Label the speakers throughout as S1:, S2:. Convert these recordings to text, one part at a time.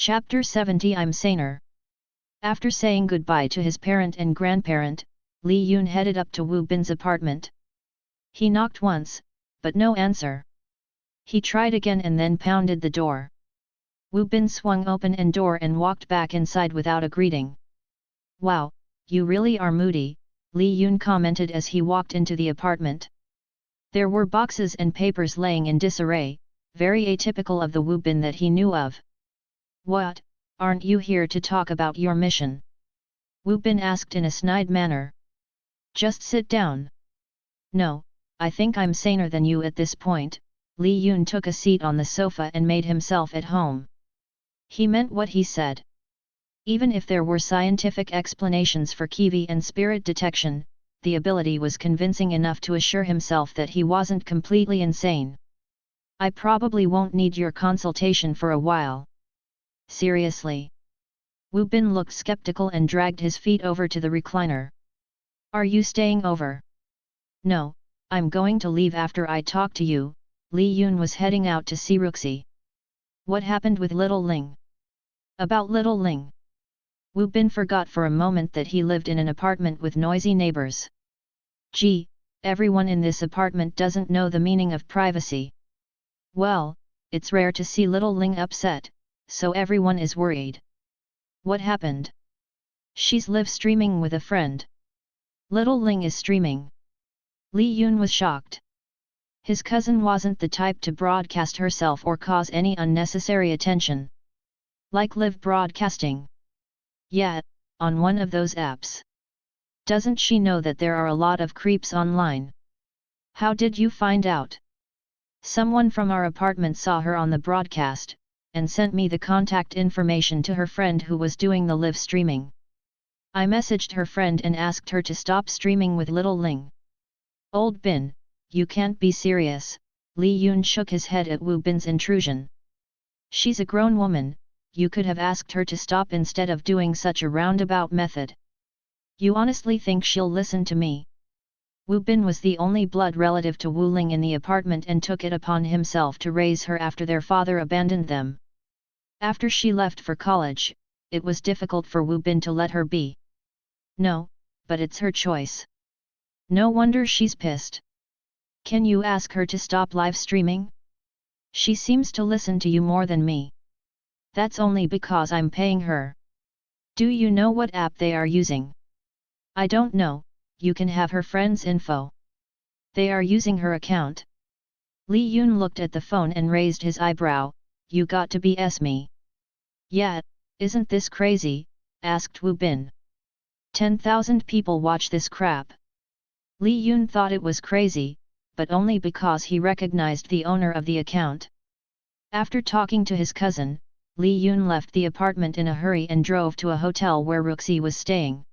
S1: Chapter 70 I'm saner. After saying goodbye to his parent and grandparent, Li Yun headed up to Wu Bin's apartment. He knocked once, but no answer. He tried again and then pounded the door. Wu Bin swung open the door and walked back inside without a greeting. "Wow, you really are moody," Li Yun commented as he walked into the apartment. There were boxes and papers laying in disarray, very atypical of the Wu Bin that he knew of. "What, aren't you here to talk about your mission?" Wu Bin asked in a snide manner. "Just sit down." "No, I think I'm saner than you at this point." Li Yun took a seat on the sofa and made himself at home. He meant what he said. Even if there were scientific explanations for Kiwi and spirit detection, the ability was convincing enough to assure himself that he wasn't completely insane. "I probably won't need your consultation for a while." "Seriously?" Wu Bin looked skeptical and dragged his feet over to the recliner. "Are you staying over?" "No, I'm going to leave after I talk to you." Li Yun was heading out to see Ruxi. "What happened with little Ling?" "About little Ling?" Wu Bin forgot for a moment that he lived in an apartment with noisy neighbors. "Gee, everyone in this apartment doesn't know the meaning of privacy." "Well, it's rare to see little Ling upset, so everyone is worried." "What happened?" "She's live streaming with a friend." "Little Ling is streaming?" Li Yun was shocked. His cousin wasn't the type to broadcast herself or cause any unnecessary attention. "Like live broadcasting?" "Yeah, on one of those apps." "Doesn't she know that there are a lot of creeps online?" "How did you find out?" "Someone from our apartment saw her on the broadcast, and sent me the contact information to her friend who was doing the live streaming. I messaged her friend and asked her to stop streaming with little Ling." "Old Bin, you can't be serious." Li Yun shook his head at Wu Bin's intrusion. "She's a grown woman, you could have asked her to stop instead of doing such a roundabout method." "You honestly think she'll listen to me?" Wu Bin was the only blood relative to Wu Ling in the apartment and took it upon himself to raise her after their father abandoned them. After she left for college, it was difficult for Wu Bin to let her be. "No, but it's her choice." "No wonder she's pissed. Can you ask her to stop live streaming?" "She seems to listen to you more than me." "That's only because I'm paying her." "Do you know what app they are using?" "I don't know, you can have her friend's info." "They are using her account?" Li Yun looked at the phone and raised his eyebrow. "You got to BS me." "Yeah, isn't this crazy?" asked Wu Bin. 10,000 people watch this crap." Li Yun thought it was crazy, but only because he recognized the owner of the account. After talking to his cousin, Li Yun left the apartment in a hurry and drove to a hotel where Ruxi was staying.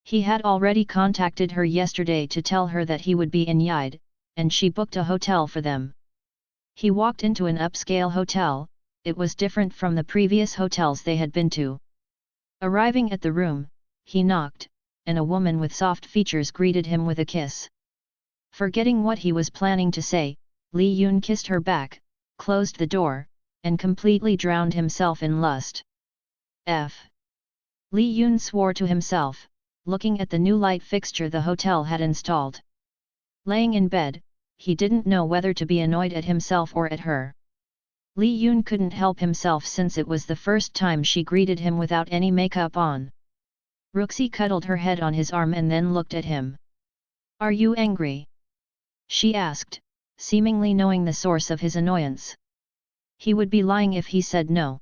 S1: He had already contacted her yesterday to tell her that he would be in Yide, and she booked a hotel for them. He walked into an upscale hotel. It was different from the previous hotels they had been to. Arriving at the room, he knocked, and a woman with soft features greeted him with a kiss. Forgetting what he was planning to say, Li Yun kissed her back, closed the door, and completely drowned himself in lust. Li Yun swore to himself, looking at the new light fixture the hotel had installed. Laying in bed, he didn't know whether to be annoyed at himself or at her. Li Yun couldn't help himself since it was the first time she greeted him without any makeup on. Ruxi cuddled her head on his arm and then looked at him. "Are you angry?" she asked, seemingly knowing the source of his annoyance. He would be lying if he said no.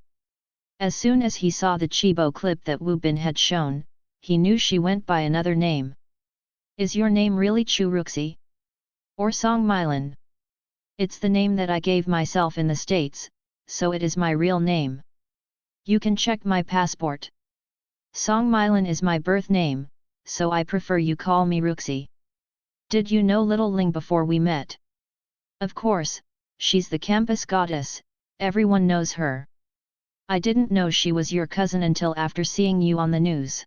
S1: As soon as he saw the Chibo clip that Wu Bin had shown, he knew she went by another name. "Is your name really Chu Ruxi? Or Song Mylan?" "It's the name that I gave myself in the States, so it is my real name. You can check my passport. Song Mylan is my birth name, so I prefer you call me Ruxi." "Did you know little Ling before we met?" "Of course, she's the campus goddess, everyone knows her." "I didn't know she was your cousin until after seeing you on the news."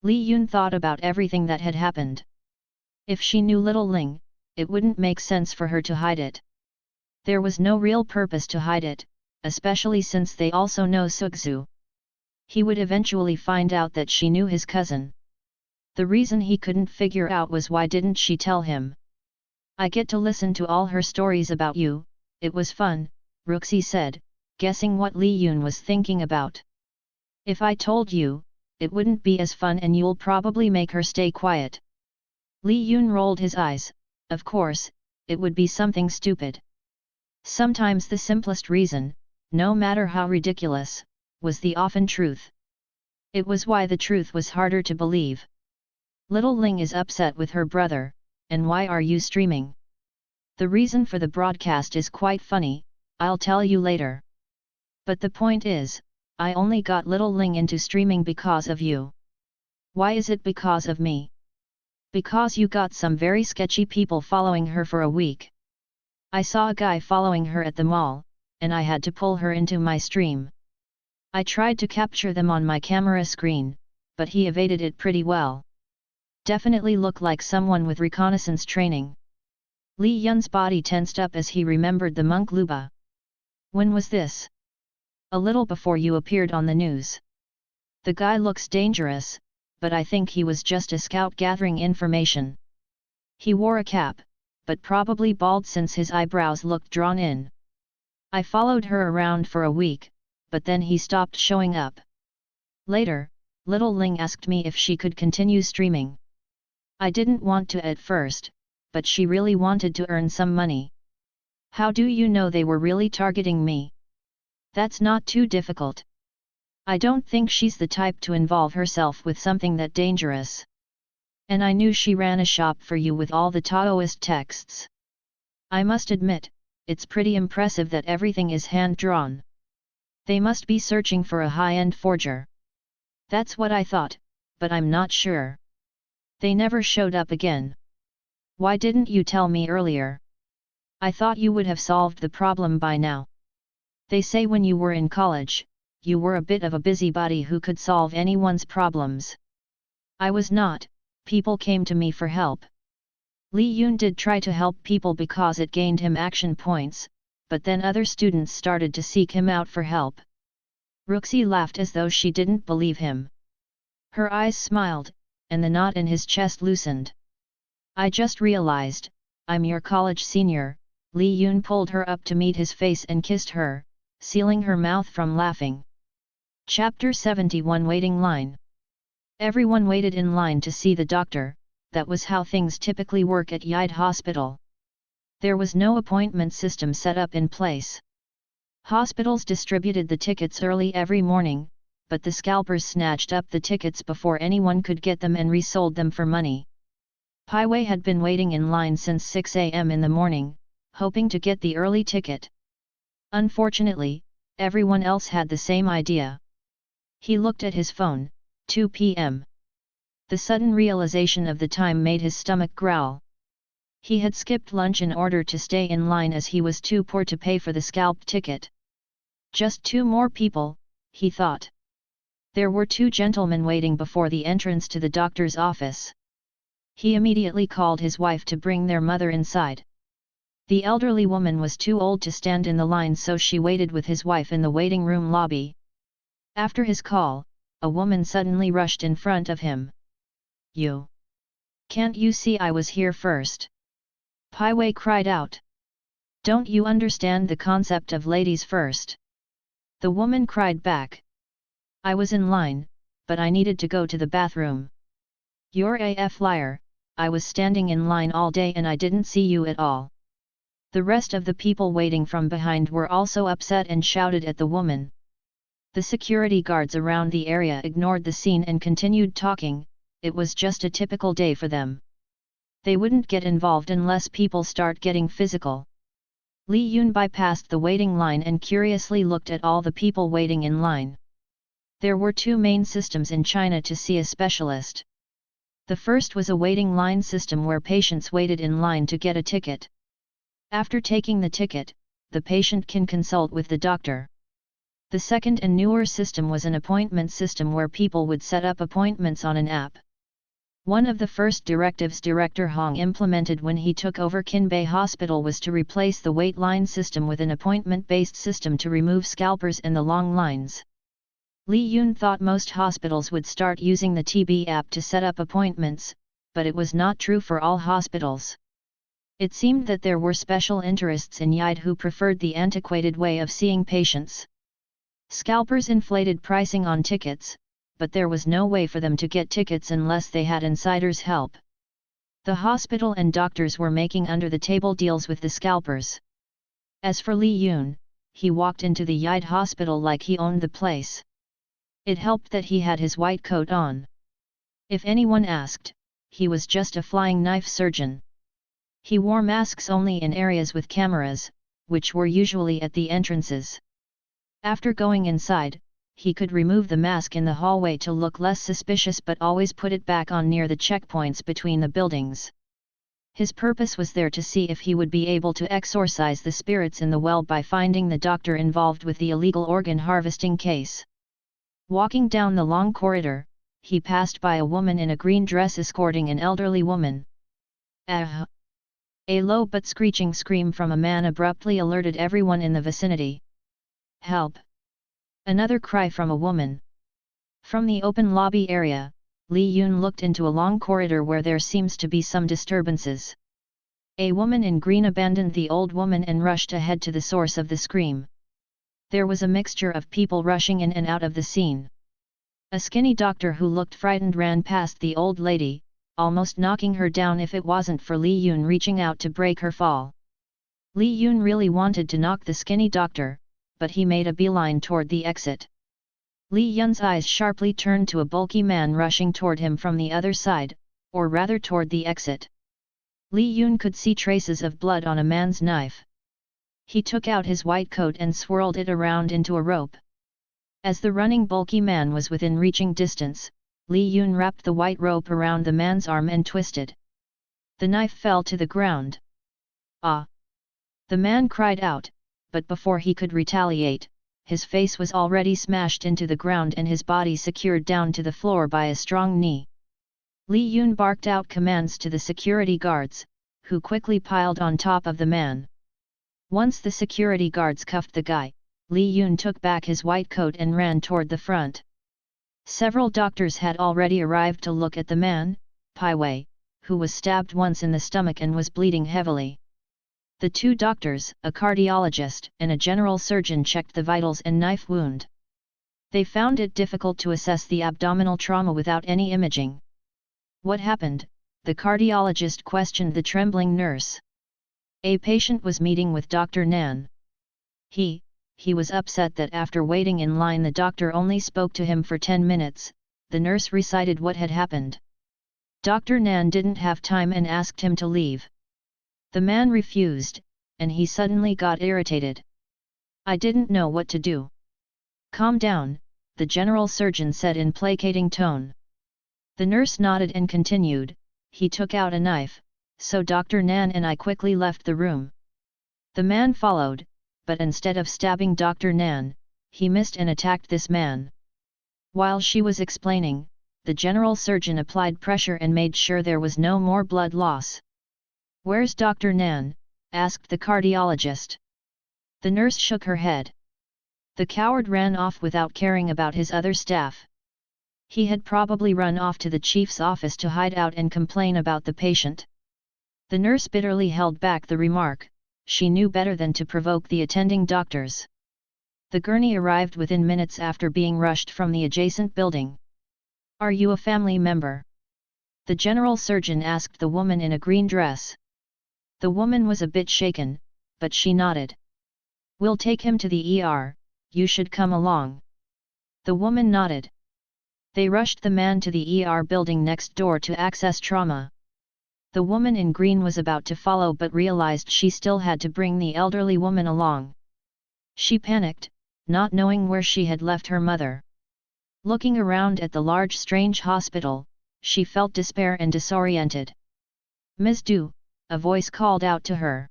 S1: Li Yun thought about everything that had happened. If she knew little Ling, it wouldn't make sense for her to hide it. There was no real purpose to hide it, especially since they also know Sugzu. He would eventually find out that she knew his cousin. The reason he couldn't figure out was why didn't she tell him? I get to listen to all her stories about you, it was fun, Ruxi said, guessing what Li Yun was thinking about. If I told you, it wouldn't be as fun and you'll probably make her stay quiet. Li Yun rolled his eyes, of course, it would be something stupid. Sometimes the simplest reason, no matter how ridiculous, was the often truth. It was why the truth was harder to believe. Little Ling is upset with her brother, and why are you streaming? The reason for the broadcast is quite funny, I'll tell you later. But the point is, I only got Little Ling into streaming because of you. Why is it because of me? Because you got some very sketchy people following her for a week. I saw a guy following her at the mall, and I had to pull her into my stream. I tried to capture them on my camera screen, but he evaded it pretty well. Definitely looked like someone with reconnaissance training. Li Yun's body tensed up as he remembered the monk Luba. When was this? A little before you appeared on the news. The guy looks dangerous, but I think he was just a scout gathering information. He wore a cap, but probably bald since his eyebrows looked drawn in. I followed her around for a week, but then he stopped showing up. Later, Little Ling asked me if she could continue streaming. I didn't want to at first, but she really wanted to earn some money. How do you know they were really targeting me? That's not too difficult. I don't think she's the type to involve herself with something that dangerous. And I knew she ran a shop for you with all the Taoist texts. I must admit, it's pretty impressive that everything is hand-drawn. They must be searching for a high-end forger. That's what I thought, but I'm not sure. They never showed up again. Why didn't you tell me earlier? I thought you would have solved the problem by now. They say when you were in college, you were a bit of a busybody who could solve anyone's problems. I was not, people came to me for help. Li Yun did try to help people because it gained him action points, but then other students started to seek him out for help. Ruxi laughed as though she didn't believe him. Her eyes smiled, and the knot in his chest loosened. I just realized, I'm your college senior. Li Yun pulled her up to meet his face and kissed her, sealing her mouth from laughing. Chapter 71 Waiting Line. Everyone waited in line to see the doctor, that was how things typically work at Yide Hospital. There was no appointment system set up in place. Hospitals distributed the tickets early every morning, but the scalpers snatched up the tickets before anyone could get them and resold them for money. Pai Wei had been waiting in line since 6 a.m. in the morning, hoping to get the early ticket. Unfortunately, everyone else had the same idea. He looked at his phone, 2 p.m. The sudden realization of the time made his stomach growl. He had skipped lunch in order to stay in line as he was too poor to pay for the scalp ticket. Just 2 more people, he thought. There were 2 gentlemen waiting before the entrance to the doctor's office. He immediately called his wife to bring their mother inside. The elderly woman was too old to stand in the line, so she waited with his wife in the waiting room lobby. After his call, a woman suddenly rushed in front of him. You! Can't you see I was here first? Pai Wei cried out. Don't you understand the concept of ladies first? The woman cried back. I was in line, but I needed to go to the bathroom. You're a liar, I was standing in line all day and I didn't see you at all. The rest of the people waiting from behind were also upset and shouted at the woman. The security guards around the area ignored the scene and continued talking. It was just a typical day for them. They wouldn't get involved unless people start getting physical. Li Yun bypassed the waiting line and curiously looked at all the people waiting in line. There were 2 main systems in China to see a specialist. The first was a waiting line system where patients waited in line to get a ticket. After taking the ticket, the patient can consult with the doctor. The second and newer system was an appointment system where people would set up appointments on an app. One of the first directives Director Hong implemented when he took over Kinbei Hospital was to replace the wait line system with an appointment-based system to remove scalpers and the long lines. Li Yun thought most hospitals would start using the TB app to set up appointments, but it was not true for all hospitals. It seemed that there were special interests in Yide who preferred the antiquated way of seeing patients. Scalpers inflated pricing on tickets, but there was no way for them to get tickets unless they had insiders' help. The hospital and doctors were making under-the-table deals with the scalpers. As for Li Yun, he walked into the Yide hospital like he owned the place. It helped that he had his white coat on. If anyone asked, he was just a flying knife surgeon. He wore masks only in areas with cameras, which were usually at the entrances. After going inside, he could remove the mask in the hallway to look less suspicious but always put it back on near the checkpoints between the buildings. His purpose was there to see if he would be able to exorcise the spirits in the well by finding the doctor involved with the illegal organ harvesting case. Walking down the long corridor, he passed by a woman in a green dress escorting an elderly woman. Ah! A low but screeching scream from a man abruptly alerted everyone in the vicinity. Help! Another cry from a woman. From the open lobby area, Li Yun looked into a long corridor where there seems to be some disturbances. A woman in green abandoned the old woman and rushed ahead to the source of the scream. There was a mixture of people rushing in and out of the scene. A skinny doctor who looked frightened ran past the old lady, almost knocking her down if it wasn't for Li Yun reaching out to break her fall. Li Yun really wanted to knock the skinny doctor, but he made a beeline toward the exit. Li Yun's eyes sharply turned to a bulky man rushing toward him from the other side, or rather toward the exit. Li Yun could see traces of blood on a man's knife. He took out his white coat and swirled it around into a rope. As the running bulky man was within reaching distance, Li Yun wrapped the white rope around the man's arm and twisted. The knife fell to the ground. Ah! The man cried out, but before he could retaliate, his face was already smashed into the ground and his body secured down to the floor by a strong knee. Li Yun barked out commands to the security guards, who quickly piled on top of the man. Once the security guards cuffed the guy, Li Yun took back his white coat and ran toward the front. Several doctors had already arrived to look at the man, Pai Wei, who was stabbed once in the stomach and was bleeding heavily. The two doctors, a cardiologist and a general surgeon, checked the vitals and knife wound. They found it difficult to assess the abdominal trauma without any imaging. What happened? The cardiologist questioned the trembling nurse. A patient was meeting with Dr. Nan. He was upset that after waiting in line the doctor only spoke to him for 10 minutes, the nurse recited what had happened. Dr. Nan didn't have time and asked him to leave. The man refused, and he suddenly got irritated. I didn't know what to do. Calm down, the general surgeon said in placating tone. The nurse nodded and continued, he took out a knife, so Dr. Nan and I quickly left the room. The man followed, but instead of stabbing Dr. Nan, he missed and attacked this man. While she was explaining, the general surgeon applied pressure and made sure there was no more blood loss. Where's Dr. Nan? Asked the cardiologist. The nurse shook her head. The coward ran off without caring about his other staff. He had probably run off to the chief's office to hide out and complain about the patient. The nurse bitterly held back the remark, she knew better than to provoke the attending doctors. The gurney arrived within minutes after being rushed from the adjacent building. Are you a family member? The general surgeon asked the woman in a green dress. The woman was a bit shaken, but she nodded. We'll take him to the ER, you should come along. The woman nodded. They rushed the man to the ER building next door to access trauma. The woman in green was about to follow but realized she still had to bring the elderly woman along. She panicked, not knowing where she had left her mother. Looking around at the large strange hospital, she felt despair and disoriented. Ms. Du, a voice called out to her.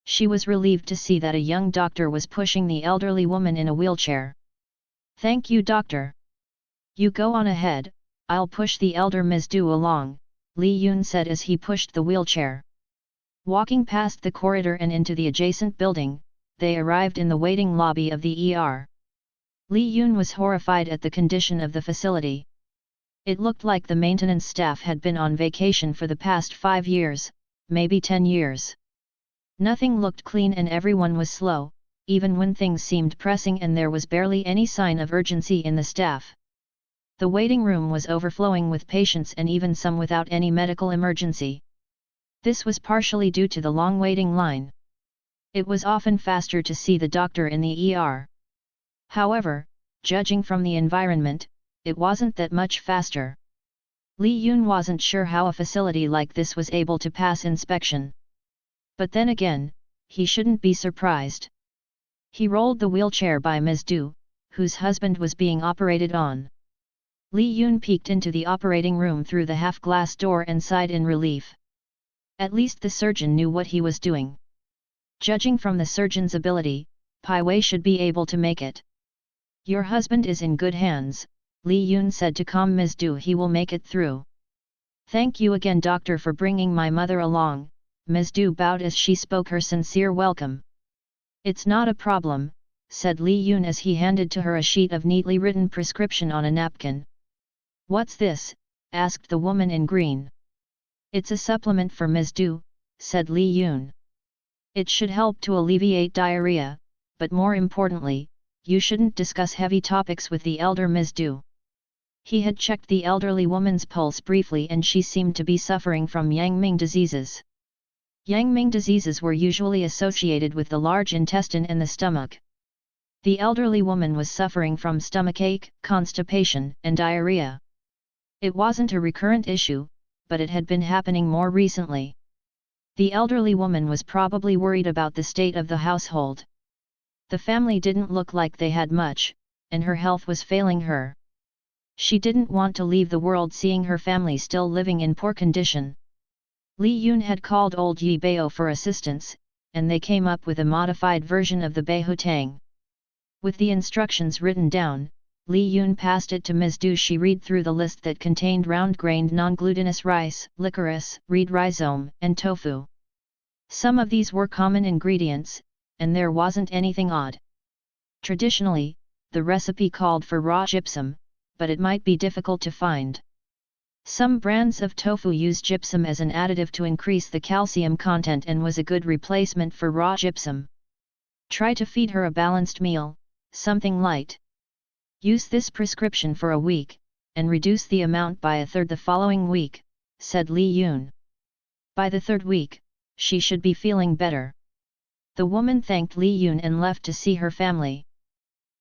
S1: She was relieved to see that a young doctor was pushing the elderly woman in a wheelchair. Thank you, doctor. You go on ahead, "I'll push the elder Ms. Du along," Li Yun said as he pushed the wheelchair. Walking past the corridor and into the adjacent building, they arrived in the waiting lobby of the ER. Li Yun was horrified at the condition of the facility. It looked like the maintenance staff had been on vacation for the past 5 years, maybe 10 years. Nothing looked clean and everyone was slow, even when things seemed pressing, and there was barely any sign of urgency in the staff. The waiting room was overflowing with patients, and even some without any medical emergency. This was partially due to the long waiting line. It was often faster to see the doctor in the ER. However, judging from the environment, it wasn't that much faster. Li Yun wasn't sure how a facility like this was able to pass inspection. But then again, he shouldn't be surprised. He rolled the wheelchair by Ms. Du, whose husband was being operated on. Li Yun peeked into the operating room through the half-glass door and sighed in relief. At least the surgeon knew what he was doing. Judging from the surgeon's ability, Pai Wei should be able to make it. "Your husband is in good hands," Li Yun said to calm Ms. Du. "He will make it through." "Thank you again, doctor, for bringing my mother along," Ms. Du bowed as she spoke her sincere welcome. "It's not a problem," said Li Yun as he handed to her a sheet of neatly written prescription on a napkin. "What's this?" asked the woman in green. "It's a supplement for Ms. Du," said Li Yun. "It should help to alleviate diarrhea, but more importantly, you shouldn't discuss heavy topics with the elder Ms. Du." He had checked the elderly woman's pulse briefly, and she seemed to be suffering from Yangming diseases. Yangming diseases were usually associated with the large intestine and the stomach. The elderly woman was suffering from stomachache, constipation, and diarrhea. It wasn't a recurrent issue, but it had been happening more recently. The elderly woman was probably worried about the state of the household. The family didn't look like they had much, and her health was failing her. She didn't want to leave the world seeing her family still living in poor condition. Li Yun had called old Yi Bao for assistance, and they came up with a modified version of the Beihutang. With the instructions written down, Li Yun passed it to Ms. Du. She read through the list that contained round-grained non-glutinous rice, licorice, reed rhizome, and tofu. Some of these were common ingredients, and there wasn't anything odd. Traditionally, the recipe called for raw gypsum, but it might be difficult to find. Some brands of tofu use gypsum as an additive to increase the calcium content and was a good replacement for raw gypsum. Try to feed her a balanced meal, something light. Use this prescription for a week, and reduce the amount by a third the following week, said Li Yun. By the third week, she should be feeling better. The woman thanked Li Yun and left to see her family.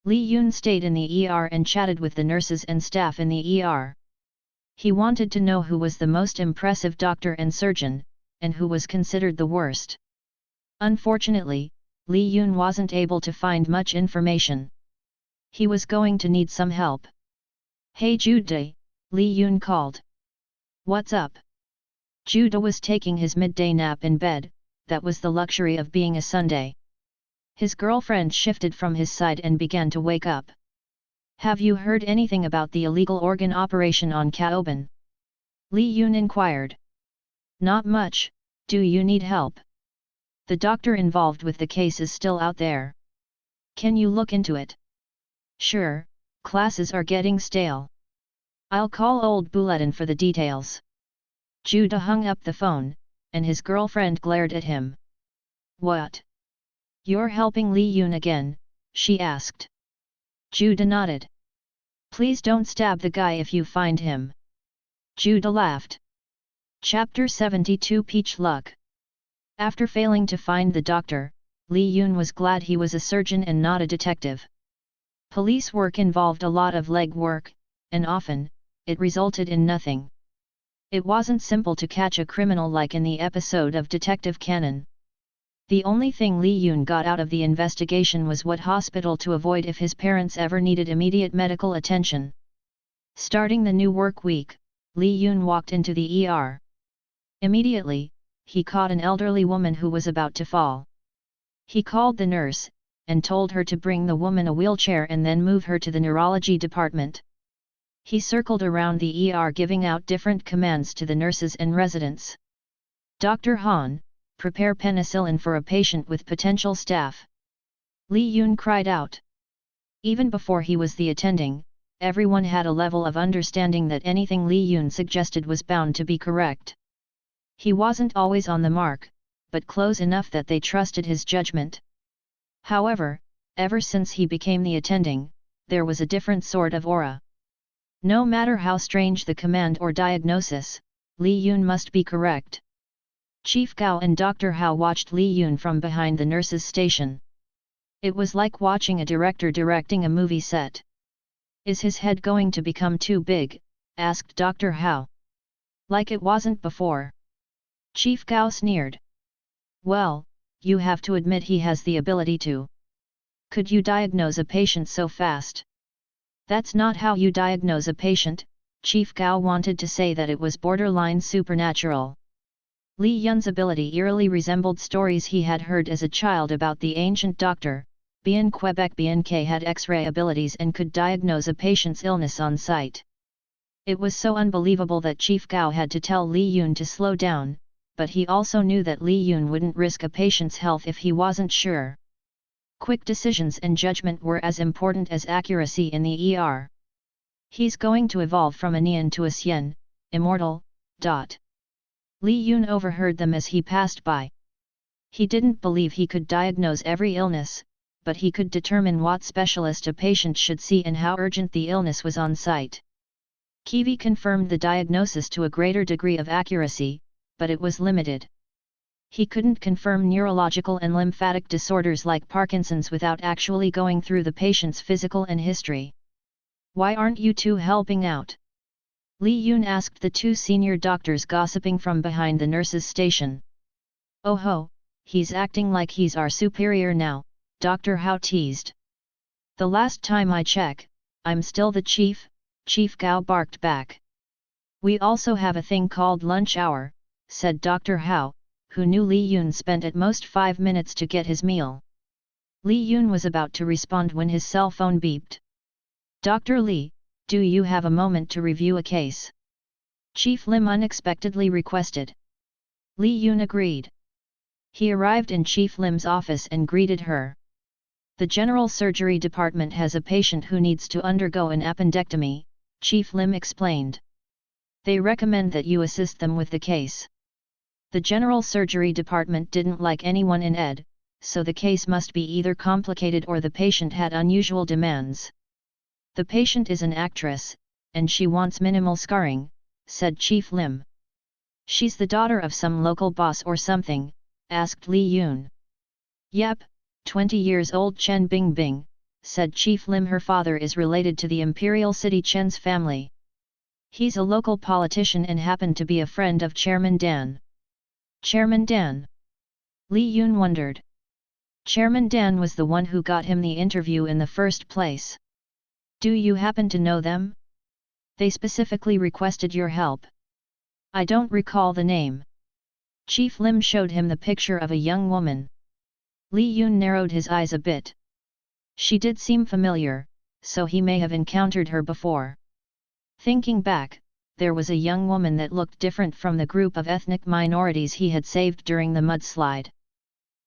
S1: Li Yun stayed in the ER and chatted with the nurses and staff in the ER. He wanted to know who was the most impressive doctor and surgeon, and who was considered the worst. Unfortunately, Li Yun wasn't able to find much information. He was going to need some help. "Hey Jude," Li Yun called. "What's up?" Jude was taking his midday nap in bed. That was the luxury of being a Sunday. His girlfriend shifted from his side and began to wake up. "Have you heard anything about the illegal organ operation on Kaoban?" Li Yun inquired. "Not much. Do you need help? The doctor involved with the case is still out there. Can you look into it?" "Sure, classes are getting stale. I'll call old Bulletin for the details." Jude hung up the phone, and his girlfriend glared at him. "What? You're helping Li Yun again?" she asked. Jude nodded. "Please don't stab the guy if you find him." Jude laughed. Chapter 72 Peach Luck. After failing to find the doctor, Li Yun was glad he was a surgeon and not a detective. Police work involved a lot of leg work, and often, it resulted in nothing. It wasn't simple to catch a criminal like in the episode of Detective Cannon. The only thing Li Yun got out of the investigation was what hospital to avoid if his parents ever needed immediate medical attention. Starting the new work week, Li Yun walked into the ER. Immediately, he caught an elderly woman who was about to fall. He called the nurse, and told her to bring the woman a wheelchair and then move her to the neurology department. He circled around the ER giving out different commands to the nurses and residents. Dr. Han, prepare penicillin for a patient with potential staph. Li Yun cried out. Even before he was the attending, everyone had a level of understanding that anything Li Yun suggested was bound to be correct. He wasn't always on the mark, but close enough that they trusted his judgment. However, ever since he became the attending, there was a different sort of aura. No matter how strange the command or diagnosis, Li Yun must be correct. Chief Gao and Dr. Hao watched Li Yun from behind the nurses' station. It was like watching a director directing a movie set. Is his head going to become too big? Asked Dr. Hao. Like it wasn't before. Chief Gao sneered. Well, you have to admit he has the ability to. Could you diagnose a patient so fast? That's not how you diagnose a patient. Chief Gao wanted to say that it was borderline supernatural. Li Yun's ability eerily resembled stories he had heard as a child about the ancient doctor. Bien Quebec Bien-K had X-ray abilities and could diagnose a patient's illness on sight. It was so unbelievable that Chief Gao had to tell Li Yun to slow down, but he also knew that Li Yun wouldn't risk a patient's health if he wasn't sure. Quick decisions and judgment were as important as accuracy in the ER. He's going to evolve from a Nian to a Xian, immortal. Li Yun overheard them as he passed by. He didn't believe he could diagnose every illness, but he could determine what specialist a patient should see and how urgent the illness was on site. Kiwi confirmed the diagnosis to a greater degree of accuracy, but it was limited. He couldn't confirm neurological and lymphatic disorders like Parkinson's without actually going through the patient's physical and history. Why aren't you two helping out? Li Yun asked the two senior doctors gossiping from behind the nurses' station. Oh ho, he's acting like he's our superior now, Dr. Hao teased. The last time I check, I'm still the chief, Chief Gao barked back. We also have a thing called lunch hour, said Dr. Hao, who knew Li Yun spent at most 5 minutes to get his meal. Li Yun was about to respond when his cell phone beeped. Dr. Li, do you have a moment to review a case? Chief Lim unexpectedly requested. Li Yun agreed. He arrived in Chief Lim's office and greeted her. The general surgery department has a patient who needs to undergo an appendectomy, Chief Lim explained. They recommend that you assist them with the case. The general surgery department didn't like anyone in ed, so the case must be either complicated or the patient had unusual demands. The patient is an actress, and she wants minimal scarring, said Chief Lim. She's the daughter of some local boss or something, asked Li Yun. Yep, 20 years old Chen Bingbing, said Chief Lim. Her father is related to the imperial city Chen's family. He's a local politician and happened to be a friend of Chairman Dan. Chairman Dan? Li Yun wondered. Chairman Dan was the one who got him the interview in the first place. Do you happen to know them? They specifically requested your help. I don't recall the name. Chief Lim showed him the picture of a young woman. Li Yun narrowed his eyes a bit. She did seem familiar, so he may have encountered her before. Thinking back, there was a young woman that looked different from the group of ethnic minorities he had saved during the mudslide.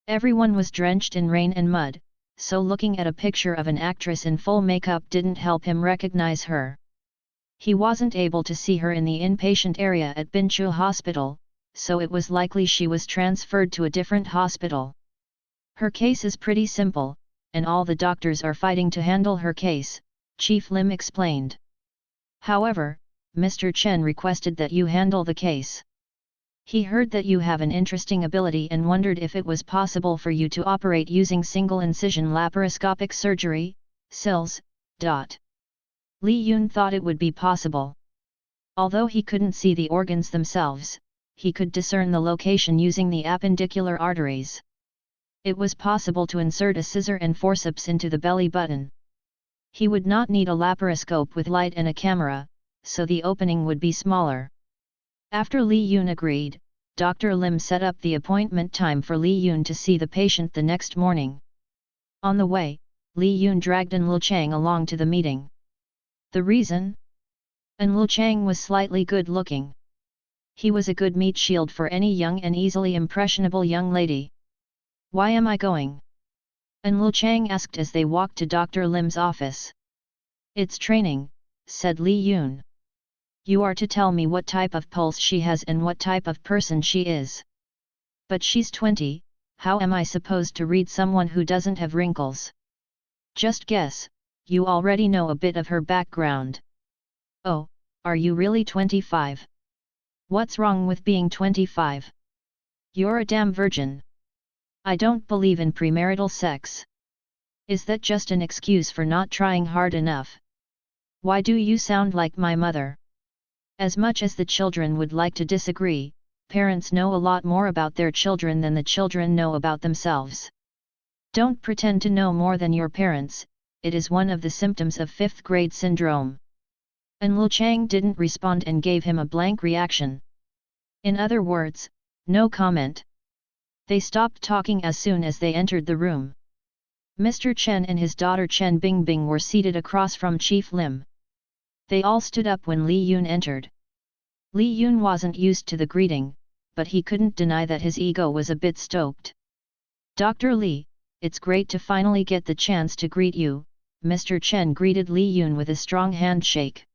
S1: Everyone was drenched in rain and mud, so looking at a picture of an actress in full makeup didn't help him recognize her. He wasn't able to see her in the inpatient area at Binchu Hospital, so it was likely she was transferred to a different hospital. Her case is pretty simple, and all the doctors are fighting to handle her case, Chief Lim explained. However, Mr. Chen requested that you handle the case. He heard that you have an interesting ability and wondered if it was possible for you to operate using single-incision laparoscopic surgery, SILS. Li Yun thought it would be possible. Although he couldn't see the organs themselves, he could discern the location using the appendicular arteries. It was possible to insert a scissor and forceps into the belly button. He would not need a laparoscope with light and a camera, so the opening would be smaller. After Li Yun agreed, Dr. Lim set up the appointment time for Li Yun to see the patient the next morning. On the way, Li Yun dragged An Lu Chang along to the meeting. The reason? And Lu Chang was slightly good-looking. He was a good meat shield for any young and easily impressionable young lady. Why am I going? And Lu Chang asked as they walked to Dr. Lim's office. It's training, said Li Yun. You are to tell me what type of pulse she has and what type of person she is. But she's 20, how am I supposed to read someone who doesn't have wrinkles? Just guess, you already know a bit of her background. Oh, are you really 25? What's wrong with being 25? You're a damn virgin. I don't believe in premarital sex. Is that just an excuse for not trying hard enough? Why do you sound like my mother? As much as the children would like to disagree, parents know a lot more about their children than the children know about themselves. Don't pretend to know more than your parents, it is one of the symptoms of 5th grade syndrome. And Lu Chang didn't respond and gave him a blank reaction. In other words, no comment. They stopped talking as soon as they entered the room. Mr. Chen and his daughter Chen Bingbing were seated across from Chief Lim. They all stood up when Li Yun entered. Li Yun wasn't used to the greeting, but he couldn't deny that his ego was a bit stoked. Dr. Li, it's great to finally get the chance to greet you, Mr. Chen greeted Li Yun with a strong handshake.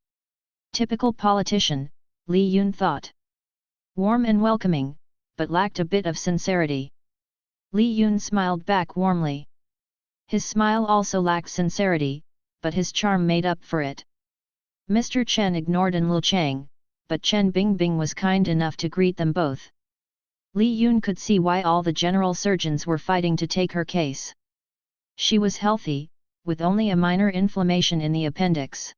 S1: Typical politician, Li Yun thought. Warm and welcoming, but lacked a bit of sincerity. Li Yun smiled back warmly. His smile also lacked sincerity, but his charm made up for it. Mr. Chen ignored An Lu Chang, but Chen Bingbing was kind enough to greet them both. Li Yun could see why all the general surgeons were fighting to take her case. She was healthy, with only a minor inflammation in the appendix.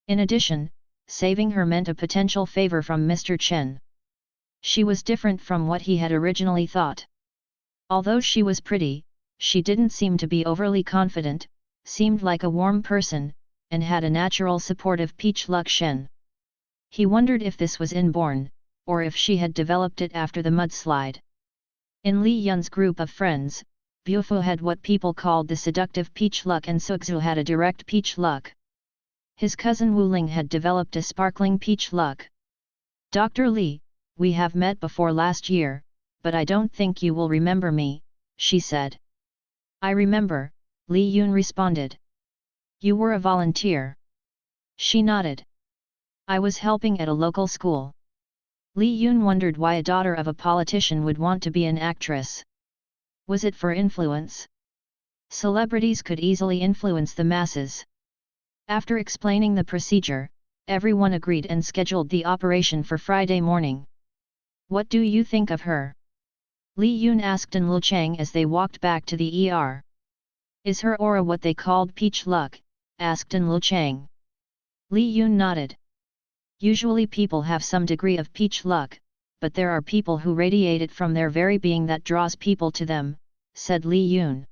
S1: In addition, saving her meant a potential favor from Mr. Chen. She was different from what he had originally thought. Although she was pretty, she didn't seem to be overly confident, seemed like a warm person, and had a natural supportive peach luck shen. He wondered if this was inborn, or if she had developed it after the mudslide. In Li Yun's group of friends, Bufu had what people called the seductive peach luck and Sugzu had a direct peach luck. His cousin Wu Ling had developed a sparkling peach luck. Dr. Li, we have met before last year, but I don't think you will remember me, she said. I remember, Li Yun responded. You were a volunteer. She nodded. I was helping at a local school. Li Yun wondered why a daughter of a politician would want to be an actress. Was it for influence? Celebrities could easily influence the masses. After explaining the procedure, everyone agreed and scheduled the operation for Friday morning. What do you think of her? Li Yun asked An Lu Chang as they walked back to the ER. Is her aura what they called peach luck? Asked An Lu Chang. Li Yun nodded. Usually people have some degree of peach luck, but there are people who radiate it from their very being that draws people to them, said Li Yun.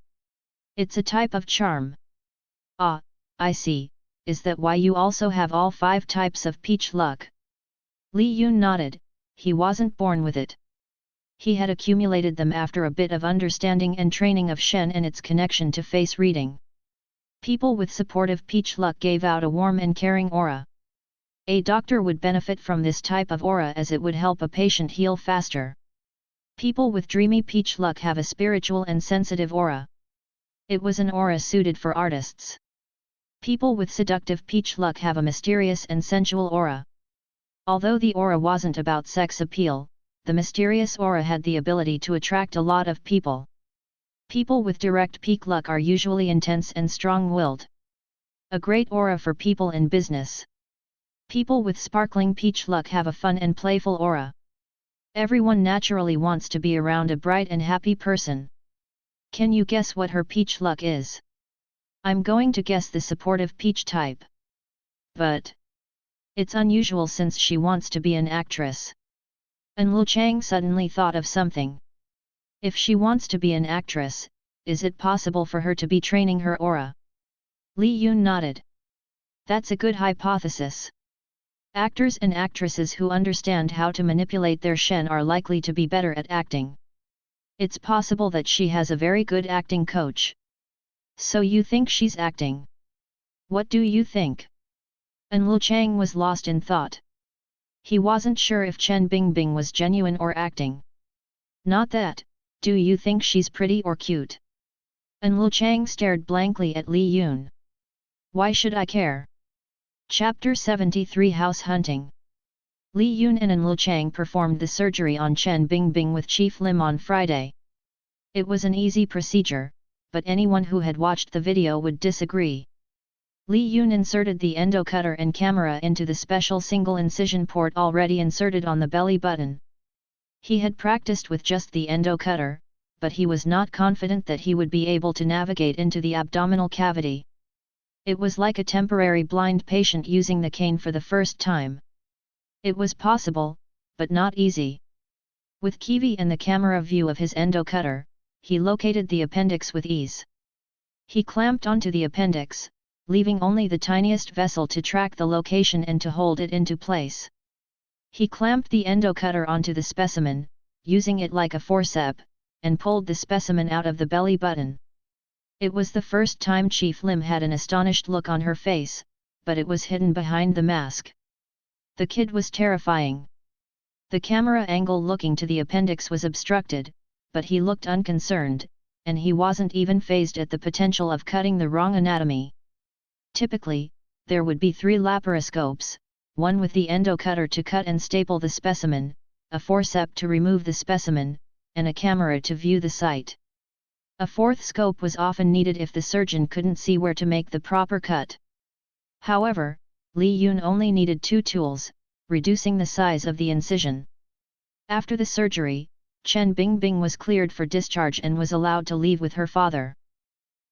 S1: It's a type of charm. Ah, I see, is that why you also have all 5 types of peach luck? Li Yun nodded, he wasn't born with it. He had accumulated them after a bit of understanding and training of Shen and its connection to face reading. People with supportive peach luck gave out a warm and caring aura. A doctor would benefit from this type of aura as it would help a patient heal faster. People with dreamy peach luck have a spiritual and sensitive aura. It was an aura suited for artists. People with seductive peach luck have a mysterious and sensual aura. Although the aura wasn't about sex appeal, the mysterious aura had the ability to attract a lot of people. People with direct peak luck are usually intense and strong-willed. A great aura for people in business. People with sparkling peach luck have a fun and playful aura. Everyone naturally wants to be around a bright and happy person. Can you guess what her peach luck is? I'm going to guess the supportive peach type. But it's unusual since she wants to be an actress. An Lu Chang suddenly thought of something. If she wants to be an actress, is it possible for her to be training her aura? Li Yun nodded. That's a good hypothesis. Actors and actresses who understand how to manipulate their shen are likely to be better at acting. It's possible that she has a very good acting coach. So you think she's acting? What do you think? And Lu Chang was lost in thought. He wasn't sure if Chen Bingbing was genuine or acting. Not that, do you think she's pretty or cute? And Lu Chang stared blankly at Li Yun. Why should I care? Chapter 73 House Hunting. Li Yun and Lu Chang performed the surgery on Chen Bingbing with Chief Lim on Friday. It was an easy procedure, but anyone who had watched the video would disagree. Li Yun inserted the endocutter and camera into the special single incision port already inserted on the belly button. He had practiced with just the endocutter, but he was not confident that he would be able to navigate into the abdominal cavity. It was like a temporary blind patient using the cane for the first time. It was possible, but not easy. With Kiwi and the camera view of his endocutter, he located the appendix with ease. He clamped onto the appendix, leaving only the tiniest vessel to track the location and to hold it into place. He clamped the endocutter onto the specimen, using it like a forceps, and pulled the specimen out of the belly button. It was the first time Chief Lim had an astonished look on her face, but it was hidden behind the mask. The kid was terrifying. The camera angle looking to the appendix was obstructed, but he looked unconcerned, and he wasn't even fazed at the potential of cutting the wrong anatomy. Typically, there would be 3 laparoscopes, one with the endocutter to cut and staple the specimen, a forceps to remove the specimen, and a camera to view the site. A 4th scope was often needed if the surgeon couldn't see where to make the proper cut. However, Li Yun only needed 2 tools, reducing the size of the incision. After the surgery, Chen Bingbing was cleared for discharge and was allowed to leave with her father.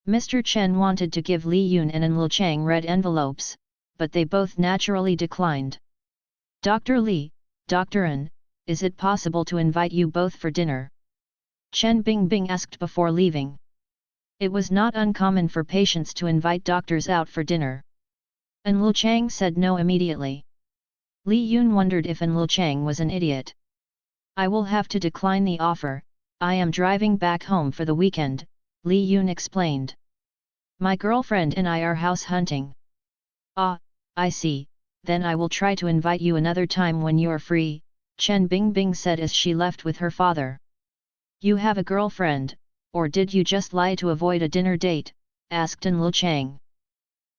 S1: Mr. Chen wanted to give Li Yun and Lu Chang red envelopes, but they both naturally declined. Dr. Li, Dr. An, is it possible to invite you both for dinner? Chen Bingbing asked before leaving. It was not uncommon for patients to invite doctors out for dinner. And Lu Chang said no immediately. Li Yun wondered if Lu Chang was an idiot. I will have to decline the offer, I am driving back home for the weekend, Li Yun explained. My girlfriend and I are house hunting. Ah, I see, then I will try to invite you another time when you're free, Chen Bingbing said as she left with her father. You have a girlfriend, or did you just lie to avoid a dinner date? Asked Lu Chang.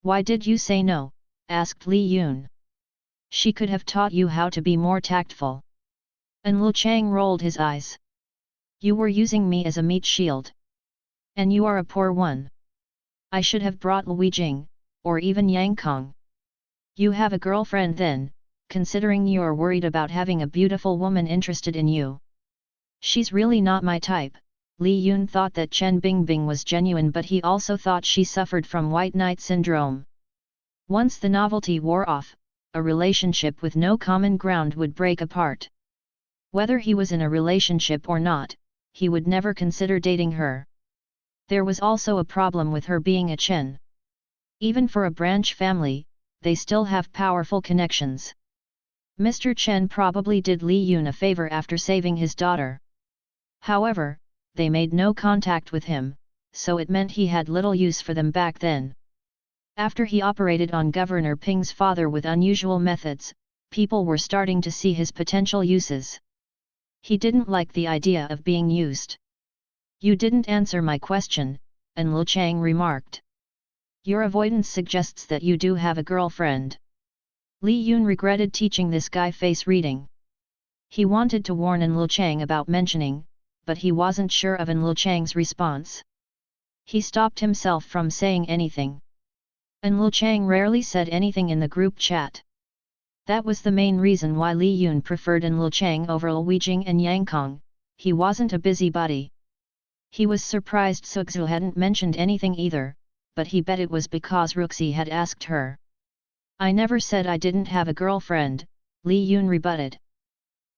S1: Why did you say no? Asked Li Yun. She could have taught you how to be more tactful. Lu Chang rolled his eyes. You were using me as a meat shield. And you are a poor one. I should have brought Lui Jing, or even Yang Kong. You have a girlfriend then, considering you're worried about having a beautiful woman interested in you. She's really not my type. Li Yun thought that Chen Bingbing was genuine, but he also thought she suffered from white knight syndrome. Once the novelty wore off, a relationship with no common ground would break apart. Whether he was in a relationship or not, he would never consider dating her. There was also a problem with her being a Chen. Even for a branch family, they still have powerful connections. Mr. Chen probably did Li Yun a favor after saving his daughter. However, they made no contact with him, so it meant he had little use for them back then. After he operated on Governor Ping's father with unusual methods, people were starting to see his potential uses. He didn't like the idea of being used. You didn't answer my question, Lu Chang remarked. Your avoidance suggests that you do have a girlfriend. Li Yun regretted teaching this guy face reading. He wanted to warn Lu Chang about mentioning, but he wasn't sure of Lu Chang's response. He stopped himself from saying anything. Lu Chang rarely said anything in the group chat. That was the main reason why Li Yun preferred Lu Chang over Lui Jing and Yang Kong. He wasn't a busybody. He was surprised Sugzu hadn't mentioned anything either, but he bet it was because Ruxi had asked her. I never said I didn't have a girlfriend, Li Yun rebutted.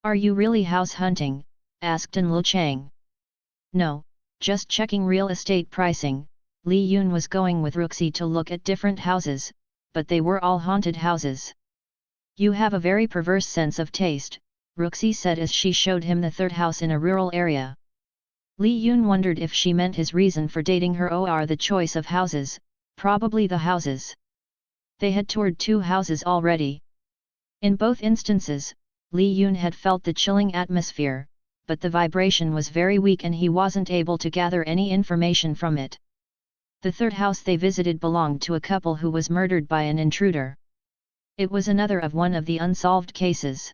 S1: Are you really house hunting? Asked Lu Chang. No, just checking real estate pricing. Li Yun was going with Ruxi to look at different houses, but they were all haunted houses. You have a very perverse sense of taste, Ruxi said as she showed him the 3rd house in a rural area. Li Yun wondered if she meant his reason for dating her or the choice of houses, probably the houses. They had toured 2 houses already. In both instances, Li Yun had felt the chilling atmosphere, but the vibration was very weak and he wasn't able to gather any information from it. The 3rd house they visited belonged to a couple who was murdered by an intruder. It was another of one of the unsolved cases.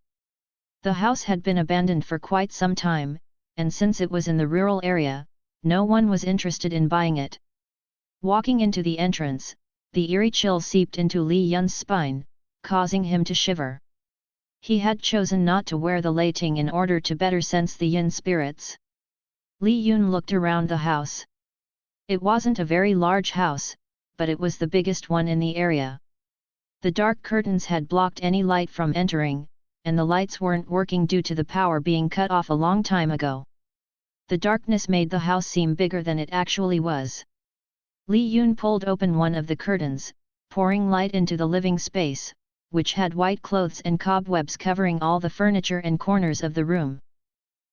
S1: The house had been abandoned for quite some time, and since it was in the rural area, no one was interested in buying it. Walking into the entrance, the eerie chill seeped into Li Yun's spine, causing him to shiver. He had chosen not to wear the leiting in order to better sense the yin spirits. Li Yun looked around the house. It wasn't a very large house, but it was the biggest one in the area. The dark curtains had blocked any light from entering, and the lights weren't working due to the power being cut off a long time ago. The darkness made the house seem bigger than it actually was. Li Yun pulled open one of the curtains, pouring light into the living space, which had white clothes and cobwebs covering all the furniture and corners of the room.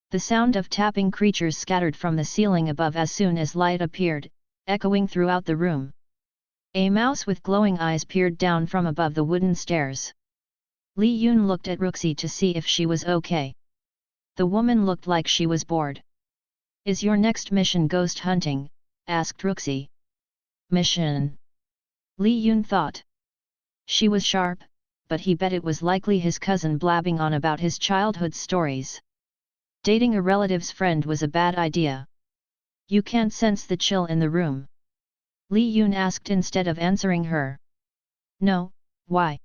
S1: The sound of tapping creatures scattered from the ceiling above as soon as light appeared, echoing throughout the room. A mouse with glowing eyes peered down from above the wooden stairs. Li Yun looked at Ruxi to see if she was okay. The woman looked like she was bored. "Is your next mission ghost hunting?" asked Ruxi. "Mission?" Li Yun thought. She was sharp, but he bet it was likely his cousin blabbing on about his childhood stories. Dating a relative's friend was a bad idea. "You can't sense the chill in the room?" Li Yun asked instead of answering her. "No, why?"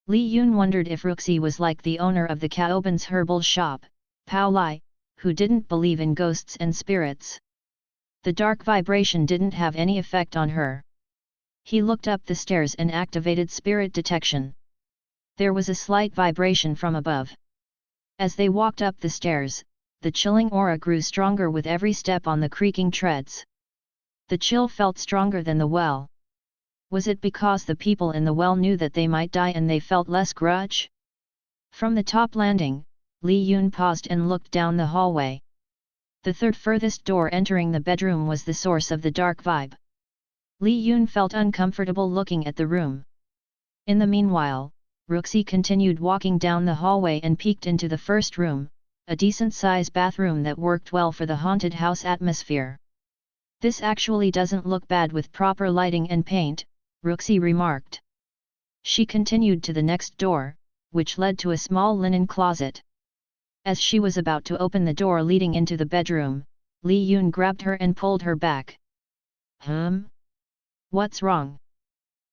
S1: Li Yun wondered if Ruxi was like the owner of the Caoban's herbal shop, Pao Lai, who didn't believe in ghosts and spirits. The dark vibration didn't have any effect on her. He looked up the stairs and activated spirit detection. There was a slight vibration from above. As they walked up the stairs, the chilling aura grew stronger with every step on the creaking treads. The chill felt stronger than the well. Was it because the people in the well knew that they might die and they felt less grudge? From the top landing, Li Yun paused and looked down the hallway. The 3rd furthest door entering the bedroom was the source of the dark vibe. Li Yun felt uncomfortable looking at the room. In the meanwhile, Ruxi continued walking down the hallway and peeked into the first room, a decent-size bathroom that worked well for the haunted house atmosphere. "This actually doesn't look bad with proper lighting and paint," Ruxi remarked. She continued to the next door, which led to a small linen closet. As she was about to open the door leading into the bedroom, Li Yun grabbed her and pulled her back. What's wrong?"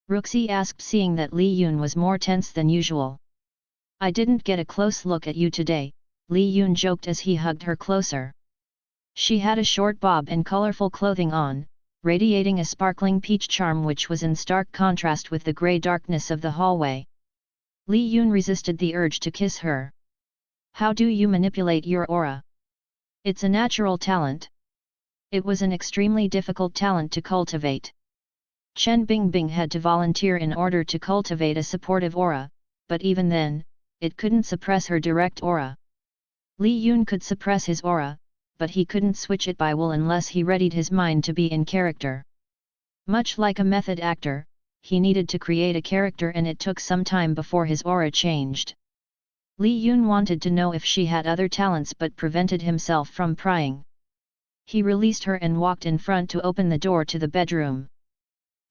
S1: Ruxi asked, seeing that Li Yun was more tense than usual. "I didn't get a close look at you today," Li Yun joked as he hugged her closer. She had a short bob and colorful clothing on, radiating a sparkling peach charm which was in stark contrast with the grey darkness of the hallway. Li Yun resisted the urge to kiss her. "How do you manipulate your aura?" "It's a natural talent." It was an extremely difficult talent to cultivate. Chen Bingbing had to volunteer in order to cultivate a supportive aura, but even then, it couldn't suppress her direct aura. Li Yun could suppress his aura, but he couldn't switch it by will unless he readied his mind to be in character. Much like a method actor, he needed to create a character and it took some time before his aura changed. Li Yun wanted to know if she had other talents but prevented himself from prying. He released her and walked in front to open the door to the bedroom.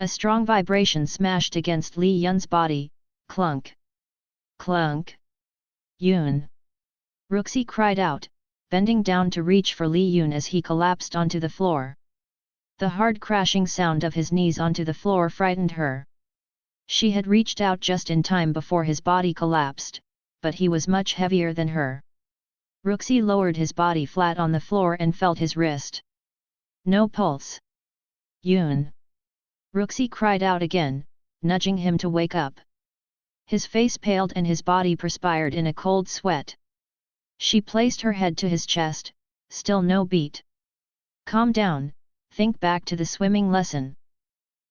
S1: A strong vibration smashed against Li Yun's body, clunk. Clunk. Yun. Ruxi cried out, bending down to reach for Li Yun as he collapsed onto the floor. The hard crashing sound of his knees onto the floor frightened her. She had reached out just in time before his body collapsed, but he was much heavier than her. Ruxi lowered his body flat on the floor and felt his wrist. No pulse. Yun. Ruxi cried out again, nudging him to wake up. His face paled and his body perspired in a cold sweat. She placed her head to his chest, still no beat. "Calm down, think back to the swimming lesson."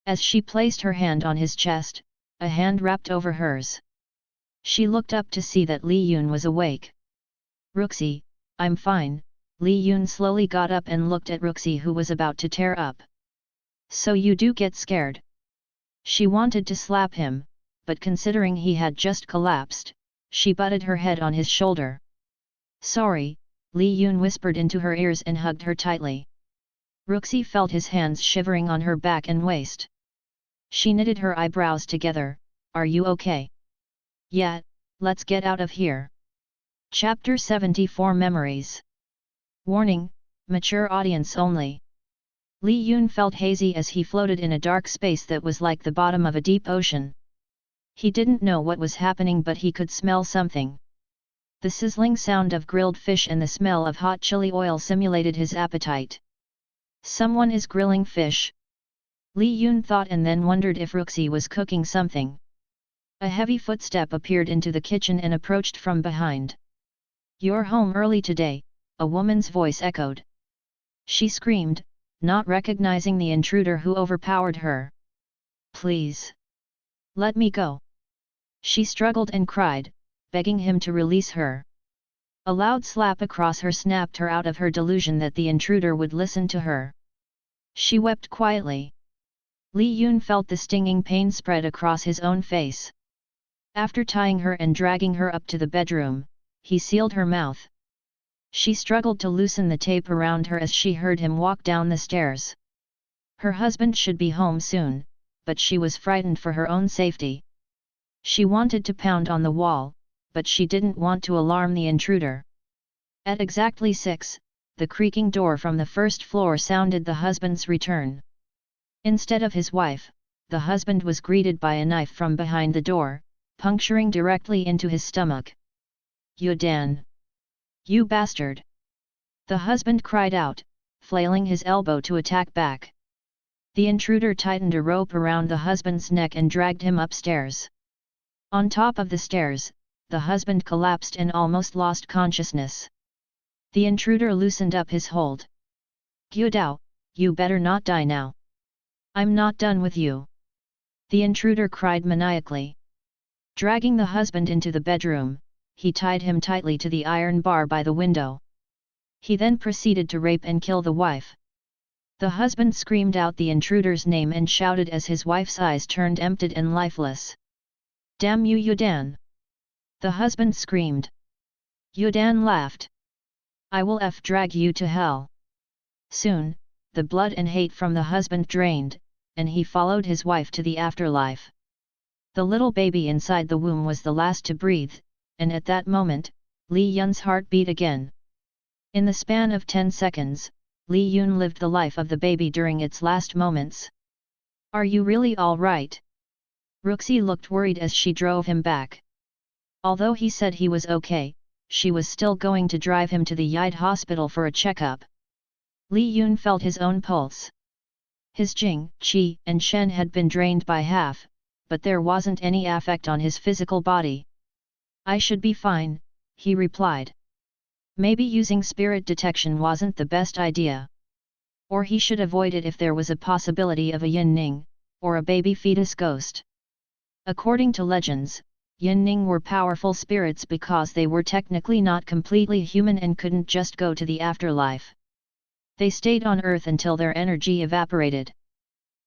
S1: As she placed her hand on his chest, a hand wrapped over hers. She looked up to see that Li Yun was awake. "Ruxi, I'm fine." Li Yun slowly got up and looked at Ruxi, who was about to tear up. "So you do get scared?" She wanted to slap him, but considering he had just collapsed, she butted her head on his shoulder. "Sorry," Li Yun whispered into her ears and hugged her tightly. Ruxi felt his hands shivering on her back and waist. She knitted her eyebrows together. "Are you okay?" "Yeah, let's get out of here." Chapter 74 Memories. Warning, mature audience only. Li Yun felt hazy as he floated in a dark space that was like the bottom of a deep ocean. He didn't know what was happening, but he could smell something. The sizzling sound of grilled fish and the smell of hot chili oil simulated his appetite. Someone is grilling fish. Li Yun thought and then wondered if Ruxi was cooking something. A heavy footstep appeared into the kitchen and approached from behind. "You're home early today," a woman's voice echoed. She screamed, not recognizing the intruder who overpowered her. "Please, let me go." She struggled and cried, begging him to release her. A loud slap across her snapped her out of her delusion that the intruder would listen to her. She wept quietly. Li Yun felt the stinging pain spread across his own face. After tying her and dragging her up to the bedroom, he sealed her mouth. She struggled to loosen the tape around her as she heard him walk down the stairs. Her husband should be home soon, but she was frightened for her own safety. She wanted to pound on the wall, but she didn't want to alarm the intruder. At exactly 6, the creaking door from the first floor sounded the husband's return. Instead of his wife, the husband was greeted by a knife from behind the door, puncturing directly into his stomach. "Yudan! You bastard!" The husband cried out, flailing his elbow to attack back. The intruder tightened a rope around the husband's neck and dragged him upstairs. On top of the stairs, the husband collapsed and almost lost consciousness. The intruder loosened up his hold. "Gyudao, you better not die now. I'm not done with you." The intruder cried maniacally. Dragging the husband into the bedroom, he tied him tightly to the iron bar by the window. He then proceeded to rape and kill the wife. The husband screamed out the intruder's name and shouted as his wife's eyes turned empty and lifeless. "Damn you, Yudan!" the husband screamed. Yudan laughed. "I will drag you to hell." Soon, the blood and hate from the husband drained, and he followed his wife to the afterlife. The little baby inside the womb was the last to breathe, and at that moment, Li Yun's heart beat again. In the span of 10 seconds, Li Yun lived the life of the baby during its last moments. "Are you really all right?" Ruxi looked worried as she drove him back. Although he said he was okay, she was still going to drive him to the Yide hospital for a checkup. Li Yun felt his own pulse. His Jing, Qi and Shen had been drained by half, but there wasn't any effect on his physical body. "I should be fine," he replied. Maybe using spirit detection wasn't the best idea. Or he should avoid it if there was a possibility of a Yinning, or a baby fetus ghost. According to legends, Yinning were powerful spirits because they were technically not completely human and couldn't just go to the afterlife. They stayed on Earth until their energy evaporated.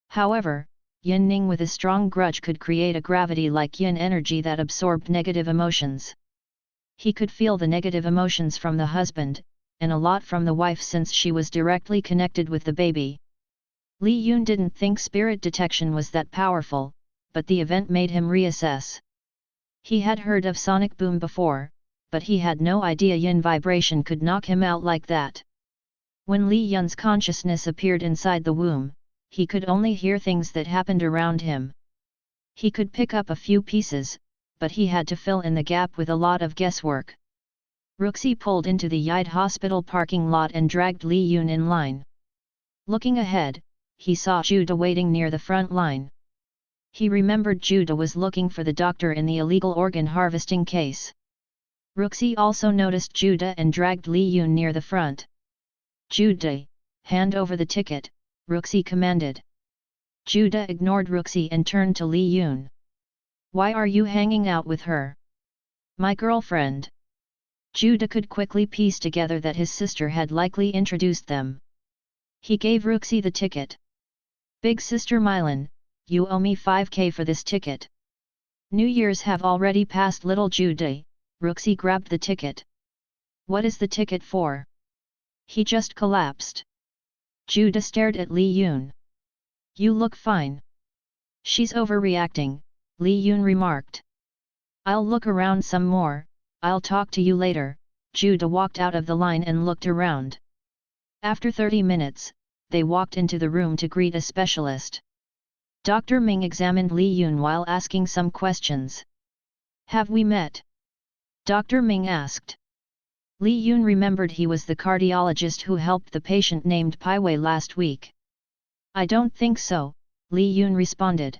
S1: However, Yinning with a strong grudge could create a gravity-like yin energy that absorbed negative emotions. He could feel the negative emotions from the husband, and a lot from the wife since she was directly connected with the baby. Li Yun didn't think spirit detection was that powerful, but the event made him reassess. He had heard of sonic boom before, but he had no idea yin vibration could knock him out like that. When Li Yun's consciousness appeared inside the womb, he could only hear things that happened around him. He could pick up a few pieces, but he had to fill in the gap with a lot of guesswork. Ruxi pulled into the Yide hospital parking lot and dragged Li Yun in line. Looking ahead, he saw Judah waiting near the front line. He remembered Judah was looking for the doctor in the illegal organ harvesting case. Ruxi also noticed Judah and dragged Li Yun near the front. "Judah, hand over the ticket," Ruxi commanded. Judah ignored Ruxi and turned to Li Yun. "Why are you hanging out with her?" "My girlfriend." Judah could quickly piece together that his sister had likely introduced them. He gave Ruxi the ticket. "Big sister Mylan, you owe me 5K for this ticket." New Year's have already passed. Little Jude, Rooksy grabbed the ticket. What is the ticket for? He just collapsed. Jude stared at Li Yun. You look fine. She's overreacting, Li Yun remarked. I'll look around some more, I'll talk to you later. Jude walked out of the line and looked around. After 30 minutes, they walked into the room to greet a specialist. Dr. Ming examined Li Yun while asking some questions. Have we met? Dr. Ming asked. Li Yun remembered he was the cardiologist who helped the patient named Pai Wei last week. I don't think so, Li Yun responded.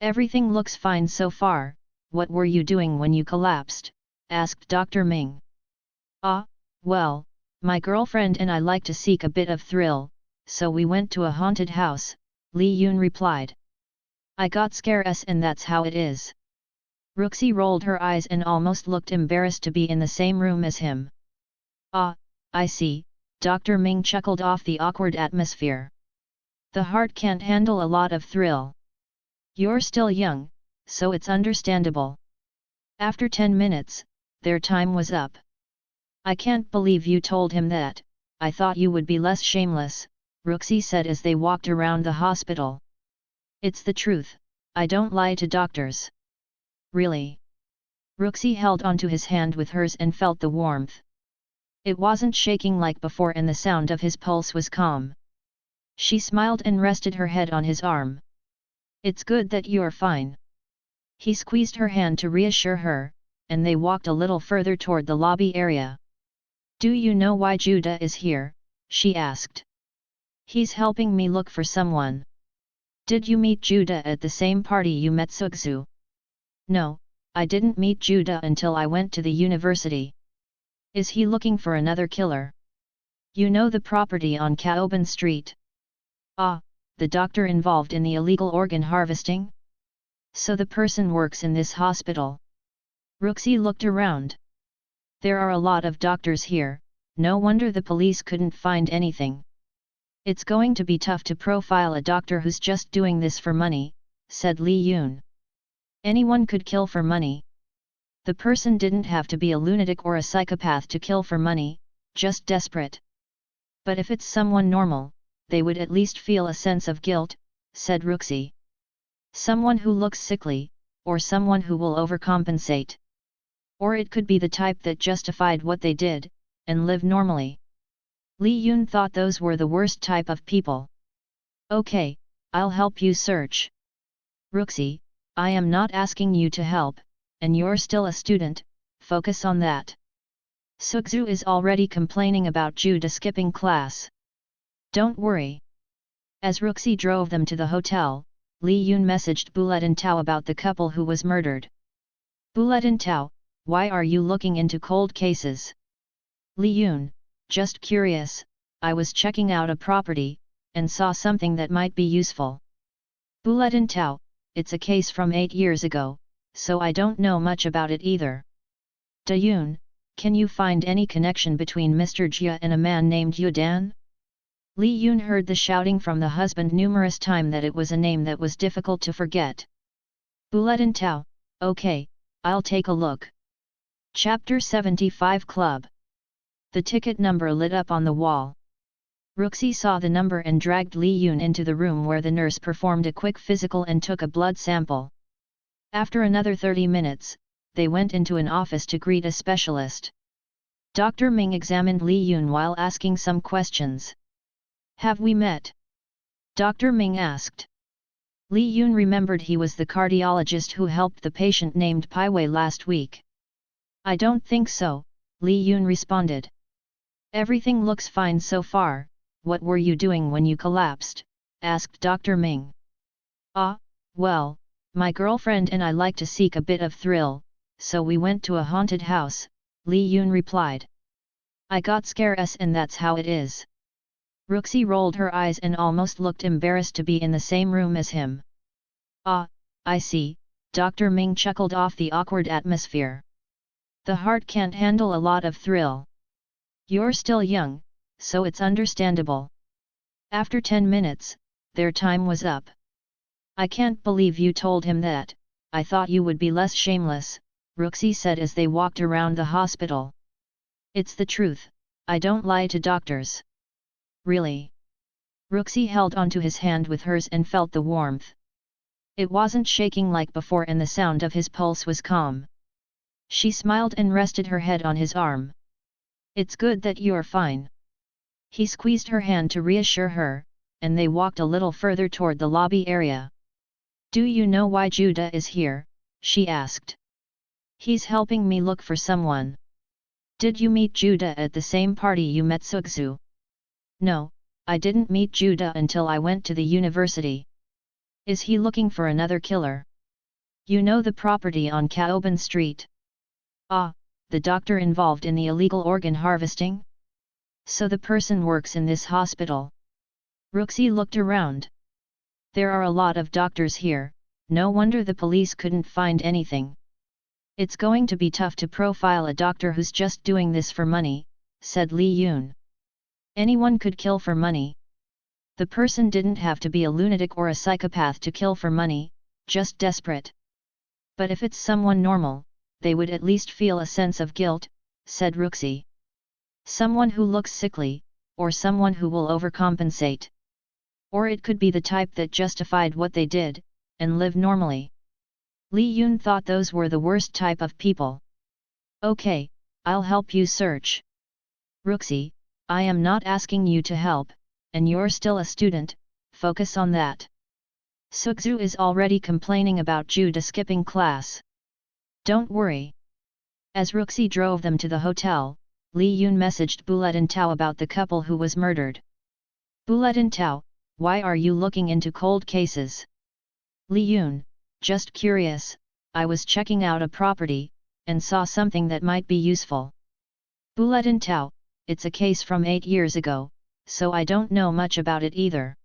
S1: Everything looks fine so far. What were you doing when you collapsed? Asked Dr. Ming. Well, my girlfriend and I like to seek a bit of thrill, so we went to a haunted house, Li Yun replied. I got scared and that's how it is. Rooksy rolled her eyes and almost looked embarrassed to be in the same room as him. I see, Dr. Ming chuckled off the awkward atmosphere. The heart can't handle a lot of thrill. You're still young, so it's understandable. After 10 minutes, their time was up. I can't believe you told him that, I thought you would be less shameless, Rooksy said as they walked around the hospital. It's the truth, I don't lie to doctors. Really? Rooksy held onto his hand with hers and felt the warmth. It wasn't shaking like before and the sound of his pulse was calm. She smiled and rested her head on his arm. It's good that you're fine. He squeezed her hand to reassure her, and they walked a little further toward the lobby area. Do you know why Judah is here? She asked. He's helping me look for someone. Did you meet Judah at the same party you met Sugzu? No, I didn't meet Judah until I went to the university. Is he looking for another killer? You know the property on Kaoban Street? The doctor involved in the illegal organ harvesting? So the person works in this hospital. Rooksy looked around. There are a lot of doctors here, no wonder the police couldn't find anything. It's going to be tough to profile a doctor who's just doing this for money, said Li Yun. Anyone could kill for money. The person didn't have to be a lunatic or a psychopath to kill for money, just desperate. But if it's someone normal, they would at least feel a sense of guilt, said Rooksy. Someone who looks sickly, or someone who will overcompensate. Or it could be the type that justified what they did, and live normally. Li Yun thought those were the worst type of people. Okay, I'll help you search. Rooksy, I am not asking you to help, and you're still a student, focus on that. Sugzu is already complaining about Judah skipping class. Don't worry. As Rooksy drove them to the hotel, Li Yun messaged Bulletin Tao about the couple who was murdered. Bulletin Tao, why are you looking into cold cases? Li Yun, just curious, I was checking out a property, and saw something that might be useful. Bulletin Tao, it's a case from 8 years ago, so I don't know much about it either. Da Yun, can you find any connection between Mr. Jia and a man named Yu Dan? Li Yun heard the shouting from the husband numerous times that it was a name that was difficult to forget. Bulletin Tao, okay, I'll take a look. Chapter 75 Club. The ticket number lit up on the wall. Rooksy saw the number and dragged Li Yun into the room where the nurse performed a quick physical and took a blood sample. After another 30 minutes, they went into an office to greet a specialist. Dr. Ming examined Li Yun while asking some questions. Have we met? Dr. Ming asked. Li Yun remembered he was the cardiologist who helped the patient named Pai Wei last week. I don't think so, Li Yun responded. Everything looks fine so far, what were you doing when you collapsed? Asked Dr. Ming. Well, my girlfriend and I like to seek a bit of thrill, so we went to a haunted house, Li Yun replied. I got scared and that's how it is. Rooksy rolled her eyes and almost looked embarrassed to be in the same room as him. I see, Dr. Ming chuckled off the awkward atmosphere. The heart can't handle a lot of thrill. You're still young, so it's understandable. After 10 minutes, their time was up. I can't believe you told him that, I thought you would be less shameless, Ruxi said as they walked around the hospital. It's the truth, I don't lie to doctors. Really? Ruxi held onto his hand with hers and felt the warmth. It wasn't shaking like before and the sound of his pulse was calm. She smiled and rested her head on his arm. It's good that you're fine. He squeezed her hand to reassure her, and they walked a little further toward the lobby area. Do you know why Judah is here? She asked. He's helping me look for someone. Did you meet Judah at the same party you met Sugzu? No, I didn't meet Judah until I went to the university. Is he looking for another killer? You know the property on Kaoban Street? Ah, the doctor involved in the illegal organ harvesting? So the person works in this hospital. Ruxi looked around. There are a lot of doctors here, no wonder the police couldn't find anything. It's going to be tough to profile a doctor who's just doing this for money, said Li Yun. Anyone could kill for money. The person didn't have to be a lunatic or a psychopath to kill for money, just desperate. But if it's someone normal, they would at least feel a sense of guilt, said Ruxi. Someone who looks sickly, or someone who will overcompensate. Or it could be the type that justified what they did, and live normally. Li Yun thought those were the worst type of people. Okay, I'll help you search. Ruxi, I am not asking you to help, and you're still a student, focus on that. Sugzu is already complaining about Judah skipping class. Don't worry. As Ruxi drove them to the hotel, Li Yun messaged Bulletin Tao about the couple who was murdered. Bulletin Tao, why are you looking into cold cases? Li Yun, just curious, I was checking out a property, and saw something that might be useful. Bulletin Tao, it's a case from 8 years ago, so I don't know much about it either.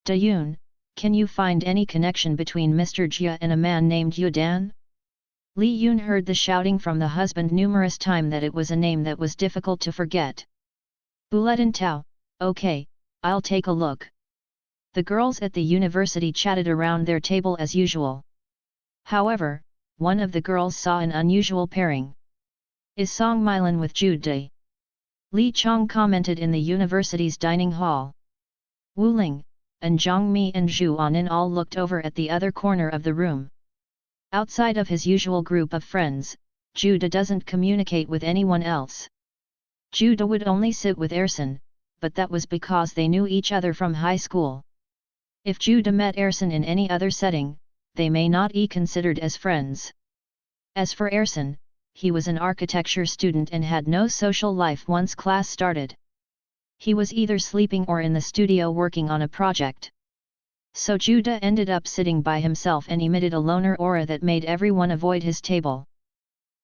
S1: Da Yun, can you find any connection between Mr. Jia and a man named Yudan? Li Yun heard the shouting from the husband numerous times that it was a name that was difficult to forget. Bulletin Tao, okay, I'll take a look. The girls at the university chatted around their table as usual. However, one of the girls saw an unusual pairing. Is Song Milan with Jude? Li Chong commented in the university's dining hall. Wu Ling, and Zhang Mi and Zhu Anin all looked over at the other corner of the room. Outside of his usual group of friends, Jude doesn't communicate with anyone else. Jude would only sit with Ersin, but that was because they knew each other from high school. If Jude met Ersin in any other setting, they may not be considered as friends. As for Ersin, he was an architecture student and had no social life once class started. He was either sleeping or in the studio working on a project. So Judah ended up sitting by himself and emitted a loner aura that made everyone avoid his table.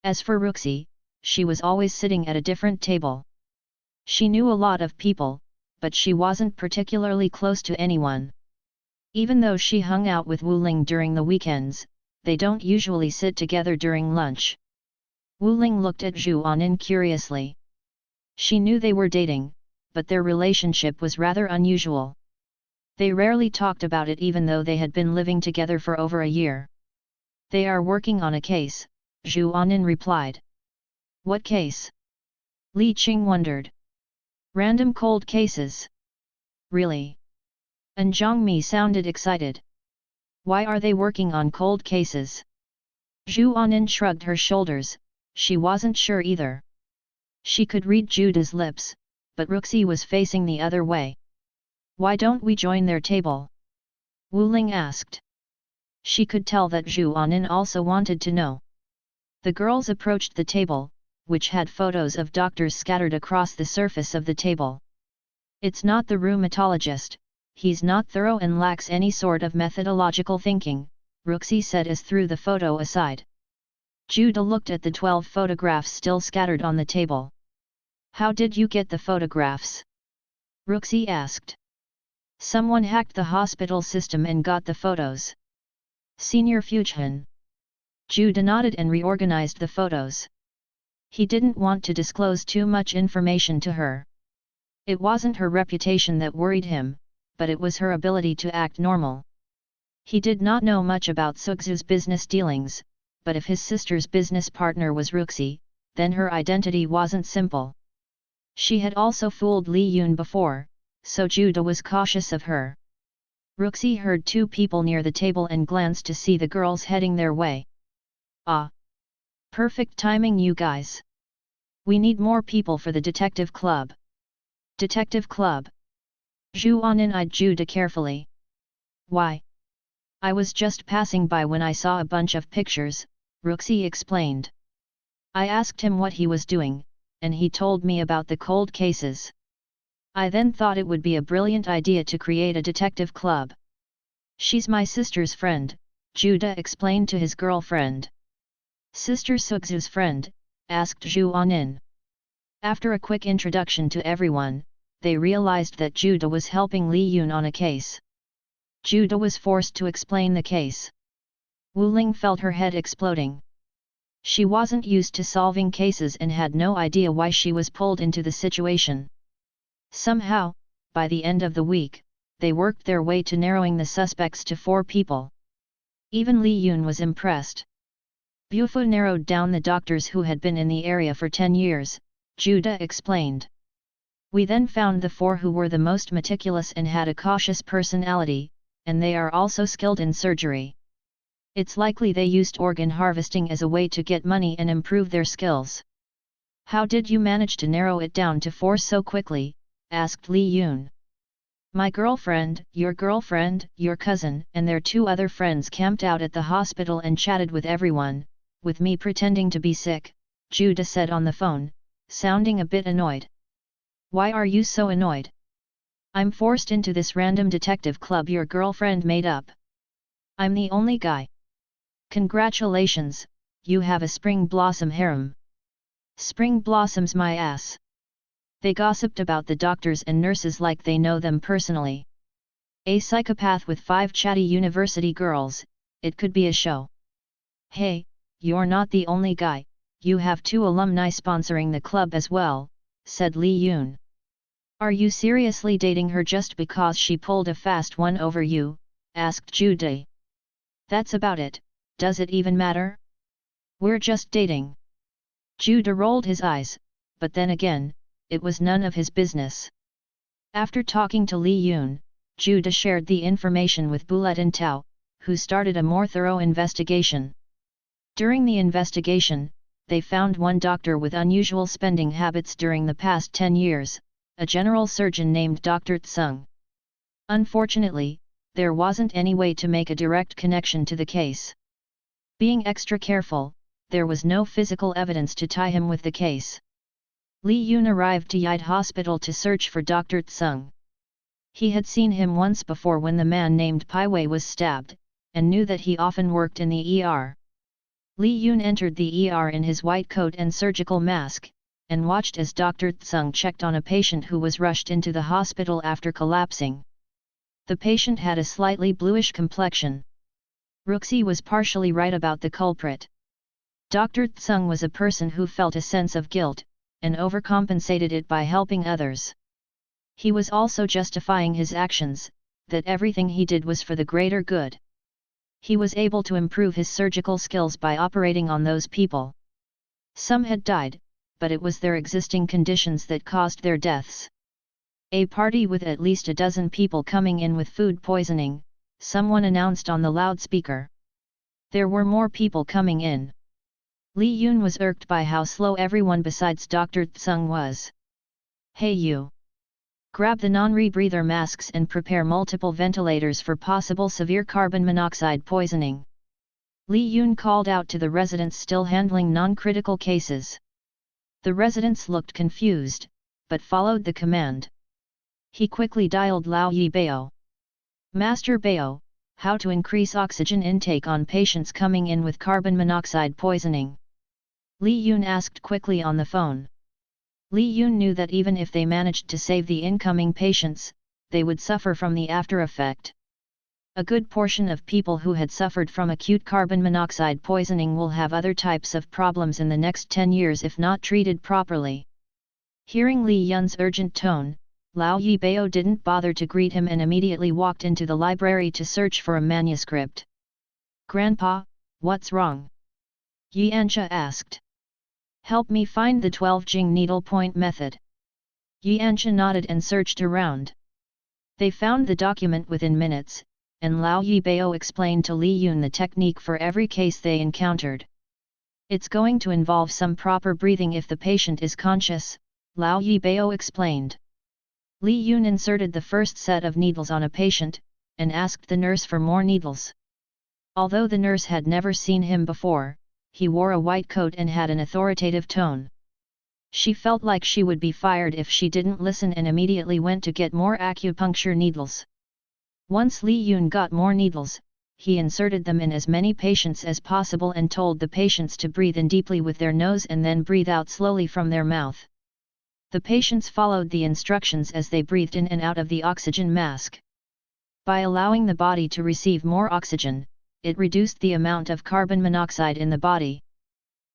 S1: As for Ruxi, she was always sitting at a different table. She knew a lot of people, but she wasn't particularly close to anyone. Even though she hung out with Wu Ling during the weekends, they don't usually sit together during lunch. Wu Ling looked at Zhu Anin curiously. She knew they were dating, but their relationship was rather unusual. They rarely talked about it even though they had been living together for over a year. They are working on a case, Zhu Anin replied. What case? Li Qing wondered. Random cold cases. Really? And Zhang Mi sounded excited. Why are they working on cold cases? Zhu Anin shrugged her shoulders, she wasn't sure either. She could read Judah's lips, but Ruxi was facing the other way. Why don't we join their table? Wu Ling asked. She could tell that Zhu Anin also wanted to know. The girls approached the table, which had photos of doctors scattered across the surface of the table. It's not the rheumatologist, he's not thorough and lacks any sort of methodological thinking, Ruxi said as threw the photo aside. Judah looked at the 12 photographs still scattered on the table. How did you get the photographs? Ruxi asked. Someone hacked the hospital system and got the photos. Senior Fujian. Judah nodded and reorganized the photos. He didn't want to disclose too much information to her. It wasn't her reputation that worried him, but it was her ability to act normal. He did not know much about Sugzu's business dealings, but if his sister's business partner was Ruxi, then her identity wasn't simple. She had also fooled Li Yun before, so Judah was cautious of her. Ruxi heard two people near the table and glanced to see the girls heading their way. Ah! Perfect timing, you guys. We need more people for the detective club. Detective club? Zhu Anin eyed Judah carefully. Why? I was just passing by when I saw a bunch of pictures, Ruxi explained. I asked him what he was doing, and he told me about the cold cases. I then thought it would be a brilliant idea to create a detective club. She's my sister's friend, Judah explained to his girlfriend. Sister Sugzu's friend? Asked Zhu Anin. After a quick introduction to everyone, they realized that Judah was helping Li Yun on a case. Judah was forced to explain the case. Wu Ling felt her head exploding. She wasn't used to solving cases and had no idea why she was pulled into the situation. Somehow, by the end of the week, they worked their way to narrowing the suspects to 4 people. Even Li Yun was impressed. Bufu narrowed down the doctors who had been in the area for 10 years, Judah explained. We then found the 4 who were the most meticulous and had a cautious personality, and they are also skilled in surgery. It's likely they used organ harvesting as a way to get money and improve their skills. How did you manage to narrow it down to 4 so quickly? Asked Li Yun. My girlfriend, your cousin, and their 2 other friends camped out at the hospital and chatted with everyone, with me pretending to be sick, Judah said on the phone, sounding a bit annoyed. Why are you so annoyed? I'm forced into this random detective club your girlfriend made up. I'm the only guy. Congratulations, you have a spring blossom harem. Spring blossoms my ass. They gossiped about the doctors and nurses like they know them personally. A psychopath with 5 chatty university girls, it could be a show. Hey, you're not the only guy, you have 2 alumni sponsoring the club as well, said Li Yun. Are you seriously dating her just because she pulled a fast one over you? Asked Judah. That's about it, does it even matter? We're just dating. Judah rolled his eyes, but then again, it was none of his business. After talking to Li Yun, Judah shared the information with Bulet and Tao, who started a more thorough investigation. During the investigation, they found one doctor with unusual spending habits during the past 10 years, a general surgeon named Dr. Tsung. Unfortunately, there wasn't any way to make a direct connection to the case. Being extra careful, there was no physical evidence to tie him with the case. Li Yun arrived to Yide Hospital to search for Dr. Tsung. He had seen him once before when the man named Pai Wei was stabbed, and knew that he often worked in the ER. Li Yun entered the ER in his white coat and surgical mask, and watched as Dr. Tsung checked on a patient who was rushed into the hospital after collapsing. The patient had a slightly bluish complexion. Ruxi was partially right about the culprit. Dr. Tsung was a person who felt a sense of guilt, and overcompensated it by helping others. He was also justifying his actions, that everything he did was for the greater good. He was able to improve his surgical skills by operating on those people. Some had died, but it was their existing conditions that caused their deaths. A party with at least a dozen people coming in with food poisoning, someone announced on the loudspeaker. There were more people coming in. Li Yun was irked by how slow everyone besides Dr. Tsung was. Hey you! Grab the non-rebreather masks and prepare multiple ventilators for possible severe carbon monoxide poisoning. Li Yun called out to the residents still handling non-critical cases. The residents looked confused, but followed the command. He quickly dialed Lao Yi Bao. Master Bao, how to increase oxygen intake on patients coming in with carbon monoxide poisoning? Li Yun asked quickly on the phone. Li Yun knew that even if they managed to save the incoming patients, they would suffer from the after effect. A good portion of people who had suffered from acute carbon monoxide poisoning will have other types of problems in the next 10 years if not treated properly. Hearing Li Yun's urgent tone, Lao Yibao didn't bother to greet him and immediately walked into the library to search for a manuscript. "Grandpa, what's wrong?" Yianxia asked. "Help me find the 12 Jing needlepoint method." Yianxia nodded and searched around. They found the document within minutes, and Lao Yibao explained to Li Yun the technique for every case they encountered. "It's going to involve some proper breathing if the patient is conscious," Lao Yibao explained. Li Yun inserted the first set of needles on a patient, and asked the nurse for more needles. Although the nurse had never seen him before, he wore a white coat and had an authoritative tone. She felt like she would be fired if she didn't listen and immediately went to get more acupuncture needles. Once Li Yun got more needles, he inserted them in as many patients as possible and told the patients to breathe in deeply with their nose and then breathe out slowly from their mouth. The patients followed the instructions as they breathed in and out of the oxygen mask. By allowing the body to receive more oxygen, it reduced the amount of carbon monoxide in the body.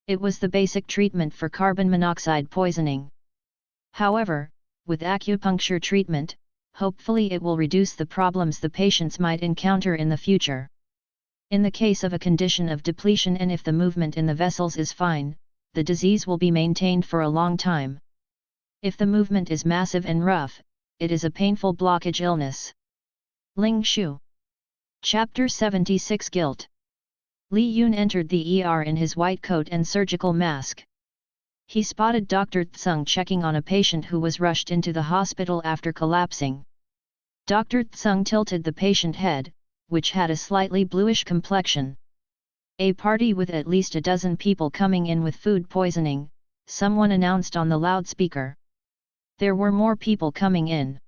S1: It was the basic treatment for carbon monoxide poisoning. However, with acupuncture treatment, hopefully it will reduce the problems the patients might encounter in the future. In the case of a condition of depletion and if the movement in the vessels is fine, the disease will be maintained for a long time. If the movement is massive and rough, it is a painful blockage illness. Ling Shu. Chapter 76 Guilt. Li Yun entered the ER in his white coat and surgical mask. He spotted Dr. Tseng checking on a patient who was rushed into the hospital after collapsing. Dr. Tseng tilted the patient head, which had a slightly bluish complexion. "A party with at least a dozen people coming in with food poisoning," someone announced on the loudspeaker. There were more people coming in.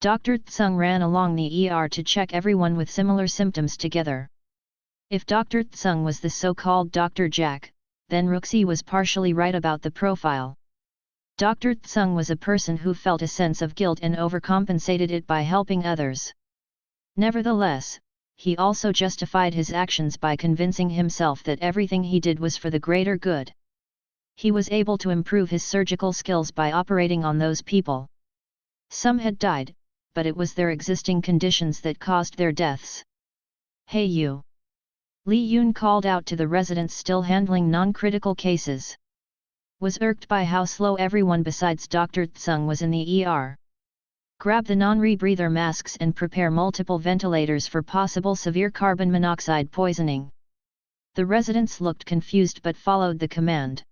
S1: Dr. Tseng ran along the ER to check everyone with similar symptoms together. If Dr. Tseng was the so-called Dr. Jack, then Ruxi was partially right about the profile. Dr. Tseng was a person who felt a sense of guilt and overcompensated it by helping others. Nevertheless, he also justified his actions by convincing himself that everything he did was for the greater good. He was able to improve his surgical skills by operating on those people. Some had died, but it was their existing conditions that caused their deaths. "Hey you!" Li Yun called out to the residents still handling non-critical cases. Was irked by how slow everyone besides Dr. Tseng was in the ER. "Grab the non-rebreather masks and prepare multiple ventilators for possible severe carbon monoxide poisoning." The residents looked confused but followed the command.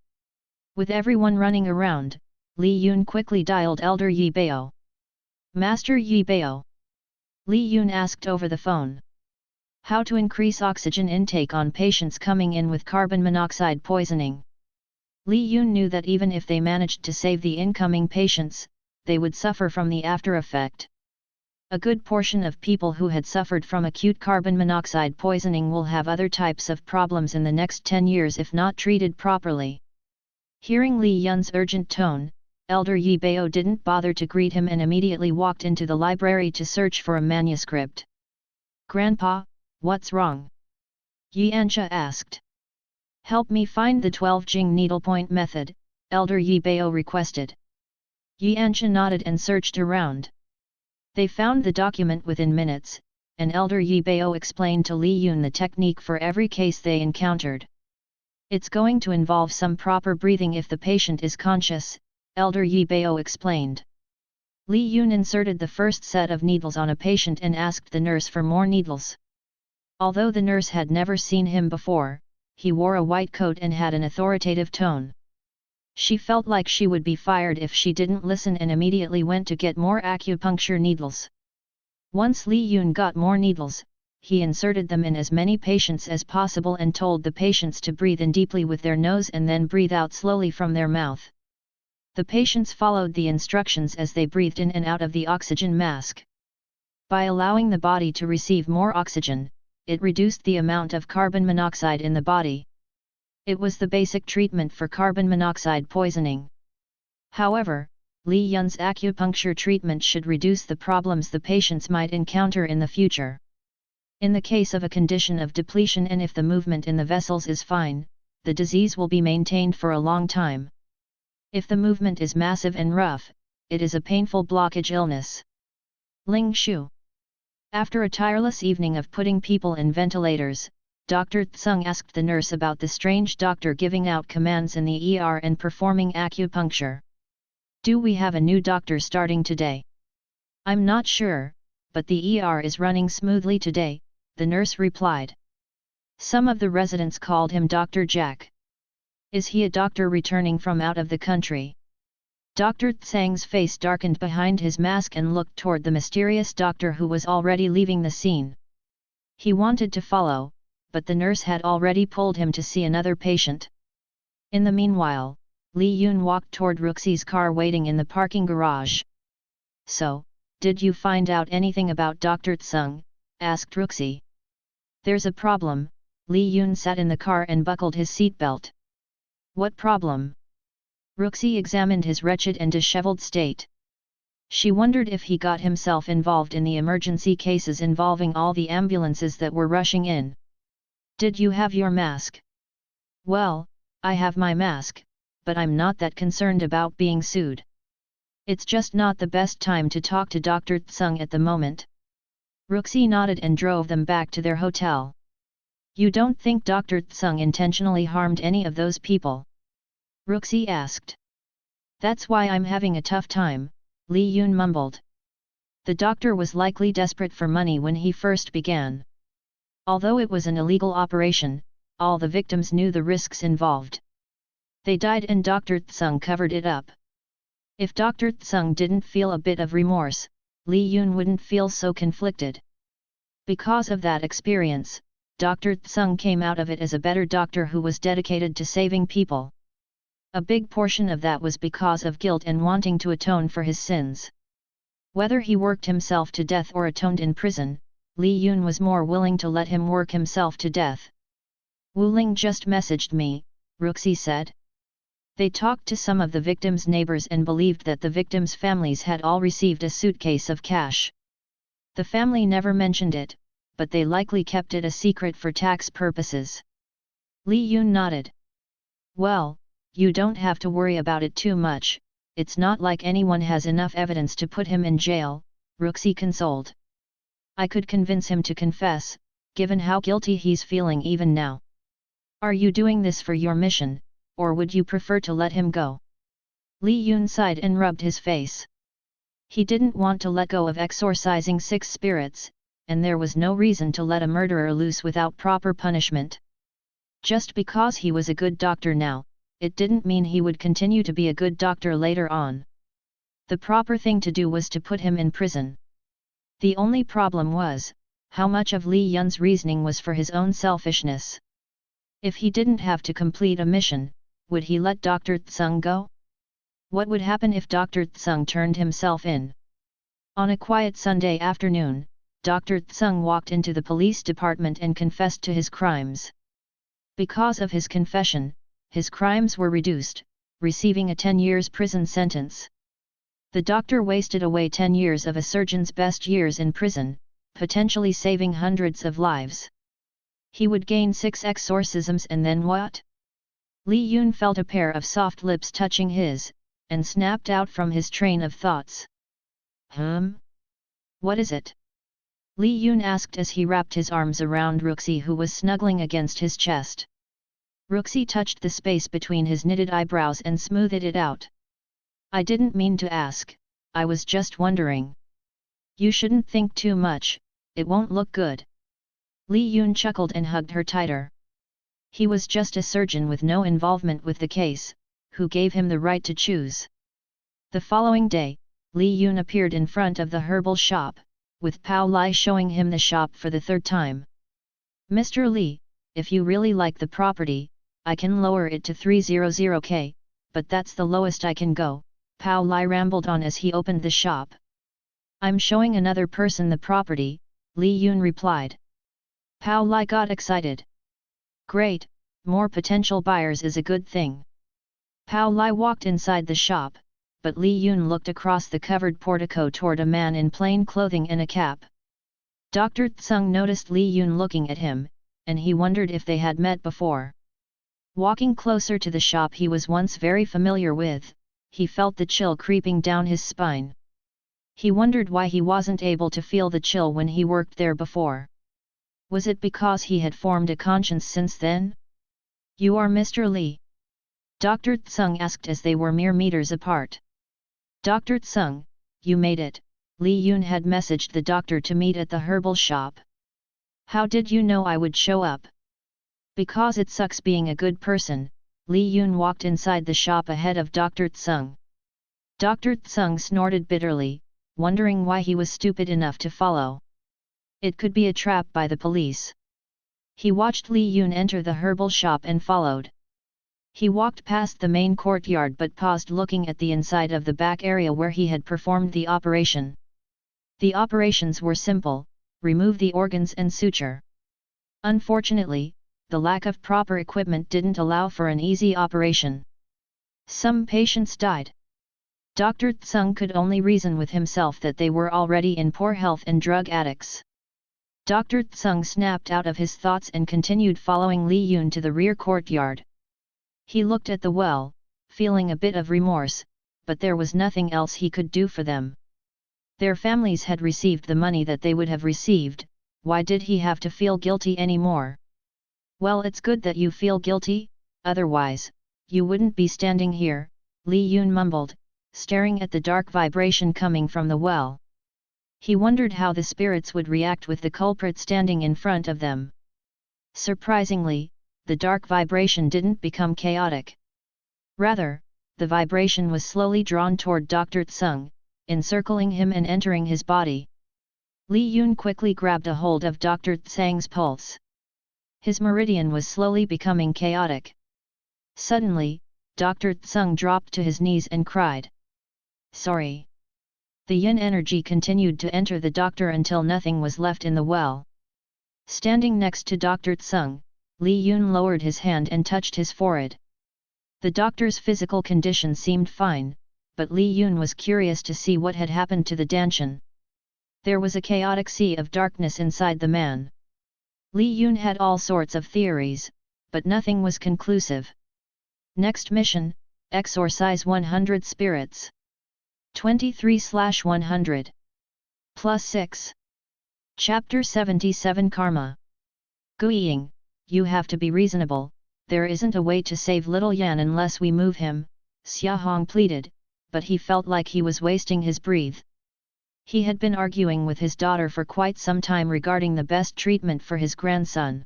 S1: With everyone running around, Li Yun quickly dialed Elder Yibao. "Master Yibao?" Li Yun asked over the phone. "How to increase oxygen intake on patients coming in with carbon monoxide poisoning?" Li Yun knew that even if they managed to save the incoming patients, they would suffer from the after effect. A good portion of people who had suffered from acute carbon monoxide poisoning will have other types of problems in the next 10 years if not treated properly. Hearing Li Yun's urgent tone, Elder Yibao didn't bother to greet him and immediately walked into the library to search for a manuscript. "Grandpa, what's wrong?" Yianxia asked. "Help me find the 12 Jing needlepoint method," Elder Yibao requested. Yianxia nodded and searched around. They found the document within minutes, and Elder Yibao explained to Li Yun the technique for every case they encountered. "It's going to involve some proper breathing if the patient is conscious," Elder Yibao explained. Li Yun inserted the first set of needles on a patient and asked the nurse for more needles. Although the nurse had never seen him before, he wore a white coat and had an authoritative tone. She felt like she would be fired if she didn't listen and immediately went to get more acupuncture needles. Once Li Yun got more needles, he inserted them in as many patients as possible and told the patients to breathe in deeply with their nose and then breathe out slowly from their mouth. The patients followed the instructions as they breathed in and out of the oxygen mask. By allowing the body to receive more oxygen, it reduced the amount of carbon monoxide in the body. It was the basic treatment for carbon monoxide poisoning. However, Li Yun's acupuncture treatment should reduce the problems the patients might encounter in the future. In the case of a condition of depletion and if the movement in the vessels is fine, the disease will be maintained for a long time. If the movement is massive and rough, it is a painful blockage illness. Ling Shu. After a tireless evening of putting people in ventilators, Dr. Tsung asked the nurse about the strange doctor giving out commands in the ER and performing acupuncture. Do we have a new doctor starting today? I'm not sure, but the ER is running smoothly today, the nurse replied. Some of the residents called him Dr. Jack. Is he a doctor returning from out of the country? Dr. Tsang's face darkened behind his mask and looked toward the mysterious doctor who was already leaving the scene. He wanted to follow, but the nurse had already pulled him to see another patient. In the meanwhile, Li Yun walked toward Ruxi's car waiting in the parking garage. So, did you find out anything about Dr. Tsung? Asked Ruxi. There's a problem. Li Yun sat in the car and buckled his seatbelt. What problem? Ruxi examined his wretched and disheveled state. She wondered if he got himself involved in the emergency cases involving all the ambulances that were rushing in. Did you have your mask? Well, I have my mask, but I'm not that concerned about being sued. It's just not the best time to talk to Dr. Tsung at the moment. Ruxi nodded and drove them back to their hotel. You don't think Dr. Tsung intentionally harmed any of those people? Ruxi asked. That's why I'm having a tough time, Li Yun mumbled. The doctor was likely desperate for money when he first began. Although it was an illegal operation, all the victims knew the risks involved. They died and Dr. Tsung covered it up. If Dr. Tsung didn't feel a bit of remorse, Li Yun wouldn't feel so conflicted. Because of that experience, Dr. Tsung came out of it as a better doctor who was dedicated to saving people. A big portion of that was because of guilt and wanting to atone for his sins. Whether he worked himself to death or atoned in prison, Li Yun was more willing to let him work himself to death. Wu Ling just messaged me, Ruxi said. They talked to some of the victims' neighbors and believed that the victims' families had all received a suitcase of cash. The family never mentioned it, but they likely kept it a secret for tax purposes. Li Yun nodded. Well, you don't have to worry about it too much, it's not like anyone has enough evidence to put him in jail, Ruxi consoled. I could convince him to confess, given how guilty he's feeling even now. Are you doing this for your mission, or would you prefer to let him go? Li Yun sighed and rubbed his face. He didn't want to let go of exorcising 6 spirits, and there was no reason to let a murderer loose without proper punishment. Just because he was a good doctor now, it didn't mean he would continue to be a good doctor later on. The proper thing to do was to put him in prison. The only problem was, how much of Li Yun's reasoning was for his own selfishness. If he didn't have to complete a mission, would he let Dr. Tsung go? What would happen if Dr. Tsung turned himself in? On a quiet Sunday afternoon, Dr. Tsung walked into the police department and confessed to his crimes. Because of his confession, his crimes were reduced, receiving a 10 years prison sentence. The doctor wasted away 10 years of a surgeon's best years in prison, potentially saving hundreds of lives. He would gain 6 exorcisms and then what? Li Yun felt a pair of soft lips touching his, and snapped out from his train of thoughts. What is it? Li Yun asked as he wrapped his arms around Ruxi who was snuggling against his chest. Ruxi touched the space between his knitted eyebrows and smoothed it out. I didn't mean to ask, I was just wondering. You shouldn't think too much, it won't look good. Li Yun chuckled and hugged her tighter. He was just a surgeon with no involvement with the case, who gave him the right to choose. The following day, Li Yun appeared in front of the herbal shop, with Pao Lai showing him the shop for the 3rd time. Mr. Li, if you really like the property, I can lower it to 300k, but that's the lowest I can go, Pao Lai rambled on as he opened the shop. I'm showing another person the property, Li Yun replied. Pao Lai got excited. Great, more potential buyers is a good thing. Pao Lai walked inside the shop, but Li Yun looked across the covered portico toward a man in plain clothing and a cap. Dr. Tsung noticed Li Yun looking at him, and he wondered if they had met before. Walking closer to the shop he was once very familiar with, he felt the chill creeping down his spine. He wondered why he wasn't able to feel the chill when he worked there before. Was it because he had formed a conscience since then? "You are Mr. Li?" Dr. Tsung asked as they were mere meters apart. "Dr. Tsung, you made it," Li Yun had messaged the doctor to meet at the herbal shop. "How did you know I would show up?" "Because it sucks being a good person," Li Yun walked inside the shop ahead of Dr. Tsung. Dr. Tsung snorted bitterly, wondering why he was stupid enough to follow. It could be a trap by the police. He watched Li Yun enter the herbal shop and followed. He walked past the main courtyard but paused looking at the inside of the back area where he had performed the operation. The operations were simple: remove the organs and suture. Unfortunately, the lack of proper equipment didn't allow for an easy operation. Some patients died. Dr. Tsung could only reason with himself that they were already in poor health and drug addicts. Dr. Tsung snapped out of his thoughts and continued following Li Yun to the rear courtyard. He looked at the well, feeling a bit of remorse, but there was nothing else he could do for them. Their families had received the money that they would have received, why did he have to feel guilty anymore? "Well, it's good that you feel guilty, otherwise, you wouldn't be standing here," Li Yun mumbled, staring at the dark vibration coming from the well. He wondered how the spirits would react with the culprit standing in front of them. Surprisingly, the dark vibration didn't become chaotic. Rather, the vibration was slowly drawn toward Dr. Tsung, encircling him and entering his body. Li Yun quickly grabbed a hold of Dr. Tsang's pulse. His meridian was slowly becoming chaotic. Suddenly, Dr. Tsung dropped to his knees and cried, "Sorry." The yin energy continued to enter the doctor until nothing was left in the well. Standing next to Dr. Tsung, Li Yun lowered his hand and touched his forehead. The doctor's physical condition seemed fine, but Li Yun was curious to see what had happened to the Danshan. There was a chaotic sea of darkness inside the man. Li Yun had all sorts of theories, but nothing was conclusive. Next mission: exorcise 100 spirits. 23/100. +6. Chapter 77 Karma. "Guiying, you have to be reasonable, there isn't a way to save little Yan unless we move him," Xia Hong pleaded, but he felt like he was wasting his breath. He had been arguing with his daughter for quite some time regarding the best treatment for his grandson.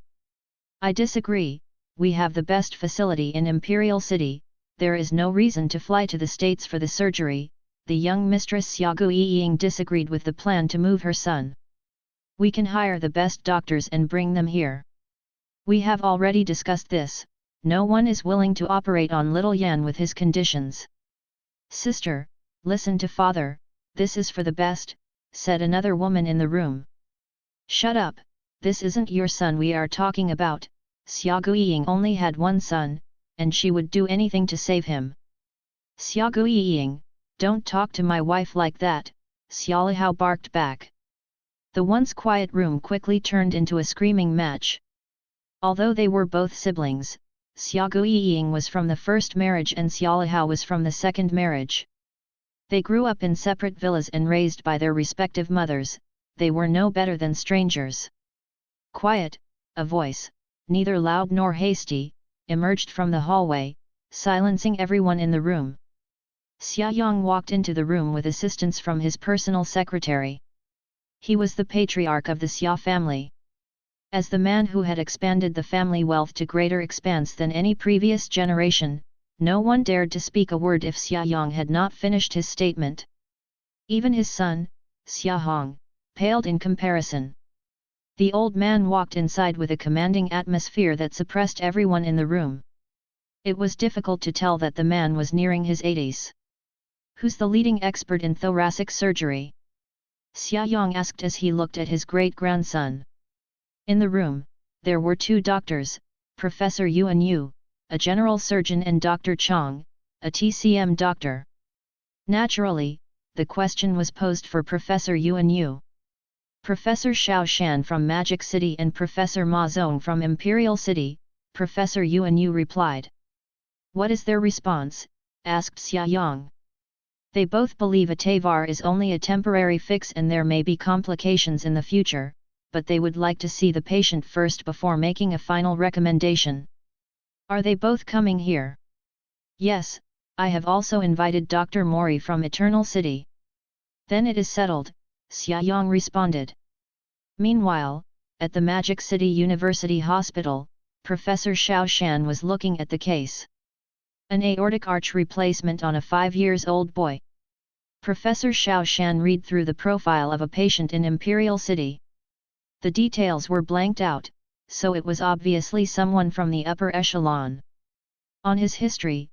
S1: "I disagree, we have the best facility in Imperial City, there is no reason to fly to the States for the surgery." The young mistress Xia Guiying disagreed with the plan to move her son. "We can hire the best doctors and bring them here. We have already discussed this, no one is willing to operate on little Yan with his conditions." "Sister, listen to father, this is for the best," said another woman in the room. "Shut up, this isn't your son we are talking about, Xia Guiying only had one son, and she would do anything to save him." "Xia Guiying, don't talk to my wife like that," Xia Lihao barked back. The once quiet room quickly turned into a screaming match. Although they were both siblings, Xia Guiying was from the first marriage and Xia Lihao was from the second marriage. They grew up in separate villas and raised by their respective mothers, they were no better than strangers. "Quiet," a voice, neither loud nor hasty, emerged from the hallway, silencing everyone in the room. Xia Yang walked into the room with assistance from his personal secretary. He was the patriarch of the Xia family. As the man who had expanded the family wealth to greater expanse than any previous generation, no one dared to speak a word if Xia Yang had not finished his statement. Even his son, Xia Hong, paled in comparison. The old man walked inside with a commanding atmosphere that suppressed everyone in the room. It was difficult to tell that the man was nearing his 80s. "Who's the leading expert in thoracic surgery?" Xia Yang asked as he looked at his great-grandson. In the room, there were two doctors, Professor Yuan Yu, a general surgeon, and Dr. Chang, a TCM doctor. Naturally, the question was posed for Professor Yuan Yu. Professor Xiao Shan from Magic City and Professor Ma Zong from Imperial City, Professor Yuan Yu replied. "What is their response?" asked Xia Yang. They both believe a TAVR is only a temporary fix and there may be complications in the future, but they would like to see the patient first before making a final recommendation. Are they both coming here? Yes, I have also invited Dr. Mori from Eternal City. Then it is settled, Xiaoyang responded. Meanwhile, at the Magic City University Hospital, Professor Xiao Shan was looking at the case. An aortic arch replacement on a 5-year-old boy. Professor Xiao Shan read through the profile of a patient in Imperial City. The details were blanked out, so it was obviously someone from the upper echelon. On his history,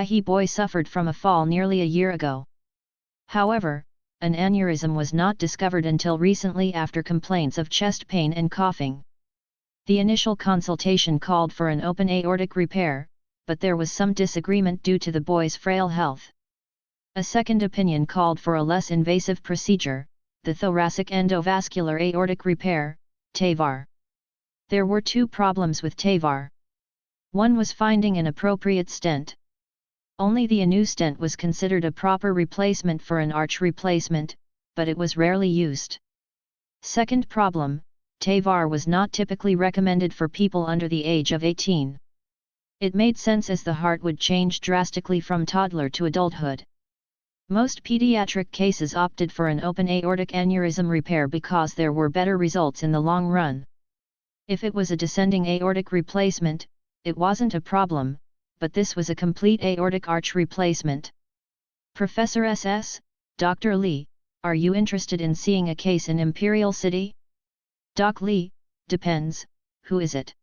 S1: he boy suffered from a fall nearly a year ago. However, an aneurysm was not discovered until recently after complaints of chest pain and coughing. The initial consultation called for an open aortic repair, but there was some disagreement due to the boy's frail health. A second opinion called for a less invasive procedure, the thoracic endovascular aortic repair, TAVR. There were two problems with TAVR. One was finding an appropriate stent. Only the ANU stent was considered a proper replacement for an arch replacement, but it was rarely used. Second problem, TAVR was not typically recommended for people under the age of 18. It made sense as the heart would change drastically from toddler to adulthood. Most pediatric cases opted for an open aortic aneurysm repair because there were better results in the long run. If it was a descending aortic replacement, it wasn't a problem, but this was a complete aortic arch replacement. Professor SS, Dr. Li, are you interested in seeing a case in Imperial City? Doc Li, depends, who is it?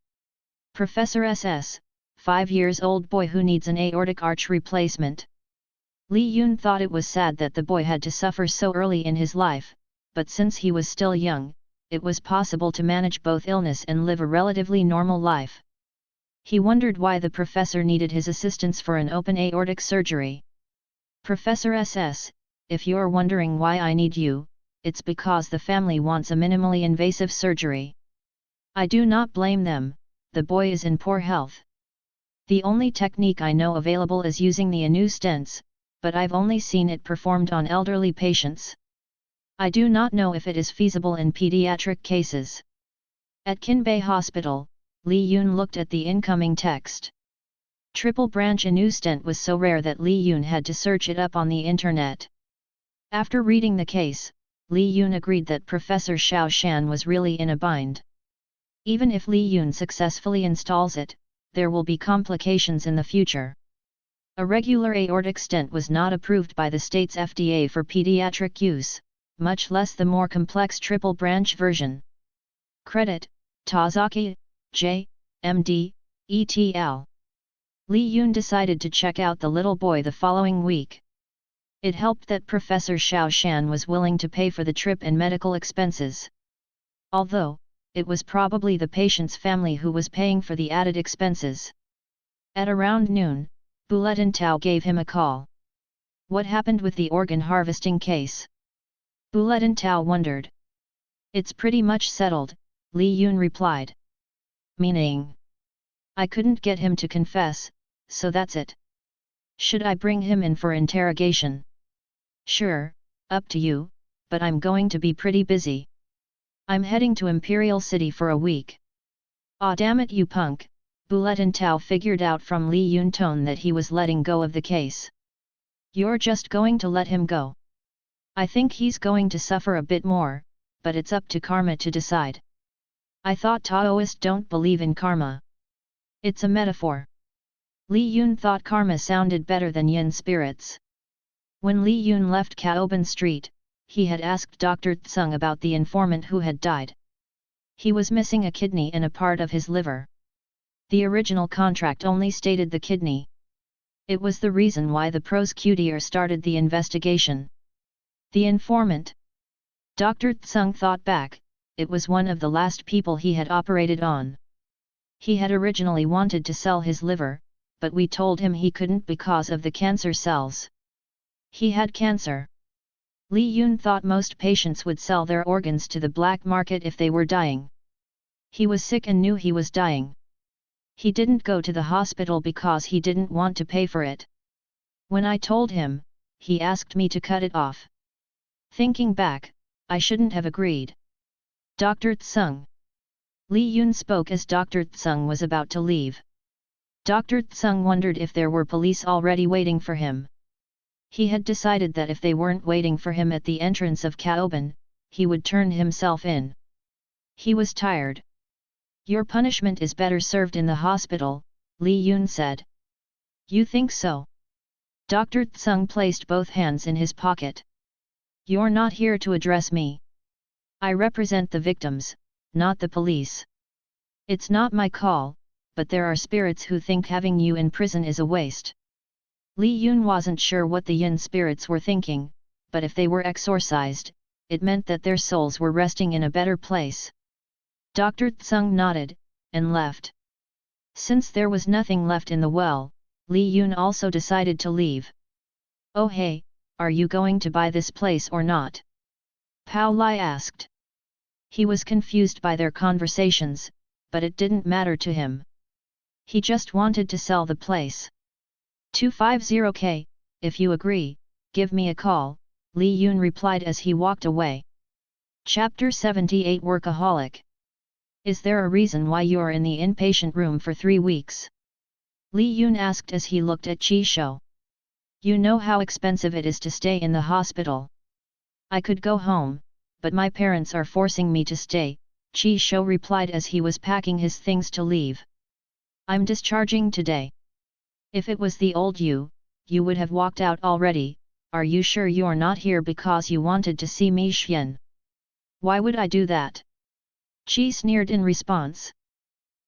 S1: Professor SS, 5-year-old boy who needs an aortic arch replacement. Li Yun thought it was sad that the boy had to suffer so early in his life, but since he was still young, it was possible to manage both illness and live a relatively normal life. He wondered why the professor needed his assistance for an open aortic surgery. Professor SS, if you're wondering why I need you, it's because the family wants a minimally invasive surgery. I do not blame them, the boy is in poor health. The only technique I know available is using the ANU stents, but I've only seen it performed on elderly patients. I do not know if it is feasible in pediatric cases. At Kinbei Hospital, Li Yun looked at the incoming text. Triple branch ANU stent was so rare that Li Yun had to search it up on the internet. After reading the case, Li Yun agreed that Professor Xiao Shan was really in a bind. Even if Li Yun successfully installs it, there will be complications in the future. A regular aortic stent was not approved by the state's FDA for pediatric use, much less the more complex triple branch version. Credit, Tazaki, J, MD, ETL. Li Yun decided to check out the little boy the following week. It helped that Professor Xiao Shan was willing to pay for the trip and medical expenses. Although, it was probably the patient's family who was paying for the added expenses. At around noon, Bulletin Tao gave him a call. What happened with the organ harvesting case? Bulletin Tao wondered. It's pretty much settled, Li Yun replied. Meaning? I couldn't get him to confess, so that's it. Should I bring him in for interrogation? Sure, up to you, but I'm going to be pretty busy. I'm heading to Imperial City for a week. Aw damn it you punk, Bulletin Tao figured out from Li Yun's tone that he was letting go of the case. You're just going to let him go. I think he's going to suffer a bit more, but it's up to karma to decide. I thought Taoists don't believe in karma. It's a metaphor. Li Yun thought karma sounded better than yin spirits. When Li Yun left Caoban Street, he had asked Dr. Tsung about the informant who had died. He was missing a kidney and a part of his liver. The original contract only stated the kidney. It was the reason why the prosecutor started the investigation. The informant. Dr. Tsung thought back, it was one of the last people he had operated on. He had originally wanted to sell his liver, but we told him he couldn't because of the cancer cells. He had cancer. Li Yun thought most patients would sell their organs to the black market if they were dying. He was sick and knew he was dying. He didn't go to the hospital because he didn't want to pay for it. When I told him, he asked me to cut it off. Thinking back, I shouldn't have agreed. Dr. Tsung. Li Yun spoke as Dr. Tsung was about to leave. Dr. Tsung wondered if there were police already waiting for him. He had decided that if they weren't waiting for him at the entrance of Kaoban, he would turn himself in. He was tired. Your punishment is better served in the hospital, Li Yun said. You think so? Dr. Tsung placed both hands in his pocket. You're not here to address me. I represent the victims, not the police. It's not my call, but there are spirits who think having you in prison is a waste. Li Yun wasn't sure what the Yin spirits were thinking, but if they were exorcised, it meant that their souls were resting in a better place. Dr. Tsung nodded, and left. Since there was nothing left in the well, Li Yun also decided to leave. Oh hey, are you going to buy this place or not? Pao Lai asked. He was confused by their conversations, but it didn't matter to him. He just wanted to sell the place. 250k, if you agree, give me a call, Li Yun replied as he walked away. Chapter 78 Workaholic. Is there a reason why you're in the inpatient room for 3 weeks? Li Yun asked as he looked at Qi Shou. You know how expensive it is to stay in the hospital. I could go home, but my parents are forcing me to stay, Qi Shou replied as he was packing his things to leave. I'm discharging today. If it was the old you would have walked out already. Are you sure you're not here because you wanted to see Mi Xian? Why would I do that? Qi sneered in response.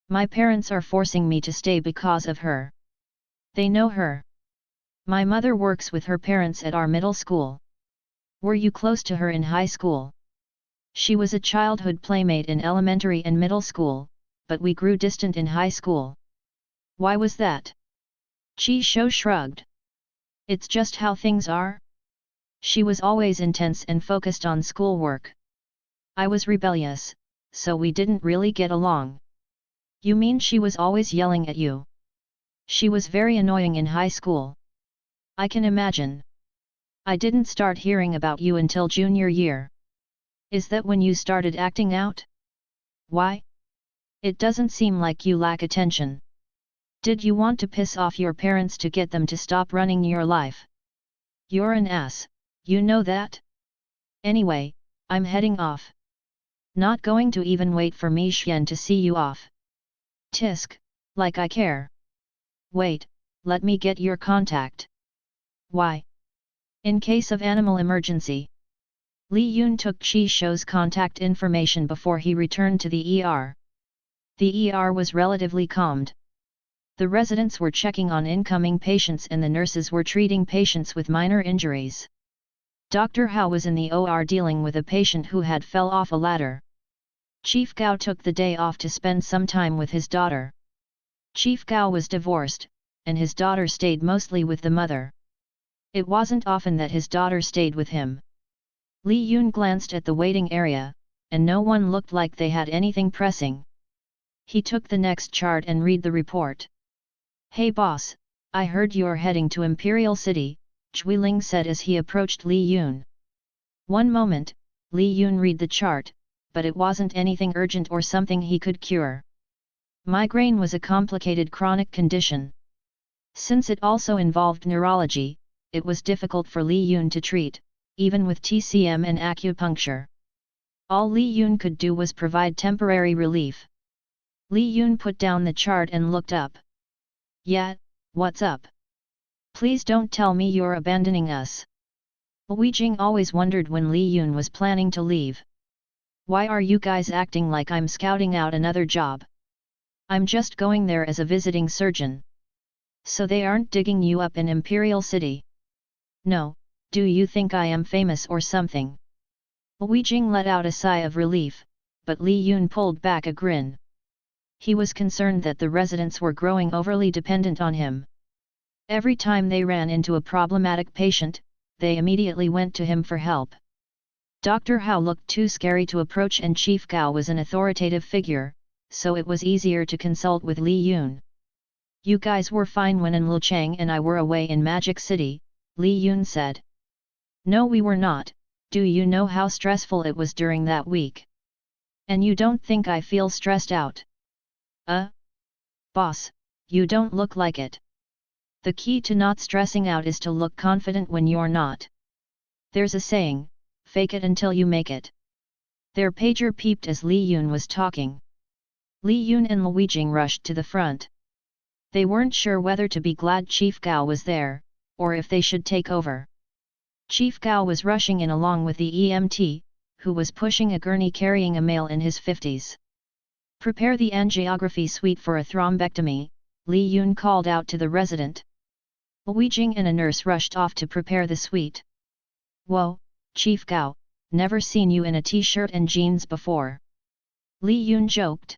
S1: My parents are forcing me to stay because of her. They know her. My mother works with her parents at our middle school. Were you close to her in high school? She was a childhood playmate in elementary and middle school, but we grew distant in high school. Why was that? Qi Shou shrugged. It's just how things are. She was always intense and focused on schoolwork. I was rebellious, so we didn't really get along. You mean she was always yelling at you? She was very annoying in high school. I can imagine. I didn't start hearing about you until junior year. Is that when you started acting out? Why? It doesn't seem like you lack attention. Did you want to piss off your parents to get them to stop running your life? You're an ass, you know that? Anyway, I'm heading off. Not going to even wait for Mi Xian to see you off. Tisk, like I care. Wait, let me get your contact. Why? In case of animal emergency. Li Yun took Qi Shou's contact information before he returned to the ER. The ER was relatively calmed. The residents were checking on incoming patients and the nurses were treating patients with minor injuries. Dr. Hao was in the OR dealing with a patient who had fell off a ladder. Chief Gao took the day off to spend some time with his daughter. Chief Gao was divorced, and his daughter stayed mostly with the mother. It wasn't often that his daughter stayed with him. Li Yun glanced at the waiting area, and no one looked like they had anything pressing. He took the next chart and read the report. Hey boss, I heard you're heading to Imperial City, Zhuiling said as he approached Li Yun. One moment, Li Yun read the chart, but it wasn't anything urgent or something he could cure. Migraine was a complicated chronic condition. Since it also involved neurology, it was difficult for Li Yun to treat, even with TCM and acupuncture. All Li Yun could do was provide temporary relief. Li Yun put down the chart and looked up. Yeah, what's up? Please don't tell me you're abandoning us. Weijing always wondered when Li Yun was planning to leave. Why are you guys acting like I'm scouting out another job? I'm just going there as a visiting surgeon. So they aren't digging you up in Imperial City? No, do you think I am famous or something? Weijing let out a sigh of relief, but Li Yun pulled back a grin. He was concerned that the residents were growing overly dependent on him. Every time they ran into a problematic patient, they immediately went to him for help. Dr. Hao looked too scary to approach and Chief Gao was an authoritative figure, so it was easier to consult with Li Yun. You guys were fine when Enlil Chang and I were away in Magic City, Li Yun said. No, we were not. Do you know how stressful it was during that week? And you don't think I feel stressed out? Boss, you don't look like it. The key to not stressing out is to look confident when you're not. There's a saying, fake it until you make it. Their pager peeped as Li Yun was talking. Li Yun and Lui Jing rushed to the front. They weren't sure whether to be glad Chief Gao was there, or if they should take over. Chief Gao was rushing in along with the EMT, who was pushing a gurney carrying a male in his 50s. Prepare the angiography suite for a thrombectomy, Li Yun called out to the resident. Lui Jing and a nurse rushed off to prepare the suite. Whoa, Chief Gao, never seen you in a t-shirt and jeans before. Li Yun joked.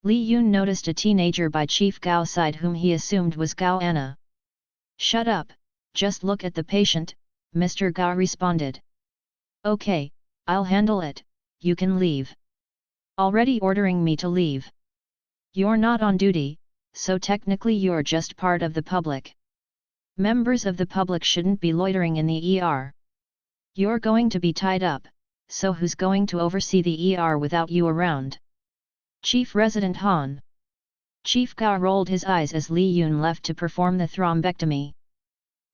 S1: Li Yun noticed a teenager by Chief Gao's side whom he assumed was Gao Anna. Shut up, just look at the patient, Mr. Gao responded. Okay, I'll handle it, you can leave. Already ordering me to leave. You're not on duty, so technically you're just part of the public. Members of the public shouldn't be loitering in the ER. You're going to be tied up, so who's going to oversee the ER without you around? Chief Resident Han. Chief Gao rolled his eyes as Li Yun left to perform the thrombectomy.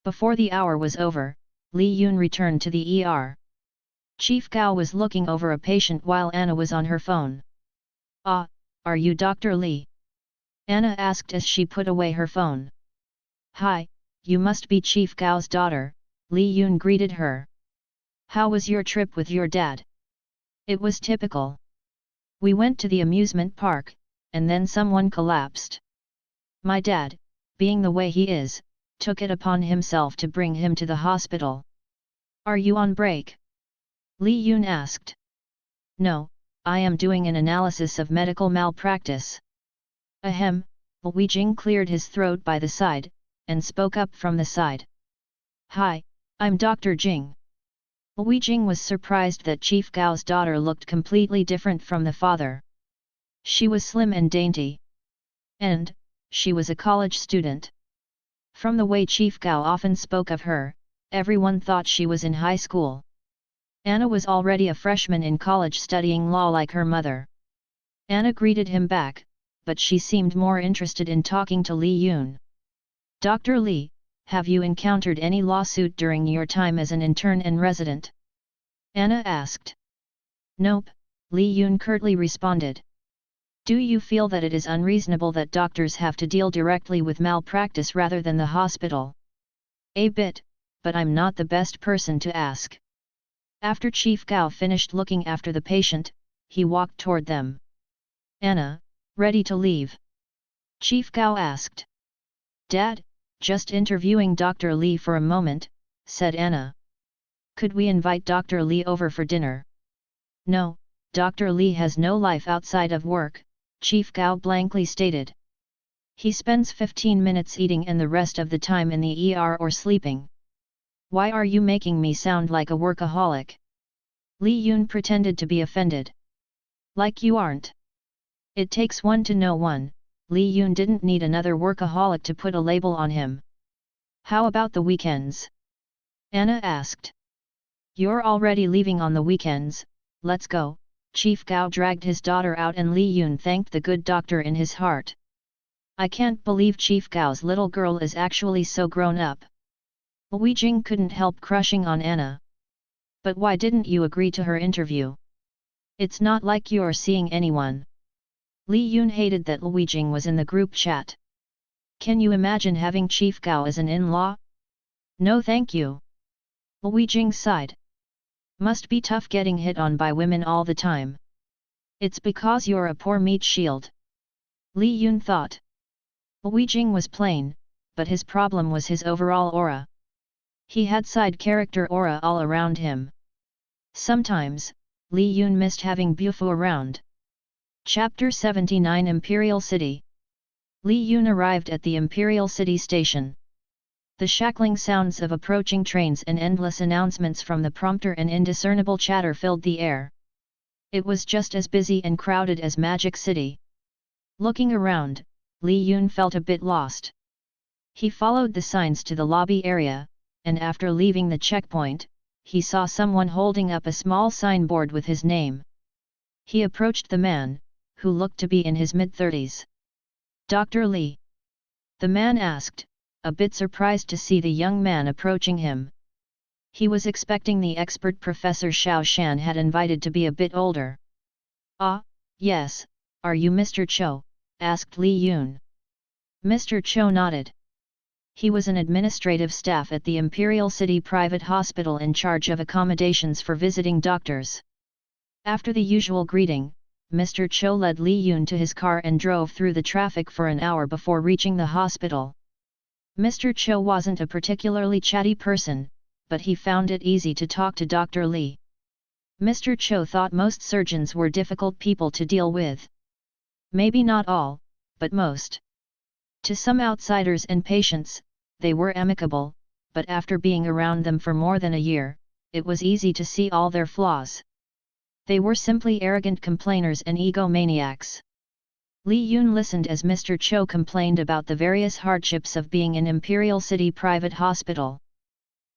S1: Before the hour was over, Li Yun returned to the ER. Chief Gao was looking over a patient while Anna was on her phone. Ah, are you Dr. Li? Anna asked as she put away her phone. Hi, you must be Chief Gao's daughter, Li Yun greeted her. How was your trip with your dad? It was typical. We went to the amusement park, and then someone collapsed. My dad, being the way he is, took it upon himself to bring him to the hospital. Are you on break? Li Yun asked. No, I am doing an analysis of medical malpractice. Ahem, Lui Jing cleared his throat by the side, and spoke up from the side. Hi, I'm Dr. Jing. Lui Jing was surprised that Chief Gao's daughter looked completely different from the father. She was slim and dainty. And, she was a college student. From the way Chief Gao often spoke of her, everyone thought she was in high school. Anna was already a freshman in college studying law like her mother. Anna greeted him back, but she seemed more interested in talking to Li Yun. Dr. Li, have you encountered any lawsuit during your time as an intern and resident? Anna asked. Nope, Li Yun curtly responded. Do you feel that it is unreasonable that doctors have to deal directly with malpractice rather than the hospital? A bit, but I'm not the best person to ask. After Chief Gao finished looking after the patient, he walked toward them. Anna, ready to leave? Chief Gao asked. Dad, just interviewing Dr. Li for a moment, said Anna. Could we invite Dr. Li over for dinner? No, Dr. Li has no life outside of work, Chief Gao blankly stated. He spends 15 minutes eating and the rest of the time in the ER or sleeping. Why are you making me sound like a workaholic? Li Yun pretended to be offended. Like you aren't. It takes one to know one, Li Yun didn't need another workaholic to put a label on him. How about the weekends? Anna asked. You're already leaving on the weekends, let's go. Chief Gao dragged his daughter out and Li Yun thanked the good doctor in his heart. I can't believe Chief Gao's little girl is actually so grown up. Lui Jing couldn't help crushing on Anna. But why didn't you agree to her interview? It's not like you're seeing anyone. Li Yun hated that Lui Jing was in the group chat. Can you imagine having Chief Gao as an in-law? No thank you. Lui Jing sighed. Must be tough getting hit on by women all the time. It's because you're a poor meat shield. Li Yun thought. Lui Jing was plain, but his problem was his overall aura. He had side character aura all around him. Sometimes, Li Yun missed having Bufu around. Chapter 79 Imperial City. Li Yun arrived at the Imperial City station. The shackling sounds of approaching trains and endless announcements from the prompter and indiscernible chatter filled the air. It was just as busy and crowded as Magic City. Looking around, Li Yun felt a bit lost. He followed the signs to the lobby area, and after leaving the checkpoint, he saw someone holding up a small signboard with his name. He approached the man, who looked to be in his mid-30s. "Dr. Li?" the man asked, a bit surprised to see the young man approaching him. He was expecting the expert Professor Xiao Shan had invited to be a bit older. "Ah, yes, are you Mr. Cho?" asked Li Yun. Mr. Cho nodded. He was an administrative staff at the Imperial City Private Hospital in charge of accommodations for visiting doctors. After the usual greeting, Mr. Cho led Li Yun to his car and drove through the traffic for an hour before reaching the hospital. Mr. Cho wasn't a particularly chatty person, but he found it easy to talk to Dr. Li. Mr. Cho thought most surgeons were difficult people to deal with. Maybe not all, but most. To some outsiders and patients, they were amicable, but after being around them for more than a year, it was easy to see all their flaws. They were simply arrogant complainers and egomaniacs. Li Yun listened as Mr. Cho complained about the various hardships of being an Imperial City private hospital.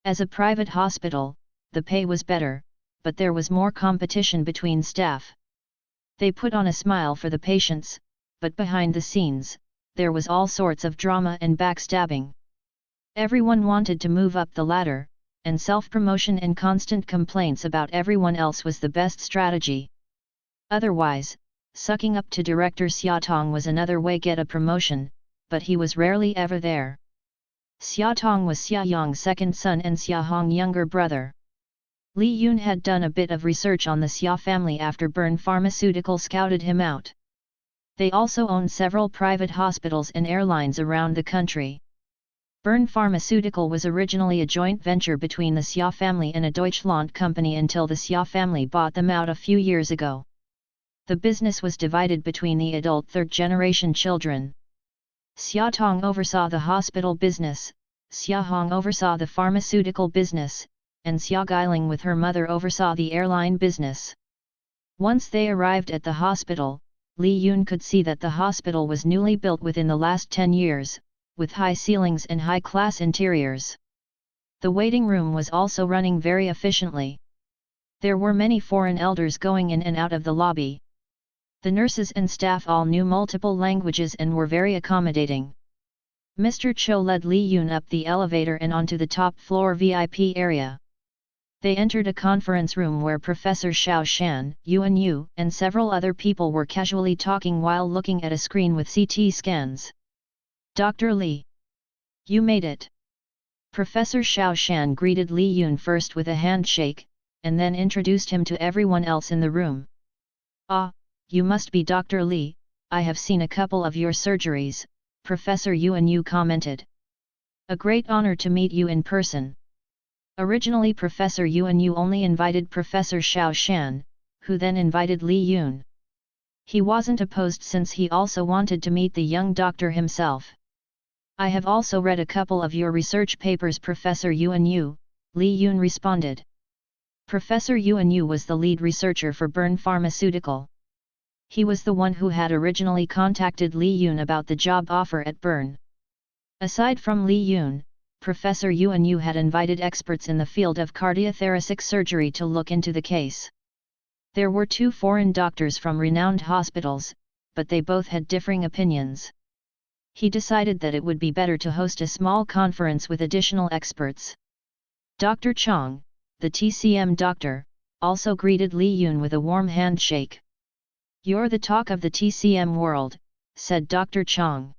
S1: As a private hospital, the pay was better, but there was more competition between staff. They put on a smile for the patients, but behind the scenes, there was all sorts of drama and backstabbing. Everyone wanted to move up the ladder, and self-promotion and constant complaints about everyone else was the best strategy. Otherwise, sucking up to Director Xiaotong was another way get a promotion, but he was rarely ever there. Xiaotong was Xia Yong's second son and Xia Hong's younger brother. Li Yun had done a bit of research on the Xia family after Bern Pharmaceutical scouted him out. They also own several private hospitals and airlines around the country. Bern Pharmaceutical was originally a joint venture between the Xia family and a Deutschland company until the Xia family bought them out a few years ago. The business was divided between the adult third-generation children. Xiaotong oversaw the hospital business, Xia Hong oversaw the pharmaceutical business, and Xia Guiling with her mother oversaw the airline business. Once they arrived at the hospital, Li Yun could see that the hospital was newly built within the last 10 years, with high ceilings and high-class interiors. The waiting room was also running very efficiently. There were many foreign elders going in and out of the lobby. The nurses and staff all knew multiple languages and were very accommodating. Mr. Cho led Li Yun up the elevator and onto the top-floor VIP area. They entered a conference room where Professor Xiao Shan, Yuan Yu, and several other people were casually talking while looking at a screen with CT scans. "Dr. Li, you made it." Professor Xiao Shan greeted Li Yun first with a handshake, and then introduced him to everyone else in the room. "Ah, you must be Dr. Li, I have seen a couple of your surgeries," Professor Yuan Yu commented. "A great honor to meet you in person." Originally Professor Yuan Yu only invited Professor Xiao Shan, who then invited Li Yun. He wasn't opposed since he also wanted to meet the young doctor himself. "I have also read a couple of your research papers, Professor Yuan Yu," Li Yun responded. Professor Yuan Yu was the lead researcher for Bern Pharmaceutical. He was the one who had originally contacted Li Yun about the job offer at Bern. Aside from Li Yun, Professor Yuan Yu had invited experts in the field of cardiothoracic surgery to look into the case. There were 2 foreign doctors from renowned hospitals, but they both had differing opinions. He decided that it would be better to host a small conference with additional experts. Dr. Chong, the TCM doctor, also greeted Li Yun with a warm handshake. "You're the talk of the TCM world," said Dr. Chong.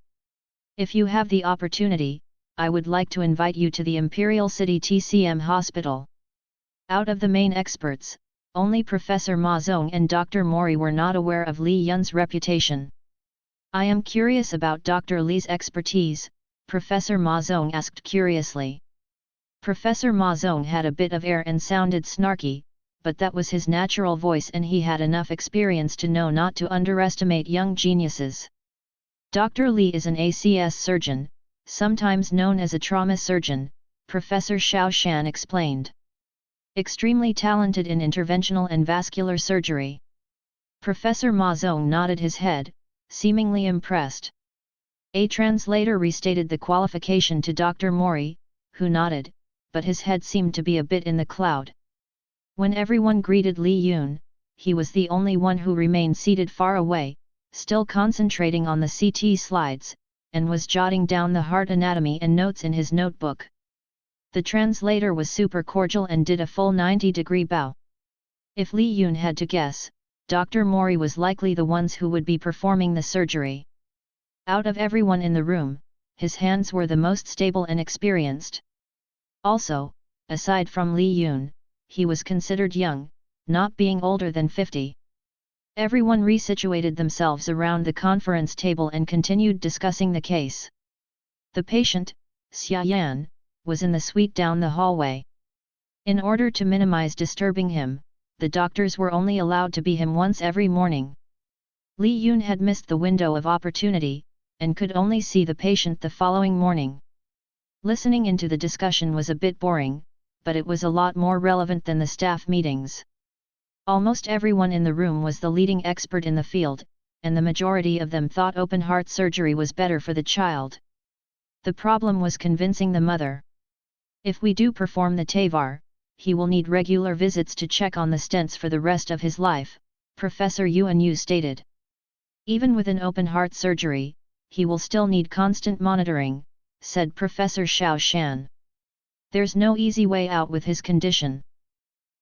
S1: "If you have the opportunity, I would like to invite you to the Imperial City TCM Hospital." Out of the main experts, only Professor Ma Zong and Dr. Mori were not aware of Li Yun's reputation. "I am curious about Dr. Li's expertise," Professor Ma Zong asked curiously. Professor Ma Zong had a bit of air and sounded snarky, but that was his natural voice and he had enough experience to know not to underestimate young geniuses. "Dr. Li is an ACS surgeon, sometimes known as a trauma surgeon," Professor Xiao Shan explained. "Extremely talented in interventional and vascular surgery." Professor Ma Zong nodded his head, seemingly impressed. A translator restated the qualification to Dr. Mori, who nodded, but his head seemed to be a bit in the cloud. When everyone greeted Li Yun, he was the only one who remained seated far away, still concentrating on the CT slides, and was jotting down the heart anatomy and notes in his notebook. The translator was super cordial and did a full 90-degree bow. If Li Yun had to guess, Dr. Mori was likely the ones who would be performing the surgery. Out of everyone in the room, his hands were the most stable and experienced. Also, aside from Li Yun, he was considered young, not being older than 50. Everyone resituated themselves around the conference table and continued discussing the case. The patient, Xia Yan, was in the suite down the hallway. In order to minimize disturbing him, the doctors were only allowed to be him once every morning. Li Yun had missed the window of opportunity, and could only see the patient the following morning. Listening into the discussion was a bit boring, but it was a lot more relevant than the staff meetings. Almost everyone in the room was the leading expert in the field, and the majority of them thought open heart surgery was better for the child. The problem was convincing the mother. If we do perform the TAVR, he will need regular visits to check on the stents for the rest of his life, Professor Yuan Yu stated. Even with an open heart surgery, he will still need constant monitoring, said Professor Xiao Shan. There's no easy way out with his condition.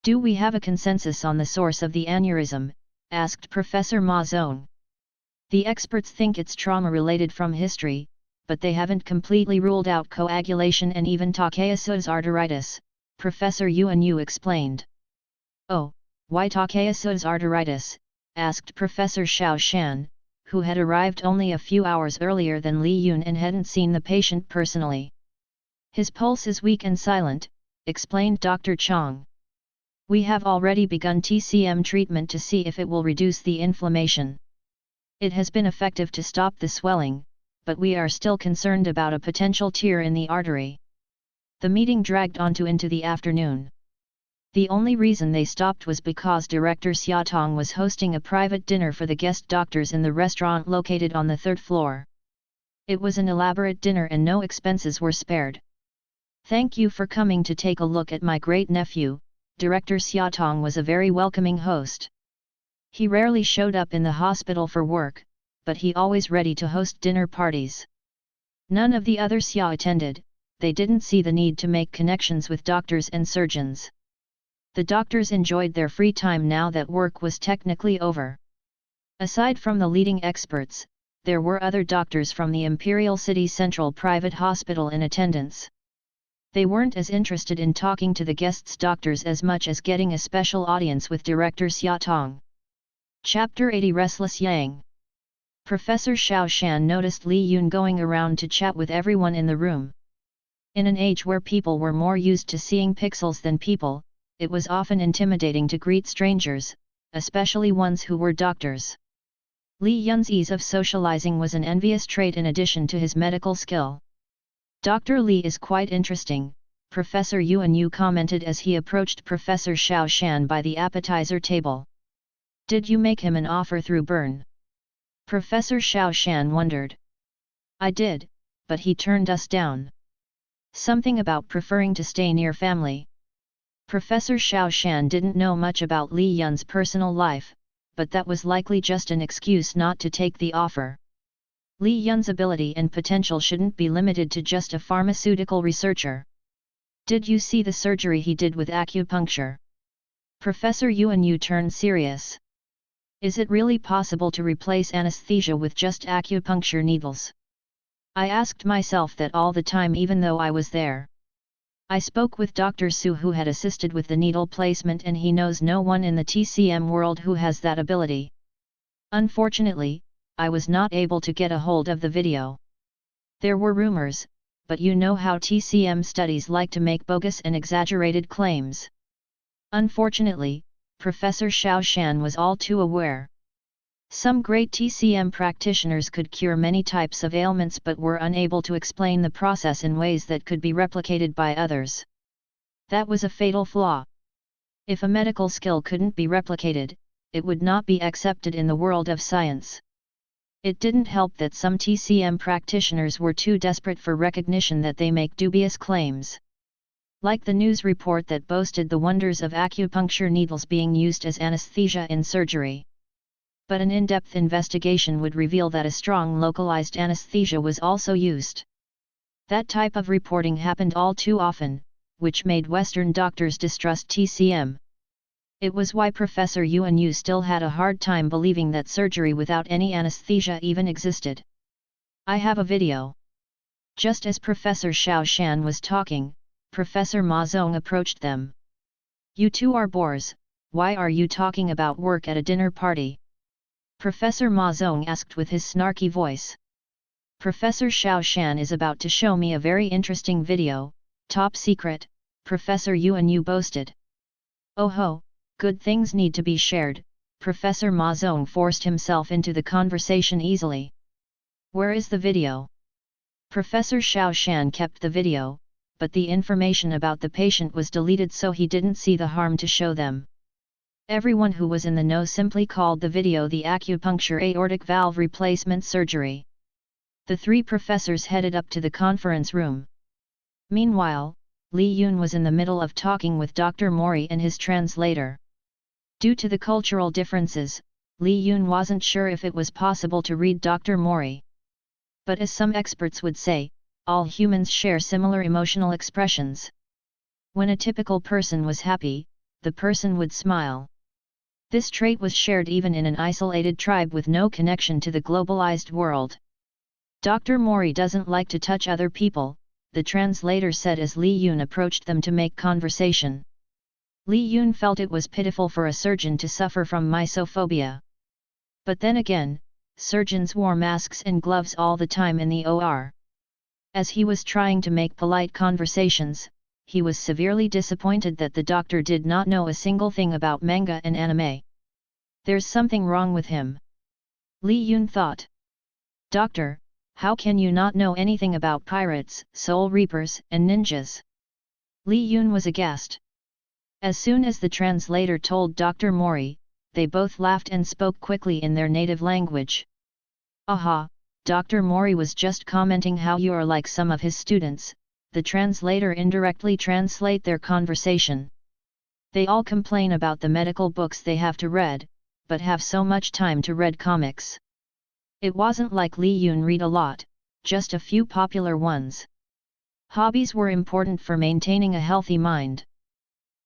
S1: Do we have a consensus on the source of the aneurysm? Asked Professor Ma Zong. The experts think it's trauma-related from history, but they haven't completely ruled out coagulation and even Takayasu's arteritis, Professor Yuan Yu explained. Oh, why Takayasu's arteritis? Asked Professor Xiao Shan, who had arrived only a few hours earlier than Li Yun and hadn't seen the patient personally. His pulse is weak and silent, explained Dr. Chang. We have already begun TCM treatment to see if it will reduce the inflammation. It has been effective to stop the swelling, but we are still concerned about a potential tear in the artery. The meeting dragged on into the afternoon. The only reason they stopped was because Director Xia Tong was hosting a private dinner for the guest doctors in the restaurant located on the third floor. It was an elaborate dinner and no expenses were spared. Thank you for coming to take a look at my great-nephew. Director Xia Tong was a very welcoming host. He rarely showed up in the hospital for work, but he always ready to host dinner parties. None of the other Xia attended, they didn't see the need to make connections with doctors and surgeons. The doctors enjoyed their free time now that work was technically over. Aside from the leading experts, there were other doctors from the Imperial City Central Private Hospital in attendance. They weren't as interested in talking to the guests' doctors as much as getting a special audience with Director Xia Tong. Chapter 80 Restless Yang. Professor Xiao Shan noticed Li Yun going around to chat with everyone in the room. In an age where people were more used to seeing pixels than people, it was often intimidating to greet strangers, especially ones who were doctors. Li Yun's ease of socializing was an envious trait in addition to his medical skill. Dr. Li is quite interesting, Professor Yuan Yu commented as he approached Professor Xiao Shan by the appetizer table. Did you make him an offer through Bern? Professor Xiao Shan wondered. I did, but he turned us down. Something about preferring to stay near family. Professor Xiao Shan didn't know much about Li Yun's personal life, but that was likely just an excuse not to take the offer. Li Yun's ability and potential shouldn't be limited to just a pharmaceutical researcher. Did you see the surgery he did with acupuncture? Professor Yuan Yu turned serious. Is it really possible to replace anesthesia with just acupuncture needles? I asked myself that all the time even though I was there. I spoke with Dr. Su who had assisted with the needle placement and he knows no one in the TCM world who has that ability. Unfortunately, I was not able to get a hold of the video. There were rumors, but you know how TCM studies like to make bogus and exaggerated claims. Unfortunately, Professor Xiao Shan was all too aware. Some great TCM practitioners could cure many types of ailments but were unable to explain the process in ways that could be replicated by others. That was a fatal flaw. If a medical skill couldn't be replicated, it would not be accepted in the world of science. It didn't help that some TCM practitioners were too desperate for recognition that they make dubious claims. Like the news report that boasted the wonders of acupuncture needles being used as anesthesia in surgery. But an in-depth investigation would reveal that a strong localized anesthesia was also used. That type of reporting happened all too often, which made Western doctors distrust TCM. It was why Professor Yuan Yu still had a hard time believing that surgery without any anesthesia even existed. I have a video. Just as Professor Xiao Shan was talking, Professor Ma Zong approached them. "You two are bores, why are you talking about work at a dinner party?" Professor Ma Zong asked with his snarky voice. "Professor Xiao Shan is about to show me a very interesting video, top secret," Professor Yuan Yu boasted. "Oh ho, good things need to be shared," Professor Ma Zong forced himself into the conversation easily. "Where is the video?" Professor Xiao Shan kept the video, but the information about the patient was deleted, so he didn't see the harm to show them. Everyone who was in the know simply called the video the acupuncture aortic valve replacement surgery. The three professors headed up to the conference room. Meanwhile, Li Yun was in the middle of talking with Dr. Mori and his translator. Due to the cultural differences, Li Yun wasn't sure if it was possible to read Dr. Mori. But as some experts would say, all humans share similar emotional expressions. When a typical person was happy, the person would smile. This trait was shared even in an isolated tribe with no connection to the globalized world. "Dr. Mori doesn't like to touch other people," the translator said as Li Yun approached them to make conversation. Li Yun felt it was pitiful for a surgeon to suffer from mysophobia. But then again, surgeons wore masks and gloves all the time in the OR. As he was trying to make polite conversations, he was severely disappointed that the doctor did not know a single thing about manga and anime. There's something wrong with him. Li Yun thought. "Doctor, how can you not know anything about pirates, soul reapers, and ninjas?" Li Yun was aghast. As soon as the translator told Dr. Mori, they both laughed and spoke quickly in their native language. "Aha, Dr. Mori was just commenting how you are like some of his students," the translator indirectly translate their conversation. "They all complain about the medical books they have to read, but have so much time to read comics." It wasn't like Li Yun read a lot, just a few popular ones. Hobbies were important for maintaining a healthy mind.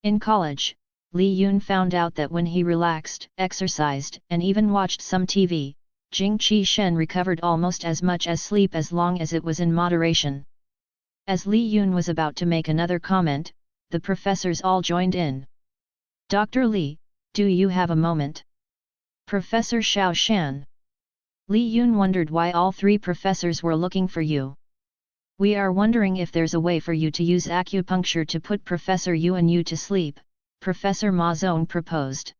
S1: In college, Li Yun found out that when he relaxed, exercised, and even watched some TV, Jing Qi Shen recovered almost as much as sleep as long as it was in moderation. As Li Yun was about to make another comment, the professors all joined in. "Dr. Li, do you have a moment?" "Professor Xiao Shan." Li Yun wondered why all three professors were looking for you. "We are wondering if there's a way for you to use acupuncture to put Professor Yuan Yu to sleep," Professor Ma Zong proposed.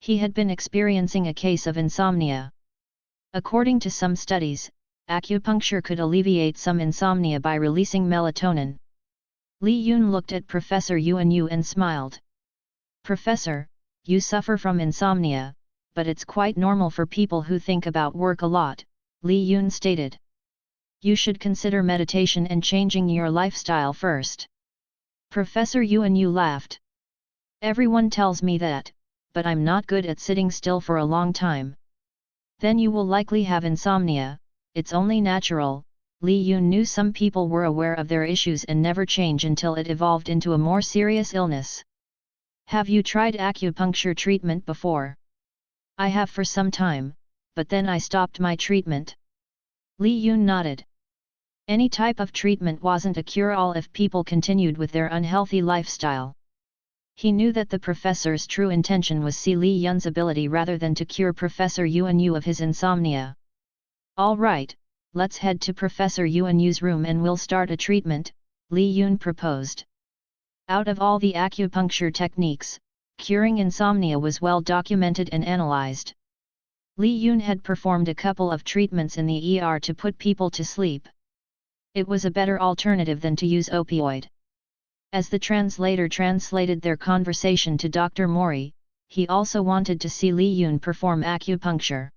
S1: He had been experiencing a case of insomnia. According to some studies, acupuncture could alleviate some insomnia by releasing melatonin. Li Yun looked at Professor Yuan Yu and smiled. "Professor, you suffer from insomnia, but it's quite normal for people who think about work a lot," Li Yun stated. "You should consider meditation and changing your lifestyle first." Professor Yuan Yu laughed. "Everyone tells me that, but I'm not good at sitting still for a long time." "Then you will likely have insomnia, it's only natural." Li Yun knew some people were aware of their issues and never change until it evolved into a more serious illness. "Have you tried acupuncture treatment before?" "I have for some time, but then I stopped my treatment." Li Yun nodded. Any type of treatment wasn't a cure-all if people continued with their unhealthy lifestyle. He knew that the professor's true intention was see Li Yun's ability rather than to cure Professor Yuan Yu of his insomnia. "All right, let's head to Professor Yuan Yu's room and we'll start a treatment," Li Yun proposed. Out of all the acupuncture techniques, curing insomnia was well documented and analyzed. Li Yun had performed a couple of treatments in the ER to put people to sleep. It was a better alternative than to use opioid. As the translator translated their conversation to Dr. Mori, he also wanted to see Li Yun perform acupuncture.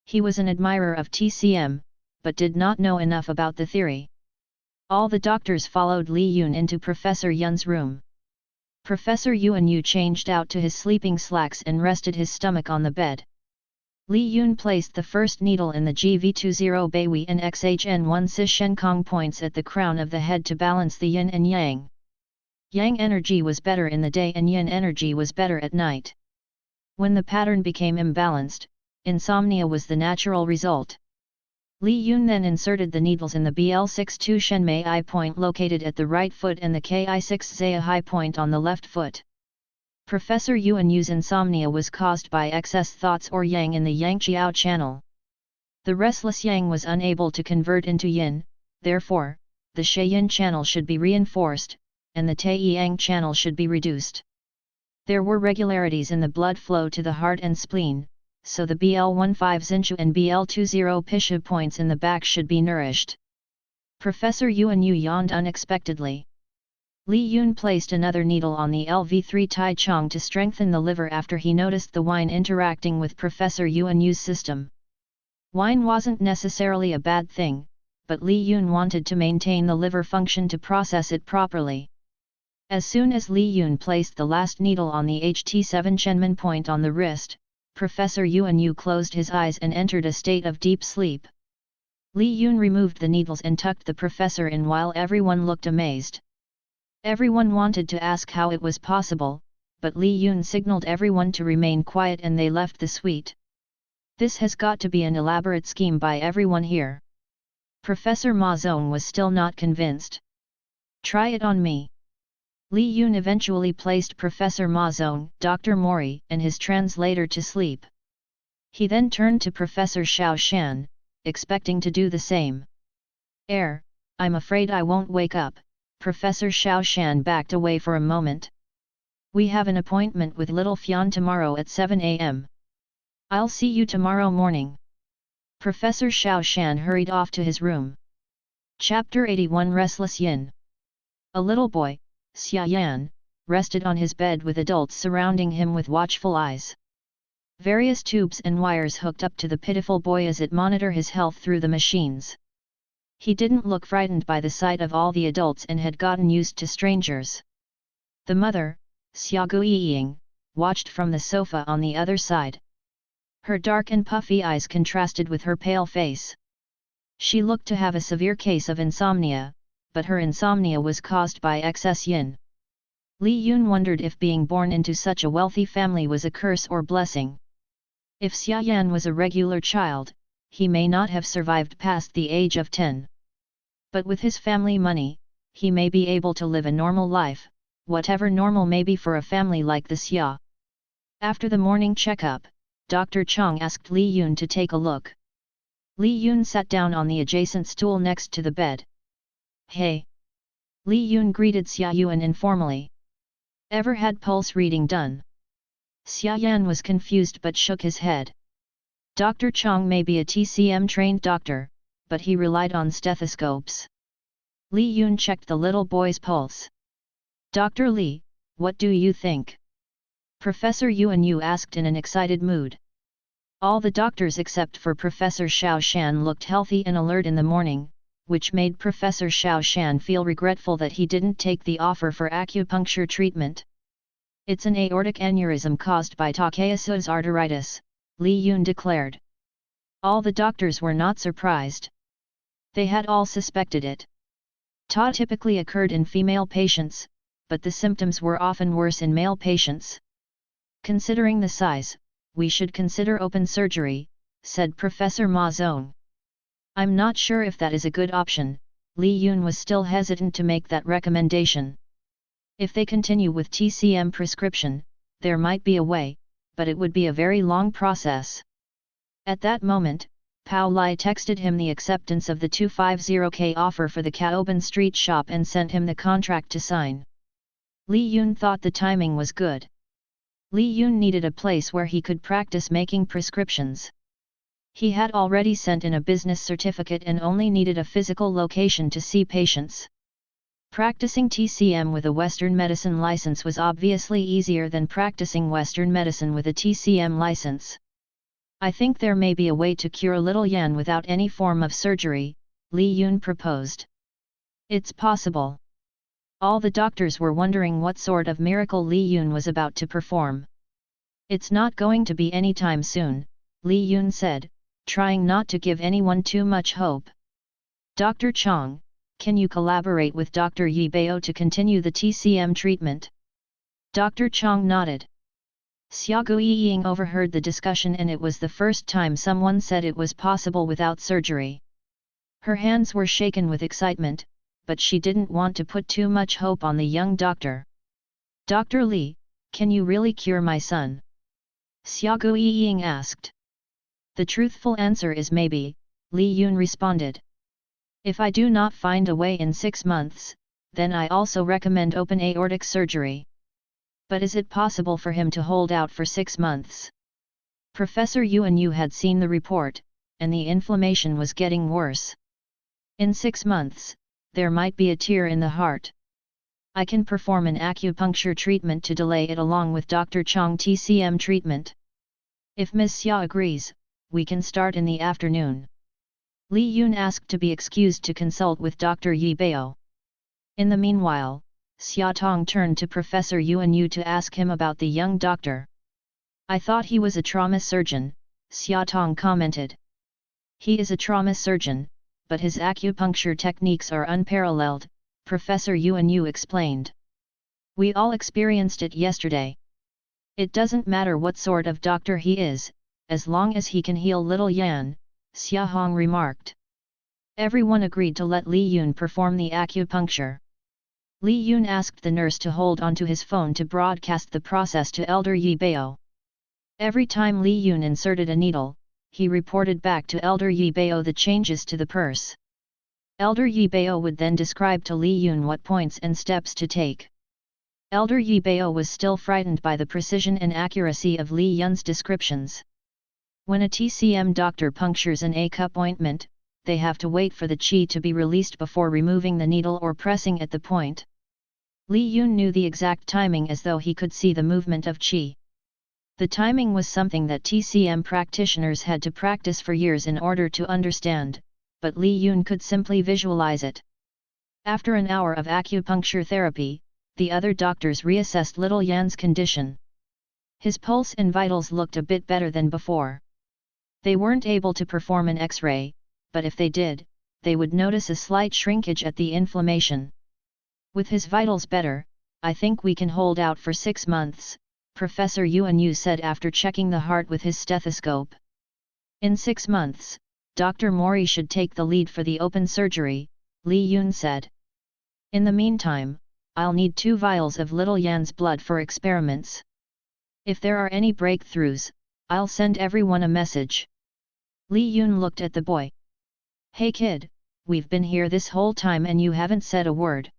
S1: He was an admirer of TCM, but did not know enough about the theory. All the doctors followed Li Yun into Professor Yun's room. Professor Yuan changed out to his sleeping slacks and rested his stomach on the bed. Li Yun placed the first needle in the GV20 Baihui and XHN1 Si Shenkong points at the crown of the head to balance the yin and yang. Yang energy was better in the day and yin energy was better at night. When the pattern became imbalanced, insomnia was the natural result. Li Yun then inserted the needles in the BL62 Shenmei I point located at the right foot and the Ki6 Zaya high point on the left foot. Professor Yuan's insomnia was caused by excess thoughts or yang in the Yang-Chiao channel. The restless yang was unable to convert into yin, therefore, the Shui-Yin channel should be reinforced, and the Tai-Yang channel should be reduced. There were regularities in the blood flow to the heart and spleen, so the BL15 Zinshu and BL20 Pisha points in the back should be nourished. Professor Yuan yawned unexpectedly. Li Yun placed another needle on the LV3 Tai Chong to strengthen the liver after he noticed the wine interacting with Professor Yuan's system. Wine wasn't necessarily a bad thing, but Li Yun wanted to maintain the liver function to process it properly. As soon as Li Yun placed the last needle on the HT7 Shenmen point on the wrist, Professor Yuan closed his eyes and entered a state of deep sleep. Li Yun removed the needles and tucked the professor in while everyone looked amazed. Everyone wanted to ask how it was possible, but Li Yun signaled everyone to remain quiet and they left the suite. This has got to be an elaborate scheme by everyone here. Professor Ma Zong was still not convinced. Try it on me. Li Yun eventually placed Professor Ma Zong, Dr. Mori, and his translator to sleep. He then turned to Professor Xiao Shan, expecting to do the same. I'm afraid I won't wake up. Professor Xiao Shan backed away for a moment. We have an appointment with Little Fian tomorrow at 7 a.m. I'll see you tomorrow morning. Professor Xiao Shan hurried off to his room. Chapter 81 Restless Yin. A little boy, Xia Yan, rested on his bed with adults surrounding him with watchful eyes. Various tubes and wires hooked up to the pitiful boy as it monitored his health through the machines. He didn't look frightened by the sight of all the adults and had gotten used to strangers. The mother, Xia Guiying, watched from the sofa on the other side. Her dark and puffy eyes contrasted with her pale face. She looked to have a severe case of insomnia, but her insomnia was caused by excess yin. Li Yun wondered if being born into such a wealthy family was a curse or blessing. If Xia Yan was a regular child, he may not have survived past the age of 10. But with his family money, he may be able to live a normal life, whatever normal may be for a family like the Xia. After the morning checkup, Dr. Chong asked Li Yun to take a look. Li Yun sat down on the adjacent stool next to the bed. Hey! Li Yun greeted Xia Yuan informally. Ever had pulse reading done? Xia Yan was confused but shook his head. Dr. Chong may be a TCM-trained doctor, but he relied on stethoscopes. Li Yun checked the little boy's pulse. Dr. Li, what do you think? Professor Yuan asked in an excited mood. All the doctors except for Professor Xiao Shan looked healthy and alert in the morning, which made Professor Xiao Shan feel regretful that he didn't take the offer for acupuncture treatment. It's an aortic aneurysm caused by Takayasu's arteritis, Li Yun declared. All the doctors were not surprised. They had all suspected it. Ta typically occurred in female patients, but the symptoms were often worse in male patients. Considering the size, we should consider open surgery, said Professor Ma Zong. I'm not sure if that is a good option. Li Yun was still hesitant to make that recommendation. If they continue with TCM prescription, there might be a way, but it would be a very long process. At that moment, Pao Lai texted him the acceptance of the 250K offer for the Caoban Street shop and sent him the contract to sign. Li Yun thought the timing was good. Li Yun needed a place where he could practice making prescriptions. He had already sent in a business certificate and only needed a physical location to see patients. Practicing TCM with a Western medicine license was obviously easier than practicing Western medicine with a TCM license. I think there may be a way to cure little Yan without any form of surgery, Li Yun proposed. It's possible. All the doctors were wondering what sort of miracle Li Yun was about to perform. It's not going to be anytime soon, Li Yun said, trying not to give anyone too much hope. Dr. Chong, can you collaborate with Dr. Yi Bao to continue the TCM treatment? Dr. Chong nodded. Xiaogu Yiying overheard the discussion, and it was the first time someone said it was possible without surgery. Her hands were shaken with excitement, but she didn't want to put too much hope on the young doctor. Dr. Li, can you really cure my son? Xiaogu Yiying asked. The truthful answer is maybe, Li Yun responded. If I do not find a way in 6 months, then I also recommend open aortic surgery. But is it possible for him to hold out for 6 months? Professor Yuan Yu had seen the report, and the inflammation was getting worse. In 6 months, there might be a tear in the heart. I can perform an acupuncture treatment to delay it along with Dr. Chong TCM treatment. If Ms. Xia agrees, we can start in the afternoon. Li Yun asked to be excused to consult with Dr. Yi Bao. In the meanwhile, Xia Tong turned to Professor Yuan Yu to ask him about the young doctor. I thought he was a trauma surgeon, Xia Tong commented. He is a trauma surgeon, but his acupuncture techniques are unparalleled, Professor Yuan Yu explained. We all experienced it yesterday. It doesn't matter what sort of doctor he is, as long as he can heal little Yan, Xia Hong remarked. Everyone agreed to let Li Yun perform the acupuncture. Li Yun asked the nurse to hold onto his phone to broadcast the process to Elder Yi Bao. Every time Li Yun inserted a needle, he reported back to Elder Yi Bao the changes to the purse. Elder Yi Bao would then describe to Li Yun what points and steps to take. Elder Yi Bao was still frightened by the precision and accuracy of Li Yun's descriptions. When a TCM doctor punctures an A-cup ointment, they have to wait for the qi to be released before removing the needle or pressing at the point. Li Yun knew the exact timing as though he could see the movement of qi. The timing was something that TCM practitioners had to practice for years in order to understand, but Li Yun could simply visualize it. After an hour of acupuncture therapy, the other doctors reassessed little Yan's condition. His pulse and vitals looked a bit better than before. They weren't able to perform an X-ray, but if they did, they would notice a slight shrinkage at the inflammation. With his vitals better, I think we can hold out for 6 months, Professor Yuan Yu said after checking the heart with his stethoscope. In 6 months, Dr. Mori should take the lead for the open surgery, Li Yun said. In the meantime, I'll need 2 vials of little Yan's blood for experiments. If there are any breakthroughs, I'll send everyone a message. Li Yun looked at the boy. Hey kid, we've been here this whole time and you haven't said a word.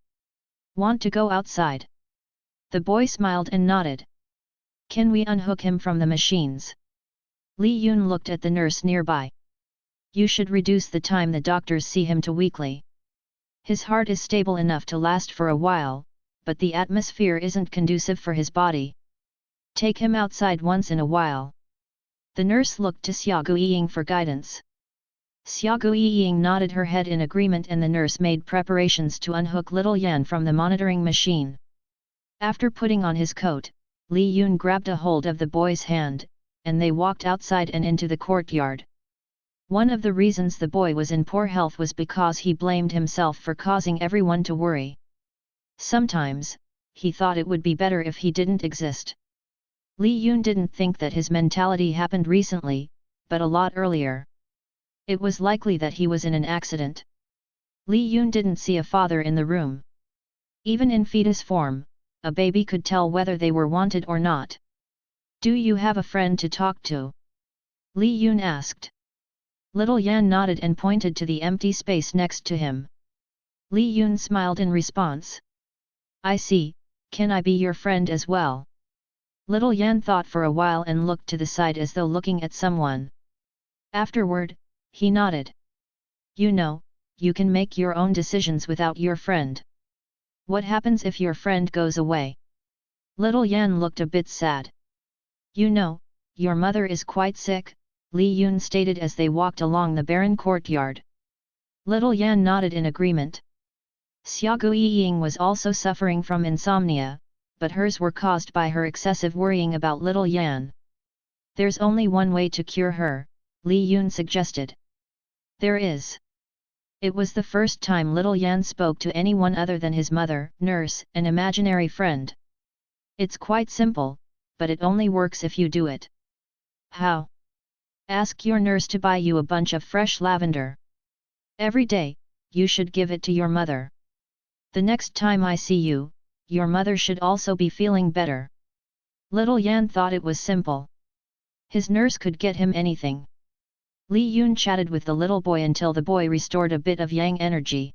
S1: Want to go outside? The boy smiled and nodded. Can we unhook him from the machines? Li Yun looked at the nurse nearby. You should reduce the time the doctors see him to weekly. His heart is stable enough to last for a while, but the atmosphere isn't conducive for his body. Take him outside once in a while. The nurse looked to Xiaogu Yiying for guidance. Xiaogu Yiying nodded her head in agreement and the nurse made preparations to unhook little Yan from the monitoring machine. After putting on his coat, Li Yun grabbed a hold of the boy's hand, and they walked outside and into the courtyard. One of the reasons the boy was in poor health was because he blamed himself for causing everyone to worry. Sometimes, he thought it would be better if he didn't exist. Li Yun didn't think that his mentality happened recently, but a lot earlier. It was likely that he was in an accident. Li Yun didn't see a father in the room. Even in fetus form, a baby could tell whether they were wanted or not. Do you have a friend to talk to? Li Yun asked. Little Yan nodded and pointed to the empty space next to him. Li Yun smiled in response. I see, can I be your friend as well? Little Yan thought for a while and looked to the side as though looking at someone. Afterward, he nodded. You know, you can make your own decisions without your friend. What happens if your friend goes away? Little Yan looked a bit sad. You know, your mother is quite sick, Li Yun stated as they walked along the barren courtyard. Little Yan nodded in agreement. Xia Guiying was also suffering from insomnia, but hers were caused by her excessive worrying about little Yan. There's only one way to cure her, Li Yun suggested. There is. It was the first time little Yan spoke to anyone other than his mother, nurse, and imaginary friend. It's quite simple, but it only works if you do it. How? Ask your nurse to buy you a bunch of fresh lavender. Every day, you should give it to your mother. The next time I see you, your mother should also be feeling better. Little Yan thought it was simple. His nurse could get him anything. Li Yun chatted with the little boy until the boy restored a bit of yang energy.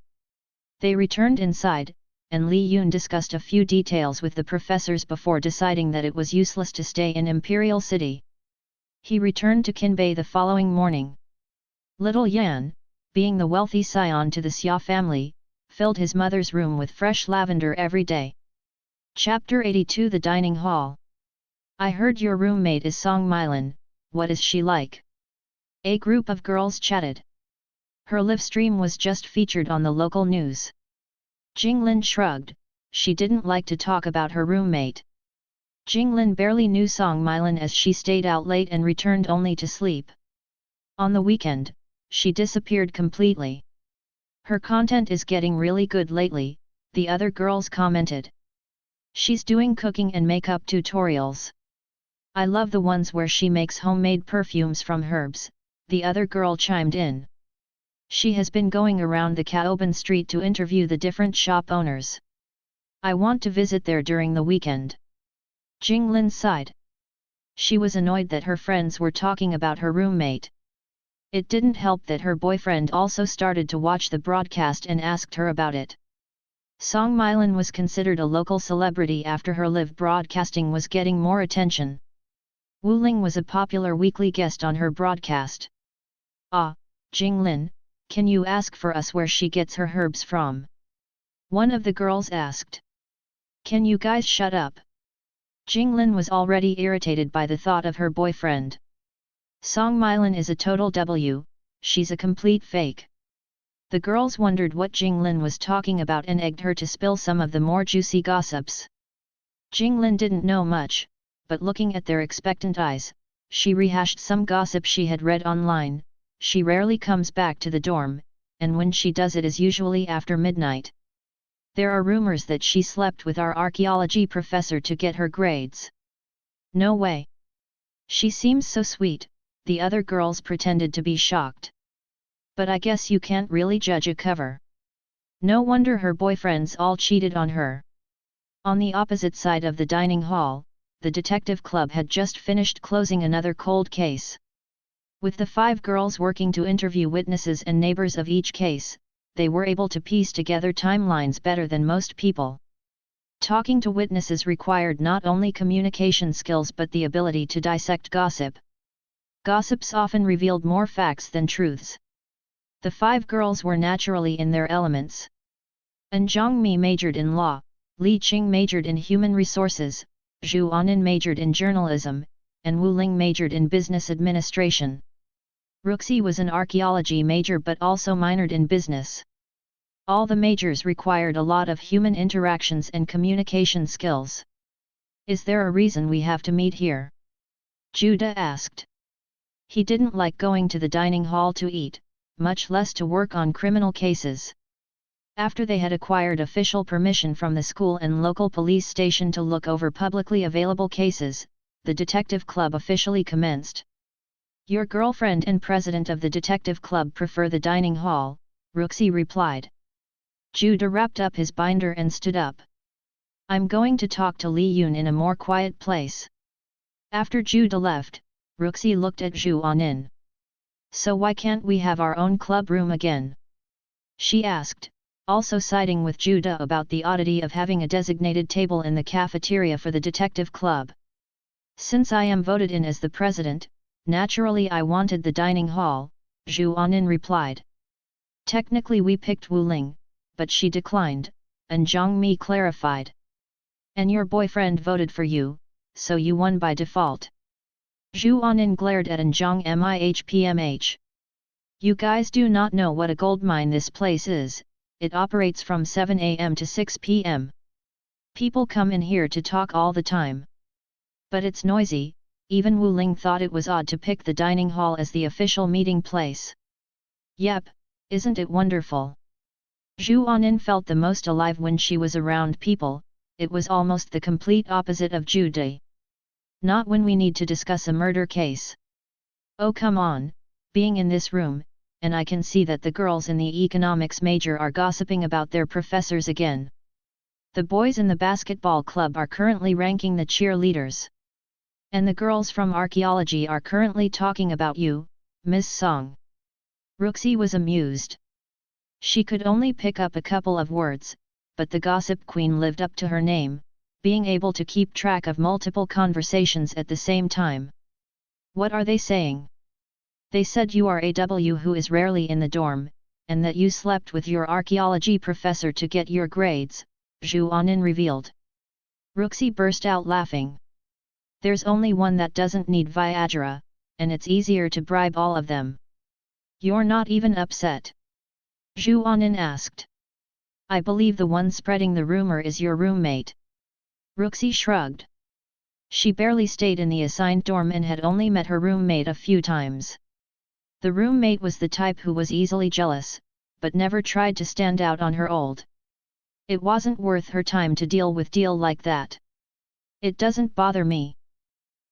S1: They returned inside, and Li Yun discussed a few details with the professors before deciding that it was useless to stay in Imperial City. He returned to Qinbei the following morning. Little Yan, being the wealthy scion to the Xia family, filled his mother's room with fresh lavender every day. Chapter 82 The Dining Hall. I heard your roommate is Song Milan, what is she like? A group of girls chatted. Her live stream was just featured on the local news. Jinglin shrugged, she didn't like to talk about her roommate. Jinglin barely knew Song Milan as she stayed out late and returned only to sleep. On the weekend, she disappeared completely. Her content is getting really good lately, the other girls commented. She's doing cooking and makeup tutorials. I love the ones where she makes homemade perfumes from herbs, the other girl chimed in. She has been going around the Caoban street to interview the different shop owners. I want to visit there during the weekend. Jinglin sighed. She was annoyed that her friends were talking about her roommate. It didn't help that her boyfriend also started to watch the broadcast and asked her about it. Song Milan was considered a local celebrity after her live broadcasting was getting more attention. Wu Ling was a popular weekly guest on her broadcast. Ah, Jinglin, can you ask for us where she gets her herbs from? One of the girls asked. Can you guys shut up? Jinglin was already irritated by the thought of her boyfriend. Song Milan is a total W, she's a complete fake. The girls wondered what Jinglin was talking about and egged her to spill some of the more juicy gossips. Jinglin didn't know much, but looking at their expectant eyes, she rehashed some gossip she had read online. She rarely comes back to the dorm, and when she does it is usually after midnight. There are rumors that she slept with our archaeology professor to get her grades. No way. She seems so sweet, the other girls pretended to be shocked. But I guess you can't really judge a cover. No wonder her boyfriends all cheated on her. On the opposite side of the dining hall, the detective club had just finished closing another cold case. With the 5 girls working to interview witnesses and neighbors of each case, they were able to piece together timelines better than most people. Talking to witnesses required not only communication skills but the ability to dissect gossip. Gossips often revealed more facts than truths. The 5 girls were naturally in their elements. An Zhongmi majored in law, Li Qing majored in human resources, Zhu Anin majored in journalism, and Wu Ling majored in business administration. Ruxi was an archaeology major but also minored in business. All the majors required a lot of human interactions and communication skills. Is there a reason we have to meet here? Judah asked. He didn't like going to the dining hall to eat, much less to work on criminal cases. After they had acquired official permission from the school and local police station to look over publicly available cases, the detective club officially commenced. Your girlfriend and president of the detective club prefer the dining hall, Ruxi replied. Judah wrapped up his binder and stood up. I'm going to talk to Li Yun in a more quiet place. After Judah left, Ruxi looked at Zhu Anin. So why can't we have our own club room again? She asked, also siding with Judah about the oddity of having a designated table in the cafeteria for the detective club. Since I am voted in as the president, naturally I wanted the dining hall, Zhu Anin replied. Technically we picked Wu Ling, but she declined, and Zhang Mi clarified. And your boyfriend voted for you, so you won by default. Zhu Anin glared at An Zhang Mihpmh. You guys do not know what a goldmine this place is, it operates from 7 a.m. to 6 p.m. People come in here to talk all the time. But it's noisy. Even Wu Ling thought it was odd to pick the dining hall as the official meeting place. Yep, isn't it wonderful? Zhu Anin felt the most alive when she was around people. It was almost the complete opposite of Zhu Di. Not when we need to discuss a murder case. Oh come on, being in this room, and I can see that the girls in the economics major are gossiping about their professors again. The boys in the basketball club are currently ranking the cheerleaders. And the girls from archaeology are currently talking about you, Miss Song. Ruxi was amused. She could only pick up a couple of words, but the gossip queen lived up to her name, being able to keep track of multiple conversations at the same time. What are they saying? They said you are AW who is rarely in the dorm, and that you slept with your archaeology professor to get your grades, Zhu Anin revealed. Ruxi burst out laughing. There's only one that doesn't need Viagra, and it's easier to bribe all of them. You're not even upset? Zhu Anin asked. I believe the one spreading the rumor is your roommate. Ruxi shrugged. She barely stayed in the assigned dorm and had only met her roommate a few times. The roommate was the type who was easily jealous, but never tried to stand out on her old. It wasn't worth her time to deal with deal like that. It doesn't bother me.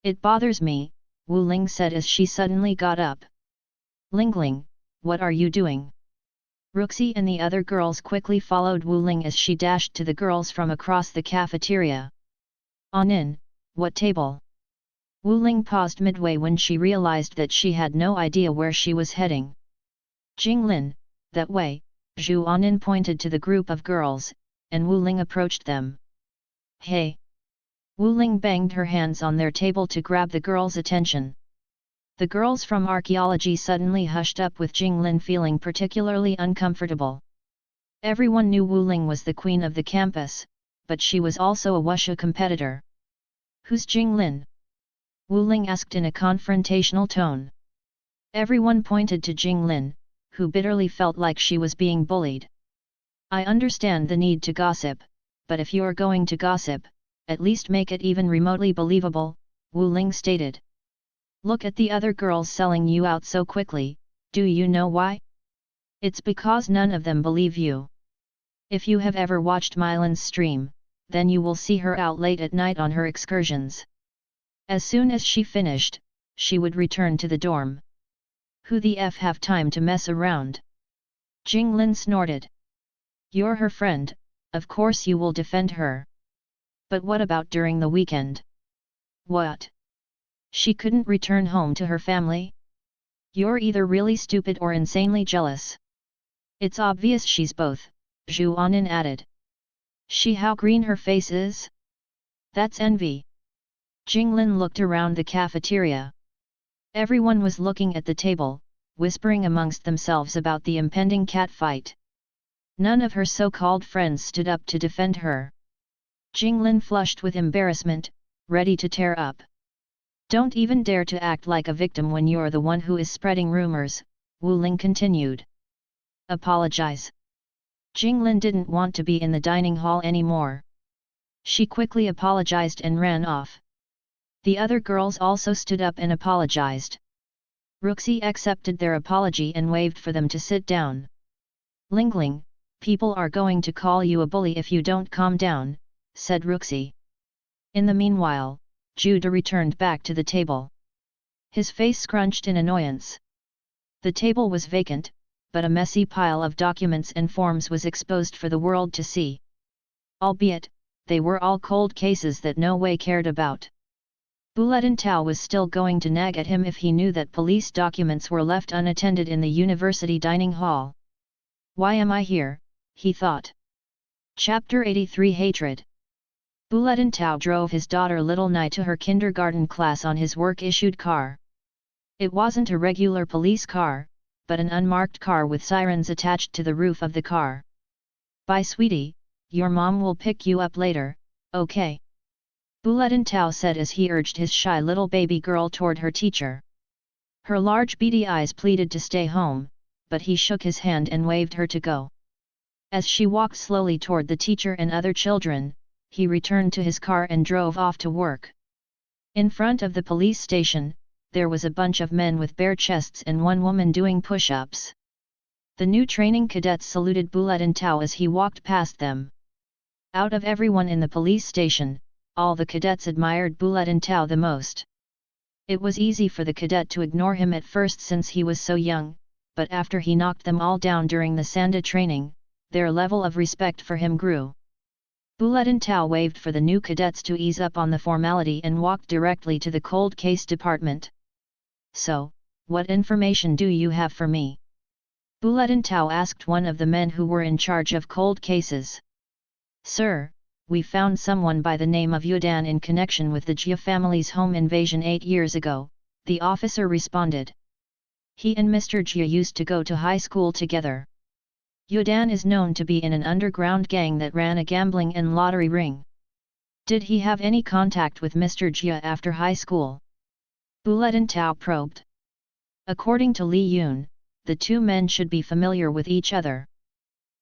S1: It bothers me, Wu Ling said as she suddenly got up. Lingling, what are you doing? Ruxi and the other girls quickly followed Wu Ling as she dashed to the girls from across the cafeteria. Anin, what table? Wu Ling paused midway when she realized that she had no idea where she was heading. Jinglin, that way, Zhu Anin pointed to the group of girls, and Wu Ling approached them. Hey! Wu Ling banged her hands on their table to grab the girls' attention. The girls from archaeology suddenly hushed up with Jinglin feeling particularly uncomfortable. Everyone knew Wu Ling was the queen of the campus, but she was also a wushu competitor. Who's Jinglin? Wu Ling asked in a confrontational tone. Everyone pointed to Jinglin, who bitterly felt like she was being bullied. I understand the need to gossip, but if you're going to gossip, at least make it even remotely believable, Wu Ling stated. Look at the other girls selling you out so quickly, do you know why? It's because none of them believe you. If you have ever watched Mylan's stream, then you will see her out late at night on her excursions. As soon as she finished, she would return to the dorm. Who the F have time to mess around? Jinglin snorted. You're her friend, of course you will defend her. But what about during the weekend? What? She couldn't return home to her family? You're either really stupid or insanely jealous. It's obvious she's both, Zhu Anin added. See how green her face is? That's envy. Jinglin looked around the cafeteria. Everyone was looking at the table, whispering amongst themselves about the impending catfight. None of her so-called friends stood up to defend her. Jinglin flushed with embarrassment, ready to tear up. Don't even dare to act like a victim when you're the one who is spreading rumors, Wu Ling continued. Apologize. Jinglin didn't want to be in the dining hall anymore. She quickly apologized and ran off. The other girls also stood up and apologized. Ruxi accepted their apology and waved for them to sit down. Lingling, people are going to call you a bully if you don't calm down, said Ruxi. In the meanwhile, Jude returned back to the table. His face scrunched in annoyance. The table was vacant, but a messy pile of documents and forms was exposed for the world to see. Albeit, they were all cold cases that no way cared about. Bulletin Tao was still going to nag at him if he knew that police documents were left unattended in the university dining hall. Why am I here? He thought. Chapter 83 Hatred. Bulletin Tao drove his daughter Little Nai to her kindergarten class on his work-issued car. It wasn't a regular police car, but an unmarked car with sirens attached to the roof of the car. Bye sweetie, your mom will pick you up later, okay? Bulletin Tao said as he urged his shy little baby girl toward her teacher. Her large beady eyes pleaded to stay home, but he shook his hand and waved her to go. As she walked slowly toward the teacher and other children, he returned to his car and drove off to work. In front of the police station, there was a bunch of men with bare chests and one woman doing push-ups. The new training cadets saluted Bulletin Tao as he walked past them. Out of everyone in the police station, all the cadets admired Bulletin Tao the most. It was easy for the cadet to ignore him at first since he was so young, but after he knocked them all down during the Sanda training, their level of respect for him grew. Bulletin Tao waved for the new cadets to ease up on the formality and walked directly to the cold case department. "So, what information do you have for me?" Bulletin Tao asked one of the men who were in charge of cold cases. "Sir, we found someone by the name of Yudan in connection with the Jia family's home invasion 8 years ago," the officer responded. "He and Mr. Jia used to go to high school together. Yudan is known to be in an underground gang that ran a gambling and lottery ring. Did he have any contact with Mr. Jia after high school?" Bulletin Tao probed. According to Li Yun, the two men should be familiar with each other.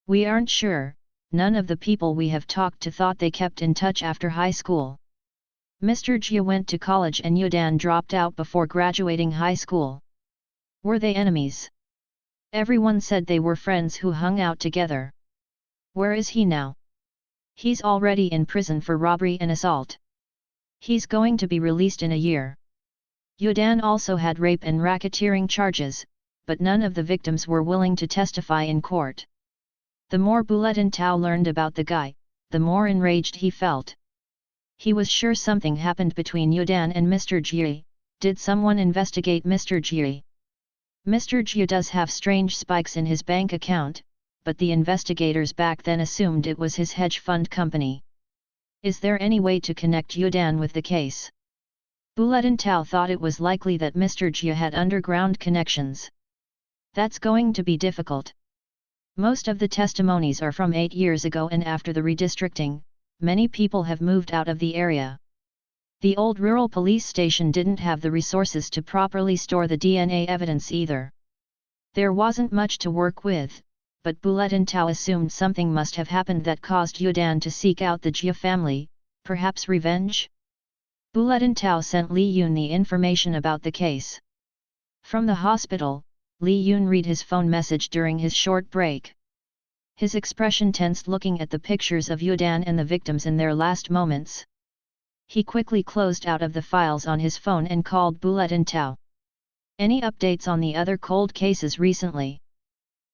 S1: "We aren't sure. None of the people we have talked to thought they kept in touch after high school. Mr. Jia went to college and Yudan dropped out before graduating high school. Were they enemies? Everyone said they were friends who hung out together. Where is he now? He's already in prison for robbery and assault. He's going to be released in a year." Yudan also had rape and racketeering charges, but none of the victims were willing to testify in court. The more Bulletin Tao learned about the guy, the more enraged he felt. He was sure something happened between Yudan and Mr. Jia. Did someone investigate Mr. Jia? Mr. Jia does have strange spikes in his bank account, but the investigators back then assumed it was his hedge fund company. Is there any way to connect Yudan with the case? Bulletin Tao thought it was likely that Mr. Jia had underground connections. That's going to be difficult. Most of the testimonies are from 8 years ago and after the redistricting, many people have moved out of the area. The old rural police station didn't have the resources to properly store the DNA evidence either. There wasn't much to work with, but Bulletin Tao assumed something must have happened that caused Yudan to seek out the Jia family, perhaps revenge? Bulletin Tao sent Li Yun the information about the case. From the hospital, Li Yun read his phone message during his short break. His expression tensed looking at the pictures of Yudan and the victims in their last moments. He quickly closed out of the files on his phone and called Bulletin Tao. "Any updates on the other cold cases recently?"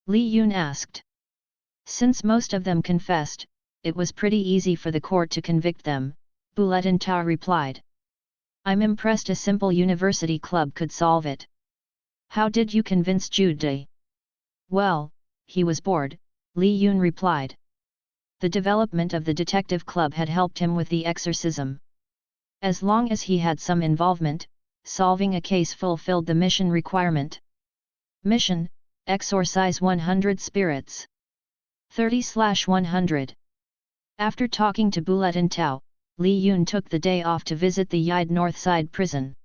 S1: Li Yun asked. "Since most of them confessed, it was pretty easy for the court to convict them," Bulletin Tao replied. "I'm impressed a simple university club could solve it." "How did you convince Jude?" "Well, he was bored," Li Yun replied. The development of the detective club had helped him with the exorcism. As long as he had some involvement, solving a case fulfilled the mission requirement. Mission: exorcise 100 spirits. 30/100. After talking to Bulletin Tao, Li Yun took the day off to visit the Yide Northside prison.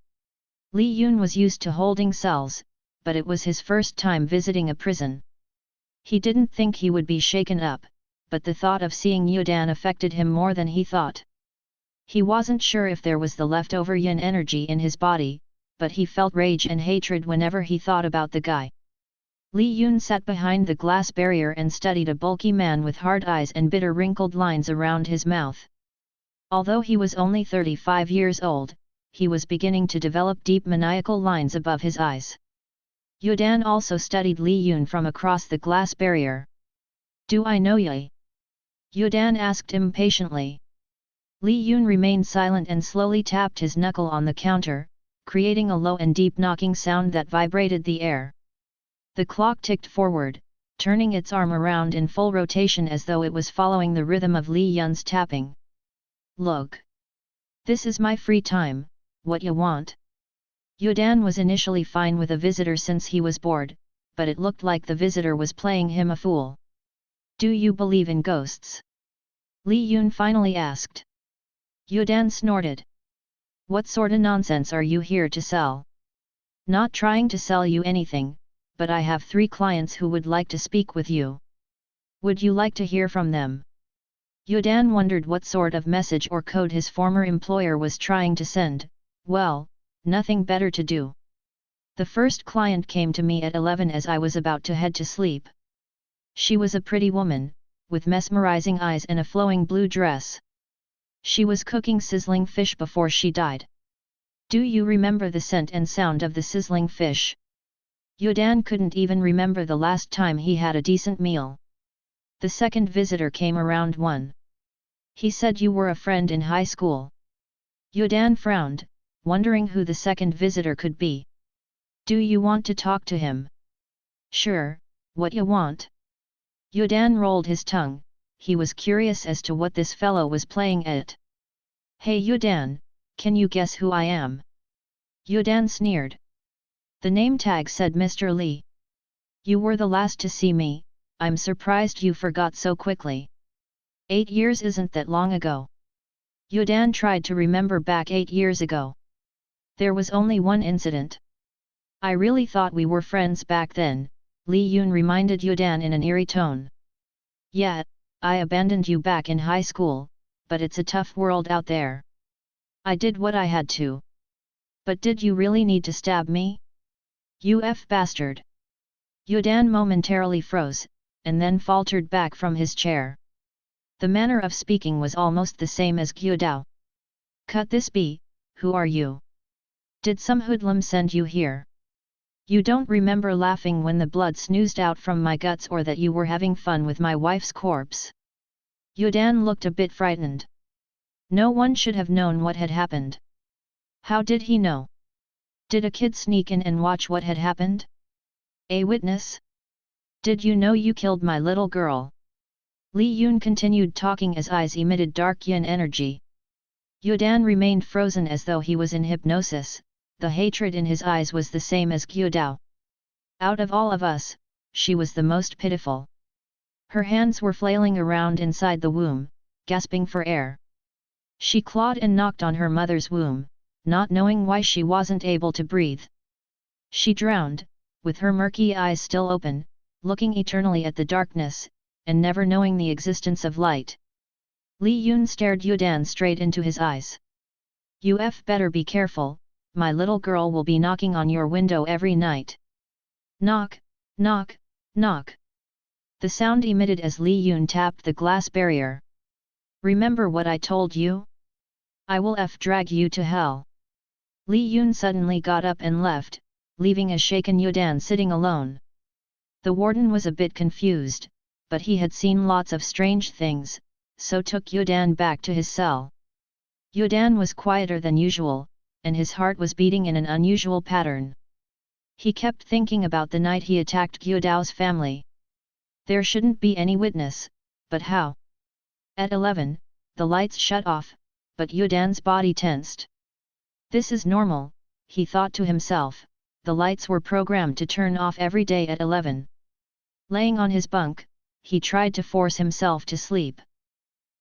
S1: Li Yun was used to holding cells, but it was his first time visiting a prison. He didn't think he would be shaken up, but the thought of seeing Yudan affected him more than he thought. He wasn't sure if there was the leftover yin energy in his body, but he felt rage and hatred whenever he thought about the guy. Li Yun sat behind the glass barrier and studied a bulky man with hard eyes and bitter wrinkled lines around his mouth. Although he was only 35 years old, he was beginning to develop deep maniacal lines above his eyes. Yudan also studied Li Yun from across the glass barrier. "Do I know you?" Yudan asked impatiently. Li Yun remained silent and slowly tapped his knuckle on the counter, creating a low and deep knocking sound that vibrated the air. The clock ticked forward, turning its arm around in full rotation as though it was following the rhythm of Li Yun's tapping. "Look. This is my free time, what you want?" Yudan was initially fine with a visitor since he was bored, but it looked like the visitor was playing him a fool. "Do you believe in ghosts?" Li Yun finally asked. Yudan snorted. "What sorta nonsense are you here to sell?" "Not trying to sell you anything, but I have 3 clients who would like to speak with you." Would you like to hear from them? Yudan wondered what sort of message or code his former employer was trying to send. Well, nothing better to do. The first client came to me at 11 as I was about to head to sleep. She was a pretty woman, with mesmerizing eyes and a flowing blue dress. She was cooking sizzling fish before she died. Do you remember the scent and sound of the sizzling fish? Yudan couldn't even remember the last time he had a decent meal. The second visitor came around 1. He said you were a friend in high school. Yudan frowned, wondering who the second visitor could be. Do you want to talk to him? Sure, what you want? Yudan rolled his tongue, he was curious as to what this fellow was playing at. Hey Yudan, can you guess who I am? Yudan sneered. The name tag said Mr. Li. You were the last to see me, I'm surprised you forgot so quickly. 8 years isn't that long ago. Yudan tried to remember back 8 years ago. There was only one incident. I really thought we were friends back then, Li Yun reminded Yudan in an eerie tone. Yeah, I abandoned you back in high school, but it's a tough world out there. I did what I had to. But did you really need to stab me? You bastard. Yudan momentarily froze, and then faltered back from his chair. The manner of speaking was almost the same as Gyudao. Cut this be, who are you? Did some hoodlum send you here? You don't remember laughing when the blood snoozed out from my guts or that you were having fun with my wife's corpse? Yudan looked a bit frightened. No one should have known what had happened. How did he know? Did a kid sneak in and watch what had happened? A witness? Did you know you killed my little girl? Li Yun continued talking as eyes emitted dark yin energy. Yudan remained frozen as though he was in hypnosis, the hatred in his eyes was the same as Gyudao. Out of all of us, she was the most pitiful. Her hands were flailing around inside the womb, gasping for air. She clawed and knocked on her mother's womb, not knowing why she wasn't able to breathe. She drowned, with her murky eyes still open, looking eternally at the darkness, and never knowing the existence of light. Li Yun stared Yudan straight into his eyes. You better be careful, my little girl will be knocking on your window every night. Knock, knock, knock. The sound emitted as Li Yun tapped the glass barrier. Remember what I told you? I will drag you to hell. Li Yun suddenly got up and left, leaving a shaken Yudan sitting alone. The warden was a bit confused, but he had seen lots of strange things, so took Yudan back to his cell. Yudan was quieter than usual, and his heart was beating in an unusual pattern. He kept thinking about the night he attacked Gyudao's family. There shouldn't be any witness, but how? At 11, the lights shut off, but Yudan's body tensed. This is normal, he thought to himself, the lights were programmed to turn off every day at 11. Laying on his bunk, he tried to force himself to sleep.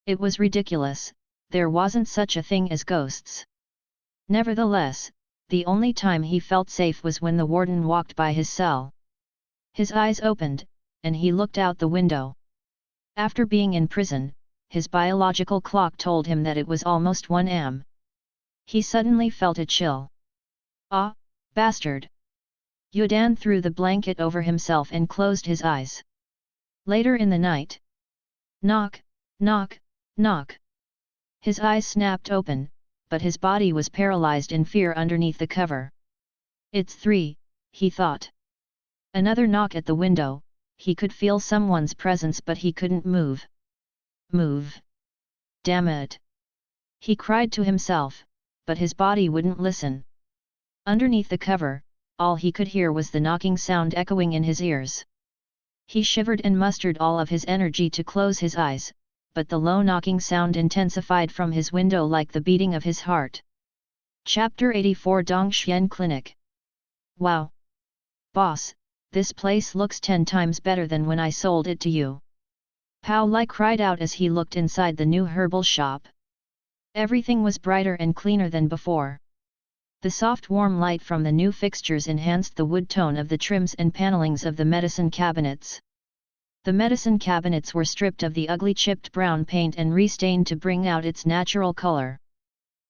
S1: It was ridiculous, there wasn't such a thing as ghosts. Nevertheless, the only time he felt safe was when the warden walked by his cell. His eyes opened, and he looked out the window. After being in prison, his biological clock told him that it was almost 1 am. He suddenly felt a chill. Ah, bastard! Yudan threw the blanket over himself and closed his eyes. Later in the night. Knock, knock, knock. His eyes snapped open, but his body was paralyzed in fear underneath the cover. It's 3, he thought. Another knock at the window, he could feel someone's presence but he couldn't move. Move! Damn it! He cried to himself, but his body wouldn't listen. Underneath the cover, all he could hear was the knocking sound echoing in his ears. He shivered and mustered all of his energy to close his eyes, but the low knocking sound intensified from his window like the beating of his heart. Chapter 84 Dongxian Clinic. Wow! Boss, this place looks 10 times better than when I sold it to you. Pao Lai cried out as he looked inside the new herbal shop. Everything was brighter and cleaner than before. The soft warm light from the new fixtures enhanced the wood tone of the trims and panelings of the medicine cabinets. The medicine cabinets were stripped of the ugly chipped brown paint and restained to bring out its natural color.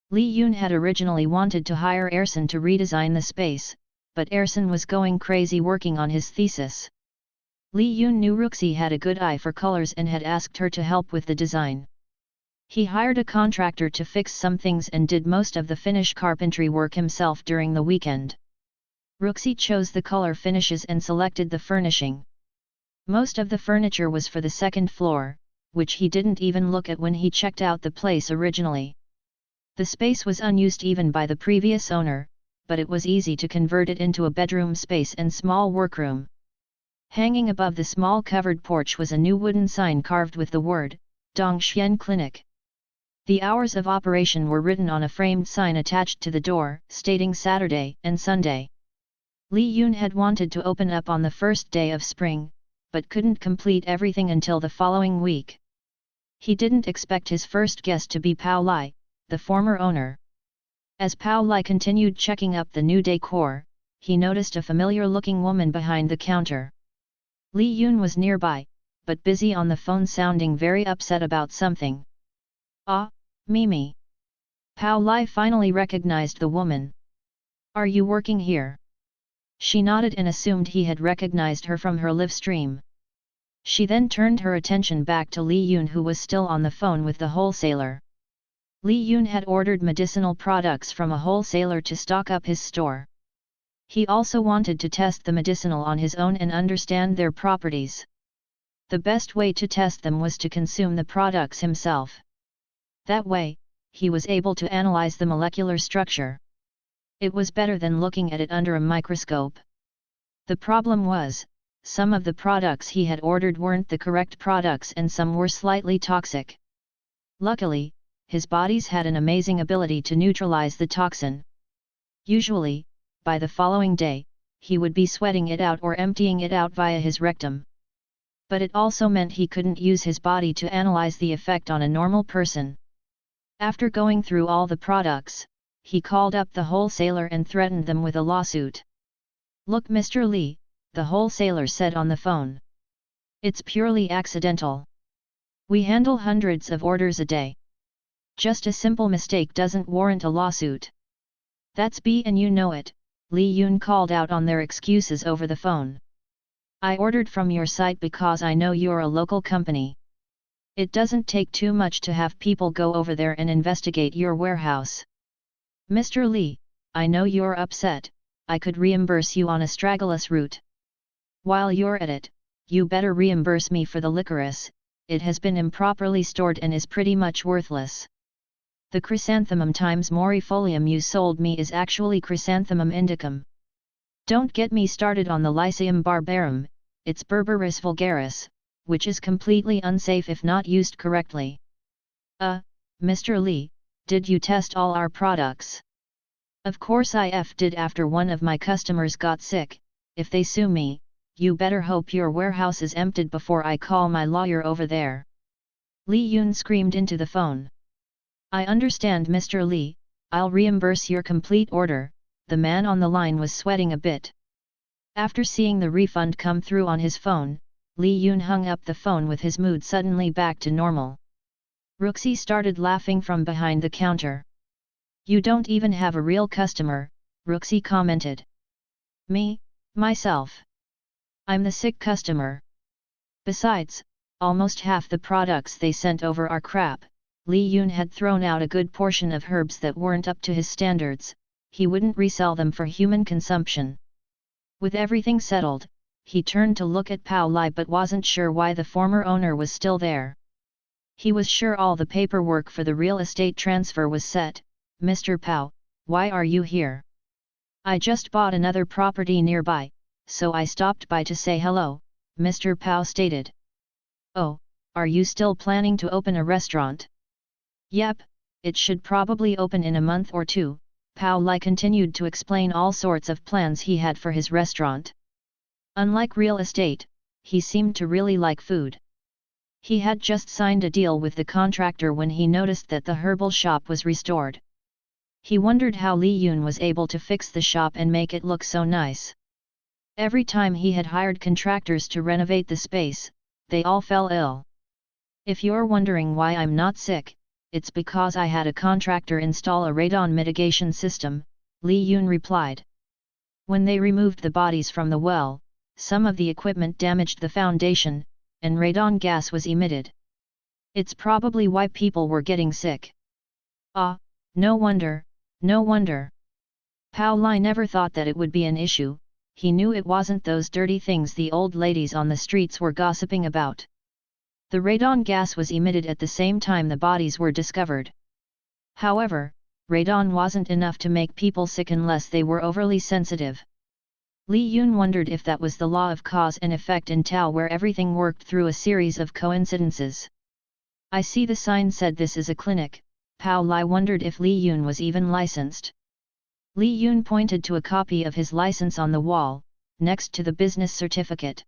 S1: Li Yun had originally wanted to hire Ersan to redesign the space, but Ersan was going crazy working on his thesis. Li Yun knew Ruxi had a good eye for colors and had asked her to help with the design. He hired a contractor to fix some things and did most of the finish carpentry work himself during the weekend. Ruxi chose the color finishes and selected the furnishing. Most of the furniture was for the second floor, which he didn't even look at when he checked out the place originally. The space was unused even by the previous owner, but it was easy to convert it into a bedroom space and small workroom. Hanging above the small covered porch was a new wooden sign carved with the word, Dongxian Clinic. The hours of operation were written on a framed sign attached to the door, stating Saturday and Sunday. Li Yun had wanted to open up on the first day of spring, but couldn't complete everything until the following week. He didn't expect his first guest to be Pao Lai, the former owner. As Pao Lai continued checking up the new decor, he noticed a familiar-looking woman behind the counter. Li Yun was nearby, but busy on the phone sounding very upset about something. "Ah, Mimi." Pao Lai finally recognized the woman. "Are you working here?" She nodded and assumed he had recognized her from her live stream. She then turned her attention back to Li Yun, who was still on the phone with the wholesaler. Li Yun had ordered medicinal products from a wholesaler to stock up his store. He also wanted to test the medicinal on his own and understand their properties. The best way to test them was to consume the products himself. That way, he was able to analyze the molecular structure. It was better than looking at it under a microscope. The problem was, some of the products he had ordered weren't the correct products and some were slightly toxic. Luckily, his bodies had an amazing ability to neutralize the toxin. Usually, by the following day, he would be sweating it out or emptying it out via his rectum. But it also meant he couldn't use his body to analyze the effect on a normal person. After going through all the products, he called up the wholesaler and threatened them with a lawsuit. "Look, Mr. Li," the wholesaler said on the phone. "It's purely accidental. We handle hundreds of orders a day. Just a simple mistake doesn't warrant a lawsuit." "That's B and you know it," Li Yun called out on their excuses over the phone. "I ordered from your site because I know you're a local company. It doesn't take too much to have people go over there and investigate your warehouse. Mr. Li, I know you're upset, I could reimburse you on a stragglers route. While you're at it, you better reimburse me for the licorice, it has been improperly stored and is pretty much worthless. The chrysanthemum times morifolium you sold me is actually chrysanthemum indicum. Don't get me started on the Lycium barbarum, it's Berberis vulgaris, which is completely unsafe if not used correctly. Mr. Li, did you test all our products?" "Of course I did. After one of my customers got sick, if they sue me, you better hope your warehouse is emptied before I call my lawyer over there." Li Yun screamed into the phone. "I understand, Mr. Li, I'll reimburse your complete order." The man on the line was sweating a bit. After seeing the refund come through on his phone, Li Yun hung up the phone with his mood suddenly back to normal. Ruxi started laughing from behind the counter. "You don't even have a real customer," Ruxi commented. "Me, myself. I'm the sick customer. Besides, almost half the products they sent over are crap." Li Yun had thrown out a good portion of herbs that weren't up to his standards, he wouldn't resell them for human consumption. With everything settled, he turned to look at Pao Lai but wasn't sure why the former owner was still there. He was sure all the paperwork for the real estate transfer was set. "Mr. Pao, why are you here?" "I just bought another property nearby, so I stopped by to say hello," Mr. Pao stated. "Oh, are you still planning to open a restaurant?" "Yep, it should probably open in a month or two," Pao Lai continued to explain all sorts of plans he had for his restaurant. Unlike real estate, he seemed to really like food. He had just signed a deal with the contractor when he noticed that the herbal shop was restored. He wondered how Li Yun was able to fix the shop and make it look so nice. Every time he had hired contractors to renovate the space, They all fell ill. If you're wondering why I'm not sick, it's because I had a contractor install a radon mitigation system, Li Yun replied. When they removed the bodies from the well, some of the equipment damaged the foundation, and radon gas was emitted. It's probably why people were getting sick. Ah, no wonder, no wonder. Pao Lai never thought that it would be an issue. He knew it wasn't those dirty things the old ladies on the streets were gossiping about. The radon gas was emitted at the same time the bodies were discovered. However, radon wasn't enough to make people sick unless they were overly sensitive. Li Yun wondered if that was the law of cause and effect in Tao, where everything worked through a series of coincidences. I see the sign said this is a clinic. Pao Lai wondered if Li Yun was even licensed. Li Yun pointed to a copy of his license on the wall, next to the business certificate.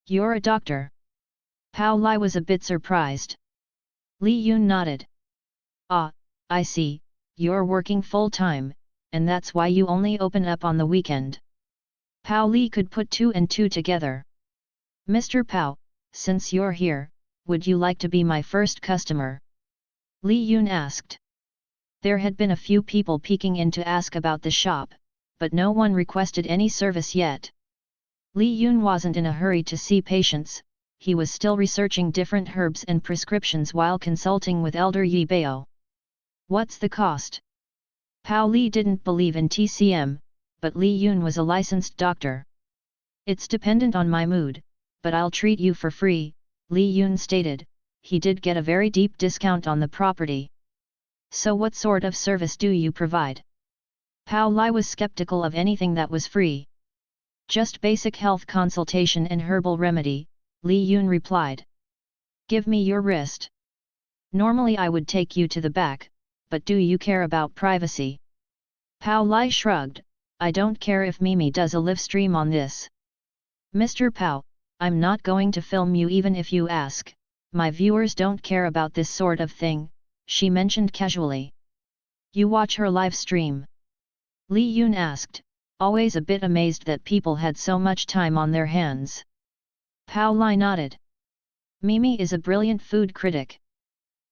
S1: You're a doctor? Pao Lai was a bit surprised. Li Yun nodded. Ah, I see, you're working full-time, and that's why you only open up on the weekend. Pao Li could put two and two together. Mr. Pao, since you're here, would you like to be my first customer? Li Yun asked. There had been a few people peeking in to ask about the shop, but no one requested any service yet. Li Yun wasn't in a hurry to see patients. He was still researching different herbs and prescriptions while consulting with Elder Yi Bao. What's the cost? Pao Li didn't believe in TCM, but Li Yun was a licensed doctor. It's dependent on my mood, but I'll treat you for free, Li Yun stated. He did get a very deep discount on the property. So what sort of service do you provide? Pao Lai was skeptical of anything that was free. Just basic health consultation and herbal remedy, Li Yun replied. Give me your wrist. Normally I would take you to the back, but do you care about privacy? Pao Lai shrugged. I don't care if Mimi does a live stream on this. Mr. Pao, I'm not going to film you even if you ask. My viewers don't care about this sort of thing, she mentioned casually. You watch her live stream? Li Yun asked, always a bit amazed that people had so much time on their hands. Pao Lai nodded. Mimi is a brilliant food critic.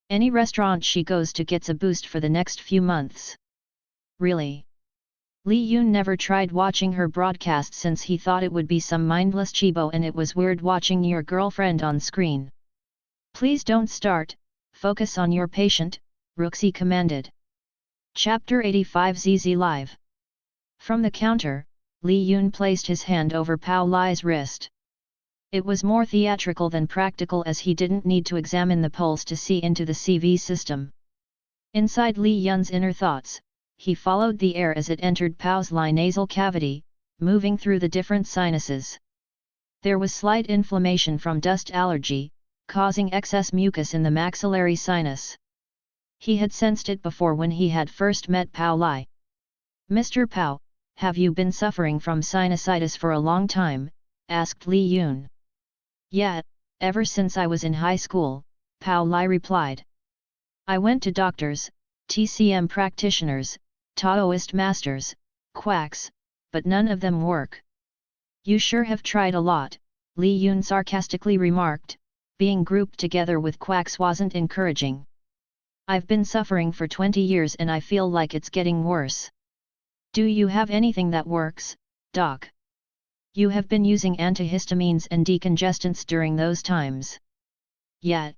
S1: Any restaurant she goes to gets a boost for the next few months. Really? Li Yun never tried watching her broadcast since he thought it would be some mindless chibo and it was weird watching your girlfriend on screen. Please don't start, focus on your patient, Ruxi commanded. Chapter 85 ZZ Live. From the counter, Li Yun placed his hand over Pao Lai's wrist. It was more theatrical than practical as he didn't need to examine the pulse to see into the CV system. Inside Li Yun's inner thoughts, he followed the air as it entered Pao's nasal cavity, moving through the different sinuses. There was slight inflammation from dust allergy, causing excess mucus in the maxillary sinus. He had sensed it before when he had first met Pao Lai. Mr. Pao, have you been suffering from sinusitis for a long time? Asked Li Yun. Yeah, ever since I was in high school, Pao Lai replied. I went to doctors, TCM practitioners, Taoist masters, quacks, but none of them work. You sure have tried a lot, Li Yun sarcastically remarked. Being grouped together with quacks wasn't encouraging. I've been suffering for 20 years and I feel like it's getting worse. Do you have anything that works, doc? You have been using antihistamines and decongestants during those times. Yet.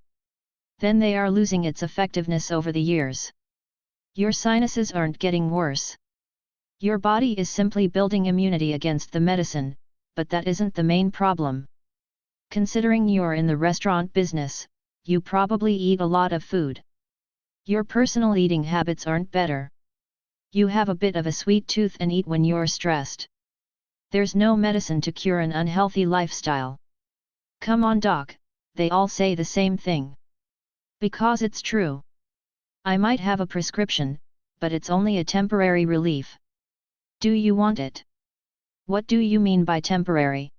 S1: Then they are losing its effectiveness over the years. Your sinuses aren't getting worse. Your body is simply building immunity against the medicine, but that isn't the main problem. Considering you're in the restaurant business, you probably eat a lot of food. Your personal eating habits aren't better. You have a bit of a sweet tooth and eat when you're stressed. There's no medicine to cure an unhealthy lifestyle. Come on doc, they all say the same thing. Because it's true. I might have a prescription, but it's only a temporary relief. Do you want it? What do you mean by temporary?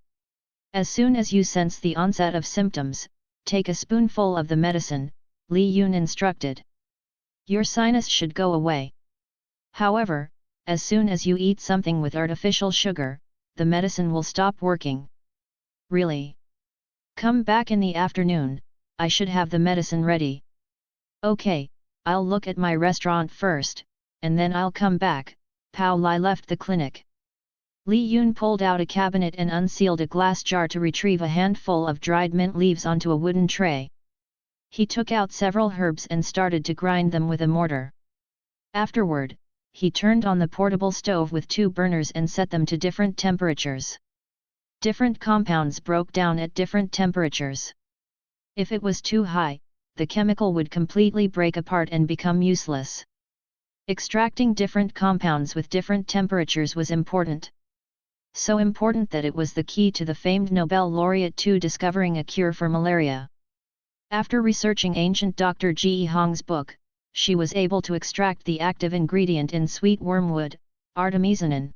S1: As soon as you sense the onset of symptoms, take a spoonful of the medicine, Li Yun instructed. Your sinus should go away. However, as soon as you eat something with artificial sugar, the medicine will stop working. Really? Come back in the afternoon, I should have the medicine ready. Okay, I'll look at my restaurant first, and then I'll come back. Pao Lai left the clinic. Li Yun pulled out a cabinet and unsealed a glass jar to retrieve a handful of dried mint leaves onto a wooden tray. He took out several herbs and started to grind them with a mortar. Afterward, he turned on the portable stove with 2 burners and set them to different temperatures. Different compounds broke down at different temperatures. If it was too high, the chemical would completely break apart and become useless. Extracting different compounds with different temperatures was important. So important that it was the key to the famed Nobel laureate to discovering a cure for malaria. After researching ancient Dr. Ji Hong's book, she was able to extract the active ingredient in sweet wormwood, artemisinin.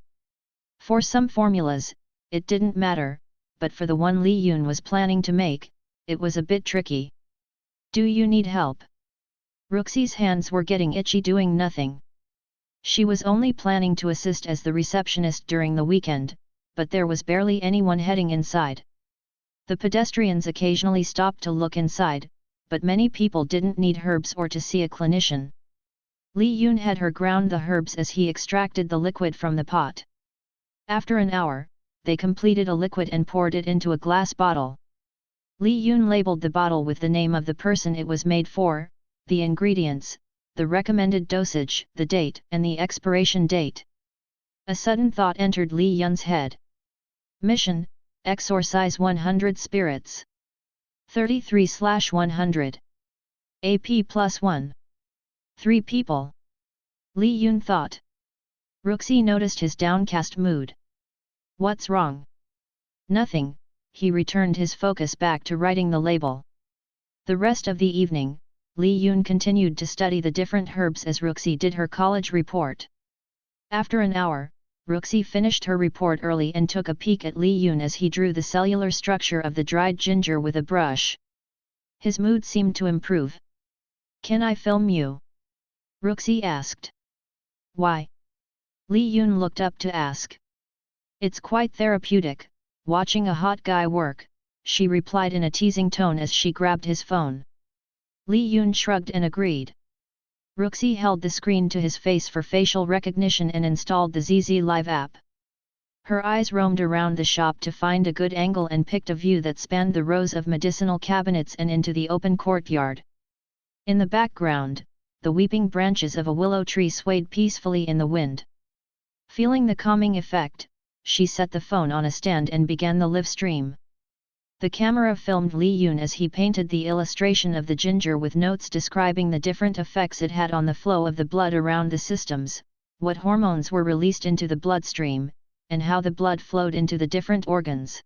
S1: For some formulas, it didn't matter, but for the one Li Yun was planning to make, it was a bit tricky. Do you need help? Ruxi's hands were getting itchy doing nothing. She was only planning to assist as the receptionist during the weekend, but there was barely anyone heading inside. The pedestrians occasionally stopped to look inside, but many people didn't need herbs or to see a clinician. Li Yun had her ground the herbs as he extracted the liquid from the pot. After an hour, they completed a liquid and poured it into a glass bottle. Li Yun labeled the bottle with the name of the person it was made for, the ingredients, the recommended dosage, the date, and the expiration date. A sudden thought entered Li Yun's head. Mission: exorcise 100 spirits. 33/100. AP +1. 3 people. Li Yun thought. Ruxi noticed his downcast mood. What's wrong? Nothing, he returned his focus back to writing the label. The rest of the evening, Li Yun continued to study the different herbs as Ruxi did her college report. After an hour, Ruxi finished her report early and took a peek at Li Yun as he drew the cellular structure of the dried ginger with a brush. His mood seemed to improve. Can I film you? Ruxi asked. Why? Li Yun looked up to ask. It's quite therapeutic, watching a hot guy work, she replied in a teasing tone as she grabbed his phone. Li Yun shrugged and agreed. Ruxi held the screen to his face for facial recognition and installed the ZZ Live app. Her eyes roamed around the shop to find a good angle and picked a view that spanned the rows of medicinal cabinets and into the open courtyard. In the background, the weeping branches of a willow tree swayed peacefully in the wind. Feeling the calming effect, she set the phone on a stand and began the live stream. The camera filmed Li Yun as he painted the illustration of the ginger with notes describing the different effects it had on the flow of the blood around the systems, what hormones were released into the bloodstream, and how the blood flowed into the different organs.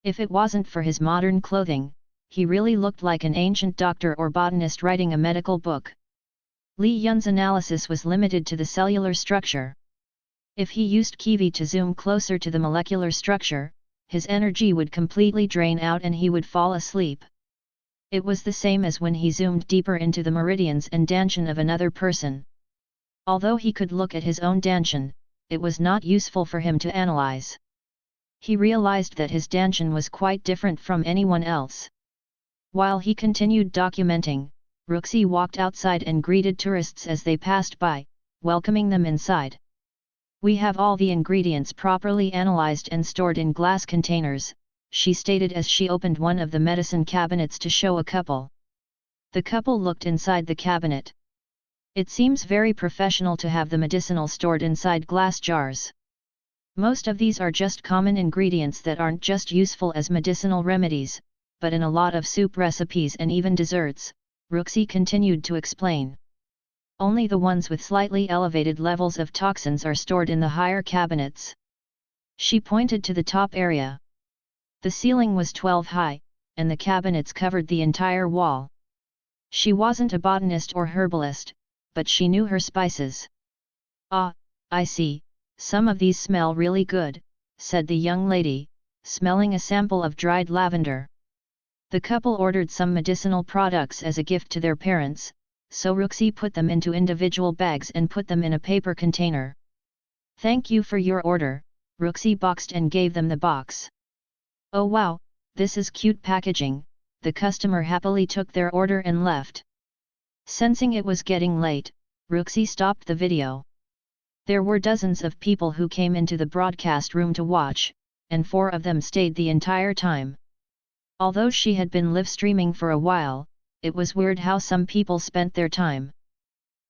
S1: If it wasn't for his modern clothing, he really looked like an ancient doctor or botanist writing a medical book. Li Yun's analysis was limited to the cellular structure. If he used Kiwi to zoom closer to the molecular structure, his energy would completely drain out and he would fall asleep. It was the same as when he zoomed deeper into the meridians and danshan of another person. Although he could look at his own danshan, it was not useful for him to analyze. He realized that his danshan was quite different from anyone else. While he continued documenting, Ruxi walked outside and greeted tourists as they passed by, welcoming them inside. We have all the ingredients properly analyzed and stored in glass containers, she stated as she opened one of the medicine cabinets to show a couple. The couple looked inside the cabinet. It seems very professional to have the medicinal stored inside glass jars. Most of these are just common ingredients that aren't just useful as medicinal remedies, but in a lot of soup recipes and even desserts, Ruxi continued to explain. Only the ones with slightly elevated levels of toxins are stored in the higher cabinets. She pointed to the top area. The ceiling was 12 high, and the cabinets covered the entire wall. She wasn't a botanist or herbalist, but she knew her spices. Ah, I see, some of these smell really good, said the young lady, smelling a sample of dried lavender. The couple ordered some medicinal products as a gift to their parents, so Ruxi put them into individual bags and put them in a paper container. Thank you for your order, Ruxi boxed and gave them the box. Oh wow, this is cute packaging." The customer happily took their order and left. Sensing it was getting late, Ruxi stopped the video. There were dozens of people who came into the broadcast room to watch, and 4 of them stayed the entire time. Although she had been live streaming for a while, it was weird how some people spent their time.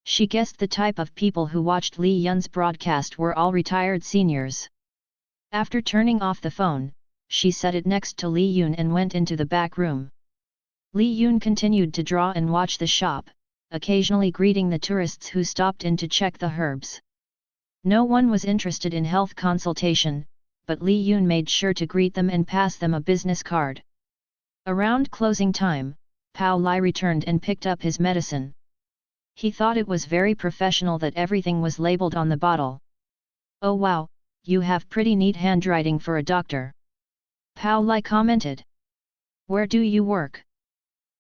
S1: She guessed the type of people who watched Li Yun's broadcast were all retired seniors. After turning off the phone, she set it next to Li Yun and went into the back room. Li Yun continued to draw and watch the shop, occasionally greeting the tourists who stopped in to check the herbs. No one was interested in health consultation, but Li Yun made sure to greet them and pass them a business card. Around closing time, Pao Lai returned and picked up his medicine. He thought it was very professional that everything was labeled on the bottle. "Oh wow, you have pretty neat handwriting for a doctor," Pao Lai commented. "Where do you work?"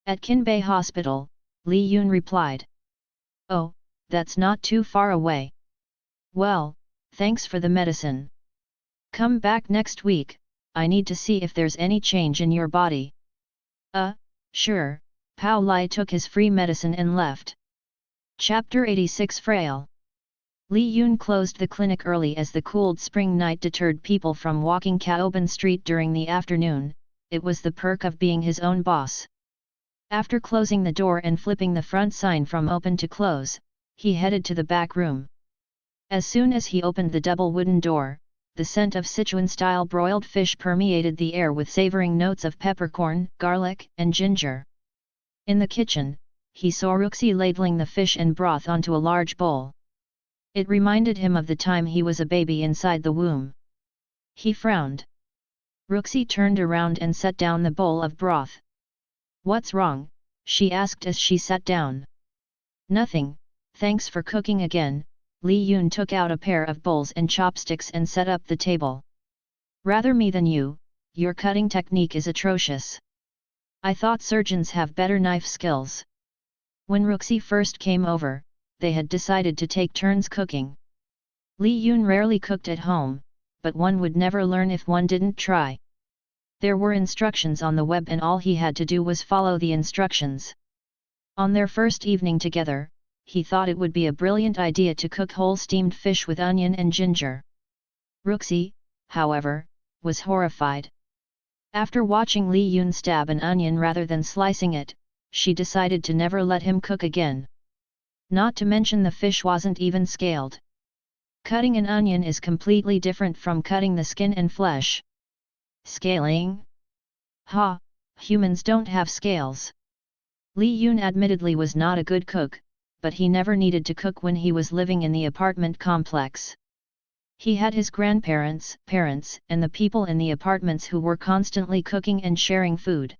S1: "At Kinbei Hospital," Li Yun replied. "Oh, that's not too far away. Well, thanks for the medicine. Come back next week, I need to see if there's any change in your body." Sure," Pao Lai took his free medicine and left. Chapter 86 Frail. Li Yun closed the clinic early as the cooled spring night deterred people from walking Caoban Street during the afternoon. It was the perk of being his own boss. After closing the door and flipping the front sign from open to close, he headed to the back room. As soon as he opened the double wooden door, the scent of Sichuan-style broiled fish permeated the air with savoring notes of peppercorn, garlic, and ginger. In the kitchen, he saw Ruxi ladling the fish and broth onto a large bowl. It reminded him of the time he was a baby inside the womb. He frowned. Ruxi turned around and set down the bowl of broth. "What's wrong?" she asked as she sat down. "Nothing, thanks for cooking again." Li Yun took out a pair of bowls and chopsticks and set up the table. "Rather me than you, your cutting technique is atrocious. I thought surgeons have better knife skills." When Ruxi first came over, they had decided to take turns cooking. Li Yun rarely cooked at home, but one would never learn if one didn't try. There were instructions on the web and all he had to do was follow the instructions. On their first evening together, he thought it would be a brilliant idea to cook whole steamed fish with onion and ginger. Ruxi, however, was horrified. After watching Li Yun stab an onion rather than slicing it, she decided to never let him cook again. Not to mention the fish wasn't even scaled. Cutting an onion is completely different from cutting the skin and flesh. Scaling? Ha! Humans don't have scales. Li Yun admittedly was not a good cook, but he never needed to cook when he was living in the apartment complex. He had his grandparents, parents, and the people in the apartments who were constantly cooking and sharing food.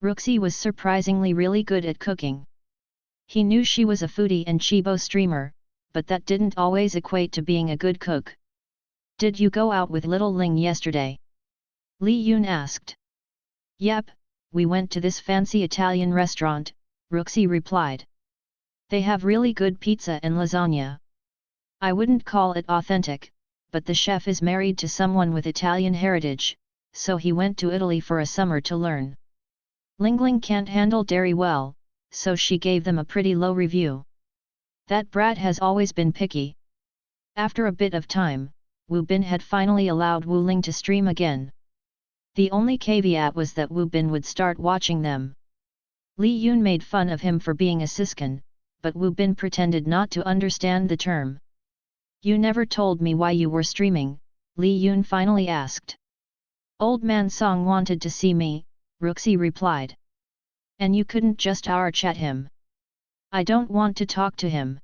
S1: Ruxi was surprisingly really good at cooking. He knew she was a foodie and Chibo streamer, but that didn't always equate to being a good cook. "Did you go out with little Ling yesterday?" Li Yun asked. "Yep, we went to this fancy Italian restaurant," Ruxi replied. "They have really good pizza and lasagna. I wouldn't call it authentic, but the chef is married to someone with Italian heritage, so he went to Italy for a summer to learn. Lingling can't handle dairy well, so she gave them a pretty low review. That brat has always been picky." After a bit of time, Wu Bin had finally allowed Wu Ling to stream again. The only caveat was that Wu Bin would start watching them. Li Yun made fun of him for being a siskin, but Wu Bin pretended not to understand the term. "You never told me why you were streaming," Li Yun finally asked. "Old man Song wanted to see me," Ruxi replied. "And you couldn't just chat him?" "I don't want to talk to him."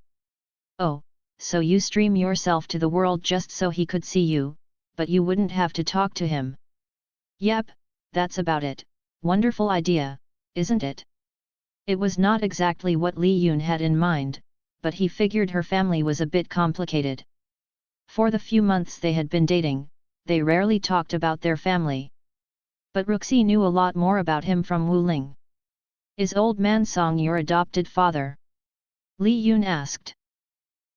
S1: "Oh, so you stream yourself to the world just so he could see you, but you wouldn't have to talk to him?" "Yep, that's about it. Wonderful idea, isn't it?" It was not exactly what Li Yun had in mind, but he figured her family was a bit complicated. For the few months they had been dating, they rarely talked about their family. But Ruxi knew a lot more about him from Wu Ling. "Is old man Song your adopted father?" Li Yun asked.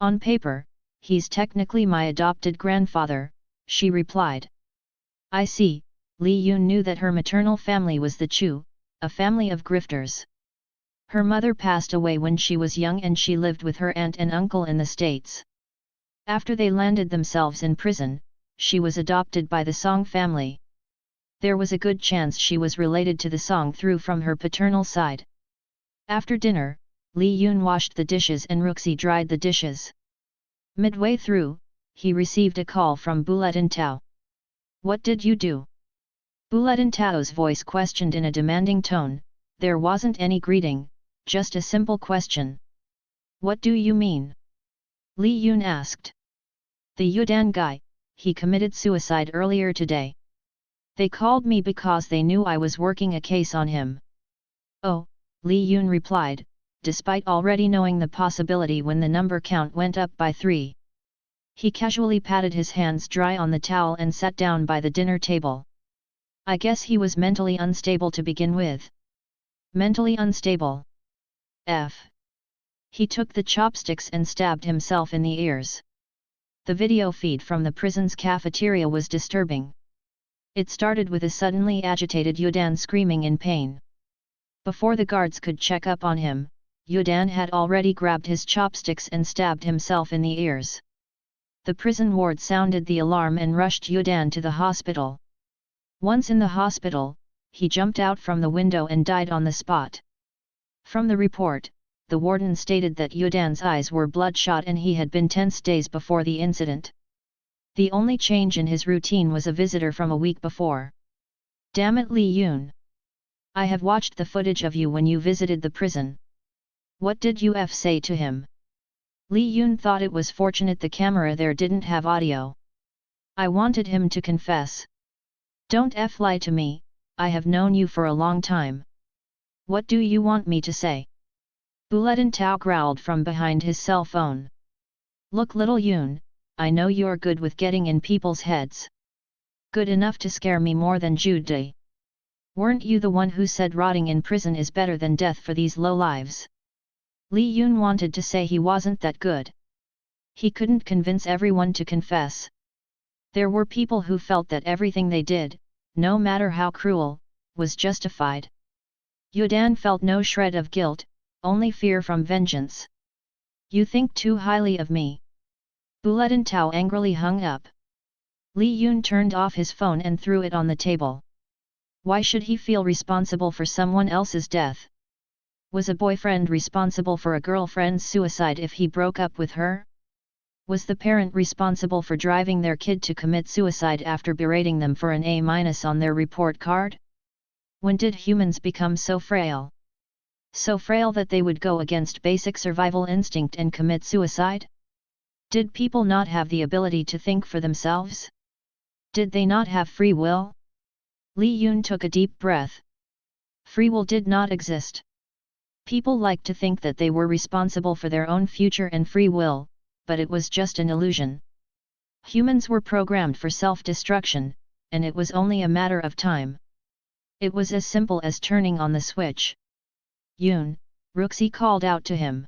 S1: "On paper, he's technically my adopted grandfather," she replied. "I see, Li Yun knew that her maternal family was the Chu, a family of grifters. Her mother passed away when she was young and she lived with her aunt and uncle in the States. After they landed themselves in prison, she was adopted by the Song family. There was a good chance she was related to the Song through from her paternal side. After dinner, Li Yun washed the dishes and Ruxi dried the dishes. Midway through, he received a call from Bulletin Tao. "What did you do?" Bulletin Tao's voice questioned in a demanding tone. There wasn't any greeting, just a simple question. "What do you mean?" Li Yun asked. "The Yudan guy, he committed suicide earlier today. They called me because they knew I was working a case on him." "Oh," Li Yun replied, despite already knowing the possibility when the number count went up by 3. He casually patted his hands dry on the towel and sat down by the dinner table. "I guess he was mentally unstable to begin with." "Mentally unstable? F." He took the chopsticks and stabbed himself in the ears. The video feed from the prison's cafeteria was disturbing. It started with a suddenly agitated Yudan screaming in pain. Before the guards could check up on him, Yudan had already grabbed his chopsticks and stabbed himself in the ears. The prison ward sounded the alarm and rushed Yudan to the hospital. Once in the hospital, he jumped out from the window and died on the spot. From the report, the warden stated that Yudan's eyes were bloodshot and he had been tense days before the incident. The only change in his routine was a visitor from a week before. "Damn it, Li Yun! I have watched the footage of you when you visited the prison. What did you say to him?" Li Yun thought it was fortunate the camera there didn't have audio. "I wanted him to confess." "Don't lie to me, I have known you for a long time. What do you want me to say?" Bulletin Tao growled from behind his cell phone. "Look, little Yun, I know you're good with getting in people's heads. Good enough to scare me more than Jude. Weren't you the one who said rotting in prison is better than death for these lowlives?" Li Yun wanted to say he wasn't that good. He couldn't convince everyone to confess. There were people who felt that everything they did, no matter how cruel, was justified. Yudan felt no shred of guilt, only fear from vengeance. "You think too highly of me." Bulletin Tao angrily hung up. Li Yun turned off his phone and threw it on the table. Why should he feel responsible for someone else's death? Was a boyfriend responsible for a girlfriend's suicide if he broke up with her? Was the parent responsible for driving their kid to commit suicide after berating them for an A- on their report card? When did humans become so frail? So frail that they would go against basic survival instinct and commit suicide? Did people not have the ability to think for themselves? Did they not have free will? Li Yun took a deep breath. Free will did not exist. People liked to think that they were responsible for their own future and free will, but it was just an illusion. Humans were programmed for self-destruction, and it was only a matter of time. It was as simple as turning on the switch. "Yun," Ruxi called out to him.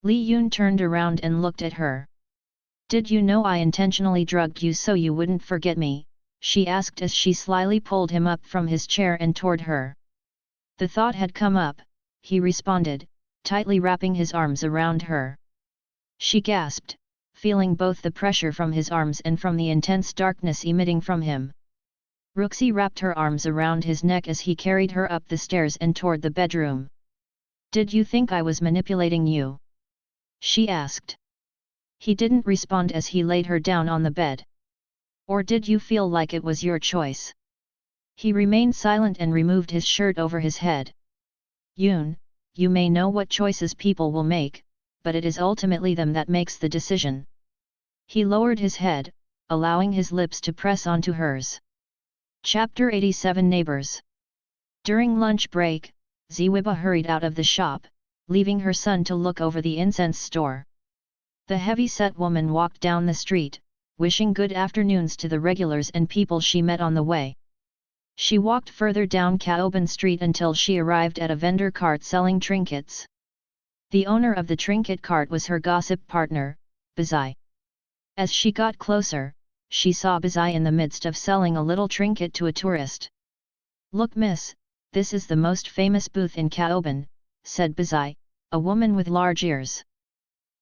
S1: Li Yun turned around and looked at her. "Did you know I intentionally drugged you so you wouldn't forget me?" she asked as she slyly pulled him up from his chair and toward her. "The thought had come up," he responded, tightly wrapping his arms around her. She gasped, feeling both the pressure from his arms and from the intense darkness emitting from him. Ruxi wrapped her arms around his neck as he carried her up the stairs and toward the bedroom. "Did you think I was manipulating you?" she asked. He didn't respond as he laid her down on the bed. "Or did you feel like it was your choice?" He remained silent and removed his shirt over his head. "Yun, you may know what choices people will make, but it is ultimately them that makes the decision." He lowered his head, allowing his lips to press onto hers. Chapter 87 Neighbors. During lunch break, Ziwiba hurried out of the shop, leaving her son to look over the incense store. The heavy-set woman walked down the street, wishing good afternoons to the regulars and people she met on the way. She walked further down Kaoban Street until she arrived at a vendor cart selling trinkets. The owner of the trinket cart was her gossip partner, Bazai. As she got closer, she saw Bazai in the midst of selling a little trinket to a tourist. "Look miss, this is the most famous booth in Kaoban," said Bazai, a woman with large ears.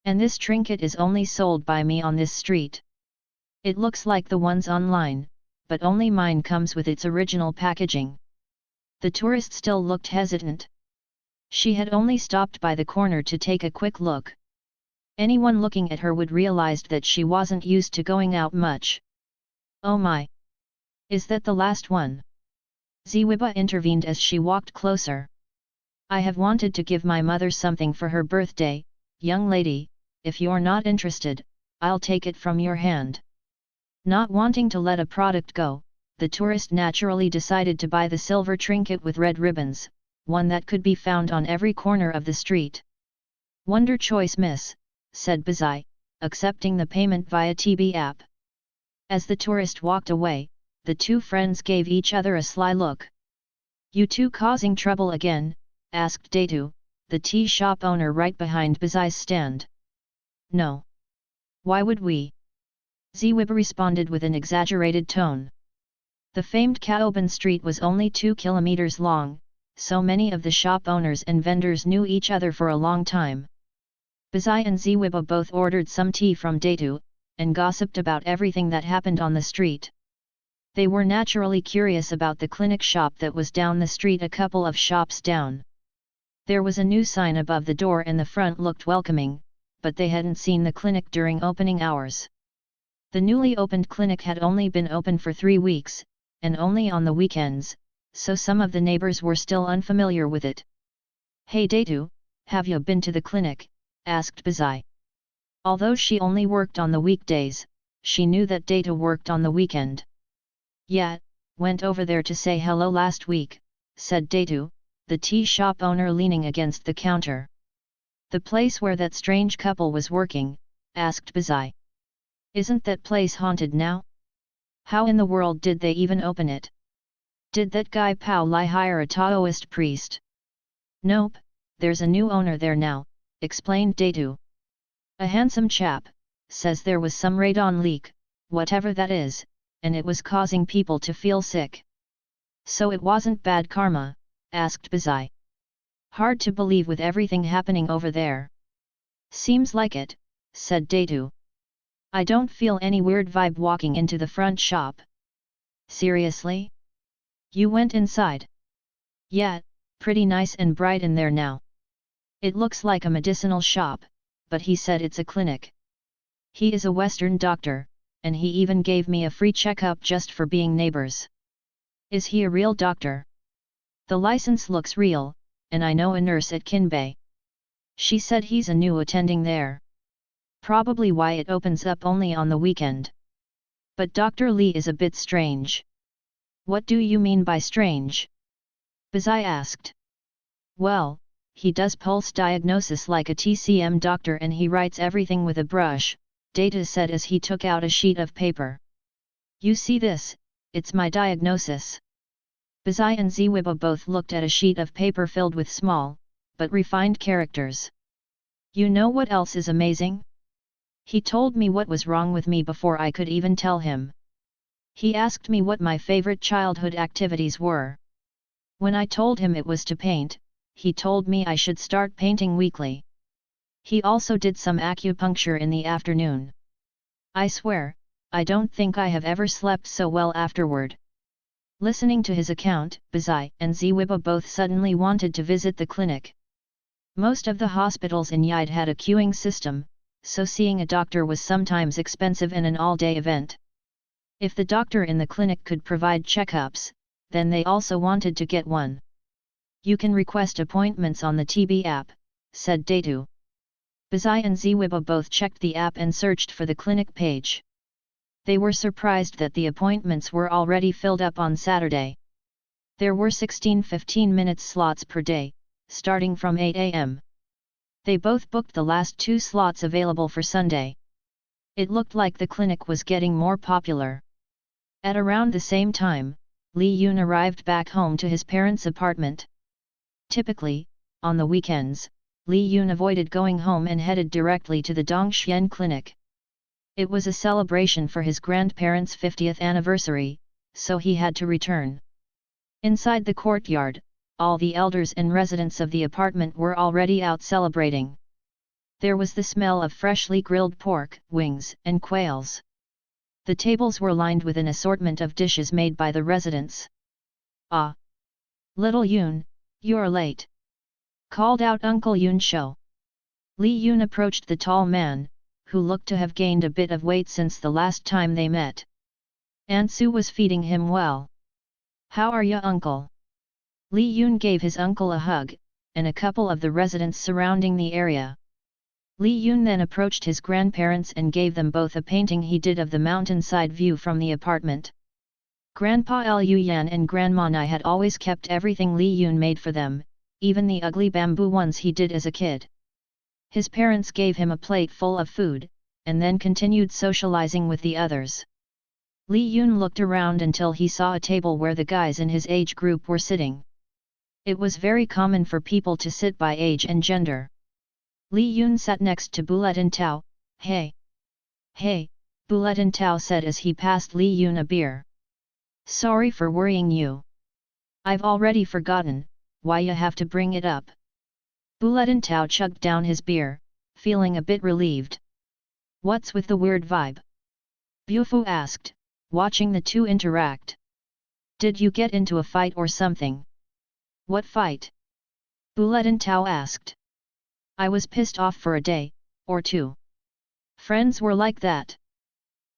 S1: "And this trinket is only sold by me on this street. It looks like the ones online, but only mine comes with its original packaging." The tourist still looked hesitant. She had only stopped by the corner to take a quick look. Anyone looking at her would realize that she wasn't used to going out much. "Oh my! Is that the last one?" Ziwiba intervened as she walked closer. "I have wanted to give my mother something for her birthday, young lady, if you're not interested, I'll take it from your hand." Not wanting to let a product go, the tourist naturally decided to buy the silver trinket with red ribbons, one that could be found on every corner of the street. "Wonder choice miss," said Bazai, accepting the payment via TB app. As the tourist walked away, the two friends gave each other a sly look. "You two causing trouble again?" asked Datu, the tea shop owner right behind Bazai's stand. "No. Why would we?" Ziwiba responded with an exaggerated tone. The famed Kaoban street was only 2 kilometers long, so many of the shop owners and vendors knew each other for a long time. Bazai and Ziwiba both ordered some tea from Datu, and gossiped about everything that happened on the street. They were naturally curious about the clinic shop that was down the street a couple of shops down. There was a new sign above the door and the front looked welcoming, but they hadn't seen the clinic during opening hours. The newly opened clinic had only been open for 3 weeks, and only on the weekends, so some of the neighbors were still unfamiliar with it. "Hey Datu, have you been to the clinic?" asked Bazai. Although she only worked on the weekdays, she knew that Datu worked on the weekend. "Yeah, went over there to say hello last week," said Datu, the tea shop owner leaning against the counter. "The place where that strange couple was working?" asked Bazai. "Isn't that place haunted now? How in the world did they even open it? Did that guy Pao Lai hire a Taoist priest?" "Nope, there's a new owner there now," explained Datu. "A handsome chap, says there was some radon leak, whatever that is, and it was causing people to feel sick." "So it wasn't bad karma?" asked Bazai. "Hard to believe with everything happening over there." "Seems like it," said Datu. "I don't feel any weird vibe walking into the front shop." "Seriously? You went inside?" "Yeah, pretty nice and bright in there now. It looks like a medicinal shop, but he said it's a clinic. He is a Western doctor, and he even gave me a free checkup just for being neighbors." "Is he a real doctor?" "The license looks real, and I know a nurse at Kinbei. She said he's a new attending there. Probably why it opens up only on the weekend. But Dr. Lee is a bit strange." "What do you mean by strange?" Bazai asked. "Well, he does pulse diagnosis like a TCM doctor and he writes everything with a brush," Data said as he took out a sheet of paper. "You see this, it's my diagnosis." Bazai and Ziwiba both looked at a sheet of paper filled with small, but refined characters. "You know what else is amazing? He told me what was wrong with me before I could even tell him. He asked me what my favorite childhood activities were. When I told him it was to paint, he told me I should start painting weekly. He also did some acupuncture in the afternoon. I swear, I don't think I have ever slept so well afterward." Listening to his account, Bazai and Ziwiba both suddenly wanted to visit the clinic. Most of the hospitals in Yide had a queuing system, so seeing a doctor was sometimes expensive and an all-day event. If the doctor in the clinic could provide checkups, then they also wanted to get one. "You can request appointments on the TB app," said Datu. Bazai and Ziwiba both checked the app and searched for the clinic page. They were surprised that the appointments were already filled up on Saturday. There were 16 15-minute slots per day, starting from 8 am. They both booked the last 2 slots available for Sunday. It looked like the clinic was getting more popular. At around the same time, Li Yun arrived back home to his parents' apartment. Typically, on the weekends, Li Yun avoided going home and headed directly to the Dongxian clinic. It was a celebration for his grandparents' 50th anniversary, so he had to return. Inside the courtyard, all the elders and residents of the apartment were already out celebrating. There was the smell of freshly grilled pork, wings, and quails. The tables were lined with an assortment of dishes made by the residents. "Ah! Little Yun, you're late," called out Uncle Yun Shou. Li Yun approached the tall man, who looked to have gained a bit of weight since the last time they met. Aunt Su was feeding him well. "How are ya, uncle?" Li Yun gave his uncle a hug, and a couple of the residents surrounding the area. Li Yun then approached his grandparents and gave them both a painting he did of the mountainside view from the apartment. Grandpa Liu Yan and Grandma Nai had always kept everything Li Yun made for them, even the ugly bamboo ones he did as a kid. His parents gave him a plate full of food, and then continued socializing with the others. Li Yun looked around until he saw a table where the guys in his age group were sitting. It was very common for people to sit by age and gender. Li Yun sat next to Bulletin Tao. "Hey! Hey!" Bulletin Tao said as he passed Li Yun a beer. "Sorry for worrying you. I've already forgotten, why you have to bring it up?" Bulletin Tao chugged down his beer, feeling a bit relieved. "What's with the weird vibe?" Bufu asked, watching the two interact. "Did you get into a fight or something?" "What fight?" Bulletin Tao asked. "I was pissed off for a day, or two. Friends were like that.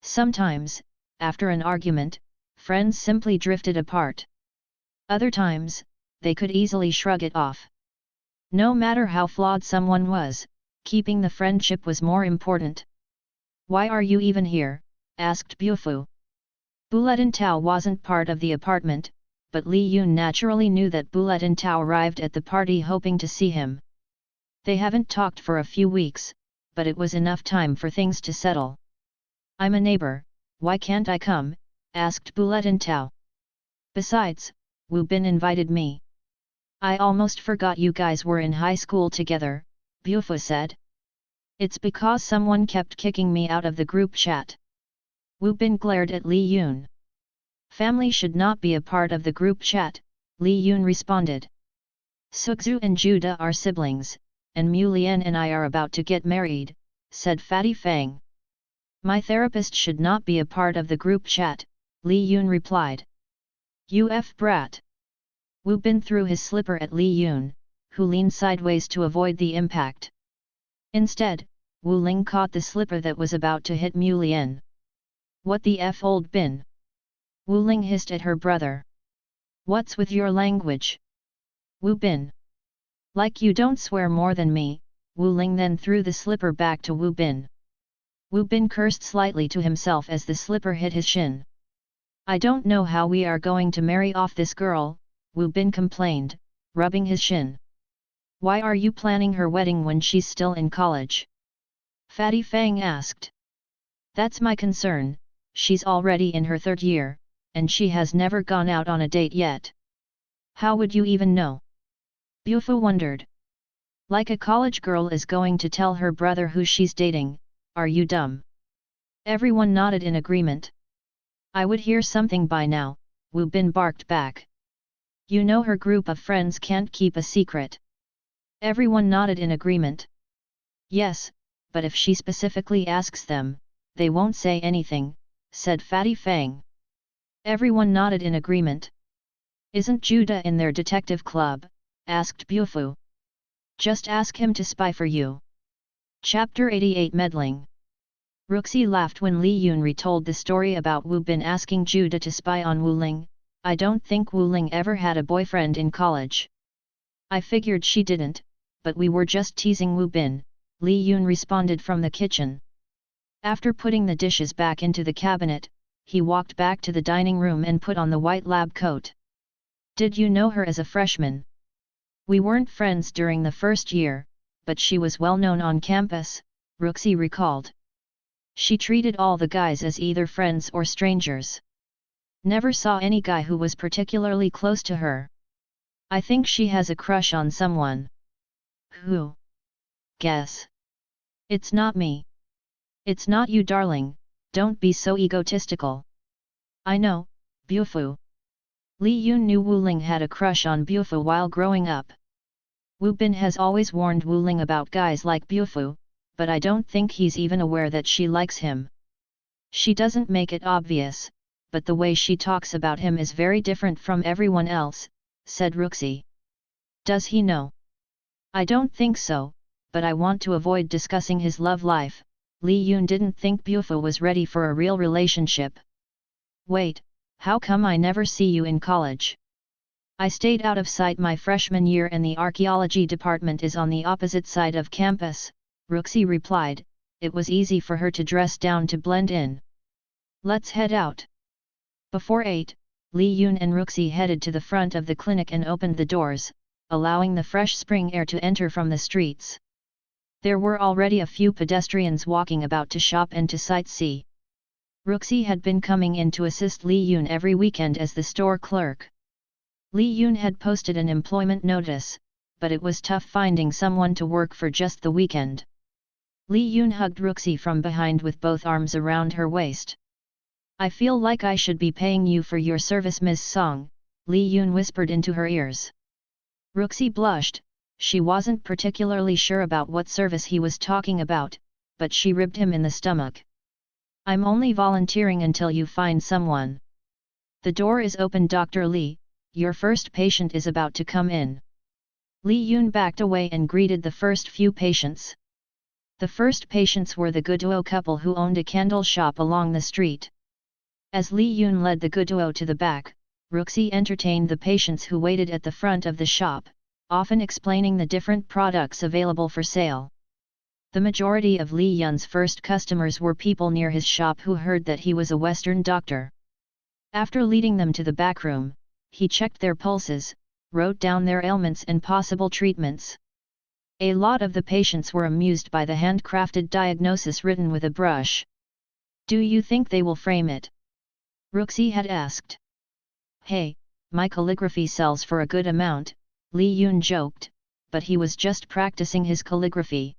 S1: Sometimes, after an argument, friends simply drifted apart. Other times, they could easily shrug it off. No matter how flawed someone was, keeping the friendship was more important." "Why are you even here?" asked Bufu. Bulletin Tao wasn't part of the apartment, but Li Yun naturally knew that Bulletin Tao arrived at the party hoping to see him. They haven't talked for a few weeks, but it was enough time for things to settle. "I'm a neighbor, why can't I come?" asked Bulletin Tao. "Besides, Wu Bin invited me." "I almost forgot you guys were in high school together," Bufu said. "It's because someone kept kicking me out of the group chat." Wu Bin glared at Li Yun. "Family should not be a part of the group chat," Li Yun responded. "Sukzu and Juda are siblings, and Mu Lian and I are about to get married," said Fatty Fang. "My therapist should not be a part of the group chat," Li Yun replied. "Uf brat." Wu Bin threw his slipper at Li Yun, who leaned sideways to avoid the impact. Instead, Wu Ling caught the slipper that was about to hit Mu Lian. "What the F old Bin?" Wu Ling hissed at her brother. "What's with your language? Wu Bin? Like you don't swear more than me," Wu Ling then threw the slipper back to Wu Bin. Wu Bin cursed slightly to himself as the slipper hit his shin. "I don't know how we are going to marry off this girl," Wu Bin complained, rubbing his shin. "Why are you planning her wedding when she's still in college?" Fatty Fang asked. "That's my concern, she's already in her 3rd year, and she has never gone out on a date yet." "How would you even know?" Bufu wondered. "Like a college girl is going to tell her brother who she's dating, are you dumb?" Everyone nodded in agreement. "I would hear something by now," Wu Bin barked back. "You know her group of friends can't keep a secret." Everyone nodded in agreement. "Yes, but if she specifically asks them, they won't say anything," said Fatty Fang. Everyone nodded in agreement. "Isn't Judah in their detective club?" asked Bufu. "Just ask him to spy for you." Chapter 88 Meddling. Ruxi laughed when Li Yun retold the story about Wu Bin asking Judah to spy on Wu Ling. "I don't think Wu Ling ever had a boyfriend in college." "I figured she didn't, but we were just teasing Wu Bin," Li Yun responded from the kitchen. After putting the dishes back into the cabinet, he walked back to the dining room and put on the white lab coat. "Did you know her as a freshman?" "We weren't friends during the 1st year, but she was well known on campus," Ruxi recalled. "She treated all the guys as either friends or strangers. Never saw any guy who was particularly close to her. I think she has a crush on someone." "Who?" "Guess." "It's not me." It's not you, darling, don't be so egotistical. I know, Bufu. Li Yun knew Wu Ling had a crush on Bufu while growing up. Wu Bin has always warned Wu Ling about guys like Bufu, but I don't think he's even aware that she likes him. She doesn't make it obvious, but the way she talks about him is very different from everyone else, said Ruxi. Does he know? I don't think so, but I want to avoid discussing his love life. Li Yun didn't think Bufu was ready for a real relationship. Wait, how come I never see you in college? I stayed out of sight my freshman year and the archaeology department is on the opposite side of campus, Ruxi replied. It was easy for her to dress down to blend in. Let's head out. Before 8, Li Yun and Ruxi headed to the front of the clinic and opened the doors, allowing the fresh spring air to enter from the streets. There were already a few pedestrians walking about to shop and to sightsee. Ruxi had been coming in to assist Li Yun every weekend as the store clerk. Li Yun had posted an employment notice, but it was tough finding someone to work for just the weekend. Li Yun hugged Ruxi from behind with both arms around her waist. I feel like I should be paying you for your service, Ms. Song, Li Yun whispered into her ears. Ruxi blushed. She wasn't particularly sure about what service he was talking about, but she ribbed him in the stomach. I'm only volunteering until you find someone. The door is open, Dr. Li, your first patient is about to come in. Li Yun backed away and greeted the first few patients. The first patients were the Guduo couple who owned a candle shop along the street. As Li Yun led the Guduo to the back, Ruxi entertained the patients who waited at the front of the shop, often explaining the different products available for sale. The majority of Li Yun's first customers were people near his shop who heard that he was a Western doctor. After leading them to the back room, he checked their pulses, wrote down their ailments and possible treatments. A lot of the patients were amused by the handcrafted diagnosis written with a brush. Do you think they will frame it? Ruxi had asked. Hey, my calligraphy sells for a good amount, Li Yun joked, but he was just practicing his calligraphy.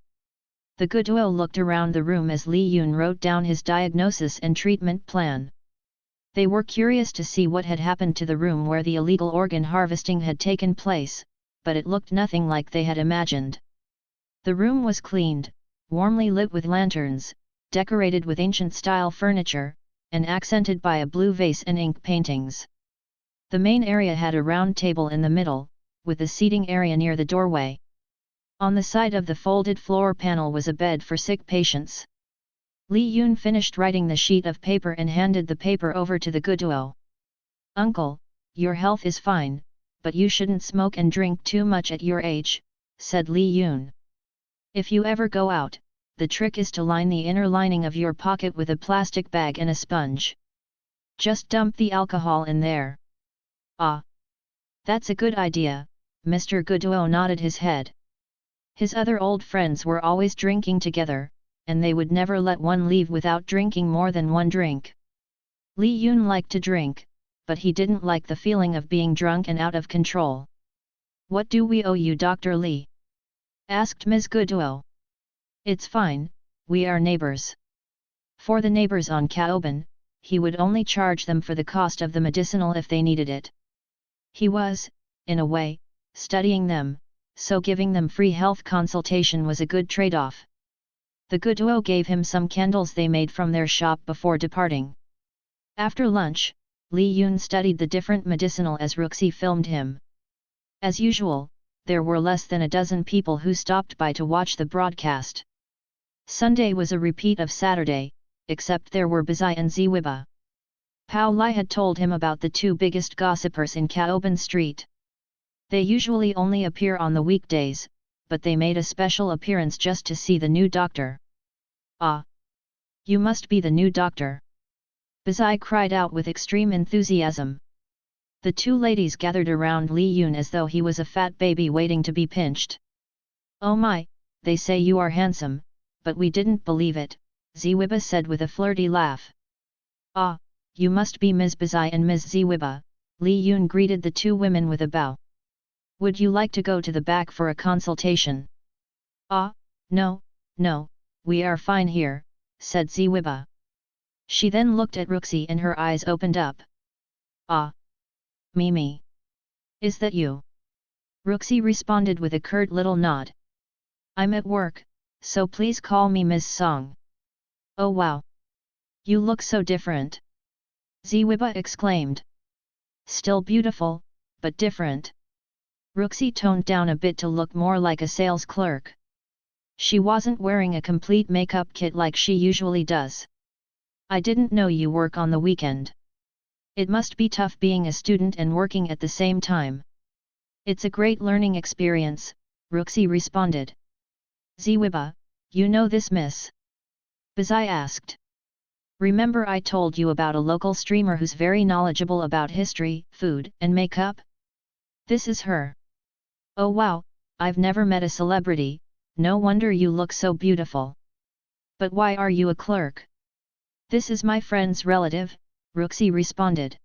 S1: The Guduo looked around the room as Li Yun wrote down his diagnosis and treatment plan. They were curious to see what had happened to the room where the illegal organ harvesting had taken place, but it looked nothing like they had imagined. The room was cleaned, warmly lit with lanterns, decorated with ancient-style furniture, and accented by a blue vase and ink paintings. The main area had a round table in the middle, with a seating area near the doorway. On the side of the folded floor panel was a bed for sick patients. Li Yun finished writing the sheet of paper and handed the paper over to the Guduo. Uncle, your health is fine, but you shouldn't smoke and drink too much at your age, said Li Yun. If you ever go out, the trick is to line the inner lining of your pocket with a plastic bag and a sponge. Just dump the alcohol in there. Ah! That's a good idea, Mr. Guduo nodded his head. His other old friends were always drinking together, and they would never let one leave without drinking more than one drink. Li Yun liked to drink, but he didn't like the feeling of being drunk and out of control. What do we owe you, Dr. Li? Asked Ms. Guduo. It's fine, we are neighbors. For the neighbors on Kaoban, he would only charge them for the cost of the medicinal if they needed it. He was, in a way, studying them, so giving them free health consultation was a good trade-off. The Guduo gave him some candles they made from their shop before departing. After lunch, Li Yun studied the different medicinal as Ruxi filmed him. As usual, there were less than a dozen people who stopped by to watch the broadcast. Sunday was a repeat of Saturday, except there were Bazai and Ziwiba. Pao Lai had told him about the two biggest gossipers in Kaoban Street. They usually only appear on the weekdays, but they made a special appearance just to see the new doctor. Ah! You must be the new doctor! Bazai cried out with extreme enthusiasm. The two ladies gathered around Li Yun as though he was a fat baby waiting to be pinched. Oh my, they say you are handsome, but we didn't believe it, Ziwiba said with a flirty laugh. Ah, you must be Ms. Bazai and Ms. Ziwiba, Li Yun greeted the two women with a bow. Would you like to go to the back for a consultation? Ah, no, we are fine here, said Ziwiba. She then looked at Ruxi and her eyes opened up. Ah! Mimi! Is that you? Ruxi responded with a curt little nod. I'm at work, so please call me Ms. Song. Oh wow! You look so different! Ziwiba exclaimed. Still beautiful, but different. Ruxi toned down a bit to look more like a sales clerk. She wasn't wearing a complete makeup kit like she usually does. I didn't know you work on the weekend. It must be tough being a student and working at the same time. It's a great learning experience, Ruxi responded. Ziwiba, you know this miss? Bazai asked. Remember I told you about a local streamer who's very knowledgeable about history, food, and makeup? This is her. Oh wow, I've never met a celebrity, no wonder you look so beautiful. But why are you a clerk? This is my friend's relative, Ruxi responded.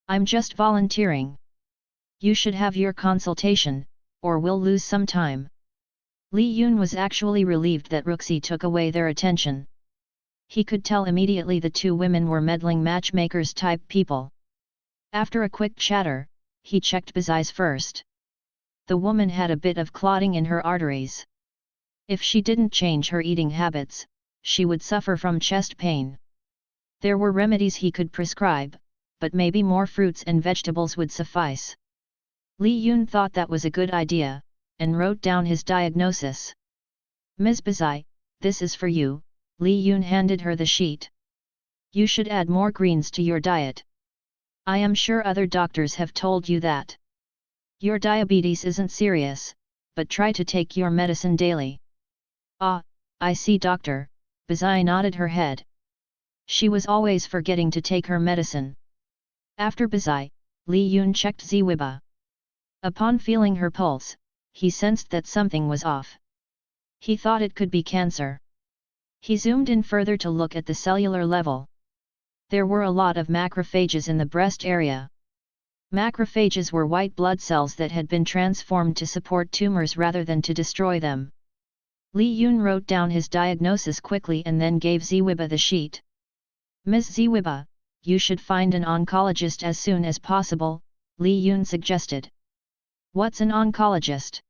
S1: I'm just volunteering. You should have your consultation, or we'll lose some time. Li Yun was actually relieved that Ruxi took away their attention. He could tell immediately the two women were meddling matchmakers type people. After a quick chatter, he checked Bazai's first. The woman had a bit of clotting in her arteries. If she didn't change her eating habits, she would suffer from chest pain. There were remedies he could prescribe, but maybe more fruits and vegetables would suffice. Li Yun thought that was a good idea, and wrote down his diagnosis. Ms. Bazai, this is for you, Li Yun handed her the sheet. You should add more greens to your diet. I am sure other doctors have told you that. Your diabetes isn't serious, but try to take your medicine daily. Ah, I see doctor, Bazai nodded her head. She was always forgetting to take her medicine. After Bazai, Li Yun checked Ziwiba. Upon feeling her pulse, he sensed that something was off. He thought it could be cancer. He zoomed in further to look at the cellular level. There were a lot of macrophages in the breast area. Macrophages were white blood cells that had been transformed to support tumors rather than to destroy them. Li Yun wrote down his diagnosis quickly and then gave Ziwiba the sheet. Ms. Ziwiba, you should find an oncologist as soon as possible, Li Yun suggested. What's an oncologist?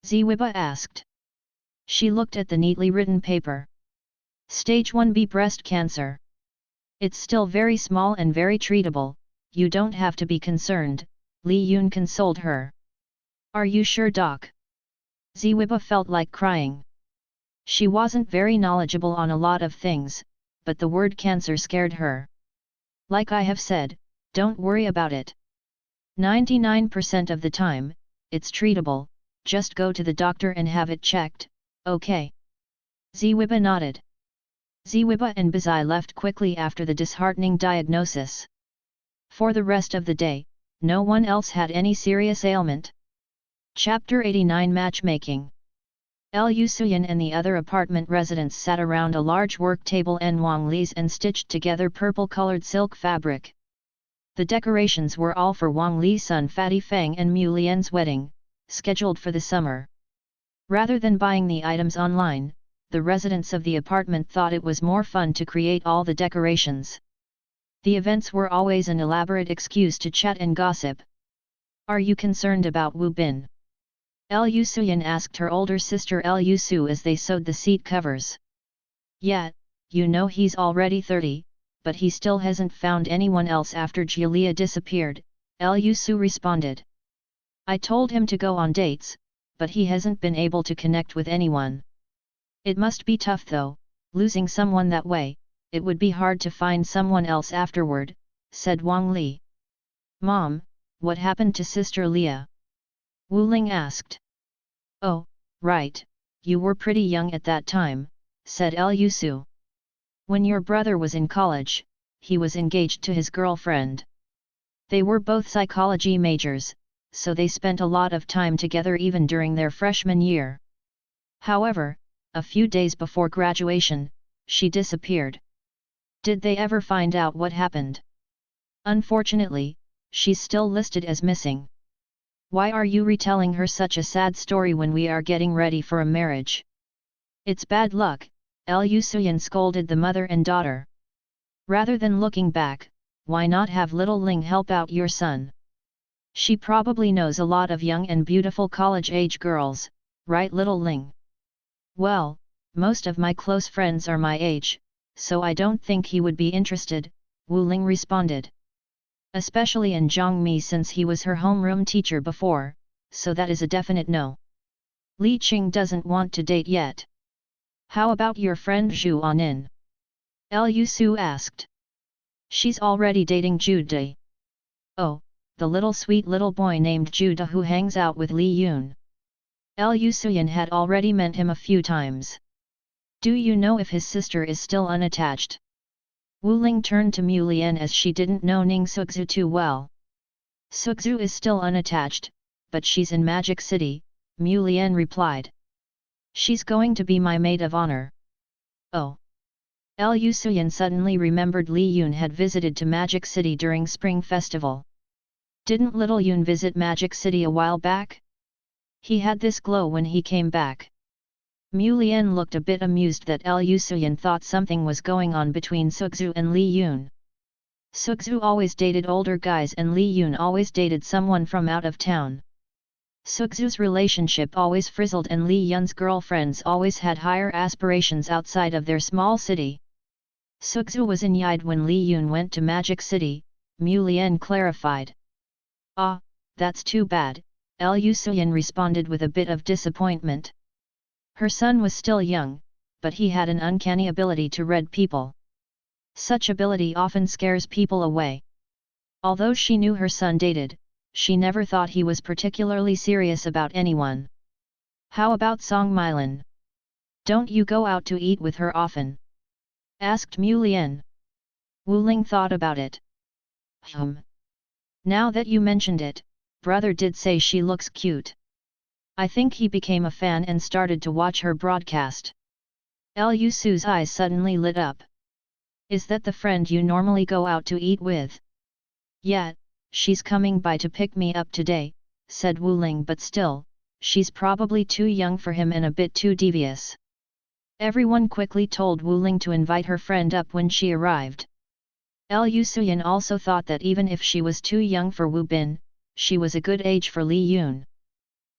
S1: Ziwiba asked. She looked at the neatly written paper. Stage 1B breast cancer. It's still very small and very treatable, you don't have to be concerned, Li Yun consoled her. Are you sure, doc? Ziwiba felt like crying. She wasn't very knowledgeable on a lot of things, but the word cancer scared her. Like I have said, don't worry about it. 99% of the time, it's treatable, just go to the doctor and have it checked, okay? Ziwiba nodded. Ziwiba and Bazai left quickly after the disheartening diagnosis. For the rest of the day, no one else had any serious ailment. Chapter 89 Matchmaking. Liu Suyan and the other apartment residents sat around a large work table en Wang Li's and stitched together purple-colored silk fabric. The decorations were all for Wang Li's son Fatty Feng and Mu Lian's wedding, scheduled for the summer. Rather than buying the items online, the residents of the apartment thought it was more fun to create all the decorations. The events were always an elaborate excuse to chat and gossip. Are you concerned about Wu Bin? Liu Suyan asked her older sister Liu Su as they sewed the seat covers. Yeah, you know he's already 30, but he still hasn't found anyone else after Julia disappeared, Liu Su responded. I told him to go on dates, but he hasn't been able to connect with anyone. It must be tough though, losing someone that way, it would be hard to find someone else afterward, said Wang Li. Mom, what happened to Sister Leah? Wu Ling asked. Oh, right, you were pretty young at that time, said Liu Su. When your brother was in college, he was engaged to his girlfriend. They were both psychology majors, so they spent a lot of time together even during their freshman year. However, a few days before graduation, she disappeared. Did they ever find out what happened? Unfortunately, she's still listed as missing. Why are you retelling her such a sad story when we are getting ready for a marriage? It's bad luck, Lu Suyan scolded the mother and daughter. Rather than looking back, why not have little Ling help out your son? She probably knows a lot of young and beautiful college-age girls, right little Ling? Well, most of my close friends are my age, so I don't think he would be interested, Wu Ling responded. Especially in Zhongmi since he was her homeroom teacher before, so that is a definite no. Li Qing doesn't want to date yet. How about your friend Zhu Anin? Lu Su asked. She's already dating Zhu De. Oh, the little sweet little boy named Zhu De who hangs out with Li Yun. Lu Suyan had already met him a few times. Do you know if his sister is still unattached? Wu Ling turned to Mu Lian as she didn't know Ning Suxu too well. Suxu is still unattached, but she's in Magic City, Mu Lian replied. She's going to be my maid of honor. Oh. Lu Suyan suddenly remembered Li Yun had visited to Magic City during Spring Festival. Didn't little Yun visit Magic City a while back? He had this glow when he came back. Mu Lian looked a bit amused that Lu Suyan thought something was going on between Suxu and Li Yun. Suxu always dated older guys and Li Yun always dated someone from out of town. Suxu's relationship always frizzled and Li Yun's girlfriends always had higher aspirations outside of their small city. Suxu was envied when Li Yun went to Magic City, Mu Lian clarified. Ah, that's too bad, Lu Suyan responded with a bit of disappointment. Her son was still young, but he had an uncanny ability to read people. Such ability often scares people away. Although she knew her son dated, she never thought he was particularly serious about anyone. How about Song Milan? Don't you go out to eat with her often? Asked Mu Lian. Wu Ling thought about it. Now that you mentioned it, brother did say she looks cute. I think he became a fan and started to watch her broadcast. Lu Su's eyes suddenly lit up. Is that the friend you normally go out to eat with? Yeah, she's coming by to pick me up today, said Wu Ling, but still, she's probably too young for him and a bit too devious. Everyone quickly told Wu Ling to invite her friend up when she arrived. Lu Suyan also thought that even if she was too young for Wu Bin, she was a good age for Li Yun.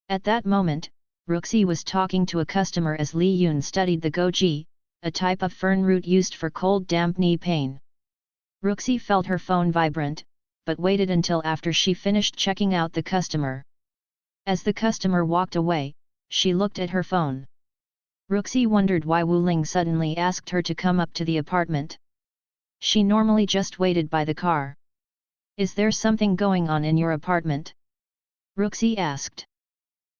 S1: At that moment, Ruxi was talking to a customer as Li Yun studied the goji, a type of fern root used for cold damp knee pain. Ruxi felt her phone vibrant, but waited until after she finished checking out the customer. As the customer walked away, she looked at her phone. Ruxi wondered why Wu Ling suddenly asked her to come up to the apartment. She normally just waited by the car. Is there something going on in your apartment? Ruxi asked.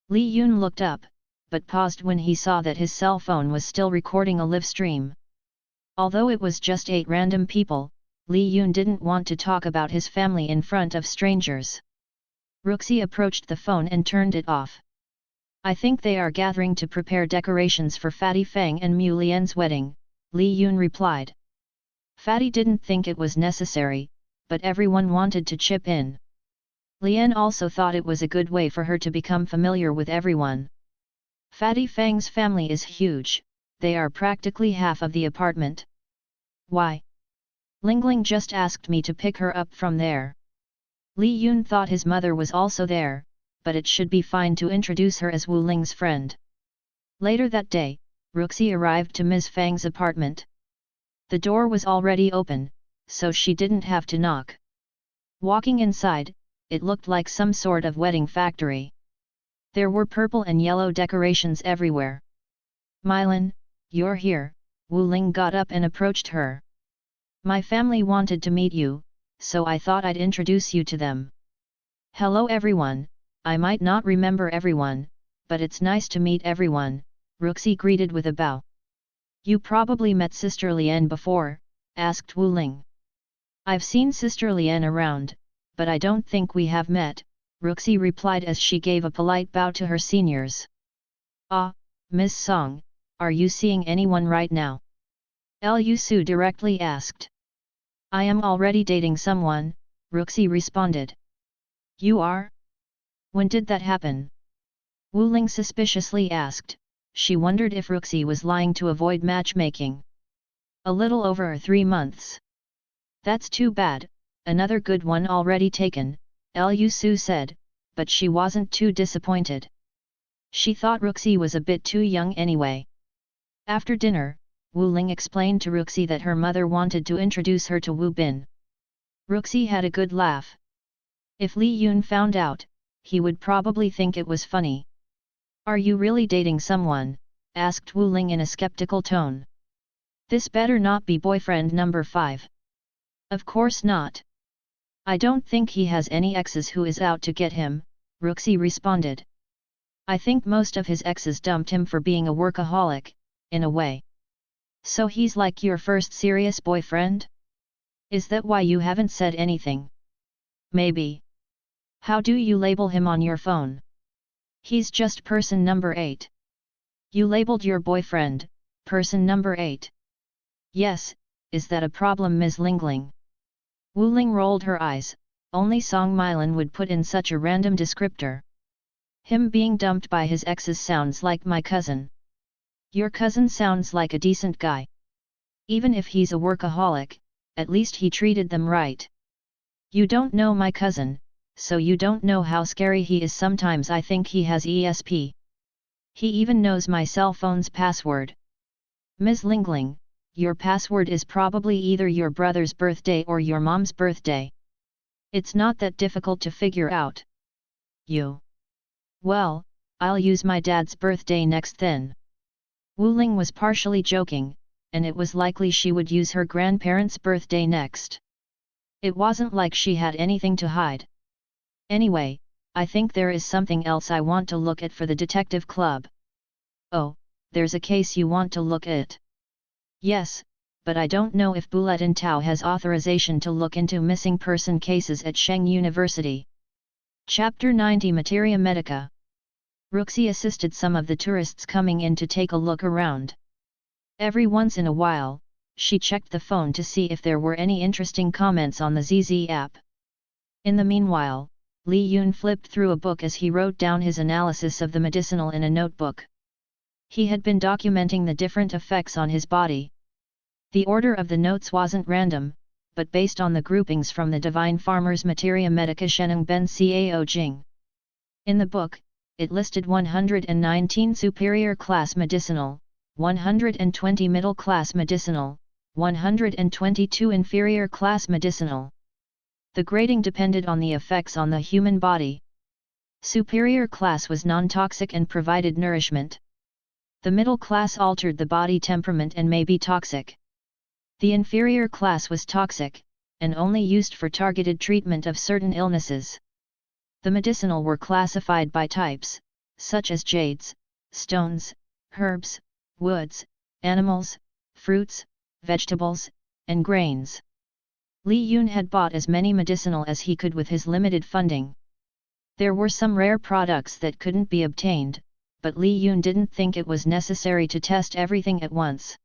S1: Li Yun looked up, but paused when he saw that his cell phone was still recording a live stream. Although it was just 8 random people, Li Yun didn't want to talk about his family in front of strangers. Ruxi approached the phone and turned it off. I think they are gathering to prepare decorations for Fatty Fang and Mu Lian's wedding, Li Yun replied. Fatty didn't think it was necessary, but everyone wanted to chip in. Lian also thought it was a good way for her to become familiar with everyone. Fatty Fang's family is huge, they are practically half of the apartment. Why? Lingling just asked me to pick her up from there. Li Yun thought his mother was also there, but it should be fine to introduce her as Wu Ling's friend. Later that day, Ruxi arrived to Ms. Fang's apartment. The door was already open, so she didn't have to knock. Walking inside, it looked like some sort of wedding factory. There were purple and yellow decorations everywhere. Milan, you're here, Wu Ling got up and approached her. My family wanted to meet you, so I thought I'd introduce you to them. Hello everyone, I might not remember everyone, but it's nice to meet everyone, Ruxi greeted with a bow. You probably met Sister Lian before, asked Wu Ling. I've seen Sister Lian around, but I don't think we have met, Ruxi replied as she gave a polite bow to her seniors. Ah, Miss Song, are you seeing anyone right now? Lu Su directly asked. I am already dating someone, Ruxi responded. You are? When did that happen? Wu Ling suspiciously asked, she wondered if Ruxi was lying to avoid matchmaking. A little over 3 months. That's too bad, another good one already taken, Lu Su said, but she wasn't too disappointed. She thought Ruxi was a bit too young anyway. After dinner, Wu Ling explained to Ruxi that her mother wanted to introduce her to Wu Bin. Ruxi had a good laugh. If Li Yun found out, he would probably think it was funny. Are you really dating someone? Asked Wu Ling in a skeptical tone. This better not be boyfriend number 5. Of course not. I don't think he has any exes who is out to get him, Ruxi responded. I think most of his exes dumped him for being a workaholic, in a way. So he's like your first serious boyfriend? Is that why you haven't said anything? Maybe. How do you label him on your phone? He's just person number 8. You labeled your boyfriend, person number 8. Yes, is that a problem, Ms. Lingling? Wu Ling rolled her eyes, only Song Milan would put in such a random descriptor. Him being dumped by his exes sounds like my cousin. Your cousin sounds like a decent guy. Even if he's a workaholic, at least he treated them right. You don't know my cousin, so you don't know how scary he is. Sometimes I think he has ESP. He even knows my cell phone's password. Ms. Lingling, your password is probably either your brother's birthday or your mom's birthday. It's not that difficult to figure out. You. Well, I'll use my dad's birthday next then. Wu Ling was partially joking, and it was likely she would use her grandparents' birthday next. It wasn't like she had anything to hide. Anyway, I think there is something else I want to look at for the detective club. Oh, there's a case you want to look at? Yes, but I don't know if Bulletin Tao has authorization to look into missing person cases at Sheng University. Chapter 90 Materia Medica. Ruxi assisted some of the tourists coming in to take a look around. Every once in a while, she checked the phone to see if there were any interesting comments on the ZZ app. In the meanwhile, Li Yun flipped through a book as he wrote down his analysis of the medicinal in a notebook. He had been documenting the different effects on his body. The order of the notes wasn't random, but based on the groupings from the Divine Farmer's Materia Medica Sheneng Ben Cao Jing. In the book, it listed 119 superior class medicinal, 120 middle class medicinal, 122 inferior class medicinal. The grading depended on the effects on the human body. Superior class was non-toxic and provided nourishment. The middle class altered the body temperament and may be toxic. The inferior class was toxic, and only used for targeted treatment of certain illnesses. The medicinal were classified by types, such as jades, stones, herbs, woods, animals, fruits, vegetables, and grains. Li Yun had bought as many medicinal as he could with his limited funding. There were some rare products that couldn't be obtained, but Li Yun didn't think it was necessary to test everything at once.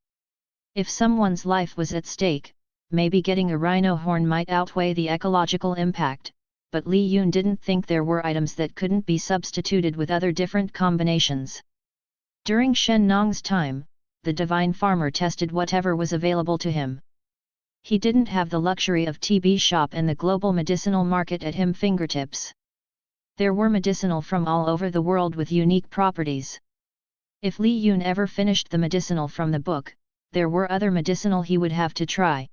S1: If someone's life was at stake, maybe getting a rhino horn might outweigh the ecological impact, but Li Yun didn't think there were items that couldn't be substituted with other different combinations. During Shen Nong's time, the Divine Farmer tested whatever was available to him. He didn't have the luxury of TB shop and the global medicinal market at him fingertips. There were medicinal from all over the world with unique properties. If Li Yun ever finished the medicinal from the book, there were other medicinal he would have to try.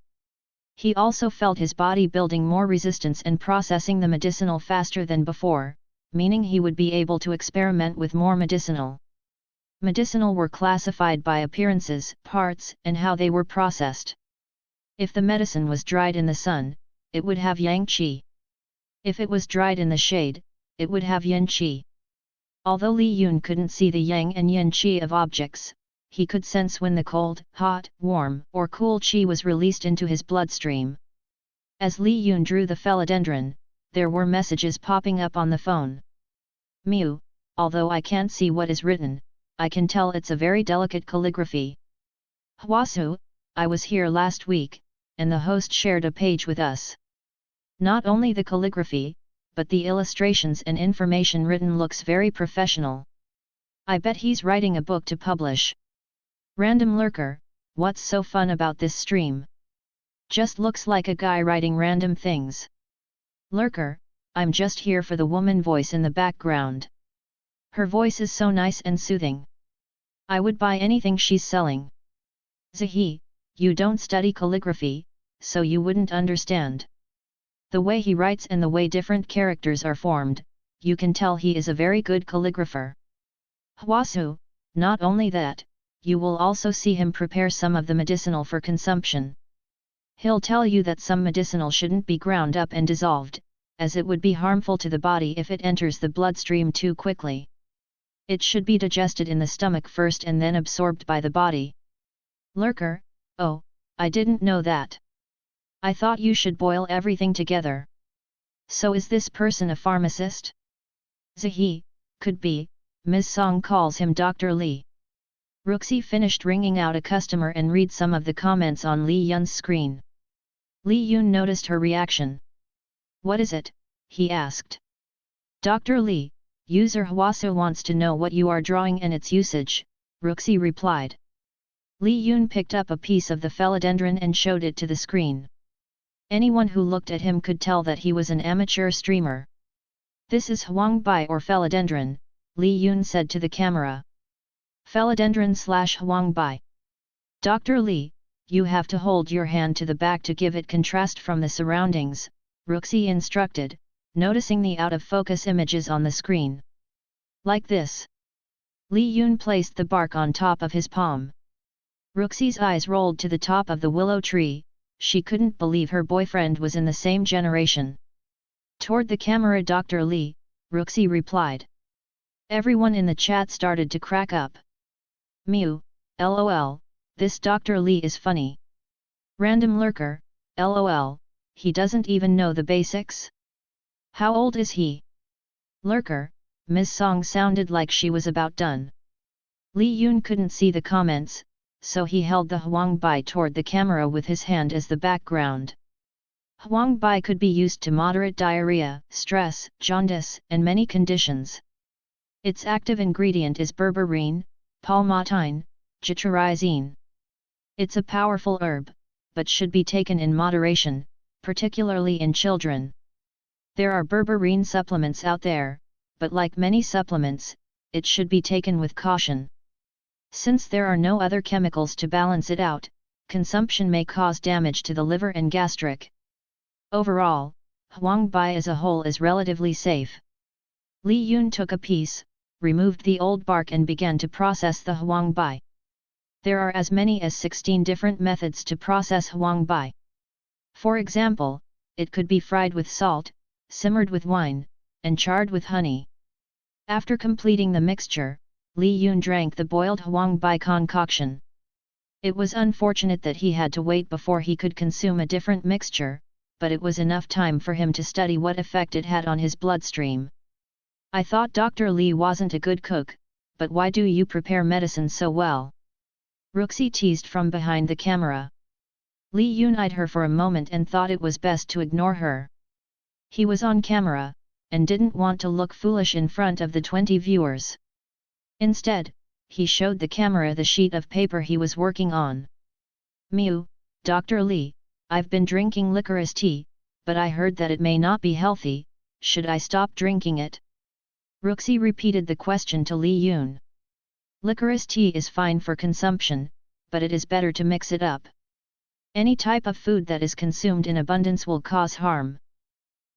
S1: He also felt his body building more resistance and processing the medicinal faster than before, meaning he would be able to experiment with more medicinal. Medicinal were classified by appearances, parts, and how they were processed. If the medicine was dried in the sun, it would have yang qi. If it was dried in the shade, it would have yin qi. Although Li Yun couldn't see the yang and yin qi of objects, he could sense when the cold, hot, warm, or cool qi was released into his bloodstream. As Li Yun drew the philodendron, there were messages popping up on the phone. Mew, although I can't see what is written, I can tell it's a very delicate calligraphy. Hwasu, I was here last week, and the host shared a page with us. Not only the calligraphy, but the illustrations and information written looks very professional. I bet he's writing a book to publish. Random lurker, what's so fun about this stream? Just looks like a guy writing random things. Lurker, I'm just here for the woman voice in the background. Her voice is so nice and soothing. I would buy anything she's selling. Zahi, you don't study calligraphy, so you wouldn't understand. The way he writes and the way different characters are formed, you can tell he is a very good calligrapher. Hwasu, not only that, you will also see him prepare some of the medicinal for consumption. He'll tell you that some medicinal shouldn't be ground up and dissolved, as it would be harmful to the body if it enters the bloodstream too quickly. It should be digested in the stomach first and then absorbed by the body. Lurker, oh, I didn't know that. I thought you should boil everything together. So is this person a pharmacist? Zahi, could be, Ms. Song calls him Dr. Lee. Ruxi finished ringing out a customer and read some of the comments on Li Yun's screen. Li Yun noticed her reaction. What is it? He asked. Dr. Lee, user Hwasu wants to know what you are drawing and its usage, Ruxi replied. Li Yun picked up a piece of the philodendron and showed it to the screen. Anyone who looked at him could tell that he was an amateur streamer. This is Huang Bai or philodendron, Li Yun said to the camera. Philodendron/Huang Bai. Dr. Lee, you have to hold your hand to the back to give it contrast from the surroundings, Ruxi instructed, noticing the out-of-focus images on the screen. Like this. Li Yun placed the bark on top of his palm. Ruxi's eyes rolled to the top of the willow tree, she couldn't believe her boyfriend was in the same generation. Toward the camera Dr. Lee, Ruxi replied. Everyone in the chat started to crack up. Mew, lol, this Dr. Lee is funny. Random lurker, lol, he doesn't even know the basics? How old is he? Lurker, Ms. Song sounded like she was about done. Li Yun couldn't see the comments, so he held the Huang Bai toward the camera with his hand as the background. Huang Bai could be used to moderate diarrhea, stress, jaundice, and many conditions. Its active ingredient is berberine, palmotine, gitrizine. It's a powerful herb, but should be taken in moderation, particularly in children. There are berberine supplements out there, but like many supplements, it should be taken with caution. Since there are no other chemicals to balance it out, consumption may cause damage to the liver and gastric. Overall, Huang Bai as a whole is relatively safe. Li Yun took a piece, removed the old bark and began to process the Huang Bai. There are as many as 16 different methods to process Huang Bai. For example, it could be fried with salt, simmered with wine, and charred with honey. After completing the mixture, Li Yun drank the boiled Huang Bai concoction. It was unfortunate that he had to wait before he could consume a different mixture, but it was enough time for him to study what effect it had on his bloodstream. I thought Dr. Lee wasn't a good cook, but why do you prepare medicine so well? Ruxi teased from behind the camera. Li Yun eyed her for a moment and thought it was best to ignore her. He was on camera, and didn't want to look foolish in front of the 20 viewers. Instead, he showed the camera the sheet of paper he was working on. Mew, Dr. Lee, I've been drinking licorice tea, but I heard that it may not be healthy, should I stop drinking it? Ruxi repeated the question to Li Yun. Licorice tea is fine for consumption, but it is better to mix it up. Any type of food that is consumed in abundance will cause harm.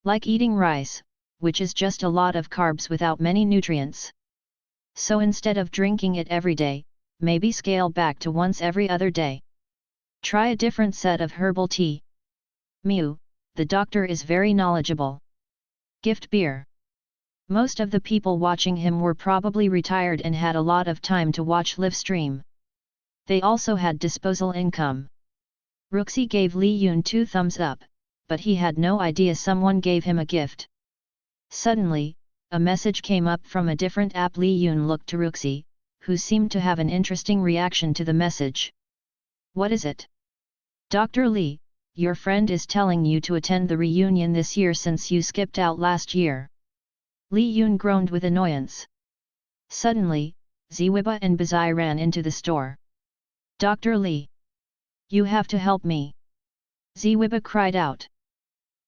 S1: Like eating rice, which is just a lot of carbs without many nutrients. So instead of drinking it every day, maybe scale back to once every other day. Try a different set of herbal tea. Mew, the doctor is very knowledgeable. Gift beer. Most of the people watching him were probably retired and had a lot of time to watch live stream. They also had disposal income. Ruxi gave Li Yun 2 thumbs up, but he had no idea someone gave him a gift. Suddenly, a message came up from a different app. Li Yun looked to Ruxi, who seemed to have an interesting reaction to the message. What is it? Dr. Lee, your friend is telling you to attend the reunion this year since you skipped out last year. Li Yun groaned with annoyance. Suddenly, Ziwiba and Bazai ran into the store. Dr. Li! You have to help me! Ziwiba cried out.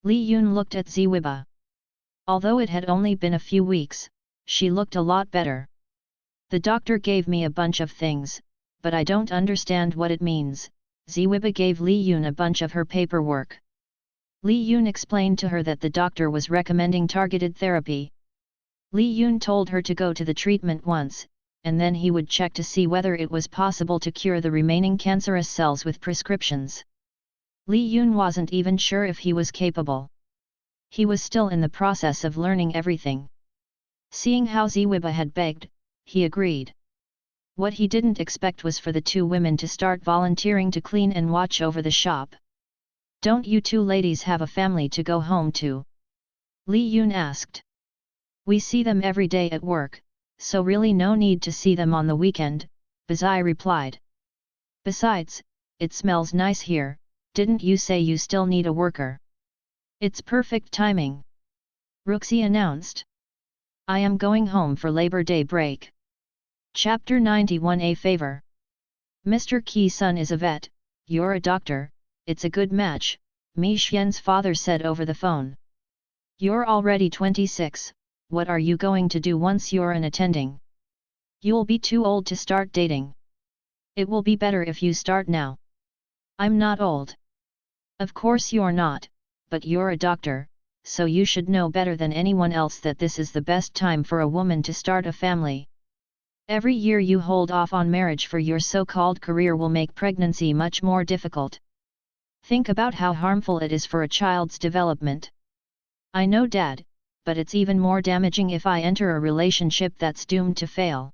S1: Li Yun looked at Ziwiba. Although it had only been a few weeks, she looked a lot better. The doctor gave me a bunch of things, but I don't understand what it means. Ziwiba gave Li Yun a bunch of her paperwork. Li Yun explained to her that the doctor was recommending targeted therapy. Li Yun told her to go to the treatment once, and then he would check to see whether it was possible to cure the remaining cancerous cells with prescriptions. Li Yun wasn't even sure if he was capable. He was still in the process of learning everything. Seeing how Ziwiba had begged, he agreed. What he didn't expect was for the two women to start volunteering to clean and watch over the shop. Don't you two ladies have a family to go home to? Li Yun asked. We see them every day at work, so really no need to see them on the weekend, Bazai replied. Besides, it smells nice here, didn't you say you still need a worker? It's perfect timing. Ruxi announced. I am going home for Labor Day break. Chapter 91 A Favor. Mr. Ki-sun is a vet, you're a doctor, it's a good match, Mi Xian's father said over the phone. You're already 26, what are you going to do once you're an attending? You'll be too old to start dating. It will be better if you start now. I'm not old. Of course you're not, but you're a doctor, so you should know better than anyone else that this is the best time for a woman to start a family. Every year you hold off on marriage for your so-called career will make pregnancy much more difficult. Think about how harmful it is for a child's development. I know, Dad, but it's even more damaging if I enter a relationship that's doomed to fail.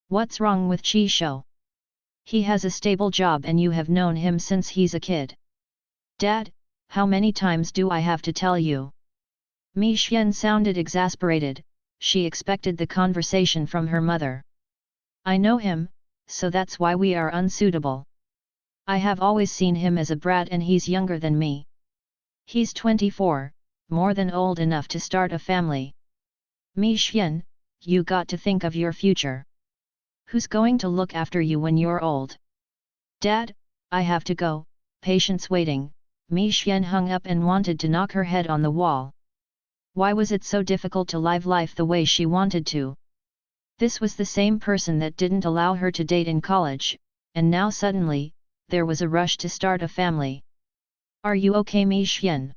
S1: What's wrong with Chi Shou? He has a stable job and you have known him since he's a kid. Dad, how many times do I have to tell you? Mi Xian sounded exasperated, she expected the conversation from her mother. I know him, so that's why we are unsuitable. I have always seen him as a brat and he's younger than me. He's 24, more than old enough to start a family. Mi Xian, you got to think of your future. Who's going to look after you when you're old? Dad, I have to go, patience waiting. Mi Xian hung up and wanted to knock her head on the wall. Why was it so difficult to live life the way she wanted to? This was the same person that didn't allow her to date in college, and now suddenly, there was a rush to start a family. Are you okay, Mi Xian?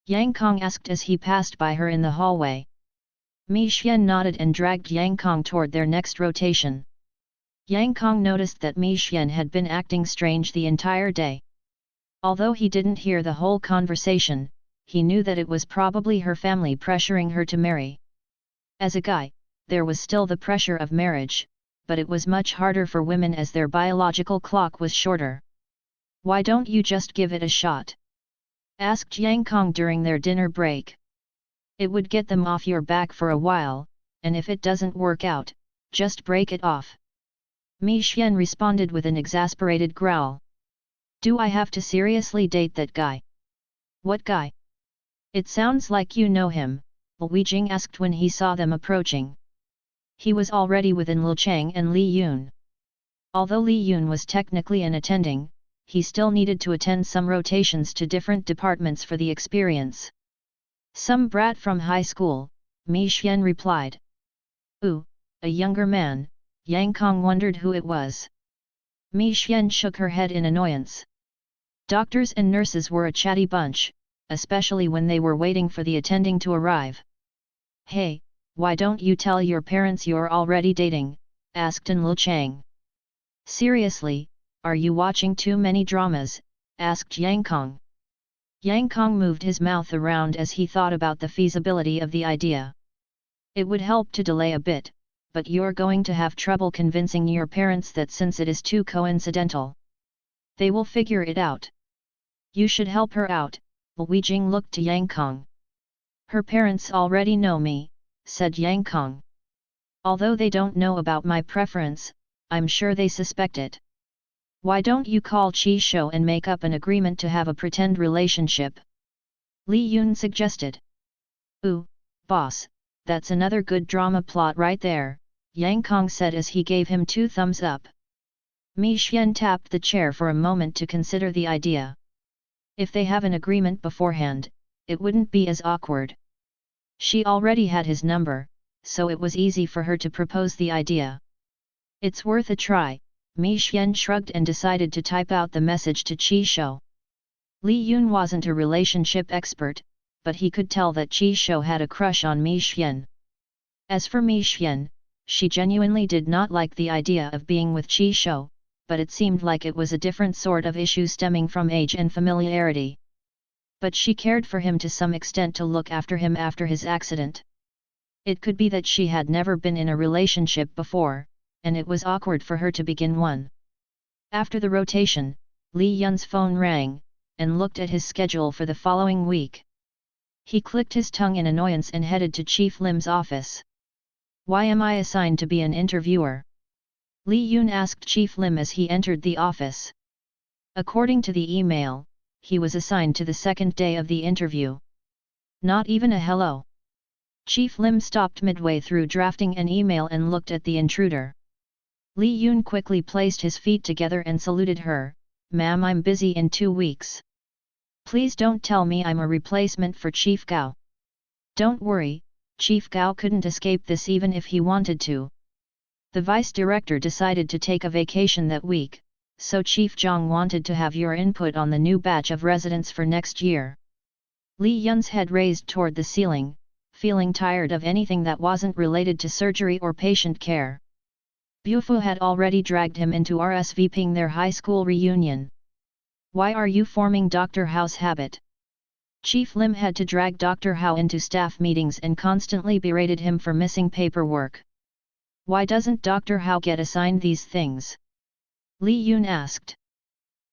S1: Yang Kong asked as he passed by her in the hallway. Mi Xian nodded and dragged Yang Kong toward their next rotation. Yang Kong noticed that Mi Xian had been acting strange the entire day. Although he didn't hear the whole conversation, he knew that it was probably her family pressuring her to marry. As a guy, there was still the pressure of marriage, but it was much harder for women as their biological clock was shorter. Why don't you just give it a shot? Asked Yang Kong during their dinner break. It would get them off your back for a while, and if it doesn't work out, just break it off. Mi Xian responded with an exasperated growl. Do I have to seriously date that guy? What guy? It sounds like you know him, Wei Jing asked when he saw them approaching. He was already within Lu Chang and Li Yun. Although Li Yun was technically an attending, he still needed to attend some rotations to different departments for the experience. Some brat from high school, Mi Xian replied. Ooh, a younger man, Yang Kong wondered who it was. Mi Xian shook her head in annoyance. Doctors and nurses were a chatty bunch, especially when they were waiting for the attending to arrive. Hey, why don't you tell your parents you're already dating? Asked Lu Chang. Seriously, are you watching too many dramas? Asked Yang Kong. Yang Kong moved his mouth around as he thought about the feasibility of the idea. It would help to delay a bit, but you're going to have trouble convincing your parents that since it is too coincidental. They will figure it out. You should help her out, Wei Jing looked to Yang Kong. Her parents already know me, said Yang Kong. Although they don't know about my preference, I'm sure they suspect it. Why don't you call Chi Shou and make up an agreement to have a pretend relationship? Li Yun suggested. Ooh, boss, that's another good drama plot right there, Yang Kong said as he gave him 2 thumbs up. Mi Xian tapped the chair for a moment to consider the idea. If they have an agreement beforehand, it wouldn't be as awkward. She already had his number, so it was easy for her to propose the idea. It's worth a try, Mi Xian shrugged and decided to type out the message to Qi Shou. Li Yun wasn't a relationship expert, but he could tell that Qi Shou had a crush on Mi Xian. As for Mi Xian, she genuinely did not like the idea of being with Qi Shou, but it seemed like it was a different sort of issue stemming from age and familiarity. But she cared for him to some extent to look after him after his accident. It could be that she had never been in a relationship before, and it was awkward for her to begin one. After the rotation, Li Yun's phone rang, and looked at his schedule for the following week. He clicked his tongue in annoyance and headed to Chief Lim's office. "Why am I assigned to be an interviewer?" Li Yun asked Chief Lim as he entered the office. According to the email, he was assigned to the second day of the interview. Not even a hello. Chief Lim stopped midway through drafting an email and looked at the intruder. Li Yun quickly placed his feet together and saluted her. "Ma'am, I'm busy in 2 weeks. Please don't tell me I'm a replacement for Chief Gao." "Don't worry, Chief Gao couldn't escape this even if he wanted to. The vice director decided to take a vacation that week, so Chief Zhang wanted to have your input on the new batch of residents for next year." Li Yun's head raised toward the ceiling, feeling tired of anything that wasn't related to surgery or patient care. Bufu had already dragged him into RSVPing their high school reunion. "Why are you forming Dr. Hao's habit?" Chief Lim had to drag Dr. Hao into staff meetings and constantly berated him for missing paperwork. "Why doesn't Dr. Hao get assigned these things?" Li Yun asked.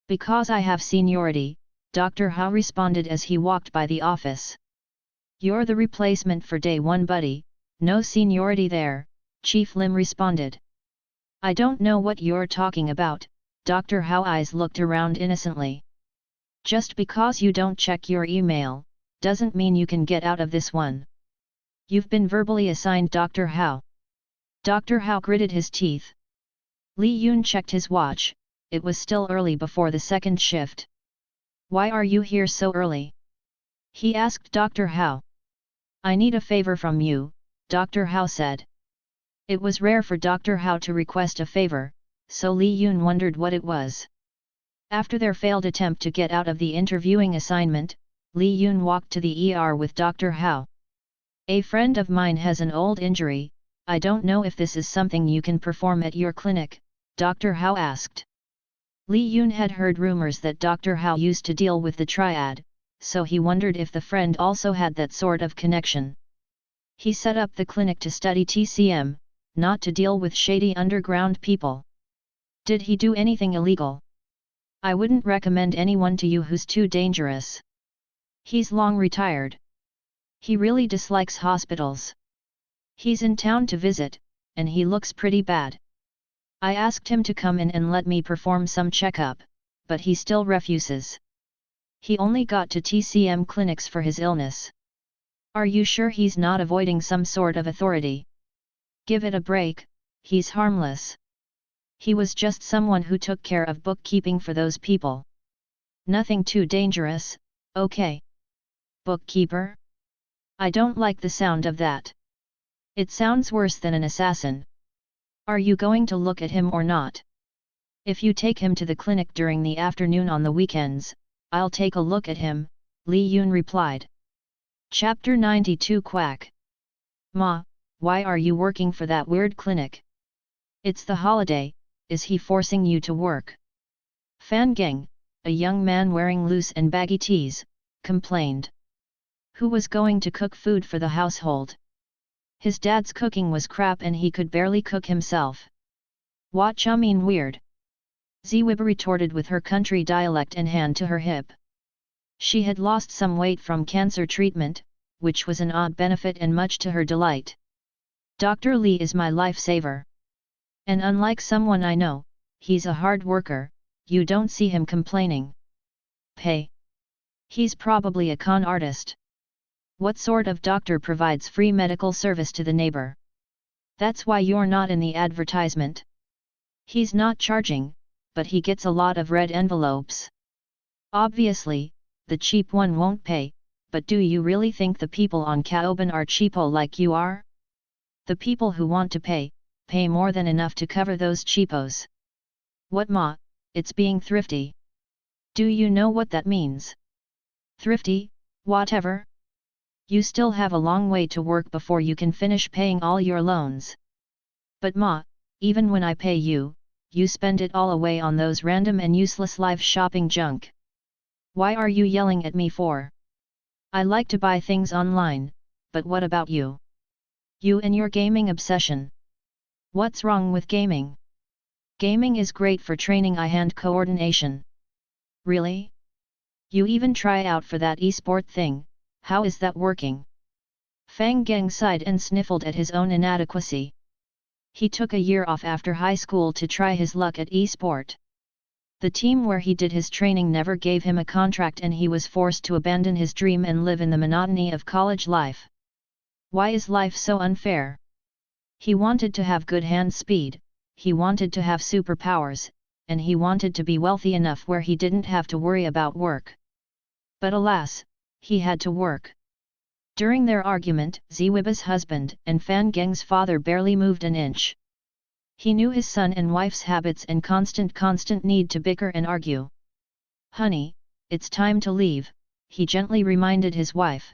S1: "Because I have seniority," Dr. Hao responded as he walked by the office. "You're the replacement for day 1 buddy, no seniority there," Chief Lim responded. "I don't know what you're talking about," Dr. Hao's eyes looked around innocently. "Just because you don't check your email, doesn't mean you can get out of this one. You've been verbally assigned Dr. Hao." Dr. Hao gritted his teeth. Li Yun checked his watch, it was still early before the second shift. "Why are you here so early?" he asked Dr. Hao. "I need a favor from you," Dr. Hao said. It was rare for Dr. Hao to request a favor, so Li Yun wondered what it was. After their failed attempt to get out of the interviewing assignment, Li Yun walked to the ER with Dr. Hao. "A friend of mine has an old injury, I don't know if this is something you can perform at your clinic," Dr. Hao asked. Li Yun had heard rumors that Dr. Hao used to deal with the triad, so he wondered if the friend also had that sort of connection. He set up the clinic to study TCM, not to deal with shady underground people. "Did he do anything illegal?" "I wouldn't recommend anyone to you who's too dangerous. He's long retired. He really dislikes hospitals. He's in town to visit, and he looks pretty bad. I asked him to come in and let me perform some checkup, but he still refuses. He only got to TCM clinics for his illness. Are you sure he's not avoiding some sort of authority? Give it a break, he's harmless. He was just someone who took care of bookkeeping for those people. Nothing too dangerous, okay? Bookkeeper? I don't like the sound of that. It sounds worse than an assassin. Are you going to look at him or not? If you take him to the clinic during the afternoon on the weekends, I'll take a look at him," Li Yun replied. Chapter 92 Quack. "Ma, why are you working for that weird clinic? It's the holiday, is he forcing you to work?" Fan Geng, a young man wearing loose and baggy tees, complained. Who was going to cook food for the household? His dad's cooking was crap and he could barely cook himself. "What cha mean weird?" Ziwib retorted with her country dialect and hand to her hip. She had lost some weight from cancer treatment, which was an odd benefit and much to her delight. "Dr. Li is my lifesaver. And unlike someone I know, he's a hard worker, you don't see him complaining. Pay. He's probably a con artist. What sort of doctor provides free medical service to the neighbor? That's why you're not in the advertisement. He's not charging, but he gets a lot of red envelopes. Obviously, the cheap one won't pay, but do you really think the people on Kaoban are cheapo like you are? The people who want to pay more than enough to cover those cheapos. What ma, it's being thrifty. Do you know what that means? Thrifty, whatever? You still have a long way to work before you can finish paying all your loans. But ma, even when I pay you, you spend it all away on those random and useless live shopping junk. Why are you yelling at me for? I like to buy things online, but what about you? You and your gaming obsession. What's wrong with gaming? Gaming is great for training eye-hand coordination. Really? You even try out for that e-sport thing, how is that working? Fang Geng sighed and sniffled at his own inadequacy. He took a year off after high school to try his luck at e-sport. The team where he did his training never gave him a contract and he was forced to abandon his dream and live in the monotony of college life. Why is life so unfair? He wanted to have good hand speed, he wanted to have superpowers, and he wanted to be wealthy enough where he didn't have to worry about work. But alas, he had to work. During their argument, Ziwiba's husband and Fan Geng's father barely moved an inch. He knew his son and wife's habits and constant need to bicker and argue. "Honey, it's time to leave," he gently reminded his wife.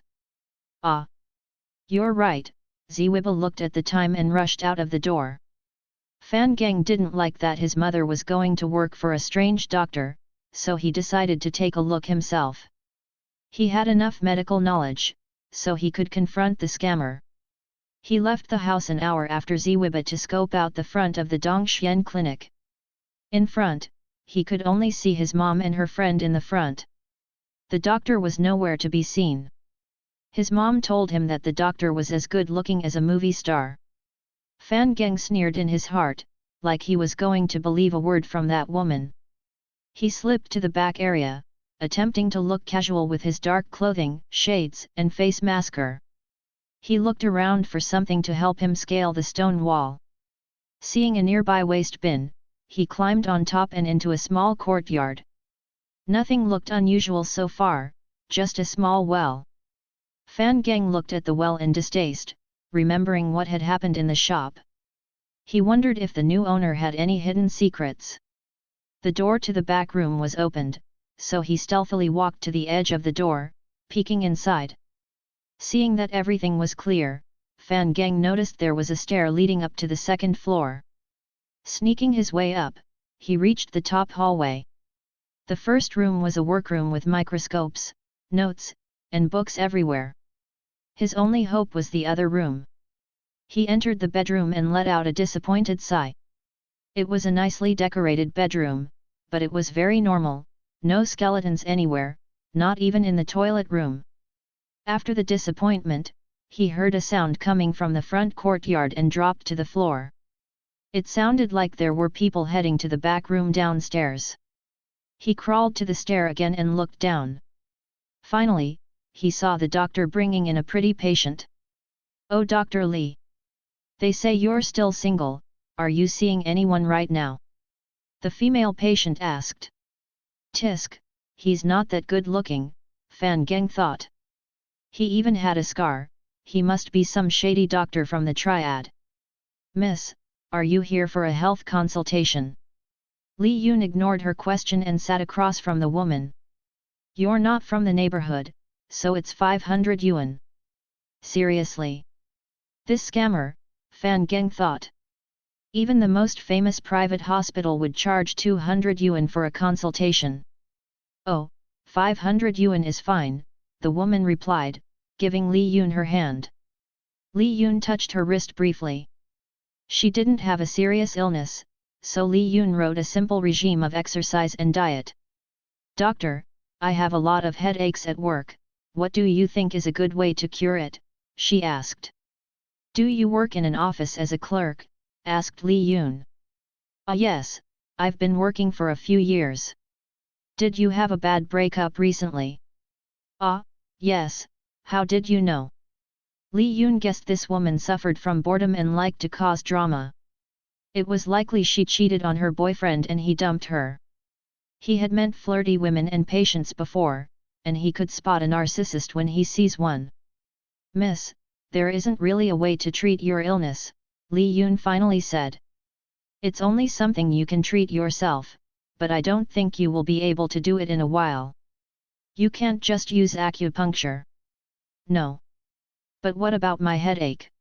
S1: "Ah. You're right," Ziwiba looked at the time and rushed out of the door. Fan Geng didn't like that his mother was going to work for a strange doctor, so he decided to take a look himself. He had enough medical knowledge, so he could confront the scammer. He left the house an hour after Ziwiba to scope out the front of the Dongxian clinic. In front, he could only see his mom and her friend in the front. The doctor was nowhere to be seen. His mom told him that the doctor was as good looking as a movie star. Fan Geng sneered in his heart, like he was going to believe a word from that woman. He slipped to the back area, attempting to look casual with his dark clothing, shades, and face masker. He looked around for something to help him scale the stone wall. Seeing a nearby waste bin, he climbed on top and into a small courtyard. Nothing looked unusual so far, just a small well. Fan Geng looked at the well in distaste, remembering what had happened in the shop. He wondered if the new owner had any hidden secrets. The door to the back room was opened, so he stealthily walked to the edge of the door, peeking inside. Seeing that everything was clear, Fan Geng noticed there was a stair leading up to the second floor. Sneaking his way up, he reached the top hallway. The first room was a workroom with microscopes, notes, and books everywhere. His only hope was the other room. He entered the bedroom and let out a disappointed sigh. It was a nicely decorated bedroom, but it was very normal, no skeletons anywhere, not even in the toilet room. After the disappointment, he heard a sound coming from the front courtyard and dropped to the floor. It sounded like there were people heading to the back room downstairs. He crawled to the stair again and looked down. Finally, he saw the doctor bringing in a pretty patient. "Oh, Dr. Li. They say you're still single, are you seeing anyone right now?" The female patient asked. "Tisk, he's not that good looking," Fan Geng thought. He even had a scar, he must be some shady doctor from the triad. "Miss, are you here for a health consultation?" Li Yun ignored her question and sat across from the woman. "You're not from the neighborhood, so it's 500 yuan. Seriously? This scammer," Fan Geng thought. Even the most famous private hospital would charge 200 yuan for a consultation. "Oh, 500 yuan is fine," the woman replied, giving Li Yun her hand. Li Yun touched her wrist briefly. She didn't have a serious illness, so Li Yun wrote a simple regime of exercise and diet. "Doctor, I have a lot of headaches at work, what do you think is a good way to cure it?" she asked. "Do you work in an office as a clerk?" asked Li Yun. "Ah yes, I've been working for a few years." "Did you have a bad breakup recently?" "Ah, yes, how did you know?" Li Yun guessed this woman suffered from boredom and liked to cause drama. It was likely she cheated on her boyfriend and he dumped her. He had met flirty women and patients before, and he could spot a narcissist when he sees one. "Miss, there isn't really a way to treat your illness," Li Yun finally said. "It's only something you can treat yourself, but I don't think you will be able to do it in a while. You can't just use acupuncture." "No. But what about my headache?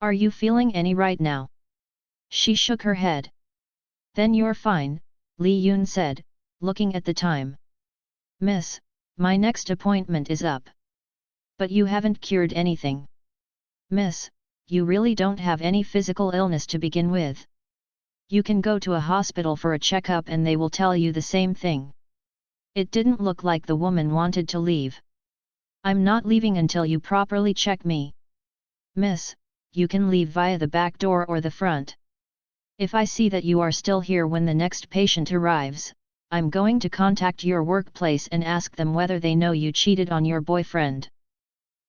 S1: Are you feeling any right now?" She shook her head. "Then you're fine," Li Yun said, looking at the time. "Miss, my next appointment is up. But you haven't cured anything. Miss, you really don't have any physical illness to begin with. You can go to a hospital for a checkup and they will tell you the same thing." It didn't look like the woman wanted to leave. "I'm not leaving until you properly check me." "Miss, you can leave via the back door or the front. If I see that you are still here when the next patient arrives, I'm going to contact your workplace and ask them whether they know you cheated on your boyfriend."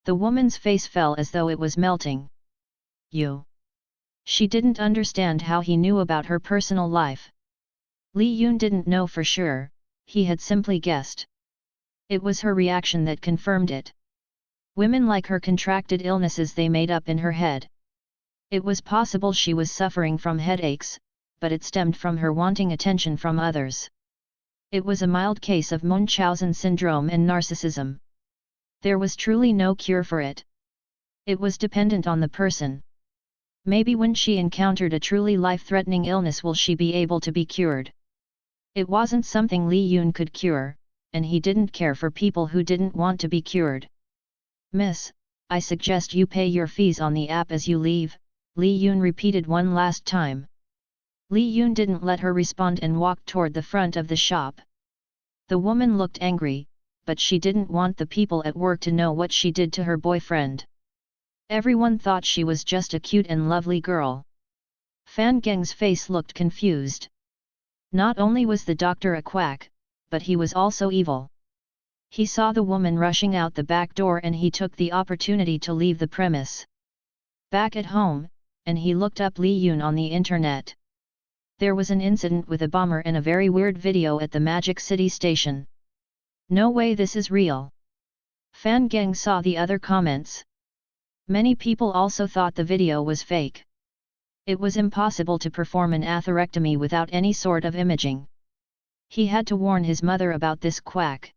S1: The woman's face fell as though it was melting. "You?" She didn't understand how he knew about her personal life. Li Yun didn't know for sure, he had simply guessed. It was her reaction that confirmed it. Women like her contracted illnesses they made up in her head. It was possible she was suffering from headaches, but it stemmed from her wanting attention from others. It was a mild case of Munchausen syndrome and narcissism. There was truly no cure for it. It was dependent on the person. Maybe when she encountered a truly life-threatening illness will she be able to be cured. It wasn't something Li Yun could cure, and he didn't care for people who didn't want to be cured. "Miss, I suggest you pay your fees on the app as you leave," Li Yun repeated one last time. Li Yun didn't let her respond and walked toward the front of the shop. The woman looked angry, but she didn't want the people at work to know what she did to her boyfriend. Everyone thought she was just a cute and lovely girl. Fan Geng's face looked confused. Not only was the doctor a quack, but he was also evil. He saw the woman rushing out the back door and he took the opportunity to leave the premise. Back at home, and he looked up Li Yun on the internet. There was an incident with a bomber and a very weird video at the Magic City station. "No way this is real." Fan Geng saw the other comments. Many people also thought the video was fake. It was impossible to perform an atherectomy without any sort of imaging. He had to warn his mother about this quack.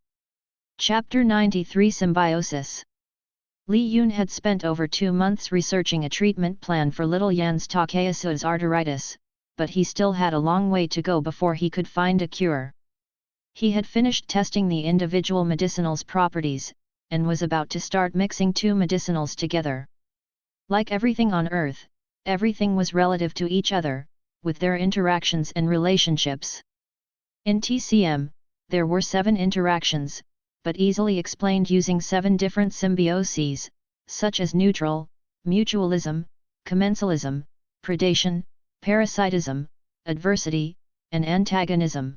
S1: Chapter 93 Symbiosis. Li Yun had spent over 2 months researching a treatment plan for little Yan's Takayasu's arteritis, but he still had a long way to go before he could find a cure. He had finished testing the individual medicinals' properties, and was about to start mixing 2 medicinals together. Like everything on Earth, everything was relative to each other, with their interactions and relationships. In TCM, there were 7 interactions, but easily explained using 7 different symbioses, such as neutral, mutualism, commensalism, predation, parasitism, adversity, and antagonism.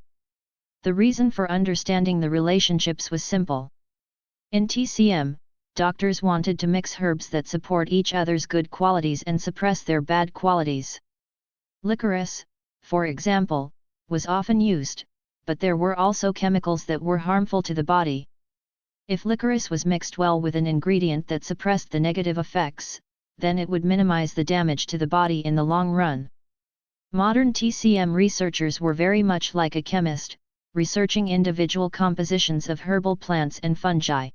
S1: The reason for understanding the relationships was simple. In TCM, doctors wanted to mix herbs that support each other's good qualities and suppress their bad qualities. Licorice, for example, was often used, but there were also chemicals that were harmful to the body. If licorice was mixed well with an ingredient that suppressed the negative effects, then it would minimize the damage to the body in the long run. Modern TCM researchers were very much like a chemist, researching individual compositions of herbal plants and fungi.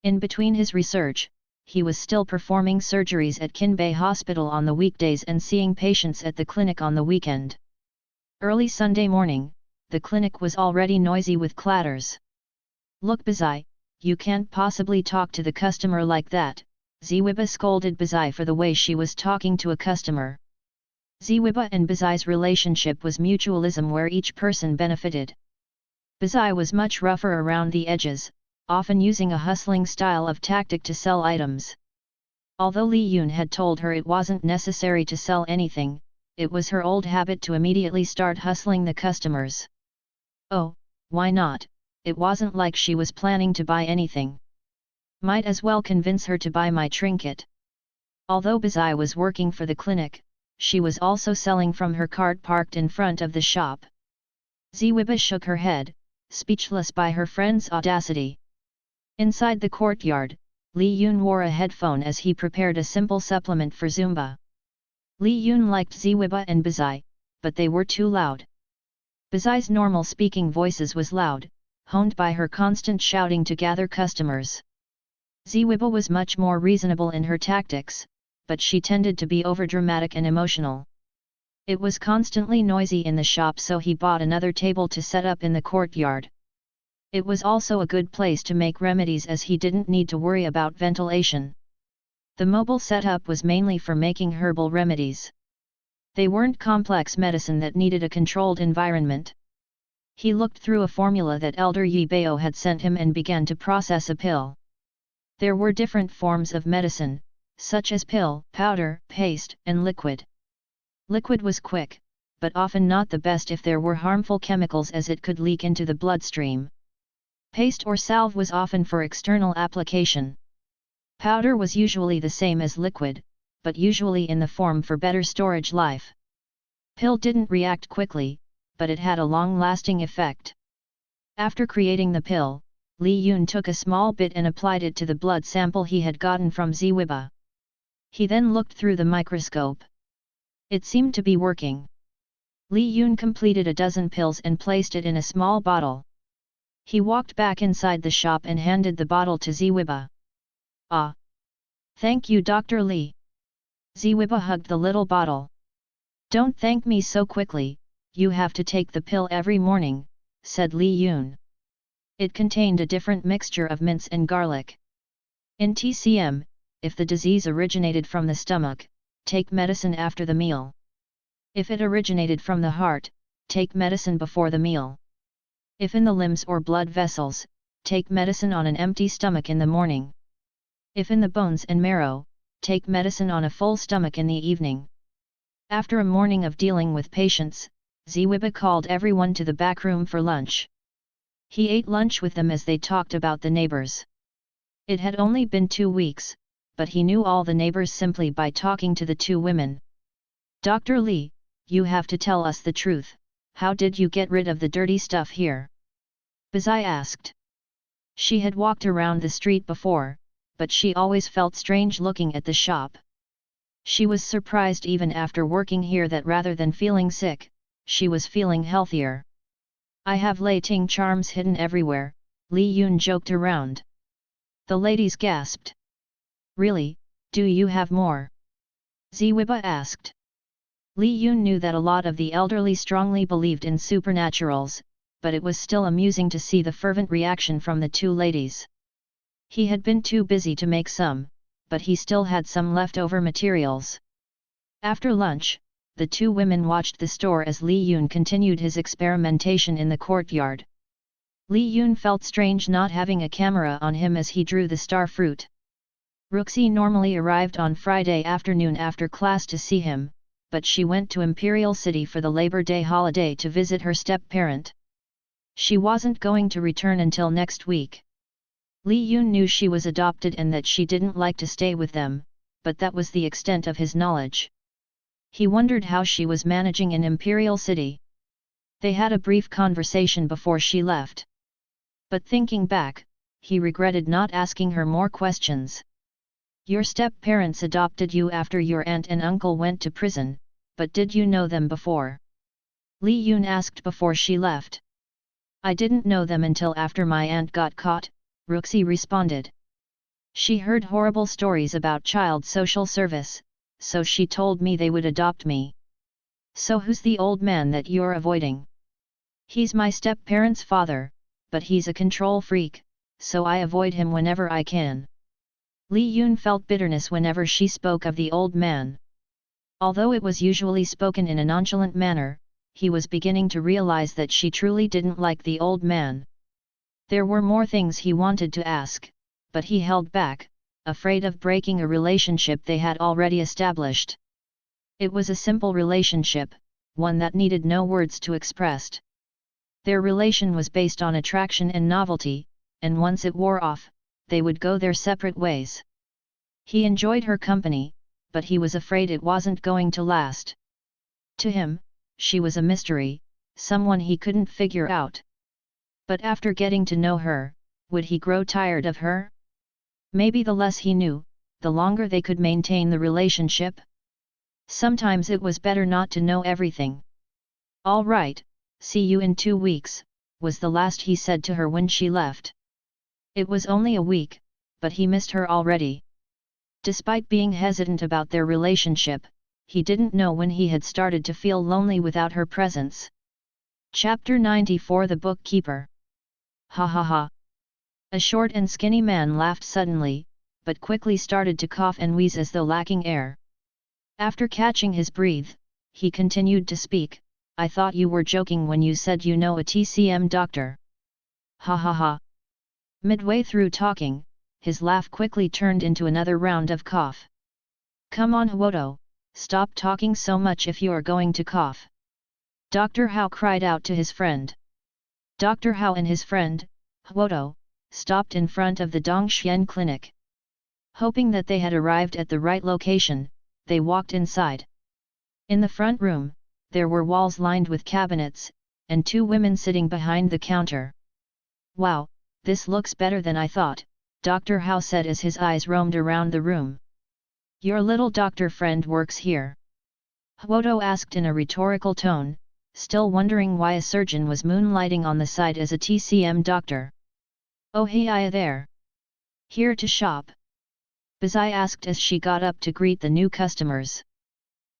S1: In between his research, he was still performing surgeries at Kinbei Hospital on the weekdays and seeing patients at the clinic on the weekend. Early Sunday morning, the clinic was already noisy with clatters. "Look Bazai, you can't possibly talk to the customer like that," Ziwiba scolded Bazai for the way she was talking to a customer. Ziwiba and Bazai's relationship was mutualism where each person benefited. Bazai was much rougher around the edges, often using a hustling style of tactic to sell items. Although Li Yun had told her it wasn't necessary to sell anything, it was her old habit to immediately start hustling the customers. Oh, why not? It wasn't like she was planning to buy anything. Might as well convince her to buy my trinket. Although Bazai was working for the clinic, she was also selling from her cart parked in front of the shop. Ziwiba shook her head, speechless by her friend's audacity. Inside the courtyard, Li Yun wore a headphone as he prepared a simple supplement for Zumba. Li Yun liked Ziwiba and Bazai, but they were too loud. Bazai's normal speaking voices was loud, honed by her constant shouting to gather customers. Ziwiba was much more reasonable in her tactics, but she tended to be overdramatic and emotional. It was constantly noisy in the shop, so he bought another table to set up in the courtyard. It was also a good place to make remedies as he didn't need to worry about ventilation. The mobile setup was mainly for making herbal remedies. They weren't complex medicine that needed a controlled environment. He looked through a formula that Elder Yi Bao had sent him and began to process a pill. There were different forms of medicine, such as pill, powder, paste, and liquid. Liquid was quick, but often not the best if there were harmful chemicals, as it could leak into the bloodstream. Paste or salve was often for external application. Powder was usually the same as liquid, but usually in the form for better storage life. Pill didn't react quickly, but it had a long-lasting effect. After creating the pill, Li Yun took a small bit and applied it to the blood sample he had gotten from Ziwiba. He then looked through the microscope. It seemed to be working. Li Yun completed a dozen pills and placed it in a small bottle. He walked back inside the shop and handed the bottle to Ziwiba. "Ah! Thank you, Dr. Li." Ziwiba hugged the little bottle. "Don't thank me so quickly, you have to take the pill every morning," said Li Yun. It contained a different mixture of mints and garlic. In TCM, if the disease originated from the stomach, take medicine after the meal. If it originated from the heart, take medicine before the meal. If in the limbs or blood vessels, take medicine on an empty stomach in the morning. If in the bones and marrow, take medicine on a full stomach in the evening. After a morning of dealing with patients, Ziwiba called everyone to the back room for lunch. He ate lunch with them as they talked about the neighbors. It had only been 2 weeks, but he knew all the neighbors simply by talking to the two women. "Dr. Li, you have to tell us the truth, how did you get rid of the dirty stuff here?" Bazai asked. She had walked around the street before, but she always felt strange looking at the shop. She was surprised even after working here that rather than feeling sick, she was feeling healthier. "I have Lei Ting charms hidden everywhere," Li Yun joked around. The ladies gasped. "Really, do you have more?" Ziwiba asked. Li Yun knew that a lot of the elderly strongly believed in supernaturals, but it was still amusing to see the fervent reaction from the two ladies. He had been too busy to make some, but he still had some leftover materials. After lunch, the two women watched the store as Li Yun continued his experimentation in the courtyard. Li Yun felt strange not having a camera on him as he drew the star fruit. Ruxi normally arrived on Friday afternoon after class to see him, but she went to Imperial City for the Labor Day holiday to visit her step-parent. She wasn't going to return until next week. Li Yun knew she was adopted and that she didn't like to stay with them, but that was the extent of his knowledge. He wondered how she was managing in Imperial City. They had a brief conversation before she left. But thinking back, he regretted not asking her more questions. "Your step-parents adopted you after your aunt and uncle went to prison, but did you know them before?" Li Yun asked before she left. "I didn't know them until after my aunt got caught," Ruxi responded. "She heard horrible stories about child social service, so she told me they would adopt me." "So who's the old man that you're avoiding?" "He's my step-parents' father, but he's a control freak, so I avoid him whenever I can." Li Yun felt bitterness whenever she spoke of the old man. Although it was usually spoken in a nonchalant manner, he was beginning to realize that she truly didn't like the old man. There were more things he wanted to ask, but he held back, afraid of breaking a relationship they had already established. It was a simple relationship, one that needed no words to express. Their relation was based on attraction and novelty, and once it wore off, they would go their separate ways. He enjoyed her company, but he was afraid it wasn't going to last. To him, she was a mystery, someone he couldn't figure out. But after getting to know her, would he grow tired of her? Maybe the less he knew, the longer they could maintain the relationship. Sometimes it was better not to know everything. "All right, see you in 2 weeks," was the last he said to her when she left. It was only a week, but he missed her already. Despite being hesitant about their relationship, he didn't know when he had started to feel lonely without her presence. Chapter 94 The Bookkeeper. Ha ha ha. A short and skinny man laughed suddenly, but quickly started to cough and wheeze as though lacking air. After catching his breath, he continued to speak, "I thought you were joking when you said you know a TCM doctor." Ha ha ha. Midway through talking, his laugh quickly turned into another round of cough. "Come on Hwodo, stop talking so much if you're going to cough." Dr. Hao cried out to his friend. Dr. Hao and his friend, Hwodo, stopped in front of the Dongxian clinic. Hoping that they had arrived at the right location, they walked inside. In the front room, there were walls lined with cabinets, and 2 women sitting behind the counter. "Wow, this looks better than I thought," Dr. Hao said as his eyes roamed around the room. "Your little doctor friend works here?" Hwodo asked in a rhetorical tone, still wondering why a surgeon was moonlighting on the side as a TCM doctor. "Oh hey there. Here to shop?" Bazai asked as she got up to greet the new customers.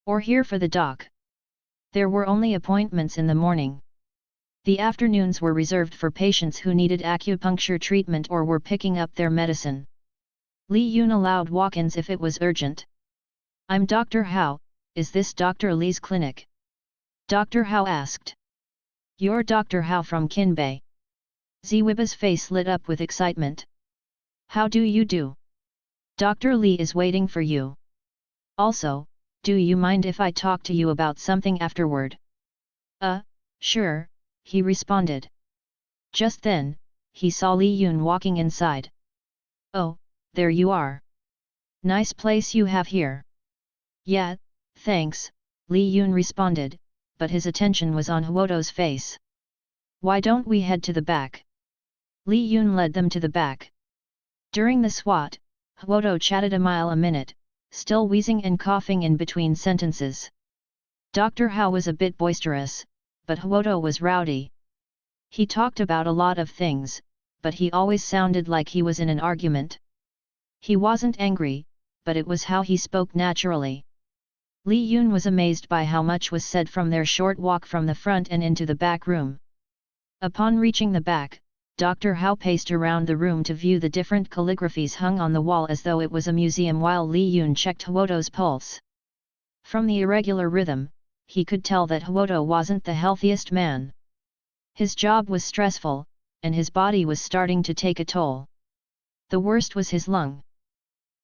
S1: "Or here for the doc?" There were only appointments in the morning. The afternoons were reserved for patients who needed acupuncture treatment or were picking up their medicine. Li Yun allowed walk-ins if it was urgent. "I'm Dr. Hao, is this Dr. Li's clinic?" Dr. Hao asked. "You're Dr. Hao from Kinbei." Ziwiba's face lit up with excitement. "How do you do? Dr. Li is waiting for you. Also, do you mind if I talk to you about something afterward?" Sure," he responded. Just then, he saw Li Yun walking inside. "Oh, there you are. Nice place you have here." "Yeah, thanks," Li Yun responded, but his attention was on Hwodo's face. "Why don't we head to the back?" Li Yun led them to the back. During the swat, Hwodo chatted a mile a minute, still wheezing and coughing in between sentences. Dr. Hao was a bit boisterous, but Hwodo was rowdy. He talked about a lot of things, but he always sounded like he was in an argument. He wasn't angry, but it was how he spoke naturally. Li Yun was amazed by how much was said from their short walk from the front and into the back room. Upon reaching the back, Dr. Hao paced around the room to view the different calligraphies hung on the wall as though it was a museum while Li Yun checked Hwodo's pulse. From the irregular rhythm, he could tell that Hwodo wasn't the healthiest man. His job was stressful, and his body was starting to take a toll. The worst was his lung.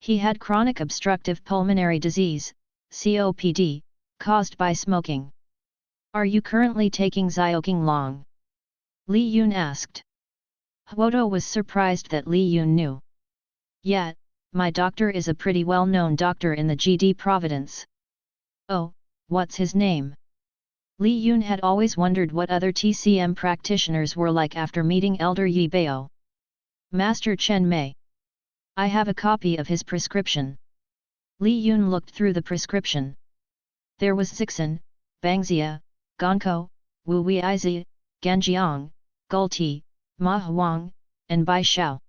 S1: He had chronic obstructive pulmonary disease, COPD, caused by smoking. "Are you currently taking Xiaoqing Long?" Li Yun asked. Hwodo was surprised that Li Yun knew. "Yeah, my doctor is a pretty well-known doctor in the GD province." "Oh, what's his name?" Li Yun had always wondered what other TCM practitioners were like after meeting Elder Yi Bao. "Master Chen Mei. I have a copy of his prescription." Li Yun looked through the prescription. There was Zixin, Bangzia, Gonko, Wu Weizi, Ganjiang, Gulti, Ma Huang, and Bai Shao.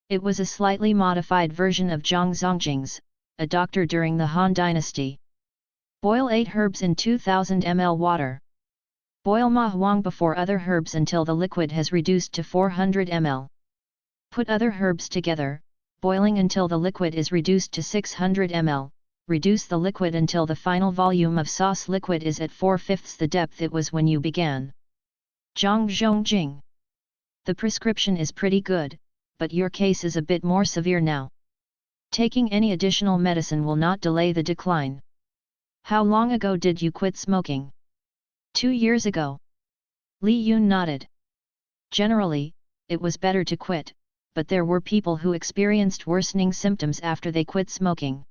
S1: It was a slightly modified version of Zhang Zongjing's, a doctor during the Han Dynasty. Boil 8 herbs in 2000 ml water. Boil Ma Huang before other herbs until the liquid has reduced to 400 ml. Put other herbs together, boiling until the liquid is reduced to 600 ml. Reduce the liquid until the final volume of sauce liquid is at 4/5 the depth it was when you began. Zhang Zhongjing. The prescription is pretty good, but your case is a bit more severe now. Taking any additional medicine will not delay the decline. How long ago did you quit smoking? 2 years ago. Li Yun nodded. Generally, it was better to quit, but there were people who experienced worsening symptoms after they quit smoking.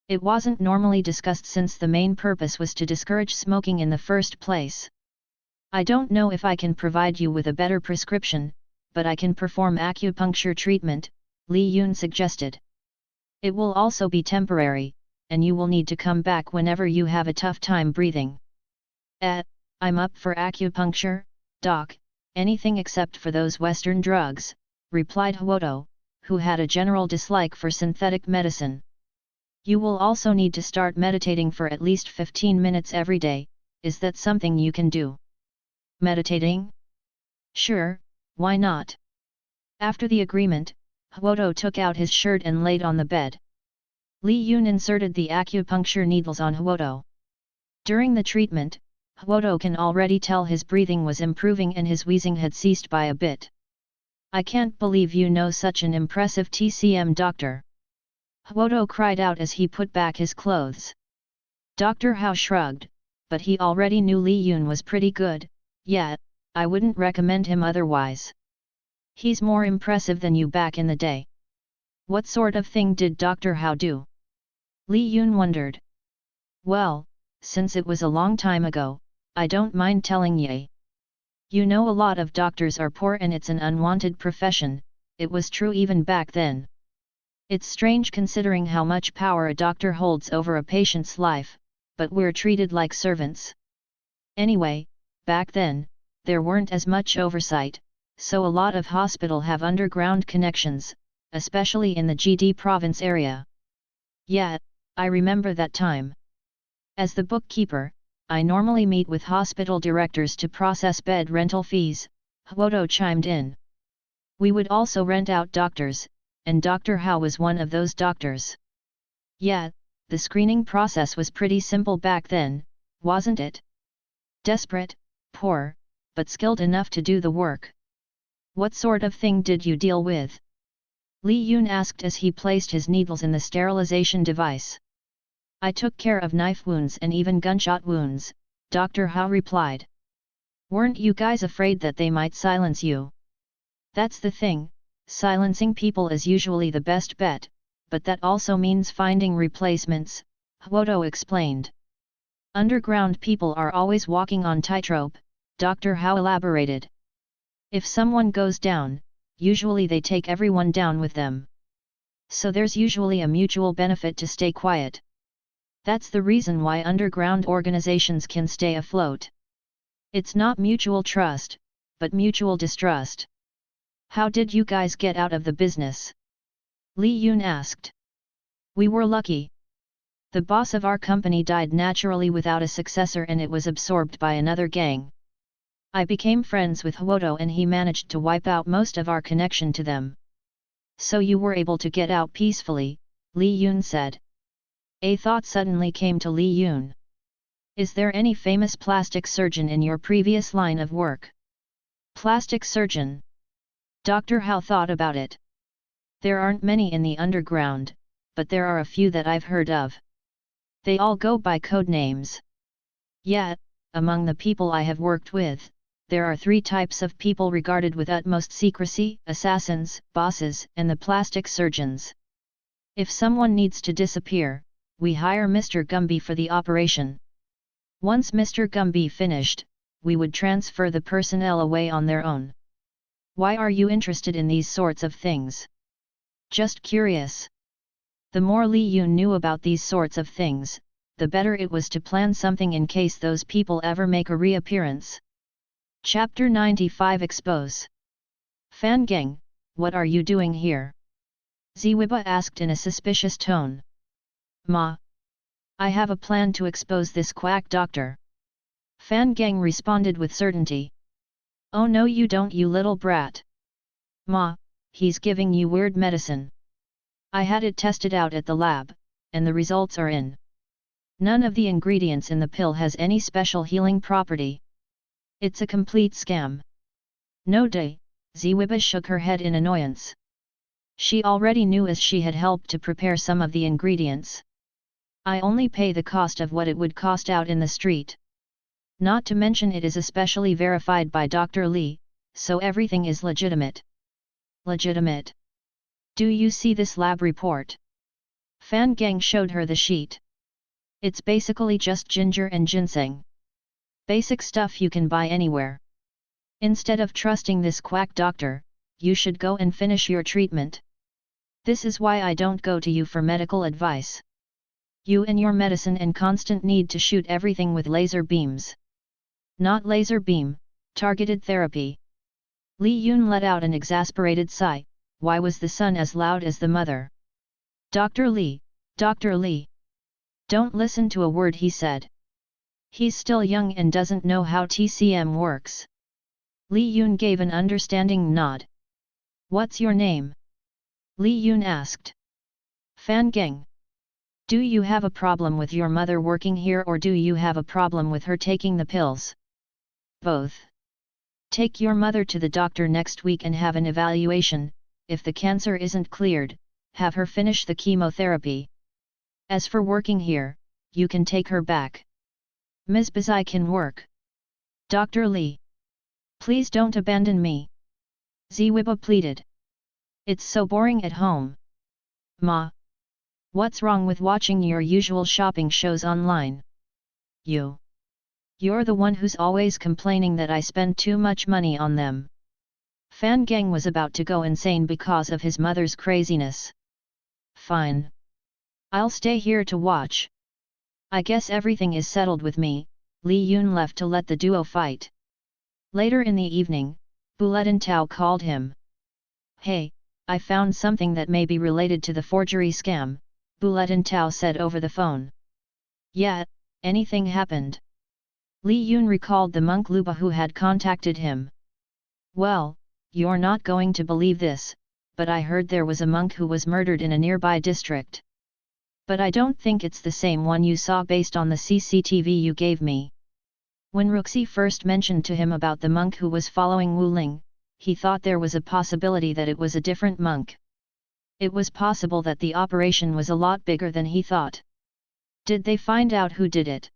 S1: It wasn't normally discussed since the main purpose was to discourage smoking in the first place. I don't know if I can provide you with a better prescription, but I can perform acupuncture treatment, Li Yun suggested. It will also be temporary, and you will need to come back whenever you have a tough time breathing. I'm up for acupuncture, doc, anything except for those Western drugs, replied Huodo, who had a general dislike for synthetic medicine. You will also need to start meditating for at least 15 minutes every day. Is that something you can do? Meditating? Sure, why not? After the agreement, Huodo took out his shirt and laid on the bed. Li Yun inserted the acupuncture needles on Huodo. During the treatment, Huodo can already tell his breathing was improving and his wheezing had ceased by a bit. I can't believe you know such an impressive TCM doctor. Huodo cried out as he put back his clothes. Dr. Hao shrugged, but he already knew Li Yun was pretty good, yet, I wouldn't recommend him otherwise. He's more impressive than you back in the day. What sort of thing did Dr. Hao do? Li Yun wondered. Well, since it was a long time ago, I don't mind telling ye. You know a lot of doctors are poor and it's an unwanted profession, it was true even back then. It's strange considering how much power a doctor holds over a patient's life, but we're treated like servants. Anyway, back then, there weren't as much oversight, so a lot of hospitals have underground connections, especially in the GD province area. Yeah, I remember that time. As the bookkeeper, I normally meet with hospital directors to process bed rental fees, Huodo chimed in. We would also rent out doctors, and Dr. Hao was one of those doctors. Yeah, the screening process was pretty simple back then, wasn't it? Desperate, poor, but skilled enough to do the work. What sort of thing did you deal with? Li Yun asked as he placed his needles in the sterilization device. I took care of knife wounds and even gunshot wounds, Dr. Hao replied. Weren't you guys afraid that they might silence you? That's the thing, silencing people is usually the best bet, but that also means finding replacements, Huodo explained. Underground people are always walking on tightrope, Dr. Hao elaborated. If someone goes down, usually they take everyone down with them. So there's usually a mutual benefit to stay quiet. That's the reason why underground organizations can stay afloat. It's not mutual trust, but mutual distrust. How did you guys get out of the business? Li Yun asked. We were lucky. The boss of our company died naturally without a successor and it was absorbed by another gang. I became friends with Huodo and he managed to wipe out most of our connection to them. So you were able to get out peacefully, Li Yun said. A thought suddenly came to Li Yun. Is there any famous plastic surgeon in your previous line of work? Plastic surgeon? Dr. Hao thought about it. There aren't many in the underground, but there are a few that I've heard of. They all go by code names. Yet, among the people I have worked with, there are 3 types of people regarded with utmost secrecy: assassins, bosses, and the plastic surgeons. If someone needs to disappear, we hire Mr. Gumby for the operation. Once Mr. Gumby finished, we would transfer the personnel away on their own. Why are you interested in these sorts of things? Just curious. The more Li Yun knew about these sorts of things, the better it was to plan something in case those people ever make a reappearance. Chapter 95 Expose. Fan Gang, what are you doing here? Ziwiba asked in a suspicious tone. Ma. I have a plan to expose this quack doctor. Fan Gang responded with certainty. Oh no you don't you little brat. Ma, he's giving you weird medicine. I had it tested out at the lab, and the results are in. None of the ingredients in the pill has any special healing property. It's a complete scam. No day, Ziwiba shook her head in annoyance. She already knew as she had helped to prepare some of the ingredients. I only pay the cost of what it would cost out in the street. Not to mention it is especially verified by Dr. Li, so everything is legitimate. Legitimate? Do you see this lab report? Fan Gang showed her the sheet. It's basically just ginger and ginseng. Basic stuff you can buy anywhere. Instead of trusting this quack doctor, you should go and finish your treatment. This is why I don't go to you for medical advice. You and your medicine and constant need to shoot everything with laser beams. Not laser beam, targeted therapy. Li Yun let out an exasperated sigh. Why was the son as loud as the mother? Dr. Li, Dr. Li. Don't listen to a word he said. He's still young and doesn't know how TCM works. Li Yun gave an understanding nod. What's your name? Li Yun asked. Fan Gang. Do you have a problem with your mother working here, or do you have a problem with her taking the pills? Both. Take your mother to the doctor next week and have an evaluation. If the cancer isn't cleared, have her finish the chemotherapy. As for working here, you can take her back. Ms. Bazai can work. Dr. Li. Please don't abandon me. Zwiba pleaded. It's so boring at home. Ma. What's wrong with watching your usual shopping shows online? You're the one who's always complaining that I spend too much money on them. Fan Gang was about to go insane because of his mother's craziness. Fine. I'll stay here to watch. I guess everything is settled with me. Li Yun left to let the duo fight. Later in the evening, Bulletin Tao called him. Hey, I found something that may be related to the forgery scam, Bulletin Tao said over the phone. Yeah, anything happened? Li Yun recalled the monk Luba who had contacted him. Well, you're not going to believe this, but I heard there was a monk who was murdered in a nearby district. But I don't think it's the same one you saw based on the CCTV you gave me. When Ruxi first mentioned to him about the monk who was following Wu Ling, he thought there was a possibility that it was a different monk. It was possible that the operation was a lot bigger than he thought. Did they find out who did it?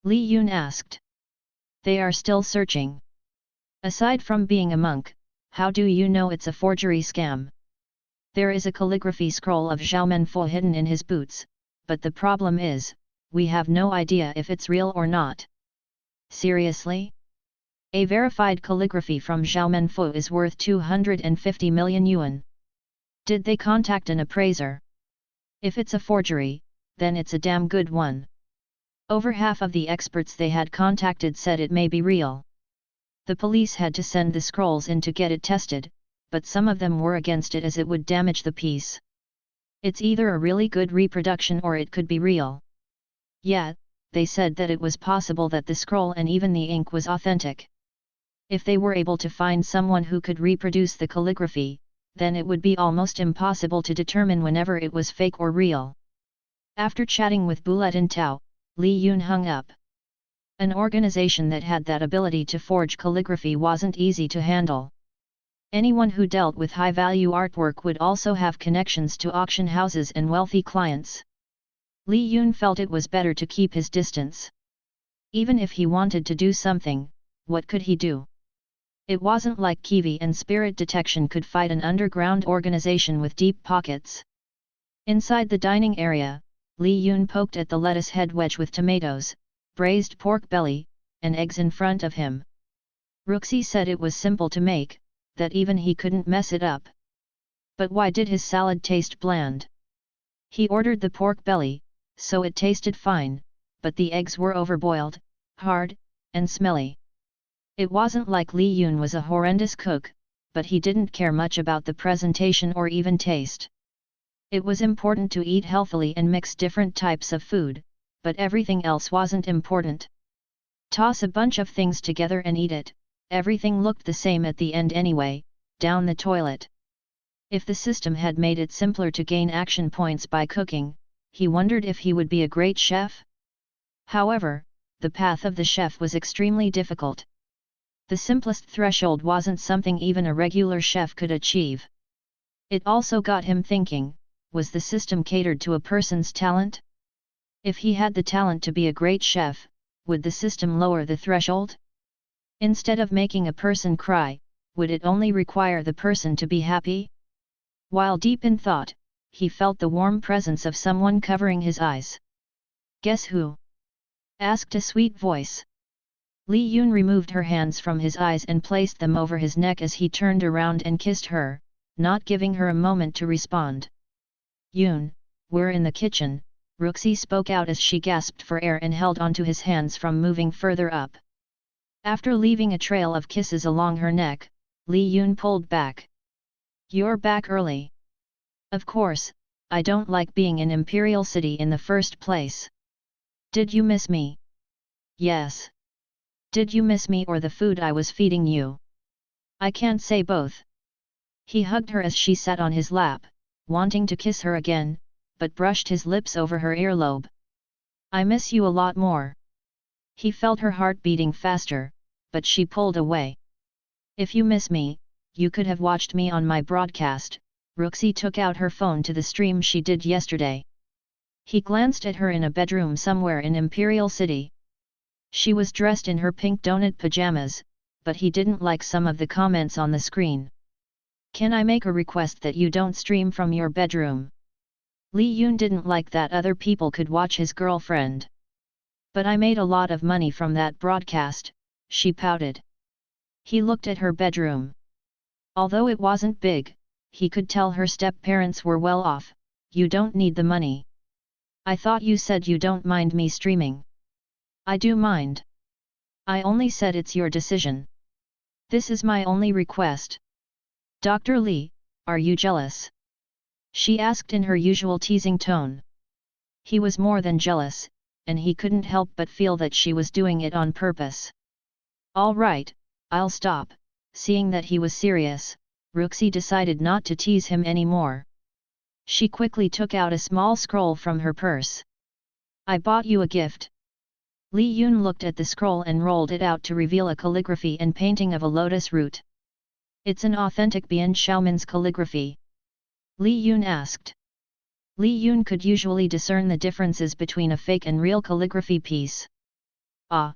S1: Li Yun asked. They are still searching. Aside from being a monk, how do you know it's a forgery scam? There is a calligraphy scroll of Zhao Menfo hidden in his boots, but the problem is, we have no idea if it's real or not. Seriously? A verified calligraphy from Zhao Menfo is worth 250 million yuan. Did they contact an appraiser? If it's a forgery, then it's a damn good one. Over half of the experts they had contacted said it may be real. The police had to send the scrolls in to get it tested, but some of them were against it as it would damage the piece. It's either a really good reproduction or it could be real. Yeah, they said that it was possible that the scroll and even the ink was authentic. If they were able to find someone who could reproduce the calligraphy, then it would be almost impossible to determine whenever it was fake or real. After chatting with Bulletin Tao, Li Yun hung up. An organization that had that ability to forge calligraphy wasn't easy to handle. Anyone who dealt with high-value artwork would also have connections to auction houses and wealthy clients. Li Yun felt it was better to keep his distance. Even if he wanted to do something, what could he do? It wasn't like Kiwi and Spirit Detection could fight an underground organization with deep pockets. Inside the dining area, Li Yun poked at the lettuce head wedge with tomatoes, braised pork belly, and eggs in front of him. Ruxi said it was simple to make, that even he couldn't mess it up. But why did his salad taste bland? He ordered the pork belly, so it tasted fine, but the eggs were overboiled, hard, and smelly. It wasn't like Li Yun was a horrendous cook, but he didn't care much about the presentation or even taste. It was important to eat healthily and mix different types of food, but everything else wasn't important. Toss a bunch of things together and eat it, everything looked the same at the end anyway, down the toilet. If the system had made it simpler to gain action points by cooking, he wondered if he would be a great chef. However, the path of the chef was extremely difficult. The simplest threshold wasn't something even a regular chef could achieve. It also got him thinking, was the system catered to a person's talent? If he had the talent to be a great chef, would the system lower the threshold? Instead of making a person cry, would it only require the person to be happy? While deep in thought, he felt the warm presence of someone covering his eyes. "Guess who?" asked a sweet voice. Li Yun removed her hands from his eyes and placed them over his neck as he turned around and kissed her, not giving her a moment to respond. "Yun, we're in the kitchen," Ruxi spoke out as she gasped for air and held onto his hands from moving further up. After leaving a trail of kisses along her neck, Li Yun pulled back. "You're back early. Of course, I don't like being in Imperial City in the first place. Did you miss me?" "Yes. Did you miss me or the food I was feeding you?" "I can't say both." He hugged her as she sat on his lap, wanting to kiss her again, but brushed his lips over her earlobe. "I miss you a lot more." He felt her heart beating faster, but she pulled away. "If you miss me, you could have watched me on my broadcast." Ruxi took out her phone to the stream she did yesterday. He glanced at her in a bedroom somewhere in Imperial City. She was dressed in her pink donut pajamas, but he didn't like some of the comments on the screen. "Can I make a request that you don't stream from your bedroom?" Li Yun didn't like that other people could watch his girlfriend. "But I made a lot of money from that broadcast," she pouted. He looked at her bedroom. Although it wasn't big, he could tell her step-parents were well off. "You don't need the money." "I thought you said you don't mind me streaming." "I do mind. I only said it's your decision. This is my only request." "Dr. Li, are you jealous?" she asked in her usual teasing tone. He was more than jealous, and he couldn't help but feel that she was doing it on purpose. "All right, I'll stop." Seeing that he was serious, Ruxi decided not to tease him anymore. She quickly took out a small scroll from her purse. "I bought you a gift." Li Yun looked at the scroll and rolled it out to reveal a calligraphy and painting of a lotus root. "It's an authentic Bian Xiaoman's calligraphy?" Li Yun asked. Li Yun could usually discern the differences between a fake and real calligraphy piece. "Ah!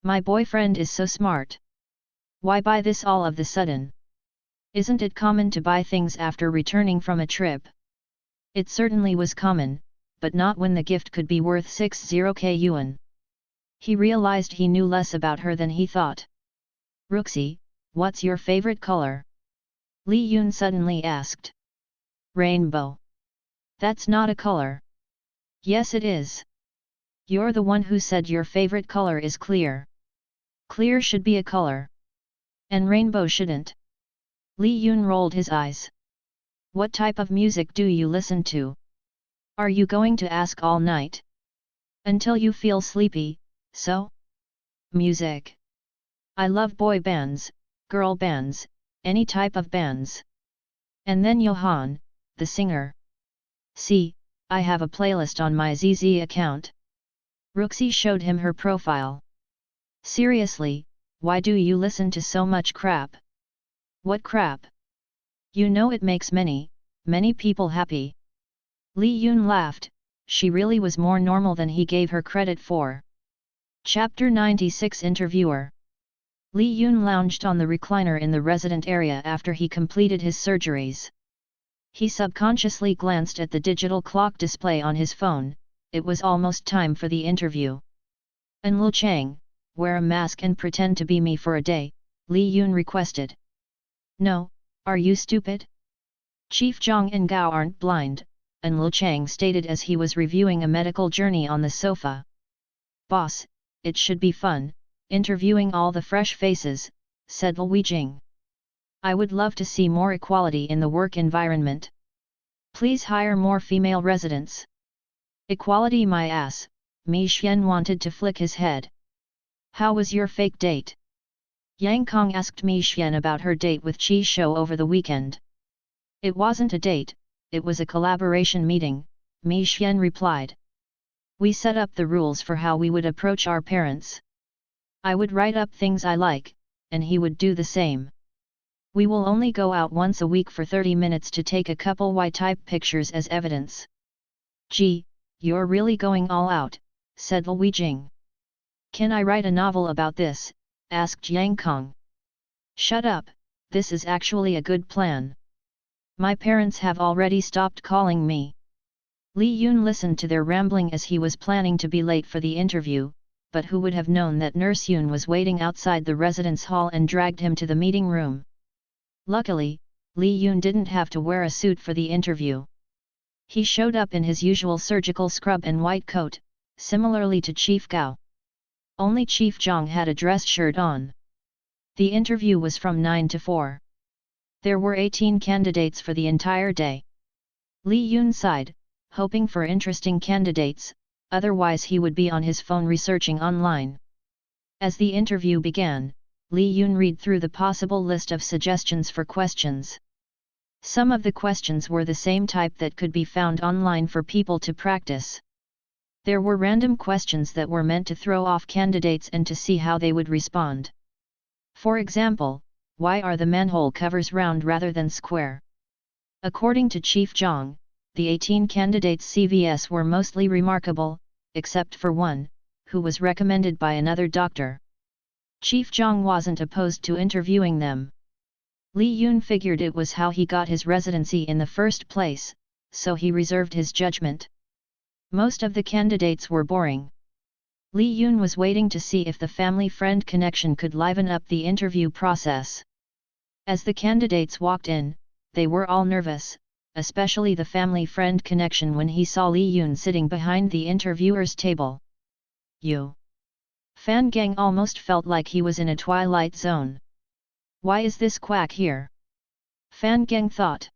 S1: My boyfriend is so smart. Why buy this all of the sudden? Isn't it common to buy things after returning from a trip?" It certainly was common, but not when the gift could be worth 60k yuan. He realized he knew less about her than he thought. "Ruxi, what's your favorite color?" Li Yun suddenly asked. "Rainbow." "That's not a color." "Yes it is. You're the one who said your favorite color is clear. Clear should be a color. And rainbow shouldn't." Li Yun rolled his eyes. "What type of music do you listen to? Are you going to ask all night? Until you feel sleepy, so?" "Music. I love boy bands, girl bands, any type of bands. And then Johan, the singer. See, I have a playlist on my ZZ account." Ruxi showed him her profile. "Seriously, why do you listen to so much crap?" "What crap? You know it makes many people happy." Li Yun laughed. She really was more normal than he gave her credit for. Chapter 96 Interviewer. Li Yun lounged on the recliner in the resident area after he completed his surgeries. He subconsciously glanced at the digital clock display on his phone. It was almost time for the interview. "Enlil Chang, wear a mask and pretend to be me for a day," Li Yun requested. "No, are you stupid? Chief Zhang and Gao aren't blind," Enlil Chang stated as he was reviewing a medical journey on the sofa. "Boss, it should be fun, interviewing all the fresh faces," said Lui Jing. "I would love to see more equality in the work environment. Please hire more female residents." "Equality my ass," Mi Xian wanted to flick his head. "How was your fake date?" Yang Kong asked Mi Xian about her date with Qi Shou over the weekend. "It wasn't a date, it was a collaboration meeting," Mi Xian replied. "We set up the rules for how we would approach our parents. I would write up things I like, and he would do the same. We will only go out once a week for 30 minutes to take a couple Y-type pictures as evidence." "Gee, you're really going all out," said Lui Jing. "Can I write a novel about this?" asked Yang Kong. "Shut up, this is actually a good plan." My parents have already stopped calling me. Li Yun listened to their rambling as he was planning to be late for the interview, but who would have known that Nurse Yun was waiting outside the residence hall and dragged him to the meeting room. Luckily, Li Yun didn't have to wear a suit for the interview. He showed up in his usual surgical scrub and white coat, similarly to Chief Gao. Only Chief Zhang had a dress shirt on. The interview was from 9 to 4. There were 18 candidates for the entire day. Li Yun sighed, hoping for interesting candidates, otherwise he would be on his phone researching online. As the interview began, Li Yun read through the possible list of suggestions for questions. Some of the questions were the same type that could be found online for people to practice. There were random questions that were meant to throw off candidates and to see how they would respond. For example, why are the manhole covers round rather than square? According to Chief Zhang, the 18 candidates' CVS were mostly remarkable, except for one, who was recommended by another doctor. Chief Zhang wasn't opposed to interviewing them. Li Yun figured it was how he got his residency in the first place, so he reserved his judgment. Most of the candidates were boring. Li Yun was waiting to see if the family-friend connection could liven up the interview process. As the candidates walked in, they were all nervous, especially the family-friend connection when he saw Li Yun sitting behind the interviewer's table. Fan Geng almost felt like he was in a twilight zone. Why is this quack here? Fan Geng thought.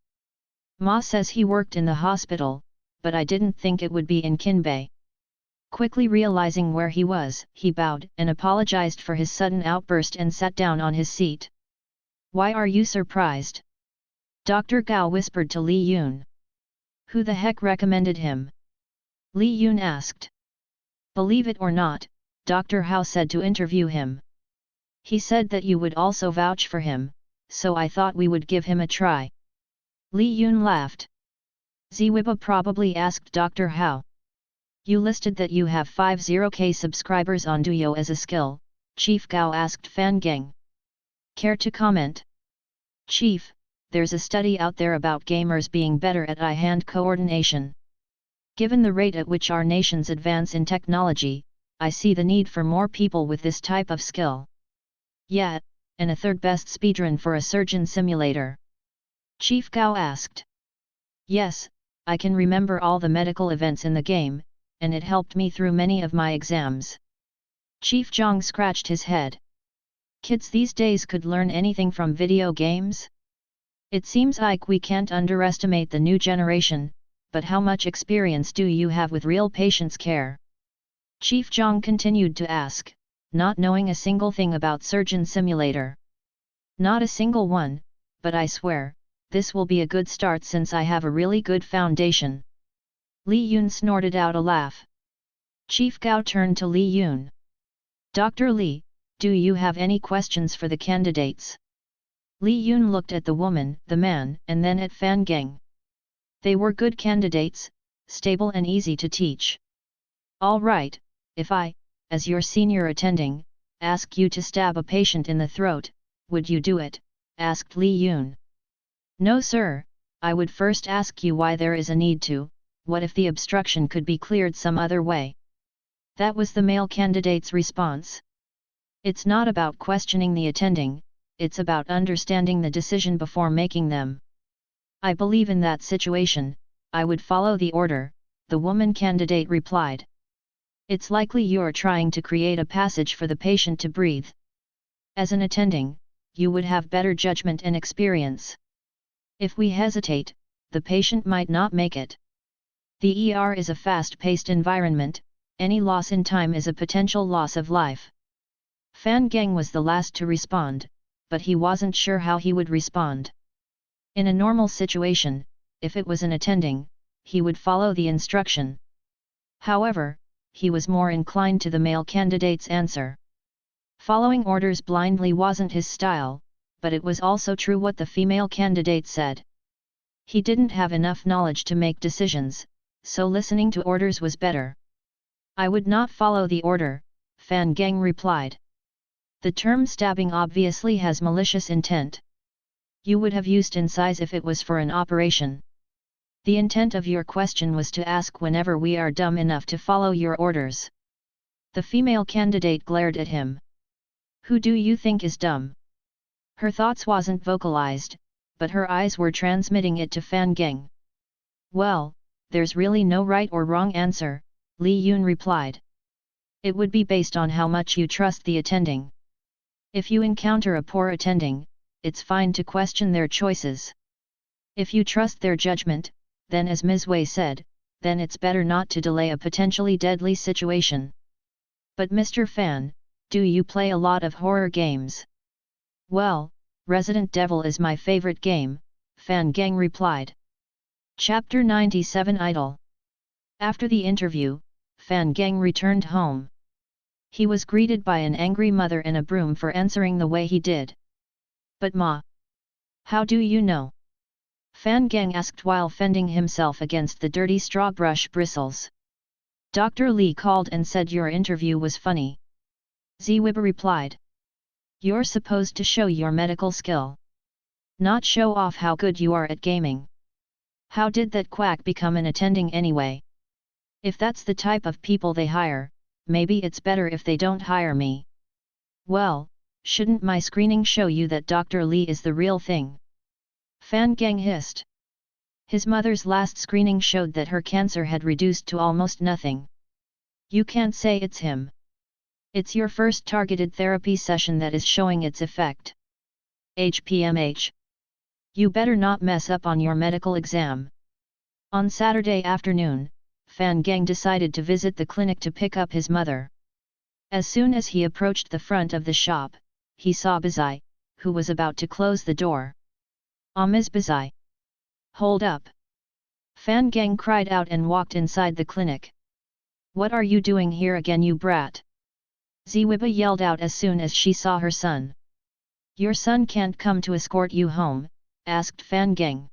S1: Ma says he worked in the hospital, but I didn't think it would be in Qinbei. Quickly realizing where he was, he bowed and apologized for his sudden outburst and sat down on his seat. Why are you surprised? Dr. Gao whispered to Li Yun. Who the heck recommended him? Li Yun asked. Believe it or not, Dr. Hao said to interview him. He said that you would also vouch for him, so I thought we would give him a try. Li Yun laughed. Zwiba probably asked Dr. Hao. You listed that you have 50k subscribers on Douyo as a skill, Chief Gao asked Fan Geng. Care to comment? Chief, there's a study out there about gamers being better at eye-hand coordination. Given the rate at which our nations advance in technology, I see the need for more people with this type of skill. Yeah, and a third best speedrun for a surgeon simulator. Chief Gao asked. Yes, I can remember all the medical events in the game, and it helped me through many of my exams. Chief Zhang scratched his head. Kids these days could learn anything from video games? It seems like we can't underestimate the new generation, but how much experience do you have with real patients' care? Chief Zhang continued to ask, not knowing a single thing about Surgeon Simulator. Not a single one, but I swear, this will be a good start since I have a really good foundation. Li Yun snorted out a laugh. Chief Gao turned to Li Yun. Dr. Li, do you have any questions for the candidates? Li Yun looked at the woman, the man, and then at Fan Geng. They were good candidates, stable and easy to teach. All right, if I, as your senior attending, ask you to stab a patient in the throat, would you do it? Asked Li Yun. No sir, I would first ask you why there is a need to, what if the obstruction could be cleared some other way? That was the male candidate's response. It's not about questioning the attending, it's about understanding the decision before making them. I believe in that situation, I would follow the order, the woman candidate replied. It's likely you're trying to create a passage for the patient to breathe. As an attending, you would have better judgment and experience. If we hesitate, the patient might not make it. The ER is a fast-paced environment, any loss in time is a potential loss of life. Fan Geng was the last to respond, but he wasn't sure how he would respond. In a normal situation, if it was an attending, he would follow the instruction. However, he was more inclined to the male candidate's answer. Following orders blindly wasn't his style, but it was also true what the female candidate said. He didn't have enough knowledge to make decisions, so listening to orders was better. I would not follow the order, Fan Geng replied. The term stabbing obviously has malicious intent. You would have used in size if it was for an operation. The intent of your question was to ask whenever we are dumb enough to follow your orders. The female candidate glared at him. Who do you think is dumb? Her thoughts wasn't vocalized, but her eyes were transmitting it to Fan Geng. Well, there's really no right or wrong answer, Li Yun replied. It would be based on how much you trust the attending. If you encounter a poor attending, it's fine to question their choices. If you trust their judgment, then as Ms. Wei said, then it's better not to delay a potentially deadly situation. But Mr. Fan, do you play a lot of horror games? Well, Resident Devil is my favorite game, Fan Geng replied. Chapter 97 Idol. After the interview, Fan Geng returned home. He was greeted by an angry mother and a broom for answering the way he did. But Ma, how do you know? Fan Geng asked while fending himself against the dirty straw brush bristles. Dr. Li called and said your interview was funny. Ziwiba replied. You're supposed to show your medical skill. Not show off how good you are at gaming. How did that quack become an attending anyway? If that's the type of people they hire, maybe it's better if they don't hire me. Well, shouldn't my screening show you that Dr. Li is the real thing? Fan Geng hissed. His mother's last screening showed that her cancer had reduced to almost nothing. You can't say it's him. It's your first targeted therapy session that is showing its effect. HPMH. You better not mess up on your medical exam. On Saturday afternoon, Fan Geng decided to visit the clinic to pick up his mother. As soon as he approached the front of the shop, he saw Bazai, who was about to close the door. Ms. Bazai. Hold up! Fan Geng cried out and walked inside the clinic. What are you doing here again, you brat? Ziwiba yelled out as soon as she saw her son. Your son can't come to escort you home, asked Fan Geng.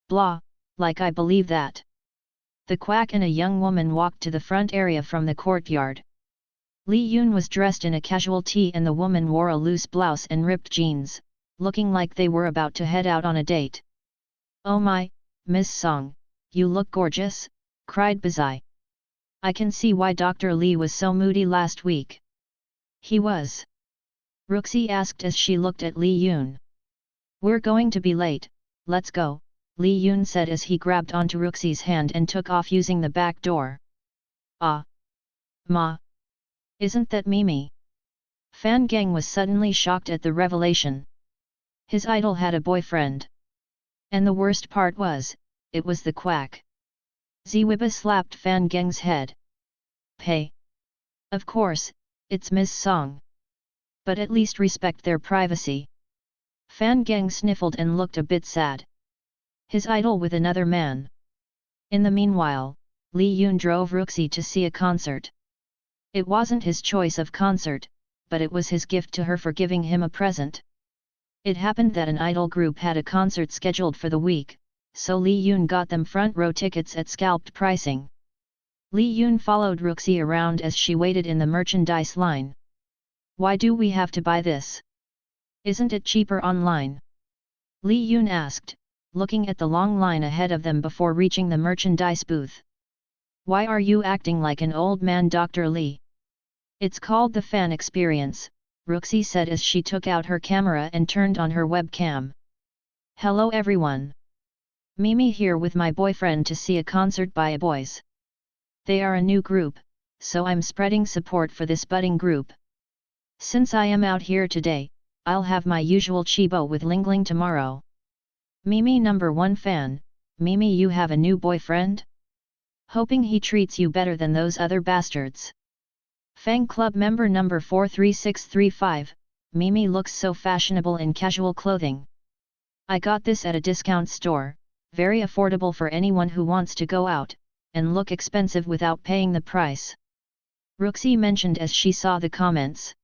S1: Blah, like I believe that. The quack and a young woman walked to the front area from the courtyard. Li Yun was dressed in a casual tee and the woman wore a loose blouse and ripped jeans, looking like they were about to head out on a date. Oh my, Miss Song, you look gorgeous, cried Bazai. I can see why Dr. Li was so moody last week. He was. Ruxi asked as she looked at Li Yun. We're going to be late, let's go, Li Yun said as he grabbed onto Ruxi's hand and took off using the back door. Ah! Ma! Isn't that Mimi? Fan Geng was suddenly shocked at the revelation. His idol had a boyfriend. And the worst part was, it was the quack. Ziwiba slapped Fan Geng's head. Hey! Of course, it's Miss Song. But at least respect their privacy. Fan Geng sniffled and looked a bit sad. His idol with another man. In the meanwhile, Li Yun drove Ruxi to see a concert. It wasn't his choice of concert, but it was his gift to her for giving him a present. It happened that an idol group had a concert scheduled for the week, so Li Yun got them front row tickets at scalped pricing. Li Yun followed Ruxi around as she waited in the merchandise line. Why do we have to buy this? Isn't it cheaper online? Li Yun asked, looking at the long line ahead of them before reaching the merchandise booth. Why are you acting like an old man, Dr. Li? It's called the fan experience, Ruxi said as she took out her camera and turned on her webcam. Hello everyone. Mimi here with my boyfriend to see a concert by a boys. They are a new group, so I'm spreading support for this budding group. Since I am out here today, I'll have my usual chibo with Lingling tomorrow. Mimi number 1 fan, Mimi, you have a new boyfriend? Hoping he treats you better than those other bastards. Fang Club member number 43635, Mimi looks so fashionable in casual clothing. I got this at a discount store, very affordable for anyone who wants to go out, and look expensive without paying the price. Ruxi mentioned as she saw the comments.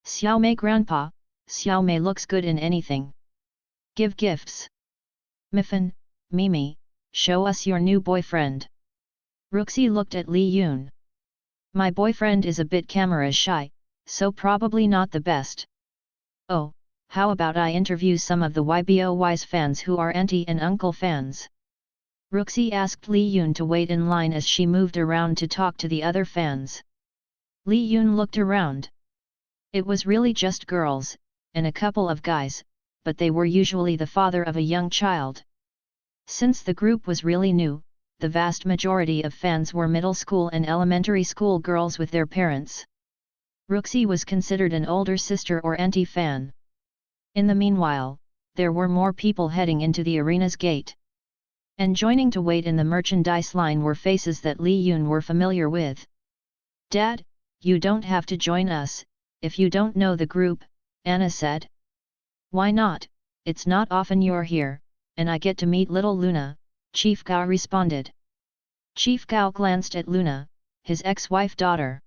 S1: Xiaomei grandpa, Xiaomei looks good in anything. Give gifts. Mifan, Mimi, show us your new boyfriend. Ruxi looked at Li Yun. My boyfriend is a bit camera shy, so probably not the best. Oh, how about I interview some of the YBOY's fans who are auntie and uncle fans? Ruxi asked Li Yun to wait in line as she moved around to talk to the other fans. Li Yun looked around. It was really just girls, and a couple of guys, but they were usually the father of a young child. Since the group was really new, the vast majority of fans were middle school and elementary school girls with their parents. Ruxi was considered an older sister or auntie fan. In the meanwhile, there were more people heading into the arena's gate. And joining to wait in the merchandise line were faces that Li Yun were familiar with. "Dad, you don't have to join us, if you don't know the group," Anna said. "Why not? It's not often you're here, and I get to meet little Luna," Chief Gao responded. Chief Gao glanced at Luna, his ex-wife daughter.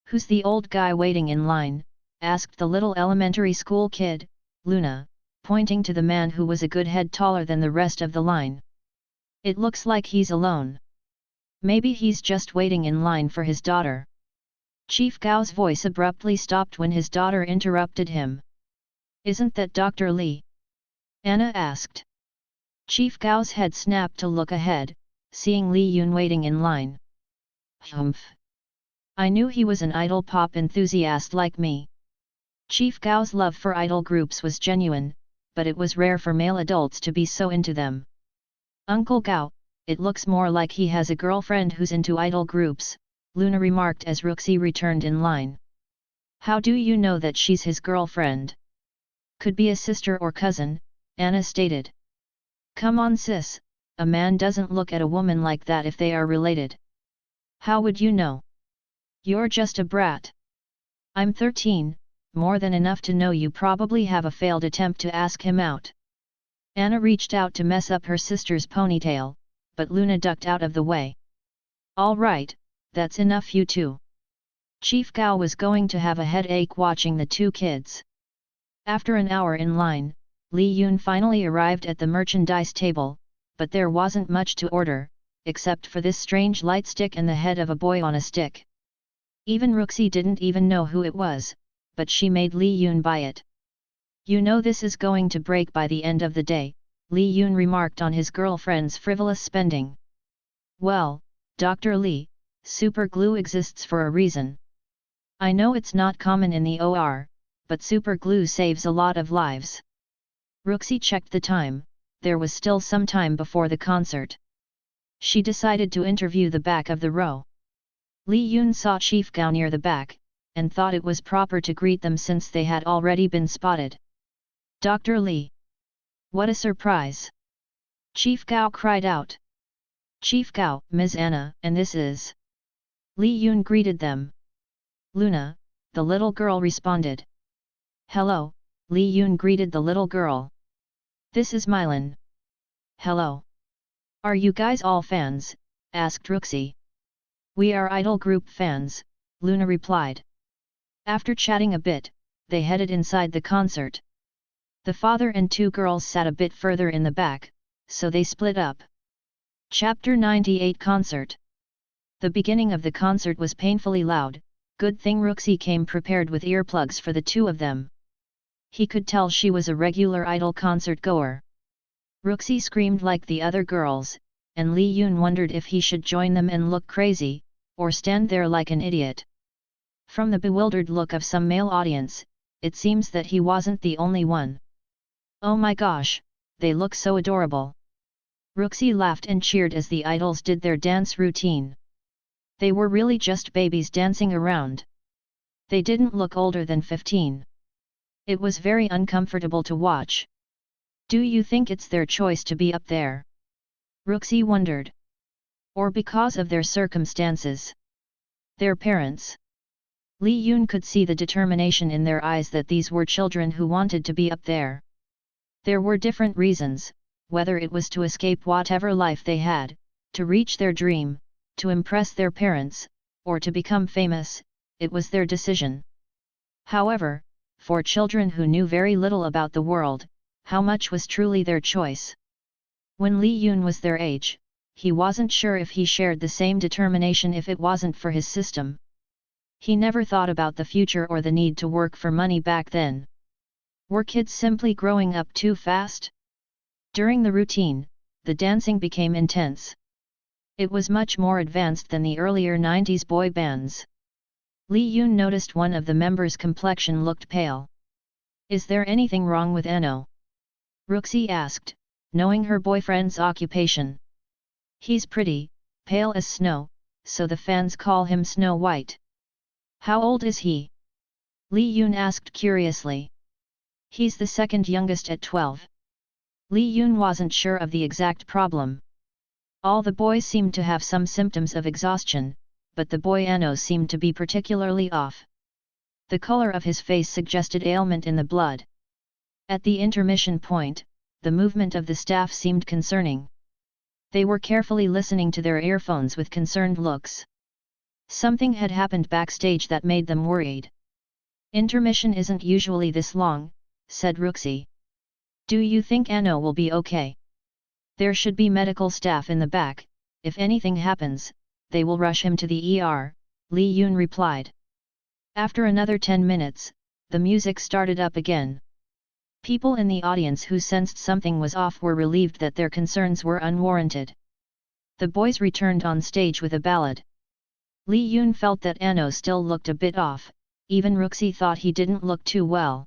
S1: "Who's the old guy waiting in line?" asked the little elementary school kid, Luna, pointing to the man who was a good head taller than the rest of the line. "It looks like he's alone. Maybe he's just waiting in line for his daughter." Chief Gao's voice abruptly stopped when his daughter interrupted him. "Isn't that Dr. Li?" Anna asked. Chief Gao's head snapped to look ahead, seeing Li Yun waiting in line. "Humph! I knew he was an idol pop enthusiast like me." Chief Gao's love for idol groups was genuine, but it was rare for male adults to be so into them. "Uncle Gao, it looks more like he has a girlfriend who's into idol groups," Luna remarked as Ruxi returned in line. "How do you know that she's his girlfriend?" "Could be a sister or cousin," Anna stated. "Come on sis, a man doesn't look at a woman like that if they are related." "How would you know? You're just a brat." "I'm 13, more than enough to know you probably have a failed attempt to ask him out." Anna reached out to mess up her sister's ponytail, but Luna ducked out of the way. "All right, that's enough you two." Chief Gao was going to have a headache watching the two kids. After an hour in line, Li Yun finally arrived at the merchandise table, but there wasn't much to order, except for this strange light stick and the head of a boy on a stick. Even Ruxi didn't even know who it was, but she made Li Yun buy it. "You know this is going to break by the end of the day," Li Yun remarked on his girlfriend's frivolous spending. "Well, Dr. Li, super glue exists for a reason. I know it's not common in the OR, but super glue saves a lot of lives." Ruxi checked the time, there was still some time before the concert. She decided to interview the back of the row. Li Yun saw Chief Gao near the back, and thought it was proper to greet them since they had already been spotted. "Dr. Li! What a surprise!" Chief Gao cried out. "Chief Gao, Ms. Anna, and this is..." Li Yun greeted them. "Luna," the little girl responded. "Hello," Li Yun greeted the little girl. "This is Mylan." "Hello. Are you guys all fans?" asked Ruxi. "We are idol group fans," Luna replied. After chatting a bit, they headed inside the concert. The father and two girls sat a bit further in the back, so they split up. Chapter 98 Concert. The beginning of the concert was painfully loud, good thing Ruxi came prepared with earplugs for the two of them. He could tell she was a regular idol concert goer. Ruxi screamed like the other girls, and Li Yun wondered if he should join them and look crazy, or stand there like an idiot. From the bewildered look of some male audience, it seems that he wasn't the only one. "Oh my gosh, they look so adorable." Ruxi laughed and cheered as the idols did their dance routine. They were really just babies dancing around. They didn't look older than 15. It was very uncomfortable to watch. "Do you think it's their choice to be up there?" Ruxi wondered. "Or because of their circumstances? Their parents?" Li Yun could see the determination in their eyes that these were children who wanted to be up there. There were different reasons, whether it was to escape whatever life they had, to reach their dream, to impress their parents, or to become famous, it was their decision. However, for children who knew very little about the world, how much was truly their choice? When Li Yun was their age, he wasn't sure if he shared the same determination if it wasn't for his system. He never thought about the future or the need to work for money back then. Were kids simply growing up too fast? During the routine, the dancing became intense. It was much more advanced than the earlier 90s boy bands. Lee Yoon noticed one of the members' complexion looked pale. Is there anything wrong with Ano? Ruxi asked, knowing her boyfriend's occupation. He's pretty, pale as snow, so the fans call him Snow White. How old is he? Lee Yoon asked curiously. He's the second youngest at 12. Lee Yoon wasn't sure of the exact problem. All the boys seemed to have some symptoms of exhaustion, but the boy Ano seemed to be particularly off. The color of his face suggested ailment in the blood. At the intermission point, the movement of the staff seemed concerning. They were carefully listening to their earphones with concerned looks. Something had happened backstage that made them worried. Intermission isn't usually this long, said Ruxi. Do you think Ano will be okay? There should be medical staff in the back. If anything happens, they will rush him to the ER, Lee Yoon replied. After another 10 minutes, the music started up again. People in the audience who sensed something was off were relieved that their concerns were unwarranted. The boys returned on stage with a ballad. Lee Yoon felt that Ano still looked a bit off, even Ruxi thought he didn't look too well.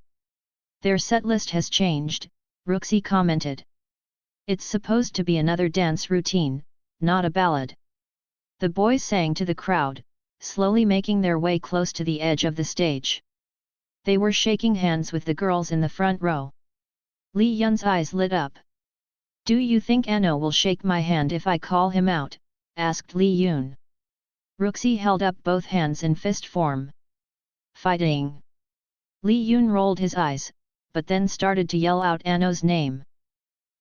S1: Their set list has changed, Ruxi commented. It's supposed to be another dance routine, not a ballad. The boys sang to the crowd, slowly making their way close to the edge of the stage. They were shaking hands with the girls in the front row. Lee Yun's eyes lit up. Do you think Ano will shake my hand if I call him out? Asked Lee Yoon. Ruxi held up both hands in fist form. Fighting! Lee Yoon rolled his eyes, but then started to yell out Ano's name.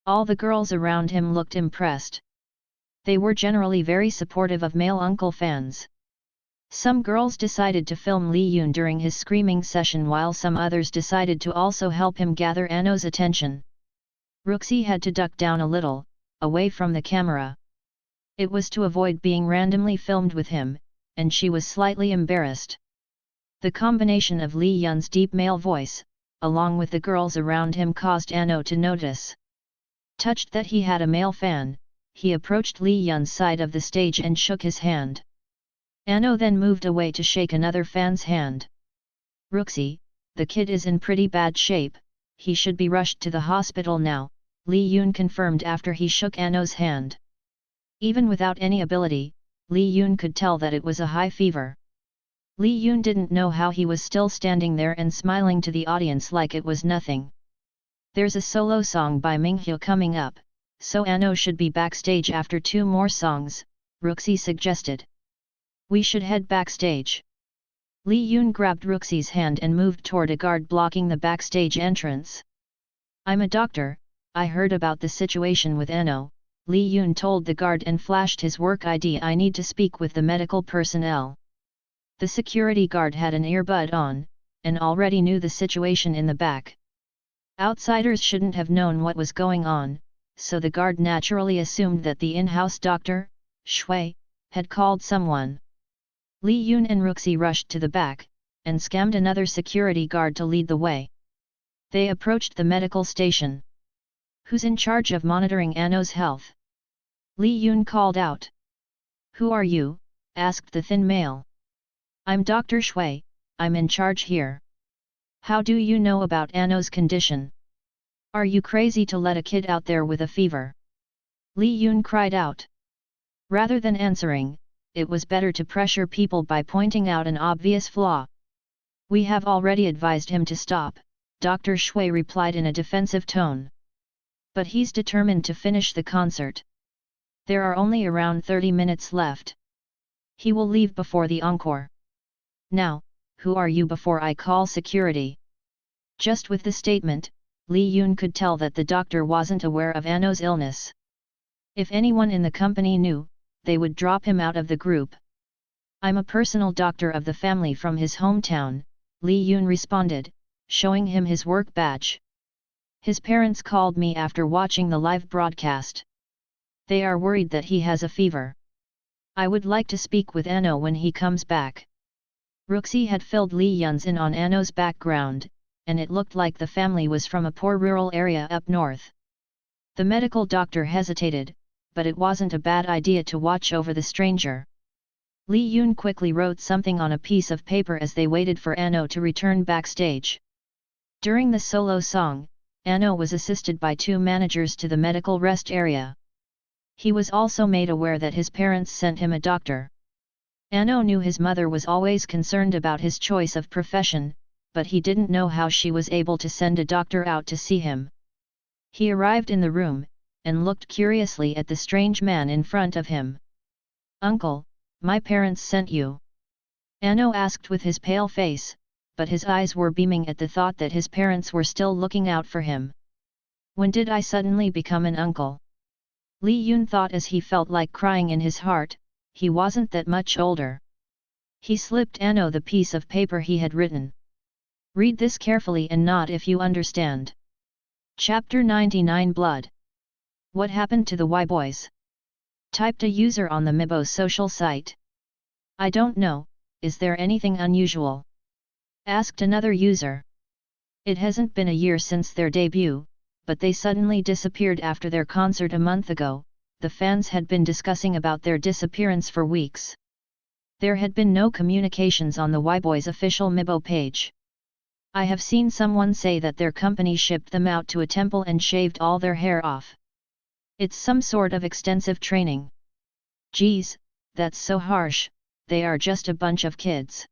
S1: All the girls around him looked impressed. They were generally very supportive of male uncle fans. Some girls decided to film Lee Yoon during his screaming session while some others decided to also help him gather Ano's attention. Ruxi had to duck down a little, away from the camera. It was to avoid being randomly filmed with him, and she was slightly embarrassed. The combination of Lee Yun's deep male voice, along with the girls around him caused Ano to notice. Touched that he had a male fan, he approached Lee Yun's side of the stage and shook his hand. Ano then moved away to shake another fan's hand. Ruxi, the kid is in pretty bad shape, he should be rushed to the hospital now, Lee Yoon confirmed after he shook Ano's hand. Even without any ability, Lee Yoon could tell that it was a high fever. Lee Yoon didn't know how he was still standing there and smiling to the audience like it was nothing. There's a solo song by Minghyo coming up, so Ano should be backstage after 2 more songs, Ruxi suggested. We should head backstage. Lee Yoon grabbed Ruxi's hand and moved toward a guard blocking the backstage entrance. I'm a doctor, I heard about the situation with Ano, Lee Yoon told the guard and flashed his work ID. I need to speak with the medical personnel. The security guard had an earbud on, and already knew the situation in the back. Outsiders shouldn't have known what was going on, so the guard naturally assumed that the in-house doctor, Shui, had called someone. Lee Yoon and Ruxi rushed to the back, and scammed another security guard to lead the way. They approached the medical station. Who's in charge of monitoring Ano's health? Lee Yoon called out. Who are you? Asked the thin male. I'm Dr. Shui, I'm in charge here. How do you know about Ano's condition? Are you crazy to let a kid out there with a fever? Lee Yoon cried out. Rather than answering, it was better to pressure people by pointing out an obvious flaw. We have already advised him to stop, Dr. Shui replied in a defensive tone. But he's determined to finish the concert. There are only around 30 minutes left. He will leave before the encore. Now, who are you before I call security? Just with the statement, Lee Yoon could tell that the doctor wasn't aware of Ano's illness. If anyone in the company knew, they would drop him out of the group. I'm a personal doctor of the family from his hometown, Lee Yoon responded, showing him his work badge. His parents called me after watching the live broadcast. They are worried that he has a fever. I would like to speak with Ano when he comes back. Ruxi had filled Lee Yun's in on Ano's background, and it looked like the family was from a poor rural area up north. The medical doctor hesitated, but it wasn't a bad idea to watch over the stranger. Li Yun quickly wrote something on a piece of paper as they waited for Ano to return backstage. During the solo song, Ano was assisted by 2 managers to the medical rest area. He was also made aware that his parents sent him a doctor. Ano knew his mother was always concerned about his choice of profession, but he didn't know how she was able to send a doctor out to see him. He arrived in the room, and looked curiously at the strange man in front of him. "Uncle, my parents sent you?" Ano asked with his pale face, but his eyes were beaming at the thought that his parents were still looking out for him. "When did I suddenly become an uncle?" Li Yun thought as he felt like crying in his heart. He wasn't that much older. He slipped Ano the piece of paper he had written. "Read this carefully and nod if you understand." Chapter 99 Blood. What happened to the Y-boys? Typed a user on the Mibo social site. "I don't know, is there anything unusual?" asked another user. "It hasn't been a year since their debut, but they suddenly disappeared after their concert a month ago." The fans had been discussing about their disappearance for weeks. There had been no communications on the Y-boys' official Mibo page. "I have seen someone say that their company shipped them out to a temple and shaved all their hair off. It's some sort of extensive training." "Geez, that's so harsh, they are just a bunch of kids.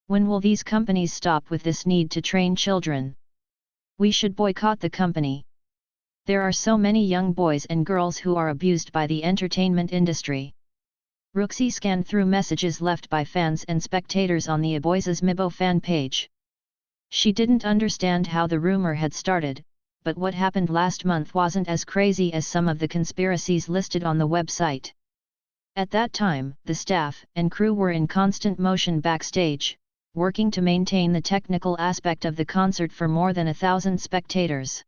S1: When will these companies stop with this need to train children? We should boycott the company. There are so many young boys and girls who are abused by the entertainment industry." Roxy scanned through messages left by fans and spectators on the Aboys' Mibo fan page. She didn't understand how the rumor had started, but what happened last month wasn't as crazy as some of the conspiracies listed on the website. At that time, the staff and crew were in constant motion backstage, working to maintain the technical aspect of the concert for more than 1,000 spectators.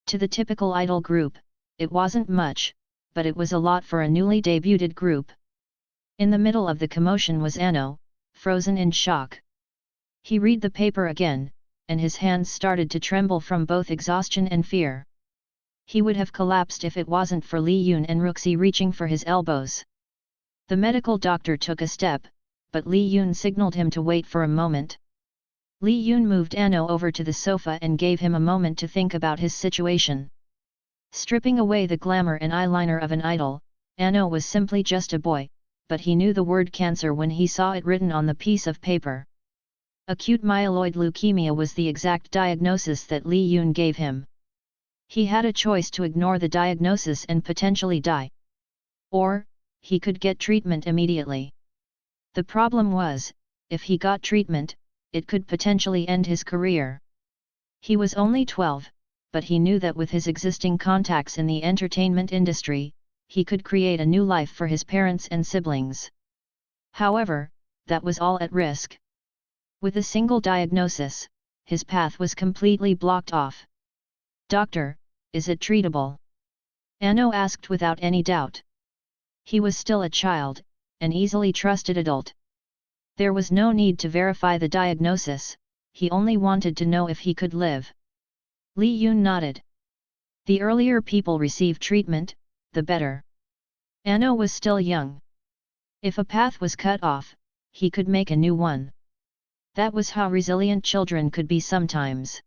S1: To the typical idol group, it wasn't much, but it was a lot for a newly debuted group. In the middle of the commotion was Ano, frozen in shock. He read the paper again, and his hands started to tremble from both exhaustion and fear. He would have collapsed if it wasn't for Li Yun and Roxy reaching for his elbows. The medical doctor took a step, but Li Yun signaled him to wait for a moment. Li Yun moved Ano over to the sofa and gave him a moment to think about his situation. Stripping away the glamour and eyeliner of an idol, Ano was simply just a boy, but he knew the word cancer when he saw it written on the piece of paper. Acute myeloid leukemia was the exact diagnosis that Li Yun gave him. He had a choice to ignore the diagnosis and potentially die. Or, he could get treatment immediately. The problem was, if he got treatment, it could potentially end his career. He was only 12, but he knew that with his existing contacts in the entertainment industry, he could create a new life for his parents and siblings. However, that was all at risk. With a single diagnosis, his path was completely blocked off. "Doctor, is it treatable?" Ano asked without any doubt. He was still a child, an easily trusted adult. There was no need to verify the diagnosis, he only wanted to know if he could live. Li Yun nodded. The earlier people receive treatment, the better. Ano was still young. If a path was cut off, he could make a new one. That was how resilient children could be sometimes.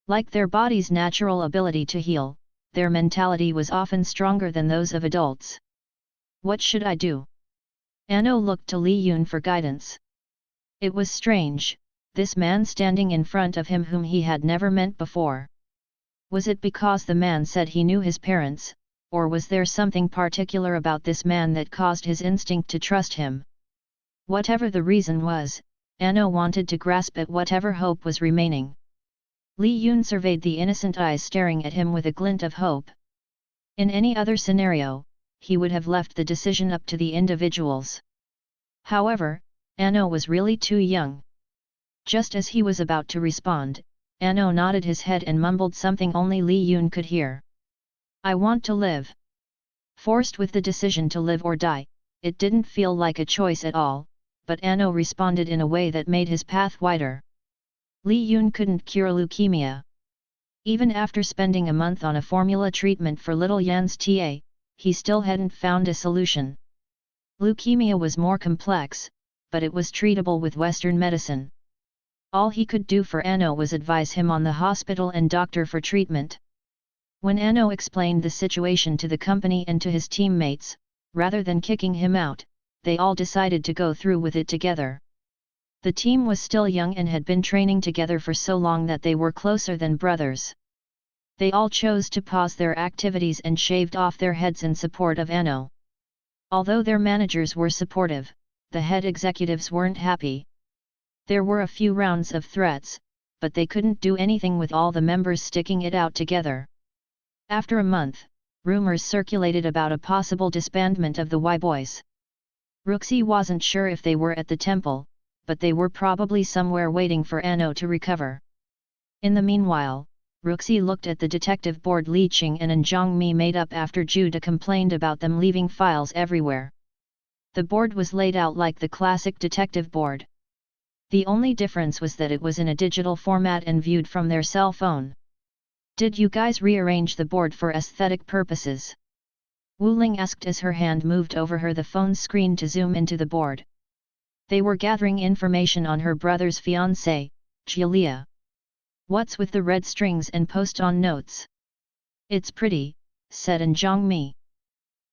S1: Like their body's natural ability to heal, their mentality was often stronger than those of adults. "What should I do?" Ano looked to Li Yun for guidance. It was strange, this man standing in front of him whom he had never met before. Was it because the man said he knew his parents, or was there something particular about this man that caused his instinct to trust him? Whatever the reason was, Ano wanted to grasp at whatever hope was remaining. Li Yun surveyed the innocent eyes staring at him with a glint of hope. In any other scenario, he would have left the decision up to the individuals. However, Ano was really too young. Just as he was about to respond, Ano nodded his head and mumbled something only Li Yun could hear. "I want to live." Forced with the decision to live or die, it didn't feel like a choice at all, but Ano responded in a way that made his path wider. Li Yun couldn't cure leukemia. Even after spending a month on a formula treatment for little Yan's TA, he still hadn't found a solution. Leukemia was more complex, but it was treatable with Western medicine. All he could do for Anno was advise him on the hospital and doctor for treatment. When Anno explained the situation to the company and to his teammates, rather than kicking him out, they all decided to go through with it together. The team was still young and had been training together for so long that they were closer than brothers. They all chose to pause their activities and shaved off their heads in support of Anno. Although their managers were supportive, the head executives weren't happy. There were a few rounds of threats, but they couldn't do anything with all the members sticking it out together. After a month, rumors circulated about a possible disbandment of the Y-Boys. Ruxi wasn't sure if they were at the temple, but they were probably somewhere waiting for Anno to recover. In the meanwhile, Ruxi looked at the detective board Li Qing and Zhongmi made up after Jude complained about them leaving files everywhere. The board was laid out like the classic detective board. The only difference was that it was in a digital format and viewed from their cell phone. "Did you guys rearrange the board for aesthetic purposes?" Wu Ling asked as her hand moved over the phone's screen to zoom into the board. They were gathering information on her brother's fiancée, Julia. "What's with the red strings and post-on notes?" "It's pretty," said Zhongmi.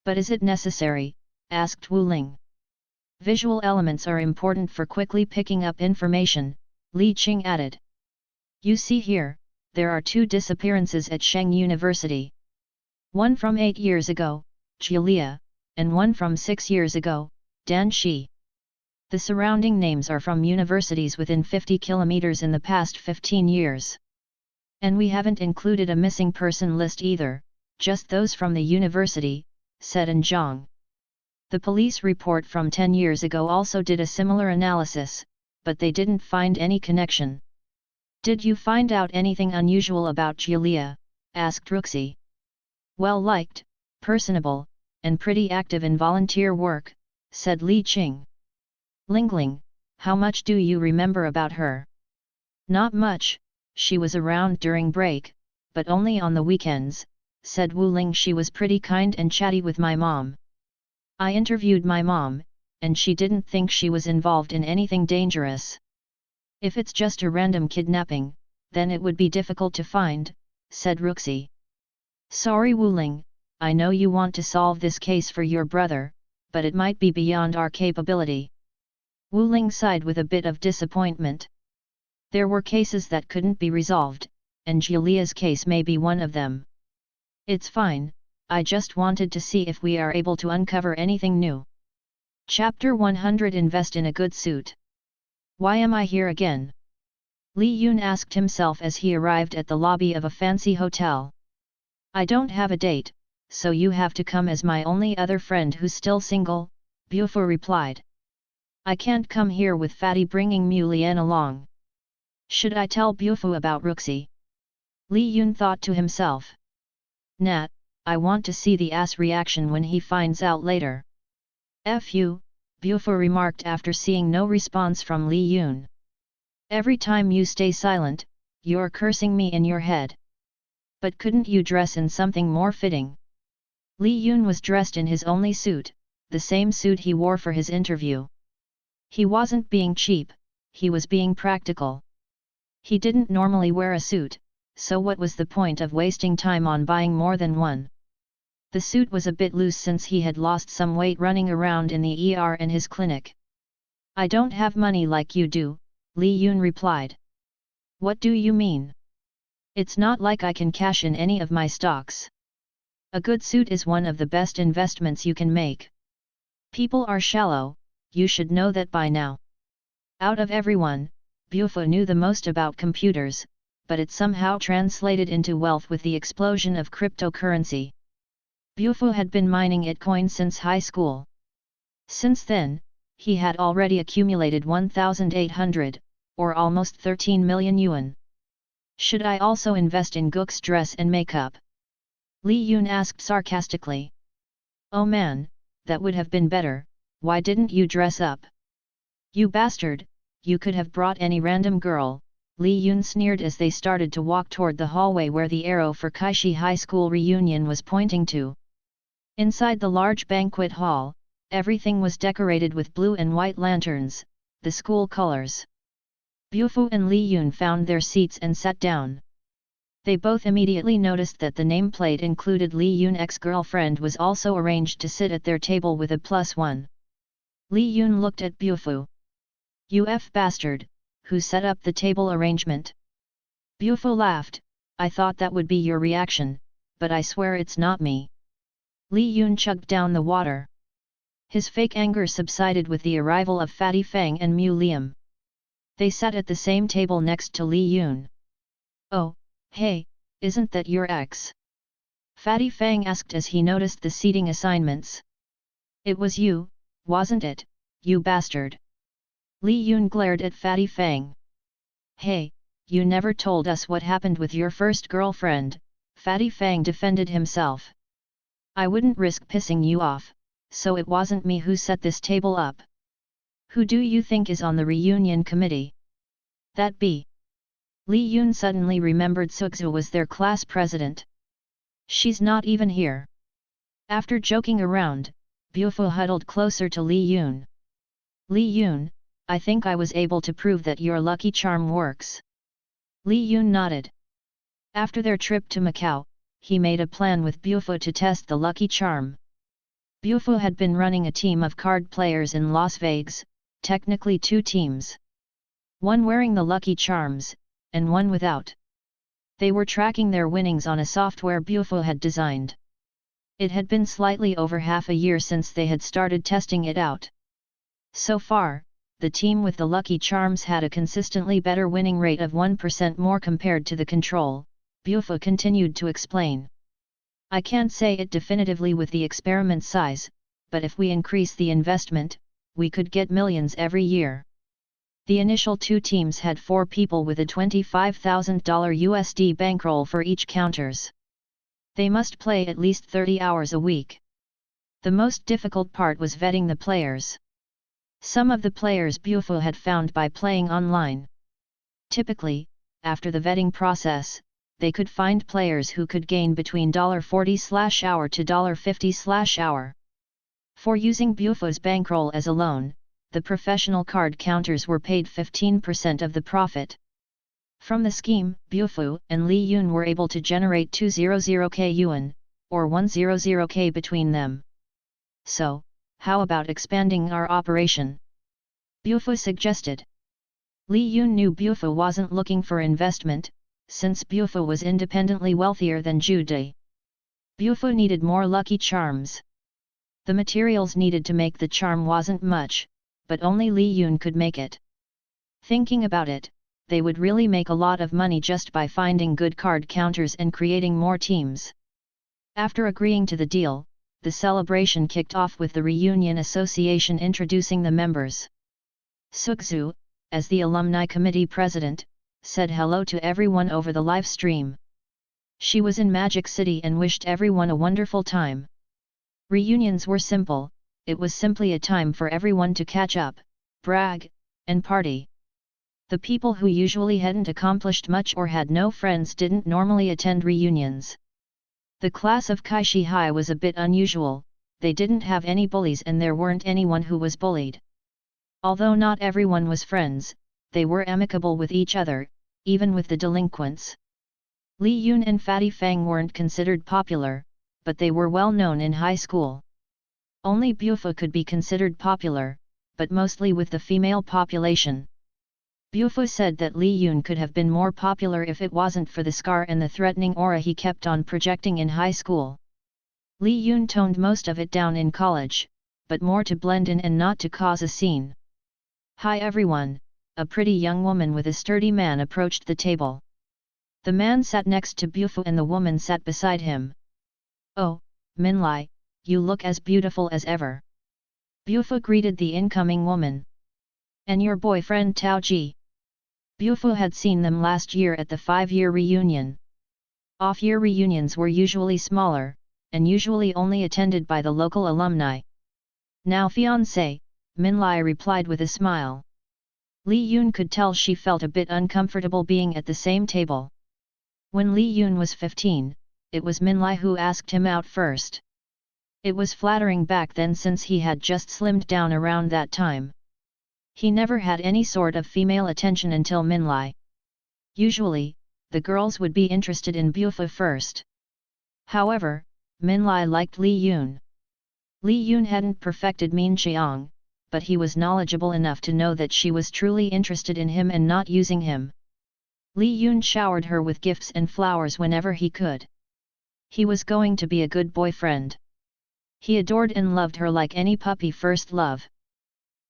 S1: "But is it necessary?" asked Wu Ling. "Visual elements are important for quickly picking up information," Li Qing added. "You see here, there are 2 disappearances at Sheng University. One from 8 years ago, Julia, and one from 6 years ago, Dan Shi. The surrounding names are from universities within 50 kilometers in the past 15 years. And we haven't included a missing person list either, just those from the university," said Zhang. The police report from 10 years ago also did a similar analysis, but they didn't find any connection. "Did you find out anything unusual about Julia?" asked Ruxi. "Well-liked, personable, and pretty active in volunteer work," said Li Qing. "Lingling, how much do you remember about her?" "Not much, she was around during break, but only on the weekends," said Wu Ling. "She was pretty kind and chatty with my mom. I interviewed my mom, and she didn't think she was involved in anything dangerous. If it's just a random kidnapping, then it would be difficult to find," said Ruxi. "Sorry Wu Ling, I know you want to solve this case for your brother, but it might be beyond our capability." Wu Ling sighed with a bit of disappointment. There were cases that couldn't be resolved, and Julia's case may be one of them. "It's fine, I just wanted to see if we are able to uncover anything new." Chapter 100 Invest in a good suit. "Why am I here again?" Li Yun asked himself as he arrived at the lobby of a fancy hotel. "I don't have a date, so you have to come as my only other friend who's still single," Bufu replied. "I can't come here with Fatty bringing Mu Lian along. Should I tell Bufu about Ruxi?" Li Yun thought to himself. "Nah, I want to see the ass reaction when he finds out later." "Fu," Bufu remarked after seeing no response from Li Yun. "Every time you stay silent, you're cursing me in your head. But couldn't you dress in something more fitting?" Li Yun was dressed in his only suit, the same suit he wore for his interview. He wasn't being cheap, he was being practical. He didn't normally wear a suit, so what was the point of wasting time on buying more than one? The suit was a bit loose since he had lost some weight running around in the ER and his clinic. "I don't have money like you do," Li Yun replied. "What do you mean? It's not like I can cash in any of my stocks. A good suit is one of the best investments you can make. People are shallow, you should know that by now." Out of everyone, Bufu knew the most about computers, but it somehow translated into wealth with the explosion of cryptocurrency. Bufu had been mining Bitcoin since high school. Since then, he had already accumulated 1,800, or almost 13 million yuan. "Should I also invest in Guk's dress and makeup?" Li Yun asked sarcastically. "Oh man, that would have been better, why didn't you dress up?" "You bastard, you could have brought any random girl," Li Yun sneered as they started to walk toward the hallway where the arrow for Kaishi High School reunion was pointing to. Inside the large banquet hall, everything was decorated with blue and white lanterns, the school colors. Bufu and Li Yun found their seats and sat down. They both immediately noticed that the nameplate included Li Yun's ex-girlfriend was also arranged to sit at their table with a +1. Li Yun looked at Bufu. "You F bastard, who set up the table arrangement?" Bufu laughed. "I thought that would be your reaction, but I swear it's not me." Li Yun chugged down the water. His fake anger subsided with the arrival of Fatty Fang and Mu Liam. They sat at the same table next to Li Yun. "Oh, hey, isn't that your ex?" Fatty Fang asked as he noticed the seating assignments. "It was you, wasn't it, you bastard?" Li Yun glared at Fatty Fang. "Hey, you never told us what happened with your first girlfriend," Fatty Fang defended himself. "I wouldn't risk pissing you off, so it wasn't me who set this table up." "Who do you think is on the reunion committee?" "That be?" Li Yun suddenly remembered Sukzu was their class president. "She's not even here." After joking around, Bufu huddled closer to Li Yun. "Li Yun, I think I was able to prove that your lucky charm works." Li Yun nodded. After their trip to Macau, he made a plan with Bufu to test the lucky charm. Bufu had been running a team of card players in Las Vegas, technically 2 teams. One wearing the lucky charms, and one without. They were tracking their winnings on a software Bufu had designed. It had been slightly over half a year since they had started testing it out. So far, the team with the lucky charms had a consistently better winning rate of 1% more compared to the control, Bufu continued to explain. "I can't say it definitively with the experiment size, but if we increase the investment, we could get millions every year." The initial 2 teams had 4 people with a $25,000 USD bankroll for each counters. They must play at least 30 hours a week. The most difficult part was vetting the players. Some of the players Bufu had found by playing online. Typically, after the vetting process, they could find players who could gain between $40/hour to $50/hour. For using Bufu's bankroll as a loan, the professional card counters were paid 15% of the profit. From the scheme, Bufu and Li Yun were able to generate 200k yuan, or 100k between them. "So, how about expanding our operation?" Bufu suggested. Li Yun knew Bufu wasn't looking for investment, since Bufu was independently wealthier than Zhu Di. Bufu needed more lucky charms. The materials needed to make the charm wasn't much, but only Li Yun could make it. Thinking about it, they would really make a lot of money just by finding good card counters and creating more teams. After agreeing to the deal, the celebration kicked off with the Reunion Association introducing the members. Sukzu, as the alumni committee president, said hello to everyone over the live stream. She was in Magic City and wished everyone a wonderful time. Reunions were simple. It was simply a time for everyone to catch up, brag, and party. The people who usually hadn't accomplished much or had no friends didn't normally attend reunions. The class of Kaishi High was a bit unusual, they didn't have any bullies and there weren't anyone who was bullied. Although not everyone was friends, they were amicable with each other, even with the delinquents. Li Yun and Fatty Fang weren't considered popular, but they were well known in high school. Only Bufu could be considered popular, but mostly with the female population. Bufu said that Li Yun could have been more popular if it wasn't for the scar and the threatening aura he kept on projecting in high school. Li Yun toned most of it down in college, but more to blend in and not to cause a scene. "Hi everyone," a pretty young woman with a sturdy man approached the table. The man sat next to Bufu and the woman sat beside him. "Oh, Minlai, you look as beautiful as ever." Bufu greeted the incoming woman. "And your boyfriend Tao Ji?" Bufu had seen them last year at the 5-year reunion. Off-year reunions were usually smaller, and usually only attended by the local alumni. "Now fiancé," Minlai replied with a smile. Li Yun could tell she felt a bit uncomfortable being at the same table. When Li Yun was 15, it was Minlai who asked him out first. It was flattering back then since he had just slimmed down around that time. He never had any sort of female attention until Minlai. Usually, the girls would be interested in Buffa first. However, Minlai liked Li Yun. Li Yun hadn't perfected Min Xiang, but he was knowledgeable enough to know that she was truly interested in him and not using him. Li Yun showered her with gifts and flowers whenever he could. He was going to be a good boyfriend. He adored and loved her like any puppy first love.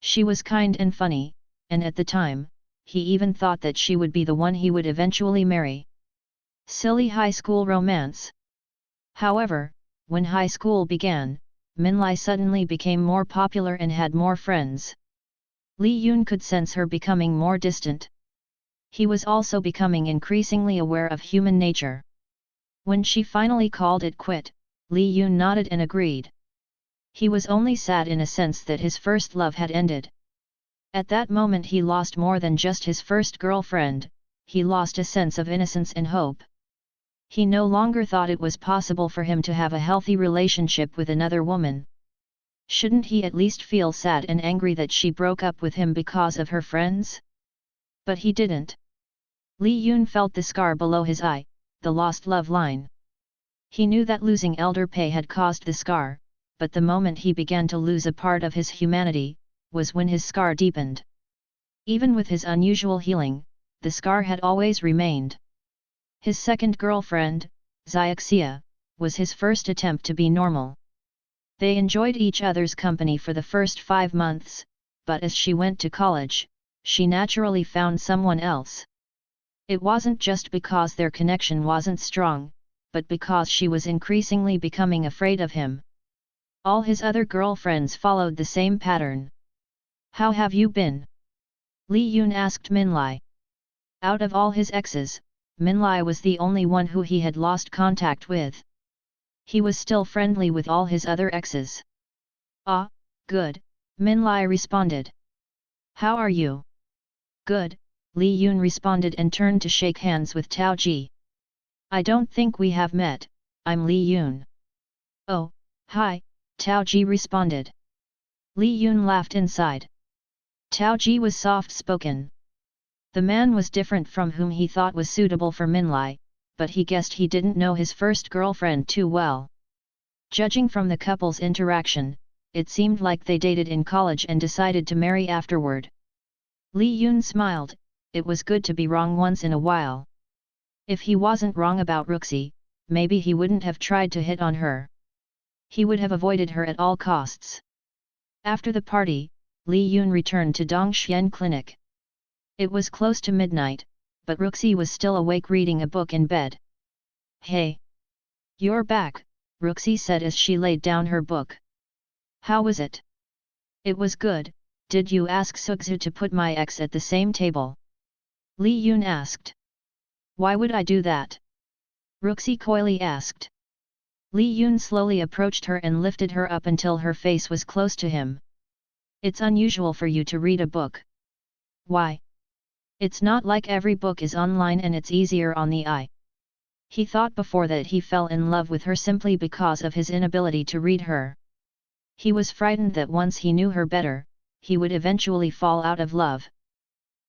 S1: She was kind and funny, and at the time, he even thought that she would be the one he would eventually marry. Silly high school romance. However, when high school began, Minlai suddenly became more popular and had more friends. Li Yun could sense her becoming more distant. He was also becoming increasingly aware of human nature. When she finally called it quit, Li Yun nodded and agreed. He was only sad in a sense that his first love had ended. At that moment he lost more than just his first girlfriend, he lost a sense of innocence and hope. He no longer thought it was possible for him to have a healthy relationship with another woman. Shouldn't he at least feel sad and angry that she broke up with him because of her friends? But he didn't. Li Yun felt the scar below his eye, the lost love line. He knew that losing Elder Pei had caused the scar, but the moment he began to lose a part of his humanity, was when his scar deepened. Even with his unusual healing, the scar had always remained. His second girlfriend, Xiaxia, was his first attempt to be normal. They enjoyed each other's company for the first 5 months, but as she went to college, she naturally found someone else. It wasn't just because their connection wasn't strong, but because she was increasingly becoming afraid of him. All his other girlfriends followed the same pattern. "How have you been?" Li Yun asked Minlai. Out of all his exes, Minlai was the only one who he had lost contact with. He was still friendly with all his other exes. "Ah, good," Minlai responded. "How are you?" "Good," Li Yun responded and turned to shake hands with Tao Ji. "I don't think we have met, I'm Li Yun." "Oh, hi," Tao Ji responded. Li Yun laughed inside. Tao Ji was soft-spoken. The man was different from whom he thought was suitable for Minlai, but he guessed he didn't know his first girlfriend too well. Judging from the couple's interaction, it seemed like they dated in college and decided to marry afterward. Li Yun smiled, it was good to be wrong once in a while. If he wasn't wrong about Ruxi, maybe he wouldn't have tried to hit on her. He would have avoided her at all costs. After the party, Li Yun returned to Dongxian Clinic. It was close to midnight, but Ruxi was still awake reading a book in bed. "Hey! You're back," Ruxi said as she laid down her book. "How was it?" "It was good. Did you ask Sugzu to put my ex at the same table?" Li Yun asked. "Why would I do that?" Ruxi coyly asked. Li Yun slowly approached her and lifted her up until her face was close to him. "It's unusual for you to read a book." "Why?" "It's not like every book is online and it's easier on the eye." He thought before that he fell in love with her simply because of his inability to read her. He was frightened that once he knew her better, he would eventually fall out of love.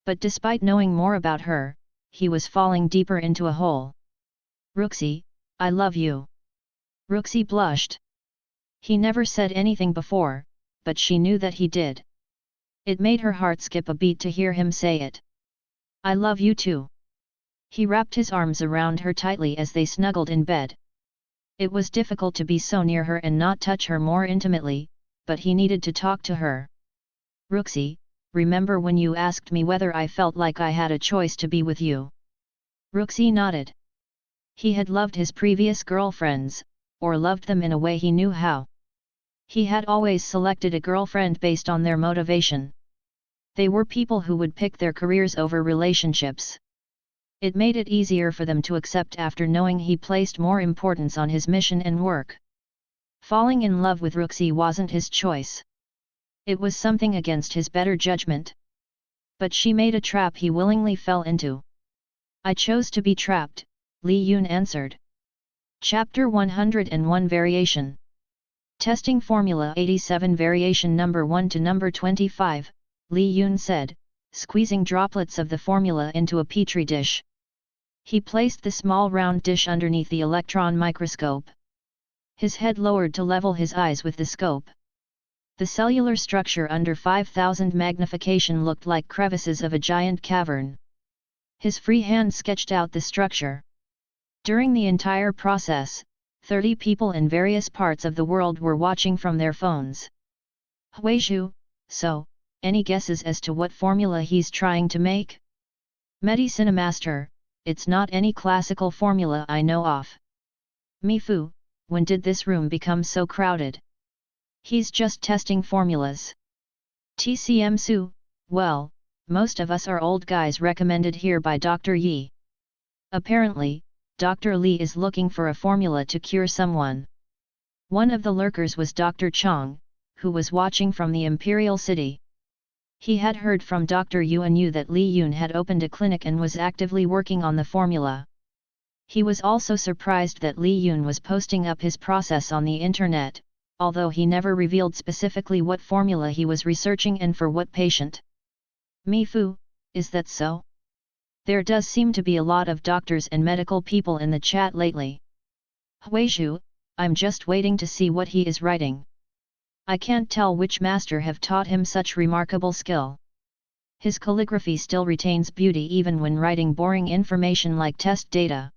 S1: But despite knowing more about her, he was falling deeper into a hole. "Ruxi, I love you." Ruxi blushed. He never said anything before, but she knew that he did. It made her heart skip a beat to hear him say it. "I love you too." He wrapped his arms around her tightly as they snuggled in bed. It was difficult to be so near her and not touch her more intimately, but he needed to talk to her. "Ruxi, remember when you asked me whether I felt like I had a choice to be with you?" Ruxi nodded. He had loved his previous girlfriends, or loved them in a way he knew how. He had always selected a girlfriend based on their motivation. They were people who would pick their careers over relationships. It made it easier for them to accept after knowing he placed more importance on his mission and work. Falling in love with Ruxi wasn't his choice. It was something against his better judgment. But she made a trap he willingly fell into. I chose to be trapped, Li Yun answered. Chapter 101 Variation. Testing Formula 87 Variation number 1 to number 25, Li Yun said, squeezing droplets of the formula into a petri dish. He placed the small round dish underneath the electron microscope. His head lowered to level his eyes with the scope. The cellular structure under 5000 magnification looked like crevices of a giant cavern. His free hand sketched out the structure. During the entire process, 30 people in various parts of the world were watching from their phones. Huizhu, so, any guesses as to what formula he's trying to make? Medicina Master, it's not any classical formula I know of. Mifu, when did this room become so crowded? He's just testing formulas. TCM Su, well, most of us are old guys recommended here by Dr. Yi. Apparently, Dr. Li is looking for a formula to cure someone. One of the lurkers was Dr. Chang, who was watching from the Imperial City. He had heard from Dr. Yu and knew that Li Yun had opened a clinic and was actively working on the formula. He was also surprised that Li Yun was posting up his process on the internet, although he never revealed specifically what formula he was researching and for what patient. Mifu, is that so? There does seem to be a lot of doctors and medical people in the chat lately. Huizhu, I'm just waiting to see what he is writing. I can't tell which master have taught him such remarkable skill. His calligraphy still retains beauty even when writing boring information like test data.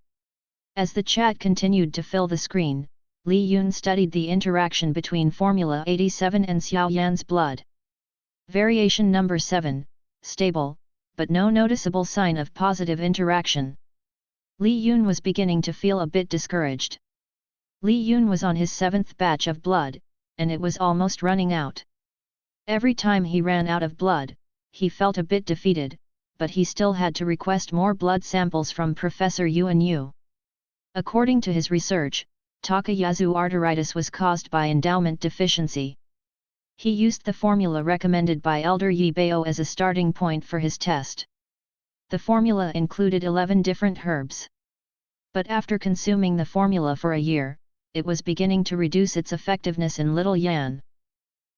S1: As the chat continued to fill the screen, Li Yun studied the interaction between Formula 87 and Xiao Yan's blood. Variation number 7, stable, but no noticeable sign of positive interaction. Li Yun was beginning to feel a bit discouraged. Li Yun was on his 7th batch of blood, and it was almost running out. Every time he ran out of blood, he felt a bit defeated, but he still had to request more blood samples from Professor Yuan Yu. According to his research, Takayasu arteritis was caused by endowment deficiency. He used the formula recommended by Elder Yi Bao as a starting point for his test. The formula included 11 different herbs. But after consuming the formula for a year, it was beginning to reduce its effectiveness in Little Yan.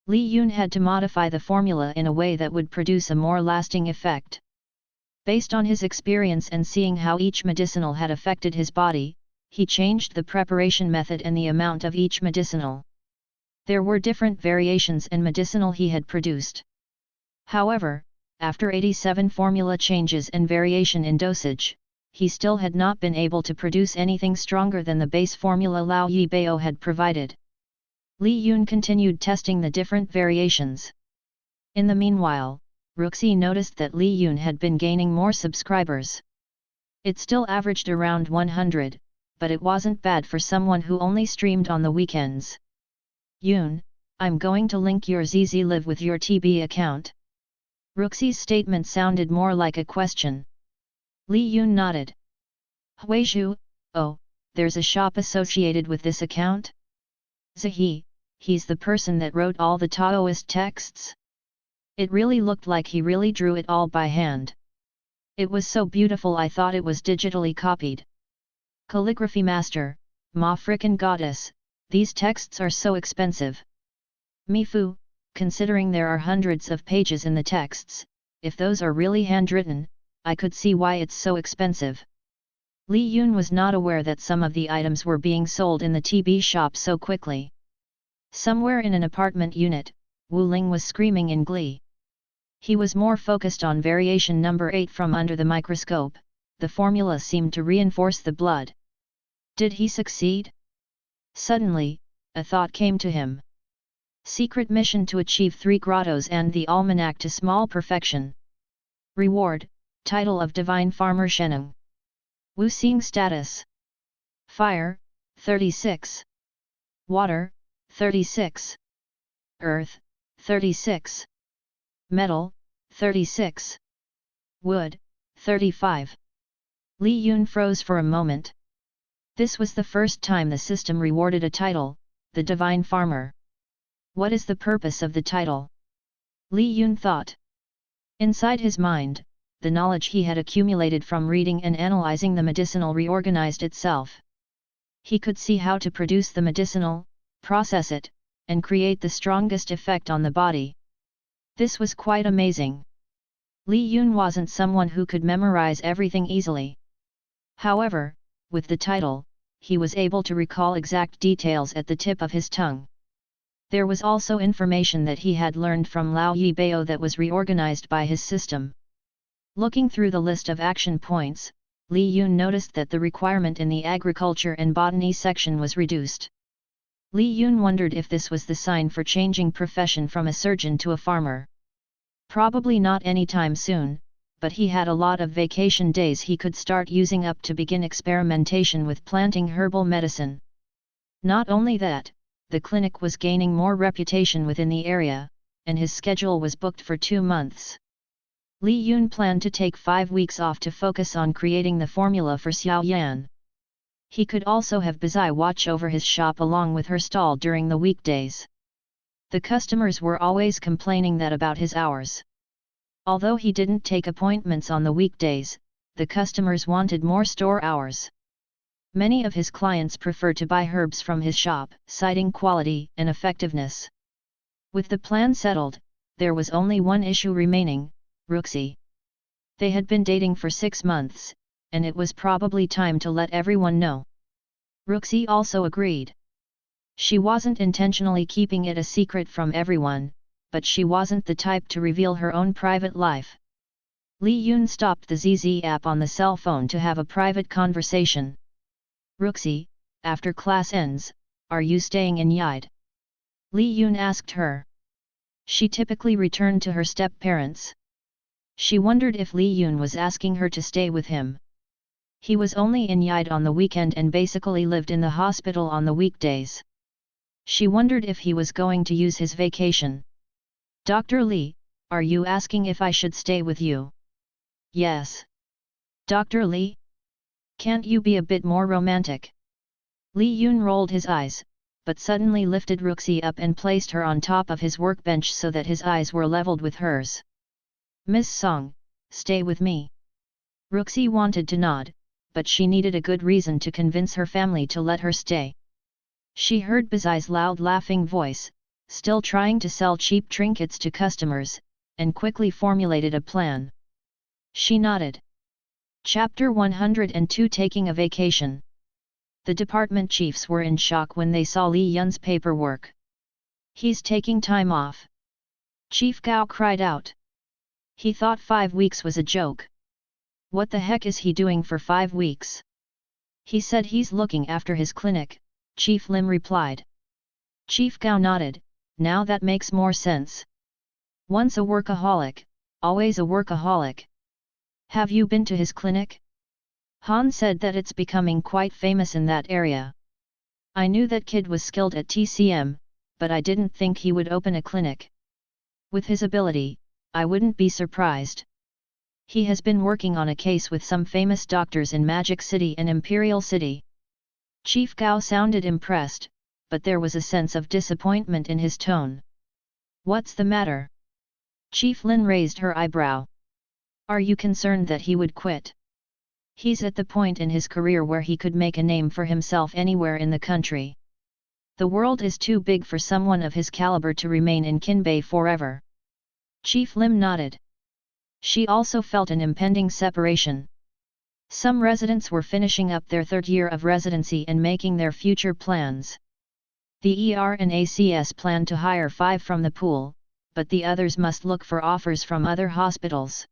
S1: Li Yun had to modify the formula in a way that would produce a more lasting effect. Based on his experience and seeing how each medicinal had affected his body, he changed the preparation method and the amount of each medicinal. There were different variations and medicinal he had produced. However, after 87 formula changes and variation in dosage, he still had not been able to produce anything stronger than the base formula Lao Yi Bao had provided. Li Yun continued testing the different variations. In the meanwhile, Ruxi noticed that Li Yun had been gaining more subscribers. It still averaged around 100, but it wasn't bad for someone who only streamed on the weekends. Yun, I'm going to link your ZZ Live with your TB account. Ruxi's statement sounded more like a question. Li Yun nodded. Huizhu, oh, there's a shop associated with this account? Zahi, he's the person that wrote all the Taoist texts? It really looked like he really drew it all by hand. It was so beautiful I thought it was digitally copied. Calligraphy master, ma frickin' goddess, these texts are so expensive. Mifu, considering there are hundreds of pages in the texts, if those are really handwritten, I could see why it's so expensive. Li Yun was not aware that some of the items were being sold in the TB shop so quickly. Somewhere in an apartment unit, Wu Ling was screaming in glee. He was more focused on variation number 8 from under the microscope. The formula seemed to reinforce the blood. Did he succeed? Suddenly, a thought came to him. Secret mission to achieve 3 grottos and the almanac to small perfection. Reward, title of Divine Farmer Sheneng. Wu Xing status. Fire, 36. Water, 36. Earth, 36. Metal, 36. Wood, 35. Li Yun froze for a moment. This was the first time the system rewarded a title, the Divine Farmer. What is the purpose of the title? Li Yun thought. Inside his mind, the knowledge he had accumulated from reading and analyzing the medicinal reorganized itself. He could see how to produce the medicinal, process it, and create the strongest effect on the body. This was quite amazing. Li Yun wasn't someone who could memorize everything easily. However, with the title, he was able to recall exact details at the tip of his tongue. There was also information that he had learned from Lao Yi Bao that was reorganized by his system. Looking through the list of action points, Li Yun noticed that the requirement in the agriculture and botany section was reduced. Li Yun wondered if this was the sign for changing profession from a surgeon to a farmer. Probably not anytime soon, but he had a lot of vacation days he could start using up to begin experimentation with planting herbal medicine. Not only that, the clinic was gaining more reputation within the area, and his schedule was booked for 2 months. Li Yun planned to take 5 weeks off to focus on creating the formula for Xiao Yan. He could also have Bazai watch over his shop along with her stall during the weekdays. The customers were always complaining that about his hours. Although he didn't take appointments on the weekdays, the customers wanted more store hours. Many of his clients preferred to buy herbs from his shop, citing quality and effectiveness. With the plan settled, there was only one issue remaining: Ruxi. They had been dating for 6 months, and it was probably time to let everyone know. Ruxi also agreed. She wasn't intentionally keeping it a secret from everyone, but she wasn't the type to reveal her own private life. Li Yun stopped the ZZ app on the cell phone to have a private conversation. Ruxi, after class ends, are you staying in Yide? Li Yun asked her. She typically returned to her step-parents. She wondered if Li Yun was asking her to stay with him. He was only in Yide on the weekend and basically lived in the hospital on the weekdays. She wondered if he was going to use his vacation. Dr. Li, are you asking if I should stay with you? Yes. Dr. Li? Can't you be a bit more romantic? Li Yun rolled his eyes, but suddenly lifted Ruxi up and placed her on top of his workbench so that his eyes were leveled with hers. Miss Song, stay with me. Ruxi wanted to nod, but she needed a good reason to convince her family to let her stay. She heard Bazai's loud laughing voice, still trying to sell cheap trinkets to customers, and quickly formulated a plan. She nodded. Chapter 102: Taking a Vacation. The department chiefs were in shock when they saw Li Yun's paperwork. He's taking time off. Chief Gao cried out. He thought 5 weeks was a joke. What the heck is he doing for 5 weeks? He said he's looking after his clinic, Chief Lim replied. Chief Gao nodded. Now that makes more sense. Once a workaholic, always a workaholic. Have you been to his clinic? Han said that it's becoming quite famous in that area. I knew that kid was skilled at TCM, but I didn't think he would open a clinic. With his ability, I wouldn't be surprised. He has been working on a case with some famous doctors in Magic City and Imperial City. Chief Gao sounded impressed, but there was a sense of disappointment in his tone. What's the matter? Chief Lin raised her eyebrow. Are you concerned that he would quit? He's at the point in his career where he could make a name for himself anywhere in the country. The world is too big for someone of his caliber to remain in Kinbei forever. Chief Lim nodded. She also felt an impending separation. Some residents were finishing up their 3rd year of residency and making their future plans. The ER and ACS planned to hire 5 from the pool, but the others must look for offers from other hospitals.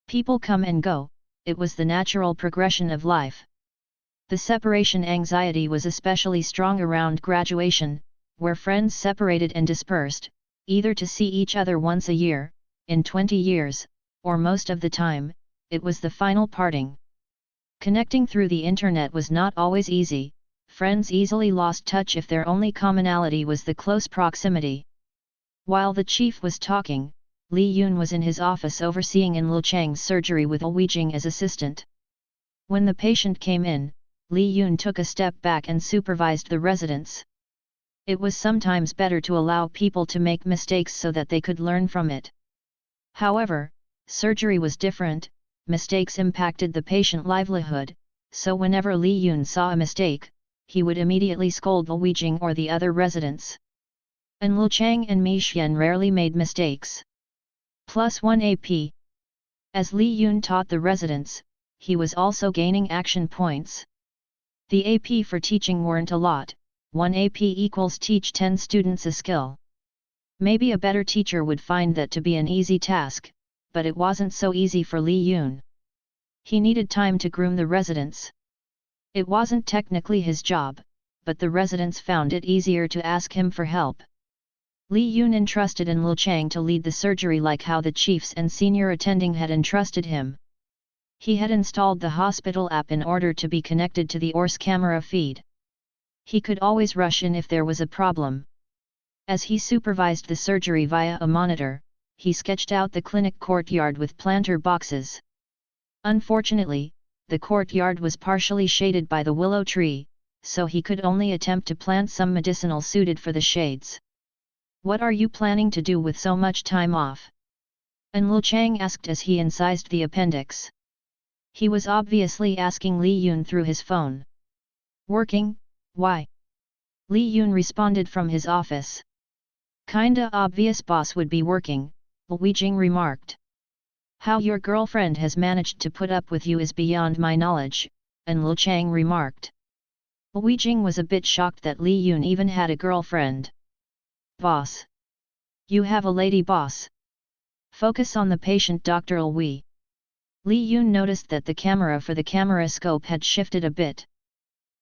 S1: People come and go, it was the natural progression of life. The separation anxiety was especially strong around graduation, where friends separated and dispersed, either to see each other once a year, in 20 years, or most of the time, it was the final parting. Connecting through the internet was not always easy, friends easily lost touch if their only commonality was the close proximity. While the chief was talking, Li Yun was in his office overseeing Lu Chang's surgery with Wei Jing as assistant. When the patient came in, Li Yun took a step back and supervised the residents. It was sometimes better to allow people to make mistakes so that they could learn from it. However, surgery was different, mistakes impacted the patient livelihood, so whenever Li Yun saw a mistake, he would immediately scold Lu Weijing or the other residents. And Lu Chang and Mi Xian rarely made mistakes. +1 AP. As Li Yun taught the residents, he was also gaining action points. The AP for teaching weren't a lot, 1 AP equals teach 10 students a skill. Maybe a better teacher would find that to be an easy task, but it wasn't so easy for Li Yun. He needed time to groom the residents. It wasn't technically his job, but the residents found it easier to ask him for help. Li Yun entrusted in Lu Chang to lead the surgery like how the chiefs and senior attending had entrusted him. He had installed the hospital app in order to be connected to the ORS camera feed. He could always rush in if there was a problem. As he supervised the surgery via a monitor, he sketched out the clinic courtyard with planter boxes. Unfortunately, the courtyard was partially shaded by the willow tree, so he could only attempt to plant some medicinal suited for the shades. "What are you planning to do with so much time off?" And Lu Chang asked as he incised the appendix. He was obviously asking Li Yun through his phone. "Working, why?" Li Yun responded from his office. "Kinda obvious boss would be working," Lu Weijing remarked. "How your girlfriend has managed to put up with you is beyond my knowledge," and Lu Chang remarked. Lu Weijing was a bit shocked that Li Yun even had a girlfriend. "Boss? You have a lady boss? Focus on the patient, Dr. Lui." Li Yun noticed that the camera for the camera scope had shifted a bit.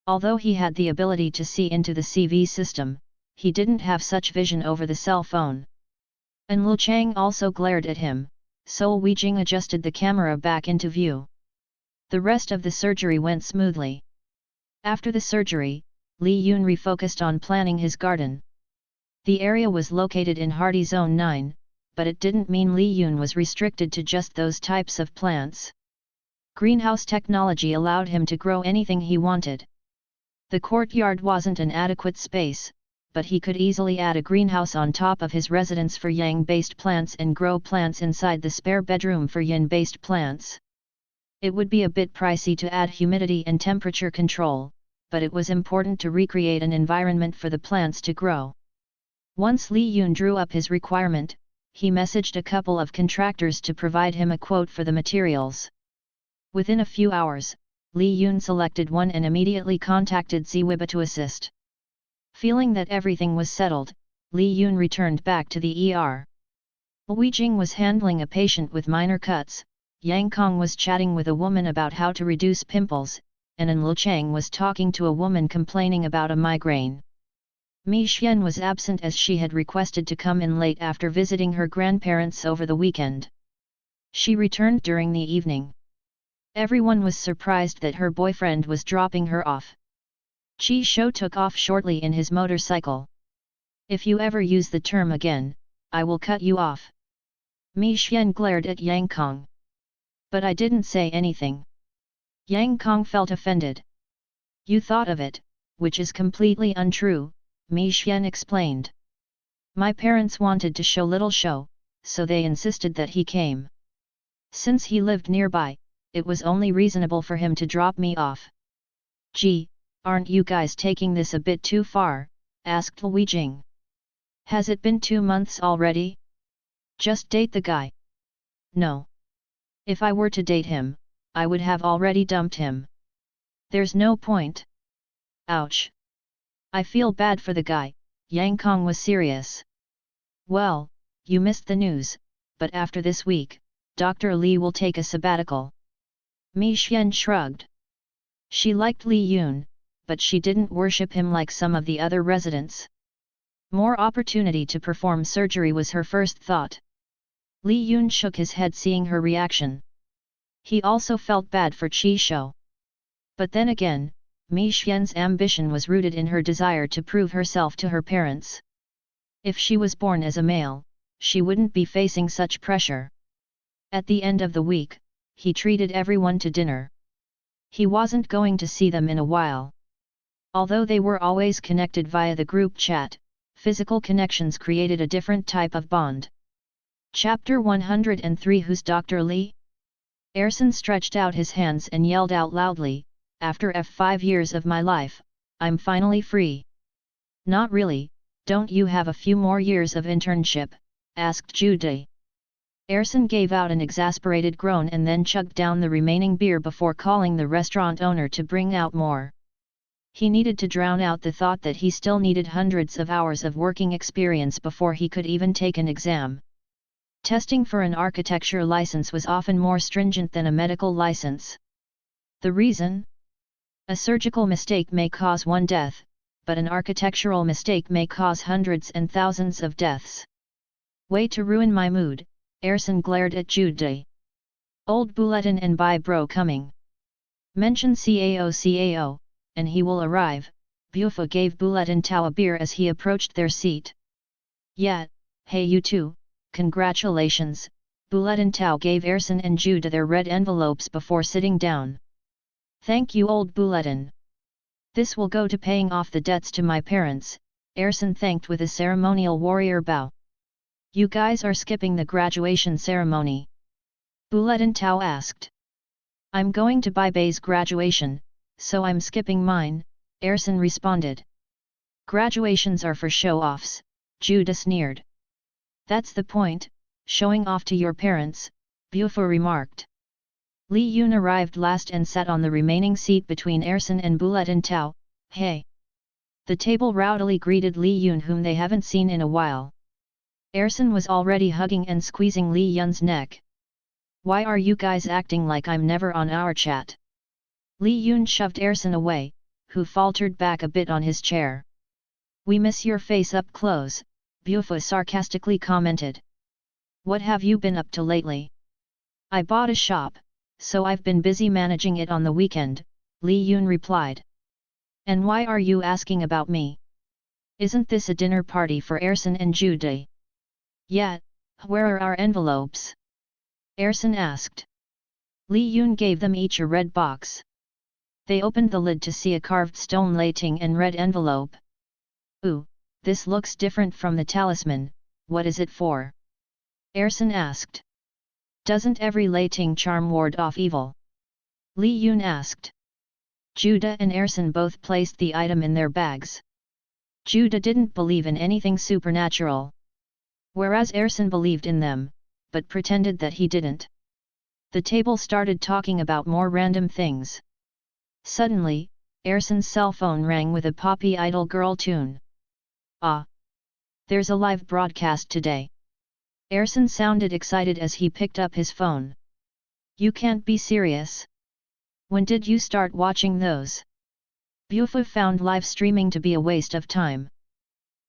S1: Although he had the ability to see into the CV system, he didn't have such vision over the cell phone. And Lu Chang also glared at him, so Lu Weijing adjusted the camera back into view. The rest of the surgery went smoothly. After the surgery, Li Yun refocused on planning his garden. The area was located in Hardy Zone 9, but it didn't mean Li Yun was restricted to just those types of plants. Greenhouse technology allowed him to grow anything he wanted. The courtyard wasn't an adequate space, but he could easily add a greenhouse on top of his residence for yang-based plants and grow plants inside the spare bedroom for yin-based plants. It would be a bit pricey to add humidity and temperature control, but it was important to recreate an environment for the plants to grow. Once Li Yun drew up his requirement, he messaged a couple of contractors to provide him a quote for the materials. Within a few hours, Li Yun selected one and immediately contacted Ziwiba to assist. Feeling that everything was settled, Li Yun returned back to the ER. Lu Weijing was handling a patient with minor cuts, Yang Kong was chatting with a woman about how to reduce pimples, and Lu Chang was talking to a woman complaining about a migraine. Mi Xian was absent as she had requested to come in late after visiting her grandparents over the weekend. She returned during the evening. Everyone was surprised that her boyfriend was dropping her off. Qi Shou took off shortly in his motorcycle. "If you ever use the term again, I will cut you off." Mi Xian glared at Yang Kong. "But I didn't say anything." Yang Kong felt offended. "You thought of it, which is completely untrue," Mi Xian explained. "My parents wanted to show little Shou, so they insisted that he came. Since he lived nearby, it was only reasonable for him to drop me off." "Gee, aren't you guys taking this a bit too far?" asked Lu Weijing. "Has it been 2 months already? Just date the guy." "No. If I were to date him, I would have already dumped him. There's no point." "Ouch. I feel bad for the guy," Yang Kong was serious. "Well, you missed the news, but after this week, Dr. Li will take a sabbatical." Mi Xian shrugged. She liked Li Yun, but she didn't worship him like some of the other residents. More opportunity to perform surgery was her first thought. Li Yun shook his head seeing her reaction. He also felt bad for Qi Shou. But then again, Mi Xian's ambition was rooted in her desire to prove herself to her parents. If she was born as a male, she wouldn't be facing such pressure. At the end of the week, he treated everyone to dinner. He wasn't going to see them in a while. Although they were always connected via the group chat, physical connections created a different type of bond. Chapter 103 Who's Dr. Lee? Erson stretched out his hands and yelled out loudly, after 5 years of my life, I'm finally free. Not really, don't you have a few more years of internship? Asked Jude. Erson gave out an exasperated groan and then chugged down the remaining beer before calling the restaurant owner to bring out more. He needed to drown out the thought that he still needed hundreds of hours of working experience before he could even take an exam. Testing for an architecture license was often more stringent than a medical license. The reason? A surgical mistake may cause one death, but an architectural mistake may cause hundreds and thousands of deaths. Way to ruin my mood, Erson glared at Jude. Old bulletin and bye bro coming. Mention CAO, and he will arrive. Buffa gave Bulletin Tao a beer as he approached their seat. Yeah, hey you two, congratulations, Bulletin Tao gave Erson and Jude their red envelopes before sitting down. Thank you old Bulletin. This will go to paying off the debts to my parents, Erson thanked with a ceremonial warrior bow. You guys are skipping the graduation ceremony? Bulletin Tao asked. I'm going to Bai's graduation, so I'm skipping mine, Erson responded. Graduations are for show-offs, Jude sneered. That's the point, showing off to your parents, Buffa remarked. Li Yun arrived last and sat on the remaining seat between Erson and Bulletin Tao. Hey! The table rowdily greeted Li Yun whom they haven't seen in a while. Erson was already hugging and squeezing Li Yun's neck. Why are you guys acting like I'm never on our chat? Li Yun shoved Erson away, who faltered back a bit on his chair. We miss your face up close, Buffa sarcastically commented. What have you been up to lately? I bought a shop, so I've been busy managing it on the weekend, Li Yun replied. And why are you asking about me? Isn't this a dinner party for Erson and Jude? Yeah, where are our envelopes? Erson asked. Li Yun gave them each a red box. They opened the lid to see a carved stone lating and red envelope. Ooh, this looks different from the talisman, what is it for? Erson asked. Doesn't every lating charm ward off evil? Li Yun asked. Jude and Erson both placed the item in their bags. Jude didn't believe in anything supernatural. Whereas Erson believed in them, but pretended that he didn't. The table started talking about more random things. Suddenly, Erson's cell phone rang with a poppy idol girl tune. Ah! There's a live broadcast today. Erson sounded excited as he picked up his phone. You can't be serious. When did you start watching those? Buffa found live streaming to be a waste of time.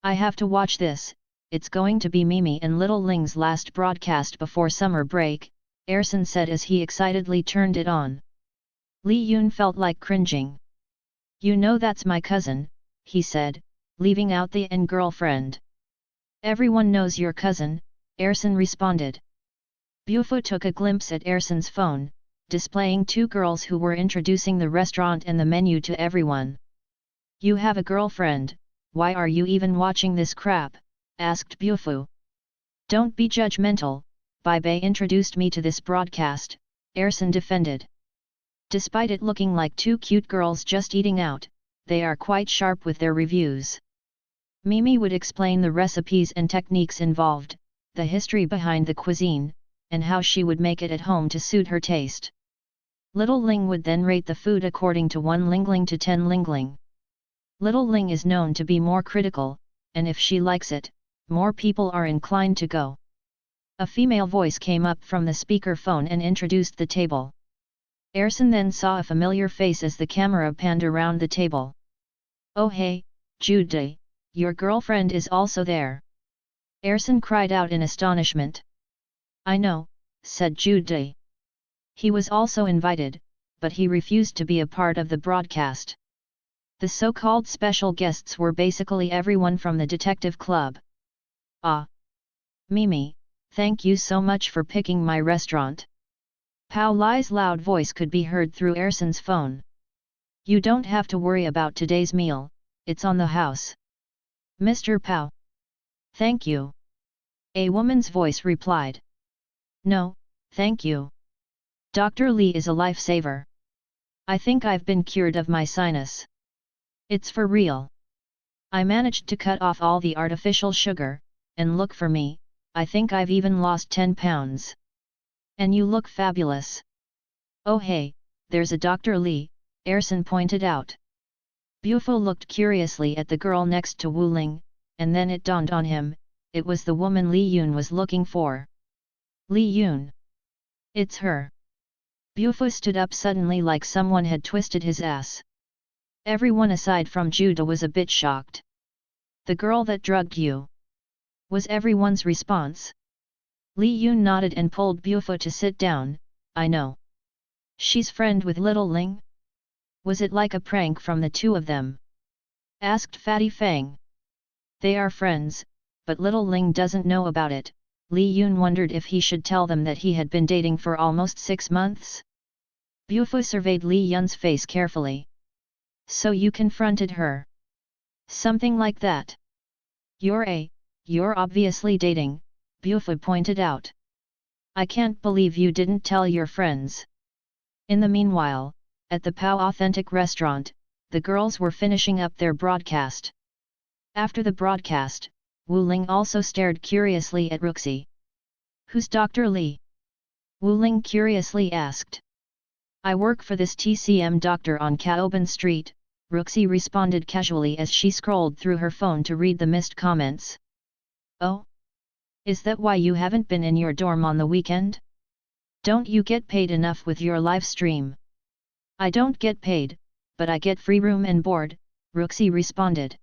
S1: I have to watch this, it's going to be Mimi and Little Ling's last broadcast before summer break, Erson said as he excitedly turned it on. Li Yun felt like cringing. You know that's my cousin, he said, leaving out the "and girlfriend." Everyone knows your cousin, Erson responded. Buffa took a glimpse at Erson's phone, displaying two girls who were introducing the restaurant and the menu to everyone. You have a girlfriend, why are you even watching this crap? Asked Buffa. Don't be judgmental, Bai introduced me to this broadcast, Erson defended. Despite it looking like two cute girls just eating out, they are quite sharp with their reviews. Mimi would explain the recipes and techniques involved, the history behind the cuisine, and how she would make it at home to suit her taste. Little Ling would then rate the food according to 1 Lingling to 10 Lingling. Little Ling is known to be more critical, and if she likes it, more people are inclined to go. A female voice came up from the speaker phone and introduced the table. Erson then saw a familiar face as the camera panned around the table. Oh hey, Jude, your girlfriend is also there. Erson cried out in astonishment. I know, said Jude. He was also invited, but he refused to be a part of the broadcast. The so-called special guests were basically everyone from the detective club. Ah! Mimi, thank you so much for picking my restaurant. Pao Lai's loud voice could be heard through Erson's phone. You don't have to worry about today's meal, it's on the house. Mr. Pao. Thank you. A woman's voice replied. No, thank you. Dr. Lee is a lifesaver. I think I've been cured of my sinus. It's for real. I managed to cut off all the artificial sugar, and look for me, I think I've even lost 10 pounds. And you look fabulous. Oh hey, there's a Dr. Lee, Erson pointed out. Bufo looked curiously at the girl next to Wu Ling, and then it dawned on him, it was the woman Li Yun was looking for. Li Yun. It's her. Bufo stood up suddenly like someone had twisted his ass. Everyone aside from Judah was a bit shocked. The girl that drugged you? Was everyone's response. Li Yun nodded and pulled Bufo to sit down. I know. She's friend with Little Ling? Was it like a prank from the two of them? Asked Fatty Fang. They are friends, but Little Ling doesn't know about it. Li Yun wondered if he should tell them that he had been dating for almost 6 months. Bufo surveyed Li Yun's face carefully. So you confronted her? Something like that. You're obviously dating, Bufo pointed out. I can't believe you didn't tell your friends. In the meanwhile, at the Pao Authentic restaurant, the girls were finishing up their broadcast. After the broadcast, Wu Ling also stared curiously at Ruxi. Who's Dr. Lee? Wu Ling curiously asked. I work for this TCM doctor on Kaoban Street, Ruxi responded casually as she scrolled through her phone to read the missed comments. Oh? Is that why you haven't been in your dorm on the weekend? Don't you get paid enough with your live stream? I don't get paid, but I get free room and board, Ruxi responded.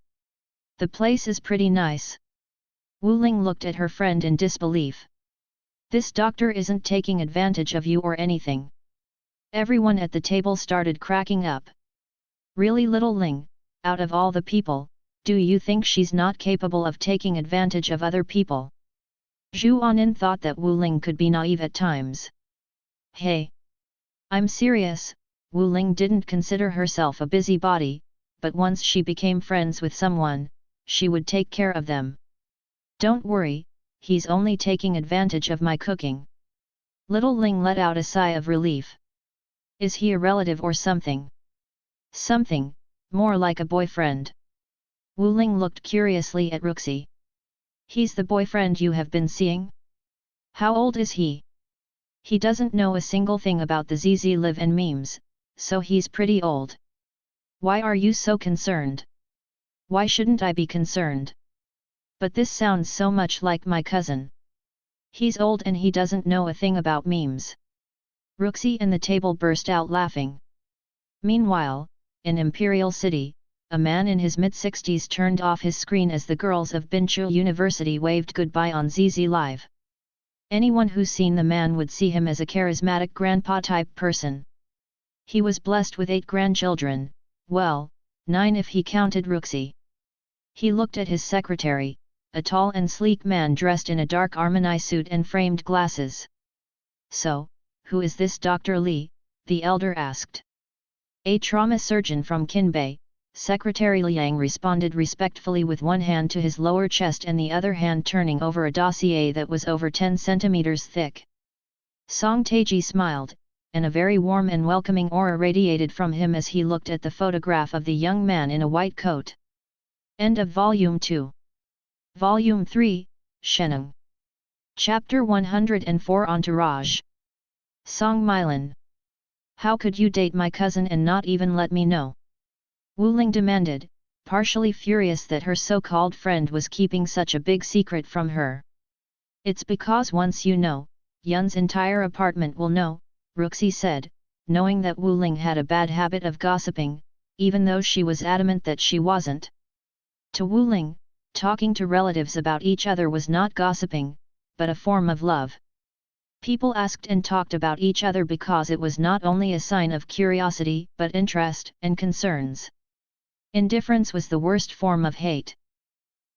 S1: The place is pretty nice. Wu Ling looked at her friend in disbelief. This doctor isn't taking advantage of you or anything. Everyone at the table started cracking up. Really, Little Ling, out of all the people, do you think she's not capable of taking advantage of other people? Zhu Anin thought that Wu Ling could be naive at times. Hey! I'm serious, Wu Ling didn't consider herself a busybody, but once she became friends with someone, she would take care of them. Don't worry, he's only taking advantage of my cooking. Little Ling let out a sigh of relief. Is he a relative or something? Something, more like a boyfriend. Wu Ling looked curiously at Ruxi. He's the boyfriend you have been seeing? How old is he? He doesn't know a single thing about the ZZ Live and memes, so he's pretty old. Why are you so concerned? Why shouldn't I be concerned? But this sounds so much like my cousin. He's old and he doesn't know a thing about memes. Ruxi and the table burst out laughing. Meanwhile, in Imperial City, a man in his mid-60s turned off his screen as the girls of Binchu University waved goodbye on ZZ Live. Anyone who's seen the man would see him as a charismatic grandpa-type person. He was blessed with 8 grandchildren, well, 9 if he counted Ruxi. He looked at his secretary, a tall and sleek man dressed in a dark Armani suit and framed glasses. So, who is this Dr. Lee? The elder asked. A trauma surgeon from Kinbei, Secretary Liang responded respectfully with one hand to his lower chest and the other hand turning over a dossier that was over 10 centimeters thick. Song Taiji smiled, and a very warm and welcoming aura radiated from him as he looked at the photograph of the young man in a white coat. End of Volume 2. Volume 3, Sheneng. Chapter 104 Entourage. Song Milan. How could you date my cousin and not even let me know? Wu Ling demanded, partially furious that her so-called friend was keeping such a big secret from her. It's because once you know, Yun's entire apartment will know, Ruxi said, knowing that Wu Ling had a bad habit of gossiping, even though she was adamant that she wasn't. To Wu Ling, talking to relatives about each other was not gossiping, but a form of love. People asked and talked about each other because it was not only a sign of curiosity but interest and concerns. Indifference was the worst form of hate.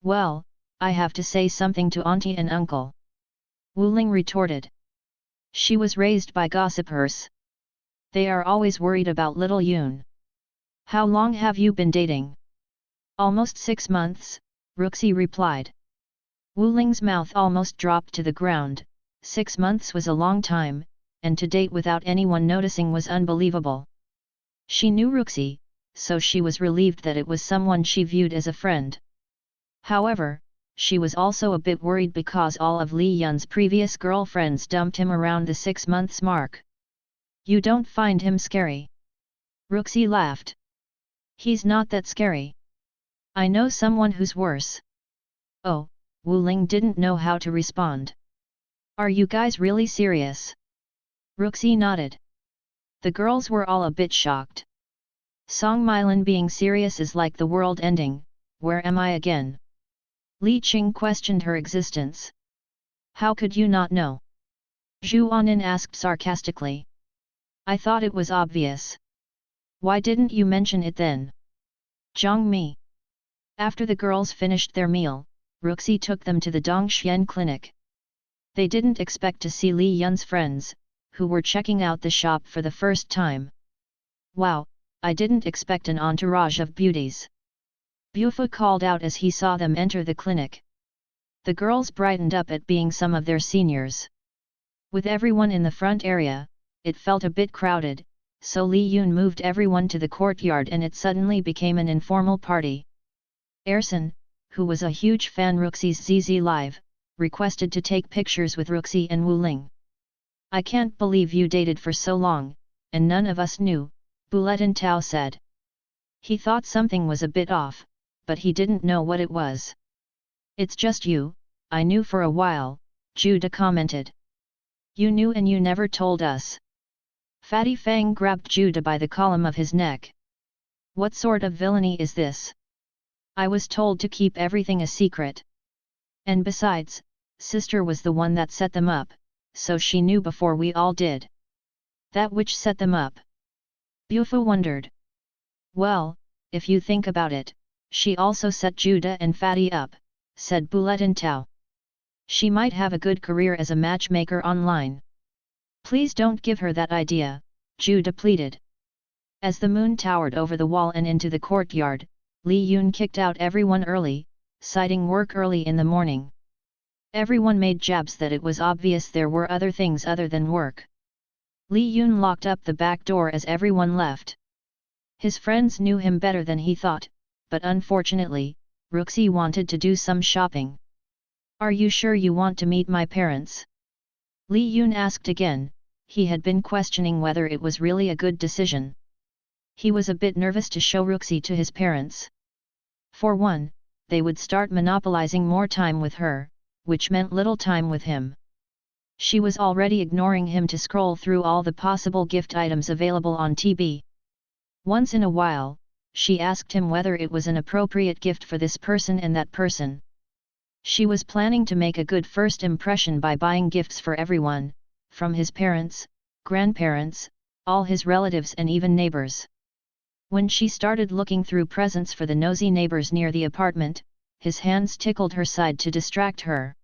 S1: Well, I have to say something to auntie and uncle. Wu Ling retorted. She was raised by gossipers. They are always worried about little Yun. How long have you been dating? Almost 6 months, Ruxi replied. Wu Ling's mouth almost dropped to the ground. 6 months was a long time, and to date without anyone noticing was unbelievable. She knew Ruxi, so she was relieved that it was someone she viewed as a friend. However, she was also a bit worried because all of Li Yun's previous girlfriends dumped him around the 6 months mark. You don't find him scary? Ruxi laughed. He's not that scary. I know someone who's worse. Oh, Wu Ling didn't know how to respond. Are you guys really serious? Ruxi nodded. The girls were all a bit shocked. Song Mylan being serious is like the world ending, where am I again? Li Qing questioned her existence. How could you not know? Zhu Anin asked sarcastically. I thought it was obvious. Why didn't you mention it then? Zhang Mi. After the girls finished their meal, Ruxi took them to the Dongxian clinic. They didn't expect to see Li Yun's friends, who were checking out the shop for the first time. Wow, I didn't expect an entourage of beauties. Bufa called out as he saw them enter the clinic. The girls brightened up at being some of their seniors. With everyone in the front area, it felt a bit crowded, so Li Yun moved everyone to the courtyard and it suddenly became an informal party. Ersan, who was a huge fan Ruxi's ZZ Live, requested to take pictures with Ruxi and Wu Ling. I can't believe you dated for so long, and none of us knew, Bulletin Tao said. He thought something was a bit off, but he didn't know what it was. It's just you, I knew for a while, Judah commented. You knew and you never told us. Fatty Fang grabbed Judah by the column of his neck. What sort of villainy is this? I was told to keep everything a secret. And besides, sister was the one that set them up, so she knew before we all did. That which set them up? Bufa wondered. Well, if you think about it, she also set Judah and Fatty up, said Bulletin Tao. She might have a good career as a matchmaker online. Please don't give her that idea, Judah pleaded. As the moon towered over the wall and into the courtyard, Li Yun kicked out everyone early, citing work early in the morning. Everyone made jabs that it was obvious there were other things other than work. Li Yun locked up the back door as everyone left. His friends knew him better than he thought, but unfortunately, Ruxi wanted to do some shopping. Are you sure you want to meet my parents? Li Yun asked again. He had been questioning whether it was really a good decision. He was a bit nervous to show Ruxi to his parents. For one, they would start monopolizing more time with her, which meant little time with him. She was already ignoring him to scroll through all the possible gift items available on TB. Once in a while, she asked him whether it was an appropriate gift for this person and that person. She was planning to make a good first impression by buying gifts for everyone, from his parents, grandparents, all his relatives and even neighbors. When she started looking through presents for the nosy neighbors near the apartment, his hands tickled her side to distract her.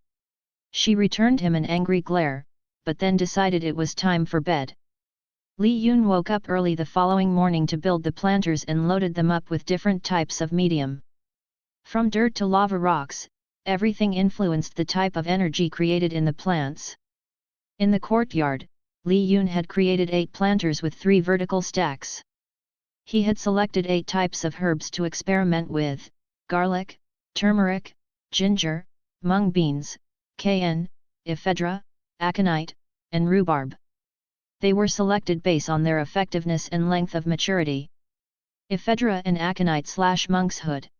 S1: She returned him an angry glare, but then decided it was time for bed. Li Yun woke up early the following morning to build the planters and loaded them up with different types of medium. From dirt to lava rocks, everything influenced the type of energy created in the plants. In the courtyard, Li Yun had created 8 planters with 3 vertical stacks. He had selected 8 types of herbs to experiment with: garlic, turmeric, ginger, mung beans, cayenne, ephedra, aconite, and rhubarb. They were selected based on their effectiveness and length of maturity. Ephedra and aconite/monkshood.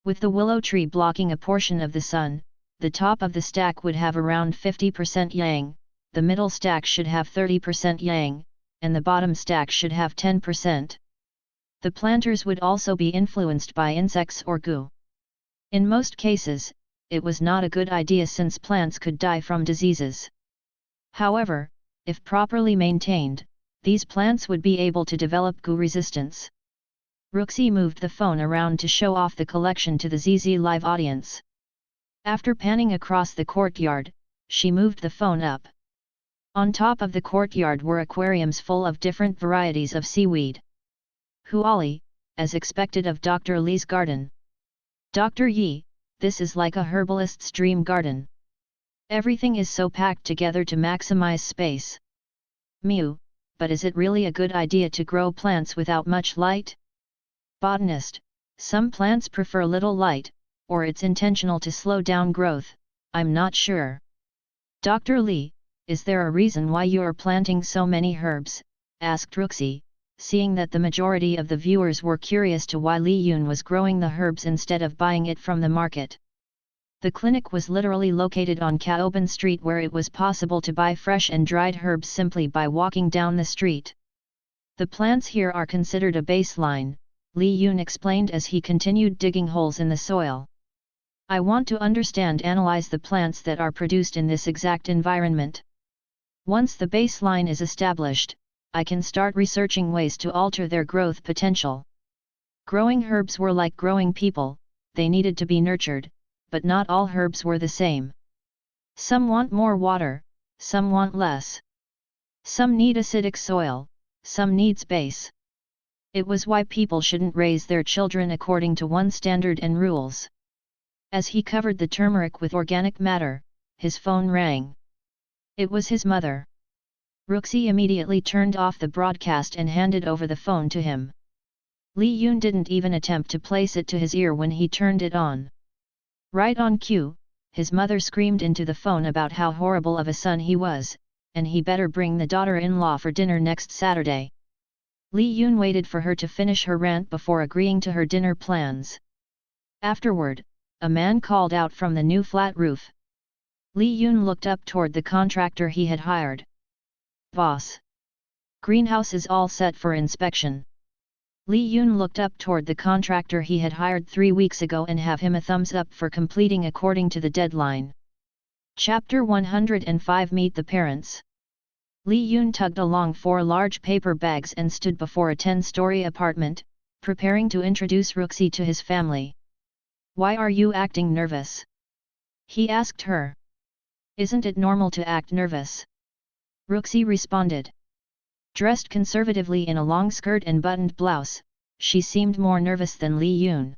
S1: With the willow tree blocking a portion of the sun, the top of the stack would have around 50% yang, the middle stack should have 30% yang, and the bottom stack should have 10%. The planters would also be influenced by insects or goo. In most cases, it was not a good idea since plants could die from diseases. However, if properly maintained, these plants would be able to develop goo resistance. Ruxi moved the phone around to show off the collection to the ZZ Live audience. After panning across the courtyard, she moved the phone up. On top of the courtyard were aquariums full of different varieties of seaweed. Huali, as expected of Dr. Li's garden. Dr. Yi, this is like a herbalist's dream garden. Everything is so packed together to maximize space. Mew, but is it really a good idea to grow plants without much light? Botanist, some plants prefer little light, or it's intentional to slow down growth, I'm not sure. Dr. Lee, is there a reason why you're planting so many herbs? Asked Ruxi, seeing that the majority of the viewers were curious to why Li Yun was growing the herbs instead of buying it from the market. The clinic was literally located on Kaoban Street, where it was possible to buy fresh and dried herbs simply by walking down the street. The plants here are considered a baseline, Li Yun explained as he continued digging holes in the soil. I want to analyze the plants that are produced in this exact environment. Once the baseline is established, I can start researching ways to alter their growth potential. Growing herbs were like growing people, they needed to be nurtured, but not all herbs were the same. Some want more water, some want less. Some need acidic soil, some need space. It was why people shouldn't raise their children according to one standard and rules. As he covered the turmeric with organic matter, his phone rang. It was his mother. Ruxi immediately turned off the broadcast and handed over the phone to him. Li Yun didn't even attempt to place it to his ear when he turned it on. Right on cue, his mother screamed into the phone about how horrible of a son he was, and he better bring the daughter-in-law for dinner next Saturday. Li Yun waited for her to finish her rant before agreeing to her dinner plans. Afterward, a man called out from the new flat roof. Li Yun looked up toward the contractor he had hired. Boss. Greenhouse is all set for inspection. Li Yun looked up toward the contractor he had hired 3 weeks ago and have him a thumbs up for completing according to the deadline. Chapter 105 Meet the Parents. Li Yun tugged along 4 large paper bags and stood before a 10-story apartment, preparing to introduce Ruxi to his family. Why are you acting nervous? He asked her. Isn't it normal to act nervous? Ruxi responded. Dressed conservatively in a long skirt and buttoned blouse, she seemed more nervous than Li Yun.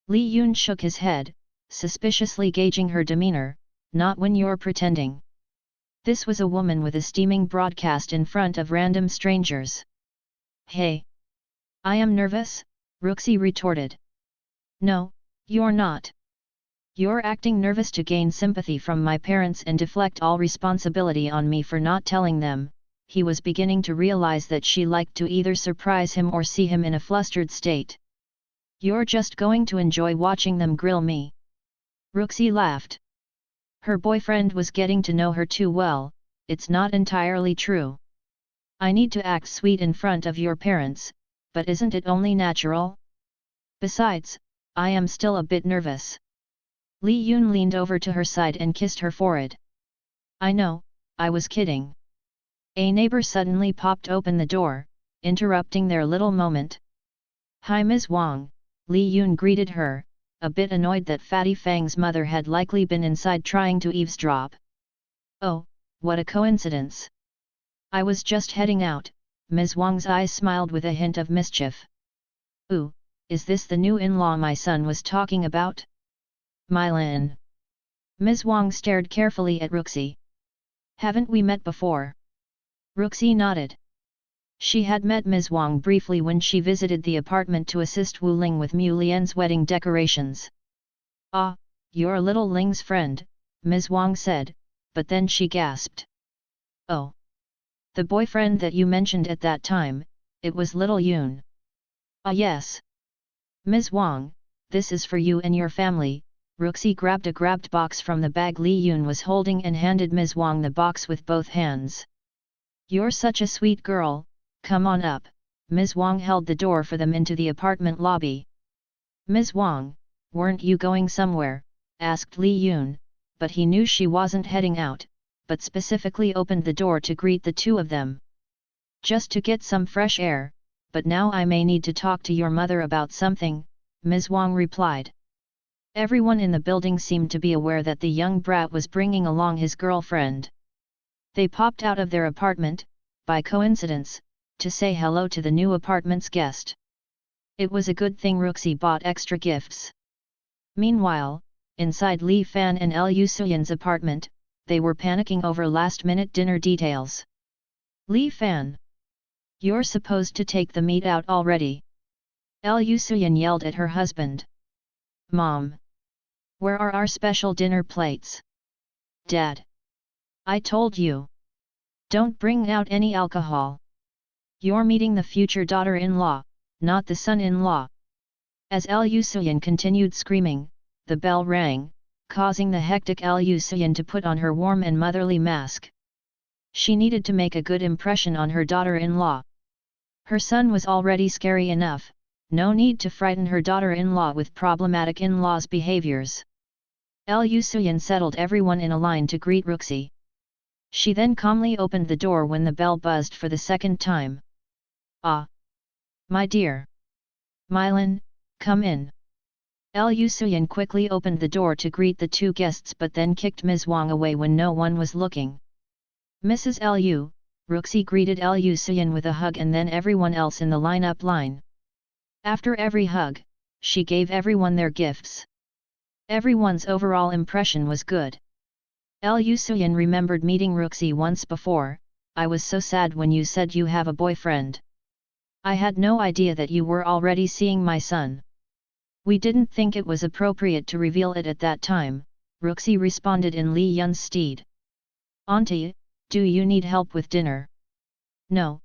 S1: Li Yun shook his head, suspiciously gauging her demeanor, not when you're pretending. This was a woman with a steaming broadcast in front of random strangers. Hey! I am nervous, Ruxi retorted. No, you're not. You're acting nervous to gain sympathy from my parents and deflect all responsibility on me for not telling them. He was beginning to realize that she liked to either surprise him or see him in a flustered state. You're just going to enjoy watching them grill me. Ruxi laughed. Her boyfriend was getting to know her too well, it's not entirely true. I need to act sweet in front of your parents, but isn't it only natural? Besides, I am still a bit nervous. Li Yun leaned over to her side and kissed her forehead. I know, I was kidding. A neighbor suddenly popped open the door, interrupting their little moment. Hi Ms. Wang, Li Yun greeted her, a bit annoyed that Fatty Fang's mother had likely been inside trying to eavesdrop. Oh, what a coincidence. I was just heading out, Ms. Wang's eyes smiled with a hint of mischief. Ooh, is this the new in-law my son was talking about? Mylan. Ms. Wang stared carefully at Ruxi. Haven't we met before? Ruxi nodded. She had met Ms. Wang briefly when she visited the apartment to assist Wu Ling with Mu Lian's wedding decorations. Ah, you're little Ling's friend, Ms. Wang said, but then she gasped. Oh. The boyfriend that you mentioned at that time, it was little Yun. Ah yes. Ms. Wang, this is for you and your family. Ruxi grabbed a box from the bag Li Yun was holding and handed Ms. Wang the box with both hands. You're such a sweet girl, come on up. Ms. Wang held the door for them into the apartment lobby. Ms. Wang, weren't you going somewhere? Asked Li Yun, but he knew she wasn't heading out, but specifically opened the door to greet the two of them. Just to get some fresh air, but now I may need to talk to your mother about something, Ms. Wang replied. Everyone in the building seemed to be aware that the young brat was bringing along his girlfriend. They popped out of their apartment, by coincidence, to say hello to the new apartment's guest. It was a good thing Ruxi bought extra gifts. Meanwhile, inside Li Fan and Lu Suyan's apartment, they were panicking over last-minute dinner details. Li Fan! You're supposed to take the meat out already. Lu Suyan yelled at her husband. Mom! Where are our special dinner plates? Dad! I told you! Don't bring out any alcohol. You're meeting the future daughter-in-law, not the son-in-law. As Lu Suyan continued screaming, the bell rang, causing the hectic Lu Suyan to put on her warm and motherly mask. She needed to make a good impression on her daughter-in-law. Her son was already scary enough, no need to frighten her daughter-in-law with problematic in-laws' behaviors. Lu Suyan settled everyone in a line to greet Ruxi. She then calmly opened the door when the bell buzzed for the second time. Ah! My dear! Mylan, come in. Lu Suyan quickly opened the door to greet the two guests but then kicked Ms. Wang away when no one was looking. Mrs. Lu, Ruxi greeted Lu Suyan with a hug and then everyone else in the line-up line. After every hug, she gave everyone their gifts. Everyone's overall impression was good. Lu Suyan remembered meeting Ruxi once before. I was so sad when you said you have a boyfriend. I had no idea that you were already seeing my son. We didn't think it was appropriate to reveal it at that time, Ruxi responded in Li Yun's stead. Auntie, do you need help with dinner? No,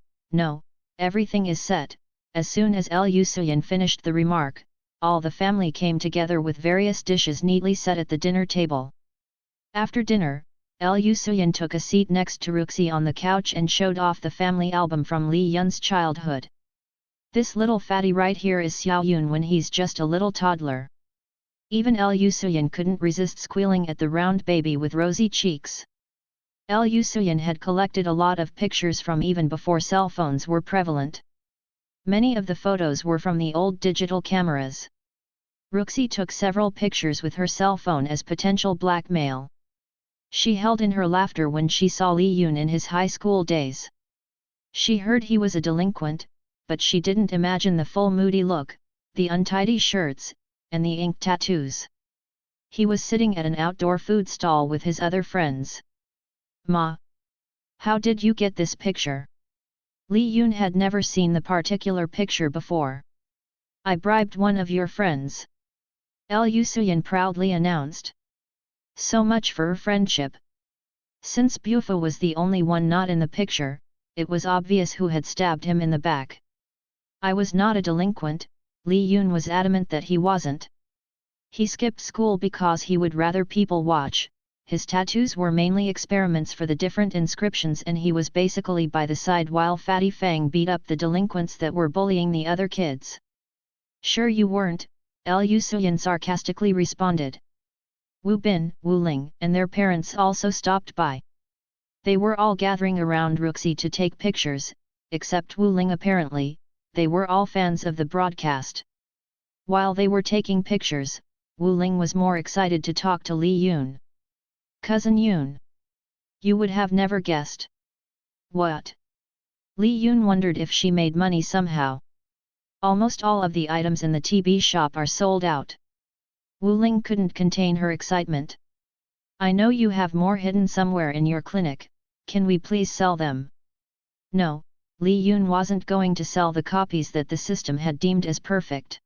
S1: everything is set. As soon as Lu Suyan finished the remark, all the family came together with various dishes neatly set at the dinner table. After dinner, Lu Suyan took a seat next to Ruxi on the couch and showed off the family album from Li Yun's childhood. This little fatty right here is Xiao Yun when he's just a little toddler. Even Lu Suyan couldn't resist squealing at the round baby with rosy cheeks. Lu Suyan had collected a lot of pictures from even before cell phones were prevalent. Many of the photos were from the old digital cameras. Ruxi took several pictures with her cell phone as potential blackmail. She held in her laughter when she saw Li Yun in his high school days. She heard he was a delinquent, but she didn't imagine the full moody look, the untidy shirts, and the ink tattoos. He was sitting at an outdoor food stall with his other friends. Ma! How did you get this picture? Li Yun had never seen the particular picture before. I bribed one of your friends. Lu Suyan proudly announced. So much for friendship. Since Bufo was the only one not in the picture, it was obvious who had stabbed him in the back. I was not a delinquent, Li Yun was adamant that he wasn't. He skipped school because he would rather people watch. His tattoos were mainly experiments for the different inscriptions and he was basically by the side while Fatty Fang beat up the delinquents that were bullying the other kids. Sure you weren't, Lu Suyan sarcastically responded. Wu Bin, Wu Ling and their parents also stopped by. They were all gathering around Ruxi to take pictures, except Wu Ling apparently, they were all fans of the broadcast. While they were taking pictures, Wu Ling was more excited to talk to Li Yun. Cousin Yun. You would have never guessed. What? Li Yun wondered if she made money somehow. Almost all of the items in the TB shop are sold out. Wu Ling couldn't contain her excitement. I know you have more hidden somewhere in your clinic, can we please sell them? No, Li Yun wasn't going to sell the copies that the system had deemed as perfect.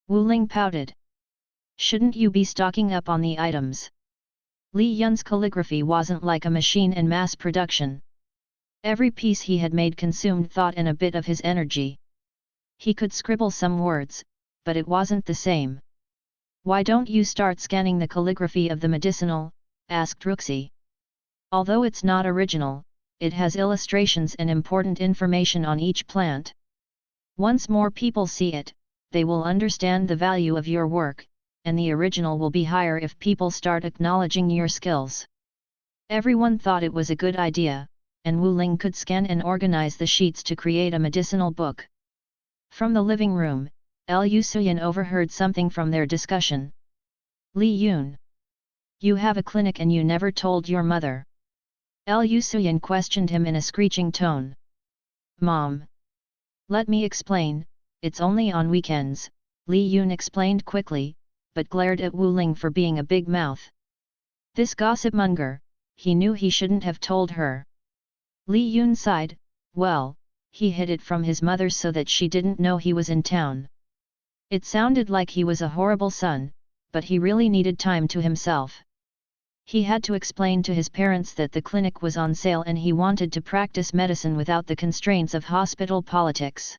S1: Wu Ling pouted. Shouldn't you be stocking up on the items? Li Yun's calligraphy wasn't like a machine in mass production. Every piece he had made consumed thought and a bit of his energy. He could scribble some words, but it wasn't the same. Why don't you start scanning the calligraphy of the medicinal? Asked Ruxi. Although it's not original, it has illustrations and important information on each plant. Once more people see it, they will understand the value of your work, and the original will be higher if people start acknowledging your skills. Everyone thought it was a good idea, and Wu Ling could scan and organize the sheets to create a medicinal book. From the living room, Lu Suyan overheard something from their discussion. Li Yun. You have a clinic and you never told your mother. Lu Suyan questioned him in a screeching tone. Mom. Let me explain, it's only on weekends, Li Yun explained quickly, but glared at Wu Ling for being a big mouth. This gossipmonger, he knew he shouldn't have told her. Li Yun sighed, well, he hid it from his mother so that she didn't know he was in town. It sounded like he was a horrible son, but he really needed time to himself. He had to explain to his parents that the clinic was on sale and he wanted to practice medicine without the constraints of hospital politics.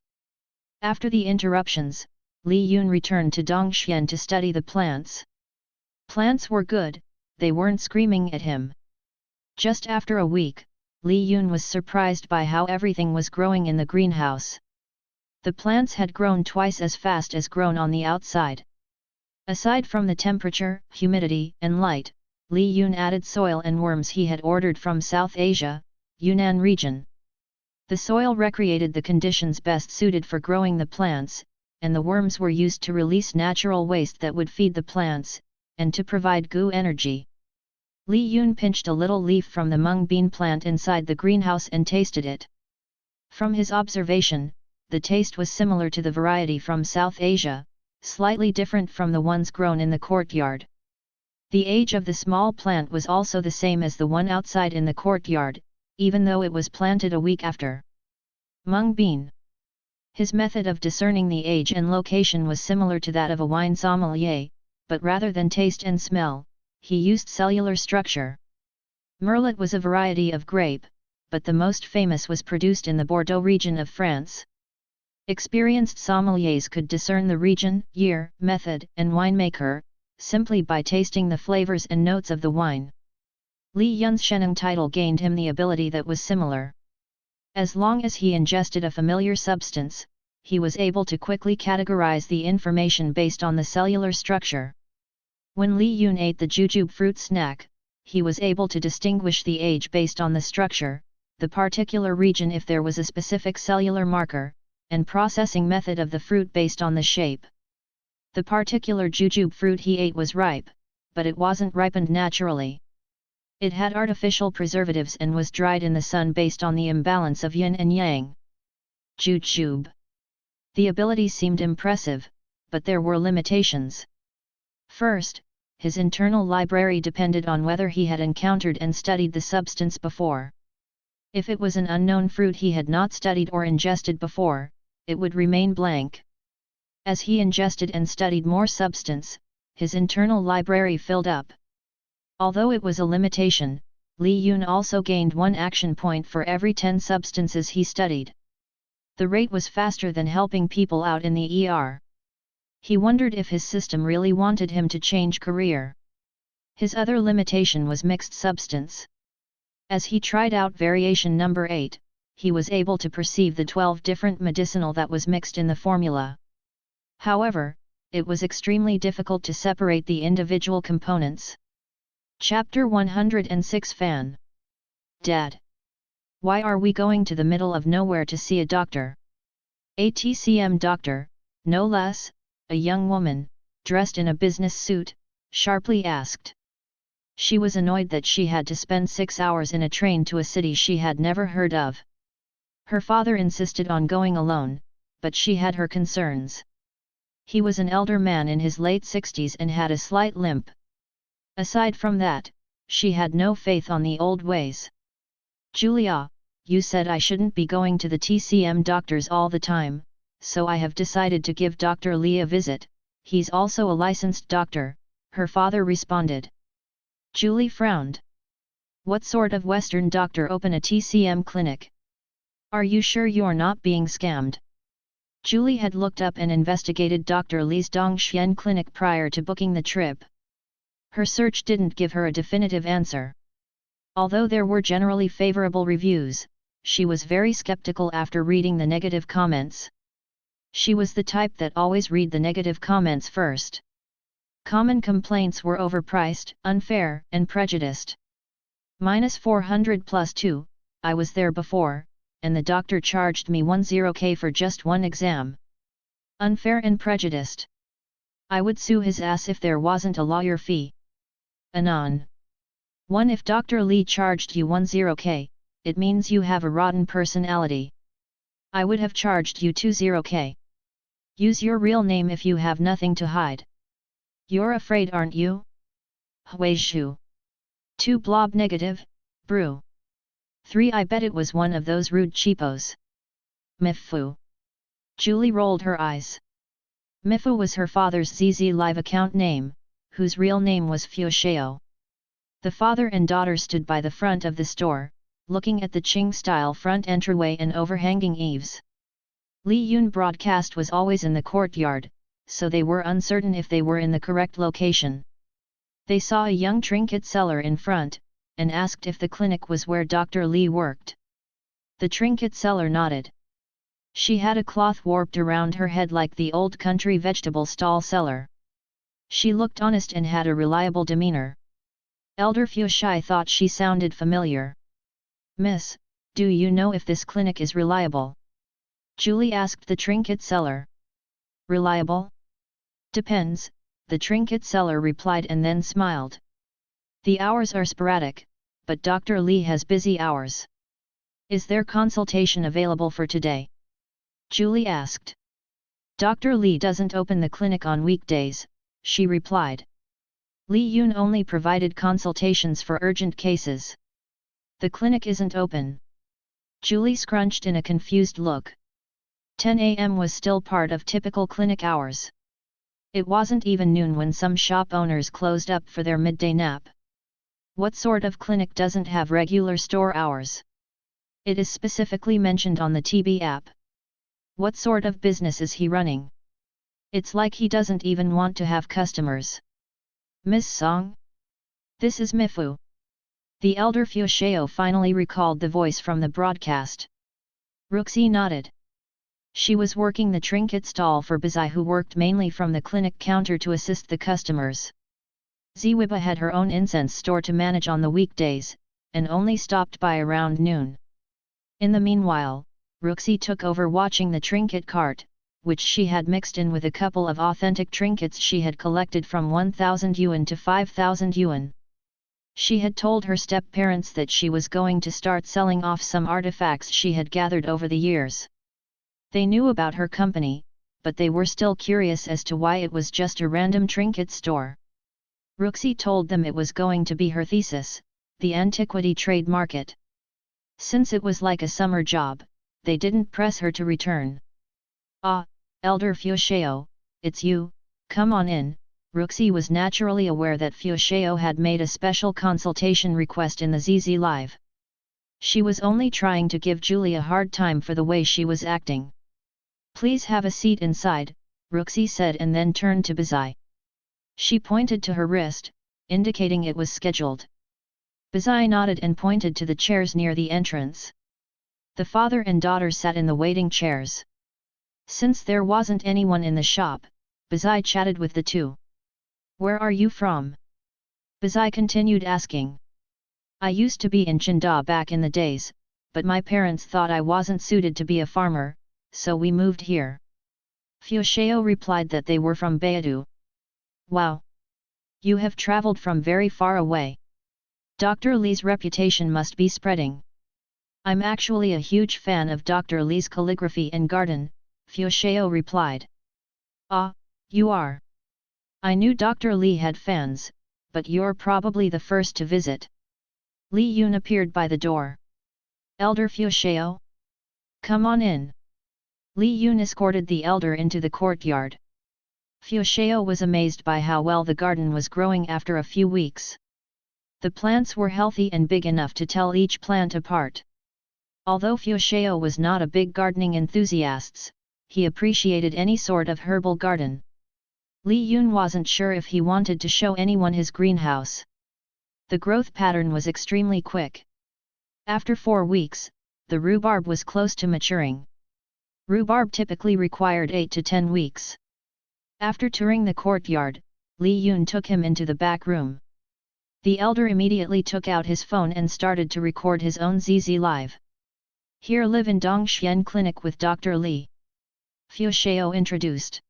S1: After the interruptions, Li Yun returned to Dongxian to study the plants. Plants were good, they weren't screaming at him. Just after a week, Li Yun was surprised by how everything was growing in the greenhouse. The plants had grown twice as fast as grown on the outside. Aside from the temperature, humidity, and light, Li Yun added soil and worms he had ordered from South Asia, Yunnan region. The soil recreated the conditions best suited for growing the plants, and the worms were used to release natural waste that would feed the plants, and to provide goo energy. Li Yun pinched a little leaf from the mung bean plant inside the greenhouse and tasted it. From his observation, the taste was similar to the variety from South Asia, slightly different from the ones grown in the courtyard. The age of the small plant was also the same as the one outside in the courtyard, even though it was planted a week after. Mung bean. His method of discerning the age and location was similar to that of a wine sommelier, but rather than taste and smell, he used cellular structure. Merlot was a variety of grape, but the most famous was produced in the Bordeaux region of France. Experienced sommeliers could discern the region, year, method, and winemaker, simply by tasting the flavors and notes of the wine. Li Yun's Sheneng title gained him the ability that was similar. As long as he ingested a familiar substance, he was able to quickly categorize the information based on the cellular structure. When Li Yun ate the jujube fruit snack, he was able to distinguish the age based on the structure, the particular region if there was a specific cellular marker, and processing method of the fruit based on the shape. The particular jujube fruit he ate was ripe, but it wasn't ripened naturally. It had artificial preservatives and was dried in the sun based on the imbalance of yin and yang. Jujube. The ability seemed impressive, but there were limitations. First, his internal library depended on whether he had encountered and studied the substance before. If it was an unknown fruit he had not studied or ingested before, it would remain blank. As he ingested and studied more substance, his internal library filled up. Although it was a limitation, Li Yun also gained 1 action point for every 10 substances he studied. The rate was faster than helping people out in the ER. He wondered if his system really wanted him to change career. His other limitation was mixed substance. As he tried out variation number 8, he was able to perceive the 12 different medicinal that was mixed in the formula. However, it was extremely difficult to separate the individual components. Chapter 106 Fan. Dad. Why are we going to the middle of nowhere to see a doctor? A TCM doctor, no less, a young woman, dressed in a business suit, sharply asked. She was annoyed that she had to spend 6 hours in a train to a city she had never heard of. Her father insisted on going alone, but she had her concerns. He was an elder man in his late 60s and had a slight limp. Aside from that, she had no faith on the old ways. Julia, you said I shouldn't be going to the TCM doctors all the time, so I have decided to give Dr. Li a visit. He's also a licensed doctor, her father responded. Julie frowned. What sort of Western doctor open a TCM clinic? Are you sure you're not being scammed? Julie had looked up and investigated Dr. Li's Dongxian clinic prior to booking the trip. Her search didn't give her a definitive answer. Although there were generally favorable reviews, she was very skeptical after reading the negative comments. She was the type that always read the negative comments first. Common complaints were overpriced, unfair, and prejudiced. -400 plus 2, I was there before, and the doctor charged me 10k for just one exam. Unfair and prejudiced. I would sue his ass if there wasn't a lawyer fee. Anon. 1 If Dr. Li charged you 10k, it means you have a rotten personality. I would have charged you 20k. Use your real name if you have nothing to hide. You're afraid, aren't you? Huizhu. 2 blob negative, brew. 3 I bet it was one of those rude cheapos. Mifu. Julie rolled her eyes. Mifu was her father's ZZ Live account name, whose real name was Fushao. The father and daughter stood by the front of the store, looking at the Qing-style front entryway and overhanging eaves. Li Yun broadcast was always in the courtyard, so they were uncertain if they were in the correct location. They saw a young trinket seller in front, and asked if the clinic was where Dr. Li worked. The trinket seller nodded. She had a cloth warped around her head like the old country vegetable stall seller. She looked honest and had a reliable demeanor. Elder Fushai thought she sounded familiar. Miss, do you know if this clinic is reliable? Julie asked the trinket seller. Reliable? Depends, the trinket seller replied and then smiled. The hours are sporadic, but Dr. Li has busy hours. Is there consultation available for today? Julie asked. Dr. Li doesn't open the clinic on weekdays, she replied. Li Yun only provided consultations for urgent cases. The clinic isn't open. Julie scrunched in a confused look. 10 a.m. was still part of typical clinic hours. It wasn't even noon when some shop owners closed up for their midday nap. What sort of clinic doesn't have regular store hours? It is specifically mentioned on the TB app. What sort of business is he running? It's like he doesn't even want to have customers. Miss Song? This is Mifu. The elder Fushao finally recalled the voice from the broadcast. Ruxi nodded. She was working the trinket stall for Bazai, who worked mainly from the clinic counter to assist the customers. Ziwiba had her own incense store to manage on the weekdays, and only stopped by around noon. In the meanwhile, Ruxi took over watching the trinket cart, which she had mixed in with a couple of authentic trinkets she had collected from 1,000 yuan to 5,000 yuan. She had told her step-parents that she was going to start selling off some artifacts she had gathered over the years. They knew about her company, but they were still curious as to why it was just a random trinket store. Ruxi told them it was going to be her thesis, the antiquity trade market. Since it was like a summer job, they didn't press her to return. Ah, Elder Fushao, it's you, come on in. Ruxi was naturally aware that Fushao had made a special consultation request in the ZZ Live. She was only trying to give Julie a hard time for the way she was acting. Please have a seat inside, Ruxi said and then turned to Bazai. She pointed to her wrist, indicating it was scheduled. Bazai nodded and pointed to the chairs near the entrance. The father and daughter sat in the waiting chairs. Since there wasn't anyone in the shop, Bazai chatted with the two. Where are you from? Bazai continued asking. I used to be in Chinda back in the days, but my parents thought I wasn't suited to be a farmer, so we moved here. Fushao replied that they were from Beidou. Wow! You have traveled from very far away. Dr. Li's reputation must be spreading. I'm actually a huge fan of Dr. Li's calligraphy and garden, Fushao replied. Ah, you are. I knew Dr. Li had fans, but you're probably the first to visit. Li Yun appeared by the door. Elder Fushao? Come on in. Li Yun escorted the elder into the courtyard. Fushao was amazed by how well the garden was growing after a few weeks. The plants were healthy and big enough to tell each plant apart. Although Fushao was not a big gardening enthusiast, he appreciated any sort of herbal garden. Li Yun wasn't sure if he wanted to show anyone his greenhouse. The growth pattern was extremely quick. After 4 weeks, the rhubarb was close to maturing. Rhubarb typically required 8 to 10 weeks. After touring the courtyard, Li Yun took him into the back room. The elder immediately took out his phone and started to record his own ZZ Live. Here live in Dongxian Clinic with Dr. Li. Fushao introduced.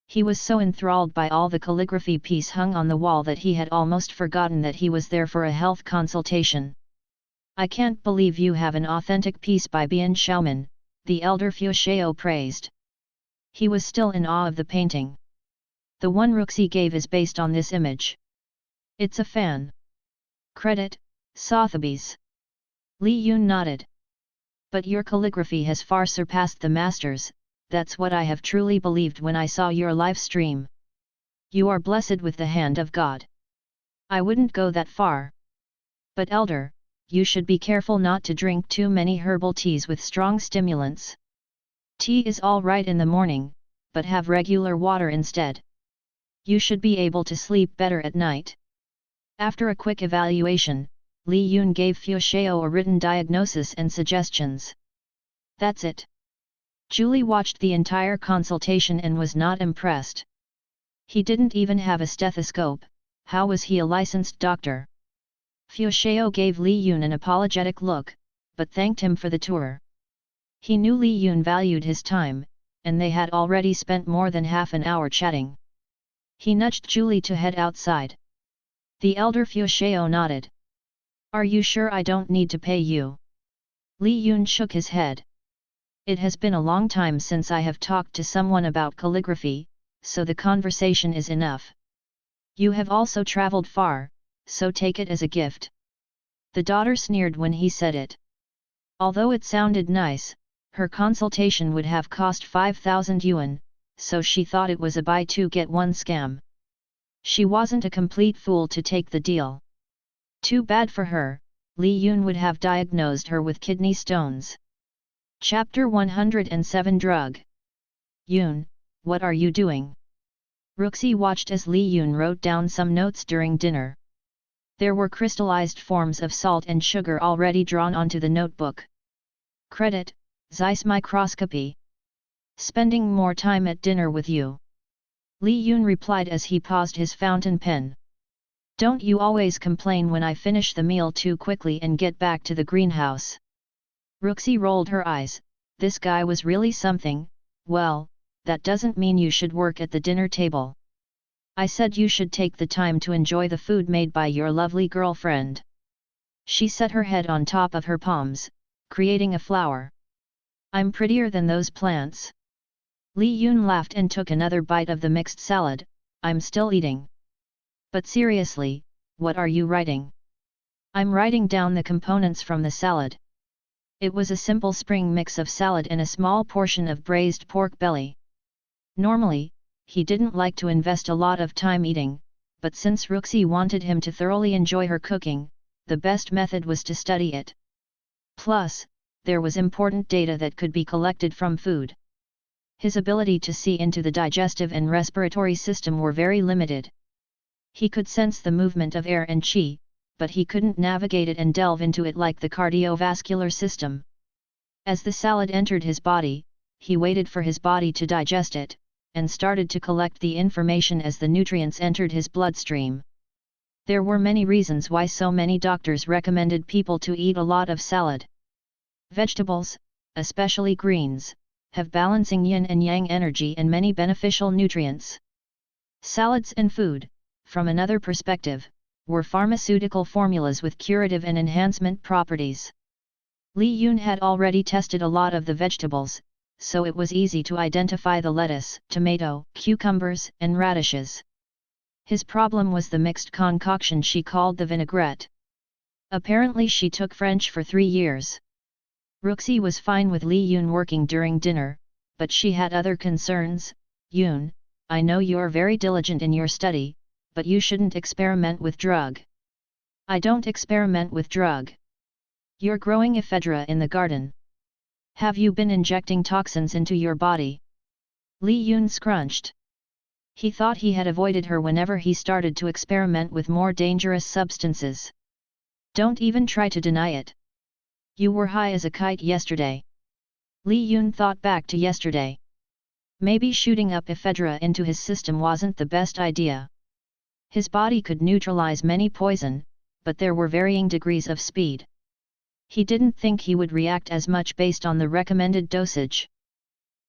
S1: He was so enthralled by all the calligraphy piece hung on the wall that he had almost forgotten that he was there for a health consultation. I can't believe you have an authentic piece by Bian Xiaoman, the elder Fushao praised. He was still in awe of the painting. The one Ruxi gave is based on this image. It's a fan. Credit, Sotheby's. Li Yun nodded. But your calligraphy has far surpassed the masters, that's what I have truly believed when I saw your live stream. You are blessed with the hand of God. I wouldn't go that far. But elder, you should be careful not to drink too many herbal teas with strong stimulants. Tea is all right in the morning, but have regular water instead. You should be able to sleep better at night. After a quick evaluation, Li Yun gave Fu Xiao a written diagnosis and suggestions. That's it. Julie watched the entire consultation and was not impressed. He didn't even have a stethoscope, how was he a licensed doctor? Fu Xiao gave Li Yun an apologetic look, but thanked him for the tour. He knew Li Yun valued his time, and they had already spent more than half an hour chatting. He nudged Julie to head outside. The elder Fu Xiao nodded. Are you sure I don't need to pay you? Li Yun shook his head. It has been a long time since I have talked to someone about calligraphy, so the conversation is enough. You have also traveled far, so take it as a gift. The daughter sneered when he said it. Although it sounded nice, her consultation would have cost 5,000 yuan, so she thought it was a buy two get one scam. She wasn't a complete fool to take the deal. Too bad for her, Li Yun would have diagnosed her with kidney stones. Chapter 107 Drug. Yun, what are you doing? Ruxi watched as Li Yun wrote down some notes during dinner. There were crystallized forms of salt and sugar already drawn onto the notebook. Credit, Zeiss microscopy. Spending more time at dinner with you. Li Yun replied as he paused his fountain pen. Don't you always complain when I finish the meal too quickly and get back to the greenhouse? Ruxi rolled her eyes, this guy was really something. Well, that doesn't mean you should work at the dinner table. I said you should take the time to enjoy the food made by your lovely girlfriend. She set her head on top of her palms, creating a flower. I'm prettier than those plants. Li Yun laughed and took another bite of the mixed salad. I'm still eating. But seriously, what are you writing? I'm writing down the components from the salad. It was a simple spring mix of salad and a small portion of braised pork belly. Normally, he didn't like to invest a lot of time eating, but since Ruxi wanted him to thoroughly enjoy her cooking, the best method was to study it. Plus, there was important data that could be collected from food. His ability to see into the digestive and respiratory system were very limited. He could sense the movement of air and qi, but he couldn't navigate it and delve into it like the cardiovascular system. As the salad entered his body, he waited for his body to digest it, and started to collect the information as the nutrients entered his bloodstream. There were many reasons why so many doctors recommended people to eat a lot of salad. Vegetables, especially greens, have balancing yin and yang energy and many beneficial nutrients. Salads and food, from another perspective, were pharmaceutical formulas with curative and enhancement properties. Li Yun had already tested a lot of the vegetables, so it was easy to identify the lettuce, tomato, cucumbers, and radishes. His problem was the mixed concoction she called the vinaigrette. Apparently she took French for 3 years. Ruxi was fine with Li Yun working during dinner, but she had other concerns. Yun, I know you're very diligent in your study, but you shouldn't experiment with drug. I don't experiment with drug. You're growing ephedra in the garden. Have you been injecting toxins into your body? Li Yun scrunched. He thought he had avoided her whenever he started to experiment with more dangerous substances. Don't even try to deny it. You were high as a kite yesterday. Li Yun thought back to yesterday. Maybe shooting up ephedra into his system wasn't the best idea. His body could neutralize many poison, but there were varying degrees of speed. He didn't think he would react as much based on the recommended dosage.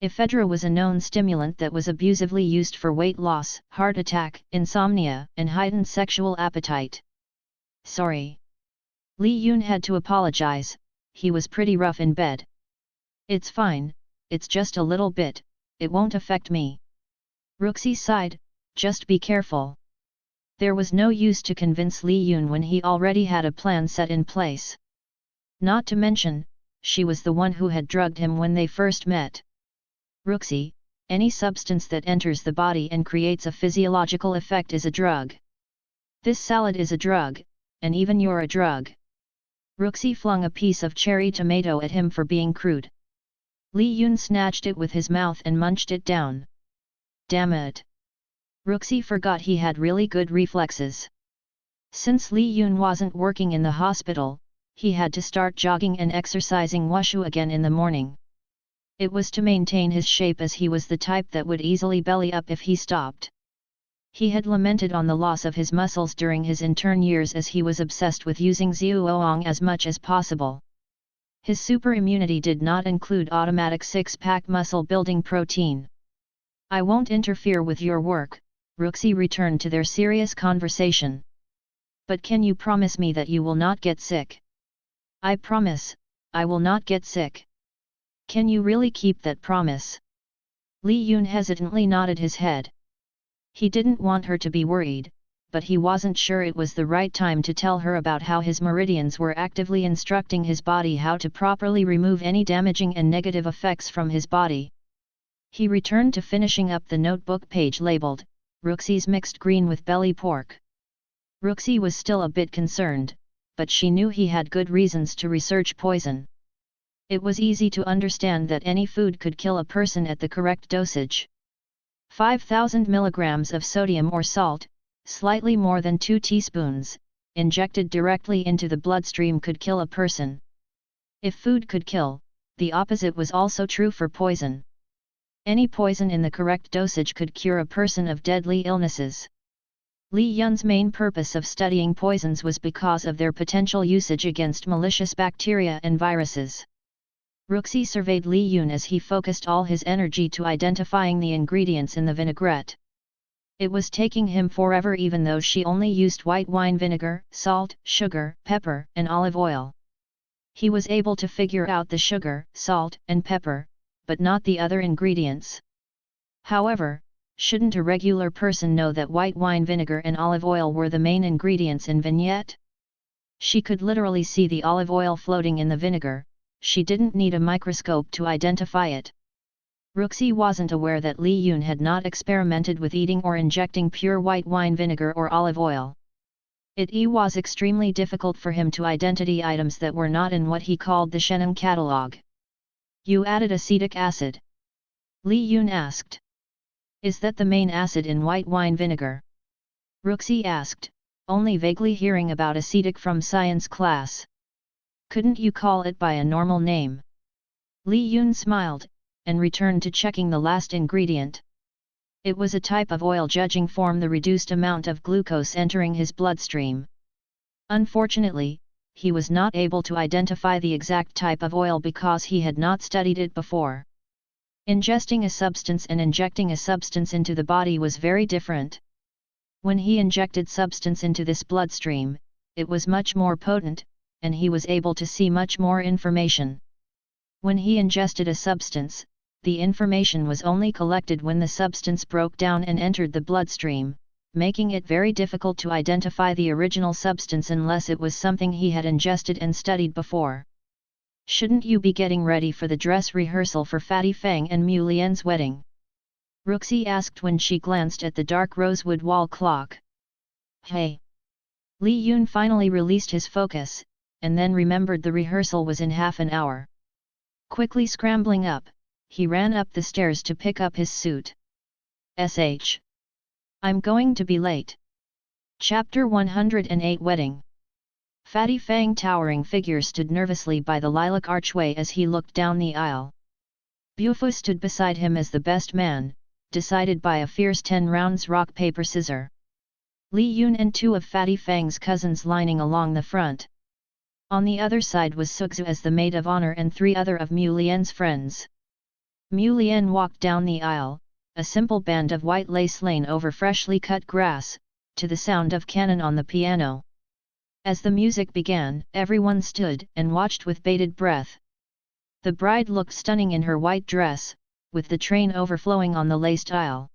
S1: Ephedra was a known stimulant that was abusively used for weight loss, heart attack, insomnia, and heightened sexual appetite. Sorry. Li Yun had to apologize, he was pretty rough in bed. It's fine, it's just a little bit, it won't affect me. Ruxi sighed, Just be careful. There was no use to convince Li Yun when he already had a plan set in place. Not to mention, she was the one who had drugged him when they first met. Ruxi, any substance that enters the body and creates a physiological effect is a drug. This salad is a drug, and even you're a drug. Ruxi flung a piece of cherry tomato at him for being crude. Li Yun snatched it with his mouth and munched it down. Damn it! Ruxi forgot he had really good reflexes. Since Li Yun wasn't working in the hospital, he had to start jogging and exercising wushu again in the morning. It was to maintain his shape, as he was the type that would easily belly up if he stopped. He had lamented on the loss of his muscles during his intern years, as he was obsessed with using Zhuoang as much as possible. His super immunity did not include automatic six-pack muscle-building protein. I won't interfere with your work, Ruxi returned to their serious conversation. But can you promise me that you will not get sick? I promise, I will not get sick. Can you really keep that promise? Li Yun hesitantly nodded his head. He didn't want her to be worried, but he wasn't sure it was the right time to tell her about how his meridians were actively instructing his body how to properly remove any damaging and negative effects from his body. He returned to finishing up the notebook page labeled, Ruxi's mixed green with belly pork. Ruxi was still a bit concerned, but she knew he had good reasons to research poison. It was easy to understand that any food could kill a person at the correct dosage. 5,000 milligrams of sodium or salt, slightly more than 2 teaspoons, injected directly into the bloodstream could kill a person. If food could kill, the opposite was also true for poison. Any poison in the correct dosage could cure a person of deadly illnesses. Li Yun's main purpose of studying poisons was because of their potential usage against malicious bacteria and viruses. Ruxi surveyed Li Yun as he focused all his energy to identifying the ingredients in the vinaigrette. It was taking him forever, even though she only used white wine vinegar, salt, sugar, pepper, and olive oil. He was able to figure out the sugar, salt, and pepper, but not the other ingredients. However, shouldn't a regular person know that white wine vinegar and olive oil were the main ingredients in vignette? She could literally see the olive oil floating in the vinegar. She didn't need a microscope to identify it. Ruxi wasn't aware that Li Yun had not experimented with eating or injecting pure white wine vinegar or olive oil. It was extremely difficult for him to identify items that were not in what he called the Sheneng catalog. You added acetic acid? Li Yun asked. Is that the main acid in white wine vinegar? Ruxi asked, only vaguely hearing about acetic from science class. Couldn't you call it by a normal name? Li Yun smiled, and returned to checking the last ingredient. It was a type of oil judging from the reduced amount of glucose entering his bloodstream. Unfortunately, he was not able to identify the exact type of oil because he had not studied it before. Ingesting a substance and injecting a substance into the body was very different. When he injected substance into this bloodstream, it was much more potent, and he was able to see much more information. When he ingested a substance, the information was only collected when the substance broke down and entered the bloodstream, making it very difficult to identify the original substance unless it was something he had ingested and studied before. Shouldn't you be getting ready for the dress rehearsal for Fatty Fang and Mu Lian's wedding? Ruxi asked when she glanced at the dark rosewood wall clock. Hey! Li Yun finally released his focus, and then remembered the rehearsal was in half an hour. Quickly scrambling up, he ran up the stairs to pick up his suit. I'm going to be late. Chapter 108 Wedding. Fatty Fang towering figure stood nervously by the lilac archway as he looked down the aisle. Bufu stood beside him as the best man, decided by a fierce 10 rounds rock paper scissor. Li Yun and 2 of Fatty Fang's cousins lining along the front. On the other side was Sugzu as the maid of honor and 3 other of Mu Lian's friends. Mu Lian walked down the aisle, a simple band of white lace laying over freshly cut grass, to the sound of cannon on the piano. As the music began, everyone stood and watched with bated breath. The bride looked stunning in her white dress, with the train overflowing on the laced aisle.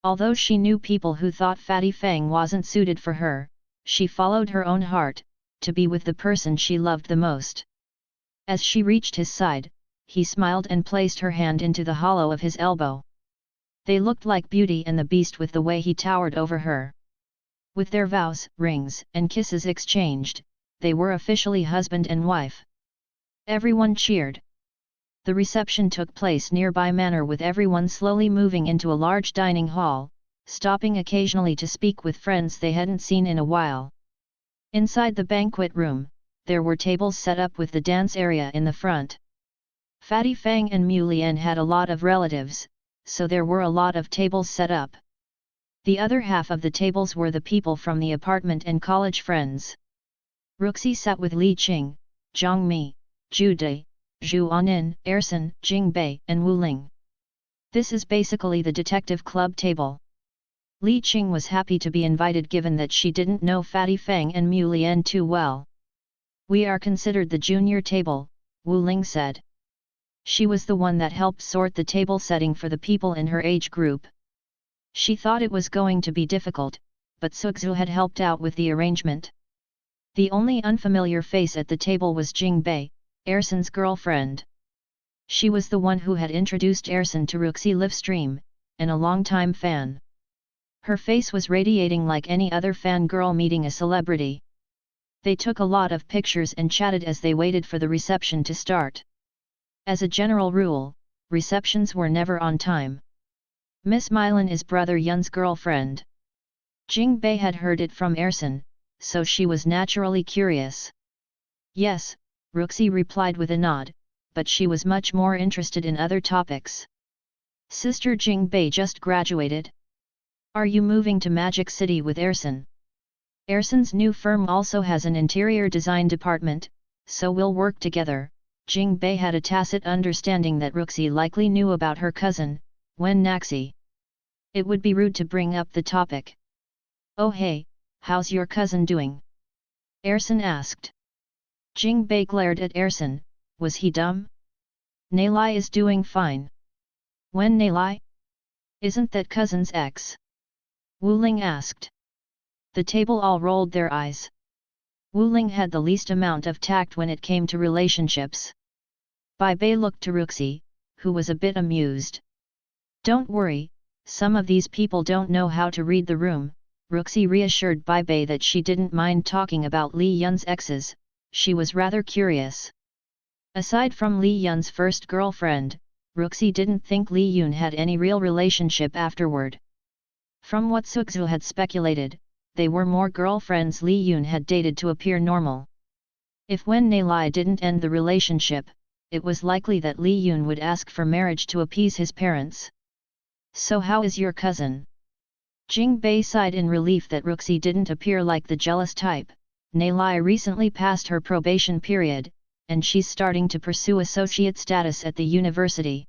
S1: Although she knew people who thought Fatty Fang wasn't suited for her, she followed her own heart, to be with the person she loved the most. As she reached his side, he smiled and placed her hand into the hollow of his elbow. They looked like Beauty and the Beast with the way he towered over her. With their vows, rings, and kisses exchanged, they were officially husband and wife. Everyone cheered. The reception took place nearby manor with everyone slowly moving into a large dining hall, stopping occasionally to speak with friends they hadn't seen in a while. Inside the banquet room, there were tables set up with the dance area in the front. Fatty Fang and Mu Lian had a lot of relatives, so there were a lot of tables set up. The other half of the tables were the people from the apartment and college friends. Ruxi sat with Li Qing, Zhang Mi, Zhu Dai, Zhu Anin, Ersin, Jing Bei, and Wu Ling. This is basically the detective club table. Li Qing was happy to be invited given that she didn't know Fatty Fang and Mu Lian too well. We are considered the junior table, Wu Ling said. She was the one that helped sort the table setting for the people in her age group. She thought it was going to be difficult, but Sugzu had helped out with the arrangement. The only unfamiliar face at the table was Jing Bei, Ersin's girlfriend. She was the one who had introduced Ersin to Ruxi livestream, and a longtime fan. Her face was radiating like any other fangirl meeting a celebrity. They took a lot of pictures and chatted as they waited for the reception to start. As a general rule, receptions were never on time. Miss Mylan is Brother Yun's girlfriend. Jing Bei had heard it from Ersin, so she was naturally curious. Yes, Ruxi replied with a nod, but she was much more interested in other topics. Sister Jing Bei just graduated. Are you moving to Magic City with Ersin? Ersin's new firm also has an interior design department, so we'll work together. Jing Bei had a tacit understanding that Ruxi likely knew about her cousin, Wen Naxi. It would be rude to bring up the topic. Oh hey, how's your cousin doing? Ersin asked. Jing Bei glared at Ersin, was he dumb? Nalai is doing fine. When Nalai? Isn't that cousin's ex? Wu Ling asked. The table all rolled their eyes. Wu Ling had the least amount of tact when it came to relationships. Bai Bei looked to Ruxi, who was a bit amused. Don't worry, some of these people don't know how to read the room. Ruxi reassured Bai Bei that she didn't mind talking about Li Yun's exes, she was rather curious. Aside from Li Yun's first girlfriend, Ruxi didn't think Li Yun had any real relationship afterward. From what Sugzu had speculated, they were more girlfriends Li Yun had dated to appear normal. If Wen Nalai didn't end the relationship, it was likely that Li Yun would ask for marriage to appease his parents. So how is your cousin? Jing Bei sighed in relief that Ruxi didn't appear like the jealous type. Nalai recently passed her probation period, and she's starting to pursue associate status at the university.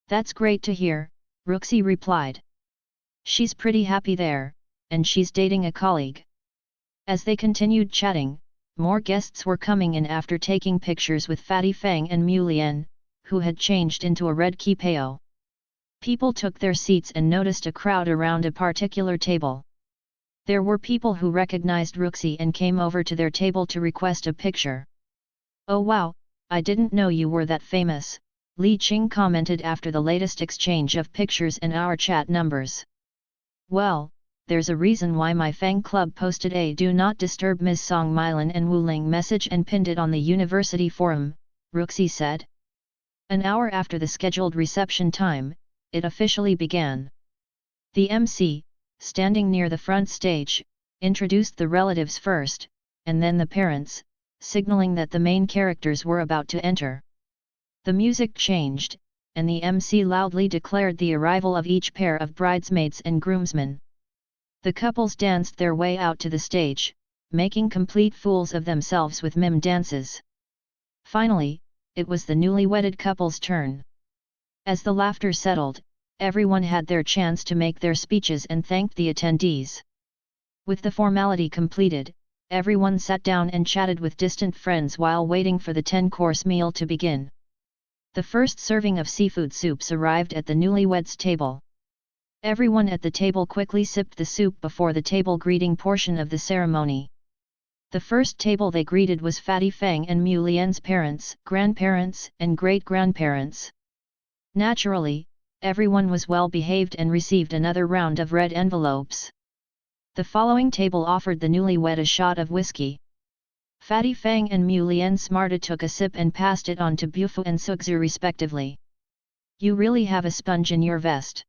S1: That's great to hear, Ruxi replied. She's pretty happy there, and she's dating a colleague. As they continued chatting, more guests were coming in after taking pictures with Fatty Fang and Mu Lian, who had changed into a red kipao. People took their seats and noticed a crowd around a particular table. There were people who recognized Ruxi and came over to their table to request a picture. Oh wow, I didn't know you were that famous, Li Qing commented after the latest exchange of pictures and our chat numbers. Well, there's a reason why my fan club posted a do not disturb Ms. Song Mylan and Wu Ling message and pinned it on the university forum, Ruxi said. An hour after the scheduled reception time, it officially began. The MC, standing near the front stage, introduced the relatives first, and then the parents, signaling that the main characters were about to enter. The music changed, and the MC loudly declared the arrival of each pair of bridesmaids and groomsmen. The couples danced their way out to the stage, making complete fools of themselves with mime dances. Finally, it was the newly wedded couple's turn. As the laughter settled, everyone had their chance to make their speeches and thanked the attendees. With the formality completed, everyone sat down and chatted with distant friends while waiting for the 10-course meal to begin. The first serving of seafood soups arrived at the newlyweds' table. Everyone at the table quickly sipped the soup before the table greeting portion of the ceremony. The first table they greeted was Fatty Fang and Mu Lian's parents, grandparents, and great-grandparents. Naturally, everyone was well behaved and received another round of red envelopes. The following table offered the newlywed a shot of whiskey. Fatty Fang and Mu Lian smarta took a sip and passed it on to Bufu and Sukzu respectively. You really have a sponge in your vest.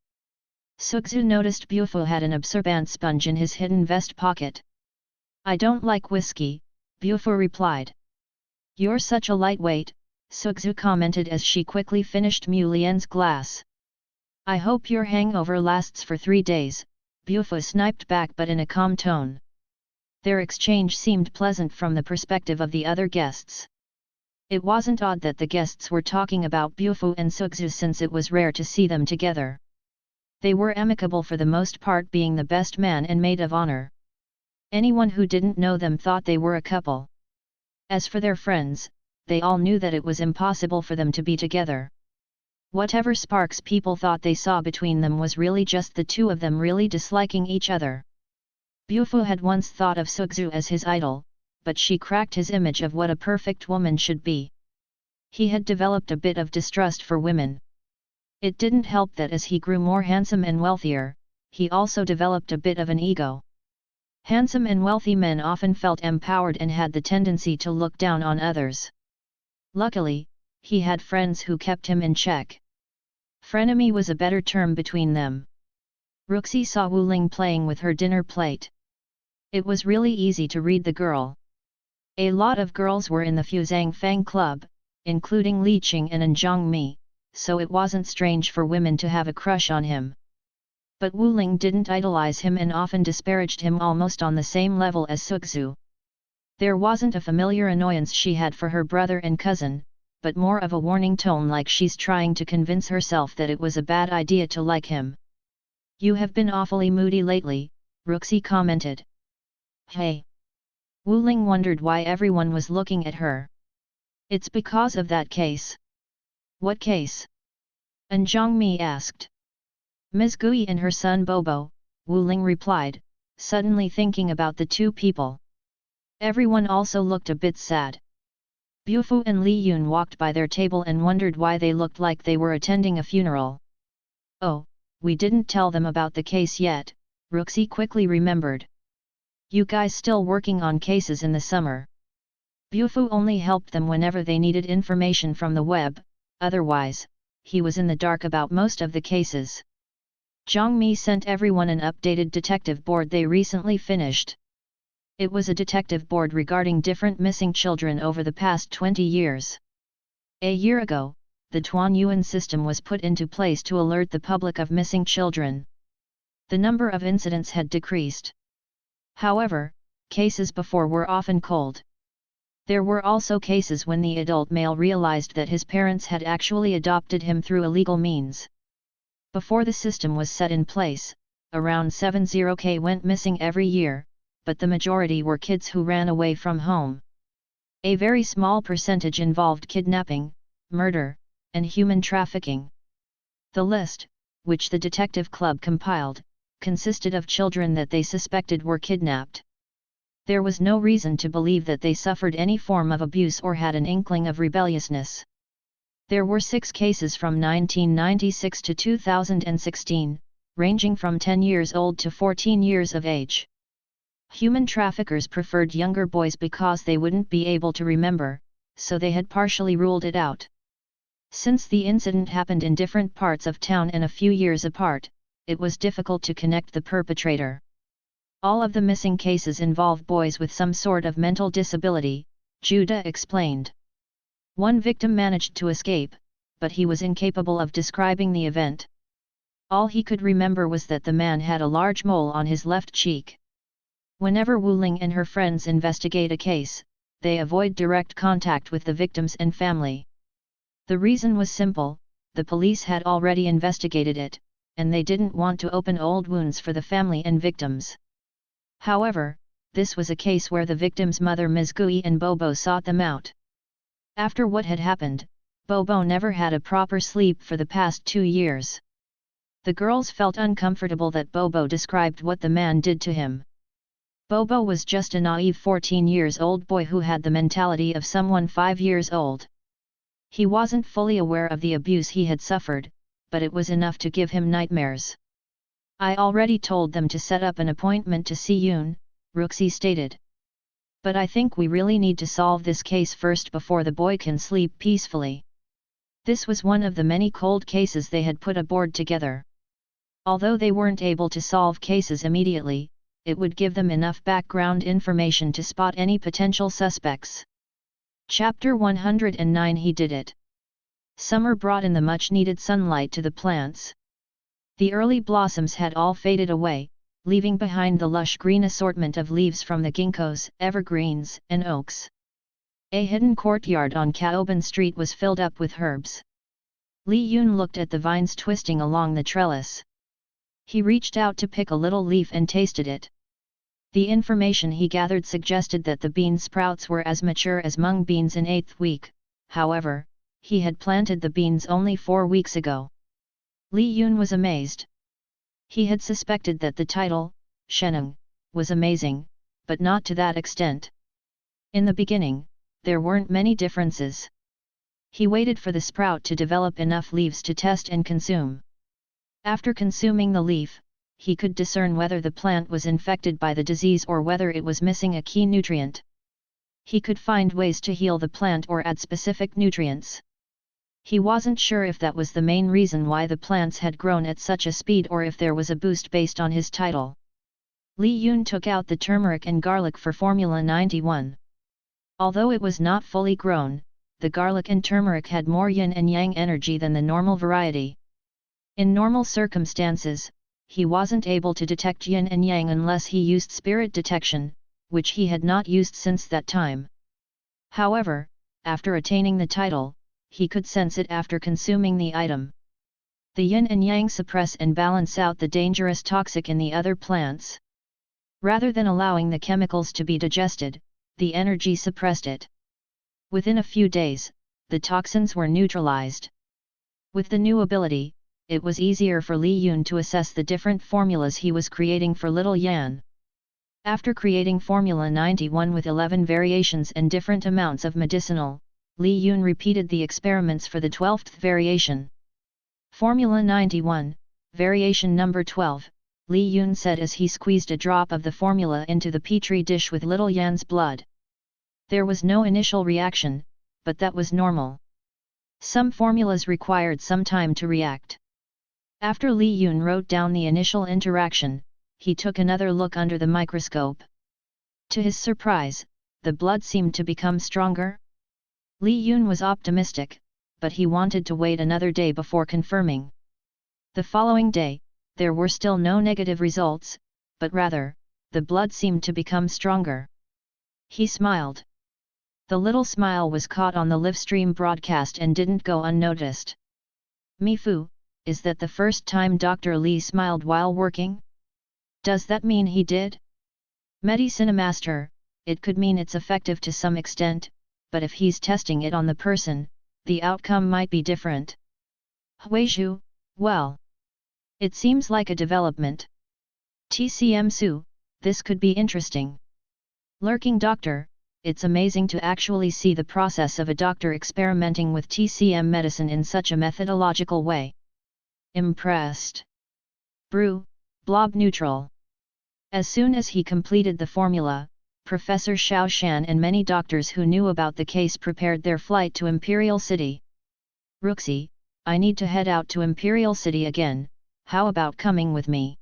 S1: Sukzu noticed Bufu had an absorbent sponge in his hidden vest pocket. I don't like whiskey, Bufu replied. You're such a lightweight, Sukzu commented as she quickly finished Mu Lian's glass. I hope your hangover lasts for 3 days, Bufu sniped back but in a calm tone. Their exchange seemed pleasant from the perspective of the other guests. It wasn't odd that the guests were talking about Bufu and Sukzu since it was rare to see them together. They were amicable for the most part, being the best man and maid of honor. Anyone who didn't know them thought they were a couple. As for their friends, they all knew that it was impossible for them to be together. Whatever sparks people thought they saw between them was really just the two of them really disliking each other. Bufu had once thought of Sukzu as his idol, but she cracked his image of what a perfect woman should be. He had developed a bit of distrust for women. It didn't help that as he grew more handsome and wealthier, he also developed a bit of an ego. Handsome and wealthy men often felt empowered and had the tendency to look down on others. Luckily, he had friends who kept him in check. Frenemy was a better term between them. Ruxi saw Wu Ling playing with her dinner plate. It was really easy to read the girl. A lot of girls were in the Fuzhang Fang Club, including Li Qing and Zhongmi, so it wasn't strange for women to have a crush on him. But Wu Ling didn't idolize him and often disparaged him almost on the same level as Sukzu. There wasn't a familiar annoyance she had for her brother and cousin, but more of a warning tone like she's trying to convince herself that it was a bad idea to like him. You have been awfully moody lately, Ruxi commented. Hey! Wu Ling wondered why everyone was looking at her. It's because of that case. What case? An Zhongmi asked. Ms. Gui and her son Bobo, Wu Ling replied, suddenly thinking about the two people. Everyone also looked a bit sad. Bufu and Li Yun walked by their table and wondered why they looked like they were attending a funeral. Oh, we didn't tell them about the case yet, Ruxi quickly remembered. You guys still working on cases in the summer? Bufu only helped them whenever they needed information from the web, otherwise, he was in the dark about most of the cases. Zhongmi sent everyone an updated detective board they recently finished. It was a detective board regarding different missing children over the past 20 years. A year ago, the Tuanyuan system was put into place to alert the public of missing children. The number of incidents had decreased. However, cases before were often cold. There were also cases when the adult male realized that his parents had actually adopted him through illegal means. Before the system was set in place, around 70k went missing every year, but the majority were kids who ran away from home. A very small percentage involved kidnapping, murder, and human trafficking. The list, which the detective club compiled, consisted of children that they suspected were kidnapped. There was no reason to believe that they suffered any form of abuse or had an inkling of rebelliousness. There were 6 cases from 1996 to 2016, ranging from 10 years old to 14 years of age. Human traffickers preferred younger boys because they wouldn't be able to remember, so they had partially ruled it out. Since the incident happened in different parts of town and a few years apart, it was difficult to connect the perpetrator. All of the missing cases involve boys with some sort of mental disability, Judah explained. One victim managed to escape, but he was incapable of describing the event. All he could remember was that the man had a large mole on his left cheek. Whenever Wu Ling and her friends investigate a case, they avoid direct contact with the victims and family. The reason was simple: the police had already investigated it, and they didn't want to open old wounds for the family and victims. However, this was a case where the victim's mother Ms. Gui and Bobo sought them out. After what had happened, Bobo never had a proper sleep for the past 2 years. The girls felt uncomfortable that Bobo described what the man did to him. Bobo was just a naive 14-years-old boy who had the mentality of someone 5 years old. He wasn't fully aware of the abuse he had suffered, but it was enough to give him nightmares. I already told them to set up an appointment to see Yoon, Ruxi stated. But I think we really need to solve this case first before the boy can sleep peacefully. This was one of the many cold cases they had put aboard together. Although they weren't able to solve cases immediately, it would give them enough background information to spot any potential suspects. Chapter 109 He did it. Summer brought in the much-needed sunlight to the plants. The early blossoms had all faded away, leaving behind the lush green assortment of leaves from the ginkgos, evergreens, and oaks. A hidden courtyard on Kaoban Street was filled up with herbs. Li Yun looked at the vines twisting along the trellis. He reached out to pick a little leaf and tasted it. The information he gathered suggested that the bean sprouts were as mature as mung beans in 8th week, however, he had planted the beans only 4 weeks ago. Li Yun was amazed. He had suspected that the title, Sheneng, was amazing, but not to that extent. In the beginning, there weren't many differences. He waited for the sprout to develop enough leaves to test and consume. After consuming the leaf, he could discern whether the plant was infected by the disease or whether it was missing a key nutrient. He could find ways to heal the plant or add specific nutrients. He wasn't sure if that was the main reason why the plants had grown at such a speed or if there was a boost based on his title. Li Yun took out the turmeric and garlic for Formula 91. Although it was not fully grown, the garlic and turmeric had more yin and yang energy than the normal variety. In normal circumstances, he wasn't able to detect yin and yang unless he used spirit detection, which he had not used since that time. However, after attaining the title, he could sense it after consuming the item. The yin and yang suppress and balance out the dangerous toxic in the other plants. Rather than allowing the chemicals to be digested, the energy suppressed it. Within a few days, the toxins were neutralized. With the new ability, it was easier for Li Yun to assess the different formulas he was creating for Little Yan. After creating Formula 91 with 11 variations and different amounts of medicinal, Li Yun repeated the experiments for the 12th variation. Formula 91, variation number 12, Li Yun said as he squeezed a drop of the formula into the petri dish with Little Yan's blood. There was no initial reaction, but that was normal. Some formulas required some time to react. After Li Yun wrote down the initial interaction, he took another look under the microscope. To his surprise, the blood seemed to become stronger. Li Yun was optimistic, but he wanted to wait another day before confirming. The following day, there were still no negative results, but rather, the blood seemed to become stronger. He smiled. The little smile was caught on the live stream broadcast and didn't go unnoticed. Mifu, is that the first time Dr. Li smiled while working? Does that mean he did? Medicinemaster, it could mean it's effective to some extent, but if he's testing it on the person, the outcome might be different. Huizhu, well. It seems like a development. TCM Su, this could be interesting. Lurking Doctor, it's amazing to actually see the process of a doctor experimenting with TCM medicine in such a methodological way. Impressed. Brew, blob neutral. As soon as he completed the formula, Professor Xiao Shan and many doctors who knew about the case prepared their flight to Imperial City. Ruxi, I need to head out to Imperial City again, how about coming with me?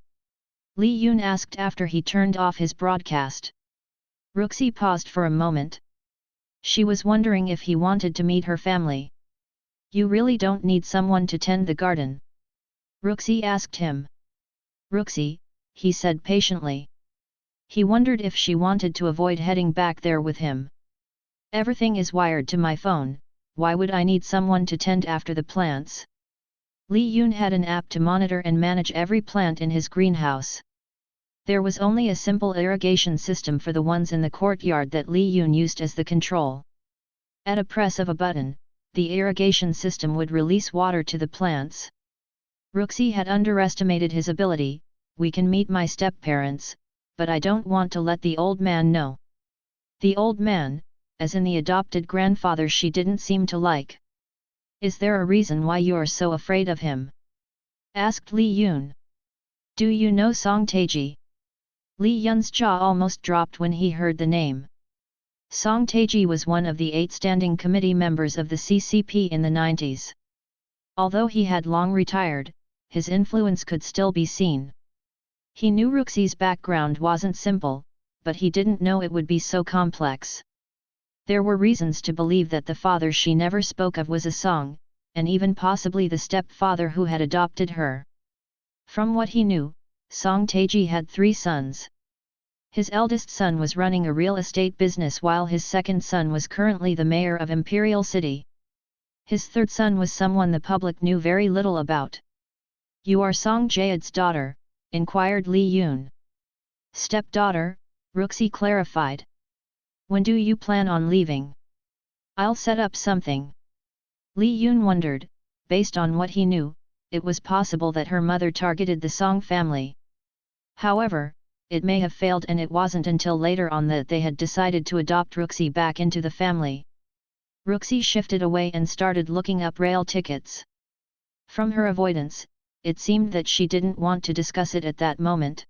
S1: Li Yun asked after he turned off his broadcast. Ruxi paused for a moment. She was wondering if he wanted to meet her family. You really don't need someone to tend the garden? Ruxi asked him. Ruxi, he said patiently. He wondered if she wanted to avoid heading back there with him. Everything is wired to my phone, why would I need someone to tend after the plants? Li Yun had an app to monitor and manage every plant in his greenhouse. There was only a simple irrigation system for the ones in the courtyard that Li Yun used as the control. At a press of a button, the irrigation system would release water to the plants. Ruxi had underestimated his ability. We can meet my step-parents, but I don't want to let the old man know. The old man, as in the adopted grandfather she didn't seem to like. Is there a reason why you're so afraid of him? Asked Li Yun. Do you know Song Taiji? Li Yun's jaw almost dropped when he heard the name. Song Taiji was one of the 8 standing committee members of the CCP in the 90s. Although he had long retired, his influence could still be seen. He knew Ruxi's background wasn't simple, but he didn't know it would be so complex. There were reasons to believe that the father she never spoke of was a Song, and even possibly the stepfather who had adopted her. From what he knew, Song Taiji had 3 sons. His eldest son was running a real estate business while his second son was currently the mayor of Imperial City. His third son was someone the public knew very little about. You are Song Jayad's daughter, inquired Li Yun. Stepdaughter, Ruxi clarified. When do you plan on leaving? I'll set up something. Li Yun wondered. Based on what he knew, it was possible that her mother targeted the Song family. However, it may have failed, and it wasn't until later on that they had decided to adopt Ruxi back into the family. Ruxi shifted away and started looking up rail tickets. From her avoidance, it seemed that she didn't want to discuss it at that moment.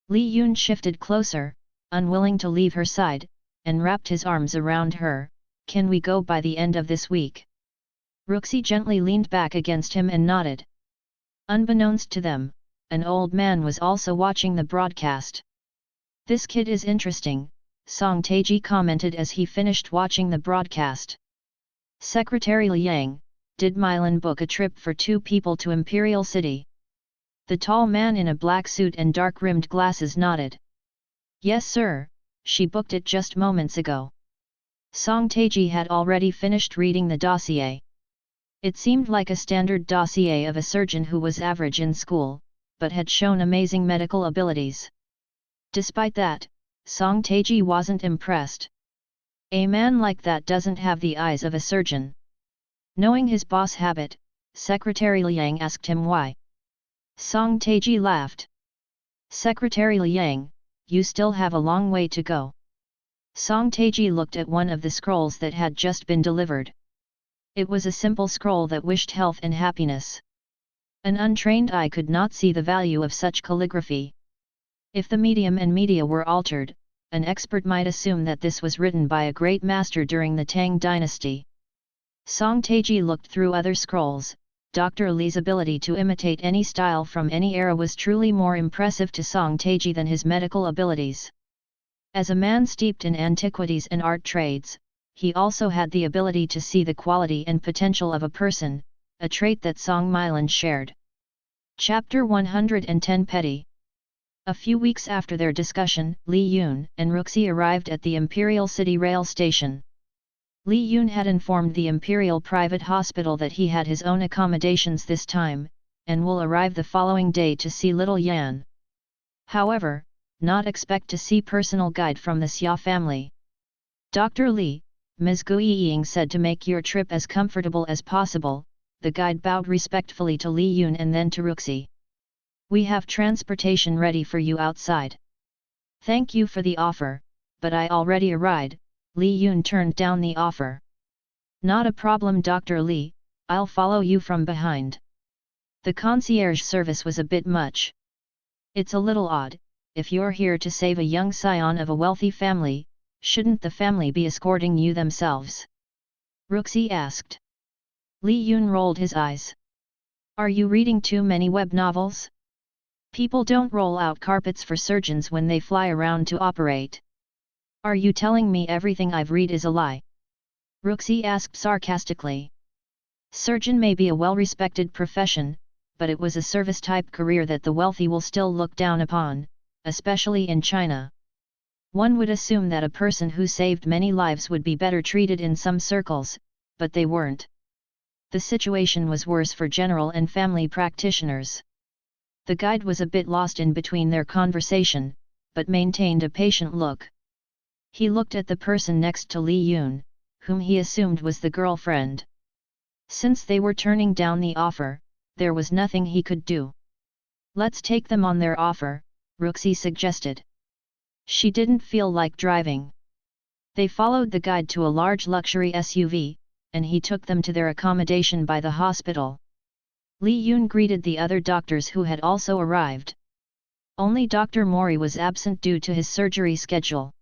S1: Li Yun shifted closer, unwilling to leave her side, and wrapped his arms around her. Can we go by the end of this week? Ruxi gently leaned back against him and nodded. Unbeknownst to them, an old man was also watching the broadcast. This kid is interesting, Song Taiji commented as he finished watching the broadcast. Secretary Liang, did Mylan book a trip for 2 people to Imperial City? The tall man in a black suit and dark-rimmed glasses nodded. Yes sir, she booked it just moments ago. Song Taiji had already finished reading the dossier. It seemed like a standard dossier of a surgeon who was average in school, but had shown amazing medical abilities. Despite that, Song Taiji wasn't impressed. A man like that doesn't have the eyes of a surgeon. Knowing his boss habit, Secretary Liang asked him why. Song Taiji laughed. Secretary Liang, you still have a long way to go. Song Taiji looked at one of the scrolls that had just been delivered. It was a simple scroll that wished health and happiness. An untrained eye could not see the value of such calligraphy. If the medium and media were altered, an expert might assume that this was written by a great master during the Tang dynasty. Song Taiji looked through other scrolls. Dr. Li's ability to imitate any style from any era was truly more impressive to Song Taiji than his medical abilities. As a man steeped in antiquities and art trades, he also had the ability to see the quality and potential of a person, a trait that Song Mylan shared. Chapter 110 Petty. A few weeks after their discussion, Li Yun and Ruxi arrived at the Imperial City Rail Station. Li Yun had informed the Imperial Private Hospital that he had his own accommodations this time, and will arrive the following day to see little Yan. However, not expect to see personal guide from the Xia family. Dr. Li, Ms. Guiying said to make your trip as comfortable as possible. The guide bowed respectfully to Li Yun and then to Ruxi. We have transportation ready for you outside. Thank you for the offer, but I already arrived. Li Yun turned down the offer. Not a problem Dr. Li, I'll follow you from behind. The concierge service was a bit much. It's a little odd, if you're here to save a young scion of a wealthy family, shouldn't the family be escorting you themselves? Ruxi asked. Li Yun rolled his eyes. Are you reading too many web novels? People don't roll out carpets for surgeons when they fly around to operate. Are you telling me everything I've read is a lie? Ruxi asked sarcastically. Surgeon may be a well-respected profession, but it was a service-type career that the wealthy will still look down upon, especially in China. One would assume that a person who saved many lives would be better treated in some circles, but they weren't. The situation was worse for general and family practitioners. The guide was a bit lost in between their conversation, but maintained a patient look. He looked at the person next to Li Yun, whom he assumed was the girlfriend. Since they were turning down the offer, there was nothing he could do. Let's take them on their offer, Ruxi suggested. She didn't feel like driving. They followed the guide to a large luxury SUV, and he took them to their accommodation by the hospital. Li Yun greeted the other doctors who had also arrived. Only Dr. Mori was absent due to his surgery schedule.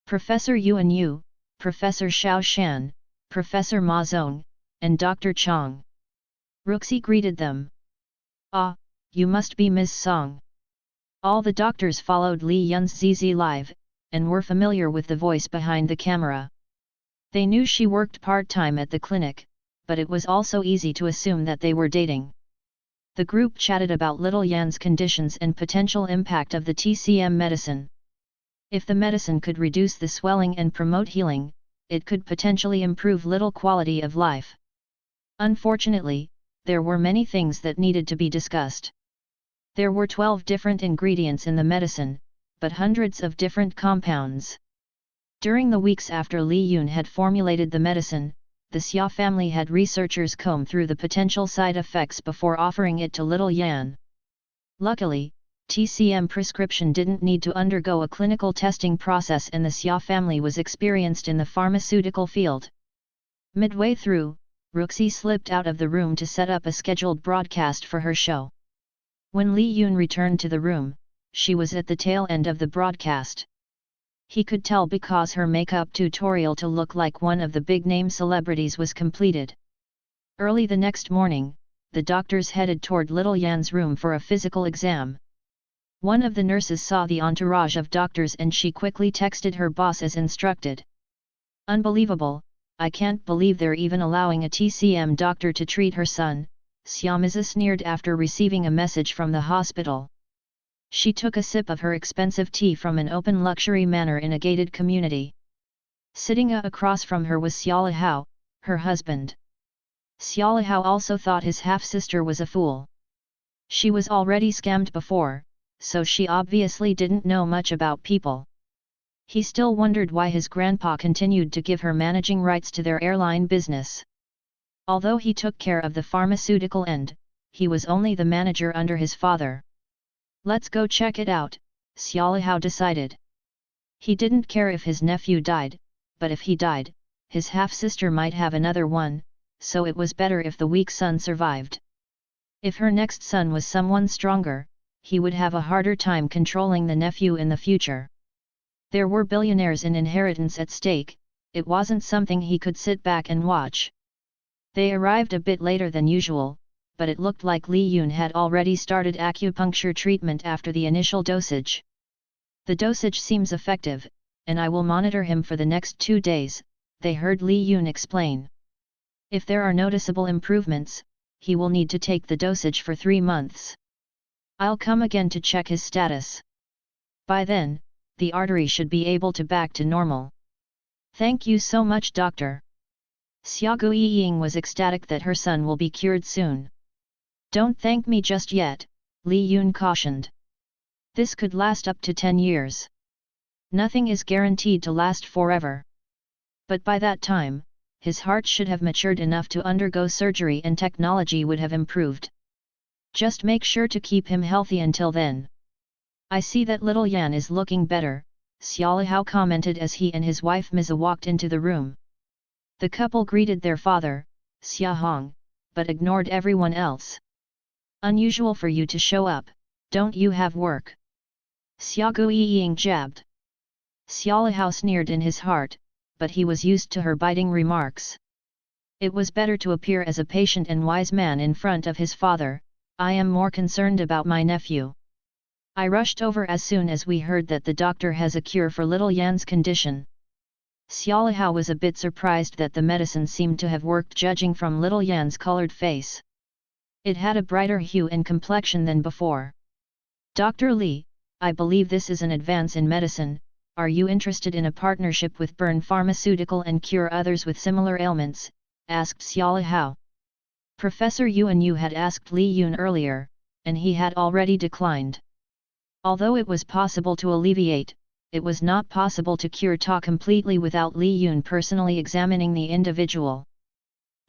S1: Professor Yuan Yu, Professor Xiao Shan, Professor Ma Zong, and Dr. Chang. Ruxi greeted them. "Ah, you must be Ms. Song." All the doctors followed Li Yun's ZZ Live, and were familiar with the voice behind the camera. They knew she worked part-time at the clinic, but it was also easy to assume that they were dating. The group chatted about little Yan's conditions and potential impact of the TCM medicine. If the medicine could reduce the swelling and promote healing, it could potentially improve little quality of life. Unfortunately, there were many things that needed to be discussed. There were 12 different ingredients in the medicine, but hundreds of different compounds. During the weeks after Li Yun had formulated the medicine, the Xia family had researchers comb through the potential side effects before offering it to little Yan. Luckily, TCM prescription didn't need to undergo a clinical testing process and the Xia family was experienced in the pharmaceutical field. Midway through, Ruxi slipped out of the room to set up a scheduled broadcast for her show. When Li Yun returned to the room, she was at the tail end of the broadcast. He could tell because her makeup tutorial to look like one of the big-name celebrities was completed. Early the next morning, the doctors headed toward little Yan's room for a physical exam. One of the nurses saw the entourage of doctors and she quickly texted her boss as instructed. "Unbelievable, I can't believe they're even allowing a TCM doctor to treat her son," Xiamiza sneered after receiving a message from the hospital. She took a sip of her expensive tea from an open luxury manor in a gated community. Sitting across from her was Xiaolihao, her husband. Xiaolihao also thought his half-sister was a fool. She was already scammed before, so she obviously didn't know much about people. He still wondered why his grandpa continued to give her managing rights to their airline business. Although he took care of the pharmaceutical end, he was only the manager under his father. "Let's go check it out," Xiaolihao decided. He didn't care if his nephew died, but if he died, his half-sister might have another one, so it was better if the weak son survived. If her next son was someone stronger, he would have a harder time controlling the nephew in the future. There were billionaires in inheritance at stake, it wasn't something he could sit back and watch. They arrived a bit later than usual, but it looked like Li Yun had already started acupuncture treatment after the initial dosage. "The dosage seems effective, and I will monitor him for the next 2 days, they heard Li Yun explain. If there are noticeable improvements, he will need to take the dosage for 3 months. I'll come again to check his status. By then, the artery should be able to back to normal." "Thank you so much, doctor." Xia Guiying was ecstatic that her son will be cured soon. "Don't thank me just yet," Li Yun cautioned. "This could last up to 10 years. Nothing is guaranteed to last forever. But by that time, his heart should have matured enough to undergo surgery and technology would have improved. Just make sure to keep him healthy until then." "I see that little Yan is looking better," Xiaolihao commented as he and his wife Miza walked into the room. The couple greeted their father, Xia Hong, but ignored everyone else. "Unusual for you to show up, don't you have work?" Xia Guiying jabbed. Xiaolihao sneered in his heart, but he was used to her biting remarks. It was better to appear as a patient and wise man in front of his father. "I am more concerned about my nephew. I rushed over as soon as we heard that the doctor has a cure for little Yan's condition." Xiaolihao was a bit surprised that the medicine seemed to have worked judging from little Yan's colored face. It had a brighter hue and complexion than before. "Dr. Li, I believe this is an advance in medicine. Are you interested in a partnership with Burn Pharmaceutical and cure others with similar ailments?" asked Xiaolihao. Professor Yuan Yu had asked Li Yun earlier, and he had already declined. Although it was possible to alleviate, it was not possible to cure Ta completely without Li Yun personally examining the individual.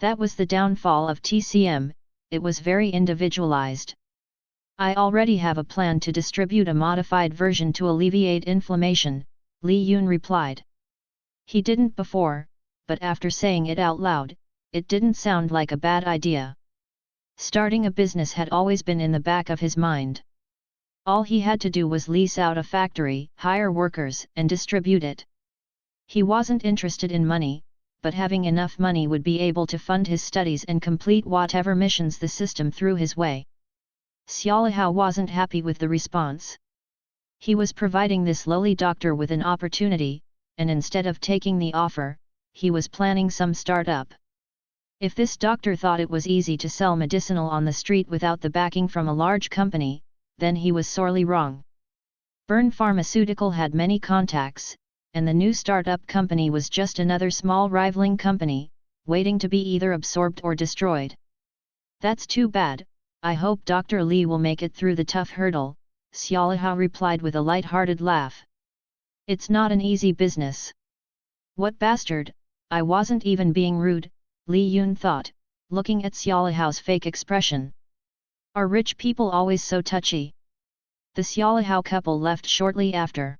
S1: That was the downfall of TCM, it was very individualized. I already have a plan to distribute a modified version to alleviate inflammation, Li Yun replied. He didn't before, but after saying it out loud, it didn't sound like a bad idea. Starting a business had always been in the back of his mind. All he had to do was lease out a factory, hire workers, and distribute it. He wasn't interested in money, but having enough money would be able to fund his studies and complete whatever missions the system threw his way. Xiaolihao wasn't happy with the response. He was providing this lowly doctor with an opportunity, and instead of taking the offer, he was planning some startup. If this doctor thought it was easy to sell medicinal on the street without the backing from a large company, then he was sorely wrong. Bern Pharmaceutical had many contacts, and the new startup company was just another small rivaling company, waiting to be either absorbed or destroyed. That's too bad. I hope Dr. Li will make it through the tough hurdle, Xiaolihao replied with a light-hearted laugh. It's not an easy business. What bastard, I wasn't even being rude, Li Yun thought, looking at Xiaolihao's fake expression. Are rich people always so touchy? The Xiaolihao couple left shortly after.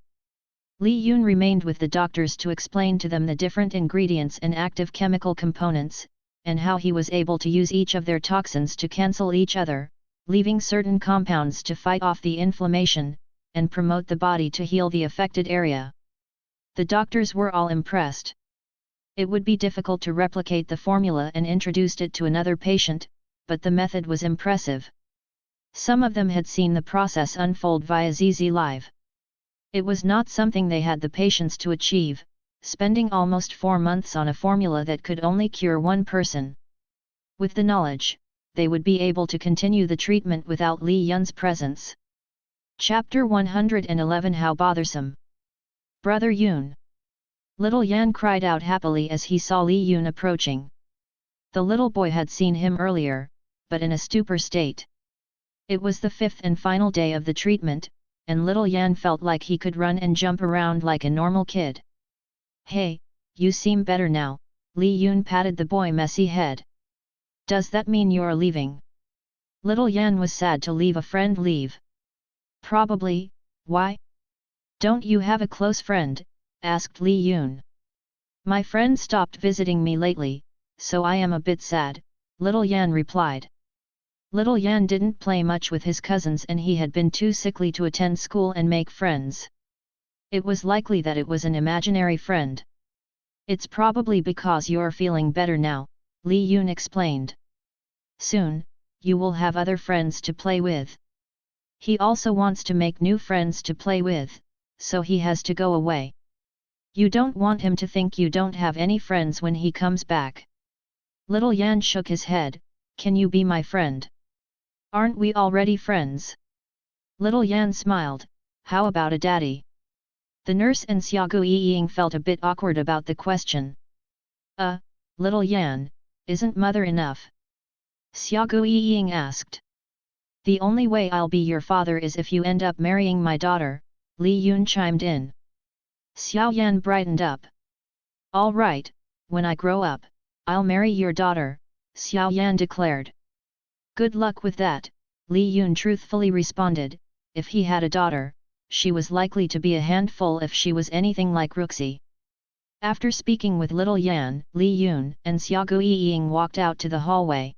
S1: Li Yun remained with the doctors to explain to them the different ingredients and active chemical components, and how he was able to use each of their toxins to cancel each other, leaving certain compounds to fight off the inflammation, and promote the body to heal the affected area. The doctors were all impressed. It would be difficult to replicate the formula and introduce it to another patient, but the method was impressive. Some of them had seen the process unfold via ZZ Live. It was not something they had the patience to achieve, spending almost 4 months on a formula that could only cure one person. With the knowledge, they would be able to continue the treatment without Li Yun's presence. Chapter 111 How Bothersome! Brother Yun! Little Yan cried out happily as he saw Li Yun approaching. The little boy had seen him earlier, but in a stupor state. It was the 5th and final day of the treatment, and little Yan felt like he could run and jump around like a normal kid. Hey, you seem better now, Li Yun patted the boy's messy head. Does that mean you're leaving? Little Yan was sad to leave a friend leave. Probably, why? Don't you have a close friend? Asked Li Yun. My friend stopped visiting me lately, so I am a bit sad, Little Yan replied. Little Yan didn't play much with his cousins and he had been too sickly to attend school and make friends. It was likely that it was an imaginary friend. It's probably because you're feeling better now, Li Yun explained. Soon, you will have other friends to play with. He also wants to make new friends to play with, so he has to go away. You don't want him to think you don't have any friends when he comes back. Little Yan shook his head, can you be my friend? Aren't we already friends? Little Yan smiled, how about a daddy? The nurse and Xiaogu Yiying felt a bit awkward about the question. Little Yan, isn't mother enough? Xiaogu Yiying asked. The only way I'll be your father is if you end up marrying my daughter, Li Yun chimed in. Xiao Yan brightened up. All right, when I grow up, I'll marry your daughter, Xiao Yan declared. Good luck with that, Li Yun truthfully responded. If he had a daughter, she was likely to be a handful if she was anything like Ruxi. After speaking with Little Yan, Li Yun and Xiaogu Yiying walked out to the hallway.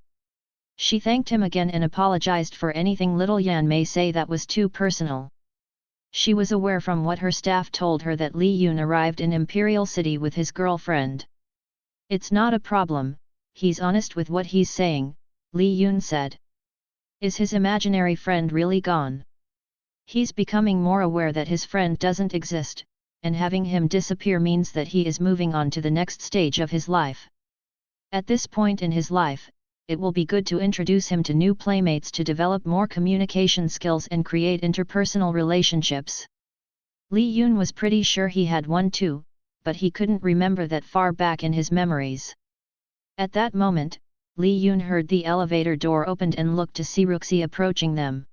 S1: She thanked him again and apologized for anything Little Yan may say that was too personal. She was aware from what her staff told her that Li Yun arrived in Imperial City with his girlfriend. It's not a problem, he's honest with what he's saying, Li Yun said. Is his imaginary friend really gone? He's becoming more aware that his friend doesn't exist, and having him disappear means that he is moving on to the next stage of his life. At this point in his life, it will be good to introduce him to new playmates to develop more communication skills and create interpersonal relationships. Li Yun was pretty sure he had one too, but he couldn't remember that far back in his memories. At that moment, Li Yun heard the elevator door opened and looked to see Ruxi approaching them.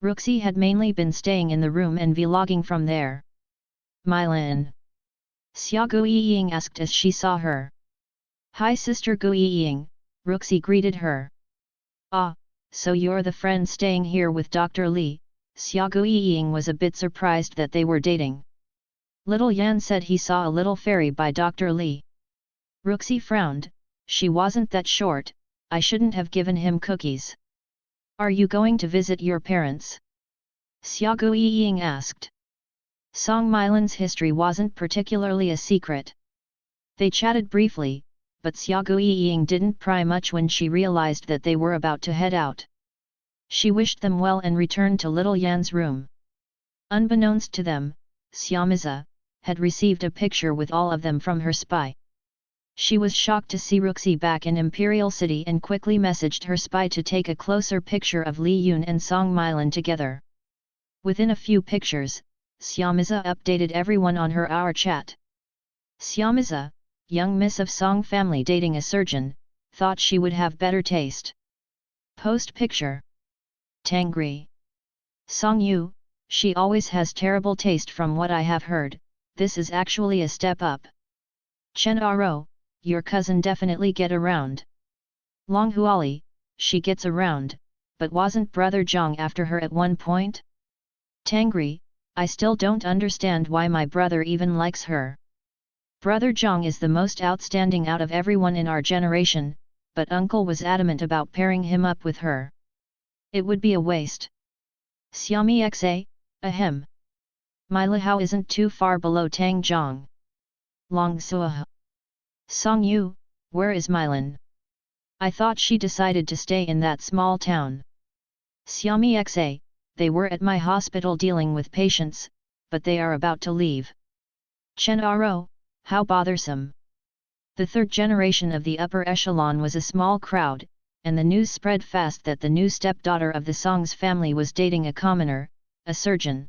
S1: Ruxi had mainly been staying in the room and vlogging from there. Mylin. Xiaogu Yiying asked as she saw her. Hi Sister Gu Yiying, Ruxi greeted her. Ah, so you're the friend staying here with Dr. Li. Xiao Ying was a bit surprised that they were dating. Little Yan said he saw a little fairy by Dr. Li. Ruxi frowned, she wasn't that short, I shouldn't have given him cookies. Are you going to visit your parents? Xiao Ying asked. Song Milan's history wasn't particularly a secret. They chatted briefly, but Xiao Ying didn't pry much when she realized that they were about to head out. She wished them well and returned to Little Yan's room. Unbeknownst to them, Xiaomiza had received a picture with all of them from her spy. She was shocked to see Ruxi back in Imperial City and quickly messaged her spy to take a closer picture of Li Yun and Song Milan together. Within a few pictures, Xiaomiza updated everyone on her hour chat. Xiaomiza, young miss of Song family dating a surgeon, thought she would have better taste. Post picture. Tangri. Song Yu, she always has terrible taste from what I have heard, this is actually a step up. Chen Aro, your cousin definitely get around. Long Huali, she gets around, but wasn't brother Zhang after her at one point? Tangri, I still don't understand why my brother even likes her. Brother Zhang is the most outstanding out of everyone in our generation, but uncle was adamant about pairing him up with her. It would be a waste. Xiaomi Xa, ahem. My Lihao isn't too far below Tang Zhang. Long Suaha. Song Yu, where is Milan? I thought she decided to stay in that small town. Xiaomi Xa, they were at my hospital dealing with patients, but they are about to leave. Chen Aro, how bothersome. The third generation of the upper echelon was a small crowd, and the news spread fast that the new stepdaughter of the Song's family was dating a commoner, a surgeon.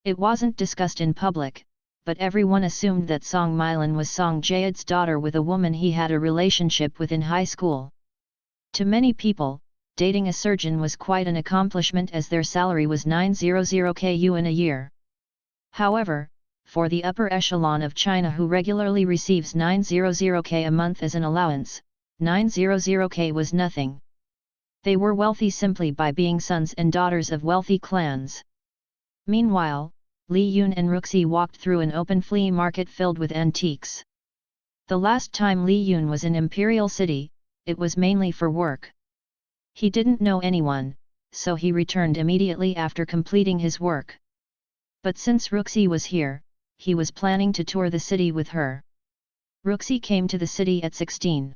S1: It wasn't discussed in public, but everyone assumed that Song Milan was Song Jayad's daughter with a woman he had a relationship with in high school. To many people, dating a surgeon was quite an accomplishment as their salary was 900k yuan a year. However, for the upper echelon of China who regularly receives 900k a month as an allowance, 900k was nothing. They were wealthy simply by being sons and daughters of wealthy clans. Meanwhile, Li Yun and Ruxi walked through an open flea market filled with antiques. The last time Li Yun was in Imperial City, it was mainly for work. He didn't know anyone, so he returned immediately after completing his work. But since Ruxi was here, he was planning to tour the city with her. Ruxi came to the city at 16.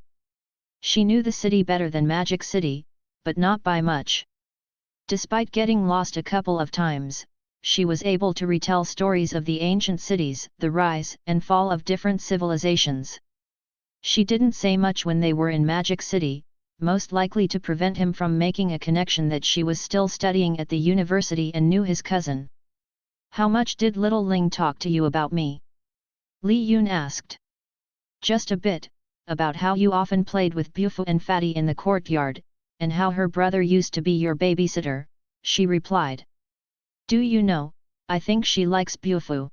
S1: She knew the city better than Magic City, but not by much. Despite getting lost a couple of times, she was able to retell stories of the ancient cities, the rise and fall of different civilizations. She didn't say much when they were in Magic City, most likely to prevent him from making a connection that she was still studying at the university and knew his cousin. How much did little Ling talk to you about me? Li Yun asked. Just a bit, about how you often played with Bufu and Fatty in the courtyard, and how her brother used to be your babysitter, she replied. Do you know, I think she likes Bufu.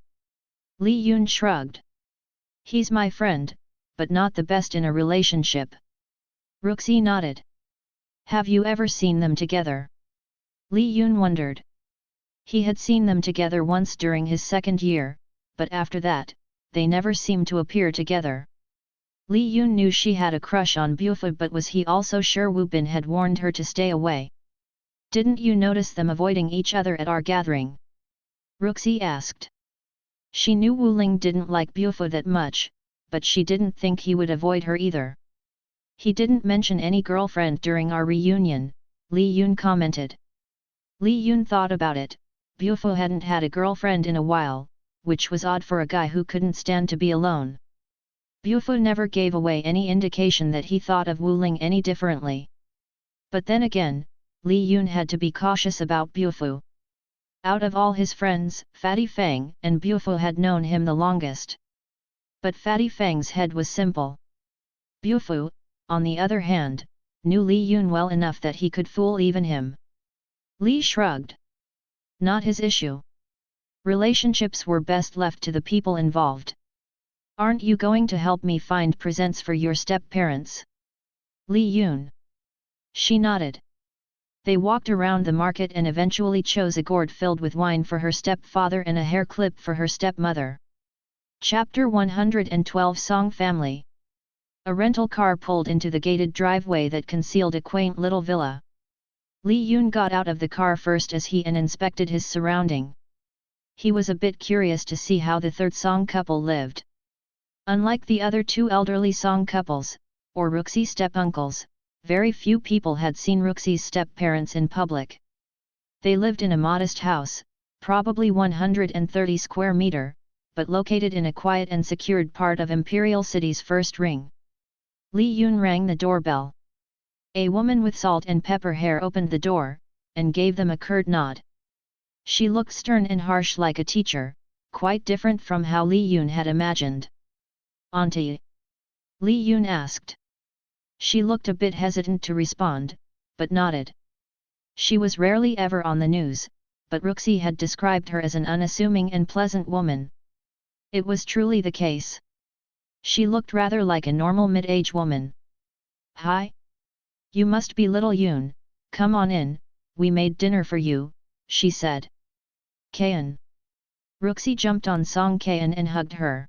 S1: Li Yun shrugged. He's my friend, but not the best in a relationship. Ruxi nodded. Have you ever seen them together? Li Yun wondered. He had seen them together once during his second year, but after that, they never seemed to appear together. Li Yun knew she had a crush on Bufu, but was he also sure Wu Bin had warned her to stay away? Didn't you notice them avoiding each other at our gathering? Ruxi asked. She knew Wu Ling didn't like Bufu that much, but she didn't think he would avoid her either. He didn't mention any girlfriend during our reunion, Li Yun commented. Li Yun thought about it. Bufu hadn't had a girlfriend in a while, which was odd for a guy who couldn't stand to be alone. Bufu never gave away any indication that he thought of Wu Ling any differently. But then again, Li Yun had to be cautious about Bufu. Out of all his friends, Fatty Fang and Bufu had known him the longest. But Fatty Fang's head was simple. Bufu, on the other hand, knew Li Yun well enough that he could fool even him. Li shrugged. Not his issue. Relationships were best left to the people involved. Aren't you going to help me find presents for your step-parents? Li Yun. She nodded. They walked around the market and eventually chose a gourd filled with wine for her stepfather and a hair clip for her stepmother. Chapter 112 Song Family. A rental car pulled into the gated driveway that concealed a quaint little villa. Li Yun got out of the car first as he inspected his surrounding. He was a bit curious to see how the third Song couple lived. Unlike the other two elderly Song couples, or Ruxi step-uncles, very few people had seen Ruxi's step-parents in public. They lived in a modest house, probably 130 square meter, but located in a quiet and secured part of Imperial City's first ring. Li Yun rang the doorbell. A woman with salt and pepper hair opened the door, and gave them a curt nod. She looked stern and harsh like a teacher, quite different from how Li Yun had imagined. "Auntie?" Li Yun asked. She looked a bit hesitant to respond, but nodded. She was rarely ever on the news, but Ruxi had described her as an unassuming and pleasant woman. It was truly the case. She looked rather like a normal mid-age woman. "Hi? You must be little Yun, come on in, we made dinner for you," she said. "Kayan." Ruxi jumped on Song Kayan and hugged her.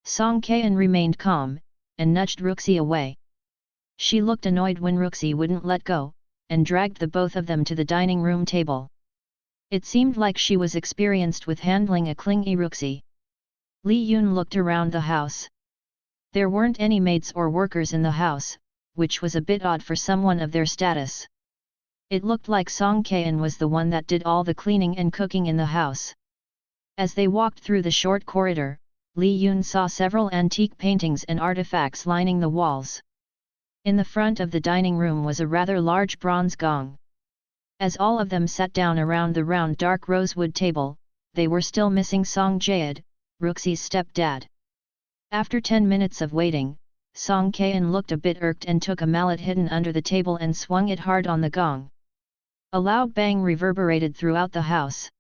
S1: Song Kayan remained calm, and nudged Ruxi away. She looked annoyed when Ruxi wouldn't let go, and dragged the both of them to the dining room table. It seemed like she was experienced with handling a clingy Ruxi. Li Yun looked around the house. There weren't any maids or workers in the house, which was a bit odd for someone of their status. It looked like Song Kayan was the one that did all the cleaning and cooking in the house. As they walked through the short corridor, Li Yun saw several antique paintings and artifacts lining the walls. In the front of the dining room was a rather large bronze gong. As all of them sat down around the round dark rosewood table, they were still missing Song Jayad, Ruxi's stepdad. After 10 minutes of waiting, Song Kayan looked a bit irked and took a mallet hidden under the table and swung it hard on the gong. A loud bang reverberated throughout the house.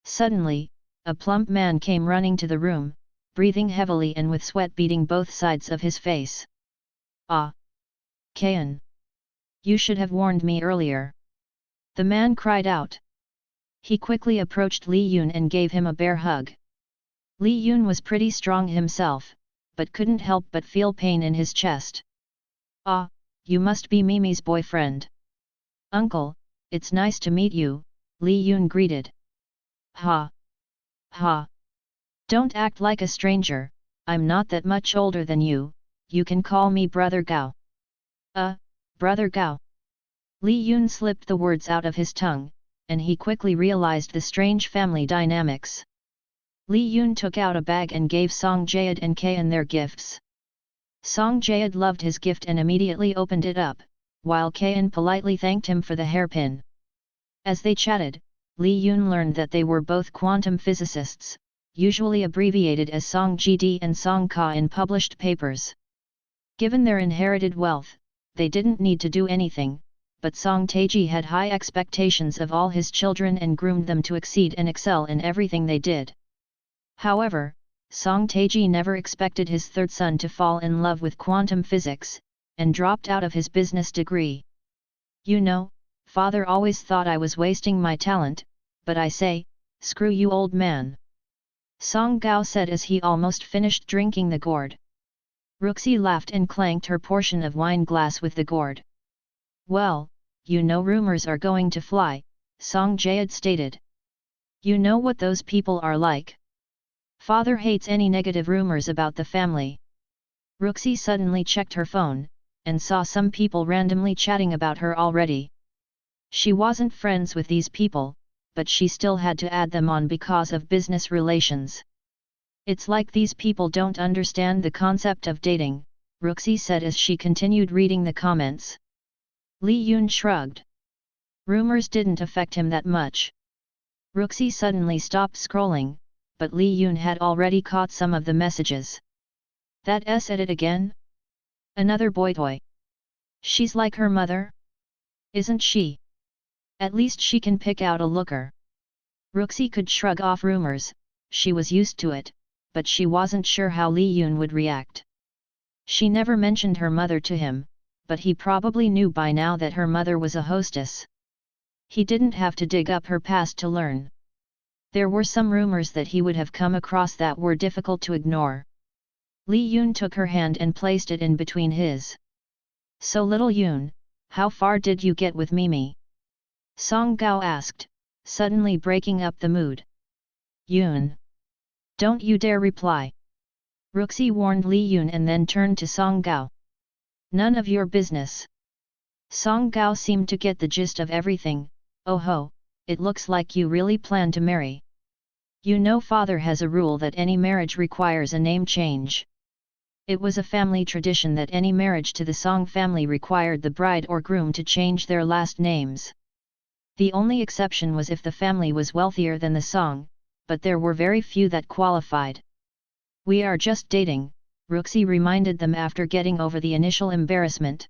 S1: Suddenly, a plump man came running to the room, breathing heavily and with sweat beading both sides of his face. "Ah! Kayan! You should have warned me earlier!" the man cried out. He quickly approached Li Yun and gave him a bear hug. Li Yun was pretty strong himself, but couldn't help but feel pain in his chest. "Ah, you must be Mimi's boyfriend." "Uncle, it's nice to meet you," Li Yun greeted. "Ha! Ha! Don't act like a stranger, I'm not that much older than you, you can call me Brother Gao." Brother Gao." Li Yun slipped the words out of his tongue, and he quickly realized the strange family dynamics. Li Yun took out a bag and gave Song Jayad and Kayan their gifts. Song Jayad loved his gift and immediately opened it up, while Kayan politely thanked him for the hairpin. As they chatted, Li Yun learned that they were both quantum physicists, usually abbreviated as Song GD and Song Ka in published papers. Given their inherited wealth, they didn't need to do anything, but Song Taiji had high expectations of all his children and groomed them to exceed and excel in everything they did. However, Song Taiji never expected his third son to fall in love with quantum physics, and dropped out of his business degree. "You know, father always thought I was wasting my talent, but I say, screw you old man," Song Gao said as he almost finished drinking the gourd. Ruxi laughed and clanked her portion of wine glass with the gourd. "Well, you know rumors are going to fly," Song Jayad stated. "You know what those people are like. Father hates any negative rumors about the family." Ruxi suddenly checked her phone, and saw some people randomly chatting about her already. She wasn't friends with these people, but she still had to add them on because of business relations. "It's like these people don't understand the concept of dating," Ruxi said as she continued reading the comments. Li Yun shrugged. Rumors didn't affect him that much. Ruxi suddenly stopped scrolling, but Li Yun had already caught some of the messages. "That's it again? Another boy toy. She's like her mother? Isn't she? At least she can pick out a looker." Ruxi could shrug off rumors, she was used to it, but she wasn't sure how Li Yun would react. She never mentioned her mother to him, but he probably knew by now that her mother was a hostess. He didn't have to dig up her past to learn. There were some rumors that he would have come across that were difficult to ignore. Li Yun took her hand and placed it in between his. "So little Yun, how far did you get with Mimi?" Song Gao asked, suddenly breaking up the mood. "Yun, don't you dare reply!" Ruxi warned Li Yun and then turned to Song Gao. "None of your business." Song Gao seemed to get the gist of everything. "Oh ho, it looks like you really plan to marry. You know father has a rule that any marriage requires a name change. It was a family tradition that any marriage to the Song family required the bride or groom to change their last names. The only exception was if the family was wealthier than the Song, but there were very few that qualified. "We are just dating," Ruxi reminded them after getting over the initial embarrassment.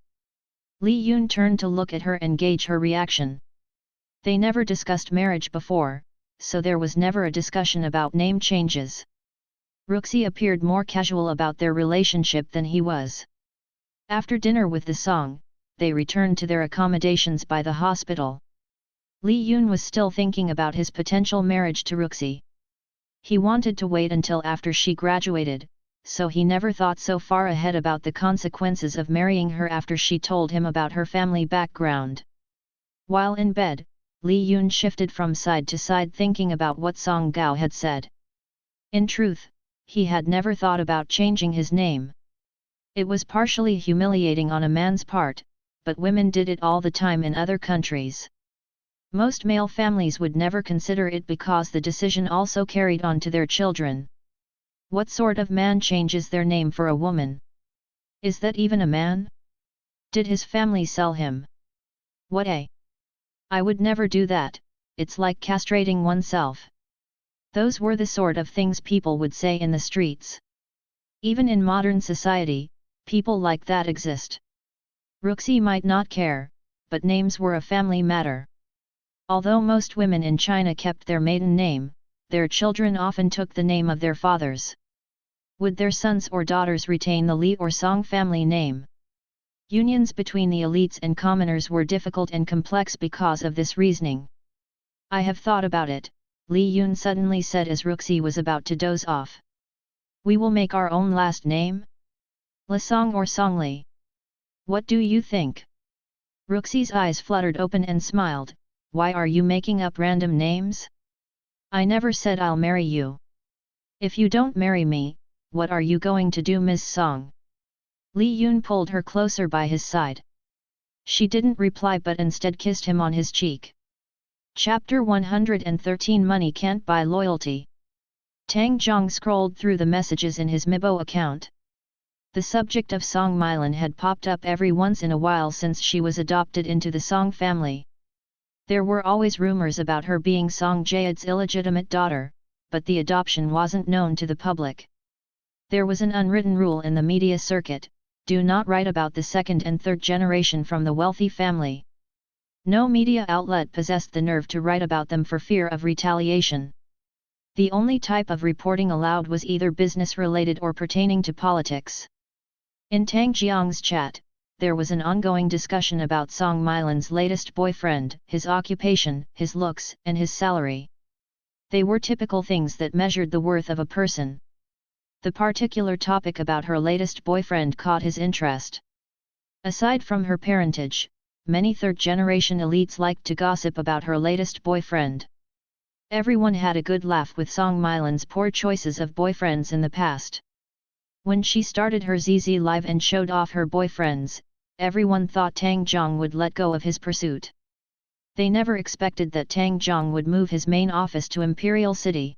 S1: Li Yun turned to look at her and gauge her reaction. They never discussed marriage before, so there was never a discussion about name changes. Ruxi appeared more casual about their relationship than he was. After dinner with the Song, they returned to their accommodations by the hospital. Li Yun was still thinking about his potential marriage to Ruxi. He wanted to wait until after she graduated, so he never thought so far ahead about the consequences of marrying her after she told him about her family background. While in bed, Li Yun shifted from side to side thinking about what Song Gao had said. In truth, he had never thought about changing his name. It was partially humiliating on a man's part, but women did it all the time in other countries. Most male families would never consider it because the decision also carried on to their children. What sort of man changes their name for a woman? Is that even a man? Did his family sell him? What a? I would never do that, it's like castrating oneself. Those were the sort of things people would say in the streets. Even in modern society, people like that exist. Ruxi might not care, but names were a family matter. Although most women in China kept their maiden name, their children often took the name of their fathers. Would their sons or daughters retain the Li or Song family name? Unions between the elites and commoners were difficult and complex because of this reasoning. "I have thought about it," Li Yun suddenly said as Ruxi was about to doze off. "We will make our own last name? La Song or Song Li? What do you think?" Ruxi's eyes fluttered open and smiled. "Why are you making up random names? I never said I'll marry you. If you don't marry me, what are you going to do, Ms. Song?" Li Yun pulled her closer by his side. She didn't reply but instead kissed him on his cheek. Chapter 113 Money Can't Buy Loyalty. Tang Zhang scrolled through the messages in his Mibo account. The subject of Song Milan had popped up every once in a while since she was adopted into the Song family. There were always rumors about her being Song Jayad's illegitimate daughter, but the adoption wasn't known to the public. There was an unwritten rule in the media circuit: do not write about the second and third generation from the wealthy family. No media outlet possessed the nerve to write about them for fear of retaliation. The only type of reporting allowed was either business-related or pertaining to politics. In Tang Jiang's chat, there was an ongoing discussion about Song Milan's latest boyfriend, his occupation, his looks, and his salary. They were typical things that measured the worth of a person. The particular topic about her latest boyfriend caught his interest. Aside from her parentage, many third-generation elites liked to gossip about her latest boyfriend. Everyone had a good laugh with Song Milan's poor choices of boyfriends in the past. When she started her ZZ Live and showed off her boyfriends, everyone thought Tang Zhang would let go of his pursuit. They never expected that Tang Zhang would move his main office to Imperial City.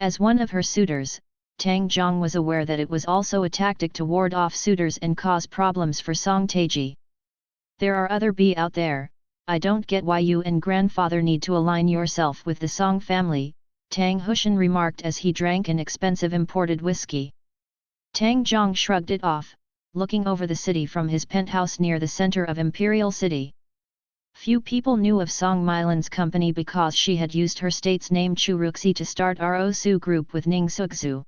S1: As one of her suitors, Tang Zhang was aware that it was also a tactic to ward off suitors and cause problems for Song Taiji. "There are other B out there, I don't get why you and grandfather need to align yourself with the Song family," Tang Hushan remarked as he drank an expensive imported whiskey. Tang Zhang shrugged it off, looking over the city from his penthouse near the center of Imperial City. Few people knew of Song Milan's company because she had used her state's name Chu Ruxi to start Rosu Group with Ning Sugzu.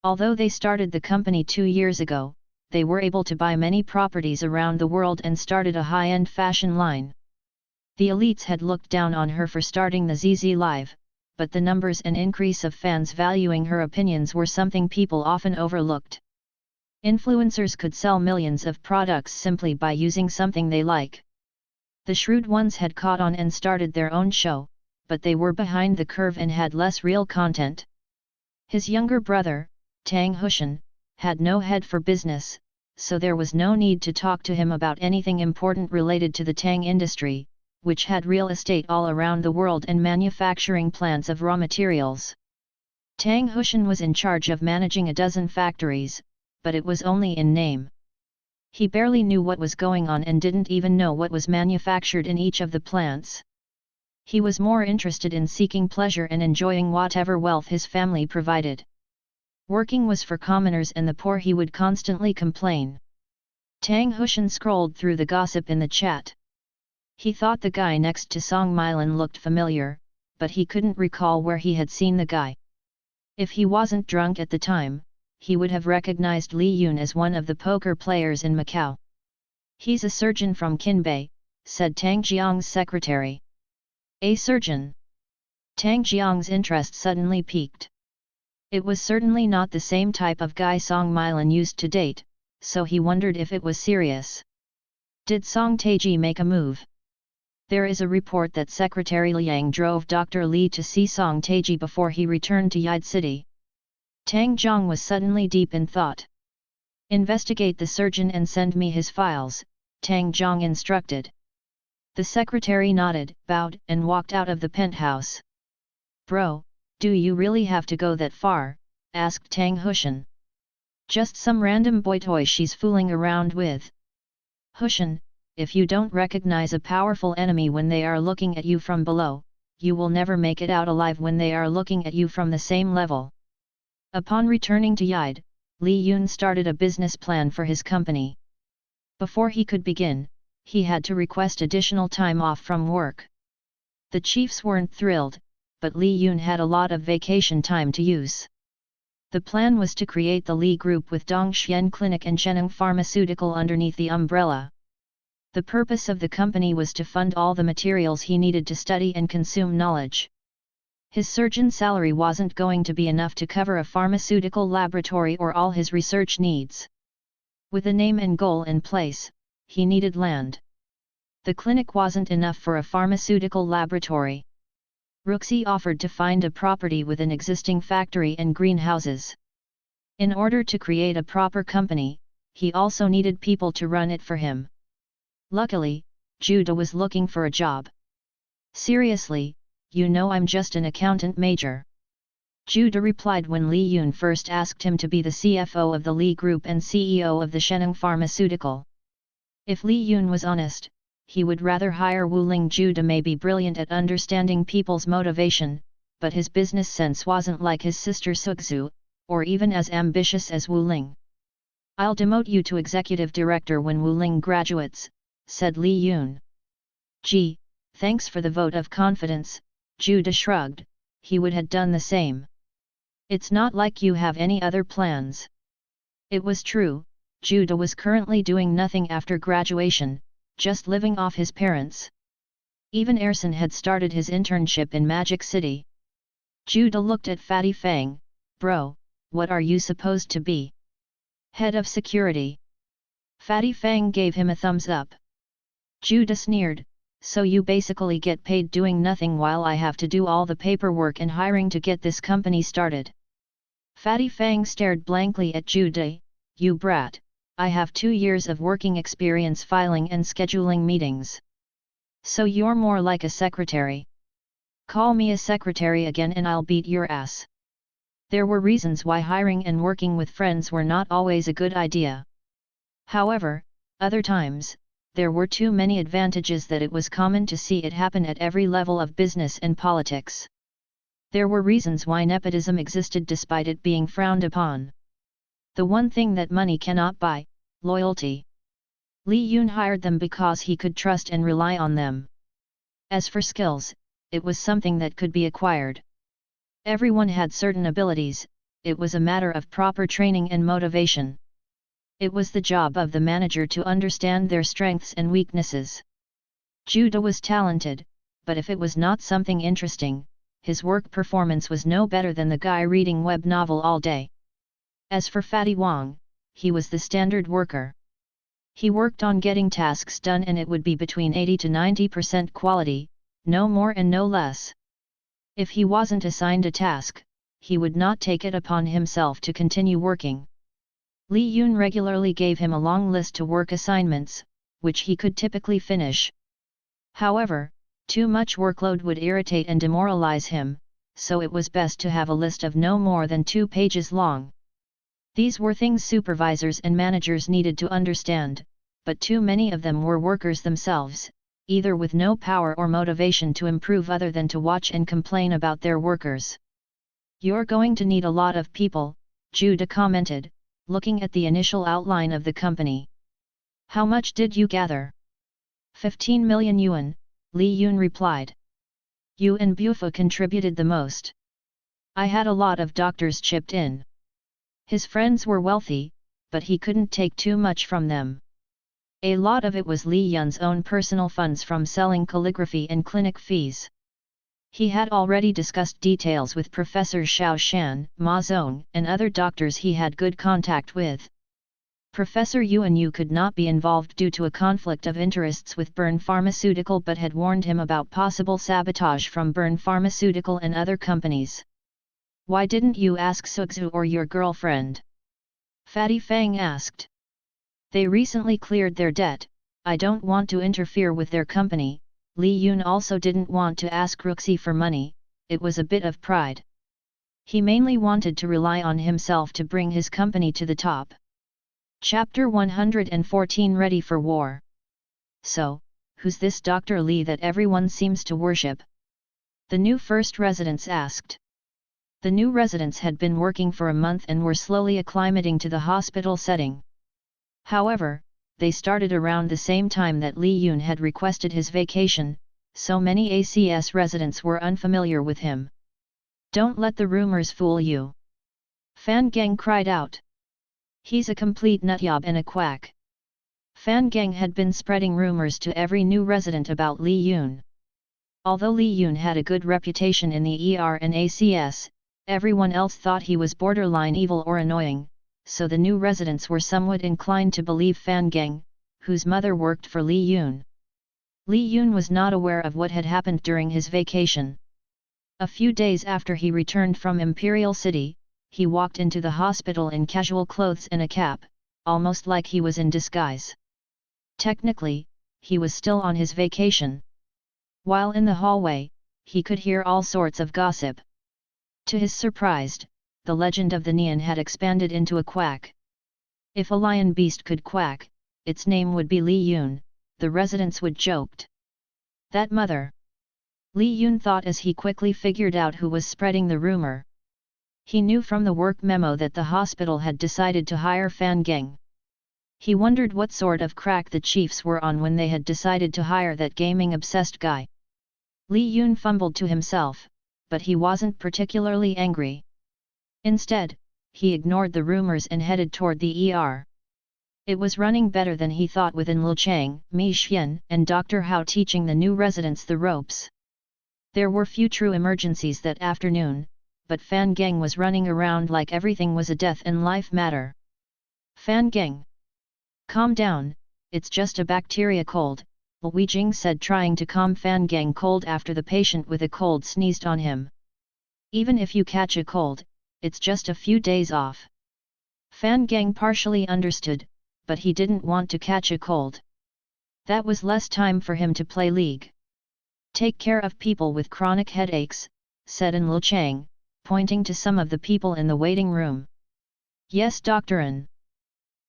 S1: Although they started the company 2 years ago, they were able to buy many properties around the world and started a high-end fashion line. The elites had looked down on her for starting the ZZ Live, but the numbers and increase of fans valuing her opinions were something people often overlooked. Influencers could sell millions of products simply by using something they like. The shrewd ones had caught on and started their own show, but they were behind the curve and had less real content. His younger brother, Tang Hushan, had no head for business, so there was no need to talk to him about anything important related to the Tang industry, which had real estate all around the world and manufacturing plants of raw materials. Tang Hushan was in charge of managing a dozen factories, but it was only in name. He barely knew what was going on and didn't even know what was manufactured in each of the plants. He was more interested in seeking pleasure and enjoying whatever wealth his family provided. Working was for commoners and the poor, he would constantly complain. Tang Hushan scrolled through the gossip in the chat. He thought the guy next to Song Milan looked familiar, but he couldn't recall where he had seen the guy. If he wasn't drunk at the time, he would have recognized Li Yun as one of the poker players in Macau. "He's a surgeon from Qinbei," said Tang Jiang's secretary. "A surgeon?" Tang Jiang's interest suddenly piqued. It was certainly not the same type of guy Song Milan used to date, so he wondered if it was serious. Did Song Taiji make a move? There is a report that Secretary Liang drove Dr. Li to see Song Taiji before he returned to Yide City. Tang Jiang was suddenly deep in thought. "Investigate the surgeon and send me his files," Tang Jiang instructed. The secretary nodded, bowed, and walked out of the penthouse. "Bro, do you really have to go that far?" asked Tang Hushan. "Just some random boy toy she's fooling around with." "Hushan, if you don't recognize a powerful enemy when they are looking at you from below, you will never make it out alive when they are looking at you from the same level." Upon returning to Yide, Li Yun started a business plan for his company. Before he could begin, he had to request additional time off from work. The chiefs weren't thrilled, but Li Yun had a lot of vacation time to use. The plan was to create the Li Group with Dongxian Clinic and Zheneng Pharmaceutical underneath the umbrella. The purpose of the company was to fund all the materials he needed to study and consume knowledge. His surgeon salary wasn't going to be enough to cover a pharmaceutical laboratory or all his research needs. With a name and goal in place, he needed land. The clinic wasn't enough for a pharmaceutical laboratory. Ruxi offered to find a property with an existing factory and greenhouses. In order to create a proper company, he also needed people to run it for him. Luckily, Judah was looking for a job. "Seriously, you know I'm just an accountant major," Judah replied when Li Yun first asked him to be the CFO of the Li Group and CEO of the Zheneng Pharmaceutical. If Li Yun was honest, he would rather hire Wu Ling. Judah may be brilliant at understanding people's motivation, but his business sense wasn't like his sister Sugzu, or even as ambitious as Wu Ling. "I'll demote you to executive director when Wu Ling graduates," said Li Yun. "Gee, thanks for the vote of confidence," Judah shrugged. He would have done the same. "It's not like you have any other plans." It was true, Judah was currently doing nothing after graduation, just living off his parents. Even Erson had started his internship in Magic City. Judah looked at Fatty Fang. "Bro, what are you supposed to be? Head of security?" Fatty Fang gave him a thumbs up. Judah sneered, "So you basically get paid doing nothing while I have to do all the paperwork and hiring to get this company started?" Fatty Fang stared blankly at Judah. "You brat, I have 2 years of working experience filing and scheduling meetings. So you're more like a secretary. Call me a secretary again and I'll beat your ass." There were reasons why hiring and working with friends were not always a good idea. However, other times, there were too many advantages that it was common to see it happen at every level of business and politics. There were reasons why nepotism existed despite it being frowned upon. The one thing that money cannot buy: loyalty. Li Yun hired them because he could trust and rely on them. As for skills, it was something that could be acquired. Everyone had certain abilities, it was a matter of proper training and motivation. It was the job of the manager to understand their strengths and weaknesses. Judah was talented, but if it was not something interesting, his work performance was no better than the guy reading web novel all day. As for Fatty Wong, he was the standard worker. He worked on getting tasks done and it would be between 80 to 90% quality, no more and no less. If he wasn't assigned a task, he would not take it upon himself to continue working. Li Yun regularly gave him a long list to work assignments, which he could typically finish. However, too much workload would irritate and demoralize him, so it was best to have a list of no more than 2 pages long. These were things supervisors and managers needed to understand, but too many of them were workers themselves, either with no power or motivation to improve other than to watch and complain about their workers. "You're going to need a lot of people," Judah commented, looking at the initial outline of the company. "How much did you gather?" 15 million yuan, Li Yun replied. "You and Bufa contributed the most. I had a lot of doctors chipped in." His friends were wealthy, but he couldn't take too much from them. A lot of it was Li Yun's own personal funds from selling calligraphy and clinic fees. He had already discussed details with Professor Xiao Shan, Ma Zong, and other doctors he had good contact with. Professor Yuan Yu could not be involved due to a conflict of interests with Bern Pharmaceutical but had warned him about possible sabotage from Bern Pharmaceutical and other companies. "Why didn't you ask Sugzu or your girlfriend?" Fatty Fang asked. "They recently cleared their debt, I don't want to interfere with their company." Li Yun also didn't want to ask Ruxi for money, it was a bit of pride. He mainly wanted to rely on himself to bring his company to the top. Chapter 114 Ready for War. "So, who's this Dr. Li that everyone seems to worship?" the new first residents asked. The new residents had been working for a month and were slowly acclimating to the hospital setting. However, they started around the same time that Li Yun had requested his vacation, so many ACS residents were unfamiliar with him. "Don't let the rumors fool you!" Fan Geng cried out. "He's a complete nutjob and a quack." Fan Geng had been spreading rumors to every new resident about Li Yun. Although Li Yun had a good reputation in the ER and ACS, everyone else thought he was borderline evil or annoying, so the new residents were somewhat inclined to believe Fan Geng, whose mother worked for Li Yun. Li Yun was not aware of what had happened during his vacation. A few days after he returned from Imperial City, he walked into the hospital in casual clothes and a cap, almost like he was in disguise. Technically, he was still on his vacation. While in the hallway, he could hear all sorts of gossip. To his surprise, the legend of the Neon had expanded into a quack. If a lion beast could quack, its name would be Li Yun, the residents would joked. That mother! Li Yun thought as he quickly figured out who was spreading the rumor. He knew from the work memo that the hospital had decided to hire Fan Geng. He wondered what sort of crack the chiefs were on when they had decided to hire that gaming-obsessed guy. Li Yun fumbled to himself, but he wasn't particularly angry. Instead, he ignored the rumors and headed toward the ER. It was running better than he thought with Liu Chang, Mi Xian, and Dr. Hao teaching the new residents the ropes. There were few true emergencies that afternoon, but Fan Geng was running around like everything was a death and life matter. "Fan Geng! Calm down, it's just a bacteria cold," Wei Jing said, trying to calm Fan Geng cold after the patient with a cold sneezed on him. "Even if you catch a cold, it's just a few days off." Fan Geng partially understood, but he didn't want to catch a cold. That was less time for him to play league. "Take care of people with chronic headaches," said Liu Chang, pointing to some of the people in the waiting room. "Yes, Dr. N."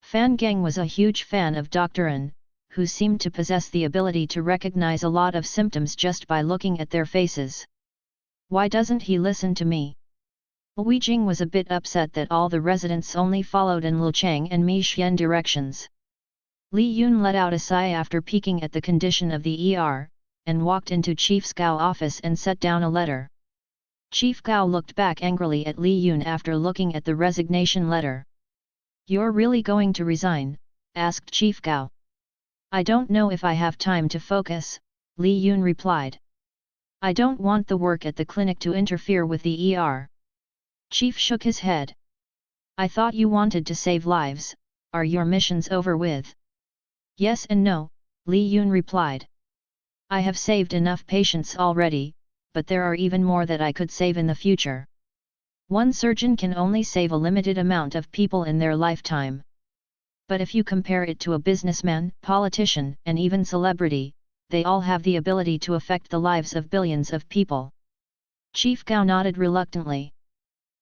S1: Fan Geng was a huge fan of Dr. N, who seemed to possess the ability to recognize a lot of symptoms just by looking at their faces. "Why doesn't he listen to me?" Wei Jing was a bit upset that all the residents only followed Liu Chang and Mi Xian directions. Li Yun let out a sigh after peeking at the condition of the ER, and walked into Chief Gao's office and set down a letter. Chief Gao looked back angrily at Li Yun after looking at the resignation letter. You're really going to resign? Asked Chief Gao. I don't know if I have time to focus, Li Yun replied. I don't want the work at the clinic to interfere with the ER. Chief shook his head. I thought you wanted to save lives. Are your missions over with? Yes and no, Li Yun replied. I have saved enough patients already, but there are even more that I could save in the future. One surgeon can only save a limited amount of people in their lifetime. But if you compare it to a businessman, politician, and even celebrity, they all have the ability to affect the lives of billions of people. Chief Gao nodded reluctantly.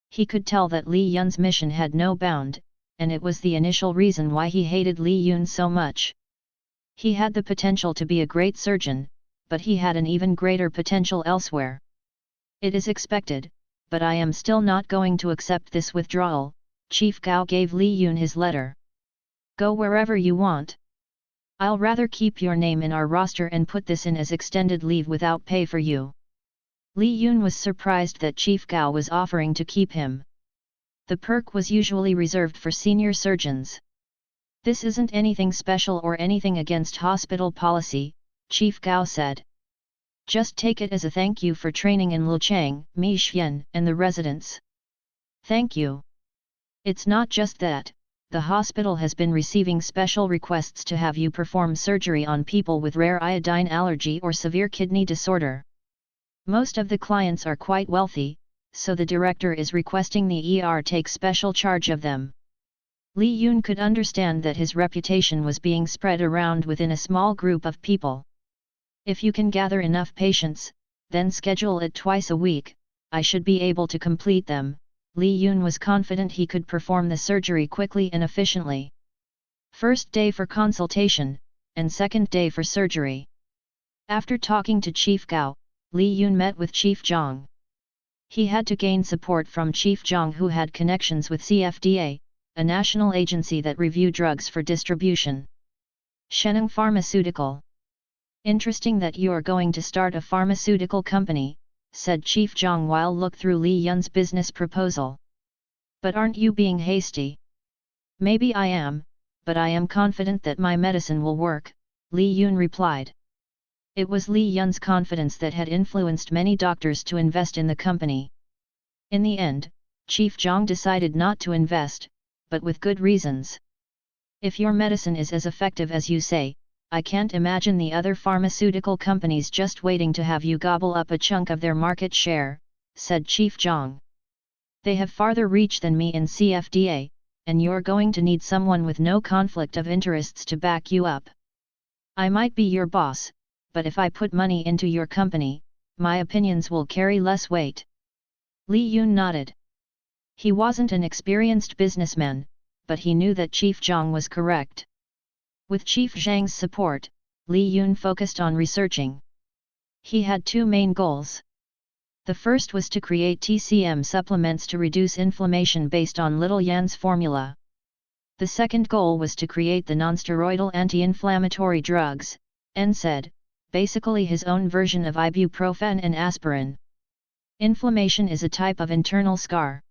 S1: He could tell that Li Yun's mission had no bound, and it was the initial reason why he hated Li Yun so much. He had the potential to be a great surgeon, but he had an even greater potential elsewhere. It is expected, but I am still not going to accept this withdrawal. Chief Gao gave Li Yun his letter. Go wherever you want. I'll rather keep your name in our roster and put this in as extended leave without pay for you. Li Yun was surprised that Chief Gao was offering to keep him. The perk was usually reserved for senior surgeons. This isn't anything special or anything against hospital policy, Chief Gao said. Just take it as a thank you for training in Luchang, Mi Xian, and the residents. Thank you. It's not just that, the hospital has been receiving special requests to have you perform surgery on people with rare iodine allergy or severe kidney disorder. Most of the clients are quite wealthy, so the director is requesting the ER take special charge of them. Li Yun could understand that his reputation was being spread around within a small group of people. If you can gather enough patients, then schedule it twice a week, I should be able to complete them. Li Yun was confident he could perform the surgery quickly and efficiently. First day for consultation, and second day for surgery. After talking to Chief Gao, Li Yun met with Chief Zhang. He had to gain support from Chief Zhang, who had connections with CFDA, a national agency that review drugs for distribution. Sheneng Pharmaceutical. Interesting that you're going to start a pharmaceutical company, said Chief Zhang while looked through Li Yun's business proposal. But aren't you being hasty? Maybe I am, but I am confident that my medicine will work, Li Yun replied. It was Li Yun's confidence that had influenced many doctors to invest in the company. In the end, Chief Zhang decided not to invest, but with good reasons. If your medicine is as effective as you say, I can't imagine the other pharmaceutical companies just waiting to have you gobble up a chunk of their market share, said Chief Zhang. They have farther reach than me in CFDA, and you're going to need someone with no conflict of interests to back you up. I might be your boss, but if I put money into your company, my opinions will carry less weight. Li Yun nodded. He wasn't an experienced businessman, but he knew that Chief Zhang was correct. With Chief Zhang's support, Li Yun focused on researching. He had two main goals. The first was to create TCM supplements to reduce inflammation based on Little Yan's formula. The second goal was to create the nonsteroidal anti-inflammatory drugs, NSAID, basically his own version of ibuprofen and aspirin. Inflammation is a type of internal scar.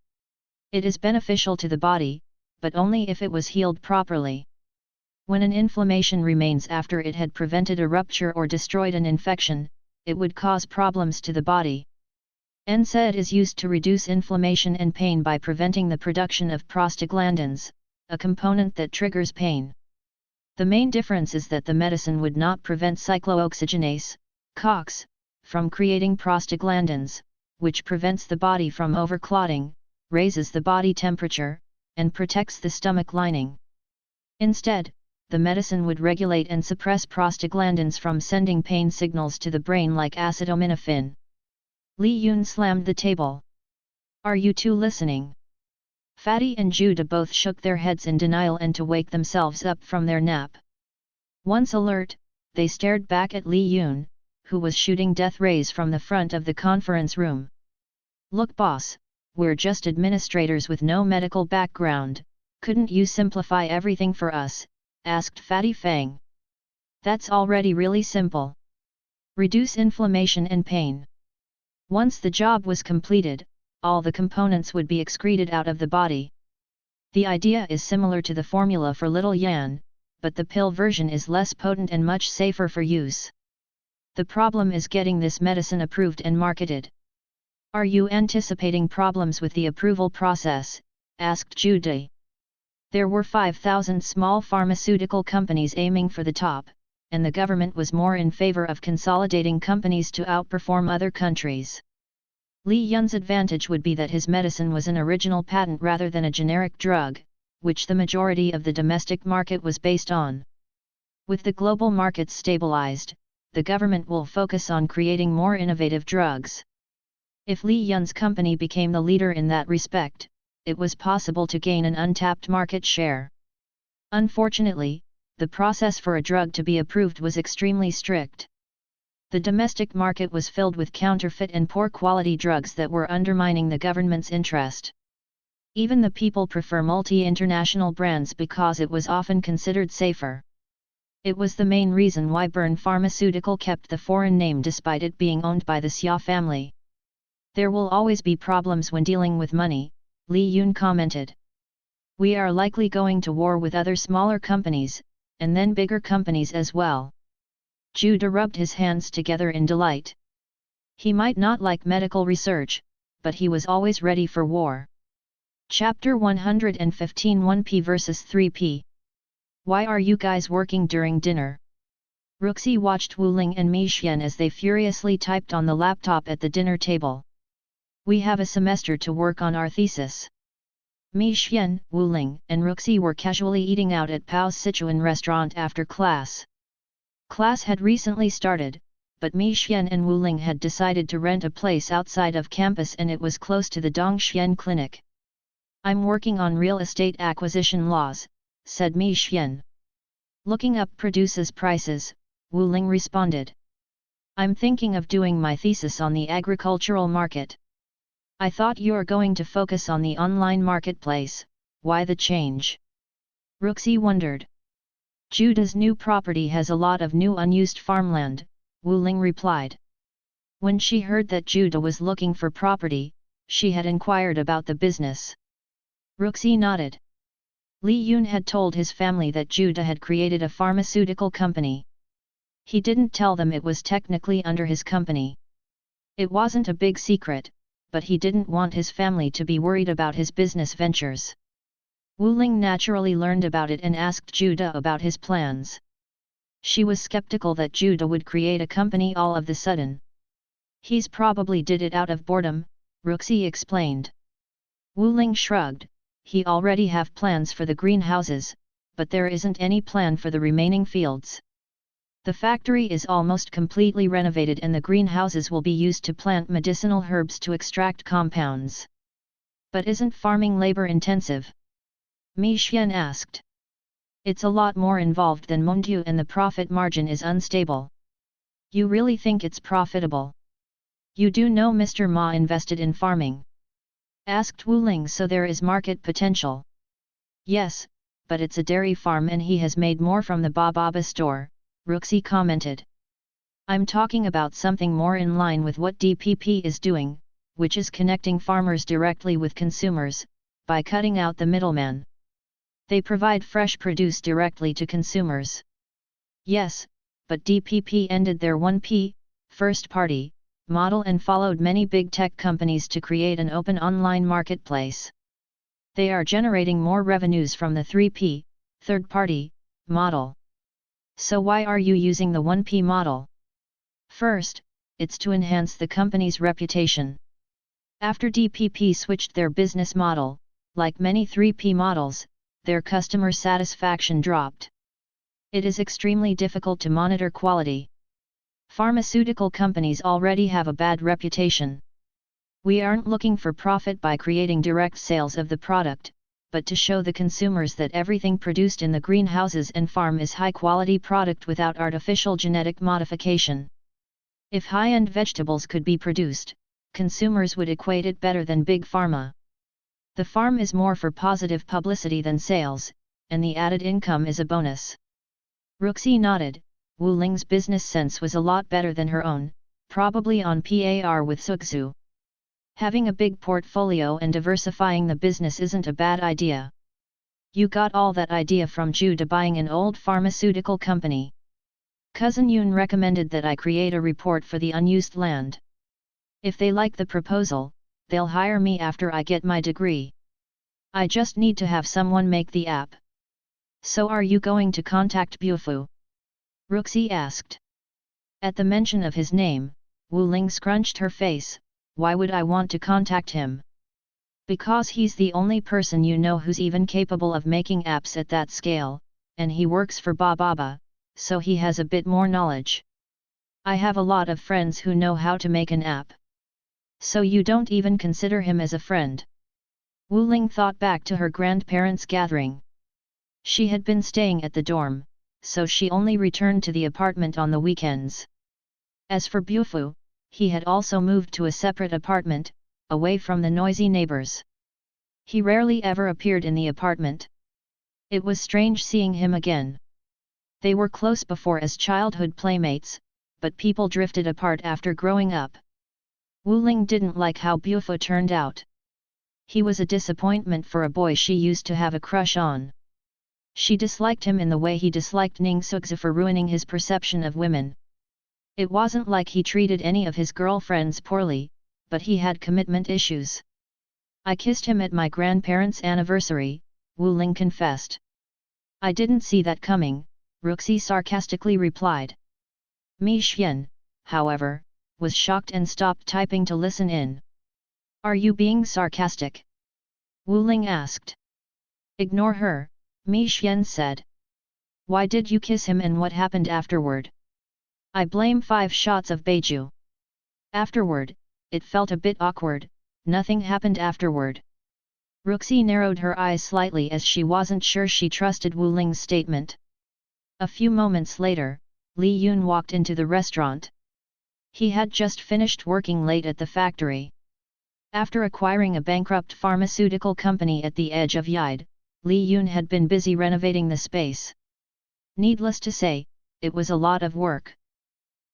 S1: It is beneficial to the body, but only if it was healed properly. When an inflammation remains after it had prevented a rupture or destroyed an infection, it would cause problems to the body. NSAID is used to reduce inflammation and pain by preventing the production of prostaglandins, a component that triggers pain. The main difference is that the medicine would not prevent cyclooxygenase, COX, from creating prostaglandins, which prevents the body from overclotting, raises the body temperature, and protects the stomach lining. Instead, the medicine would regulate and suppress prostaglandins from sending pain signals to the brain like acetaminophen. Li Yun slammed the table. Are you two listening? Fatty and Judah both shook their heads in denial and to wake themselves up from their nap. Once alert, they stared back at Li Yun, who was shooting death rays from the front of the conference room. Look boss, we're just administrators with no medical background, couldn't you simplify everything for us? Asked Fatty Fang. That's already really simple. Reduce inflammation and pain. Once the job was completed, all the components would be excreted out of the body. The idea is similar to the formula for Little Yan, but the pill version is less potent and much safer for use. The problem is getting this medicine approved and marketed. Are you anticipating problems with the approval process? Asked Judy. There were 5,000 small pharmaceutical companies aiming for the top, and the government was more in favor of consolidating companies to outperform other countries. Li Yun's advantage would be that his medicine was an original patent rather than a generic drug, which the majority of the domestic market was based on. With the global markets stabilized, the government will focus on creating more innovative drugs. If Li Yun's company became the leader in that respect, it was possible to gain an untapped market share. Unfortunately, the process for a drug to be approved was extremely strict. The domestic market was filled with counterfeit and poor quality drugs that were undermining the government's interest. Even the people prefer multi-international brands because it was often considered safer. It was the main reason why Bern Pharmaceutical kept the foreign name despite it being owned by the Xia family. There will always be problems when dealing with money, Li Yun commented. We are likely going to war with other smaller companies, and then bigger companies as well. Judah rubbed his hands together in delight. He might not like medical research, but he was always ready for war. Chapter 115 1P versus 3P. Why are you guys working during dinner? Ruxi watched Wu Ling and Mi Xian as they furiously typed on the laptop at the dinner table. We have a semester to work on our thesis. Mi Xian, Wu Ling, and Ruxi were casually eating out at Pao's Sichuan restaurant after class. Class had recently started, but Mi Xian and Wu Ling had decided to rent a place outside of campus and it was close to the Dongxian Clinic. I'm working on real estate acquisition laws, said Mi Xian. Looking up produces prices, Wu Ling responded. I'm thinking of doing my thesis on the agricultural market. I thought you're going to focus on the online marketplace, why the change? Ruxi wondered. Judah's new property has a lot of new unused farmland, Wu Ling replied. When she heard that Judah was looking for property, she had inquired about the business. Ruxi nodded. Li Yun had told his family that Judah had created a pharmaceutical company. He didn't tell them it was technically under his company. It wasn't a big secret, but he didn't want his family to be worried about his business ventures. Wu Ling naturally learned about it and asked Judah about his plans. She was skeptical that Judah would create a company all of the sudden. He's probably did it out of boredom, Ruxi explained. Wu Ling shrugged. He already have plans for the greenhouses, but there isn't any plan for the remaining fields. The factory is almost completely renovated and the greenhouses will be used to plant medicinal herbs to extract compounds. But isn't farming labor intensive? Mi Xian asked. It's a lot more involved than Mondu and the profit margin is unstable. You really think it's profitable? You do know Mr. Ma invested in farming? Asked Wu Ling. So there is market potential. Yes, but it's a dairy farm and he has made more from the Baba store, Ruxi commented. I'm talking about something more in line with what DPP is doing, which is connecting farmers directly with consumers, by cutting out the middleman. They provide fresh produce directly to consumers. Yes, but DPP ended their 1P, first party, model and followed many big tech companies to create an open online marketplace. They are generating more revenues from the 3P, third party, model. So why are you using the 1P model? First, it's to enhance the company's reputation. After DPP switched their business model, like many 3P models, their customer satisfaction dropped. It is extremely difficult to monitor quality. Pharmaceutical companies already have a bad reputation. We aren't looking for profit by creating direct sales of the product, but to show the consumers that everything produced in the greenhouses and farm is high-quality product without artificial genetic modification. If high-end vegetables could be produced, consumers would equate it better than Big Pharma. The farm is more for positive publicity than sales, and the added income is a bonus. Ruxi nodded. Wu Ling's business sense was a lot better than her own, probably on par with Suxu. Having a big portfolio and diversifying the business isn't a bad idea. You got all that idea from Jude buying an old pharmaceutical company. Cousin Yoon recommended that I create a report for the unused land. If they like the proposal, they'll hire me after I get my degree. I just need to have someone make the app. So are you going to contact Bufu? Ruxi asked. At the mention of his name, Wu Ling scrunched her face. Why would I want to contact him? Because he's the only person you know who's even capable of making apps at that scale, and he works for Baba, so he has a bit more knowledge. I have a lot of friends who know how to make an app. So you don't even consider him as a friend? Wu Ling thought back to her grandparents' gathering. She had been staying at the dorm, so she only returned to the apartment on the weekends. As for Bufu, he had also moved to a separate apartment, away from the noisy neighbors. He rarely ever appeared in the apartment. It was strange seeing him again. They were close before as childhood playmates, but people drifted apart after growing up. Wu Ling didn't like how Bufu turned out. He was a disappointment for a boy she used to have a crush on. She disliked him in the way he disliked Ning Sukza for ruining his perception of women. It wasn't like he treated any of his girlfriends poorly, but he had commitment issues. I kissed him at my grandparents' anniversary, Wu Ling confessed. I didn't see that coming, Ruxi sarcastically replied. Mi Xian, however, was shocked and stopped typing to listen in. Are you being sarcastic? Wu Ling asked. Ignore her, Mi Xian said. Why did you kiss him and what happened afterward? I blame 5 shots of Beiju. Afterward, it felt a bit awkward, nothing happened afterward. Ruxi narrowed her eyes slightly as she wasn't sure she trusted Wu Ling's statement. A few moments later, Li Yun walked into the restaurant. He had just finished working late at the factory. After acquiring a bankrupt pharmaceutical company at the edge of Yide, Li Yun had been busy renovating the space. Needless to say, it was a lot of work.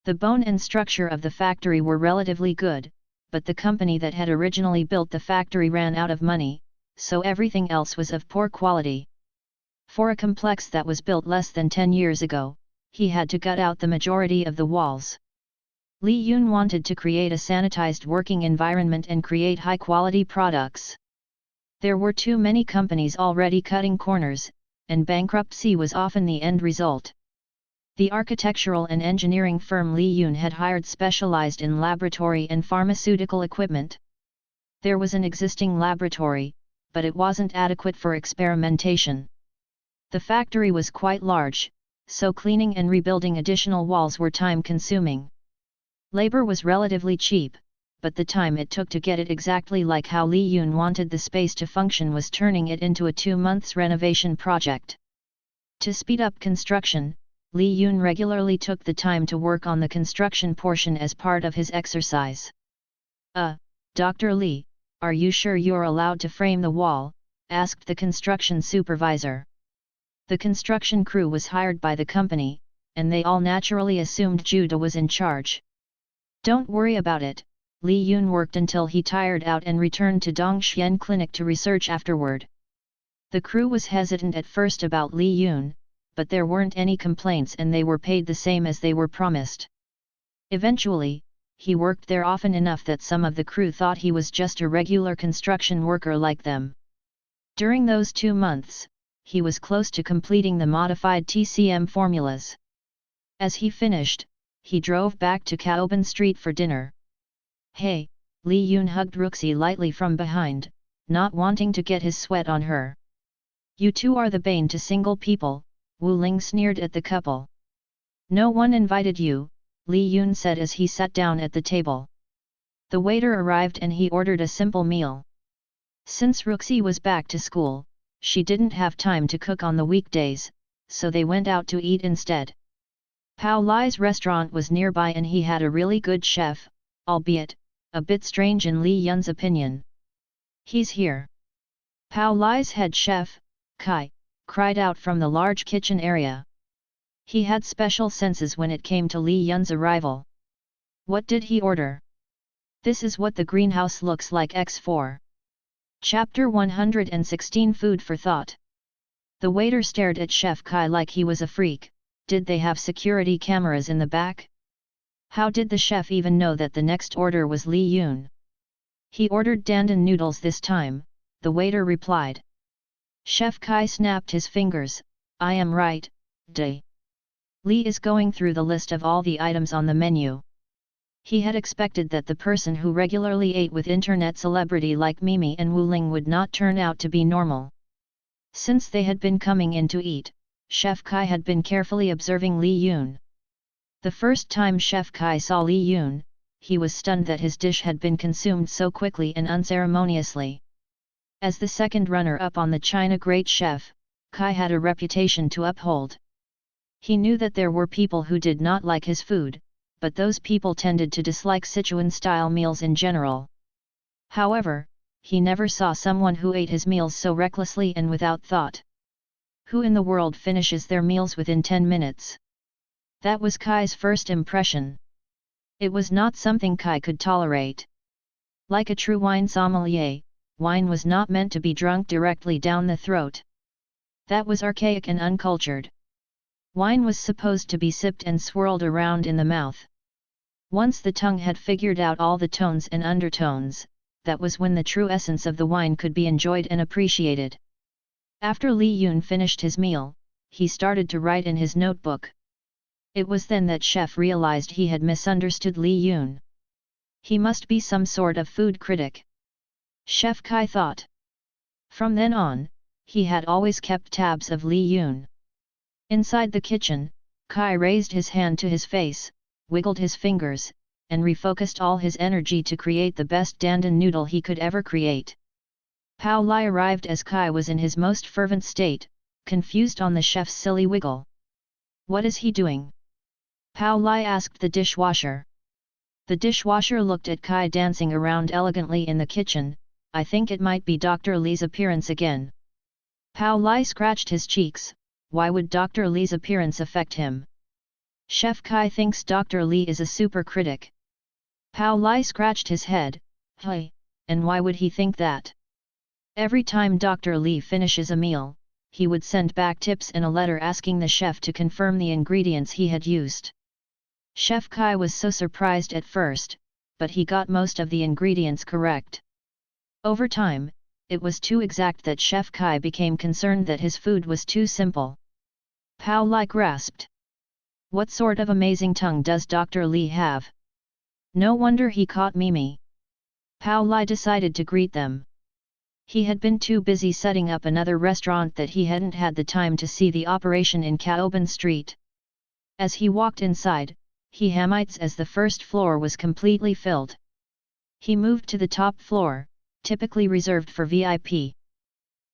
S1: The bone and structure of the factory were relatively good, but the company that had originally built the factory ran out of money, so everything else was of poor quality. For a complex that was built less than 10 years ago, he had to gut out the majority of the walls. Li Yun wanted to create a sanitized working environment and create high-quality products. There were too many companies already cutting corners, and bankruptcy was often the end result. The architectural and engineering firm Li Yun had hired specialized in laboratory and pharmaceutical equipment. There was an existing laboratory, but it wasn't adequate for experimentation. The factory was quite large, so cleaning and rebuilding additional walls were time-consuming. Labor was relatively cheap, but the time it took to get it exactly like how Li Yun wanted the space to function was turning it into a 2-month renovation project. To speed up construction, Li Yun regularly took the time to work on the construction portion as part of his exercise. Dr. Li, are you sure you're allowed to frame the wall? Asked the construction supervisor. The construction crew was hired by the company, and they all naturally assumed Judah was in charge. Don't worry about it, Li Yun worked until he tired out and returned to Dongxian Clinic to research afterward. The crew was hesitant at first about Li Yun, but there weren't any complaints and they were paid the same as they were promised. Eventually, he worked there often enough that some of the crew thought he was just a regular construction worker like them. During those 2 months, he was close to completing the modified TCM formulas. As he finished, he drove back to Kaoban Street for dinner. Hey, Li Yun hugged Ruxi lightly from behind, not wanting to get his sweat on her. You two are the bane to single people, Wu Ling sneered at the couple. No one invited you, Li Yun said as he sat down at the table. The waiter arrived and he ordered a simple meal. Since Ruxi was back to school, she didn't have time to cook on the weekdays, so they went out to eat instead. Pao Lai's restaurant was nearby and he had a really good chef, albeit a bit strange in Li Yun's opinion. He's here. Pao Lai's head chef, Kai, cried out from the large kitchen area. He had special senses when it came to Li Yun's arrival. What did he order? This is what the greenhouse looks like. X4. Chapter 116 Food for Thought. The waiter stared at Chef Kai like he was a freak. Did they have security cameras in the back? How did the chef even know that the next order was Li Yun? He ordered dandan noodles this time, the waiter replied. Chef Kai snapped his fingers. I am right, Day. Li is going through the list of all the items on the menu. He had expected that the person who regularly ate with internet celebrity like Mimi and Wu Ling would not turn out to be normal. Since they had been coming in to eat, Chef Kai had been carefully observing Li Yun. The first time Chef Kai saw Li Yun, he was stunned that his dish had been consumed so quickly and unceremoniously. As the second runner-up on the China Great Chef, Kai had a reputation to uphold. He knew that there were people who did not like his food, but those people tended to dislike Sichuan-style meals in general. However, he never saw someone who ate his meals so recklessly and without thought. Who in the world finishes their meals within 10 minutes? That was Kai's first impression. It was not something Kai could tolerate. Like a true wine sommelier, wine was not meant to be drunk directly down the throat. That was archaic and uncultured. Wine was supposed to be sipped and swirled around in the mouth. Once the tongue had figured out all the tones and undertones, that was when the true essence of the wine could be enjoyed and appreciated. After Li Yun finished his meal, he started to write in his notebook. It was then that Chef realized he had misunderstood Li Yun. He must be some sort of food critic. Chef Kai thought. From then on, he had always kept tabs of Li Yun. Inside the kitchen, Kai raised his hand to his face, wiggled his fingers, and refocused all his energy to create the best dandan noodle he could ever create. Pao Lai arrived as Kai was in his most fervent state, confused on the chef's silly wiggle. What is he doing? Pao Lai asked the dishwasher. The dishwasher looked at Kai dancing around elegantly in the kitchen. I think it might be Dr. Li's appearance again. Pao Lai scratched his cheeks. Why would Dr. Li's appearance affect him? Chef Kai thinks Dr. Li is a super critic. Pao Lai scratched his head. Hey, and why would he think that? Every time Dr. Li finishes a meal, he would send back tips and a letter asking the chef to confirm the ingredients he had used. Chef Kai was so surprised at first, but he got most of the ingredients correct. Over time, it was too exact that Chef Kai became concerned that his food was too simple. Pao Lai grasped. What sort of amazing tongue does Dr. Li have? No wonder he caught Mimi. Pao Lai decided to greet them. He had been too busy setting up another restaurant that he hadn't had the time to see the operation in Caoban Street. As he walked inside, he hamites as the first floor was completely filled. He moved to the top floor, typically reserved for VIP.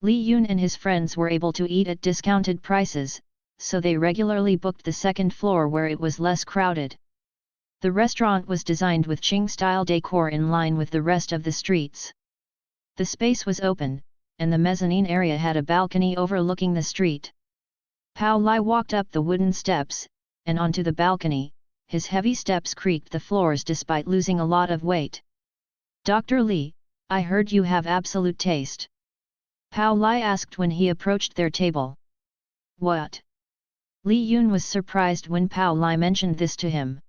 S1: Li Yun and his friends were able to eat at discounted prices, so they regularly booked the second floor where it was less crowded. The restaurant was designed with Qing-style decor in line with the rest of the streets. The space was open, and the mezzanine area had a balcony overlooking the street. Pao Lai walked up the wooden steps, and onto the balcony. His heavy steps creaked the floors despite losing a lot of weight. Dr. Li, I heard you have absolute taste. Pao Lai asked when he approached their table. What? Li Yun was surprised when Pao Lai mentioned this to him.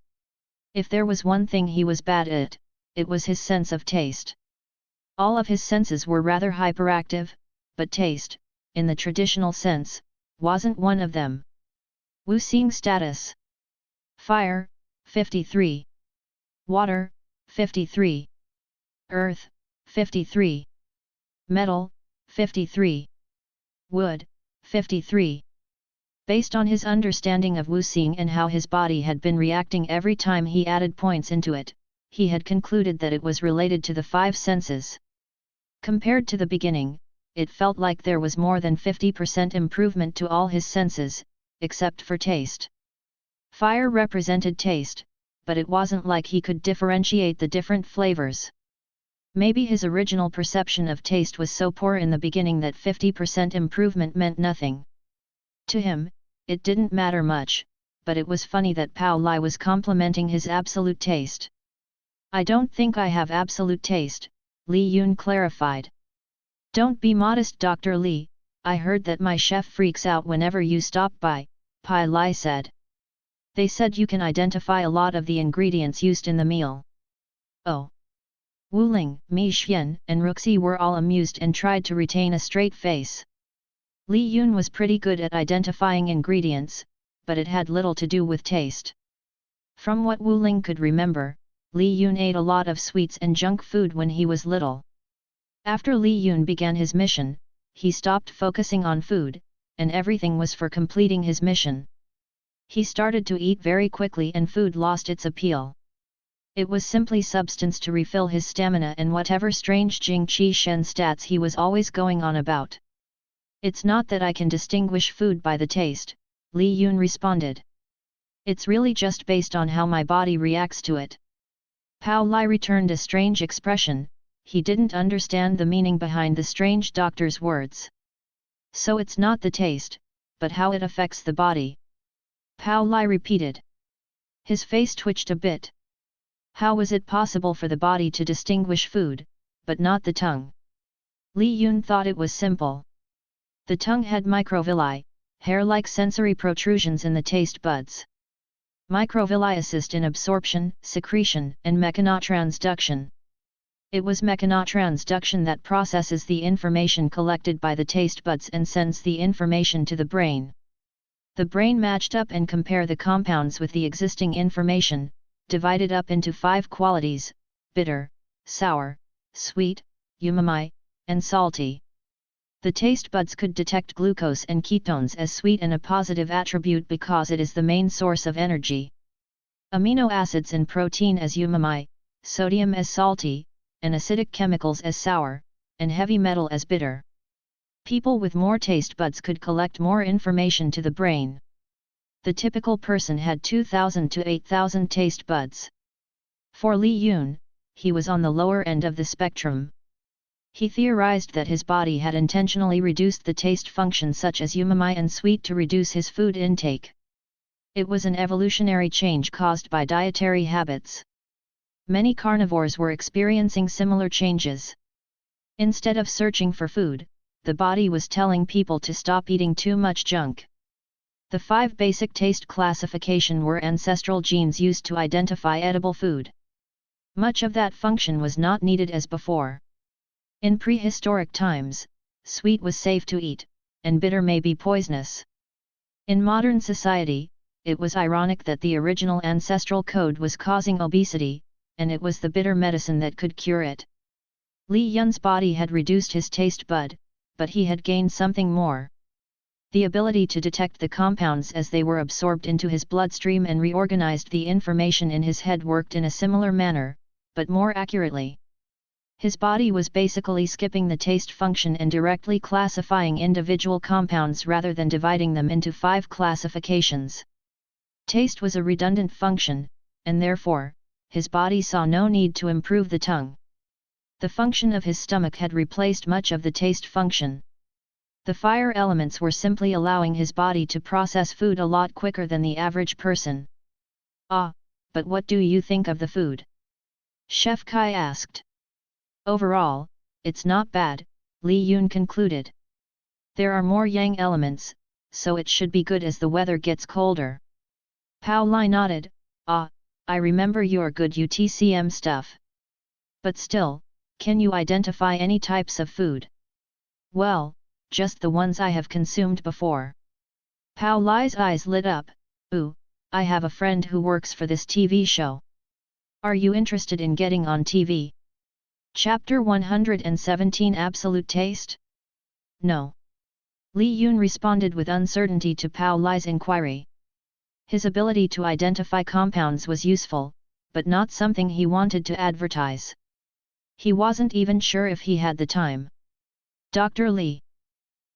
S1: If there was one thing he was bad at, it was his sense of taste. All of his senses were rather hyperactive, but taste, in the traditional sense, wasn't one of them. Wu Xing status. Fire, 53. Water, 53. Earth, 53. Metal, 53. Wood, 53. Based on his understanding of Wu Xing and how his body had been reacting every time he added points into it, he had concluded that it was related to the five senses. Compared to the beginning, it felt like there was more than 50% improvement to all his senses, except for taste. Fire represented taste, but it wasn't like he could differentiate the different flavors. Maybe his original perception of taste was so poor in the beginning that 50% improvement meant nothing. To him, it didn't matter much, but it was funny that Pao Lai was complimenting his absolute taste. I don't think I have absolute taste, Li Yun clarified. Don't be modest, Dr. Li, I heard that my chef freaks out whenever you stop by, Pai Lai said. They said you can identify a lot of the ingredients used in the meal. Oh! Wu Ling, Mi Xian, and Ruxi were all amused and tried to retain a straight face. Li Yun was pretty good at identifying ingredients, but it had little to do with taste. From what Wu Ling could remember, Li Yun ate a lot of sweets and junk food when he was little. After Li Yun began his mission, he stopped focusing on food, and everything was for completing his mission. He started to eat very quickly and food lost its appeal. It was simply substance to refill his stamina and whatever strange Jing Qi Shen stats he was always going on about. It's not that I can distinguish food by the taste, Li Yun responded. It's really just based on how my body reacts to it. Pao Lai returned a strange expression. He didn't understand the meaning behind the strange doctor's words. So it's not the taste, but how it affects the body. Pao Lai repeated. His face twitched a bit. How was it possible for the body to distinguish food, but not the tongue? Li Yun thought it was simple. The tongue had microvilli, hair-like sensory protrusions in the taste buds. Microvilli assist in absorption, secretion, and mechanotransduction. It was mechanotransduction that processes the information collected by the taste buds and sends the information to the brain. The brain matched up and compare the compounds with the existing information, divided up into 5 qualities: bitter, sour, sweet, umami, and salty. The taste buds could detect glucose and ketones as sweet and a positive attribute because it is the main source of energy. Amino acids and protein as umami, sodium as salty, and acidic chemicals as sour, and heavy metal as bitter. People with more taste buds could collect more information to the brain. The typical person had 2,000 to 8,000 taste buds. For Li Yun, he was on the lower end of the spectrum. He theorized that his body had intentionally reduced the taste function such as umami and sweet to reduce his food intake. It was an evolutionary change caused by dietary habits. Many carnivores were experiencing similar changes. Instead of searching for food, the body was telling people to stop eating too much junk. The 5 basic taste classification were ancestral genes used to identify edible food. Much of that function was not needed as before. In prehistoric times, sweet was safe to eat, and bitter may be poisonous. In modern society, it was ironic that the original ancestral code was causing obesity, and it was the bitter medicine that could cure it. Li Yun's body had reduced his taste bud, but he had gained something more. The ability to detect the compounds as they were absorbed into his bloodstream and reorganized the information in his head worked in a similar manner, but more accurately. His body was basically skipping the taste function and directly classifying individual compounds rather than dividing them into 5 classifications. Taste was a redundant function, and therefore, his body saw no need to improve the tongue. The function of his stomach had replaced much of the taste function. The fire elements were simply allowing his body to process food a lot quicker than the average person. Ah, but what do you think of the food? Chef Kai asked. Overall, it's not bad, Li Yun concluded. There are more yang elements, so it should be good as the weather gets colder. Pao Lai nodded. Ah, I remember your good UTCM stuff. But still, can you identify any types of food? Well, just the ones I have consumed before. Pao Lai's eyes lit up. Ooh, I have a friend who works for this TV show. Are you interested in getting on TV? Chapter 117 Absolute Taste? No. Li Yun responded with uncertainty to Pao Lai's inquiry. His ability to identify compounds was useful, but not something he wanted to advertise. He wasn't even sure if he had the time. Dr. Li.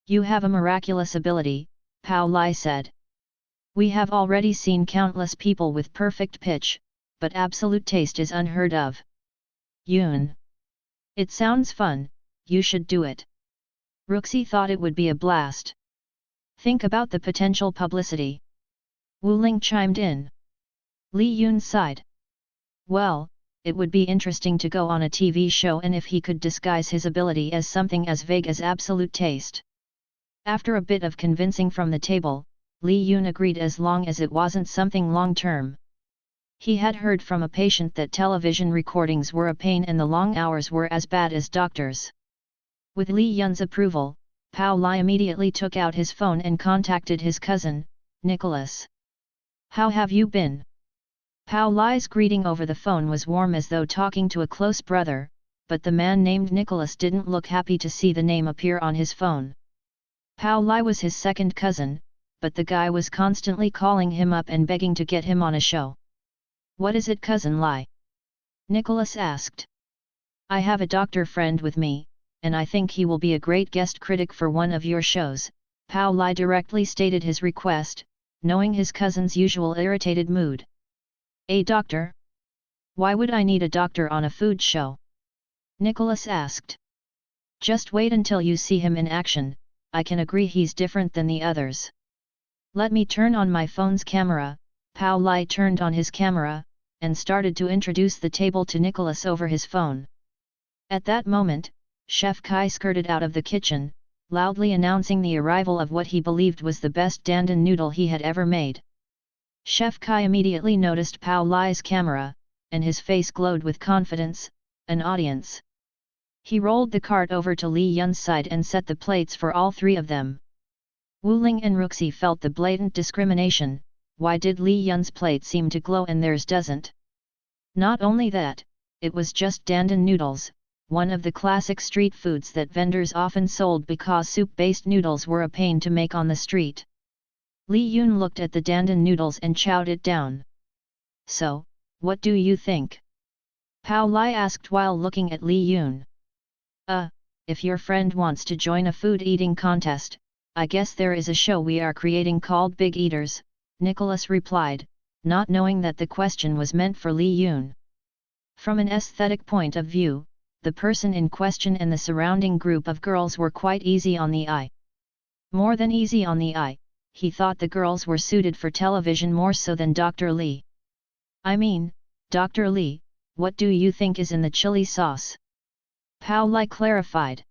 S1: You have a miraculous ability, Pao Lai said. We have already seen countless people with perfect pitch, but absolute taste is unheard of. Yun. It sounds fun, you should do it. Ruxi thought it would be a blast. Think about the potential publicity. Wu Ling chimed in. Li Yun sighed. Well, it would be interesting to go on a TV show and if he could disguise his ability as something as vague as absolute taste. After a bit of convincing from the table, Li Yun agreed as long as it wasn't something long-term. He had heard from a patient that television recordings were a pain and the long hours were as bad as doctors. With Li Yun's approval, Pao Lai immediately took out his phone and contacted his cousin, Nicholas. "How have you been?" Pao Lai's greeting over the phone was warm as though talking to a close brother, but the man named Nicholas didn't look happy to see the name appear on his phone. Pao Lai was his second cousin, but the guy was constantly calling him up and begging to get him on a show. "What is it, cousin Lai?" Nicholas asked. "I have a doctor friend with me, and I think he will be a great guest critic for one of your shows," Pao Lai directly stated his request, knowing his cousin's usual irritated mood. "A doctor? Why would I need a doctor on a food show?" Nicholas asked. "Just wait until you see him in action, I can agree he's different than the others." "Let me turn on my phone's camera." Pao Lai turned on his camera, and started to introduce the table to Nicholas over his phone. At that moment, Chef Kai skirted out of the kitchen, loudly announcing the arrival of what he believed was the best dandan noodle he had ever made. Chef Kai immediately noticed Pao Lai's camera, and his face glowed with confidence, an audience. He rolled the cart over to Li Yun's side and set the plates for all three of them. Wu Ling and Ruxi felt the blatant discrimination. Why did Li Yun's plate seem to glow and theirs doesn't? Not only that, it was just dandan noodles, one of the classic street foods that vendors often sold because soup-based noodles were a pain to make on the street. Li Yun looked at the dandan noodles and chowed it down. "So, what do you think?" Pao Lai asked while looking at Li Yun. If your friend wants to join a food eating contest, I guess there is a show we are creating called Big Eaters," Nicholas replied, not knowing that the question was meant for Li Yun. From an aesthetic point of view, the person in question and the surrounding group of girls were quite easy on the eye. More than easy on the eye, he thought the girls were suited for television more so than Dr. Li. "I mean, Dr. Li, what do you think is in the chili sauce?" Pao Lai clarified.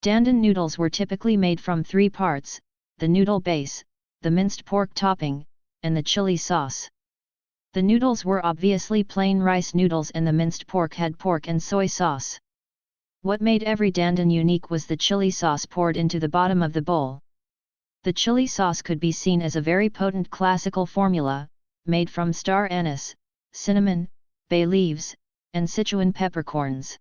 S1: Dandan noodles were typically made from three parts: the noodle base, the minced pork topping, and the chili sauce. The noodles were obviously plain rice noodles and the minced pork had pork and soy sauce. What made every dandan unique was the chili sauce poured into the bottom of the bowl. The chili sauce could be seen as a very potent classical formula, made from star anise, cinnamon, bay leaves, and Sichuan peppercorns.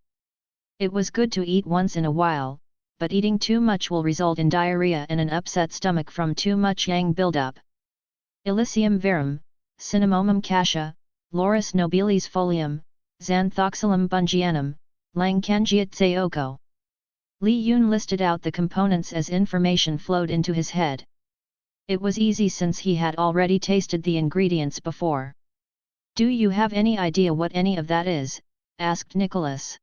S1: It was good to eat once in a while, but eating too much will result in diarrhea and an upset stomach from too much yang buildup. Illicium verum, Cinnamomum cassia, Laurus nobilis folium, Xanthoxylum bungianum, Langkangiat seoko. Li Yun listed out the components as information flowed into his head. It was easy since he had already tasted the ingredients before. "Do you have any idea what any of that is?" asked Nicholas.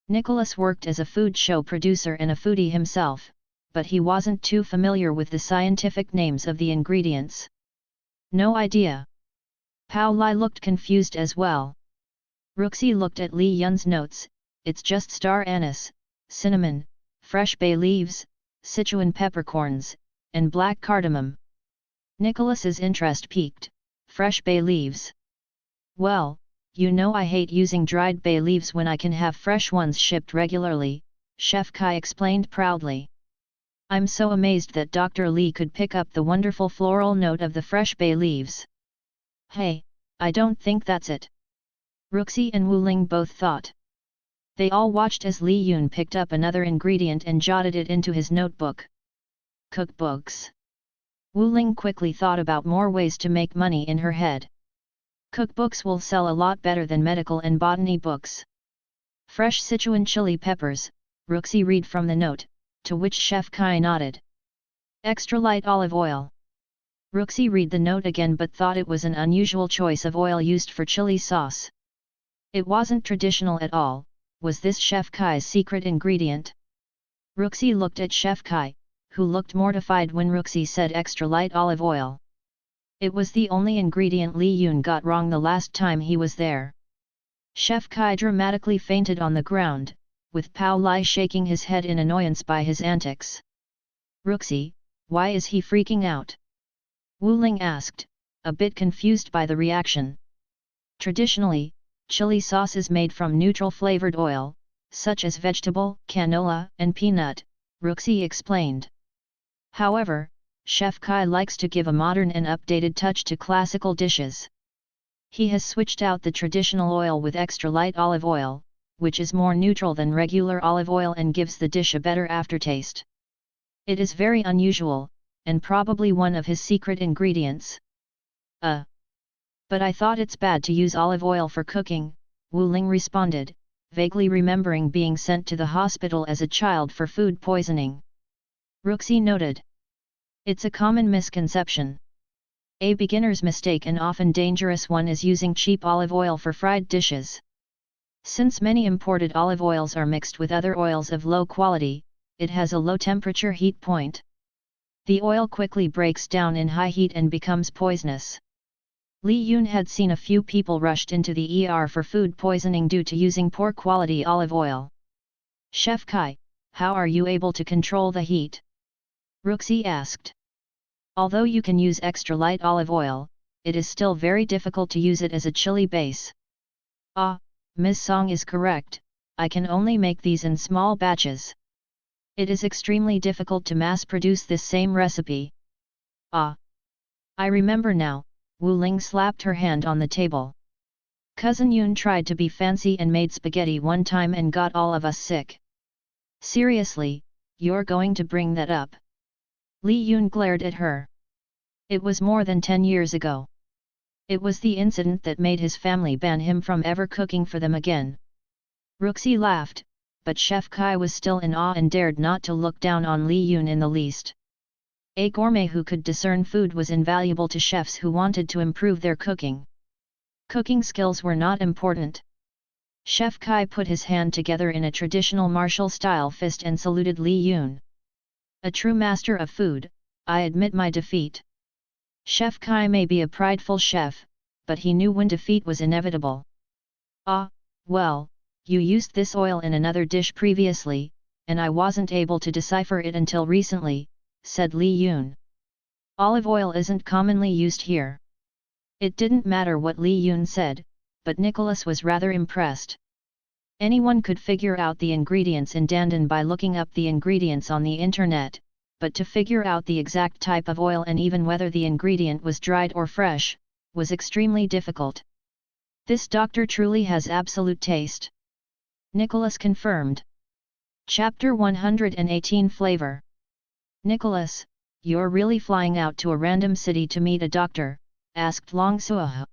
S1: Nicholas worked as a food show producer and a foodie himself, but he wasn't too familiar with the scientific names of the ingredients. "No idea." Pao Lai looked confused as well. Ruxi looked at Li Yun's notes. "It's just star anise, cinnamon, fresh bay leaves, Sichuan peppercorns, and black cardamom." Nicholas's interest peaked. "Fresh bay leaves? Well, you know I hate using dried bay leaves when I can have fresh ones shipped regularly," Chef Kai explained proudly. "I'm so amazed that Dr. Li could pick up the wonderful floral note of the fresh bay leaves." "Hey, I don't think that's it," Ruxi and Wu Ling both thought. They all watched as Li Yun picked up another ingredient and jotted it into his notebook. Cookbooks. Wu Ling quickly thought about more ways to make money in her head. Cookbooks will sell a lot better than medical and botany books. "Fresh Sichuan chili peppers," Ruxi read from the note, to which Chef Kai nodded. "Extra light olive oil." Ruxi read the note again but thought it was an unusual choice of oil used for chili sauce. It wasn't traditional at all. Was this Chef Kai's secret ingredient? Ruxi looked at Chef Kai, who looked mortified when Ruxi said extra light olive oil. It was the only ingredient Li Yun got wrong the last time he was there. Chef Kai dramatically fainted on the ground, with Pao Lai shaking his head in annoyance by his antics. Ruxi, why is he freaking out? Wu Ling asked, a bit confused by the reaction. Traditionally, chili sauce is made from neutral flavored oil, such as vegetable, canola, and peanut, Ruxi explained. However, Chef Kai likes to give a modern and updated touch to classical dishes. He has switched out the traditional oil with extra light olive oil, which is more neutral than regular olive oil and gives the dish a better aftertaste. It is very unusual, and probably one of his secret ingredients. But I thought it's bad to use olive oil for cooking, Wu Ling responded, vaguely remembering being sent to the hospital as a child for food poisoning. Ruxi noted. It's a common misconception. A beginner's mistake and often dangerous one is using cheap olive oil for fried dishes. Since many imported olive oils are mixed with other oils of low quality, it has a low temperature heat point. The oil quickly breaks down in high heat and becomes poisonous. Li Yun had seen a few people rushed into the ER for food poisoning due to using poor quality olive oil. Chef Kai, how are you able to control the heat? Ruxi asked. Although you can use extra light olive oil, it is still very difficult to use it as a chili base. Ms. Song is correct, I can only make these in small batches. It is extremely difficult to mass produce this same recipe. I remember now, Wu Ling slapped her hand on the table. Cousin Yun tried to be fancy and made spaghetti one time and got all of us sick. Seriously, you're going to bring that up? Li Yun glared at her. It was more than 10 years ago. It was the incident that made his family ban him from ever cooking for them again. Ruxi laughed, but Chef Kai was still in awe and dared not to look down on Li Yun in the least. A gourmet who could discern food was invaluable to chefs who wanted to improve their cooking. Cooking skills were not important. Chef Kai put his hand together in a traditional martial-style fist and saluted Li Yun. A true master of food, I admit my defeat. Chef Kai may be a prideful chef, but he knew when defeat was inevitable. Well, you used this oil in another dish previously, and I wasn't able to decipher it until recently, said Li Yun. Olive oil isn't commonly used here. It didn't matter what Li Yun said, but Nicholas was rather impressed. Anyone could figure out the ingredients in dandan by looking up the ingredients on the internet, but to figure out the exact type of oil and even whether the ingredient was dried or fresh, was extremely difficult. This doctor truly has absolute taste. Nicholas confirmed. Chapter 118 Flavor. Nicholas, you're really flying out to a random city to meet a doctor? Asked Long Suoho.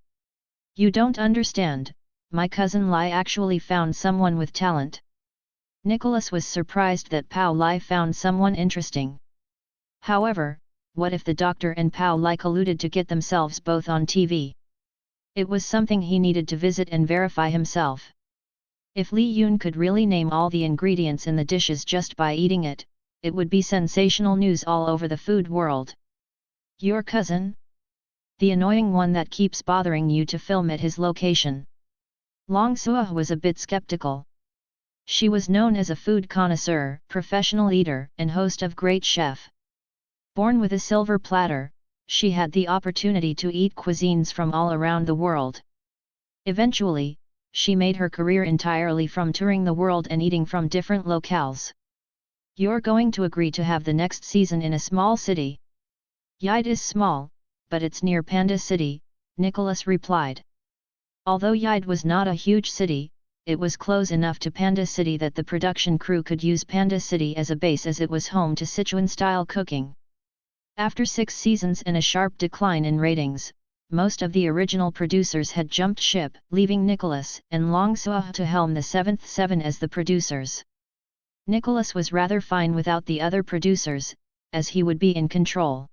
S1: You don't understand, my cousin Lai actually found someone with talent. Nicholas was surprised that Pao Lai found someone interesting. However, what if the doctor and Pao Lai colluded to get themselves both on TV? It was something he needed to visit and verify himself. If Li Yun could really name all the ingredients in the dishes just by eating it, it would be sensational news all over the food world. Your cousin? The annoying one that keeps bothering you to film at his location. Long Suoho was a bit skeptical. She was known as a food connoisseur, professional eater, and host of Great Chef. Born with a silver platter, she had the opportunity to eat cuisines from all around the world. Eventually, she made her career entirely from touring the world and eating from different locales. You're going to agree to have the next season in a small city. Yide is small, but it's near Panda City, Nicholas replied. Although Yide was not a huge city, it was close enough to Panda City that the production crew could use Panda City as a base as it was home to Sichuan-style cooking. After 6 seasons and a sharp decline in ratings, most of the original producers had jumped ship, leaving Nicholas and Long Suoho to helm the 7th 7 as the producers. Nicholas was rather fine without the other producers, as he would be in control.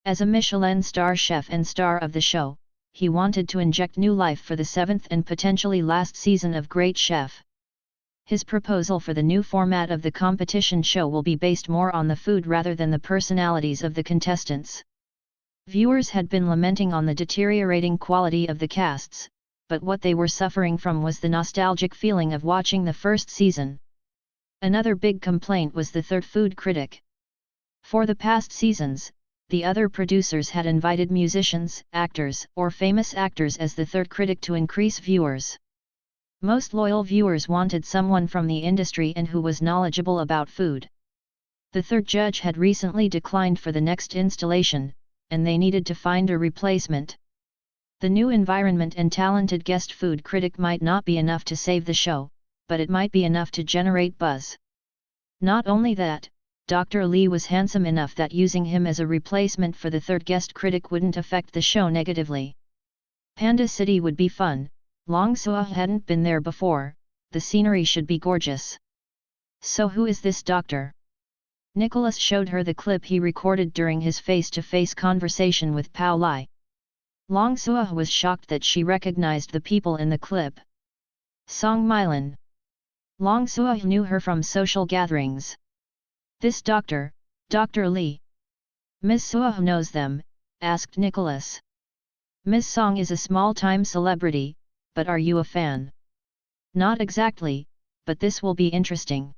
S1: As a Michelin star chef and star of the show, he wanted to inject new life for the 7th and potentially last season of Great Chef. His proposal for the new format of the competition show will be based more on the food rather than the personalities of the contestants. Viewers had been lamenting on the deteriorating quality of the casts, but what they were suffering from was the nostalgic feeling of watching the first season. Another big complaint was the third food critic. For the past seasons, the other producers had invited musicians, actors, or famous actors as the third critic to increase viewers. Most loyal viewers wanted someone from the industry and who was knowledgeable about food. The third judge had recently declined for the next installation, and they needed to find a replacement. The new environment and talented guest food critic might not be enough to save the show, but it might be enough to generate buzz. Not only that, Dr. Lee was handsome enough that using him as a replacement for the third guest critic wouldn't affect the show negatively. Panda City would be fun. Long Sua hadn't been there before, the scenery should be gorgeous. So who is this doctor? Nicholas showed her the clip he recorded during his face-to-face conversation with Pao Lai. Long Sua was shocked that she recognized the people in the clip. Song Mylan. Long Sua knew her from social gatherings. This doctor, Dr. Lee. Ms. Sua knows them, asked Nicholas. Ms. Song is a small-time celebrity, but are you a fan? Not exactly, but this will be interesting.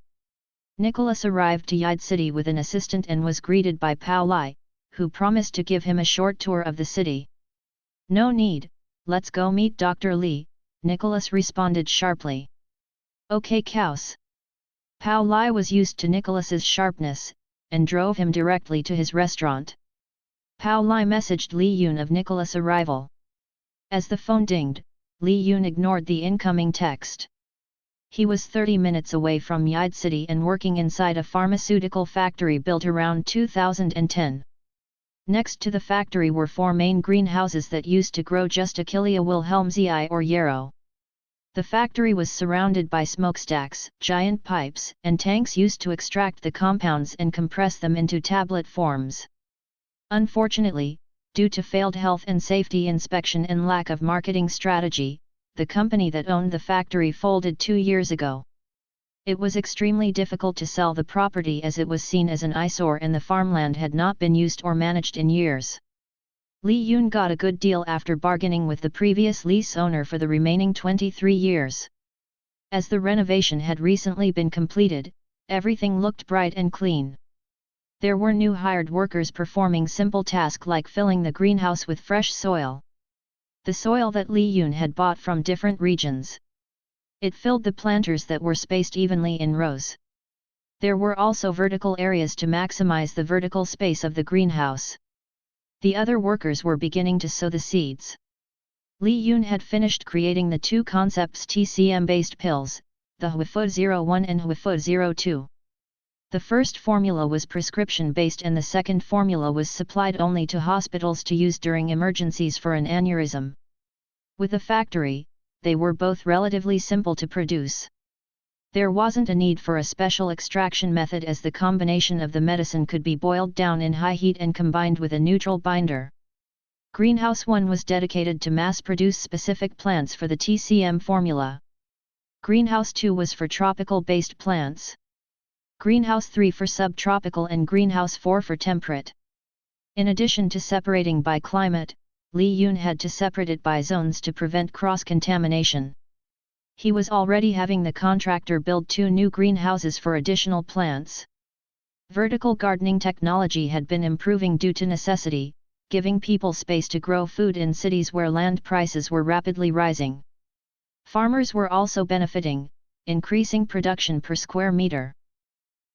S1: Nicholas arrived to Yide City with an assistant and was greeted by Pao Lai, who promised to give him a short tour of the city. No need, let's go meet Dr. Lee, Nicholas responded sharply. Okay Kaus. Pao Lai was used to Nicholas's sharpness, and drove him directly to his restaurant. Pao Lai messaged Li Yun of Nicholas' arrival. As the phone dinged, Li Yun ignored the incoming text. He was 30 minutes away from Yide City and working inside a pharmaceutical factory built around 2010. Next to the factory were 4 main greenhouses that used to grow just Achillea wilhelmsii or yarrow. The factory was surrounded by smokestacks, giant pipes, and tanks used to extract the compounds and compress them into tablet forms. Unfortunately, due to failed health and safety inspection and lack of marketing strategy, the company that owned the factory folded 2 years ago. It was extremely difficult to sell the property as it was seen as an eyesore and the farmland had not been used or managed in years. Li Yun got a good deal after bargaining with the previous lease owner for the remaining 23 years. As the renovation had recently been completed, everything looked bright and clean. There were new hired workers performing simple tasks like filling the greenhouse with fresh soil. The soil that Li Yun had bought from different regions. It filled the planters that were spaced evenly in rows. There were also vertical areas to maximize the vertical space of the greenhouse. The other workers were beginning to sow the seeds. Li Yun had finished creating the 2 concepts TCM-based pills, the Huifud 01 and Huifud 02. The first formula was prescription-based and the second formula was supplied only to hospitals to use during emergencies for an aneurysm. With the factory, they were both relatively simple to produce. There wasn't a need for a special extraction method as the combination of the medicine could be boiled down in high heat and combined with a neutral binder. Greenhouse 1 was dedicated to mass-produce specific plants for the TCM formula. Greenhouse 2 was for tropical-based plants. Greenhouse 3 for subtropical and Greenhouse 4 for temperate. In addition to separating by climate, Li Yun had to separate it by zones to prevent cross-contamination. He was already having the contractor build 2 new greenhouses for additional plants. Vertical gardening technology had been improving due to necessity, giving people space to grow food in cities where land prices were rapidly rising. Farmers were also benefiting, increasing production per square meter.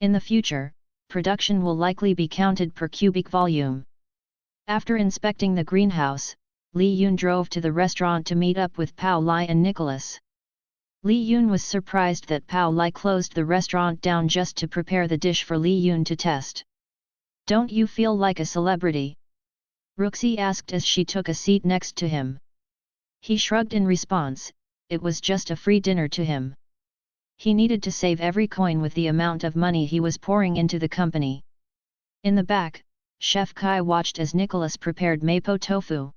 S1: In the future, production will likely be counted per cubic volume. After inspecting the greenhouse, Li Yun drove to the restaurant to meet up with Pao Lai and Nicholas. Li Yun was surprised that Pao Lai closed the restaurant down just to prepare the dish for Li Yun to test. Don't you feel like a celebrity? Ruxi asked as she took a seat next to him. He shrugged in response, it was just a free dinner to him. He needed to save every coin with the amount of money he was pouring into the company. In the back, Chef Kai watched as Nicholas prepared mapo tofu.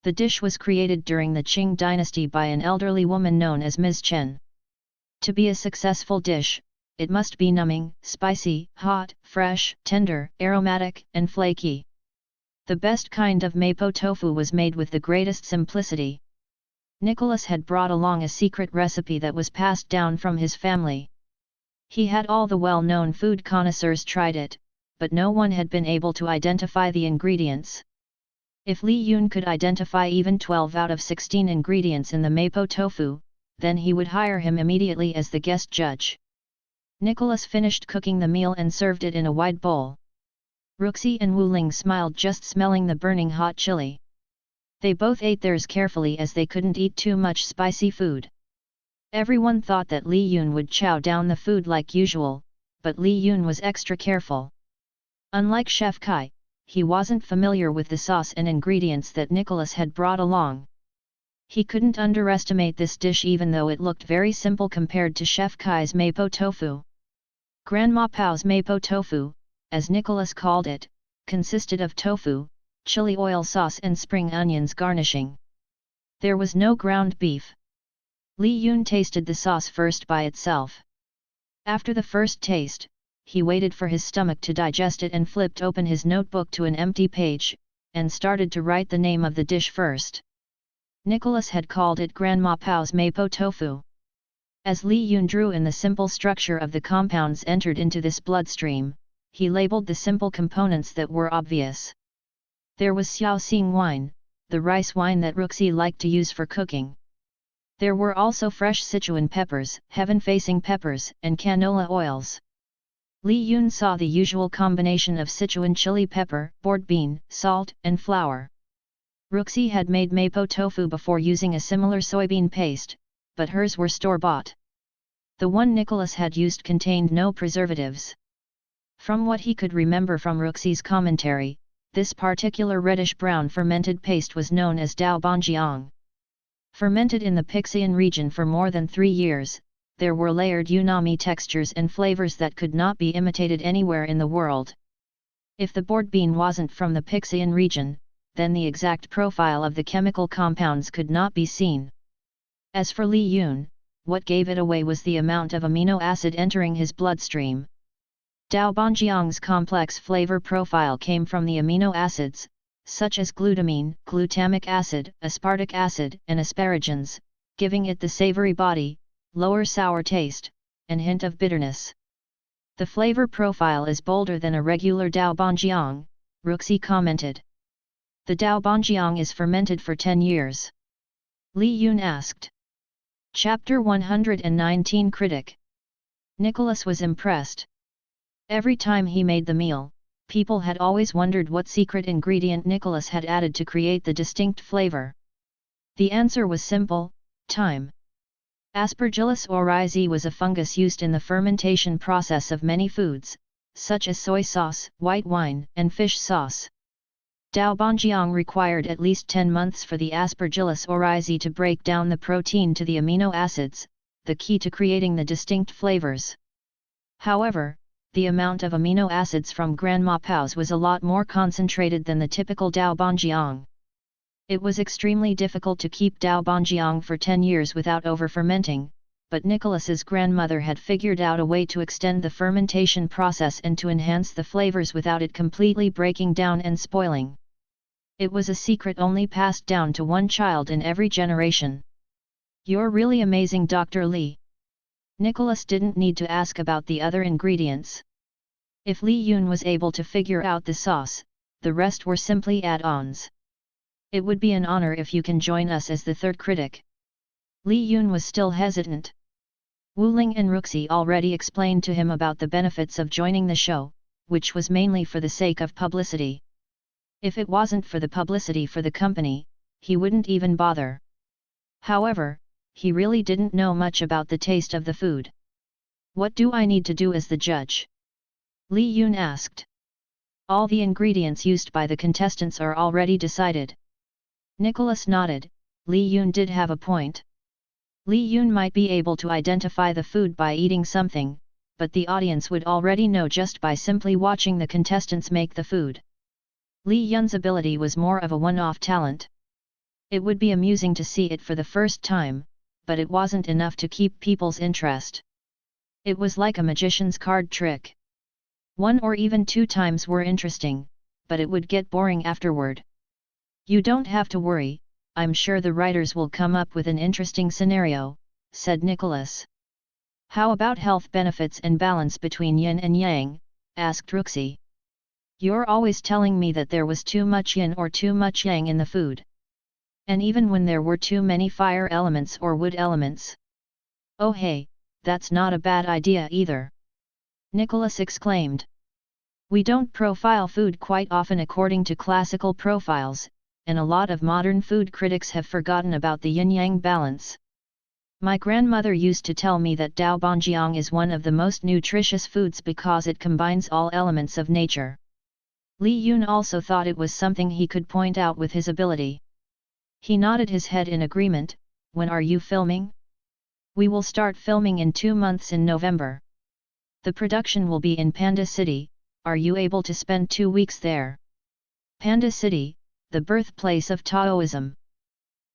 S1: The dish was created during the Qing dynasty by an elderly woman known as Ms. Chen. To be a successful dish, it must be numbing, spicy, hot, fresh, tender, aromatic, and flaky. The best kind of mapo tofu was made with the greatest simplicity. Nicholas had brought along a secret recipe that was passed down from his family. He had all the well-known food connoisseurs tried it, but no one had been able to identify the ingredients. If Li Yun could identify even 12 out of 16 ingredients in the mapo tofu, then he would hire him immediately as the guest judge. Nicholas finished cooking the meal and served it in a wide bowl. Ruxi and Wu Ling smiled just smelling the burning hot chili. They both ate theirs carefully as they couldn't eat too much spicy food. Everyone thought that Li Yun would chow down the food like usual, but Li Yun was extra careful. Unlike Chef Kai, he wasn't familiar with the sauce and ingredients that Nicholas had brought along. He couldn't underestimate this dish even though it looked very simple compared to Chef Kai's mapo tofu. Grandma Pao's mapo tofu, as Nicholas called it, consisted of tofu, chili oil sauce and spring onions garnishing. There was no ground beef. Li Yun tasted the sauce first by itself. After the first taste, he waited for his stomach to digest it and flipped open his notebook to an empty page, and started to write the name of the dish first. Nicholas had called it Grandma Pao's mapo tofu. As Li Yun drew in the simple structure of the compounds entered into this bloodstream, he labeled the simple components that were obvious. There was Xiaoxing wine, the rice wine that Ruxi liked to use for cooking. There were also fresh Sichuan peppers, heaven-facing peppers, and canola oils. Li Yun saw the usual combination of Sichuan chili pepper, board bean, salt, and flour. Ruxi had made mapo tofu before using a similar soybean paste, but hers were store-bought. The one Nicholas had used contained no preservatives. From what he could remember from Ruxi's commentary, this particular reddish-brown fermented paste was known as Dao Banjiang. Fermented in the Pixian region for more than 3 years, there were layered unami textures and flavors that could not be imitated anywhere in the world. If the board bean wasn't from the Pixian region, then the exact profile of the chemical compounds could not be seen. As for Li Yun, what gave it away was the amount of amino acid entering his bloodstream. Dao Banjiang's complex flavor profile came from the amino acids, such as glutamine, glutamic acid, aspartic acid, and asparagin's, giving it the savory body, lower sour taste, and hint of bitterness. The flavor profile is bolder than a regular Dao Banjiang, Ruxi commented. The Dao Banjiang is fermented for 10 years. Li Yun asked. Chapter 119 Critic. Nicholas was impressed. Every time he made the meal, people had always wondered what secret ingredient Nicholas had added to create the distinct flavor. The answer was simple: time. Aspergillus oryzae was a fungus used in the fermentation process of many foods, such as soy sauce, white wine, and fish sauce. Dao Banjiang required at least 10 months for the Aspergillus oryzae to break down the protein to the amino acids, the key to creating the distinct flavors. However, the amount of amino acids from Grandma Pao's was a lot more concentrated than the typical Dao Banjiang. It was extremely difficult to keep Dao Banjiang for 10 years without over-fermenting, but Nicholas's grandmother had figured out a way to extend the fermentation process and to enhance the flavors without it completely breaking down and spoiling. It was a secret only passed down to one child in every generation. You're really amazing, Dr. Li. Nicholas didn't need to ask about the other ingredients. If Li Yun was able to figure out the sauce, the rest were simply add-ons. It would be an honor if you can join us as the third critic. Li Yun was still hesitant. Wu Ling and Ruxi already explained to him about the benefits of joining the show, which was mainly for the sake of publicity. If it wasn't for the publicity for the company, he wouldn't even bother. However, he really didn't know much about the taste of the food. What do I need to do as the judge? Li Yun asked. All the ingredients used by the contestants are already decided. Nicholas nodded. Li Yun did have a point. Li Yun might be able to identify the food by eating something, but the audience would already know just by simply watching the contestants make the food. Li Yun's ability was more of a one-off talent. It would be amusing to see it for the first time, but it wasn't enough to keep people's interest. It was like a magician's card trick. 1 or even 2 times were interesting, but it would get boring afterward. You don't have to worry, I'm sure the writers will come up with an interesting scenario, said Nicholas. How about health benefits and balance between yin and yang? Asked Ruxi. You're always telling me that there was too much yin or too much yang in the food. And even when there were too many fire elements or wood elements. Oh hey, that's not a bad idea either. Nicholas exclaimed. We don't profile food quite often according to classical profiles, and a lot of modern food critics have forgotten about the yin-yang balance. My grandmother used to tell me that Daobanjiang is one of the most nutritious foods because it combines all elements of nature. Li Yun also thought it was something he could point out with his ability. He nodded his head in agreement. When are you filming? We will start filming in 2 months in November. The production will be in Panda City. Are you able to spend 2 weeks there? Panda City, the birthplace of Taoism.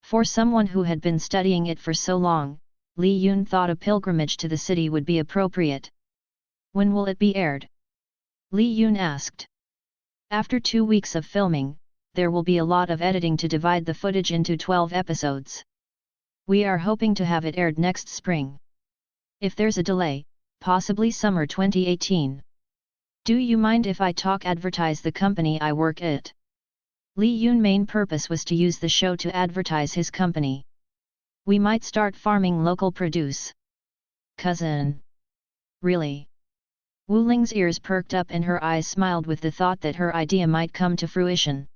S1: For someone who had been studying it for so long, Li Yun thought a pilgrimage to the city would be appropriate. When will it be aired? Li Yun asked. After 2 weeks of filming, there will be a lot of editing to divide the footage into 12 episodes. We are hoping to have it aired next spring. If there's a delay, possibly summer 2018. Do you mind if I advertise the company I work at? Li Yun's main purpose was to use the show to advertise his company. We might start farming local produce. Cousin. Really? Wu Ling's ears perked up and her eyes smiled with the thought that her idea might come to fruition.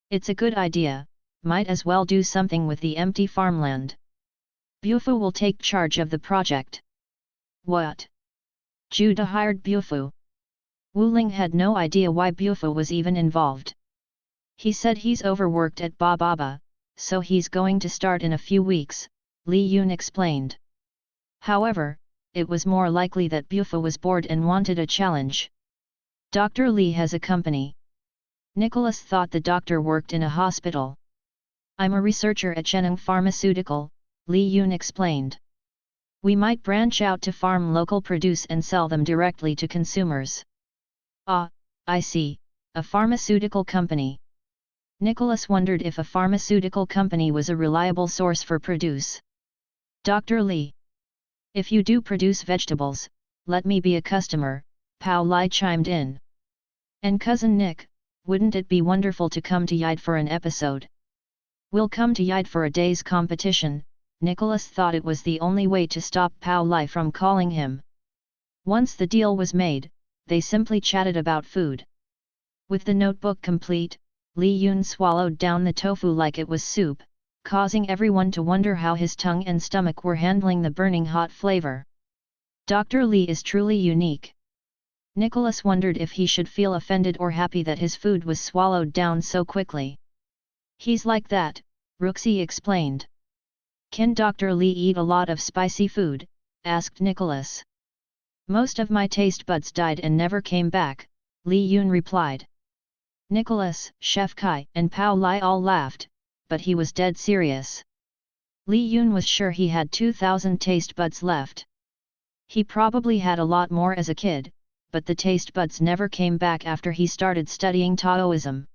S1: It's a good idea, might as well do something with the empty farmland. Bufu will take charge of the project. What? Judah hired Bufu. Wu Ling had no idea why Bufu was even involved. He said he's overworked at Baba, so he's going to start in a few weeks, Li Yun explained. However, it was more likely that Bufu was bored and wanted a challenge. Dr. Li has a company. Nicholas thought the doctor worked in a hospital. I'm a researcher at Cheneng Pharmaceutical, Li Yun explained. We might branch out to farm local produce and sell them directly to consumers. Ah, I see, a pharmaceutical company. Nicholas wondered if a pharmaceutical company was a reliable source for produce. Dr. Li. If you do produce vegetables, let me be a customer, Pao Lai chimed in. And Cousin Nick, wouldn't it be wonderful to come to Yide for an episode? We'll come to Yide for a day's competition. Nicholas thought it was the only way to stop Pao Lai from calling him. Once the deal was made, they simply chatted about food. With the notebook complete, Li Yun swallowed down the tofu like it was soup, causing everyone to wonder how his tongue and stomach were handling the burning hot flavor. Dr. Li is truly unique. Nicholas wondered if he should feel offended or happy that his food was swallowed down so quickly. He's like that, Ruxi explained. Can Dr. Li eat a lot of spicy food? Asked Nicholas. Most of my taste buds died and never came back, Li Yun replied. Nicholas, Chef Kai and Pao Lai all laughed, but he was dead serious. Li Yun was sure he had 2,000 taste buds left. He probably had a lot more as a kid, but the taste buds never came back after he started studying Taoism.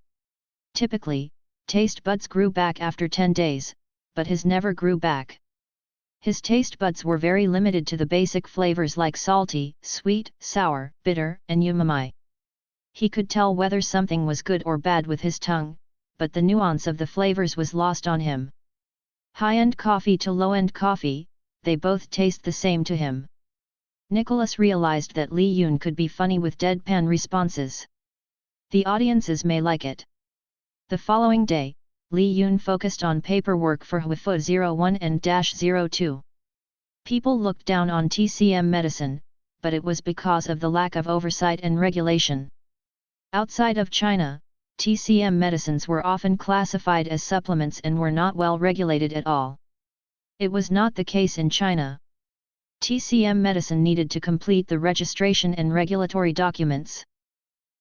S1: Typically, taste buds grew back after 10 days, but his never grew back. His taste buds were very limited to the basic flavors like salty, sweet, sour, bitter, and umami. He could tell whether something was good or bad with his tongue, but the nuance of the flavors was lost on him. High-end coffee to low-end coffee, they both taste the same to him. Nicholas realized that Li Yun could be funny with deadpan responses. The audiences may like it. The following day, Li Yun focused on paperwork for Huifu 01 and -02. People looked down on TCM medicine, but it was because of the lack of oversight and regulation. Outside of China, TCM medicines were often classified as supplements and were not well regulated at all. It was not the case in China. TCM medicine needed to complete the registration and regulatory documents.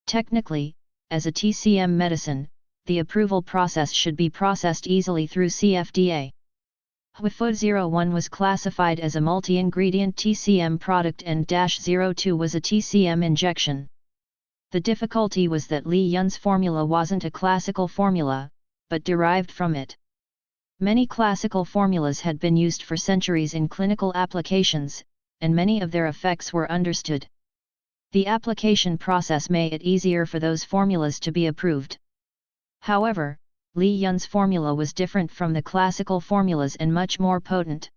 S1: Technically, as a TCM medicine, the approval process should be processed easily through CFDA. Huifu 01 was classified as a multi-ingredient TCM product and -02 was a TCM injection. The difficulty was that Li Yun's formula wasn't a classical formula, but derived from it. Many classical formulas had been used for centuries in clinical applications, and many of their effects were understood. The application process made it easier for those formulas to be approved. However, Li Yun's formula was different from the classical formulas and much more potent.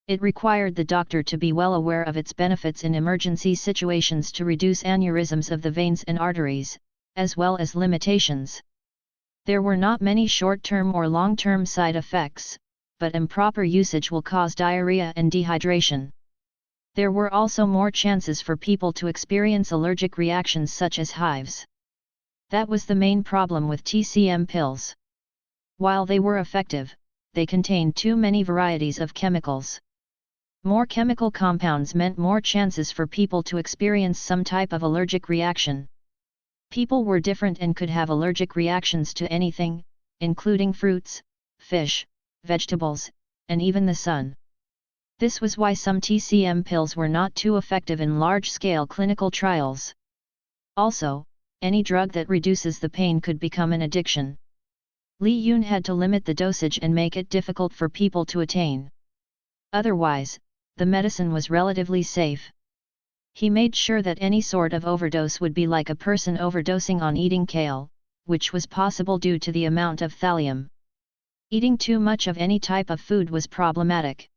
S1: It required the doctor to be well aware of its benefits in emergency situations to reduce aneurysms of the veins and arteries, as well as limitations. There were not many short-term or long-term side effects, but improper usage will cause diarrhea and dehydration. There were also more chances for people to experience allergic reactions such as hives. That was the main problem with TCM pills. While they were effective, they contained too many varieties of chemicals. More chemical compounds meant more chances for people to experience some type of allergic reaction. People were different and could have allergic reactions to anything, including fruits, fish, vegetables, and even the sun. This was why some TCM pills were not too effective in large-scale clinical trials. Also, any drug that reduces the pain could become an addiction. Li Yun had to limit the dosage and make it difficult for people to attain. Otherwise, the medicine was relatively safe. He made sure that any sort of overdose would be like a person overdosing on eating kale, which was possible due to the amount of thallium. Eating too much of any type of food was problematic.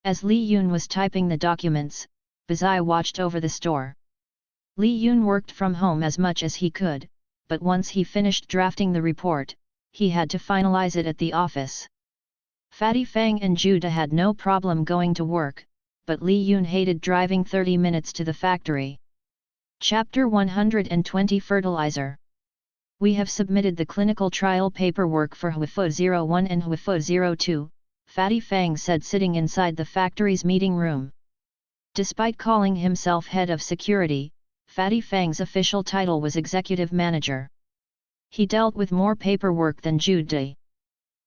S1: As Li Yun was typing the documents, Bazai watched over the store. Li Yun worked from home as much as he could, but once he finished drafting the report, he had to finalize it at the office. Fatty Fang and Judah had no problem going to work, but Li Yun hated driving 30 minutes to the factory. Chapter 120 Fertilizer. We have submitted the clinical trial paperwork for HWFO 01 and HWFO 02, Fatty Fang said sitting inside the factory's meeting room. Despite calling himself head of security, Fatty Fang's official title was executive manager. He dealt with more paperwork than Jude.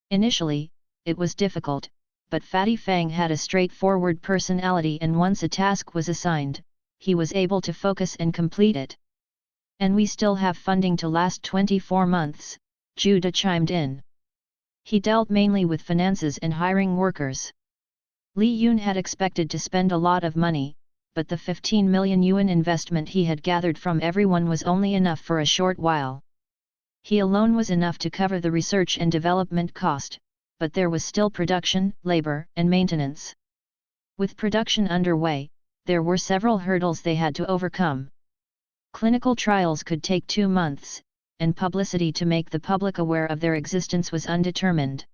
S1: Initially, it was difficult, but Fatty Fang had a straightforward personality and once a task was assigned, he was able to focus and complete it. And we still have funding to last 24 months, Jude chimed in. He dealt mainly with finances and hiring workers. Li Yun had expected to spend a lot of money, but the 15 million yuan investment he had gathered from everyone was only enough for a short while. He alone was enough to cover the research and development cost, but there was still production, labor, and maintenance. With production underway, there were several hurdles they had to overcome. Clinical trials could take 2 months, and publicity to make the public aware of their existence was undetermined.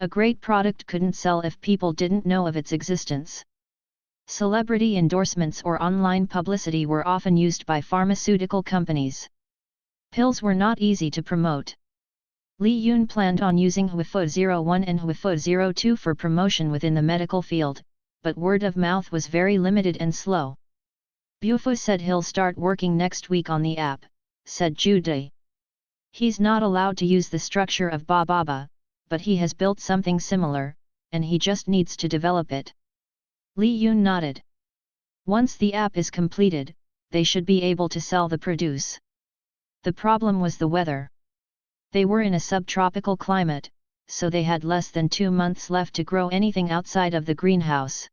S1: A great product couldn't sell if people didn't know of its existence. Celebrity endorsements or online publicity were often used by pharmaceutical companies. Pills were not easy to promote. Li Yun planned on using HWFO 01 and HWFO 02 for promotion within the medical field, but word of mouth was very limited and slow. Bufo said he'll start working next week on the app, said Jude. He's not allowed to use the structure of Baba, but he has built something similar, and he just needs to develop it. Li Yun nodded. Once the app is completed, they should be able to sell the produce. The problem was the weather. They were in a subtropical climate, so they had less than 2 months left to grow anything outside of the greenhouse.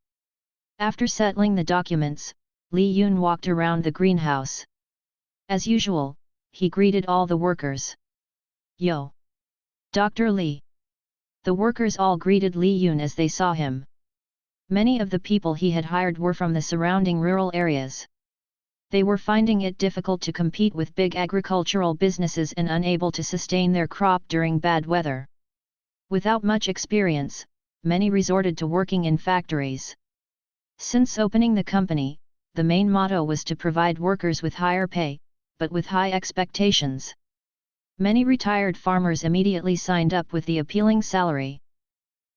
S1: After settling the documents, Li Yun walked around the greenhouse. As usual, he greeted all the workers. Yo! Dr. Li! The workers all greeted Li Yun as they saw him. Many of the people he had hired were from the surrounding rural areas. They were finding it difficult to compete with big agricultural businesses and unable to sustain their crop during bad weather. Without much experience, many resorted to working in factories. Since opening the company, the main motto was to provide workers with higher pay, but with high expectations. Many retired farmers immediately signed up with the appealing salary.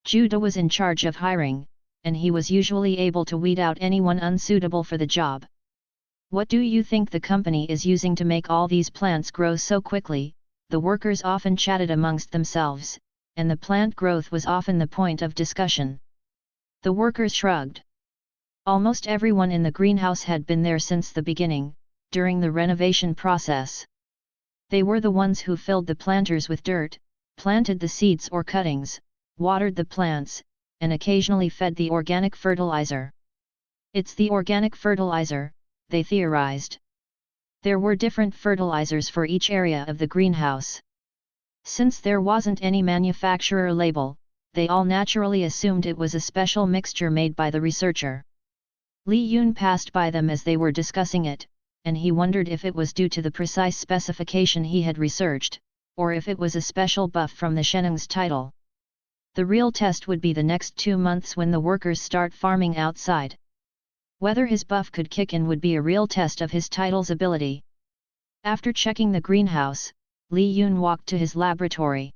S1: Judah was in charge of hiring, and he was usually able to weed out anyone unsuitable for the job. What do you think the company is using to make all these plants grow so quickly? The workers often chatted amongst themselves, and the plant growth was often the point of discussion. The workers shrugged. Almost everyone in the greenhouse had been there since the beginning, during the renovation process. They were the ones who filled the planters with dirt, planted the seeds or cuttings, watered the plants, and occasionally fed the organic fertilizer. It's the organic fertilizer, they theorized. There were different fertilizers for each area of the greenhouse. Since there wasn't any manufacturer label, they all naturally assumed it was a special mixture made by the researcher. Li Yun passed by them as they were discussing it, and he wondered if it was due to the precise specification he had researched, or if it was a special buff from the Sheneng's title. The real test would be the next 2 months when the workers start farming outside. Whether his buff could kick in would be a real test of his title's ability. After checking the greenhouse, Li Yun walked to his laboratory.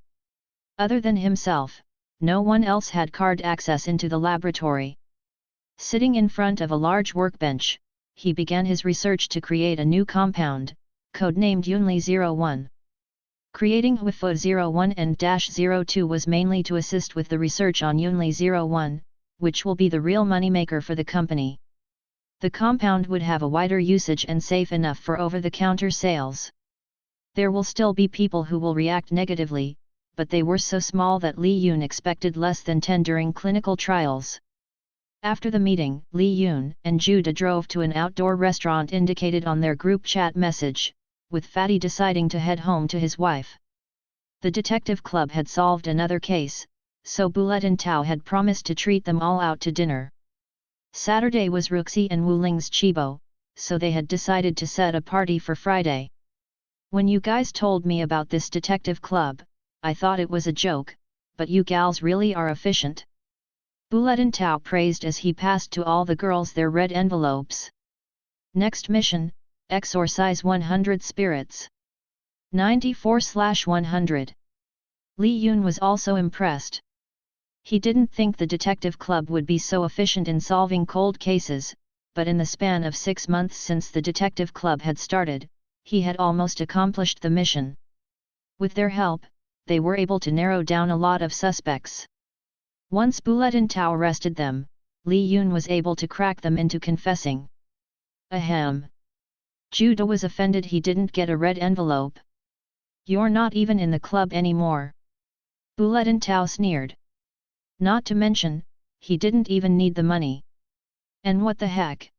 S1: Other than himself, no one else had card access into the laboratory. Sitting in front of a large workbench, he began his research to create a new compound, codenamed Yunli-01. Creating Huifo-01 and -02 was mainly to assist with the research on Yunli-01, which will be the real moneymaker for the company. The compound would have a wider usage and safe enough for over-the-counter sales. There will still be people who will react negatively, but they were so small that Li Yun expected less than 10 during clinical trials. After the meeting, Li Yun and Judah drove to an outdoor restaurant indicated on their group chat message, with Fatty deciding to head home to his wife. The detective club had solved another case, so Bulletin Tao had promised to treat them all out to dinner. Saturday was Ruxi and Wu Ling's Chibo, so they had decided to set a party for Friday. When you guys told me about this detective club, I thought it was a joke, but you gals really are efficient. Bulletin Tao praised as he passed to all the girls their red envelopes. Next mission, exorcise 100 spirits. 94/100. Li Yun was also impressed. He didn't think the detective club would be so efficient in solving cold cases, but in the span of 6 months since the detective club had started, he had almost accomplished the mission. With their help, they were able to narrow down a lot of suspects. Once Bulletin Tao arrested them, Li Yun was able to crack them into confessing. Ahem. Judah was offended he didn't get a red envelope. You're not even in the club anymore. Bulletin Tao sneered. Not to mention, he didn't even need the money. And what the heck?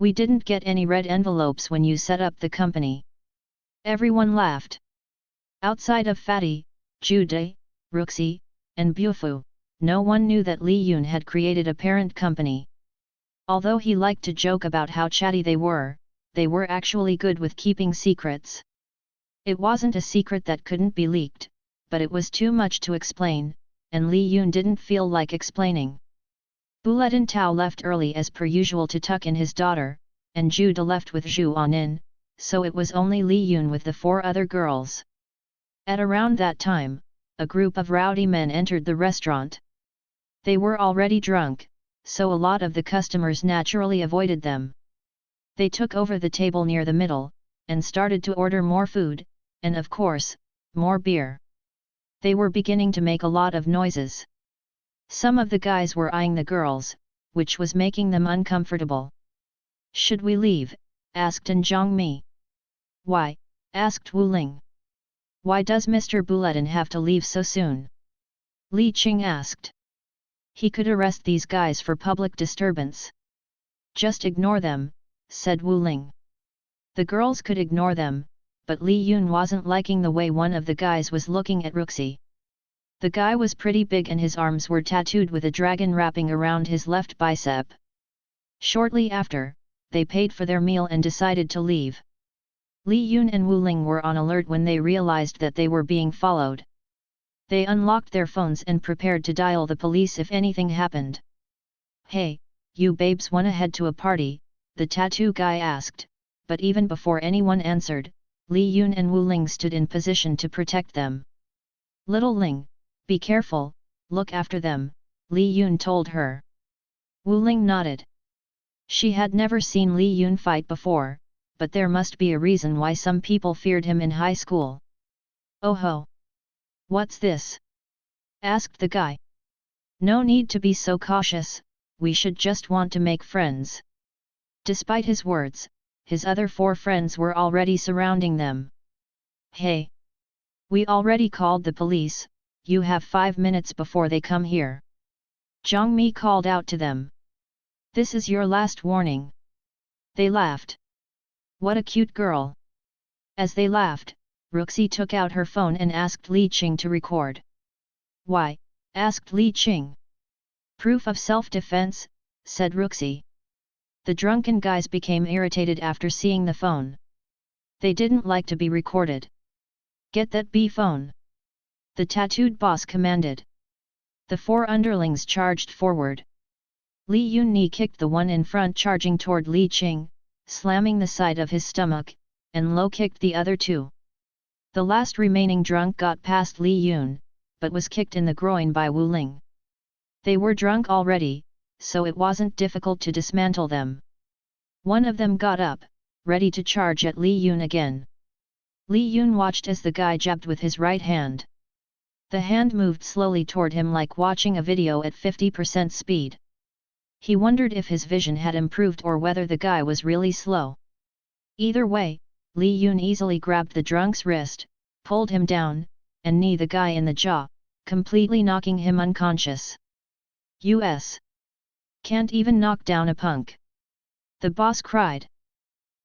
S1: We didn't get any red envelopes when you set up the company. Everyone laughed. Outside of Fatty, Judah, Ruxi, and Bufu, no one knew that Li Yun had created a parent company. Although he liked to joke about how chatty they were actually good with keeping secrets. It wasn't a secret that couldn't be leaked, but it was too much to explain, and Li Yun didn't feel like explaining. Bulletin Tao left early as per usual to tuck in his daughter, and Judah left with Zhu Anin, so it was only Li Yun with the 4 other girls. At around that time, a group of rowdy men entered the restaurant. They were already drunk, so a lot of the customers naturally avoided them. They took over the table near the middle, and started to order more food, and of course, more beer. They were beginning to make a lot of noises. Some of the guys were eyeing the girls, which was making them uncomfortable. Should we leave? Asked An Zhongmi. Why? Asked Wu Ling. Why does Mr. Bulletin have to leave so soon? Li Qing asked. He could arrest these guys for public disturbance. Just ignore them, said Wu Ling. The girls could ignore them, but Li Yun wasn't liking the way one of the guys was looking at Ruxi. The guy was pretty big and his arms were tattooed with a dragon wrapping around his left bicep. Shortly after, they paid for their meal and decided to leave. Li Yun and Wu Ling were on alert when they realized that they were being followed. They unlocked their phones and prepared to dial the police if anything happened. Hey, you babes wanna head to a party? The tattoo guy asked, but even before anyone answered, Li Yun and Wu Ling stood in position to protect them. Little Ling, be careful, look after them, Li Yun told her. Wu Ling nodded. She had never seen Li Yun fight before, but there must be a reason why some people feared him in high school. Oh ho! What's this? Asked the guy. No need to be so cautious, we should just want to make friends. Despite his words, his other 4 friends were already surrounding them. Hey! We already called the police, you have 5 minutes before they come here. Zhang Mi called out to them. This is your last warning. They laughed. What a cute girl. As they laughed, Ruxi took out her phone and asked Li Qing to record. Why? Asked Li Qing. Proof of self-defense, said Ruxi. The drunken guys became irritated after seeing the phone. They didn't like to be recorded. Get that B phone. The tattooed boss commanded. The four underlings charged forward. Li Yun knee kicked the one in front charging toward Li Qing, slamming the side of his stomach, and low kicked the other two. The last remaining drunk got past Li Yun, but was kicked in the groin by Wu Ling. They were drunk already, so it wasn't difficult to dismantle them. One of them got up, ready to charge at Li Yun again. Li Yun watched as the guy jabbed with his right hand. The hand moved slowly toward him like watching a video at 50% speed. He wondered if his vision had improved or whether the guy was really slow. Either way, Li Yun easily grabbed the drunk's wrist, pulled him down, and knee the guy in the jaw, completely knocking him unconscious. US. Can't even knock down a punk. The boss cried.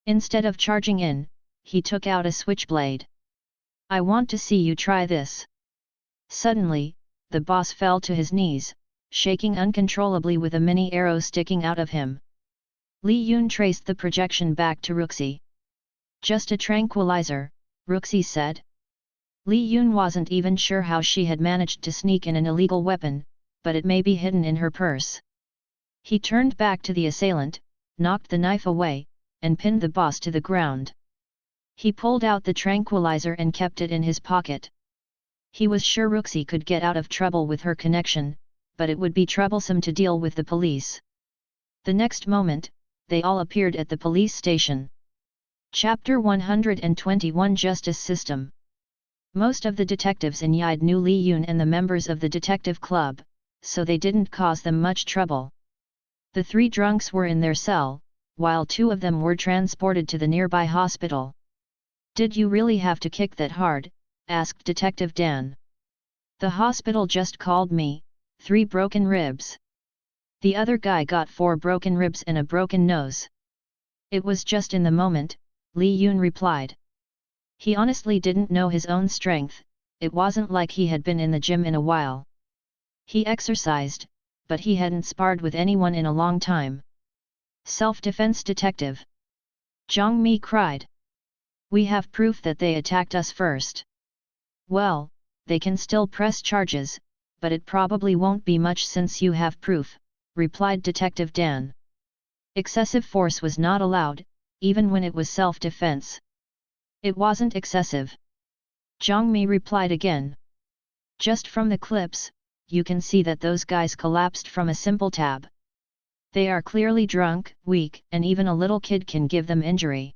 S1: Instead of charging in, he took out a switchblade. I want to see you try this. Suddenly, the boss fell to his knees, shaking uncontrollably with a mini arrow sticking out of him. Li Yun traced the projection back to Ruxi. Just a tranquilizer, Ruxi said. Li Yun wasn't even sure how she had managed to sneak in an illegal weapon, but it may be hidden in her purse. He turned back to the assailant, knocked the knife away, and pinned the boss to the ground. He pulled out the tranquilizer and kept it in his pocket. He was sure Ruxi could get out of trouble with her connection, but it would be troublesome to deal with the police. The next moment, they all appeared at the police station. Chapter 121 Justice System. Most of the detectives in Yide knew Li Yun and the members of the detective club, so they didn't cause them much trouble. The three drunks were in their cell, while two of them were transported to the nearby hospital. Did you really have to kick that hard? Asked Detective Dan. The hospital just called me, 3 broken ribs. The other guy got 4 broken ribs and a broken nose. It was just in the moment, Li Yun replied. He honestly didn't know his own strength, it wasn't like he had been in the gym in a while. He exercised, but he hadn't sparred with anyone in a long time. Self-defense detective. Zhang Mi cried. We have proof that they attacked us first. Well, they can still press charges, but it probably won't be much since you have proof, replied Detective Dan. Excessive force was not allowed, even when it was self-defense. It wasn't excessive. Zhang Mi replied again. Just from the clips, you can see that those guys collapsed from a simple tab. They are clearly drunk, weak, and even a little kid can give them injury.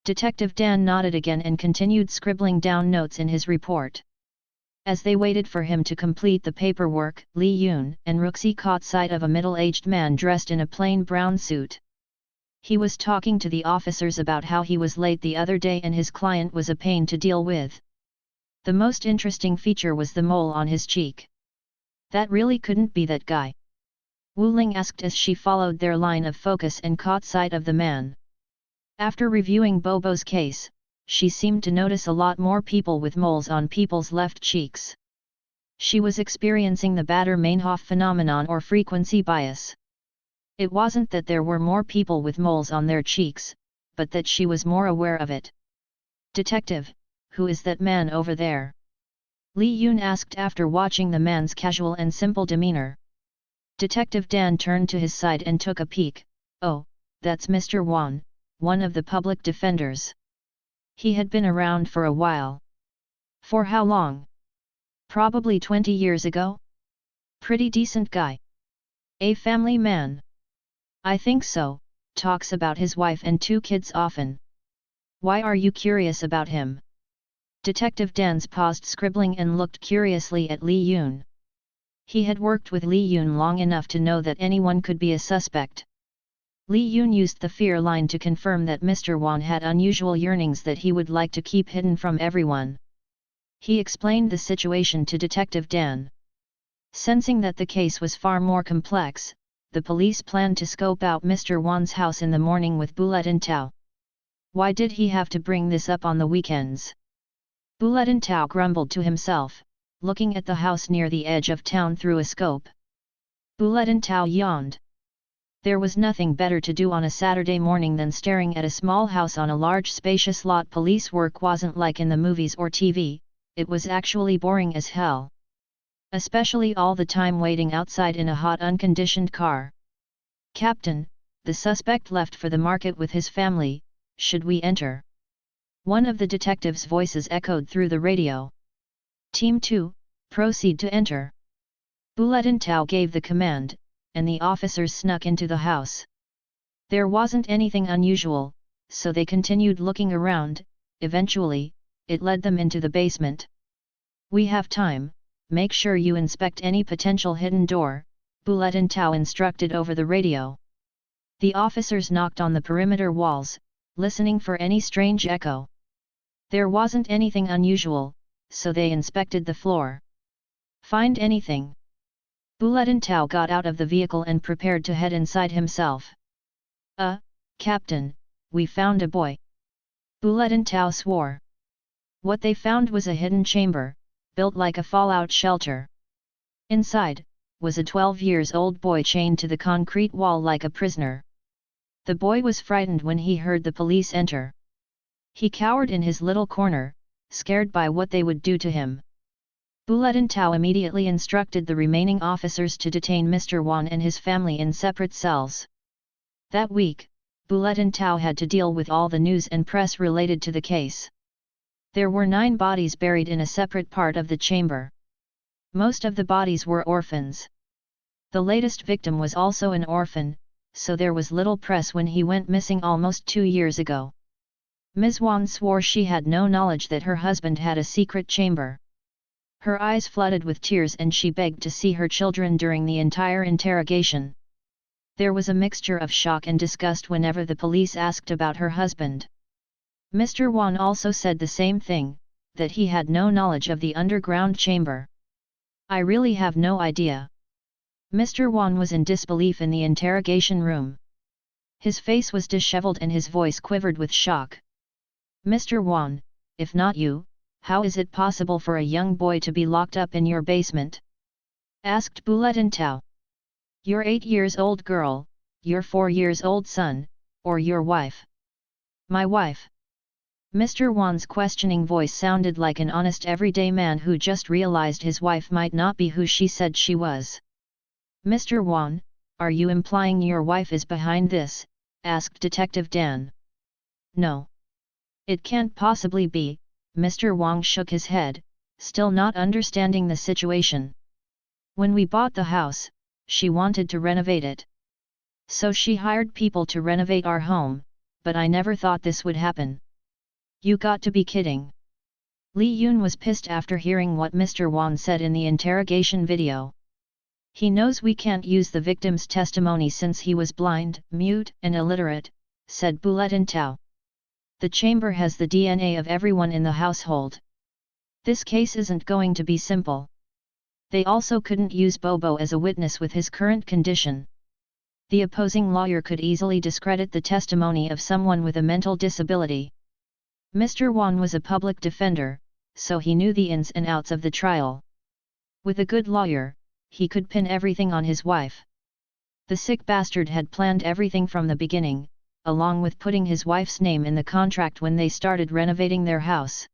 S1: Detective Dan nodded again and continued scribbling down notes in his report. As they waited for him to complete the paperwork, Li Yun and Ruxi caught sight of a middle-aged man dressed in a plain brown suit. He was talking to the officers about how he was late the other day and his client was a pain to deal with. The most interesting feature was the mole on his cheek. That really couldn't be that guy. Wu Ling asked as she followed their line of focus and caught sight of the man. After reviewing Bobo's case, she seemed to notice a lot more people with moles on people's left cheeks. She was experiencing the Bader-Meinhof phenomenon or frequency bias. It wasn't that there were more people with moles on their cheeks, but that she was more aware of it. Detective, who is that man over there? Li Yun asked after watching the man's casual and simple demeanor. Detective Dan turned to his side and took a peek. Oh, that's Mr. Wan, one of the public defenders. He had been around for a while. For how long? Probably 20 years ago? Pretty decent guy. A family man? I think so, talks about his wife and 2 kids often. Why are you curious about him? Detective Dan's paused scribbling and looked curiously at Li Yun. He had worked with Li Yun long enough to know that anyone could be a suspect. Li Yun used the fear line to confirm that Mr. Wan had unusual yearnings that he would like to keep hidden from everyone. He explained the situation to Detective Dan. Sensing that the case was far more complex, the police planned to scope out Mr. Wan's house in the morning with Bulletin Tao. Why did he have to bring this up on the weekends? Bulletin Tao grumbled to himself, looking at the house near the edge of town through a scope. Bulletin Tao yawned. There was nothing better to do on a Saturday morning than staring at a small house on a large spacious lot. Police work wasn't like in the movies or TV, it was actually boring as hell. Especially all the time waiting outside in a hot unconditioned car. "Captain, the suspect left for the market with his family, should we enter?" One of the detectives' voices echoed through the radio. "Team 2, proceed to enter." Bulletin Tao gave the command, and the officers snuck into the house. There wasn't anything unusual, so they continued looking around. Eventually, it led them into the basement. "We have time, make sure you inspect any potential hidden door," Bulletin Tao instructed over the radio. The officers knocked on the perimeter walls, listening for any strange echo. There wasn't anything unusual, so they inspected the floor. "Find anything?" Bulletin Tao got out of the vehicle and prepared to head inside himself. Captain, we found a boy." Bulletin Tao swore. What they found was a hidden chamber, built like a fallout shelter. Inside, was a 12-year-old boy chained to the concrete wall like a prisoner. The boy was frightened when he heard the police enter. He cowered in his little corner, scared by what they would do to him. Bulletin Tao immediately instructed the remaining officers to detain Mr. Wan and his family in separate cells. That week, Bulletin Tao had to deal with all the news and press related to the case. There were 9 bodies buried in a separate part of the chamber. Most of the bodies were orphans. The latest victim was also an orphan, so there was little press when he went missing almost 2 years ago. Ms. Wan swore she had no knowledge that her husband had a secret chamber. Her eyes flooded with tears and she begged to see her children during the entire interrogation. There was a mixture of shock and disgust whenever the police asked about her husband. Mr. Wan also said the same thing, that he had no knowledge of the underground chamber. "I really have no idea." Mr. Wan was in disbelief in the interrogation room. His face was disheveled and his voice quivered with shock. "Mr. Wan, if not you, how is it possible for a young boy to be locked up in your basement?" asked Bulletin Tao. "Your 8-year-old girl, your 4-year-old son, or your wife?" "My wife." Mr. Wan's questioning voice sounded like an honest everyday man who just realized his wife might not be who she said she was. "Mr. Wan, are you implying your wife is behind this?" asked Detective Dan. "No. It can't possibly be." Mr. Wang shook his head, still not understanding the situation. "When we bought the house, she wanted to renovate it. So she hired people to renovate our home, but I never thought this would happen." "You got to be kidding." Li Yun was pissed after hearing what Mr. Wan said in the interrogation video. "He knows we can't use the victim's testimony since he was blind, mute and illiterate," said Bulletin Tao. "The chamber has the DNA of everyone in the household. This case isn't going to be simple." They also couldn't use Bobo as a witness with his current condition. The opposing lawyer could easily discredit the testimony of someone with a mental disability. Mr. Wan was a public defender, so he knew the ins and outs of the trial. With a good lawyer, he could pin everything on his wife. The sick bastard had planned everything from the beginning, along with putting his wife's name in the contract when they started renovating their house.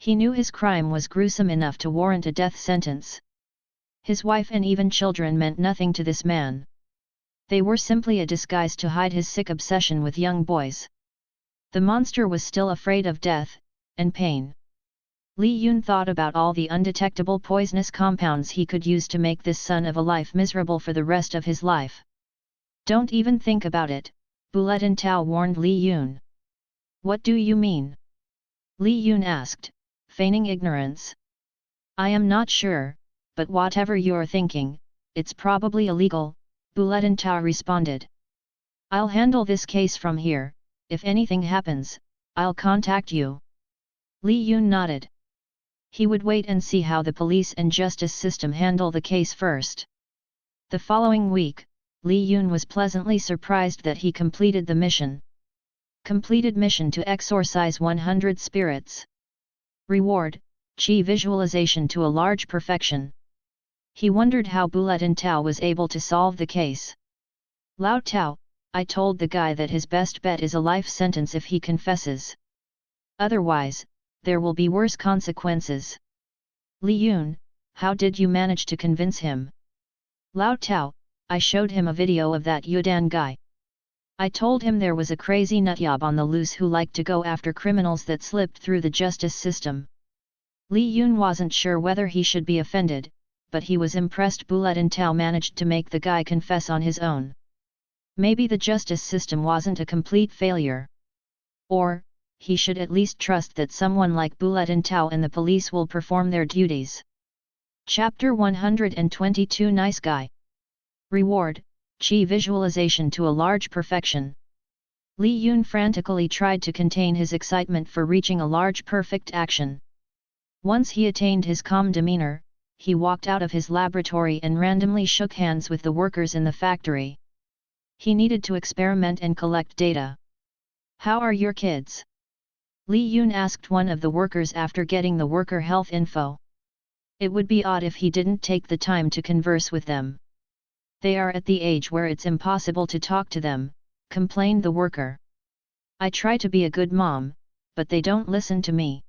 S1: He knew his crime was gruesome enough to warrant a death sentence. His wife and even children meant nothing to this man. They were simply a disguise to hide his sick obsession with young boys. The monster was still afraid of death and pain. Li Yun thought about all the undetectable poisonous compounds he could use to make this son of a life miserable for the rest of his life. "Don't even think about it," Bulletin Tao warned Li Yun. "What do you mean?" Li Yun asked, feigning ignorance. "I am not sure, but whatever you're thinking, it's probably illegal," Bulletin Tao responded. "I'll handle this case from here. If anything happens, I'll contact you." Li Yun nodded. He would wait and see how the police and justice system handle the case first. The following week, Li Yun was pleasantly surprised that he completed the mission. Completed mission to exorcise 100 spirits. Reward, Qi visualization to a large perfection. He wondered how Bulletin Tao was able to solve the case. Lao Tao, I told the guy that his best bet is a life sentence if he confesses. Otherwise, there will be worse consequences. Li Yun, how did you manage to convince him? Lao Tao, I showed him a video of that Yudan guy. I told him there was a crazy nutjob on the loose who liked to go after criminals that slipped through the justice system. Li Yun wasn't sure whether he should be offended, but he was impressed Bulletin Tao managed to make the guy confess on his own. Maybe the justice system wasn't a complete failure. Or, he should at least trust that someone like Bulletin Tao and the police will perform their duties. Chapter 122 Nice Guy. Reward, Qi visualization to a large perfection. Li Yun frantically tried to contain his excitement for reaching a large perfect action. Once he attained his calm demeanor, he walked out of his laboratory and randomly shook hands with the workers in the factory. He needed to experiment and collect data. How are your kids? Li Yun asked one of the workers after getting the worker health info. It would be odd if he didn't take the time to converse with them. They are at the age where it's impossible to talk to them, complained the worker. I try to be a good mom, but they don't listen to me.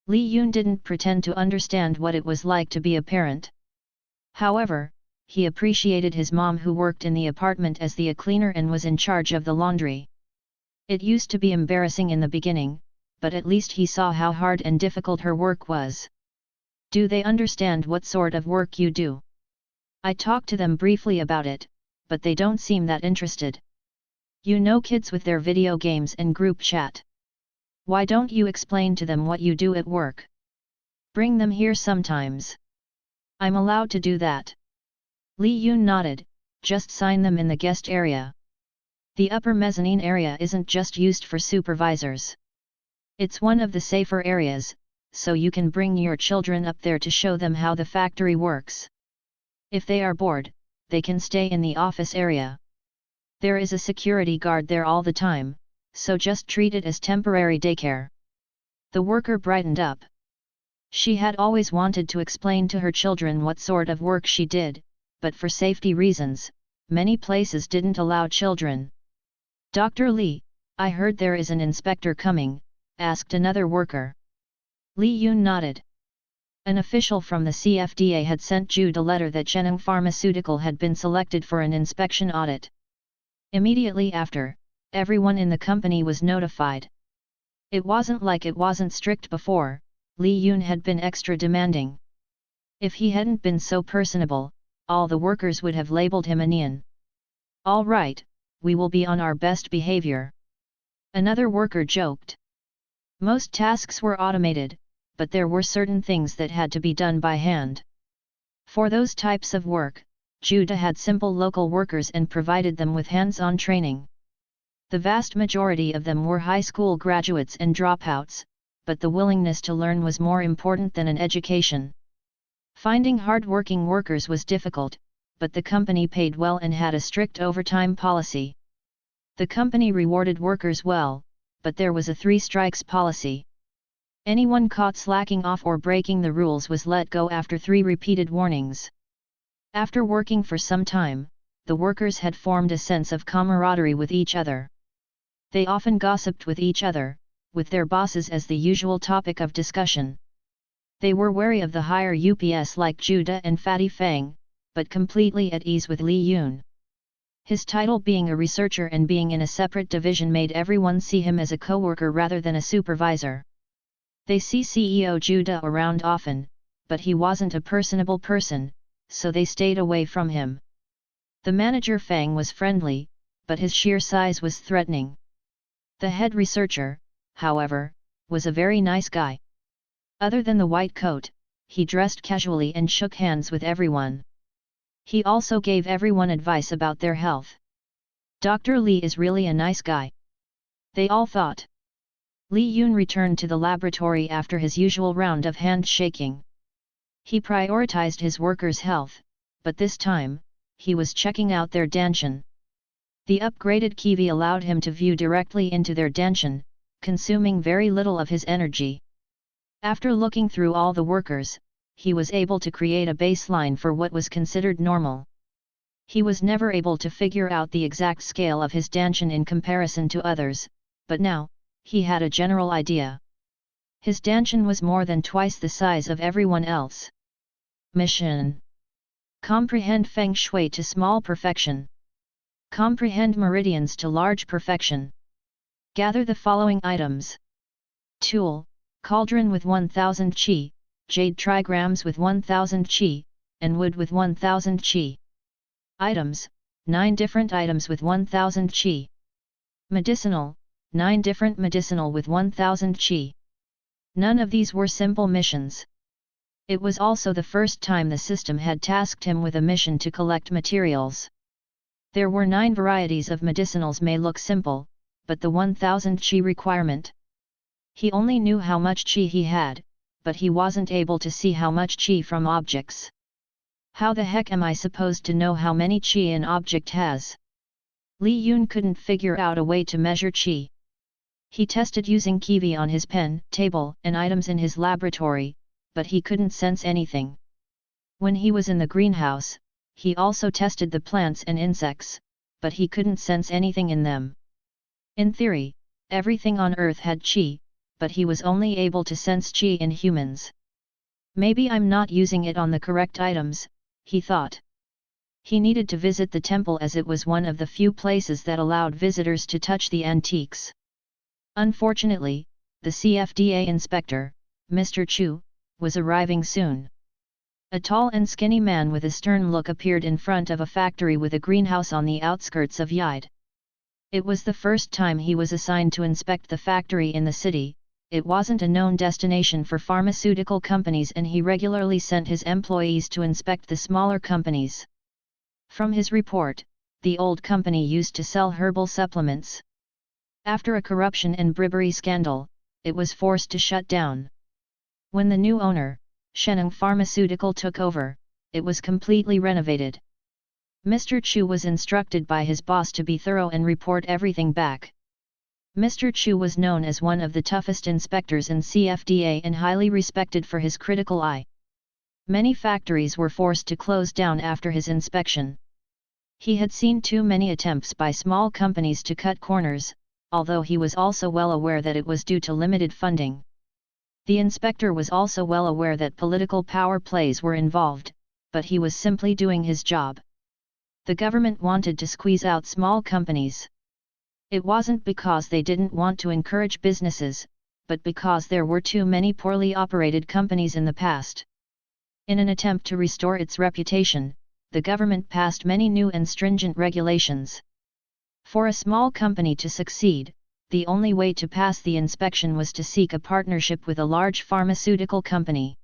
S1: Li Yun didn't pretend to understand what it was like to be a parent. However, he appreciated his mom who worked in the apartment as the cleaner and was in charge of the laundry. It used to be embarrassing in the beginning, but at least he saw how hard and difficult her work was. Do they understand what sort of work you do? I talked to them briefly about it, but they don't seem that interested. You know kids with their video games and group chat. Why don't you explain to them what you do at work? Bring them here sometimes. I'm allowed to do that. Li Yun nodded, just sign them in the guest area. The upper mezzanine area isn't just used for supervisors. It's one of the safer areas, so you can bring your children up there to show them how the factory works. If they are bored, they can stay in the office area. There is a security guard there all the time, so just treat it as temporary daycare. The worker brightened up. She had always wanted to explain to her children what sort of work she did, but for safety reasons, many places didn't allow children. Dr. Li, I heard there is an inspector coming, asked another worker. Li Yun nodded. An official from the CFDA had sent Jude a letter that Zheneng Pharmaceutical had been selected for an inspection audit. Immediately after, everyone in the company was notified. It wasn't like it wasn't strict before, Li Yun had been extra demanding. If he hadn't been so personable, all the workers would have labeled him a neon. All right, we will be on our best behavior. Another worker joked. Most tasks were automated, but there were certain things that had to be done by hand. For those types of work, Judah had simple local workers and provided them with hands-on training. The vast majority of them were high school graduates and dropouts, but the willingness to learn was more important than an education. Finding hard-working workers was difficult, but the company paid well and had a strict overtime policy. The company rewarded workers well, but there was a 3 strikes policy. Anyone caught slacking off or breaking the rules was let go after 3 repeated warnings. After working for some time, the workers had formed a sense of camaraderie with each other. They often gossiped with each other, with their bosses as the usual topic of discussion. They were wary of the higher UPS like Judah and Fatty Fang, but completely at ease with Li Yun. His title being a researcher and being in a separate division made everyone see him as a coworker rather than a supervisor. They see CEO Judah around often, but he wasn't a personable person, so they stayed away from him. The manager Fang was friendly, but his sheer size was threatening. The head researcher, however, was a very nice guy. Other than the white coat, he dressed casually and shook hands with everyone. He also gave everyone advice about their health. Dr. Li is really a nice guy. They all thought. Li Yun returned to the laboratory after his usual round of handshaking. He prioritized his workers' health, but this time, he was checking out their danshan. The upgraded kiwi allowed him to view directly into their danshan, consuming very little of his energy. After looking through all the workers, he was able to create a baseline for what was considered normal. He was never able to figure out the exact scale of his danshan in comparison to others, but now, he had a general idea. His danshan was more than twice the size of everyone else. Mission: comprehend feng shui to small perfection. Comprehend meridians to large perfection. Gather the following items. Tool: cauldron with 1000 qi, jade trigrams with 1000 qi, and wood with 1000 qi. Items: 9 different items with 1000 qi. Medicinal: 9 different medicinal with 1000 qi. None of these were simple missions. It was also the first time the system had tasked him with a mission to collect materials. There were 9 varieties of medicinals may look simple, but the 1000 qi requirement. He only knew how much qi he had, but he wasn't able to see how much qi from objects. How the heck am I supposed to know how many qi an object has? Li Yun couldn't figure out a way to measure qi. He tested using kiwi on his pen, table, and items in his laboratory, but he couldn't sense anything. When he was in the greenhouse, he also tested the plants and insects, but he couldn't sense anything in them. In theory, everything on Earth had qi, but he was only able to sense qi in humans. Maybe I'm not using it on the correct items, he thought. He needed to visit the temple as it was one of the few places that allowed visitors to touch the antiques. Unfortunately, the CFDA inspector, Mr. Chu, was arriving soon. A tall and skinny man with a stern look appeared in front of a factory with a greenhouse on the outskirts of Yide. It was the first time he was assigned to inspect the factory in the city. It wasn't a known destination for pharmaceutical companies and he regularly sent his employees to inspect the smaller companies. From his report, the old company used to sell herbal supplements. After a corruption and bribery scandal, it was forced to shut down. When the new owner, Sheneng Pharmaceutical, took over, it was completely renovated. Mr. Chu was instructed by his boss to be thorough and report everything back. Mr. Chu was known as one of the toughest inspectors in CFDA and highly respected for his critical eye. Many factories were forced to close down after his inspection. He had seen too many attempts by small companies to cut corners, although he was also well aware that it was due to limited funding. The inspector was also well aware that political power plays were involved, but he was simply doing his job. The government wanted to squeeze out small companies. It wasn't because they didn't want to encourage businesses, but because there were too many poorly operated companies in the past. In an attempt to restore its reputation, the government passed many new and stringent regulations. For a small company to succeed, the only way to pass the inspection was to seek a partnership with a large pharmaceutical company.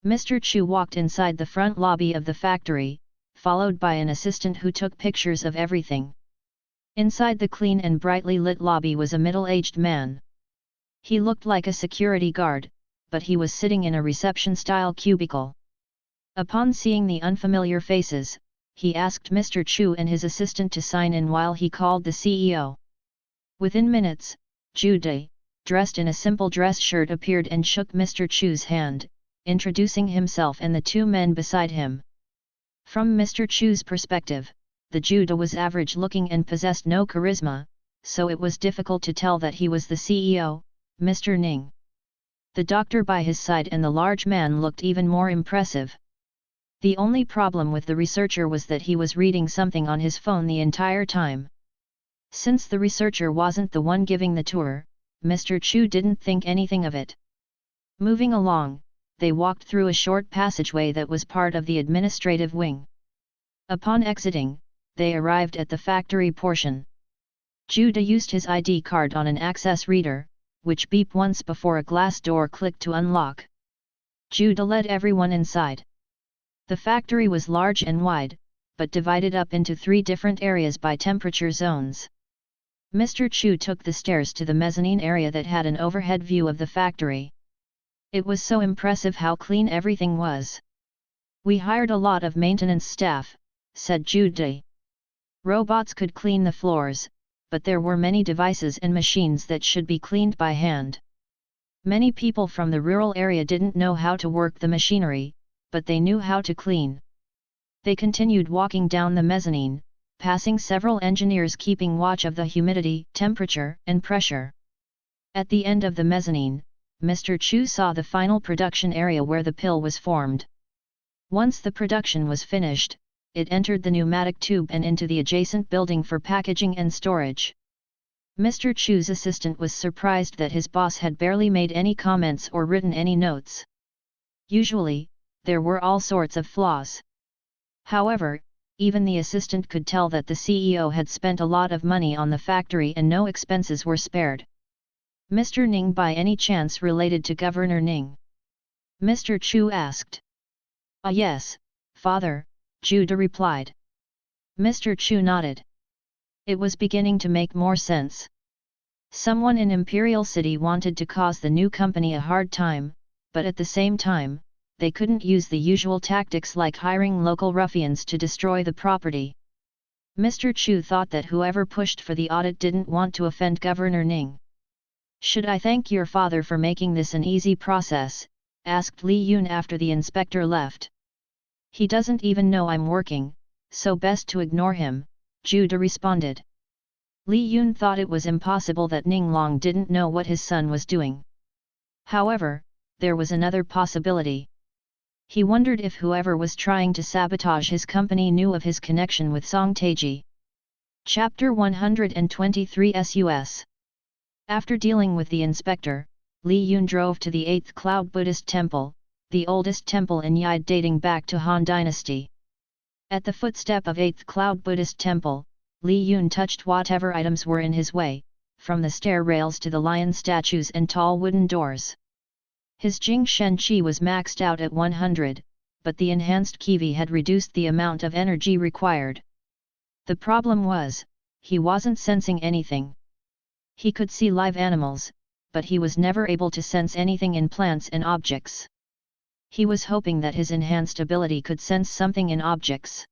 S1: Mr. Chu walked inside the front lobby of the factory, followed by an assistant who took pictures of everything. Inside the clean and brightly lit lobby was a middle-aged man. He looked like a security guard, but he was sitting in a reception-style cubicle. Upon seeing the unfamiliar faces, he asked Mr. Chu and his assistant to sign in while he called the CEO. Within minutes, Zhu Dai, dressed in a simple dress shirt, appeared and shook Mr. Chu's hand, introducing himself and the 2 men beside him. From Mr. Chu's perspective, the Juda was average-looking and possessed no charisma, so it was difficult to tell that he was the CEO, Mr. Ning. The doctor by his side and the large man looked even more impressive. The only problem with the researcher was that he was reading something on his phone the entire time. Since the researcher wasn't the one giving the tour, Mr. Chu didn't think anything of it. Moving along, they walked through a short passageway that was part of the administrative wing. Upon exiting, they arrived at the factory portion. Judah used his ID card on an access reader, which beeped once before a glass door clicked to unlock. Judah led everyone inside. The factory was large and wide, but divided up into 3 different areas by temperature zones. Mr. Chu took the stairs to the mezzanine area that had an overhead view of the factory. It was so impressive how clean everything was. "We hired a lot of maintenance staff," said Jude. Robots could clean the floors, but there were many devices and machines that should be cleaned by hand. Many people from the rural area didn't know how to work the machinery, but they knew how to clean. They continued walking down the mezzanine, passing several engineers keeping watch of the humidity, temperature, and pressure. At the end of the mezzanine, Mr. Chu saw the final production area where the pill was formed. Once the production was finished, it entered the pneumatic tube and into the adjacent building for packaging and storage. Mr. Chu's assistant was surprised that his boss had barely made any comments or written any notes. Usually, there were all sorts of flaws. However, even the assistant could tell that the CEO had spent a lot of money on the factory and no expenses were spared. Mr. Ning by any chance related to Governor Ning? Mr. Chu asked. Ah yes, father, Jude replied. Mr. Chu nodded. It was beginning to make more sense. Someone in Imperial City wanted to cause the new company a hard time, but at the same time, they couldn't use the usual tactics like hiring local ruffians to destroy the property. Mr. Chu thought that whoever pushed for the audit didn't want to offend Governor Ning. Should I thank your father for making this an easy process? Asked Li Yun after the inspector left. He doesn't even know I'm working, so best to ignore him, Jude responded. Li Yun thought it was impossible that Ning Long didn't know what his son was doing. However, there was another possibility. He wondered if whoever was trying to sabotage his company knew of his connection with Song Taiji. Chapter 123 SUS. After dealing with the inspector, Li Yun drove to the 8th Cloud Buddhist Temple, the oldest temple in Yide dating back to Han Dynasty. At the footstep of 8th Cloud Buddhist Temple, Li Yun touched whatever items were in his way, from the stair rails to the lion statues and tall wooden doors. His Jing Shen Qi was maxed out at 100, but the enhanced Kiwi had reduced the amount of energy required. The problem was, he wasn't sensing anything. He could see live animals, but he was never able to sense anything in plants and objects. He was hoping that his enhanced ability could sense something in objects.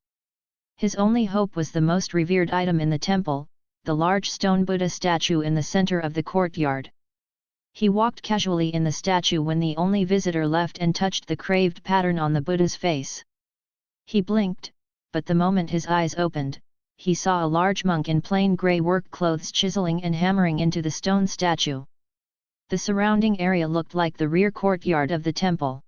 S1: His only hope was the most revered item in the temple, the large stone Buddha statue in the center of the courtyard. He walked casually in the statue when the only visitor left and touched the craved pattern on the Buddha's face. He blinked, but the moment his eyes opened, he saw a large monk in plain grey work clothes chiseling and hammering into the stone statue. The surrounding area looked like the rear courtyard of the temple.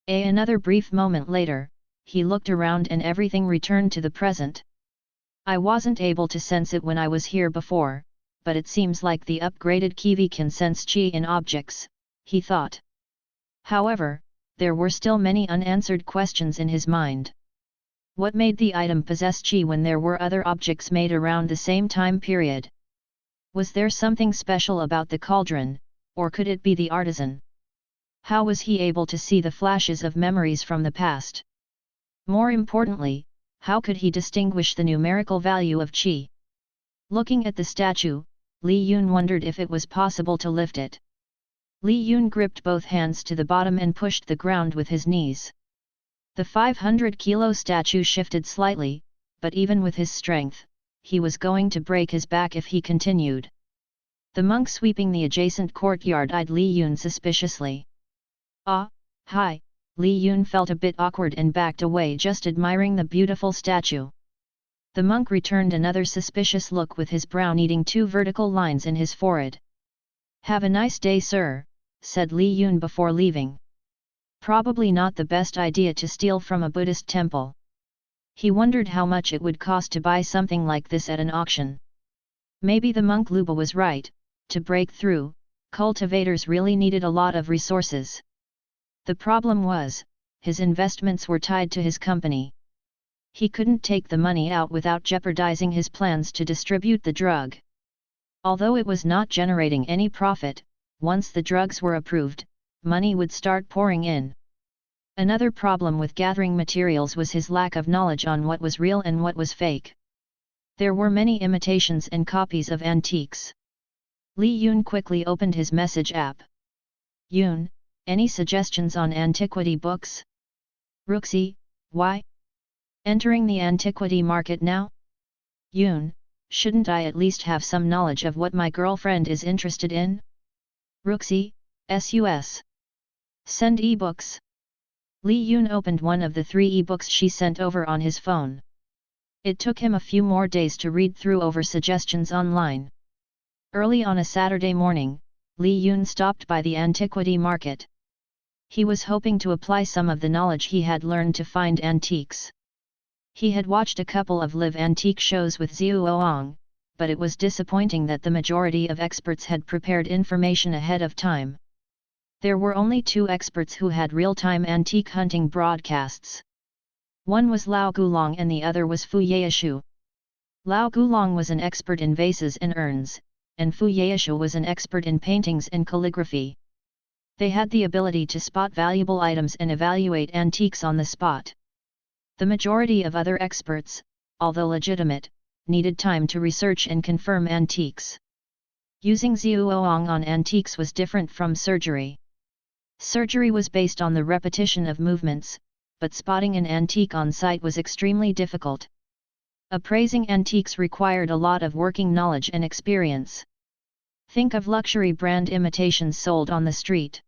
S1: Another brief moment later, he looked around and everything returned to the present. I wasn't able to sense it when I was here before, but it seems like the upgraded Kiwi can sense Qi in objects, he thought. However, there were still many unanswered questions in his mind. What made the item possess Qi when there were other objects made around the same time period? Was there something special about the cauldron, or could it be the artisan? How was he able to see the flashes of memories from the past? More importantly, how could he distinguish the numerical value of Qi? Looking at the statue, Li Yun wondered if it was possible to lift it. Li Yun gripped both hands to the bottom and pushed the ground with his knees. The 500-kilo statue shifted slightly, but even with his strength, he was going to break his back if he continued. The monk sweeping the adjacent courtyard eyed Li Yun suspiciously. Ah, hi, Li Yun felt a bit awkward and backed away just admiring the beautiful statue. The monk returned another suspicious look with his brow kneading two vertical lines in his forehead. Have a nice day, sir, said Li Yun before leaving. Probably not the best idea to steal from a Buddhist temple. He wondered how much it would cost to buy something like this at an auction. Maybe the monk Luba was right, to break through, cultivators really needed a lot of resources. The problem was, his investments were tied to his company. He couldn't take the money out without jeopardizing his plans to distribute the drug. Although it was not generating any profit, once the drugs were approved, money would start pouring in. Another problem with gathering materials was his lack of knowledge on what was real and what was fake. There were many imitations and copies of antiques. Li Yun quickly opened his message app. Yun, any suggestions on antiquity books? Ruxi, why? Entering the antiquity market now? Yoon, shouldn't I at least have some knowledge of what my girlfriend is interested in? Rooksy, sus. Send ebooks. Lee Yoon opened one of the 3 ebooks she sent over on his phone. It took him a few more days to read through over suggestions online. Early on a Saturday morning, Lee Yoon stopped by the antiquity market. He was hoping to apply some of the knowledge he had learned to find antiques. He had watched a couple of live antique shows with Xiu Oong, but it was disappointing that the majority of experts had prepared information ahead of time. There were only 2 experts who had real-time antique hunting broadcasts. One was Lao Gulong and the other was Fu Yaeshu. Lao Gulong was an expert in vases and urns, and Fu Yaeshu was an expert in paintings and calligraphy. They had the ability to spot valuable items and evaluate antiques on the spot. The majority of other experts, although legitimate, needed time to research and confirm antiques. Using Xiu Oong on antiques was different from surgery. Surgery was based on the repetition of movements, but spotting an antique on site was extremely difficult. Appraising antiques required a lot of working knowledge and experience. Think of luxury brand imitations sold on the street.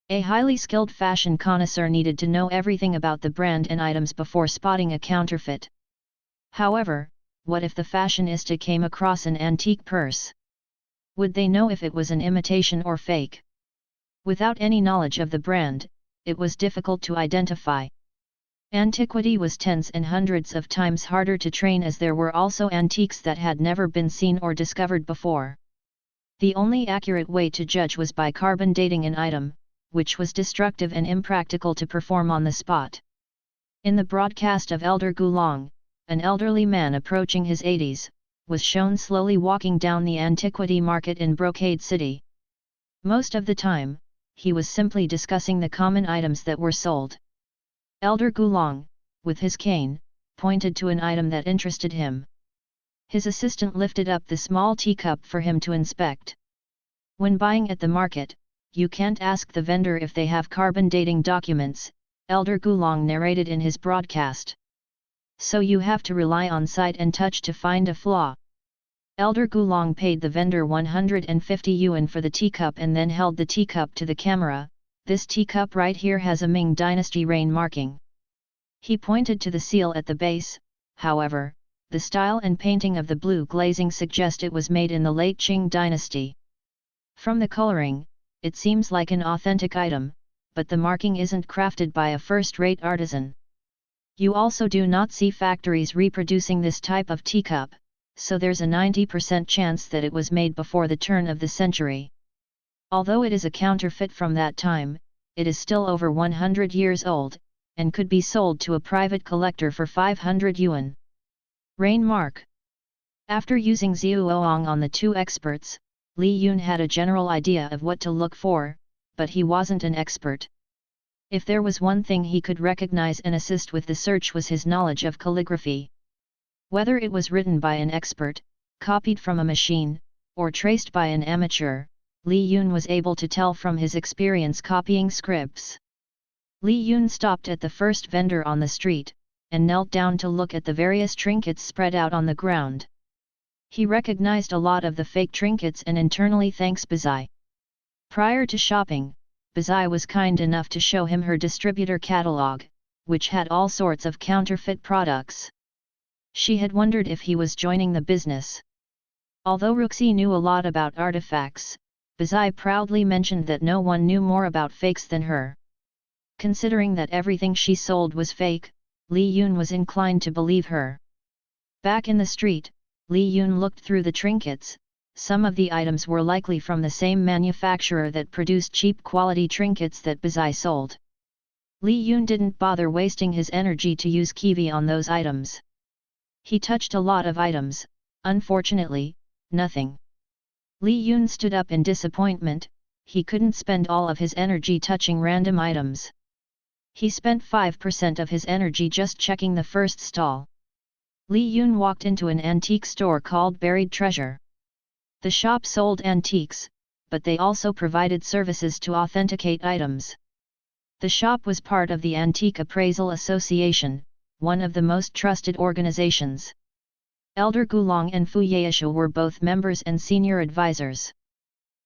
S1: A highly skilled fashion connoisseur needed to know everything about the brand and items before spotting a counterfeit. However, what if the fashionista came across an antique purse? Would they know if it was an imitation or fake? Without any knowledge of the brand, it was difficult to identify. Antiquity was tens and hundreds of times harder to train as there were also antiques that had never been seen or discovered before. The only accurate way to judge was by carbon dating an item, which was destructive and impractical to perform on the spot. In the broadcast of Elder Gulong, an elderly man approaching his 80s, was shown slowly walking down the antiquity market in Brocade City. Most of the time, he was simply discussing the common items that were sold. Elder Gulong, with his cane, pointed to an item that interested him. His assistant lifted up the small teacup for him to inspect. When buying at the market, you can't ask the vendor if they have carbon dating documents, Elder Gulong narrated in his broadcast. So you have to rely on sight and touch to find a flaw. Elder Gulong paid the vendor 150 yuan for the teacup and then held the teacup to the camera. This teacup right here has a Ming Dynasty reign marking. He pointed to the seal at the base. However, the style and painting of the blue glazing suggest it was made in the late Qing dynasty. From the coloring, it seems like an authentic item, but the marking isn't crafted by a first-rate artisan. You also do not see factories reproducing this type of teacup, so there's a 90% chance that it was made before the turn of the century. Although it is a counterfeit from that time, it is still over 100 years old, and could be sold to a private collector for 500 yuan. Rain mark. After using Xiu Oong on the 2 experts, Lee Yoon had a general idea of what to look for, but he wasn't an expert. If there was one thing he could recognize and assist with the search was his knowledge of calligraphy. Whether it was written by an expert, copied from a machine, or traced by an amateur, Lee Yoon was able to tell from his experience copying scripts. Lee Yoon stopped at the first vendor on the street, and knelt down to look at the various trinkets spread out on the ground. He recognized a lot of the fake trinkets and internally thanks Bazai. Prior to shopping, Bazai was kind enough to show him her distributor catalog, which had all sorts of counterfeit products. She had wondered if he was joining the business. Although Rooksy knew a lot about artifacts, Bazai proudly mentioned that no one knew more about fakes than her. Considering that everything she sold was fake, Lee Yoon was inclined to believe her. Back in the street, Lee Yoon looked through the trinkets. Some of the items were likely from the same manufacturer that produced cheap quality trinkets that Bazai sold. Lee Yoon didn't bother wasting his energy to use kiwi on those items. He touched a lot of items, unfortunately, nothing. Lee Yoon stood up in disappointment. He couldn't spend all of his energy touching random items. He spent 5% of his energy just checking the first stall. Lee Yoon walked into an antique store called Buried Treasure. The shop sold antiques, but they also provided services to authenticate items. The shop was part of the Antique Appraisal Association, one of the most trusted organizations. Elder Gulong and Fu Yaishu were both members and senior advisors.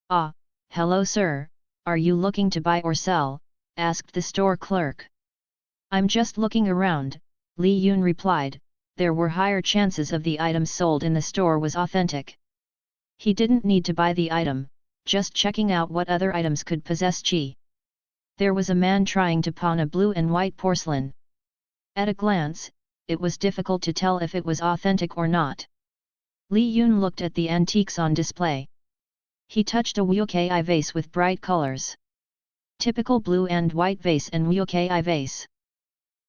S1: "Ah, hello sir, are you looking to buy or sell?" asked the store clerk. "I'm just looking around," Li Yun replied. There were higher chances of the items sold in the store was authentic. He didn't need to buy the item, just checking out what other items could possess qi. There was a man trying to pawn a blue and white porcelain. At a glance, it was difficult to tell if it was authentic or not. Li Yun looked at the antiques on display. He touched a Wukai vase with bright colors. Typical blue and white vase and Wukai vase.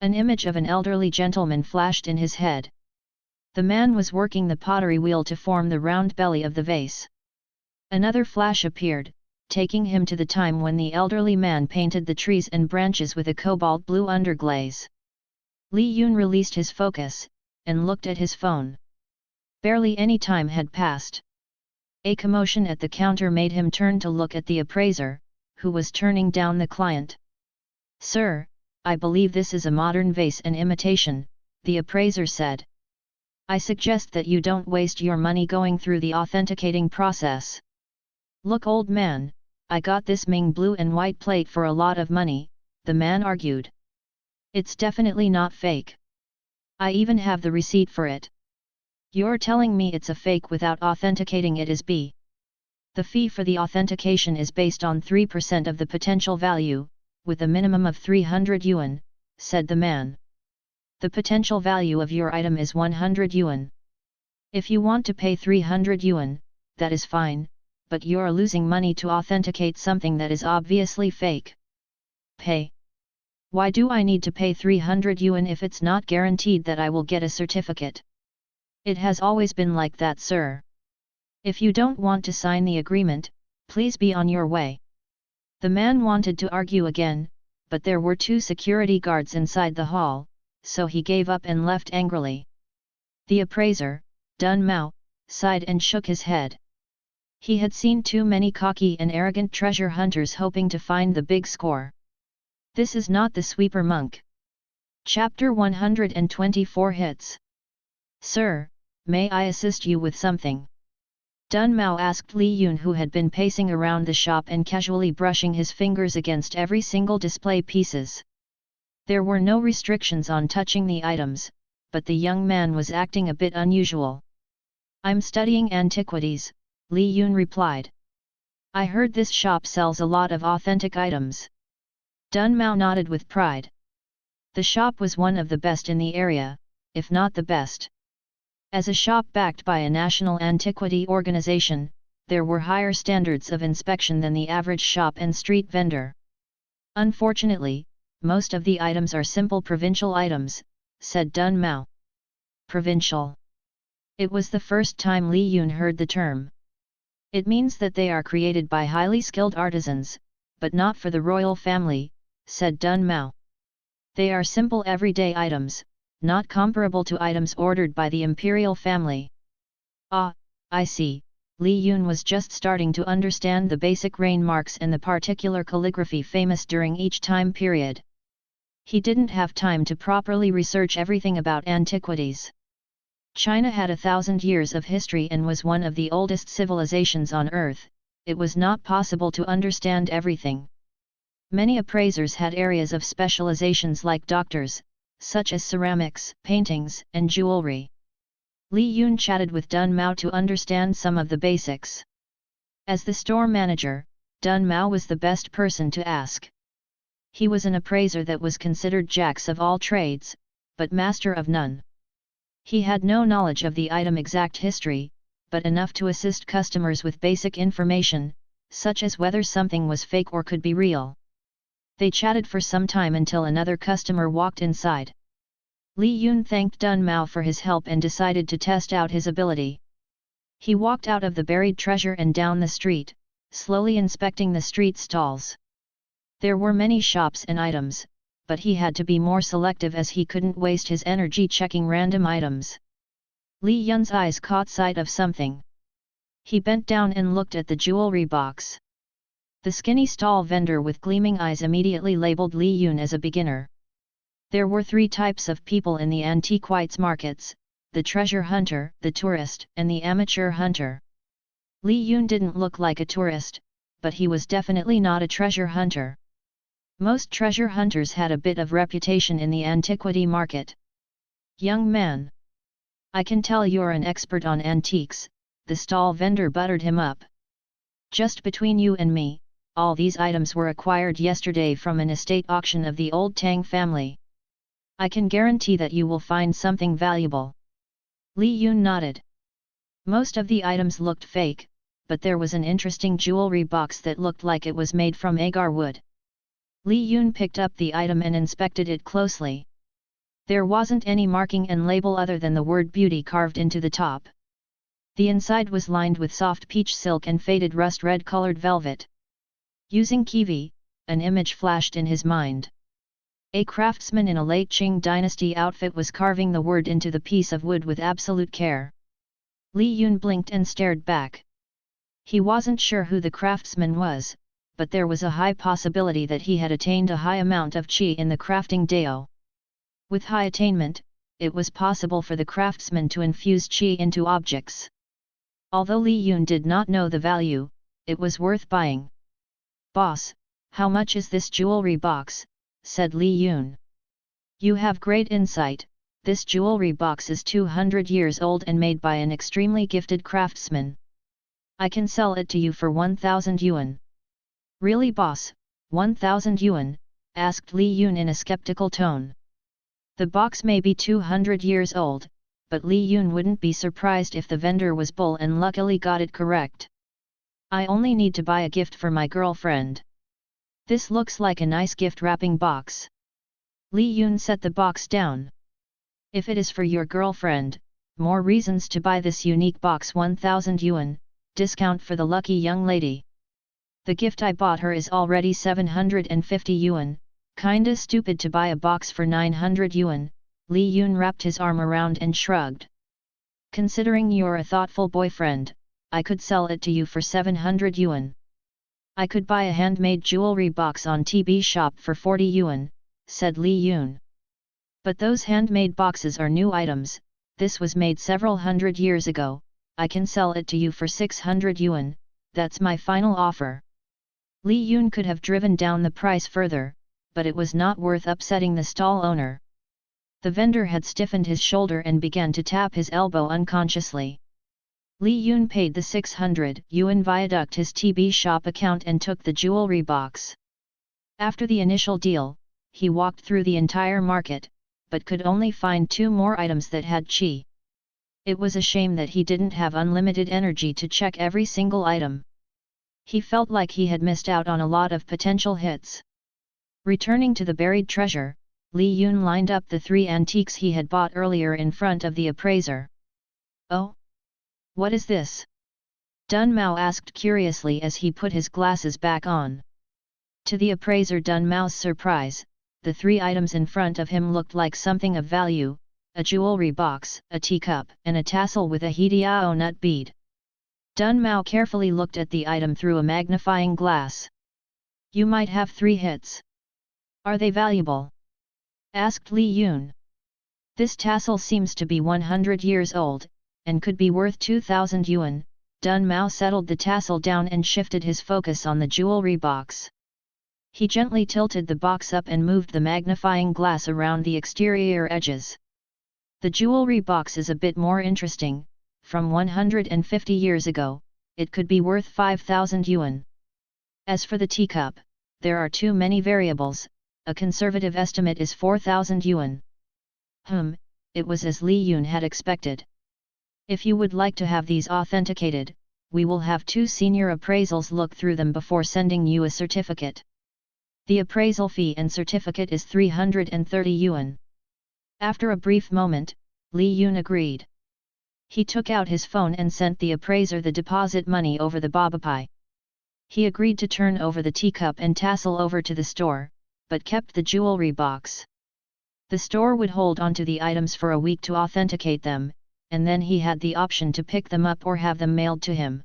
S1: An image of an elderly gentleman flashed in his head. The man was working the pottery wheel to form the round belly of the vase. Another flash appeared, taking him to the time when the elderly man painted the trees and branches with a cobalt blue underglaze. Li Yun released his focus, and looked at his phone. Barely any time had passed. A commotion at the counter made him turn to look at the appraiser, who was turning down the client. "Sir, I believe this is a modern vase and imitation," the appraiser said. "I suggest that you don't waste your money going through the authenticating process." "Look old man, I got this Ming blue and white plate for a lot of money," the man argued. "It's definitely not fake. I even have the receipt for it." "You're telling me it's a fake without authenticating it is B. The fee for the authentication is based on 3% of the potential value, with a minimum of 300 yuan, said the man. "The potential value of your item is 100 yuan. If you want to pay 300 yuan, that is fine, but you're losing money to authenticate something that is obviously fake." "Pay? Why do I need to pay 300 yuan if it's not guaranteed that I will get a certificate? It has always been like that, sir. If you don't want to sign the agreement, please be on your way." The man wanted to argue again, but there were 2 security guards inside the hall, so he gave up and left angrily. The appraiser, Dun Mao, sighed and shook his head. He had seen too many cocky and arrogant treasure hunters hoping to find the big score. This is not the sweeper monk. Chapter 124 Hits. "Sir, may I assist you with something?" Dun Mao asked Li Yun, who had been pacing around the shop and casually brushing his fingers against every single display pieces. There were no restrictions on touching the items, but the young man was acting a bit unusual. "I'm studying antiquities," Li Yun replied. "I heard this shop sells a lot of authentic items." Dun Mao nodded with pride. The shop was one of the best in the area, if not the best. As a shop backed by a national antiquity organization, there were higher standards of inspection than the average shop and street vendor. "Unfortunately, most of the items are simple provincial items," said Dun Mao. Provincial. It was the first time Li Yun heard the term. "It means that they are created by highly skilled artisans, but not for the royal family," said Dun Mao. "They are simple everyday items, not comparable to items ordered by the imperial family." "Ah, I see." Li Yun was just starting to understand the basic rain marks and the particular calligraphy famous during each time period. He didn't have time to properly research everything about antiquities. China had 1,000 years of history and was one of the oldest civilizations on Earth. It was not possible to understand everything. Many appraisers had areas of specializations like doctors, such as ceramics, paintings, and jewelry. Li Yun chatted with Dun Mao to understand some of the basics. As the store manager, Dun Mao was the best person to ask. He was an appraiser that was considered jacks of all trades, but master of none. He had no knowledge of the item exact history, but enough to assist customers with basic information, such as whether something was fake or could be real. They chatted for some time until another customer walked inside. Li Yun thanked Dun Mao for his help and decided to test out his ability. He walked out of the buried treasure and down the street, slowly inspecting the street stalls. There were many shops and items, but he had to be more selective as he couldn't waste his energy checking random items. Li Yun's eyes caught sight of something. He bent down and looked at the jewelry box. The skinny stall vendor with gleaming eyes immediately labeled Li Yun as a beginner. There were three types of people in the antiquities markets: the treasure hunter, the tourist, and the amateur hunter. Li Yun didn't look like a tourist, but he was definitely not a treasure hunter. Most treasure hunters had a bit of reputation in the antiquity market. "Young man, I can tell you're an expert on antiques," the stall vendor buttered him up. "Just between you and me, all these items were acquired yesterday from an estate auction of the old Tang family. I can guarantee that you will find something valuable." Li Yun nodded. Most of the items looked fake, but there was an interesting jewelry box that looked like it was made from agar wood. Li Yun picked up the item and inspected it closely. There wasn't any marking and label other than the word beauty carved into the top. The inside was lined with soft peach silk and faded rust-red colored velvet. Using kiwi, an image flashed in his mind. A craftsman in a late Qing dynasty outfit was carving the word into the piece of wood with absolute care. Li Yun blinked and stared back. He wasn't sure who the craftsman was, but there was a high possibility that he had attained a high amount of qi in the crafting dao. With high attainment, it was possible for the craftsman to infuse qi into objects. Although Li Yun did not know the value, it was worth buying. "Boss, how much is this jewelry box?" said Li Yun. "You have great insight. This jewelry box is 200 years old and made by an extremely gifted craftsman. I can sell it to you for 1,000 yuan. "Really, boss, 1,000 yuan? Asked Li Yun in a skeptical tone. The box may be 200 years old, but Li Yun wouldn't be surprised if the vendor was bull and luckily got it correct. "I only need to buy a gift for my girlfriend. This looks like a nice gift wrapping box." Li Yun set the box down. "If it is for your girlfriend, more reasons to buy this unique box. 1,000 yuan, discount for the lucky young lady. The gift I bought her is already 750 yuan, kinda stupid to buy a box for 900 yuan, Li Yun wrapped his arm around and shrugged. "Considering you're a thoughtful boyfriend, I could sell it to you for 700 yuan. I could buy a handmade jewelry box on TB shop for 40 yuan, said Li Yun. "But those handmade boxes are new items, this was made several hundred years ago, I can sell it to you for 600 yuan, that's my final offer." Li Yun could have driven down the price further, but it was not worth upsetting the stall owner. The vendor had stiffened his shoulder and began to tap his elbow unconsciously. Li Yun paid the 600 yuan viaduct his TB shop account and took the jewelry box. After the initial deal, he walked through the entire market, but could only find 2 more items that had qi. It was a shame that he didn't have unlimited energy to check every single item. He felt like he had missed out on a lot of potential hits. Returning to the buried treasure, Li Yun lined up the 3 antiques he had bought earlier in front of the appraiser. "Oh? What is this?" Dun Mao asked curiously as he put his glasses back on. To the appraiser Dun Mao's surprise, the 3 items in front of him looked like something of value: a jewelry box, a teacup, and a tassel with a hediao nut bead. Dun Mao carefully looked at the item through a magnifying glass. "You might have 3 hits. Are they valuable?" asked Li Yun. "This tassel seems to be 100 years old, and could be worth 2,000 yuan. Dun Mao settled the tassel down and shifted his focus on the jewelry box. He gently tilted the box up and moved the magnifying glass around the exterior edges. The jewelry box is a bit more interesting. From 150 years ago, it could be worth 5,000 yuan. As for the teacup, there are too many variables, a conservative estimate is 4,000 yuan. It was as Li Yun had expected. If you would like to have these authenticated, we will have 2 senior appraisals look through them before sending you a certificate. The appraisal fee and certificate is 330 yuan. After a brief moment, Li Yun agreed. He took out his phone and sent the appraiser the deposit money over the Babapai. He agreed to turn over the teacup and tassel over to the store, but kept the jewelry box. The store would hold onto the items for a week to authenticate them, and then he had the option to pick them up or have them mailed to him.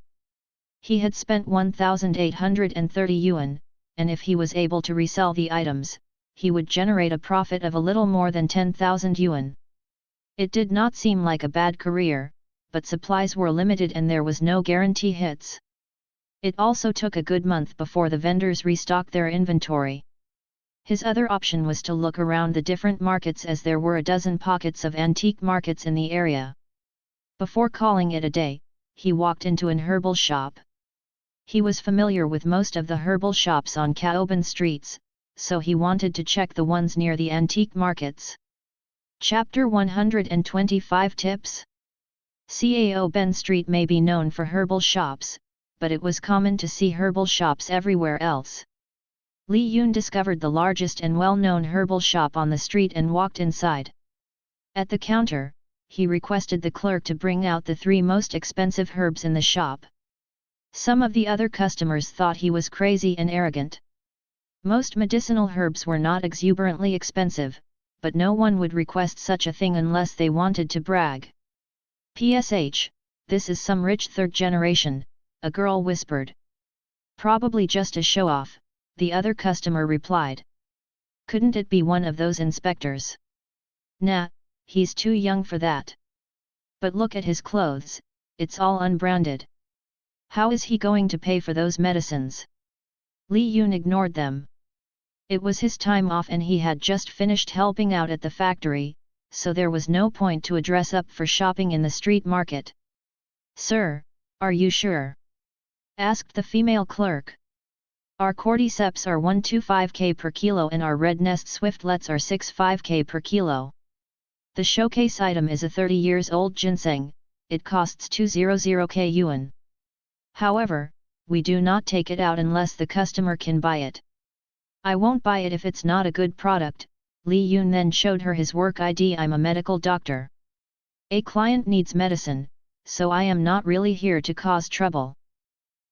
S1: He had spent 1,830 yuan, and if he was able to resell the items, he would generate a profit of a little more than 10,000 yuan. It did not seem like a bad career, but supplies were limited and there was no guarantee hits. It also took a good month before the vendors restocked their inventory. His other option was to look around the different markets, as there were a dozen pockets of antique markets in the area. Before calling it a day, he walked into an herbal shop. He was familiar with most of the herbal shops on Caoban streets, so he wanted to check the ones near the antique markets. Chapter 125 Tips. Caoban Street may be known for herbal shops, but it was common to see herbal shops everywhere else. Li Yun discovered the largest and well-known herbal shop on the street and walked inside. At the counter, he requested the clerk to bring out the 3 most expensive herbs in the shop. Some of the other customers thought he was crazy and arrogant. Most medicinal herbs were not exuberantly expensive, but no one would request such a thing unless they wanted to brag. "PSH, this is some rich third generation," a girl whispered. "Probably just a show-off," the other customer replied. "Couldn't it be one of those inspectors?" "Nah, he's too young for that. But look at his clothes, it's all unbranded. How is he going to pay for those medicines?" Li Yun ignored them. It was his time off and he had just finished helping out at the factory, so there was no point to dress up for shopping in the street market. "Sir, are you sure?" asked the female clerk. "Our cordyceps are 125k per kilo and our red nest swiftlets are 65k per kilo. The showcase item is a 30 years old ginseng, it costs 200k yuan. However, we do not take it out unless the customer can buy it." "I won't buy it if it's not a good product," Li Yun then showed her his work ID. "I'm a medical doctor. A client needs medicine, so I am not really here to cause trouble."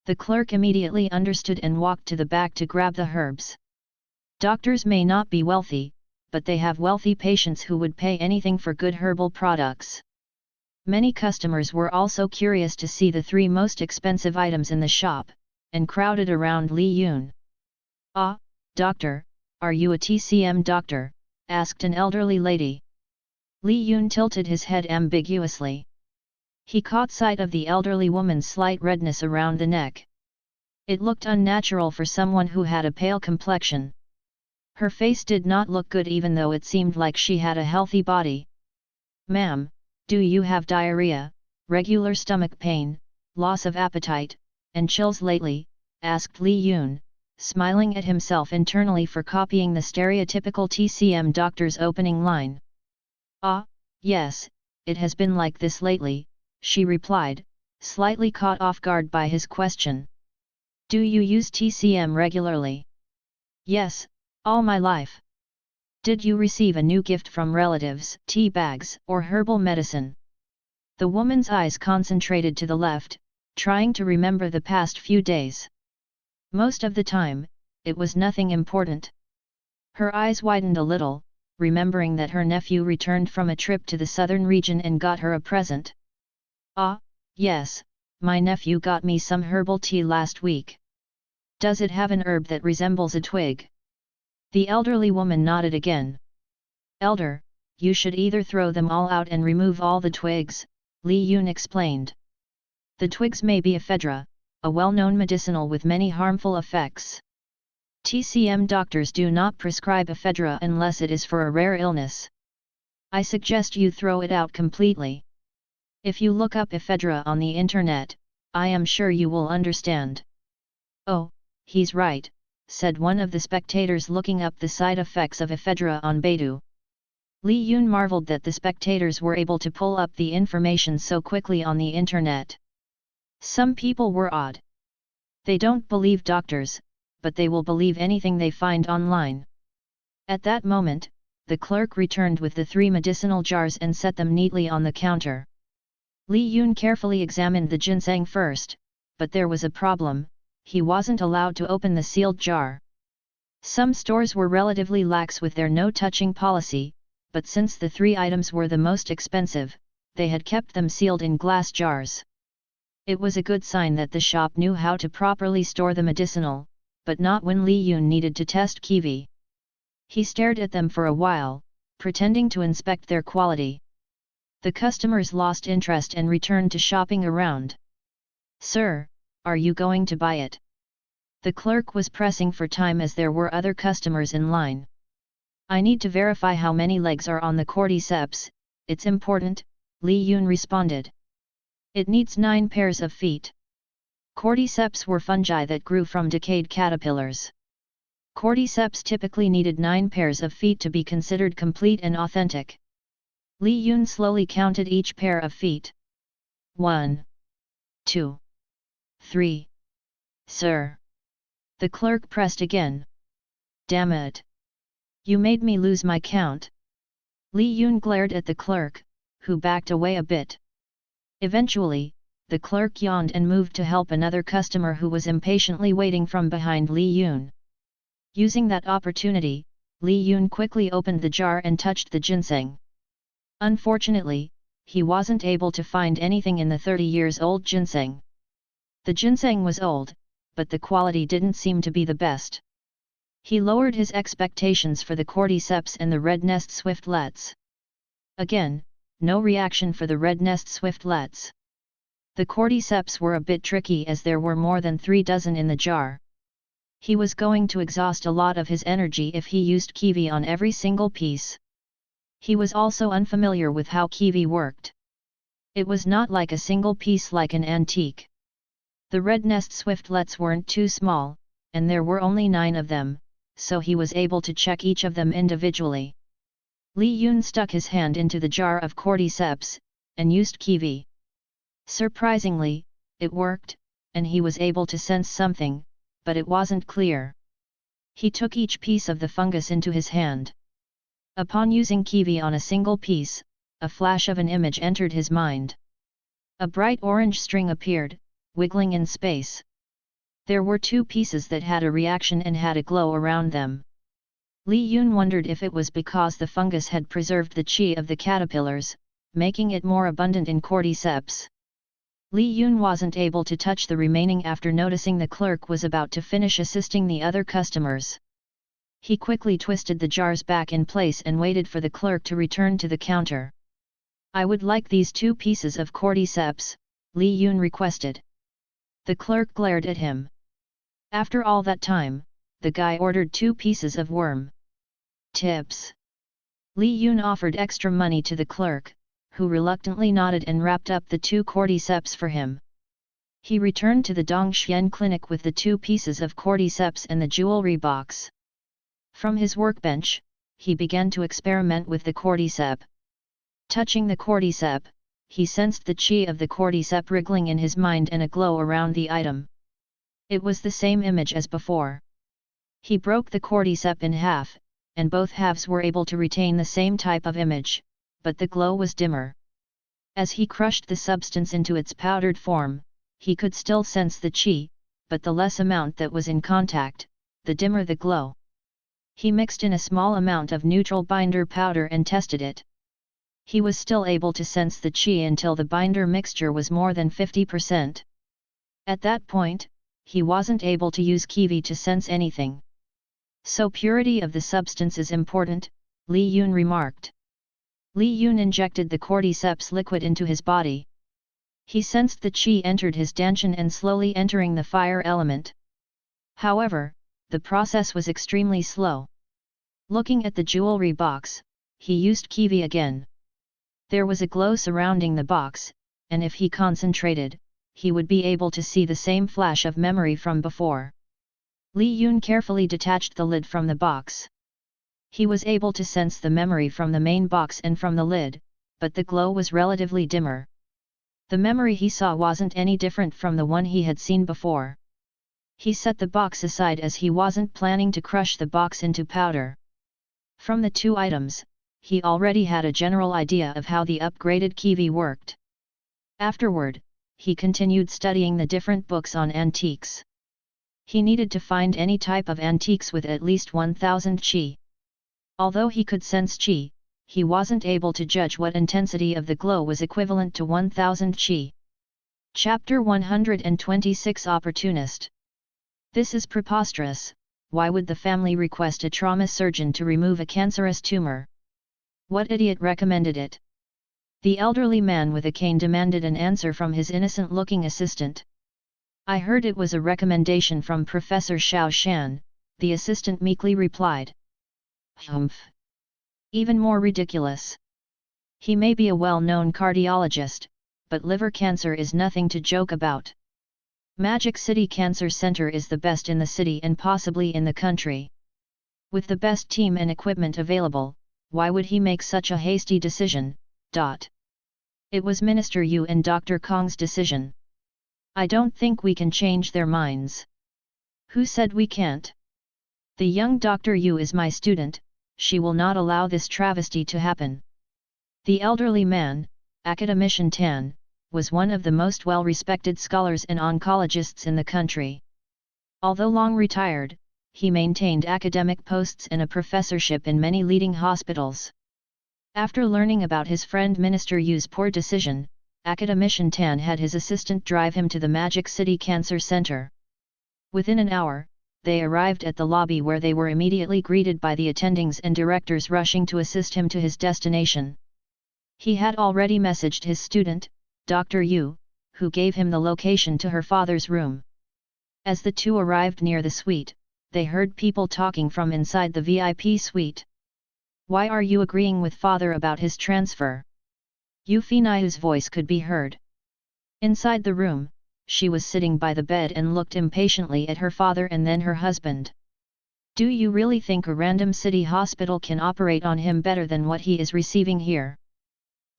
S1: The clerk immediately understood and walked to the back to grab the herbs. Doctors may not be wealthy, but they have wealthy patients who would pay anything for good herbal products. Many customers were also curious to see the 3 most expensive items in the shop, and crowded around Li Yun. "Ah, doctor, are you a TCM doctor?" asked an elderly lady. Li Yun tilted his head ambiguously. He caught sight of the elderly woman's slight redness around the neck. It looked unnatural for someone who had a pale complexion. Her face did not look good even though it seemed like she had a healthy body. "Ma'am, do you have diarrhea, regular stomach pain, loss of appetite, and chills lately?" asked Li Yun, smiling at himself internally for copying the stereotypical TCM doctor's opening line. "Ah, yes, it has been like this lately," she replied, slightly caught off guard by his question. "Do you use TCM regularly?" "Yes, all my life." "Did you receive a new gift from relatives, tea bags, or herbal medicine?" The woman's eyes concentrated to the left, trying to remember the past few days. Most of the time, it was nothing important. Her eyes widened a little, remembering that her nephew returned from a trip to the southern region and got her a present. "Ah, yes, my nephew got me some herbal tea last week." "Does it have an herb that resembles a twig?" The elderly woman nodded again. "Elder, you should either throw them all out and remove all the twigs," Li Yun explained. "The twigs may be ephedra, a well-known medicinal with many harmful effects. TCM doctors do not prescribe ephedra unless it is for a rare illness. I suggest you throw it out completely. If you look up ephedra on the internet, I am sure you will understand." "Oh, he's right," said one of the spectators looking up the side effects of ephedra on Baidu. Li Yun marveled that the spectators were able to pull up the information so quickly on the internet. Some people were odd. They don't believe doctors, but they will believe anything they find online. At that moment, the clerk returned with the 3 medicinal jars and set them neatly on the counter. Li Yun carefully examined the ginseng first, but there was a problem: he wasn't allowed to open the sealed jar. Some stores were relatively lax with their no-touching policy, but since the 3 items were the most expensive, they had kept them sealed in glass jars. It was a good sign that the shop knew how to properly store the medicinal, but not when Li Yun needed to test kiwi. He stared at them for a while, pretending to inspect their quality. The customers lost interest and returned to shopping around. "Sir, are you going to buy it?" The clerk was pressing for time as there were other customers in line. "I need to verify how many legs are on the cordyceps, it's important," Li Yun responded. "It needs 9 pairs of feet." Cordyceps were fungi that grew from decayed caterpillars. Cordyceps typically needed 9 pairs of feet to be considered complete and authentic. Li Yun slowly counted each pair of feet. 1, 2, 3. "Sir." The clerk pressed again. "Damn it! You made me lose my count." Li Yun glared at the clerk, who backed away a bit. Eventually, the clerk yawned and moved to help another customer who was impatiently waiting from behind Li Yun. Using that opportunity, Li Yun quickly opened the jar and touched the ginseng. Unfortunately, he wasn't able to find anything in the 30-years-old ginseng. The ginseng was old, but the quality didn't seem to be the best. He lowered his expectations for the cordyceps and the red nest swiftlets. Again, no reaction for the red nest swiftlets. The cordyceps were a bit tricky as there were more than 3 dozen in the jar. He was going to exhaust a lot of his energy if he used kiwi on every single piece. He was also unfamiliar with how kiwi worked. It was not like a single piece like an antique. The red nest swiftlets weren't too small, and there were only 9 of them, so he was able to check each of them individually. Li Yun stuck his hand into the jar of cordyceps, and used kiwi. Surprisingly, it worked, and he was able to sense something, but it wasn't clear. He took each piece of the fungus into his hand. Upon using kiwi on a single piece, a flash of an image entered his mind. A bright orange string appeared, wiggling in space. There were 2 pieces that had a reaction and had a glow around them. Li Yun wondered if it was because the fungus had preserved the qi of the caterpillars, making it more abundant in cordyceps. Li Yun wasn't able to touch the remaining after noticing the clerk was about to finish assisting the other customers. He quickly twisted the jars back in place and waited for the clerk to return to the counter. "I would like these 2 pieces of cordyceps," Li Yun requested. The clerk glared at him. After all that time, the guy ordered 2 pieces of worm. "Tips." Li Yun offered extra money to the clerk, who reluctantly nodded and wrapped up the 2 cordyceps for him. He returned to the Dongxian clinic with the 2 pieces of cordyceps and the jewelry box. From his workbench, he began to experiment with the cordycep. Touching the cordycep, he sensed the qi of the cordycep wriggling in his mind and a glow around the item. It was the same image as before. He broke the cordycep in half, and both halves were able to retain the same type of image, but the glow was dimmer. As he crushed the substance into its powdered form, he could still sense the qi, but the less amount that was in contact, the dimmer the glow. He mixed in a small amount of neutral binder powder and tested it. He was still able to sense the qi until the binder mixture was more than 50%. At that point, he wasn't able to use kiwi to sense anything. "So purity of the substance is important," Li Yun remarked. Li Yun injected the cordyceps liquid into his body. He sensed the qi entered his danshan and slowly entering the fire element. However, the process was extremely slow. Looking at the jewelry box, he used kiwi again. There was a glow surrounding the box, and if he concentrated, he would be able to see the same flash of memory from before. Li Yun carefully detached the lid from the box. He was able to sense the memory from the main box and from the lid, but the glow was relatively dimmer. The memory he saw wasn't any different from the one he had seen before. He set the box aside as he wasn't planning to crush the box into powder. From the 2 items, he already had a general idea of how the upgraded kiwi worked. Afterward, he continued studying the different books on antiques. He needed to find any type of antiques with at least 1000 qi. Although he could sense qi, he wasn't able to judge what intensity of the glow was equivalent to 1000 qi. Chapter 126 Opportunist. "This is preposterous," why would the family request a trauma surgeon to remove a cancerous tumor? What idiot recommended it? The elderly man with a cane demanded an answer from his innocent-looking assistant. I heard it was a recommendation from Professor Xiao Shan, the assistant meekly replied. Humph! Even more ridiculous. He may be a well-known cardiologist, but liver cancer is nothing to joke about. Magic City Cancer Center is the best in the city and possibly in the country. With the best team and equipment available, why would he make such a hasty decision? It was Minister Yu and Dr. Kong's decision. I don't think we can change their minds. Who said we can't? The young Dr. Yu is my student, she will not allow this travesty to happen. The elderly man, Academician Tan, was one of the most well-respected scholars and oncologists in the country. Although long retired, he maintained academic posts and a professorship in many leading hospitals. After learning about his friend Minister Yu's poor decision, Academician Tan had his assistant drive him to the Magic City Cancer Center. Within an hour, they arrived at the lobby where they were immediately greeted by the attendings and directors rushing to assist him to his destination. He had already messaged his student, Dr. Yu, who gave him the location to her father's room. As the two arrived near the suite, they heard people talking from inside the VIP suite. Why are you agreeing with father about his transfer? Yu Feinayu's voice could be heard. Inside the room, she was sitting by the bed and looked impatiently at her father and then her husband. Do you really think a random city hospital can operate on him better than what he is receiving here?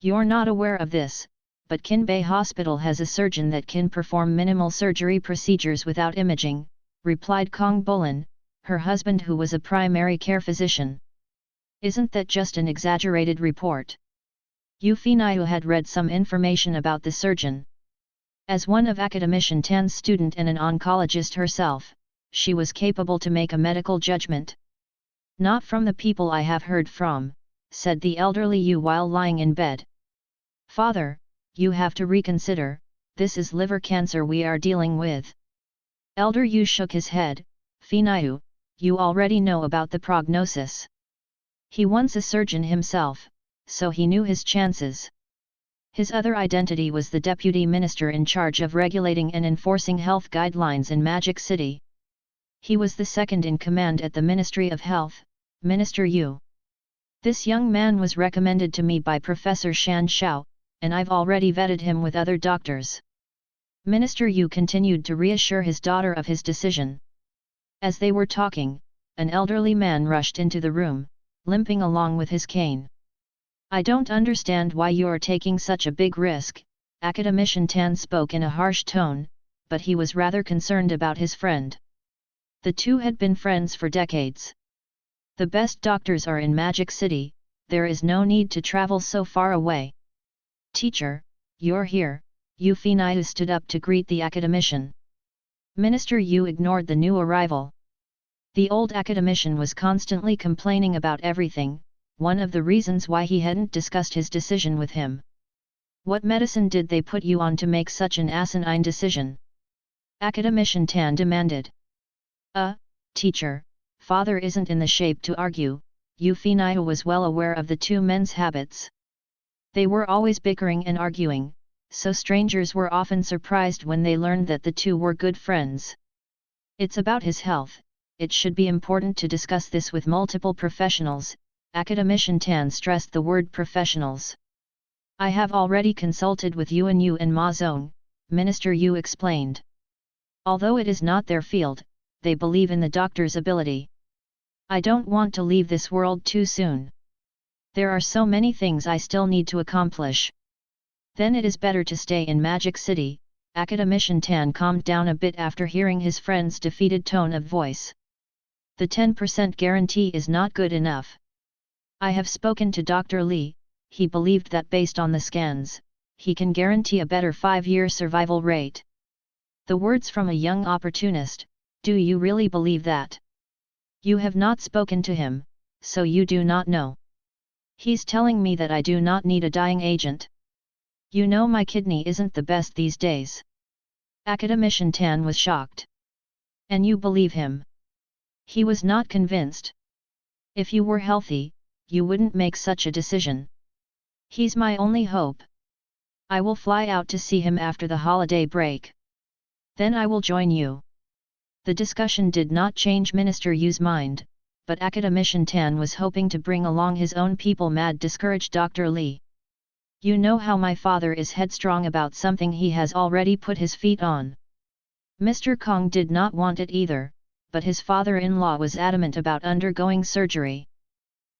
S1: You're not aware of this, but Kinbei Hospital has a surgeon that can perform minimal surgery procedures without imaging, replied Kong Bolan, her husband who was a primary care physician. Isn't that just an exaggerated report? Yu Feinayu had read some information about the surgeon. As one of Academician Tan's student and an oncologist herself, she was capable to make a medical judgment. Not from the people I have heard from, said the elderly Yu while lying in bed. Father, you have to reconsider, this is liver cancer we are dealing with. Elder Yu shook his head. Feinayu, you already know about the prognosis. He once a surgeon himself, so he knew his chances. His other identity was the deputy minister in charge of regulating and enforcing health guidelines in Magic City. He was the second in command at the Ministry of Health, Minister Yu. This young man was recommended to me by Professor Shan Xiao, and I've already vetted him with other doctors. Minister Yu continued to reassure his daughter of his decision. As they were talking, an elderly man rushed into the room, limping along with his cane. I don't understand why you're taking such a big risk, Academician Tan spoke in a harsh tone, but he was rather concerned about his friend. The two had been friends for decades. The best doctors are in Magic City, there is no need to travel so far away. Teacher, you're here, Yu Feinayu stood up to greet the academician. Minister Yu ignored the new arrival. The old academician was constantly complaining about everything, one of the reasons why he hadn't discussed his decision with him. What medicine did they put you on to make such an asinine decision? Academician Tan demanded. Teacher, father isn't in the shape to argue. Yu Feinayu was well aware of the two men's habits. They were always bickering and arguing, so strangers were often surprised when they learned that the two were good friends. It's about his health, it should be important to discuss this with multiple professionals, Academician Tan stressed the word professionals. I have already consulted with Yuan Yu and Ma Zong, Minister Yu explained. Although it is not their field, they believe in the doctor's ability. I don't want to leave this world too soon. There are so many things I still need to accomplish. Then it is better to stay in Magic City. Academician Tan calmed down a bit after hearing his friend's defeated tone of voice. The 10% guarantee is not good enough. I have spoken to Dr. Li, he believed that based on the scans, he can guarantee a better 5-year survival rate. The words from a young opportunist, do you really believe that? You have not spoken to him, so you do not know. He's telling me that I do not need a dying agent. You know my kidney isn't the best these days. Academician Tan was shocked. And you believe him? He was not convinced. If you were healthy, you wouldn't make such a decision. He's my only hope. I will fly out to see him after the holiday break. Then I will join you. The discussion did not change Minister Yu's mind, but Academician Tan was hoping to bring along his own people. Mad discouraged Dr. Li. You know how my father is headstrong about something he has already put his feet on. Mr. Kong did not want it either, but his father-in-law was adamant about undergoing surgery.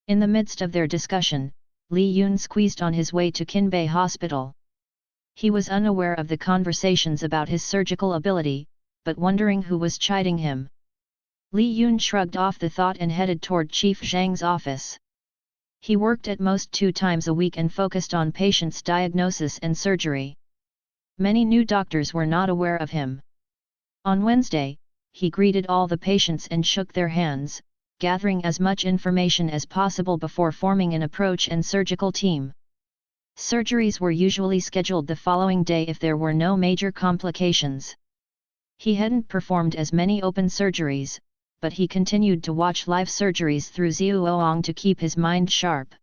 S1: In the midst of their discussion, Li Yun squeezed on his way to Kinbei Hospital. He was unaware of the conversations about his surgical ability, but wondering who was chiding him. Li Yun shrugged off the thought and headed toward Chief Zhang's office. He worked at most 2 times a week and focused on patients' diagnosis and surgery. Many new doctors were not aware of him. On Wednesday, he greeted all the patients and shook their hands, gathering as much information as possible before forming an approach and surgical team. Surgeries were usually scheduled the following day if there were no major complications. He hadn't performed as many open surgeries, but he continued to watch live surgeries through Zhuoang to keep his mind sharp.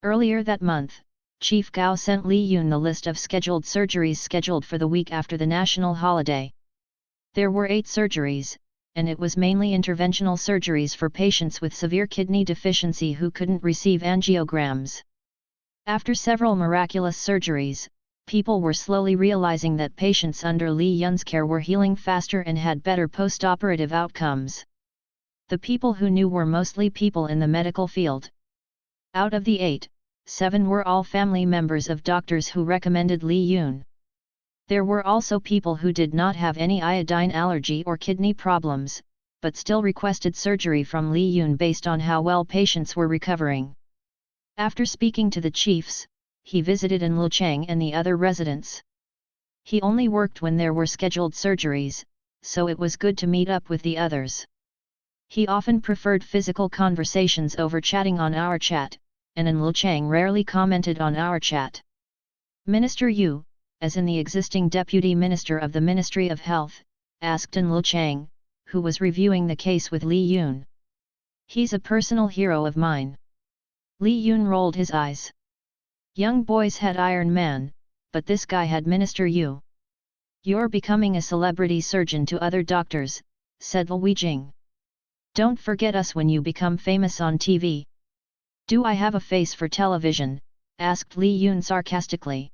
S1: Earlier that month, Chief Gao sent Li Yun the list of scheduled surgeries scheduled for the week after the national holiday. There were 8 surgeries, and it was mainly interventional surgeries for patients with severe kidney deficiency who couldn't receive angiograms. After several miraculous surgeries, people were slowly realizing that patients under Li Yun's care were healing faster and had better post-operative outcomes. The people who knew were mostly people in the medical field. Out of the 8, 7 were all family members of doctors who recommended Li Yun. There were also people who did not have any iodine allergy or kidney problems, but still requested surgery from Li Yun based on how well patients were recovering. After speaking to the chiefs, he visited in Luchang and the other residents. He only worked when there were scheduled surgeries, so it was good to meet up with the others. He often preferred physical conversations over chatting on Our Chat, and in Luchang rarely commented on Our Chat. Minister Yu, as in the existing Deputy Minister of the Ministry of Health, asked in Luchang, who was reviewing the case with Li Yun. He's a personal hero of mine. Li Yun rolled his eyes. Young boys had Iron Man, but this guy had Minister Yu. You're becoming a celebrity surgeon to other doctors, said Lu Weijing. Don't forget us when you become famous on TV. Do I have a face for television? Asked Li Yun sarcastically.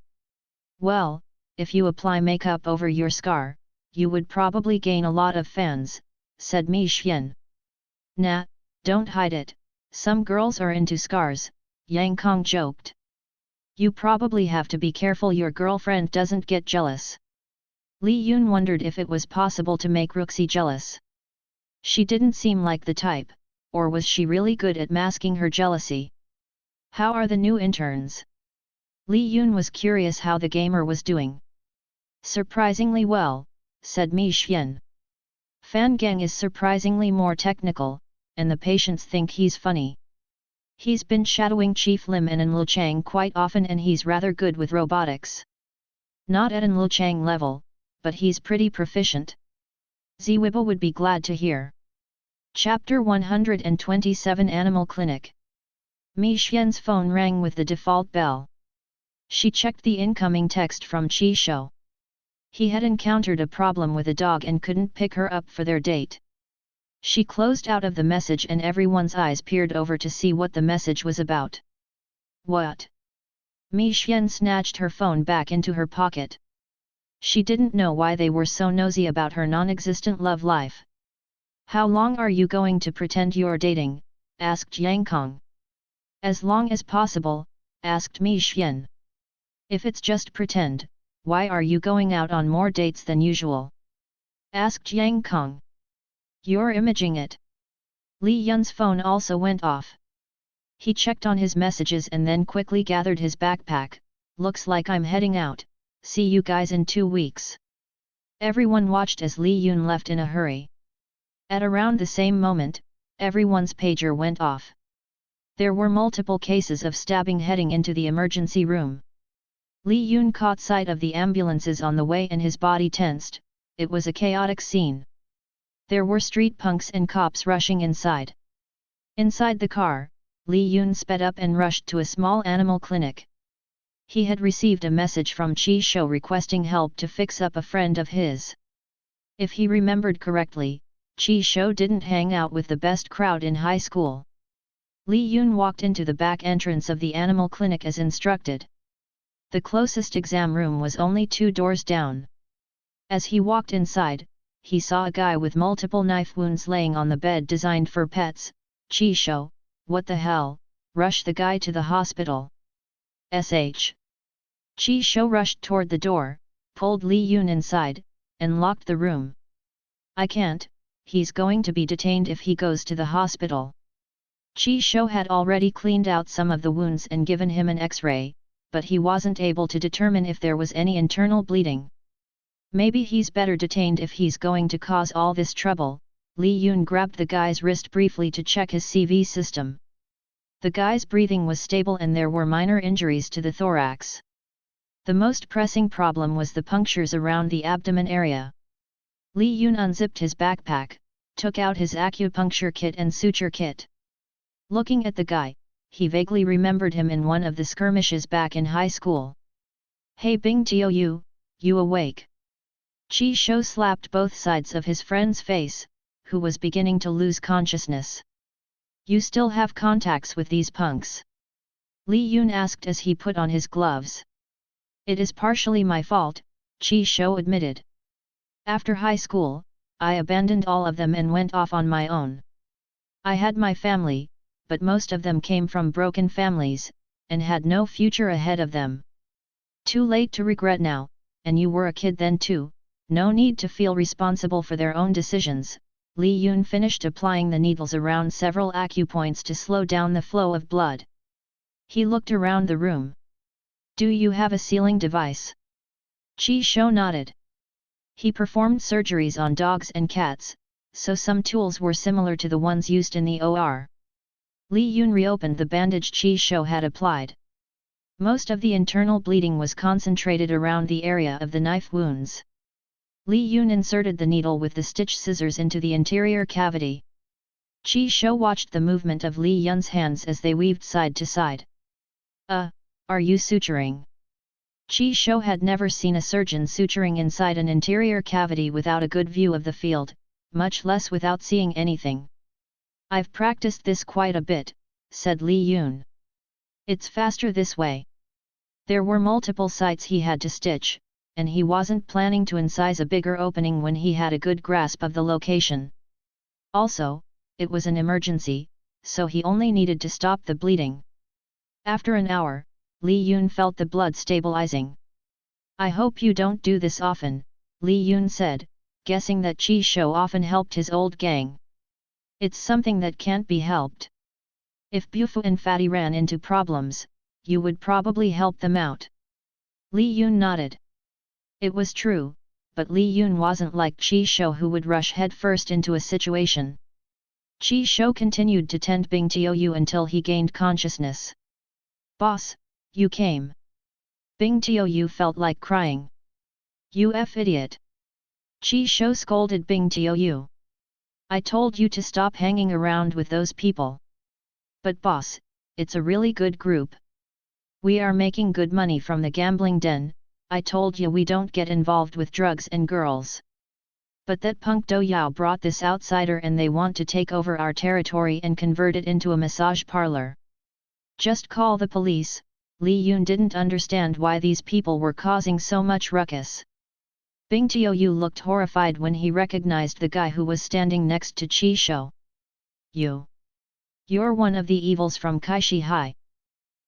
S1: Well, if you apply makeup over your scar, you would probably gain a lot of fans, said Mi Xian. Nah, don't hide it, some girls are into scars, Yang Kong joked. You probably have to be careful your girlfriend doesn't get jealous. Li Yun wondered if it was possible to make Ruxi jealous. She didn't seem like the type, or was she really good at masking her jealousy? How are the new interns? Li Yun was curious how the gamer was doing. Surprisingly well, said Mi Xian. Fan Geng is surprisingly more technical, and the patients think he's funny. He's been shadowing Chief Lim and in Luchang quite often and he's rather good with robotics. Not at an Luchang level, but he's pretty proficient. Ziwiba would be glad to hear. Chapter 127 Animal Clinic. Mi Xian's phone rang with the default bell. She checked the incoming text from Qi Shou. He had encountered a problem with a dog and couldn't pick her up for their date. She closed out of the message and everyone's eyes peered over to see what the message was about. What? Mi Xian snatched her phone back into her pocket. She didn't know why they were so nosy about her non-existent love life. How long are you going to pretend you're dating? Asked Yang Kong. As long as possible, asked Mi Xian. If it's just pretend, why are you going out on more dates than usual? Asked Yang Kong. You're imaging it. Li Yun's phone also went off. He checked on his messages and then quickly gathered his backpack. Looks like I'm heading out, see you guys in 2 weeks. Everyone watched as Li Yun left in a hurry. At around the same moment, everyone's pager went off. There were multiple cases of stabbing heading into the emergency room. Li Yun caught sight of the ambulances on the way and his body tensed. It was a chaotic scene. There were street punks and cops rushing inside. Inside the car, Li Yun sped up and rushed to a small animal clinic. He had received a message from Qi Shou requesting help to fix up a friend of his. If he remembered correctly, Qi Shou didn't hang out with the best crowd in high school. Li Yun walked into the back entrance of the animal clinic as instructed. The closest exam room was only 2 doors down. As he walked inside, he saw a guy with multiple knife wounds laying on the bed designed for pets. Qi Shou, what the hell, rush the guy to the hospital. Sh. Qi Shou rushed toward the door, pulled Li Yun inside, and locked the room. I can't, he's going to be detained if he goes to the hospital. Qi Shou had already cleaned out some of the wounds and given him an X-ray, but he wasn't able to determine if there was any internal bleeding. Maybe he's better detained if he's going to cause all this trouble. Li Yun grabbed the guy's wrist briefly to check his CV system. The guy's breathing was stable and there were minor injuries to the thorax. The most pressing problem was the punctures around the abdomen area. Li Yun unzipped his backpack, took out his acupuncture kit and suture kit. Looking at the guy, he vaguely remembered him in one of the skirmishes back in high school. Hey Bing Tou, you awake? Qi Shou slapped both sides of his friend's face, who was beginning to lose consciousness. You still have contacts with these punks? Li Yun asked as he put on his gloves. It is partially my fault, Qi Shou admitted. After high school, I abandoned all of them and went off on my own. I had my family, but most of them came from broken families, and had no future ahead of them. Too late to regret now, and you were a kid then too, no need to feel responsible for their own decisions. Li Yun finished applying the needles around several acupoints to slow down the flow of blood. He looked around the room. Do you have a sealing device? Qi Shou nodded. He performed surgeries on dogs and cats, so some tools were similar to the ones used in the OR. Li Yun reopened the bandage Qi Shou had applied. Most of the internal bleeding was concentrated around the area of the knife wounds. Li Yun inserted the needle with the stitch scissors into the interior cavity. Qi Shou watched the movement of Li Yun's hands as they weaved side to side. Are you suturing? Qi Shou had never seen a surgeon suturing inside an interior cavity without a good view of the field, much less without seeing anything. I've practiced this quite a bit, said Li Yun. It's faster this way. There were multiple sites he had to stitch, and he wasn't planning to incise a bigger opening when he had a good grasp of the location. Also, it was an emergency, so he only needed to stop the bleeding. After an hour, Li Yun felt the blood stabilizing. I hope you don't do this often, Li Yun said, guessing that Qi Shou often helped his old gang. It's something that can't be helped. If Bufu and Fatty ran into problems, you would probably help them out. Li Yun nodded. It was true, but Li Yun wasn't like Qi Shou who would rush headfirst into a situation. Qi Shou continued to tend Bing Tou until he gained consciousness. Boss, you came. Bing Tou felt like crying. You idiot. Qi Shou scolded Bing Tou. I told you to stop hanging around with those people. But boss, it's a really good group. We are making good money from the gambling den. I told you we don't get involved with drugs and girls. But that punk Do Yao brought this outsider and they want to take over our territory and convert it into a massage parlor. Just call the police. Li Yun didn't understand why these people were causing so much ruckus. Bing Tou looked horrified when he recognized the guy who was standing next to Qi Shou. You're one of the evils from Kaishi High.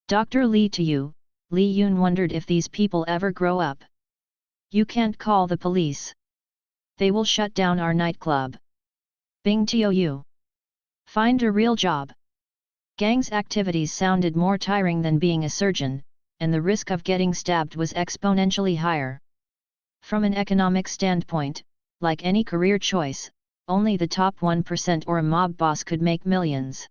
S1: Dr. Li Tou, Li Yun wondered if these people ever grow up. You can't call the police. They will shut down our nightclub. Bing Tou. Find a real job. Gang's activities sounded more tiring than being a surgeon, and the risk of getting stabbed was exponentially higher. From an economic standpoint, like any career choice, only the top 1% or a mob boss could make millions.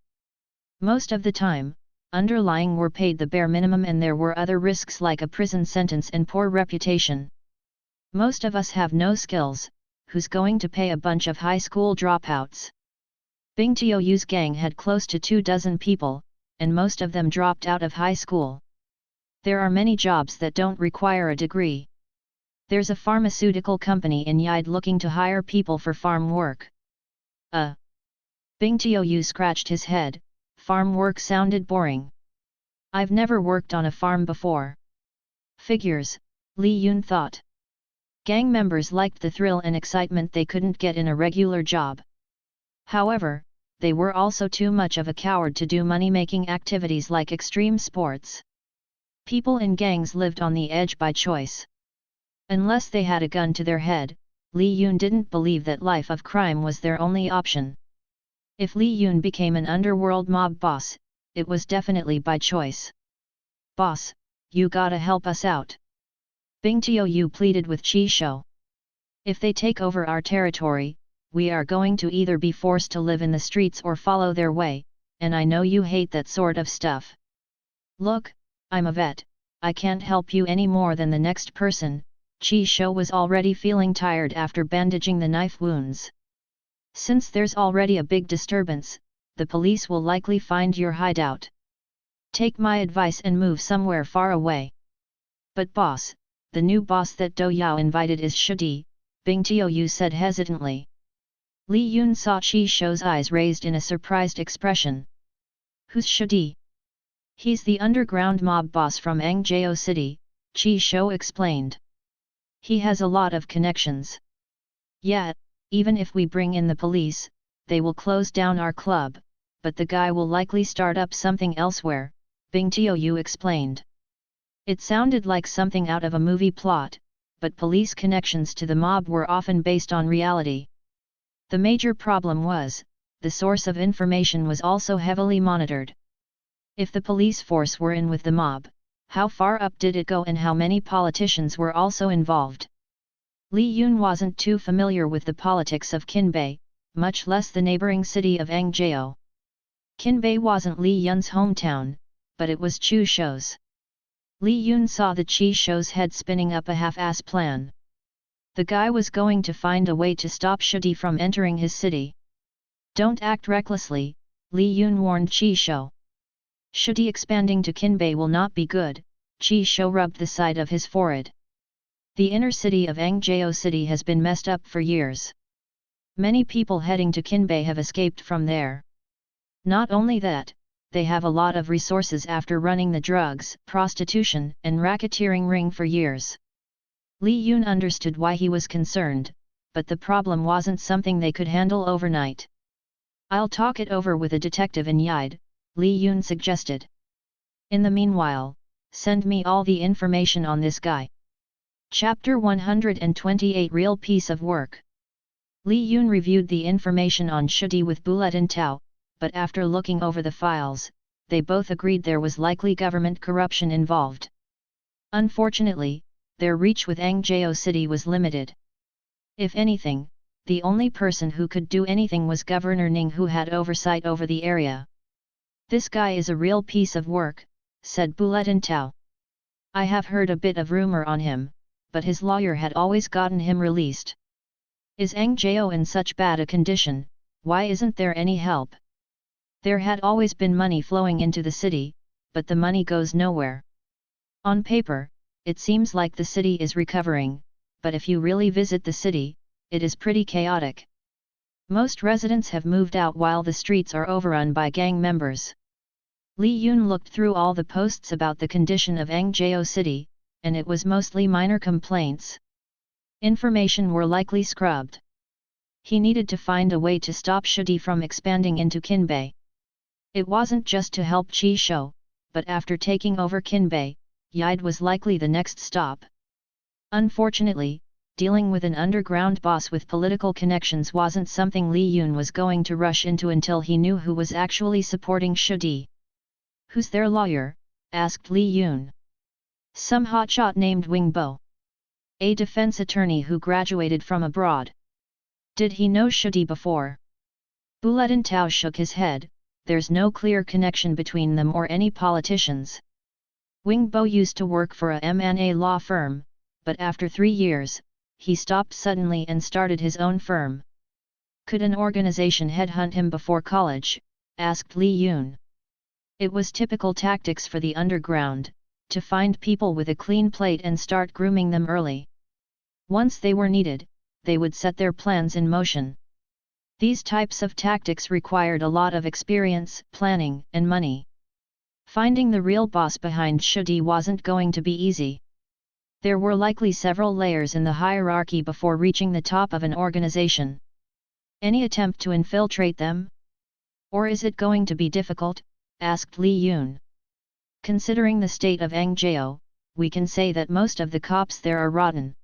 S1: Most of the time, underlying were paid the bare minimum and there were other risks like a prison sentence and poor reputation. Most of us have no skills, who's going to pay a bunch of high school dropouts? Bing Tiaoyu's gang had close to 24 people, and most of them dropped out of high school. There are many jobs that don't require a degree. There's a pharmaceutical company in Yide looking to hire people for farm work. Bing Tiaoyu scratched his head. Farm work sounded boring. I've never worked on a farm before. Figures, Li Yun thought. Gang members liked the thrill and excitement they couldn't get in a regular job. However, they were also too much of a coward to do money-making activities like extreme sports. People in gangs lived on the edge by choice. Unless they had a gun to their head, Li Yun didn't believe that life of crime was their only option. If Li Yun became an underworld mob boss, it was definitely by choice. Boss, you gotta help us out. Bing Tiaoyu pleaded with Qi Shou. If they take over our territory, we are going to either be forced to live in the streets or follow their way, and I know you hate that sort of stuff. Look, I'm a vet, I can't help you any more than the next person. Qi Shou was already feeling tired after bandaging the knife wounds. Since there's already a big disturbance, the police will likely find your hideout. Take my advice and move somewhere far away. But boss, the new boss that Do Yao invited is Shudi, Bing Tiaoyu said hesitantly. Li Yun saw Qi Shou's eyes raised in a surprised expression. Who's Shudi? He's the underground mob boss from Angjao City, Qi Shou explained. He has a lot of connections. Yeah, even if we bring in the police, they will close down our club, but the guy will likely start up something elsewhere, Bing Tiaoyu explained. It sounded like something out of a movie plot, but police connections to the mob were often based on reality. The major problem was, the source of information was also heavily monitored. If the police force were in with the mob, how far up did it go and how many politicians were also involved? Li Yun wasn't too familiar with the politics of Qinbei, much less the neighboring city of Angjao. Qinbei wasn't Li Yun's hometown, but it was Qi Shou's. Li Yun saw the Qi Shou's head spinning up a half-ass plan. The guy was going to find a way to stop Shudi from entering his city. Don't act recklessly, Li Yun warned Qi Shou. Shudi expanding to Qinbei will not be good, Qi Shou rubbed the side of his forehead. The inner city of Angjao City has been messed up for years. Many people heading to Qinbei have escaped from there. Not only that, they have a lot of resources after running the drugs, prostitution, and racketeering ring for years. Li Yun understood why he was concerned, but the problem wasn't something they could handle overnight. I'll talk it over with a detective in Yide, Li Yun suggested. In the meanwhile, send me all the information on this guy. Chapter 128 Real Piece of Work. Li Yun reviewed the information on Shudi with Bulletin Tao, but after looking over the files, they both agreed there was likely government corruption involved. Unfortunately, their reach with Angjao City was limited. If anything, the only person who could do anything was Governor Ning, who had oversight over the area. This guy is a real piece of work, said Bulletin Tao. I have heard a bit of rumor on him, but his lawyer had always gotten him released. Is Angjao in such bad a condition? Why isn't there any help? There had always been money flowing into the city, but the money goes nowhere. On paper, it seems like the city is recovering, but if you really visit the city, it is pretty chaotic. Most residents have moved out while the streets are overrun by gang members. Li Yun looked through all the posts about the condition of Angjao City, and it was mostly minor complaints. Information were likely scrubbed. He needed to find a way to stop Shudi from expanding into Qinbei. It wasn't just to help Qi Shou, but after taking over Qinbei, Yide was likely the next stop. Unfortunately, dealing with an underground boss with political connections wasn't something Li Yun was going to rush into until he knew who was actually supporting Shudi. Who's their lawyer? Asked Li Yun. Some hotshot named Wing Bo. A defense attorney who graduated from abroad. Did he know Shudi before? Bulletin Tao shook his head. There's no clear connection between them or any politicians. Wing Bo used to work for a M&A law firm, but after 3 years, he stopped suddenly and started his own firm. Could an organization headhunt him before college? Asked Li Yun. It was typical tactics for the underground, to find people with a clean plate and start grooming them early. Once they were needed, they would set their plans in motion. These types of tactics required a lot of experience, planning, and money. Finding the real boss behind Shudi wasn't going to be easy. There were likely several layers in the hierarchy before reaching the top of an organization. Any attempt to infiltrate them? Or is it going to be difficult? Asked Li Yun. Considering the state of Angjeo, we can say that most of the cops there are rotten.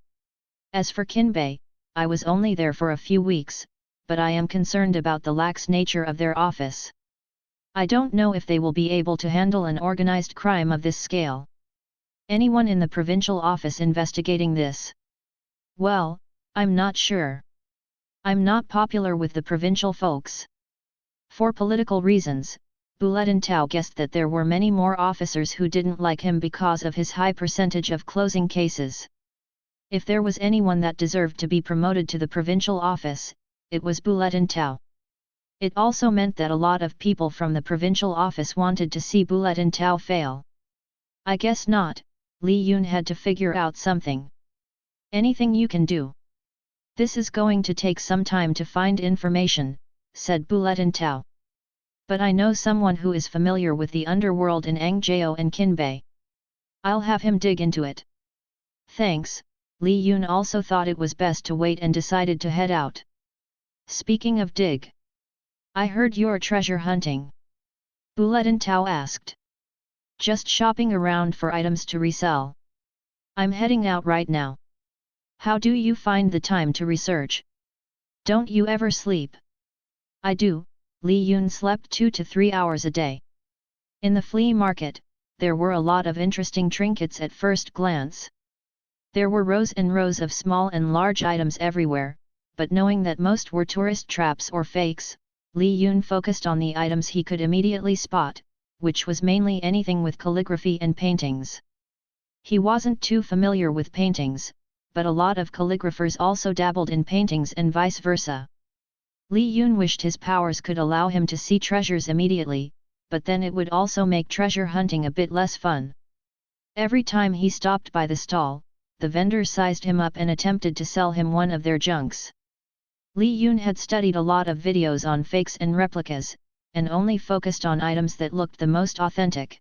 S1: As for Kinbei, I was only there for a few weeks, but I am concerned about the lax nature of their office. I don't know if they will be able to handle an organized crime of this scale. Anyone in the provincial office investigating this? Well, I'm not sure. I'm not popular with the provincial folks. For political reasons, Bulletin Tao guessed that there were many more officers who didn't like him because of his high percentage of closing cases. If there was anyone that deserved to be promoted to the provincial office, it was Bulletin Tao. It also meant that a lot of people from the provincial office wanted to see Bulletin Tao fail. I guess not. Li Yun had to figure out something. Anything you can do? This is going to take some time to find information, said Bulletin Tao. But I know someone who is familiar with the underworld in Angjeo and Kinbei. I'll have him dig into it. Thanks. Li Yun also thought it was best to wait and decided to head out. Speaking of dig. I heard you're treasure hunting. Bulletin Tao asked. Just shopping around for items to resell. I'm heading out right now. How do you find the time to research? Don't you ever sleep? I do. Li Yun slept 2 to 3 hours a day. In the flea market, there were a lot of interesting trinkets at first glance. There were rows and rows of small and large items everywhere, but knowing that most were tourist traps or fakes, Li Yun focused on the items he could immediately spot, which was mainly anything with calligraphy and paintings. He wasn't too familiar with paintings, but a lot of calligraphers also dabbled in paintings and vice versa. Li Yun wished his powers could allow him to see treasures immediately, but then it would also make treasure hunting a bit less fun. Every time he stopped by the stall, the vendor sized him up and attempted to sell him one of their junks. Li Yun had studied a lot of videos on fakes and replicas, and only focused on items that looked the most authentic.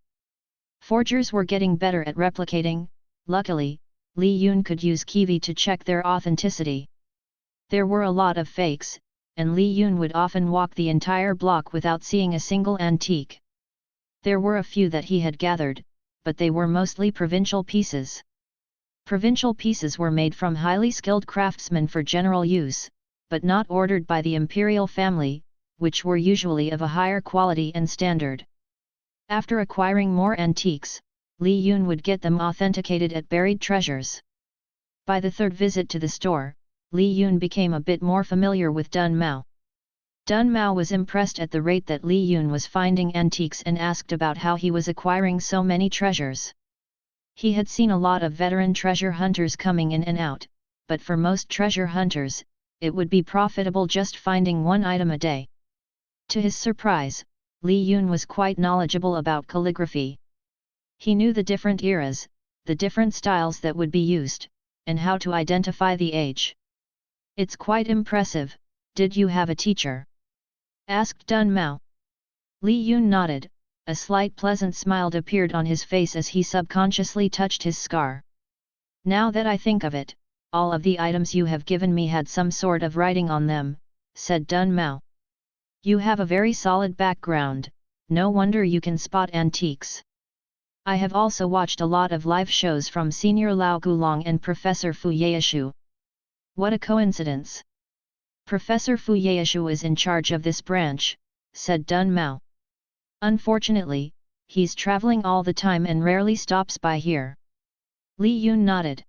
S1: Forgers were getting better at replicating. Luckily, Li Yun could use Kiwi to check their authenticity. There were a lot of fakes, and Li Yun would often walk the entire block without seeing a single antique. There were a few that he had gathered, but they were mostly provincial pieces. Provincial pieces were made from highly skilled craftsmen for general use, but not ordered by the imperial family, which were usually of a higher quality and standard. After acquiring more antiques, Li Yun would get them authenticated at buried treasures. By the third visit to the store, Li Yun became a bit more familiar with Dun Mao. Dun Mao was impressed at the rate that Li Yun was finding antiques and asked about how he was acquiring so many treasures. He had seen a lot of veteran treasure hunters coming in and out, but for most treasure hunters, it would be profitable just finding one item a day. To his surprise, Li Yun was quite knowledgeable about calligraphy. He knew the different eras, the different styles that would be used, and how to identify the age. It's quite impressive. Did you have a teacher? Asked Dun Mao. Li Yun nodded. A slight pleasant smile appeared on his face as he subconsciously touched his scar. Now that I think of it, all of the items you have given me had some sort of writing on them, said Dun Mao. You have a very solid background, no wonder you can spot antiques. I have also watched a lot of live shows from Senior Lao Gulong and Professor Fu Yaeshu. What a coincidence! Professor Fu Yaeshu is in charge of this branch, said Dun Mao. Unfortunately, he's traveling all the time and rarely stops by here. Li Yun nodded.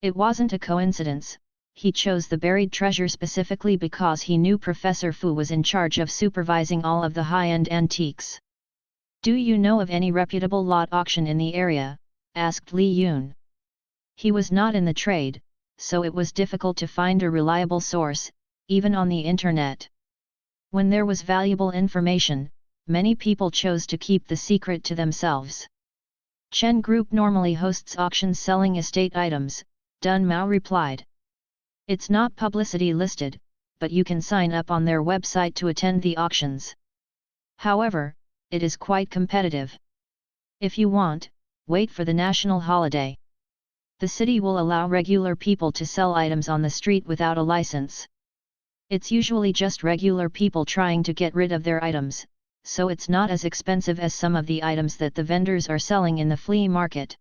S1: It wasn't a coincidence, he chose the buried treasure specifically because he knew Professor Fu was in charge of supervising all of the high-end antiques. Do you know of any reputable lot auction in the area? Asked Li Yun. He was not in the trade, so it was difficult to find a reliable source, even on the internet. When there was valuable information, many people chose to keep the secret to themselves. Chen Group normally hosts auctions selling estate items, Dun Mao replied. It's not publicity listed, but you can sign up on their website to attend the auctions. However, it is quite competitive. If you want, wait for the national holiday. The city will allow regular people to sell items on the street without a license. It's usually just regular people trying to get rid of their items, so it's not as expensive as some of the items that the vendors are selling in the flea market.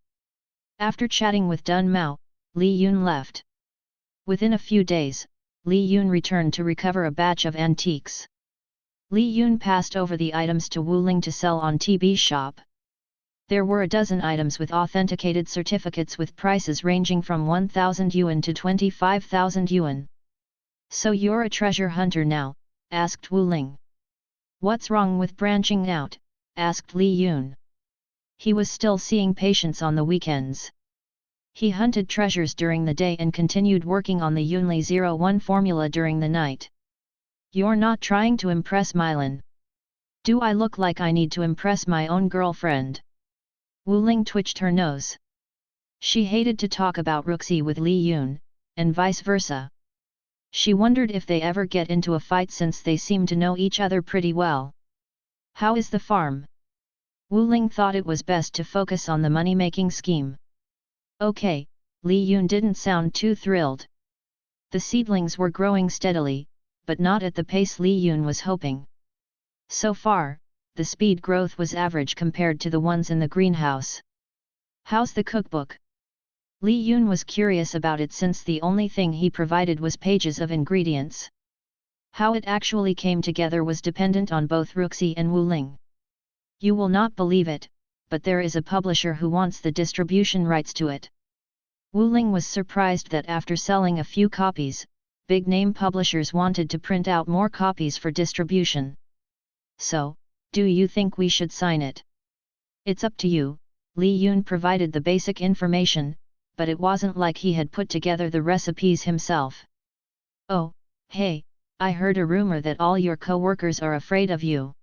S1: After chatting with Dun Mao, Li Yun left. Within a few days, Li Yun returned to recover a batch of antiques. Li Yun passed over the items to Wu Ling to sell on TB Shop. There were a dozen items with authenticated certificates with prices ranging from 1,000 yuan to 25,000 yuan. So you're a treasure hunter now? Asked Wu Ling. What's wrong with branching out? Asked Li Yun. He was still seeing patients on the weekends. He hunted treasures during the day and continued working on the Yunli 01 formula during the night. You're not trying to impress Mylan. Do I look like I need to impress my own girlfriend? Wu Ling twitched her nose. She hated to talk about Ruxi with Li Yun, and vice versa. She wondered if they ever get into a fight since they seem to know each other pretty well. How is the farm? Wu Ling thought it was best to focus on the money-making scheme. Okay, Li Yun didn't sound too thrilled. The seedlings were growing steadily, but not at the pace Li Yun was hoping. So far, the speed growth was average compared to the ones in the greenhouse. How's the cookbook? Li Yun was curious about it since the only thing he provided was pages of ingredients. How it actually came together was dependent on both Ruxi and Wu Ling. You will not believe it, but there is a publisher who wants the distribution rights to it. Wu Ling was surprised that after selling a few copies, big-name publishers wanted to print out more copies for distribution. So, do you think we should sign it? It's up to you. Li Yun provided the basic information, but it wasn't like he had put together the recipes himself. Oh, hey, I heard a rumor that all your co-workers are afraid of you.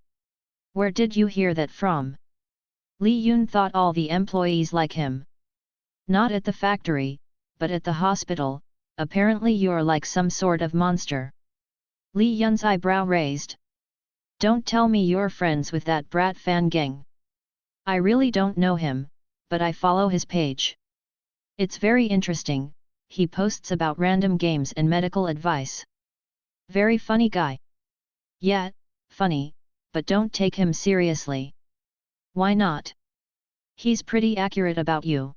S1: Where did you hear that from? Li Yun thought all the employees like him. Not at the factory, but at the hospital. Apparently you're like some sort of monster. Li Yun's eyebrow raised. Don't tell me you're friends with that brat Fan Geng. I really don't know him, but I follow his page. It's very interesting, he posts about random games and medical advice. Very funny guy. Yeah, funny, but don't take him seriously. Why not? He's pretty accurate about you.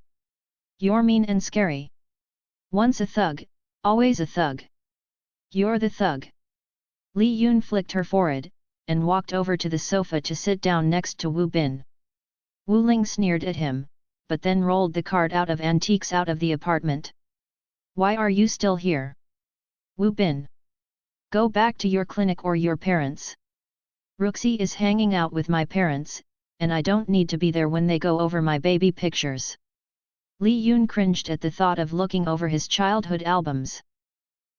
S1: You're mean and scary. Once a thug, always a thug. You're the thug. Li Yun flicked her forehead, and walked over to the sofa to sit down next to Wu Bin. Wu Ling sneered at him, but then rolled the cart out of antiques out of the apartment. Why are you still here? Wu Bin. Go back to your clinic or your parents. Ruxi is hanging out with my parents, and I don't need to be there when they go over my baby pictures. Li Yun cringed at the thought of looking over his childhood albums.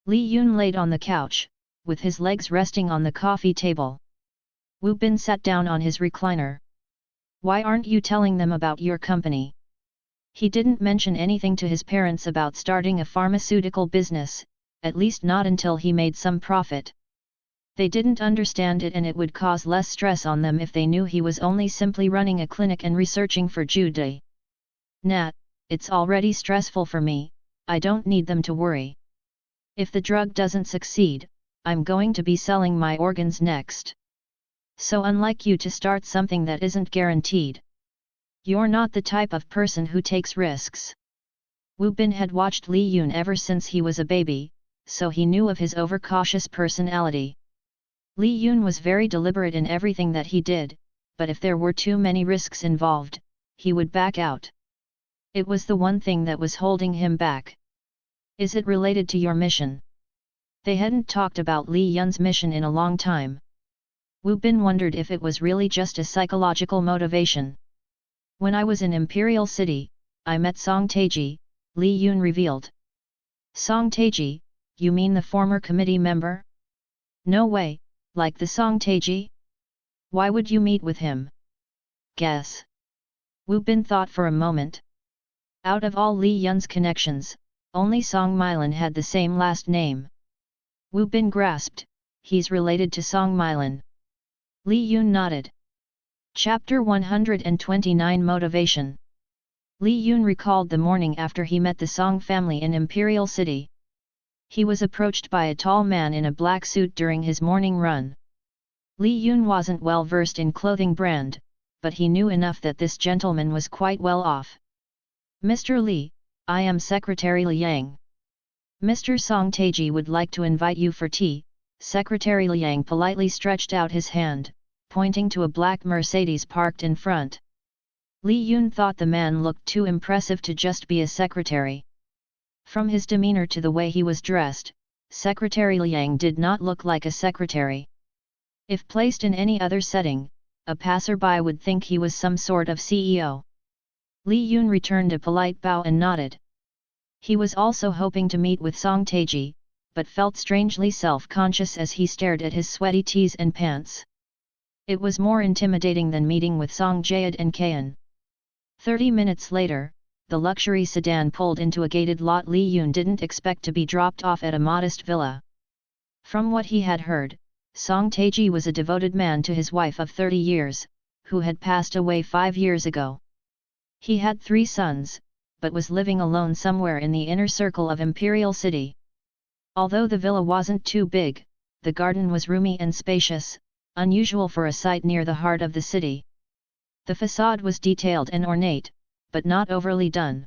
S1: Li Yun laid on the couch, with his legs resting on the coffee table. Wu Bin sat down on his recliner. Why aren't you telling them about your company? He didn't mention anything to his parents about starting a pharmaceutical business, at least not until he made some profit. They didn't understand it, and it would cause less stress on them if they knew he was only simply running a clinic and researching for Jude. Nah, it's already stressful for me, I don't need them to worry. If the drug doesn't succeed, I'm going to be selling my organs next. So unlike you to start something that isn't guaranteed. You're not the type of person who takes risks. Wu Bin had watched Li Yun ever since he was a baby, so he knew of his overcautious personality. Li Yun was very deliberate in everything that he did, but if there were too many risks involved, he would back out. It was the one thing that was holding him back. Is it related to your mission? They hadn't talked about Li Yun's mission in a long time. Wu Bin wondered if it was really just a psychological motivation. When I was in Imperial City, I met Song Taiji, Li Yun revealed. Song Taiji, you mean the former committee member? No way, like the Song Taiji? Why would you meet with him? Guess. Wu Bin thought for a moment. Out of all Li Yun's connections, only Song Milan had the same last name. Wu Bin grasped, he's related to Song Milan. Li Yun nodded. Chapter 129 Motivation. Li Yun recalled the morning after he met the Song family in Imperial City. He was approached by a tall man in a black suit during his morning run. Li Yun wasn't well versed in clothing brand, but he knew enough that this gentleman was quite well off. Mr. Li, I am Secretary Liang. Mr. Song Taiji would like to invite you for tea. Secretary Liang politely stretched out his hand, pointing to a black Mercedes parked in front. Li Yun thought the man looked too impressive to just be a secretary. From his demeanor to the way he was dressed, Secretary Liang did not look like a secretary. If placed in any other setting, a passerby would think he was some sort of CEO. Li Yun returned a polite bow and nodded. He was also hoping to meet with Song Taiji, but felt strangely self-conscious as he stared at his sweaty tees and pants. It was more intimidating than meeting with Song Jayad and Kayan. 30 minutes later, the luxury sedan pulled into a gated lot. Li Yun didn't expect to be dropped off at a modest villa. From what he had heard, Song Taiji was a devoted man to his wife of 30 years, who had passed away 5 years ago. He had 3 sons, but was living alone somewhere in the inner circle of Imperial City. Although the villa wasn't too big, the garden was roomy and spacious, unusual for a site near the heart of the city. The facade was detailed and ornate, but not overly done.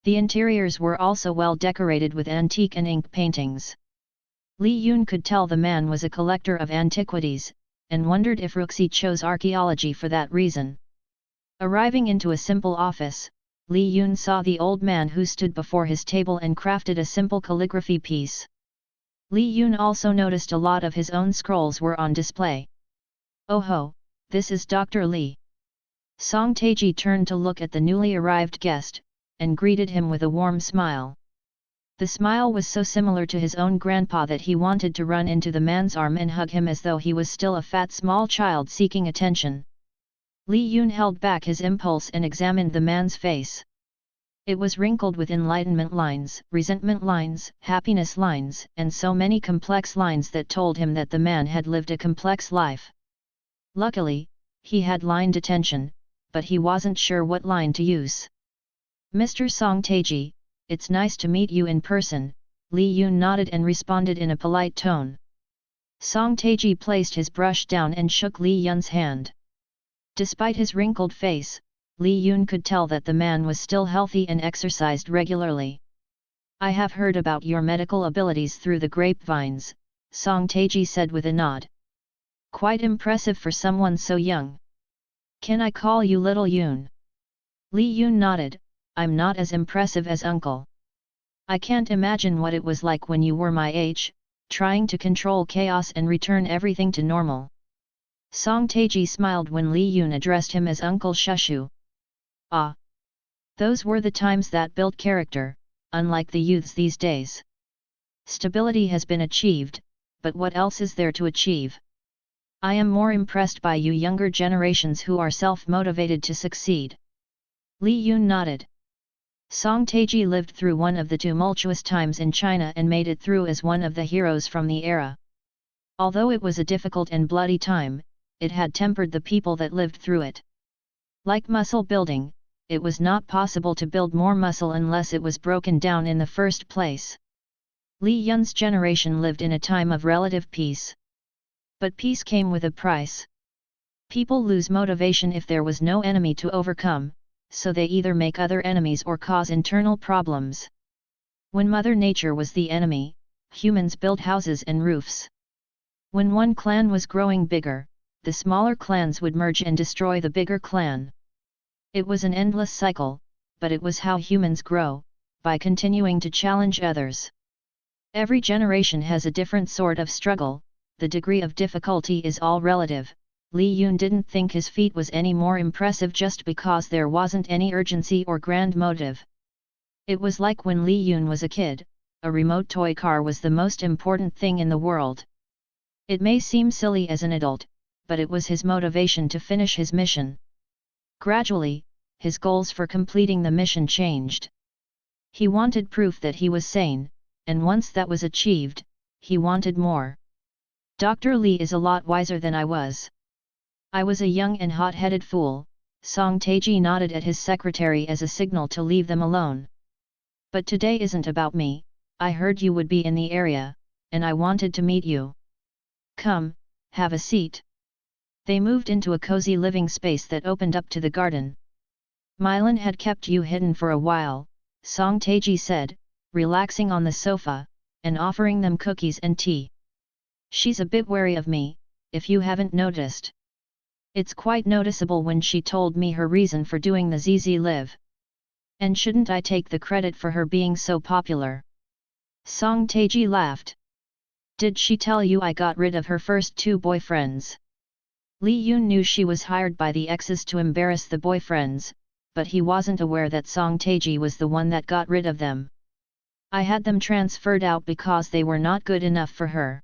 S1: The interiors were also well decorated with antique and ink paintings. Li Yun could tell the man was a collector of antiquities, and wondered if Ruxi chose archaeology for that reason. Arriving into a simple office, Li Yun saw the old man who stood before his table and crafted a simple calligraphy piece. Li Yun also noticed a lot of his own scrolls were on display. "Oh ho, this is Dr. Li." Song Taiji turned to look at the newly arrived guest, and greeted him with a warm smile. The smile was so similar to his own grandpa that he wanted to run into the man's arm and hug him as though he was still a fat small child seeking attention. Li Yun held back his impulse and examined the man's face. It was wrinkled with enlightenment lines, resentment lines, happiness lines, and so many complex lines that told him that the man had lived a complex life. Luckily, he had line detention, but he wasn't sure what line to use. "Mr. Song Taiji, it's nice to meet you in person," Li Yun nodded and responded in a polite tone. Song Taiji placed his brush down and shook Li Yun's hand. Despite his wrinkled face, Li Yun could tell that the man was still healthy and exercised regularly. "I have heard about your medical abilities through the grapevines," Song Taiji said with a nod. "Quite impressive for someone so young. Can I call you Little Yun?" Li Yun nodded, "I'm not as impressive as Uncle. I can't imagine what it was like when you were my age, trying to control chaos and return everything to normal." Song Taiji smiled when Li Yun addressed him as Uncle Shushu. "Ah! Those were the times that built character, unlike the youths these days. Stability has been achieved, but what else is there to achieve? I am more impressed by you younger generations who are self-motivated to succeed." Li Yun nodded. Song Taiji lived through one of the tumultuous times in China and made it through as one of the heroes from the era. Although it was a difficult and bloody time, it had tempered the people that lived through it. Like muscle building, it was not possible to build more muscle unless it was broken down in the first place. Li Yun's generation lived in a time of relative peace. But peace came with a price. People lose motivation if there was no enemy to overcome, so they either make other enemies or cause internal problems. When Mother Nature was the enemy, humans built houses and roofs. When one clan was growing bigger, the smaller clans would merge and destroy the bigger clan. It was an endless cycle, but it was how humans grow, by continuing to challenge others. Every generation has a different sort of struggle, the degree of difficulty is all relative. Li Yun didn't think his feat was any more impressive just because there wasn't any urgency or grand motive. It was like when Li Yun was a kid, a remote toy car was the most important thing in the world. It may seem silly as an adult, but it was his motivation to finish his mission. Gradually, his goals for completing the mission changed. He wanted proof that he was sane, and once that was achieved, he wanted more. Dr. Lee is a lot wiser than I was. I was a young and hot-headed fool. Song Taiji nodded at his secretary as a signal to leave them alone. But today isn't about me. I heard you would be in the area, and I wanted to meet you. Come, have a seat. They moved into a cozy living space that opened up to the garden. Mylan had kept you hidden for a while, Song Taiji said, relaxing on the sofa, and offering them cookies and tea. She's a bit wary of me, if you haven't noticed. It's quite noticeable when she told me her reason for doing the ZZ Live. And shouldn't I take the credit for her being so popular? Song Taiji laughed. Did she tell you I got rid of her first 2 boyfriends? Li Yun knew she was hired by the exes to embarrass the boyfriends, but he wasn't aware that Song Taiji was the one that got rid of them. I had them transferred out because they were not good enough for her.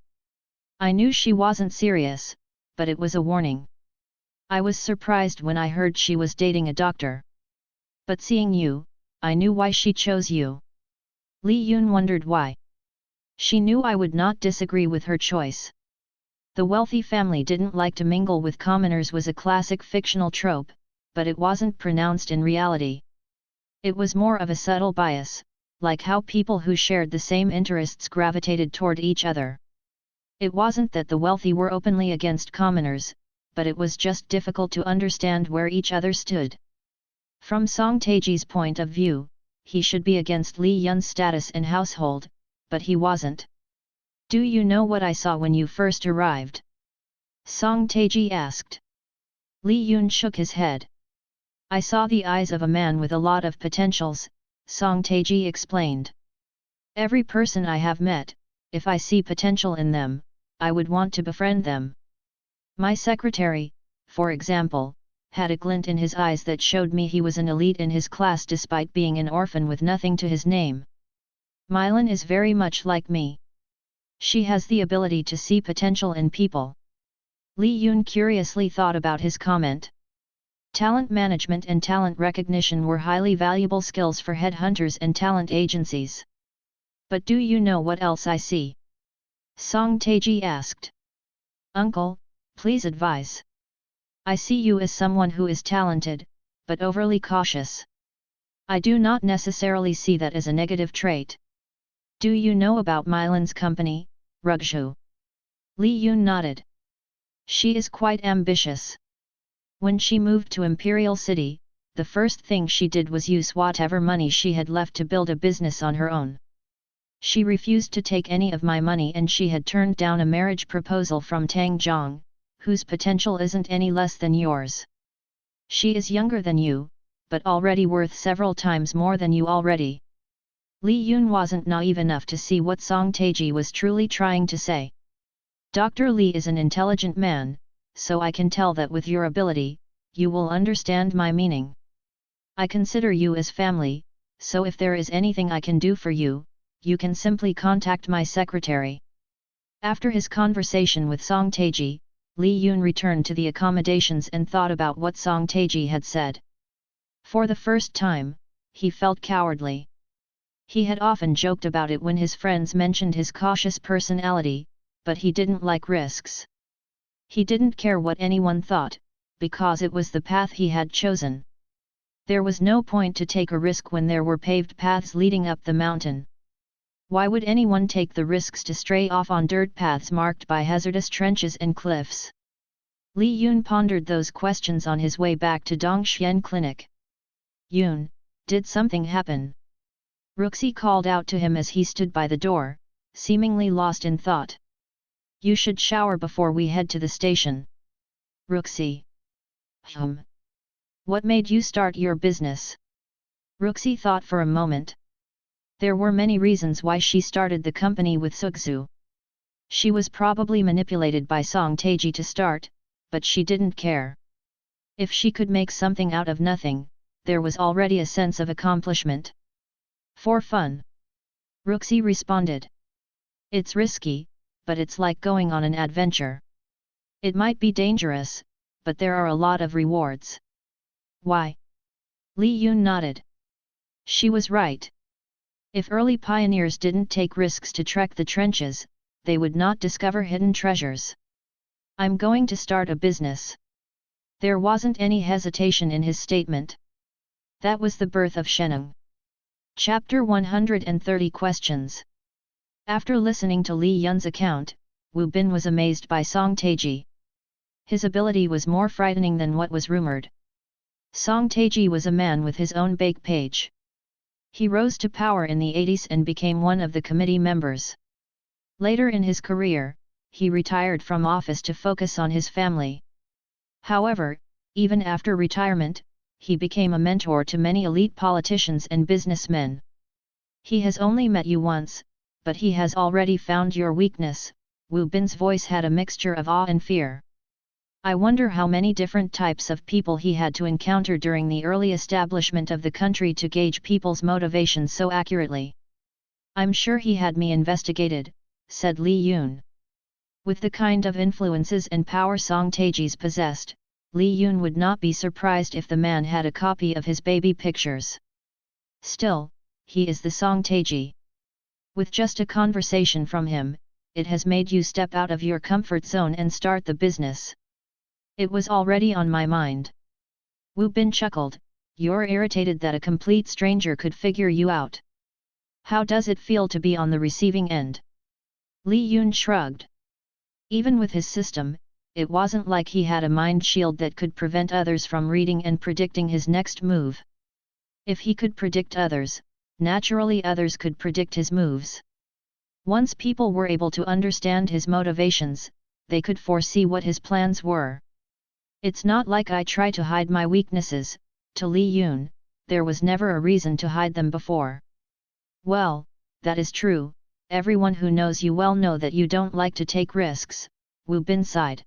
S1: I knew she wasn't serious, but it was a warning. I was surprised when I heard she was dating a doctor. But seeing you, I knew why she chose you. Li Yun wondered why. She knew I would not disagree with her choice. The wealthy family didn't like to mingle with commoners was a classic fictional trope, but it wasn't pronounced in reality. It was more of a subtle bias, like how people who shared the same interests gravitated toward each other. It wasn't that the wealthy were openly against commoners, but it was just difficult to understand where each other stood. From Song Taiji's point of view, he should be against Li Yun's status and household, but he wasn't. Do you know what I saw when you first arrived? Song Taiji asked. Li Yun shook his head. I saw the eyes of a man with a lot of potentials, Song Taiji explained. Every person I have met, if I see potential in them, I would want to befriend them. My secretary, for example, had a glint in his eyes that showed me he was an elite in his class despite being an orphan with nothing to his name. Mylan is very much like me. She has the ability to see potential in people. Li Yun curiously thought about his comment. Talent management and talent recognition were highly valuable skills for headhunters and talent agencies. But do you know what else I see? Song Taiji asked. Uncle, please advise. I see you as someone who is talented, but overly cautious. I do not necessarily see that as a negative trait. Do you know about Mylan's company, Rugzhu? Li Yun nodded. She is quite ambitious. When she moved to Imperial City, the first thing she did was use whatever money she had left to build a business on her own. She refused to take any of my money and she had turned down a marriage proposal from Tang Zhang, whose potential isn't any less than yours. She is younger than you, but already worth several times more than you already. Li Yun wasn't naive enough to see what Song Taiji was truly trying to say. Dr. Li is an intelligent man, so I can tell that with your ability, you will understand my meaning. I consider you as family, so if there is anything I can do for you, you can simply contact my secretary. After his conversation with Song Taiji, Li Yun returned to the accommodations and thought about what Song Taiji had said. For the first time, he felt cowardly. He had often joked about it when his friends mentioned his cautious personality, but he didn't like risks. He didn't care what anyone thought, because it was the path he had chosen. There was no point to take a risk when there were paved paths leading up the mountain. Why would anyone take the risks to stray off on dirt paths marked by hazardous trenches and cliffs? Li Yun pondered those questions on his way back to Dongxian Clinic. Yun, did something happen? Ruxi called out to him as he stood by the door, seemingly lost in thought. You should shower before we head to the station. Ruxi. What made you start your business? Ruxi thought for a moment. There were many reasons why she started the company with Sugzu. She was probably manipulated by Song Taiji to start, but she didn't care. If she could make something out of nothing, there was already a sense of accomplishment. For fun. Ruxi responded. It's risky, but it's like going on an adventure. It might be dangerous, but there are a lot of rewards. Why? Li Yun nodded. She was right. If early pioneers didn't take risks to trek the trenches, they would not discover hidden treasures. I'm going to start a business. There wasn't any hesitation in his statement. That was the birth of Sheneng. Chapter 130 Questions. After listening to Li Yun's account, Wu Bin was amazed by Song Taiji. His ability was more frightening than what was rumored. Song Taiji was a man with his own bake page. He rose to power in the 80s and became one of the committee members. Later in his career, he retired from office to focus on his family. However, even after retirement, he became a mentor to many elite politicians and businessmen. He has only met you once, but he has already found your weakness. Wu Bin's voice had a mixture of awe and fear. I wonder how many different types of people he had to encounter during the early establishment of the country to gauge people's motivations so accurately. I'm sure he had me investigated, said Li Yun. With the kind of influences and power Song Taiji's possessed, Li Yun would not be surprised if the man had a copy of his baby pictures. Still, he is the Song Taiji. With just a conversation from him, it has made you step out of your comfort zone and start the business. It was already on my mind. Wu Bin chuckled. You're irritated that a complete stranger could figure you out. How does it feel to be on the receiving end? Li Yun shrugged. Even with his system, it wasn't like he had a mind shield that could prevent others from reading and predicting his next move. If he could predict others, naturally others could predict his moves. Once people were able to understand his motivations, they could foresee what his plans were. It's not like I try to hide my weaknesses, to Li Yun, there was never a reason to hide them before. Well, that is true, everyone who knows you well know that you don't like to take risks, Wu Bin sighed.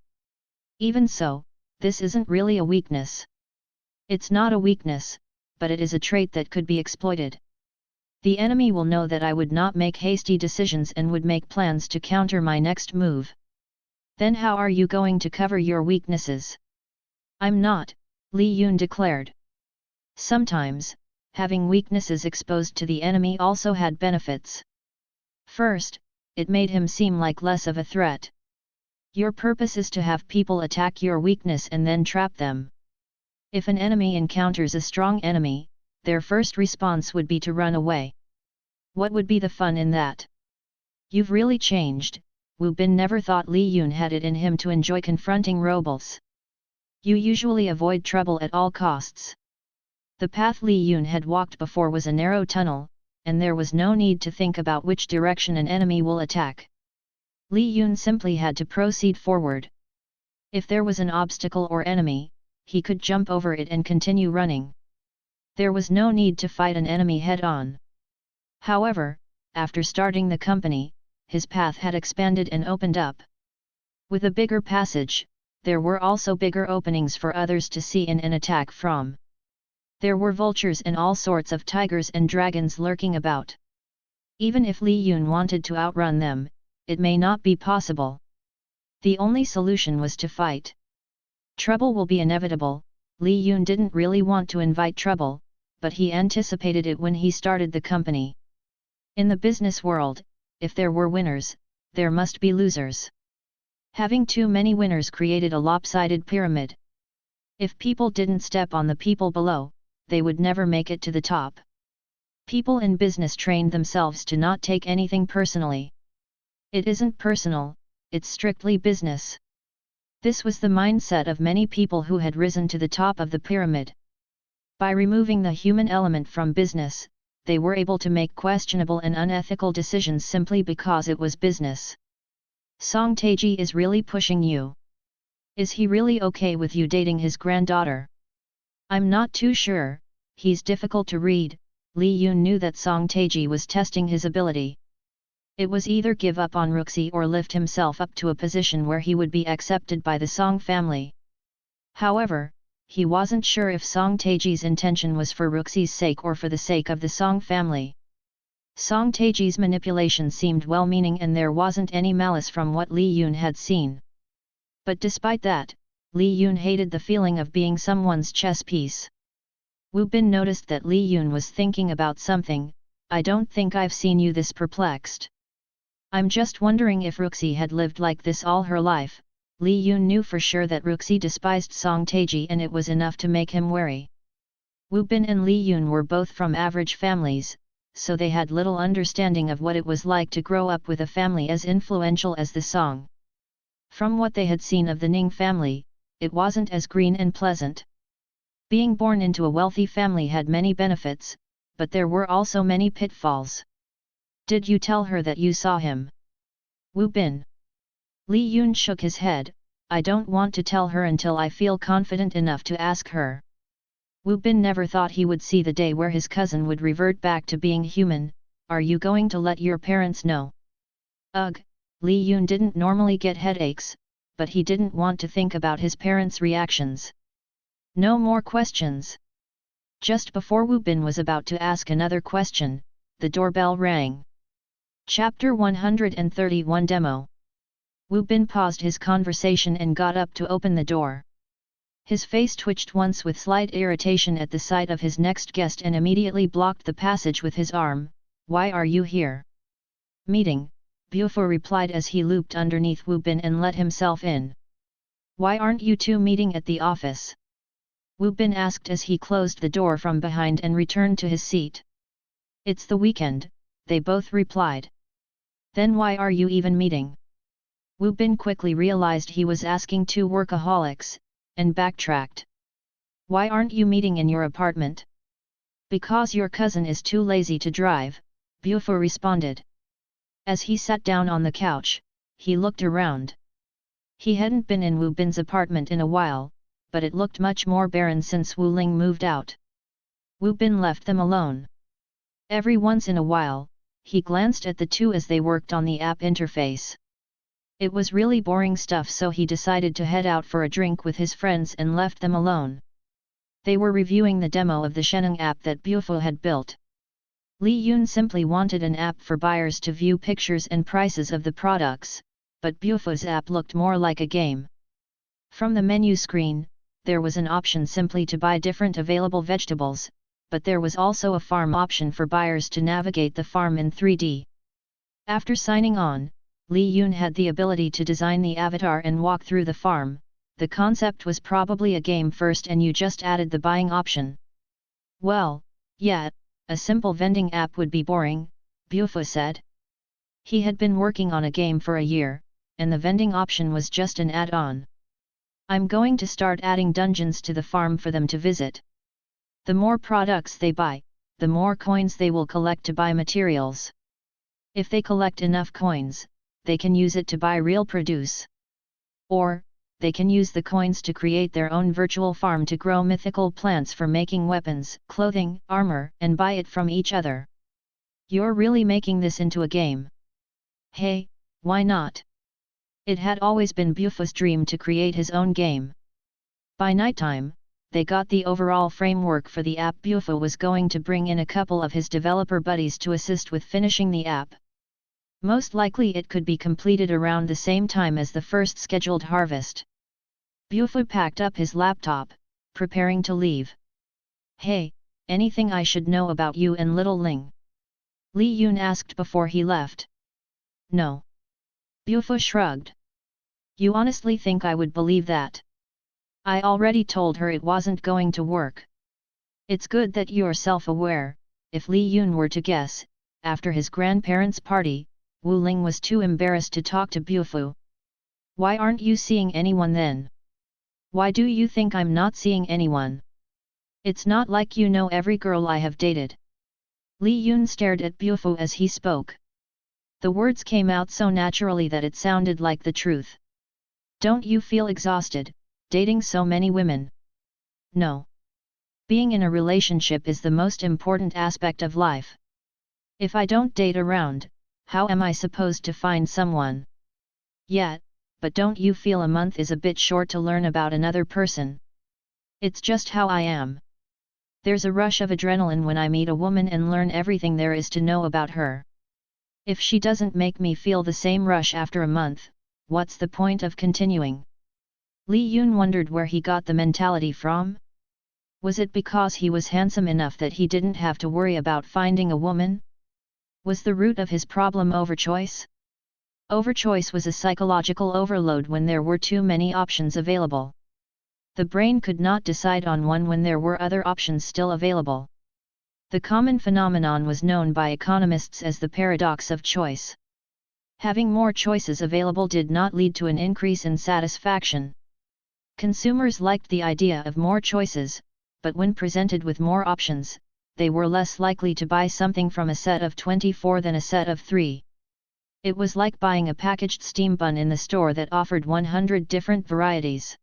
S1: Even so, this isn't really a weakness. It's not a weakness, but it is a trait that could be exploited. The enemy will know that I would not make hasty decisions and would make plans to counter my next move. Then how are you going to cover your weaknesses? I'm not, Li Yun declared. Sometimes, having weaknesses exposed to the enemy also had benefits. First, it made him seem like less of a threat. Your purpose is to have people attack your weakness and then trap them. If an enemy encounters a strong enemy, their first response would be to run away. What would be the fun in that? You've really changed. Wu Bin never thought Li Yun had it in him to enjoy confronting rebels. You usually avoid trouble at all costs. The path Li Yun had walked before was a narrow tunnel, and there was no need to think about which direction an enemy will attack. Li Yun simply had to proceed forward. If there was an obstacle or enemy, he could jump over it and continue running. There was no need to fight an enemy head-on. However, after starting the company, his path had expanded and opened up. With a bigger passage, there were also bigger openings for others to see in and attack from. There were vultures and all sorts of tigers and dragons lurking about. Even if Li Yun wanted to outrun them, it may not be possible. The only solution was to fight. Trouble will be inevitable. Li Yun didn't really want to invite trouble, but he anticipated it when he started the company. In the business world, if there were winners, there must be losers. Having too many winners created a lopsided pyramid. If people didn't step on the people below, they would never make it to the top. People in business trained themselves to not take anything personally. It isn't personal, it's strictly business. This was the mindset of many people who had risen to the top of the pyramid. By removing the human element from business, they were able to make questionable and unethical decisions simply because it was business. Song Taiji is really pushing you. Is he really okay with you dating his granddaughter? I'm not too sure, he's difficult to read. Li Yun knew that Song Taiji was testing his ability. It was either give up on Ruxi or lift himself up to a position where he would be accepted by the Song family. However, he wasn't sure if Song Taiji's intention was for Ruxi's sake or for the sake of the Song family. Song Taeji's manipulation seemed well-meaning and there wasn't any malice from what Li Yun had seen. But despite that, Li Yun hated the feeling of being someone's chess piece. Wu Bin noticed that Li Yun was thinking about something. I don't think I've seen you this perplexed. I'm just wondering if Ruxi had lived like this all her life. Li Yun knew for sure that Ruxi despised Song Taeji and it was enough to make him wary. Wu Bin and Li Yun were both from average families, so they had little understanding of what it was like to grow up with a family as influential as the Song. From what they had seen of the Ning family, it wasn't as green and pleasant. Being born into a wealthy family had many benefits, but there were also many pitfalls. Did you tell her that you saw him? Wu Bin. Li Yun shook his head. I don't want to tell her until I feel confident enough to ask her. Wu Bin never thought he would see the day where his cousin would revert back to being human. Are you going to let your parents know? Ugh, Li Yun didn't normally get headaches, but he didn't want to think about his parents' reactions. No more questions. Just before Wu Bin was about to ask another question, the doorbell rang. Chapter 131 Demo. Wu Bin paused his conversation and got up to open the door. His face twitched once with slight irritation at the sight of his next guest and immediately blocked the passage with his arm. Why are you here? Meeting, Bufo replied as he looped underneath Wu Bin and let himself in. Why aren't you two meeting at the office? Wu Bin asked as he closed the door from behind and returned to his seat. It's the weekend, they both replied. Then why are you even meeting? Wu Bin quickly realized he was asking two workaholics, and backtracked. Why aren't you meeting in your apartment? Because your cousin is too lazy to drive, Bufo responded. As he sat down on the couch, he looked around. He hadn't been in Wu Bin's apartment in a while, but it looked much more barren since Wu Ling moved out. Wu Bin left them alone. Every once in a while, he glanced at the two as they worked on the app interface. It was really boring stuff, so he decided to head out for a drink with his friends and left them alone. They were reviewing the demo of the Sheneng app that Bufo had built. Li Yun simply wanted an app for buyers to view pictures and prices of the products, but Bufo's app looked more like a game. From the menu screen, there was an option simply to buy different available vegetables, but there was also a farm option for buyers to navigate the farm in 3D. After signing on, Li Yun had the ability to design the avatar and walk through the farm. The concept was probably a game first and you just added the buying option. Well, yeah, a simple vending app would be boring, Bufo said. He had been working on a game for a year, and the vending option was just an add-on. I'm going to start adding dungeons to the farm for them to visit. The more products they buy, the more coins they will collect to buy materials. If they collect enough coins, they can use it to buy real produce. Or, they can use the coins to create their own virtual farm to grow mythical plants for making weapons, clothing, armor, and buy it from each other. You're really making this into a game. Hey, why not? It had always been Bufo's dream to create his own game. By nighttime, they got the overall framework for the app. Bufo was going to bring in a couple of his developer buddies to assist with finishing the app. Most likely it could be completed around the same time as the first scheduled harvest. Bufo packed up his laptop, preparing to leave. Hey, anything I should know about you and Little Ling? Li Yun asked before he left. No. Bufo shrugged. You honestly think I would believe that? I already told her it wasn't going to work. It's good that you're self-aware. If Li Yun were to guess, after his grandparents' party, Wu Ling was too embarrassed to talk to Bufo. Why aren't you seeing anyone then? Why do you think I'm not seeing anyone? It's not like you know every girl I have dated. Li Yun stared at Bufo as he spoke. The words came out so naturally that it sounded like the truth. Don't you feel exhausted, dating so many women? No. Being in a relationship is the most important aspect of life. If I don't date around, how am I supposed to find someone? Yeah, but don't you feel a month is a bit short to learn about another person? It's just how I am. There's a rush of adrenaline when I meet a woman and learn everything there is to know about her. If she doesn't make me feel the same rush after a month, what's the point of continuing? Li Yun wondered where he got the mentality from. Was it because he was handsome enough that he didn't have to worry about finding a woman? Was the root of his problem overchoice? Overchoice was a psychological overload when there were too many options available. The brain could not decide on one when there were other options still available. The common phenomenon was known by economists as the paradox of choice. Having more choices available did not lead to an increase in satisfaction. Consumers liked the idea of more choices, but when presented with more options, they were less likely to buy something from a set of 24 than a set of 3. It was like buying a packaged steam bun in the store that offered 100 different varieties.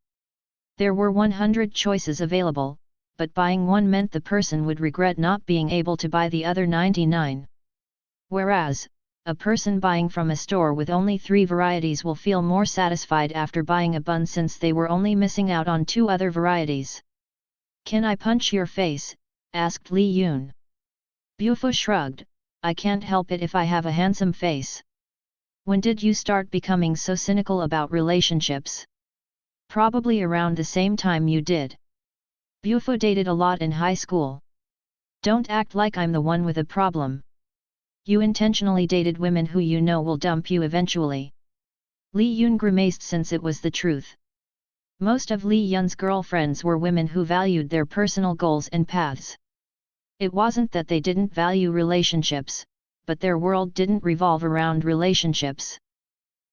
S1: There were 100 choices available, but buying one meant the person would regret not being able to buy the other 99. Whereas, a person buying from a store with only 3 varieties will feel more satisfied after buying a bun since they were only missing out on 2 other varieties. "Can I punch your face?" asked Li Yun. Bufo shrugged, "I can't help it if I have a handsome face." "When did you start becoming so cynical about relationships?" "Probably around the same time you did. Bufo dated a lot in high school." "Don't act like I'm the one with a problem. You intentionally dated women who you know will dump you eventually." Li Yun grimaced since it was the truth. Most of Li Yun's girlfriends were women who valued their personal goals and paths. It wasn't that they didn't value relationships, but their world didn't revolve around relationships.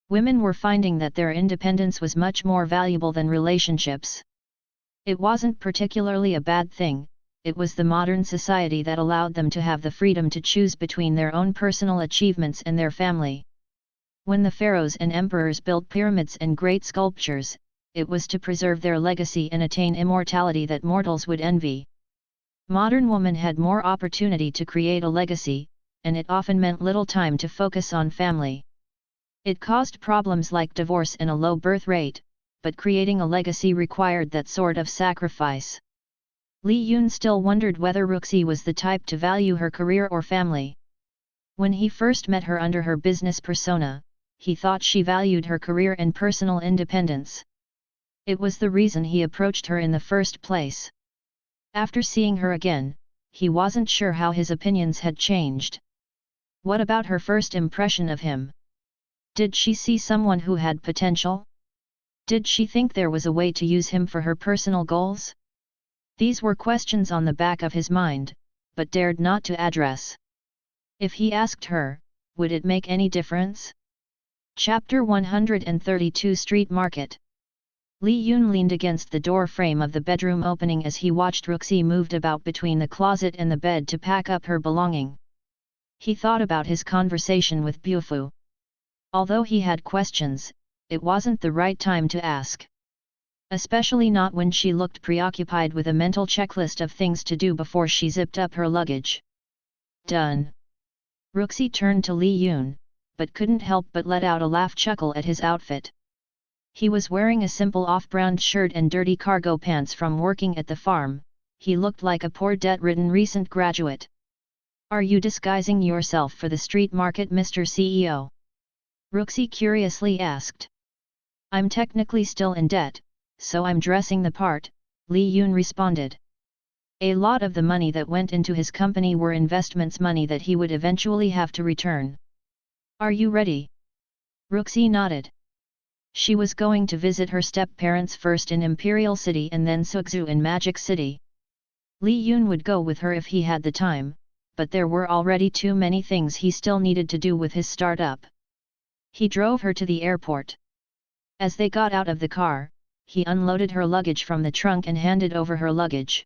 S1: Women were finding that their independence was much more valuable than relationships. It wasn't particularly a bad thing, it was the modern society that allowed them to have the freedom to choose between their own personal achievements and their family. When the pharaohs and emperors built pyramids and great sculptures, it was to preserve their legacy and attain immortality that mortals would envy. Modern women had more opportunity to create a legacy, and it often meant little time to focus on family. It caused problems like divorce and a low birth rate, but creating a legacy required that sort of sacrifice. Li Yun still wondered whether Ruxi was the type to value her career or family. When he first met her under her business persona, he thought she valued her career and personal independence. It was the reason he approached her in the first place. After seeing her again, he wasn't sure how his opinions had changed. What about her first impression of him? Did she see someone who had potential? Did she think there was a way to use him for her personal goals? These were questions on the back of his mind, but dared not to address. If he asked her, would it make any difference? Chapter 132 Street Market. Li Yun leaned against the door frame of the bedroom opening as he watched Ruxi moved about between the closet and the bed to pack up her belonging. He thought about his conversation with Bufu. Although he had questions, it wasn't the right time to ask. Especially not when she looked preoccupied with a mental checklist of things to do before she zipped up her luggage. Done. Ruxi turned to Li Yun, but couldn't help but let out a laugh chuckle at his outfit. He was wearing a simple off-brand shirt and dirty cargo pants from working at the farm. He looked like a poor debt-ridden recent graduate. "Are you disguising yourself for the street market, Mr. CEO?" Ruxi curiously asked. "I'm technically still in debt, so I'm dressing the part," Li Yun responded. A lot of the money that went into his company were investments money that he would eventually have to return. "Are you ready?" Ruxi nodded. She was going to visit her step-parents first in Imperial City and then Suxu in Magic City. Li Yun would go with her if he had the time, but there were already too many things he still needed to do with his startup. He drove her to the airport. As they got out of the car, he unloaded her luggage from the trunk and handed over her luggage.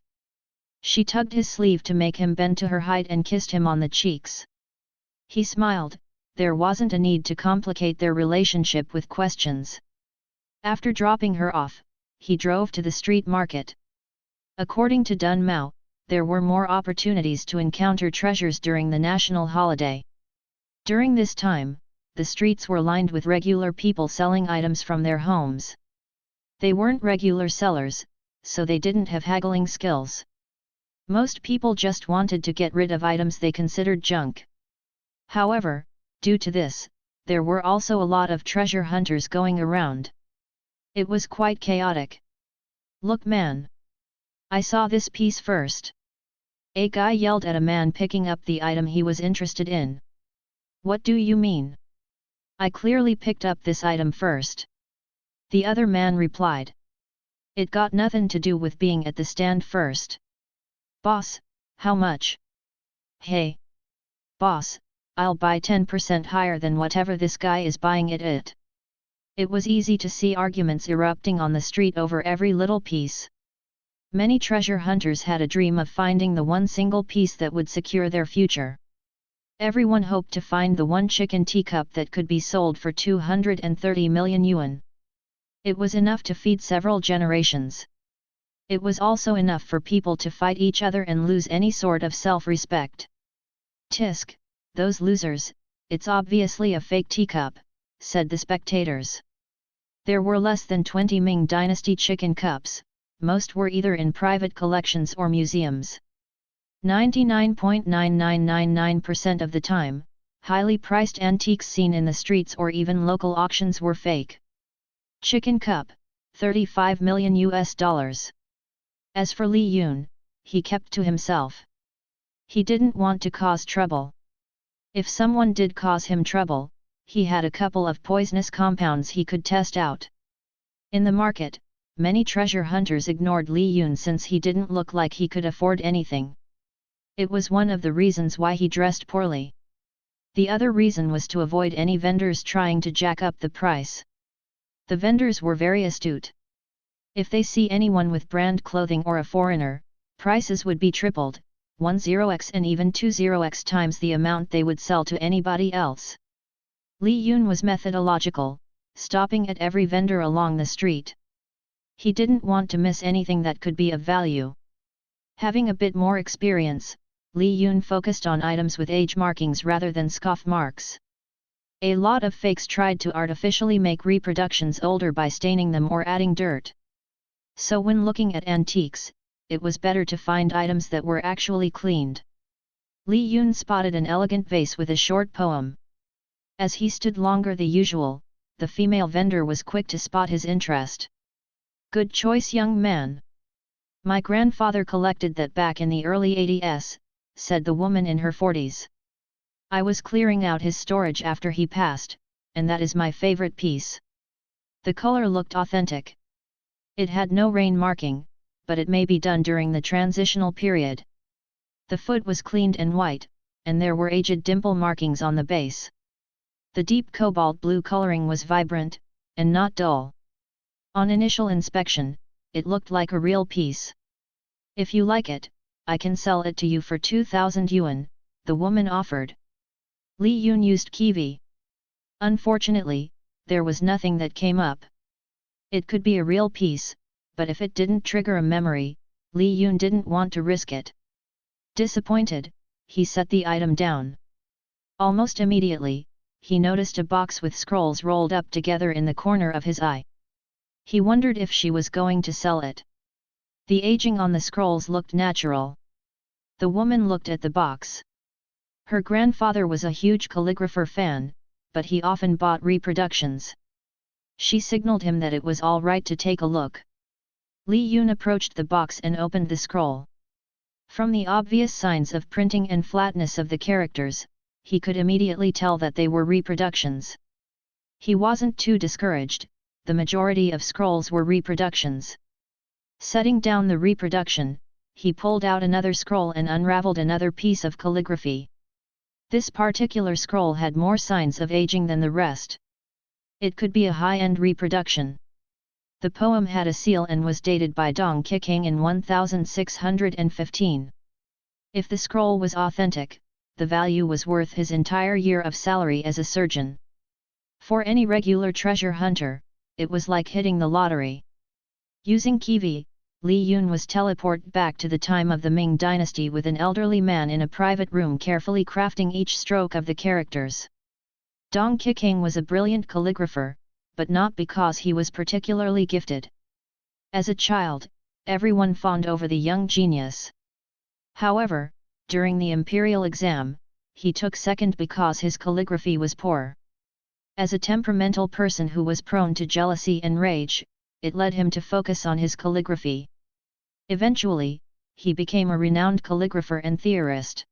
S1: She tugged his sleeve to make him bend to her height and kissed him on the cheeks. He smiled. There wasn't a need to complicate their relationship with questions. After dropping her off, he drove to the street market. According to Dun Mao, there were more opportunities to encounter treasures during the national holiday. During this time, the streets were lined with regular people selling items from their homes. They weren't regular sellers, so they didn't have haggling skills. Most people just wanted to get rid of items they considered junk. However, due to this, there were also a lot of treasure hunters going around. It was quite chaotic. "Look, man! I saw this piece first!" A guy yelled at a man picking up the item he was interested in. "What do you mean? I clearly picked up this item first," the other man replied. "It got nothing to do with being at the stand first." "Boss, how much?" "Hey! Boss, I'll buy 10% higher than whatever this guy is buying it at." It was easy to see arguments erupting on the street over every little piece. Many treasure hunters had a dream of finding the one single piece that would secure their future. Everyone hoped to find the one chicken teacup that could be sold for 230 million yuan. It was enough to feed several generations. It was also enough for people to fight each other and lose any sort of self-respect. "Tisk, those losers, it's obviously a fake teacup," said the spectators. There were less than 20 Ming Dynasty chicken cups, most were either in private collections or museums. 99.9999% of the time, highly priced antiques seen in the streets or even local auctions were fake. Chicken cup, $35 million. As for Li Yun, he kept to himself. He didn't want to cause trouble. If someone did cause him trouble, he had a couple of poisonous compounds he could test out. In the market, many treasure hunters ignored Li Yun since he didn't look like he could afford anything. It was one of the reasons why he dressed poorly. The other reason was to avoid any vendors trying to jack up the price. The vendors were very astute. If they see anyone with brand clothing or a foreigner, prices would be tripled, 10x and even 20x times the amount they would sell to anybody else. Li Yun was methodological, stopping at every vendor along the street. He didn't want to miss anything that could be of value. Having a bit more experience, Li Yun focused on items with age markings rather than scoff marks. A lot of fakes tried to artificially make reproductions older by staining them or adding dirt. So when looking at antiques, it was better to find items that were actually cleaned. Li Yun spotted an elegant vase with a short poem. As he stood longer than usual, the female vendor was quick to spot his interest. "Good choice, young man. My grandfather collected that back in the early 80s, said the woman in her 40s. "I was clearing out his storage after he passed, and that is my favorite piece." The color looked authentic. It had no rain marking, but it may be done during the transitional period. The foot was cleaned and white, and there were aged dimple markings on the base. The deep cobalt blue coloring was vibrant, and not dull. On initial inspection, it looked like a real piece. "If you like it, I can sell it to you for 2,000 yuan, the woman offered. Li Yun used kiwi. Unfortunately, there was nothing that came up. It could be a real piece, but if it didn't trigger a memory, Li Yun didn't want to risk it. Disappointed, he set the item down. Almost immediately, he noticed a box with scrolls rolled up together in the corner of his eye. He wondered if she was going to sell it. The aging on the scrolls looked natural. The woman looked at the box. Her grandfather was a huge calligrapher fan, but he often bought reproductions. She signaled him that it was all right to take a look. Li Yun approached the box and opened the scroll. From the obvious signs of printing and flatness of the characters, he could immediately tell that they were reproductions. He wasn't too discouraged, the majority of scrolls were reproductions. Setting down the reproduction, he pulled out another scroll and unraveled another piece of calligraphy. This particular scroll had more signs of aging than the rest. It could be a high-end reproduction. The poem had a seal and was dated by Dong Qiqing in 1615. If the scroll was authentic, the value was worth his entire year of salary as a surgeon. For any regular treasure hunter, it was like hitting the lottery. Using kiwi, Li Yun was teleported back to the time of the Ming dynasty with an elderly man in a private room carefully crafting each stroke of the characters. Dong Qiqing was a brilliant calligrapher, but not because he was particularly gifted. As a child, everyone fawned over the young genius. However, during the imperial exam, he took second because his calligraphy was poor. As a temperamental person who was prone to jealousy and rage, it led him to focus on his calligraphy. Eventually, he became a renowned calligrapher and theorist.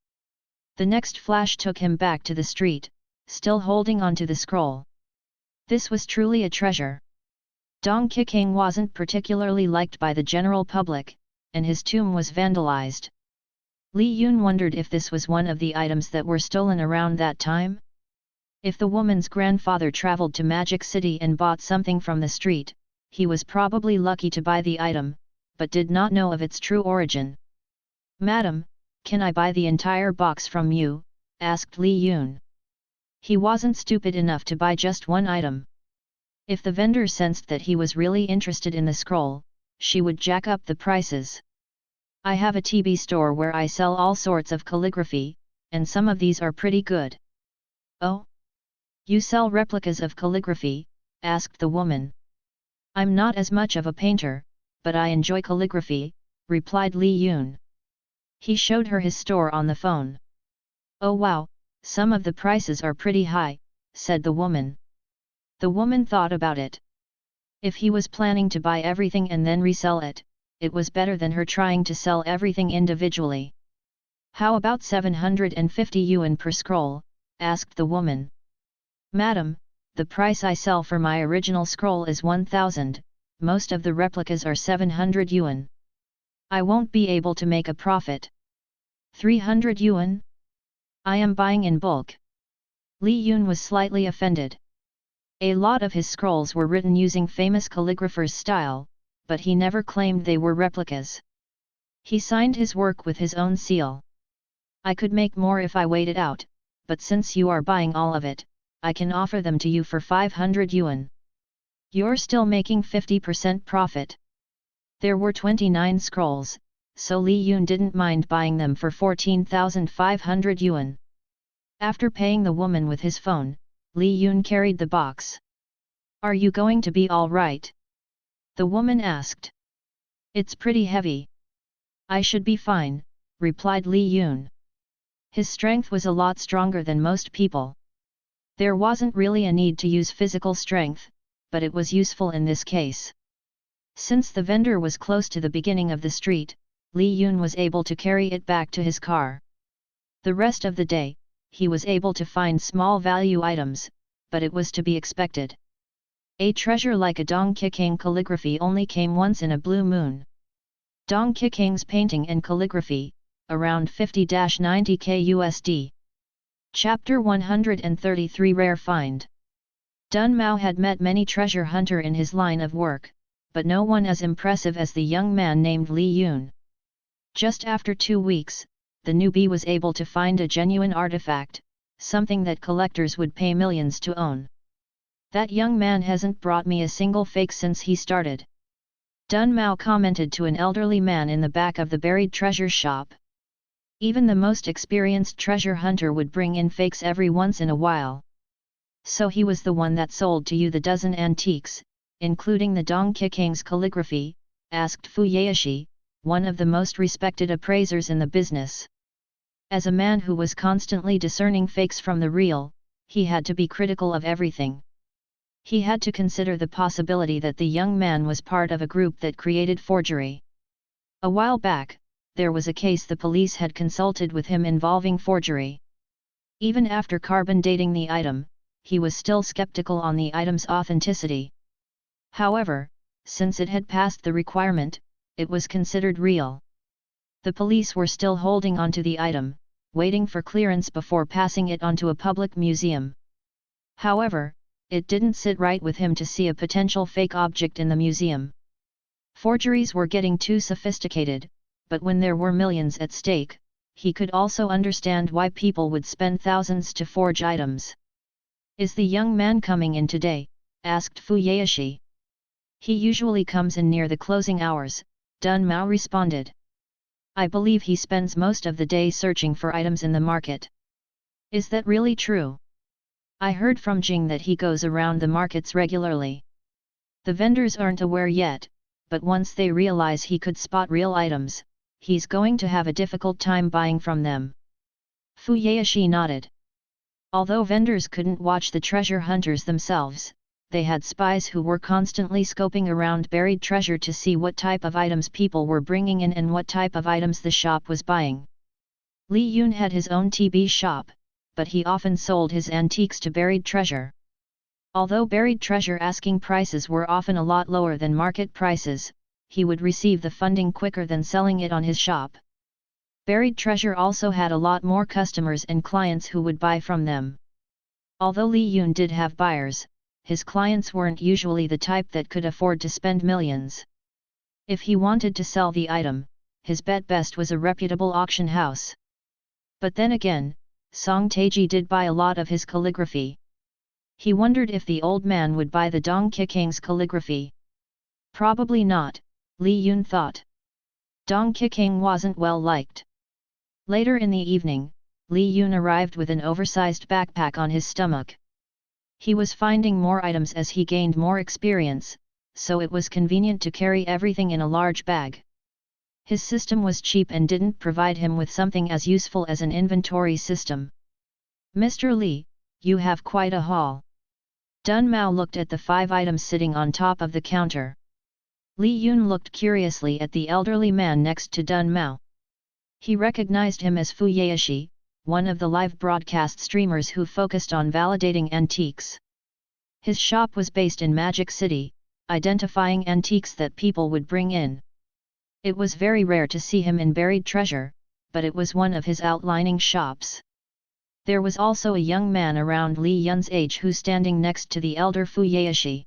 S1: The next flash took him back to the street, still holding onto the scroll. This was truly a treasure. Dong Qicang wasn't particularly liked by the general public, and his tomb was vandalized. Li Yun wondered if this was one of the items that were stolen around that time. If the woman's grandfather traveled to Magic City and bought something from the street, he was probably lucky to buy the item, but did not know of its true origin. "Madam, can I buy the entire box from you?" asked Li Yun. He wasn't stupid enough to buy just one item. If the vendor sensed that he was really interested in the scroll, she would jack up the prices. "I have a TB store where I sell all sorts of calligraphy, and some of these are pretty good." "Oh? You sell replicas of calligraphy?" asked the woman. "I'm not as much of a painter, but I enjoy calligraphy," replied Li Yun. He showed her his store on the phone. "Oh wow, some of the prices are pretty high," said the woman. The woman thought about it. If he was planning to buy everything and then resell it, it was better than her trying to sell everything individually. "How about 750 yuan per scroll?" asked the woman. "Madam, the price I sell for my original scroll is 1,000, most of the replicas are 700 yuan. I won't be able to make a profit." 300 yuan? I am buying in bulk." Li Yun was slightly offended. A lot of his scrolls were written using famous calligraphers' style, but he never claimed they were replicas. He signed his work with his own seal. "I could make more if I weighed it out, but since you are buying all of it, I can offer them to you for 500 yuan. You're still making 50% profit." There were 29 scrolls, so Li Yun didn't mind buying them for 14,500 yuan. After paying the woman with his phone, Li Yun carried the box. "Are you going to be all right?" the woman asked. "It's pretty heavy." "I should be fine," replied Li Yun. His strength was a lot stronger than most people. There wasn't really a need to use physical strength, but it was useful in this case. Since the vendor was close to the beginning of the street, Li Yun was able to carry it back to his car. The rest of the day, he was able to find small value items, but it was to be expected. A treasure like a Dong Qicang calligraphy only came once in a blue moon. Dong Qicang's painting and calligraphy, around 50-90k USD. Chapter 133 Rare Find. Dun Mao had met many treasure hunter in his line of work, but no one as impressive as the young man named Li Yun. Just after 2 weeks, the newbie was able to find a genuine artifact, something that collectors would pay millions to own. "That young man hasn't brought me a single fake since he started," Dun Mao commented to an elderly man in the back of the buried treasure shop. Even the most experienced treasure hunter would bring in fakes every once in a while. "So he was the one that sold to you the dozen antiques, including the Dong Qicang's calligraphy?" asked Fu Yaoshi, one of the most respected appraisers in the business. As a man who was constantly discerning fakes from the real, he had to be critical of everything. He had to consider the possibility that the young man was part of a group that created forgery. A while back, there was a case the police had consulted with him involving forgery. Even after carbon dating the item, he was still skeptical on the item's authenticity. However, since it had passed the requirement, it was considered real. The police were still holding onto the item, waiting for clearance before passing it onto a public museum. However, it didn't sit right with him to see a potential fake object in the museum. Forgeries were getting too sophisticated, but when there were millions at stake, he could also understand why people would spend thousands to forge items. "Is the young man coming in today?" asked Fu Yaoshi. "He usually comes in near the closing hours," Dun Mao responded. "I believe he spends most of the day searching for items in the market." "Is that really true?" "I heard from Jing that he goes around the markets regularly." The vendors aren't aware yet, but once they realize he could spot real items, he's going to have a difficult time buying from them. Fuyashi nodded. Although vendors couldn't watch the treasure hunters themselves, they had spies who were constantly scoping around buried treasure to see what type of items people were bringing in and what type of items the shop was buying. Li Yun had his own TB shop, but he often sold his antiques to buried treasure. Although buried treasure asking prices were often a lot lower than market prices, he would receive the funding quicker than selling it on his shop. Buried treasure also had a lot more customers and clients who would buy from them. Although Li Yun did have buyers, his clients weren't usually the type that could afford to spend millions. If he wanted to sell the item, his bet best was a reputable auction house. But then again, Song Taiji did buy a lot of his calligraphy. He wondered if the old man would buy the Dong Kikang's calligraphy. Probably not, Li Yun thought. Dong Kikang wasn't well liked. Later in the evening, Li Yun arrived with an oversized backpack on his stomach. He was finding more items as he gained more experience, so it was convenient to carry everything in a large bag. His system was cheap and didn't provide him with something as useful as an inventory system. Mr. Li, you have quite a haul. Dun Mao looked at the 5 items sitting on top of the counter. Li Yun looked curiously at the elderly man next to Dun Mao. He recognized him as Fuyashi, one of the live broadcast streamers who focused on validating antiques. His shop was based in Magic City, identifying antiques that people would bring in. It was very rare to see him in buried treasure, but it was one of his outlining shops. There was also a young man around Li Yun's age who standing next to the elder Fuyashi.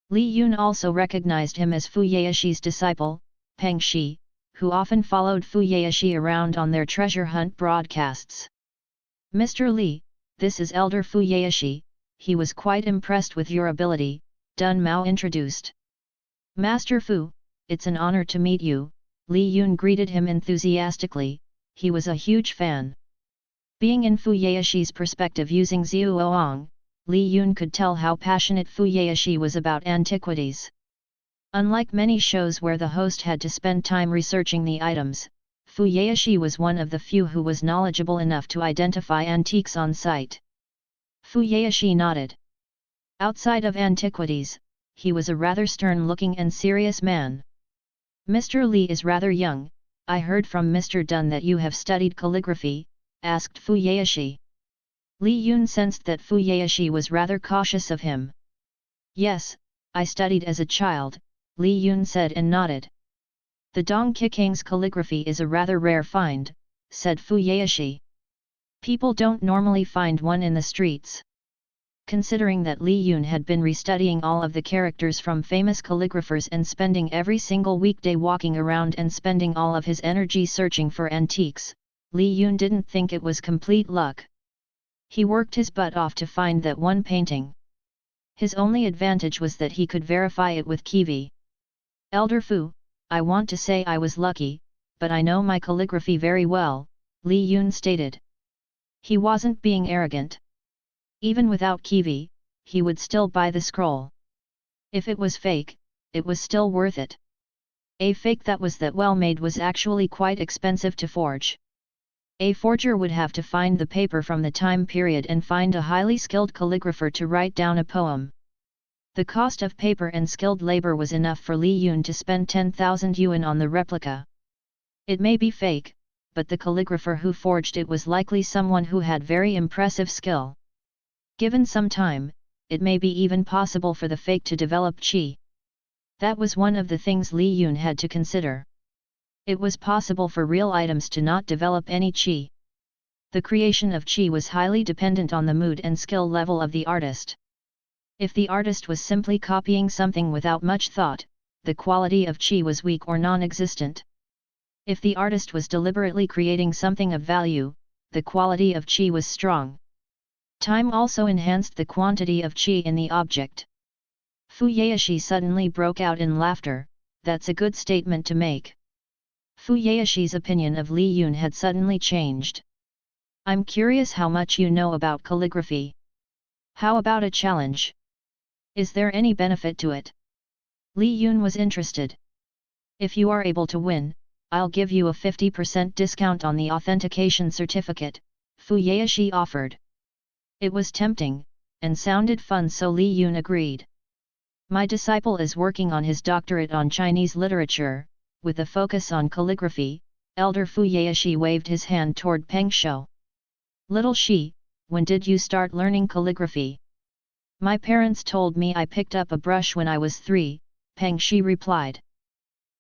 S1: Li Yun also recognized him as Fuyashi's disciple, Peng Shi, who often followed Fuyashi around on their treasure hunt broadcasts. Mr. Li, this is Elder Fuyashi, he was quite impressed with your ability, Dun Mao introduced. Master Fu, it's an honor to meet you, Li Yun greeted him enthusiastically, he was a huge fan. Being in Fuyashi's perspective using Zhuoang, Li Yun could tell how passionate Fuyashi was about antiquities. Unlike many shows where the host had to spend time researching the items, Fuyashi was one of the few who was knowledgeable enough to identify antiques on sight. Fuyashi nodded. Outside of antiquities, he was a rather stern-looking and serious man. Mr. Li is rather young, I heard from Mr. Dun that you have studied calligraphy, asked Fuyashi. Li Yun sensed that Fuyashi was rather cautious of him. Yes, I studied as a child, Li Yun said and nodded. The Dong Kikang's calligraphy is a rather rare find, said Fuyashi. People don't normally find one in the streets. Considering that Li Yun had been restudying all of the characters from famous calligraphers and spending every single weekday walking around and spending all of his energy searching for antiques, Li Yun didn't think it was complete luck. He worked his butt off to find that one painting. His only advantage was that he could verify it with Kiwi. Elder Fu, I want to say I was lucky, but I know my calligraphy very well, Li Yun stated. He wasn't being arrogant. Even without Kiwi, he would still buy the scroll. If it was fake, it was still worth it. A fake that was that well made was actually quite expensive to forge. A forger would have to find the paper from the time period and find a highly skilled calligrapher to write down a poem. The cost of paper and skilled labor was enough for Li Yun to spend 10,000 yuan on the replica. It may be fake, but the calligrapher who forged it was likely someone who had very impressive skill. Given some time, it may be even possible for the fake to develop qi. That was one of the things Li Yun had to consider. It was possible for real items to not develop any qi. The creation of qi was highly dependent on the mood and skill level of the artist. If the artist was simply copying something without much thought, the quality of qi was weak or non-existent. If the artist was deliberately creating something of value, the quality of qi was strong. Time also enhanced the quantity of qi in the object. Fuyashi suddenly broke out in laughter, that's a good statement to make. Fuyashi's opinion of Li Yun had suddenly changed. I'm curious how much you know about calligraphy. How about a challenge? Is there any benefit to it? Li Yun was interested. If you are able to win, I'll give you a 50% discount on the authentication certificate, Fu Yaoshi offered. It was tempting, and sounded fun, so Li Yun agreed. My disciple is working on his doctorate on Chinese literature, with a focus on calligraphy. Elder Fu Yaoshi waved his hand toward Peng Shou. Little Shi, when did you start learning calligraphy? My parents told me I picked up a brush when I was 3, Peng Shi replied.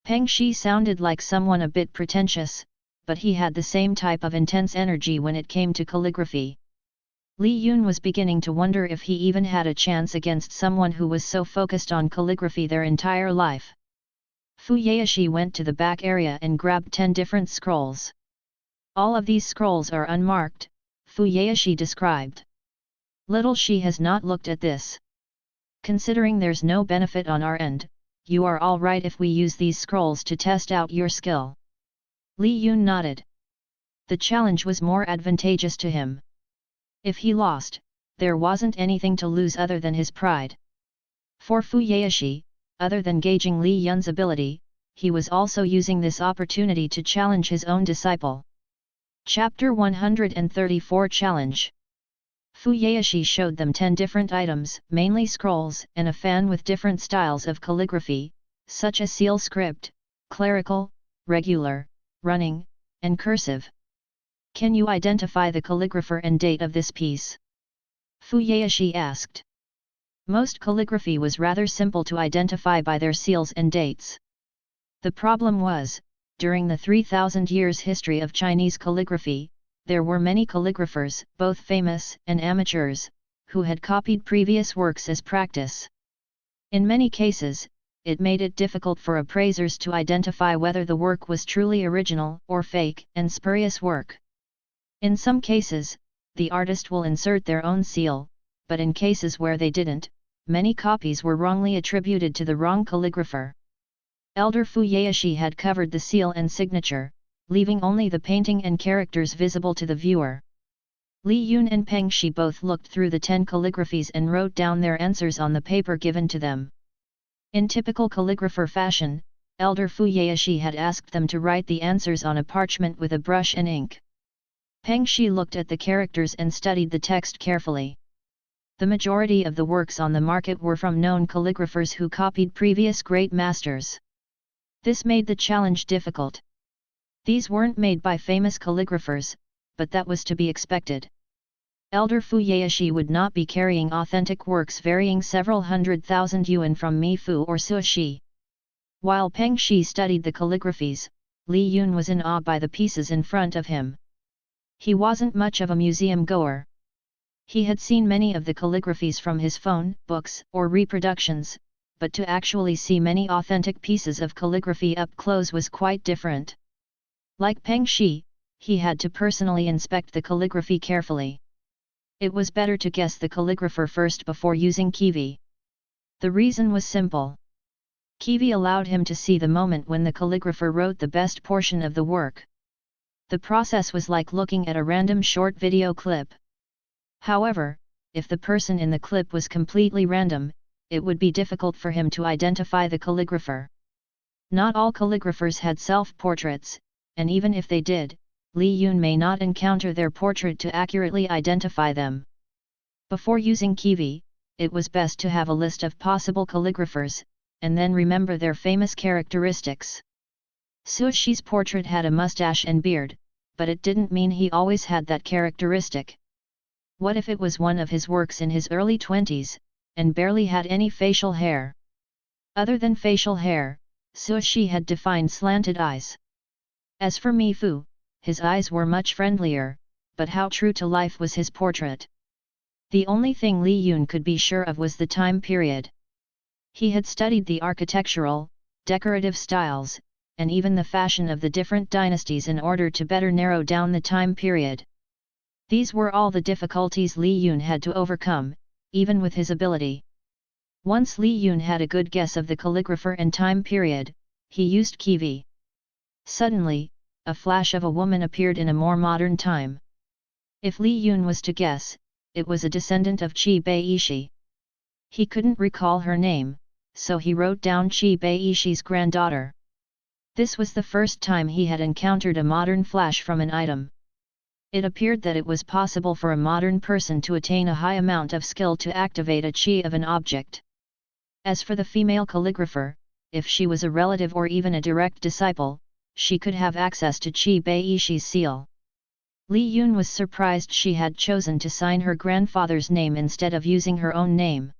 S1: Peng Shi sounded like someone a bit pretentious, but he had the same type of intense energy when it came to calligraphy. Li Yun was beginning to wonder if he even had a chance against someone who was so focused on calligraphy their entire life. Fu Yaoshi went to the back area and grabbed 10 different scrolls. All of these scrolls are unmarked, Fu Yaoshi described. Little Shi has not looked at this. Considering there's no benefit on our end, you are all right if we use these scrolls to test out your skill. Li Yun nodded. The challenge was more advantageous to him. If he lost, there wasn't anything to lose other than his pride. For Fu Yaoshi, other than gauging Li Yun's ability, he was also using this opportunity to challenge his own disciple. Chapter 134 Challenge. Fu Yaoshi showed them 10 different items, mainly scrolls and a fan with different styles of calligraphy, such as seal script, clerical, regular, running, and cursive. Can you identify the calligrapher and date of this piece? Fu Yaoshi asked. Most calligraphy was rather simple to identify by their seals and dates. The problem was, during the 3,000 years history of Chinese calligraphy, there were many calligraphers, both famous and amateurs, who had copied previous works as practice. In many cases, it made it difficult for appraisers to identify whether the work was truly original or fake and spurious work. In some cases, the artist will insert their own seal, but in cases where they didn't, many copies were wrongly attributed to the wrong calligrapher. Elder Fu Yaoshi had covered the seal and signature, leaving only the painting and characters visible to the viewer. Li Yun and Peng Shi both looked through the 10 calligraphies and wrote down their answers on the paper given to them. In typical calligrapher fashion, Elder Fu Yaoshi had asked them to write the answers on a parchment with a brush and ink. Peng Shi looked at the characters and studied the text carefully. The majority of the works on the market were from known calligraphers who copied previous great masters. This made the challenge difficult. These weren't made by famous calligraphers, but that was to be expected. Elder Fu Yaoshi would not be carrying authentic works varying several 100,000 yuan from Mi Fu or Su Shi. While Peng Shi studied the calligraphies, Li Yun was in awe by the pieces in front of him. He wasn't much of a museum goer. He had seen many of the calligraphies from his phone, books, or reproductions, but to actually see many authentic pieces of calligraphy up close was quite different. Like Peng Shi, he had to personally inspect the calligraphy carefully. It was better to guess the calligrapher first before using Kiwi. The reason was simple. Kiwi allowed him to see the moment when the calligrapher wrote the best portion of the work. The process was like looking at a random short video clip. However, if the person in the clip was completely random, it would be difficult for him to identify the calligrapher. Not all calligraphers had self-portraits, and even if they did, Li Yun may not encounter their portrait to accurately identify them. Before using Kiwi, it was best to have a list of possible calligraphers, and then remember their famous characteristics. Su Shi's portrait had a mustache and beard, but it didn't mean he always had that characteristic. What if it was one of his works in his early 20s, and barely had any facial hair? Other than facial hair, Su Shi had defined slanted eyes. As for Mi Fu, his eyes were much friendlier, but how true to life was his portrait? The only thing Li Yun could be sure of was the time period. He had studied the architectural, decorative styles, and even the fashion of the different dynasties in order to better narrow down the time period. These were all the difficulties Li Yun had to overcome, even with his ability. Once Li Yun had a good guess of the calligrapher and time period, he used Kiwi. Suddenly, a flash of a woman appeared in a more modern time. If Li Yun was to guess, it was a descendant of Qi Beishi. He couldn't recall her name, so he wrote down Qi Beishi's granddaughter. This was the first time he had encountered a modern flash from an item. It appeared that it was possible for a modern person to attain a high amount of skill to activate a chi of an object. As for the female calligrapher, if she was a relative or even a direct disciple, she could have access to Chi Beishi's seal. Li Yun was surprised she had chosen to sign her grandfather's name instead of using her own name.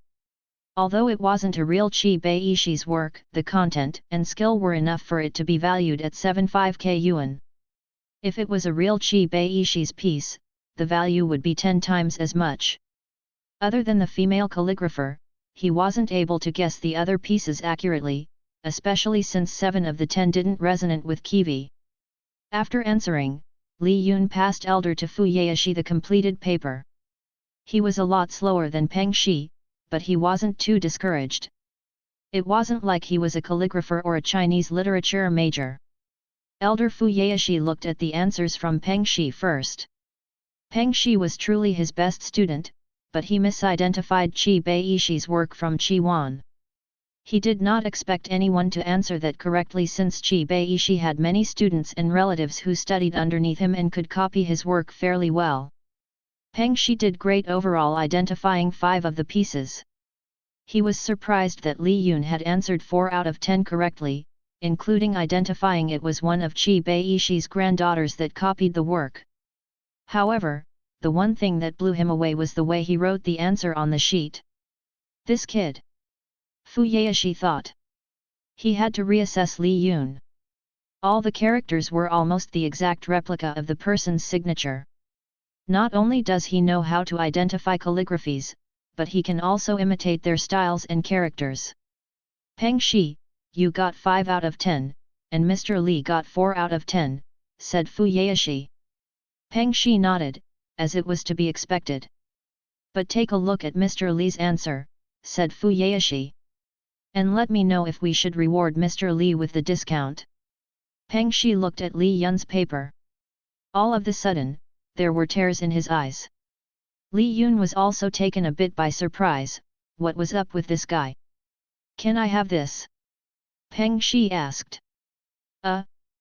S1: Although it wasn't a real Chi Beishi's work, the content and skill were enough for it to be valued at 75k yuan. If it was a real Chi Beishi's piece, the value would be 10 times as much. Other than the female calligrapher, he wasn't able to guess the other pieces accurately, especially since 7 of the 10 didn't resonate with Kiwi. After answering, Li Yun passed Elder to Fu Yaeshi the completed paper. He was a lot slower than Peng Shi, but he wasn't too discouraged. It wasn't like he was a calligrapher or a Chinese literature major. Elder Fu Yaeshi looked at the answers from Peng Shi first. Peng Shi was truly his best student, but he misidentified Chi Beishi's work from Chi Wan. He did not expect anyone to answer that correctly since Chi Beishi had many students and relatives who studied underneath him and could copy his work fairly well. Peng Shi did great overall identifying 5 of the pieces. He was surprised that Li Yun had answered 4 out of 10 correctly, including identifying it was one of Chi Beishi's granddaughters that copied the work. However, the one thing that blew him away was the way he wrote the answer on the sheet. This kid. Fu Yaeshi thought. He had to reassess Li Yun. All the characters were almost the exact replica of the person's signature. Not only does he know how to identify calligraphies, but he can also imitate their styles and characters. Peng Shi, you got 5 out of 10, and Mr. Li got 4 out of 10, said Fu Yaeshi. Peng Shi nodded, as it was to be expected. But take a look at Mr. Li's answer, said Fu Yaeshi. And let me know if we should reward Mr. Li with the discount. Peng Shi looked at Li Yun's paper. All of the sudden, there were tears in his eyes. Li Yun was also taken a bit by surprise. What was up with this guy? Can I have this? Peng Shi asked.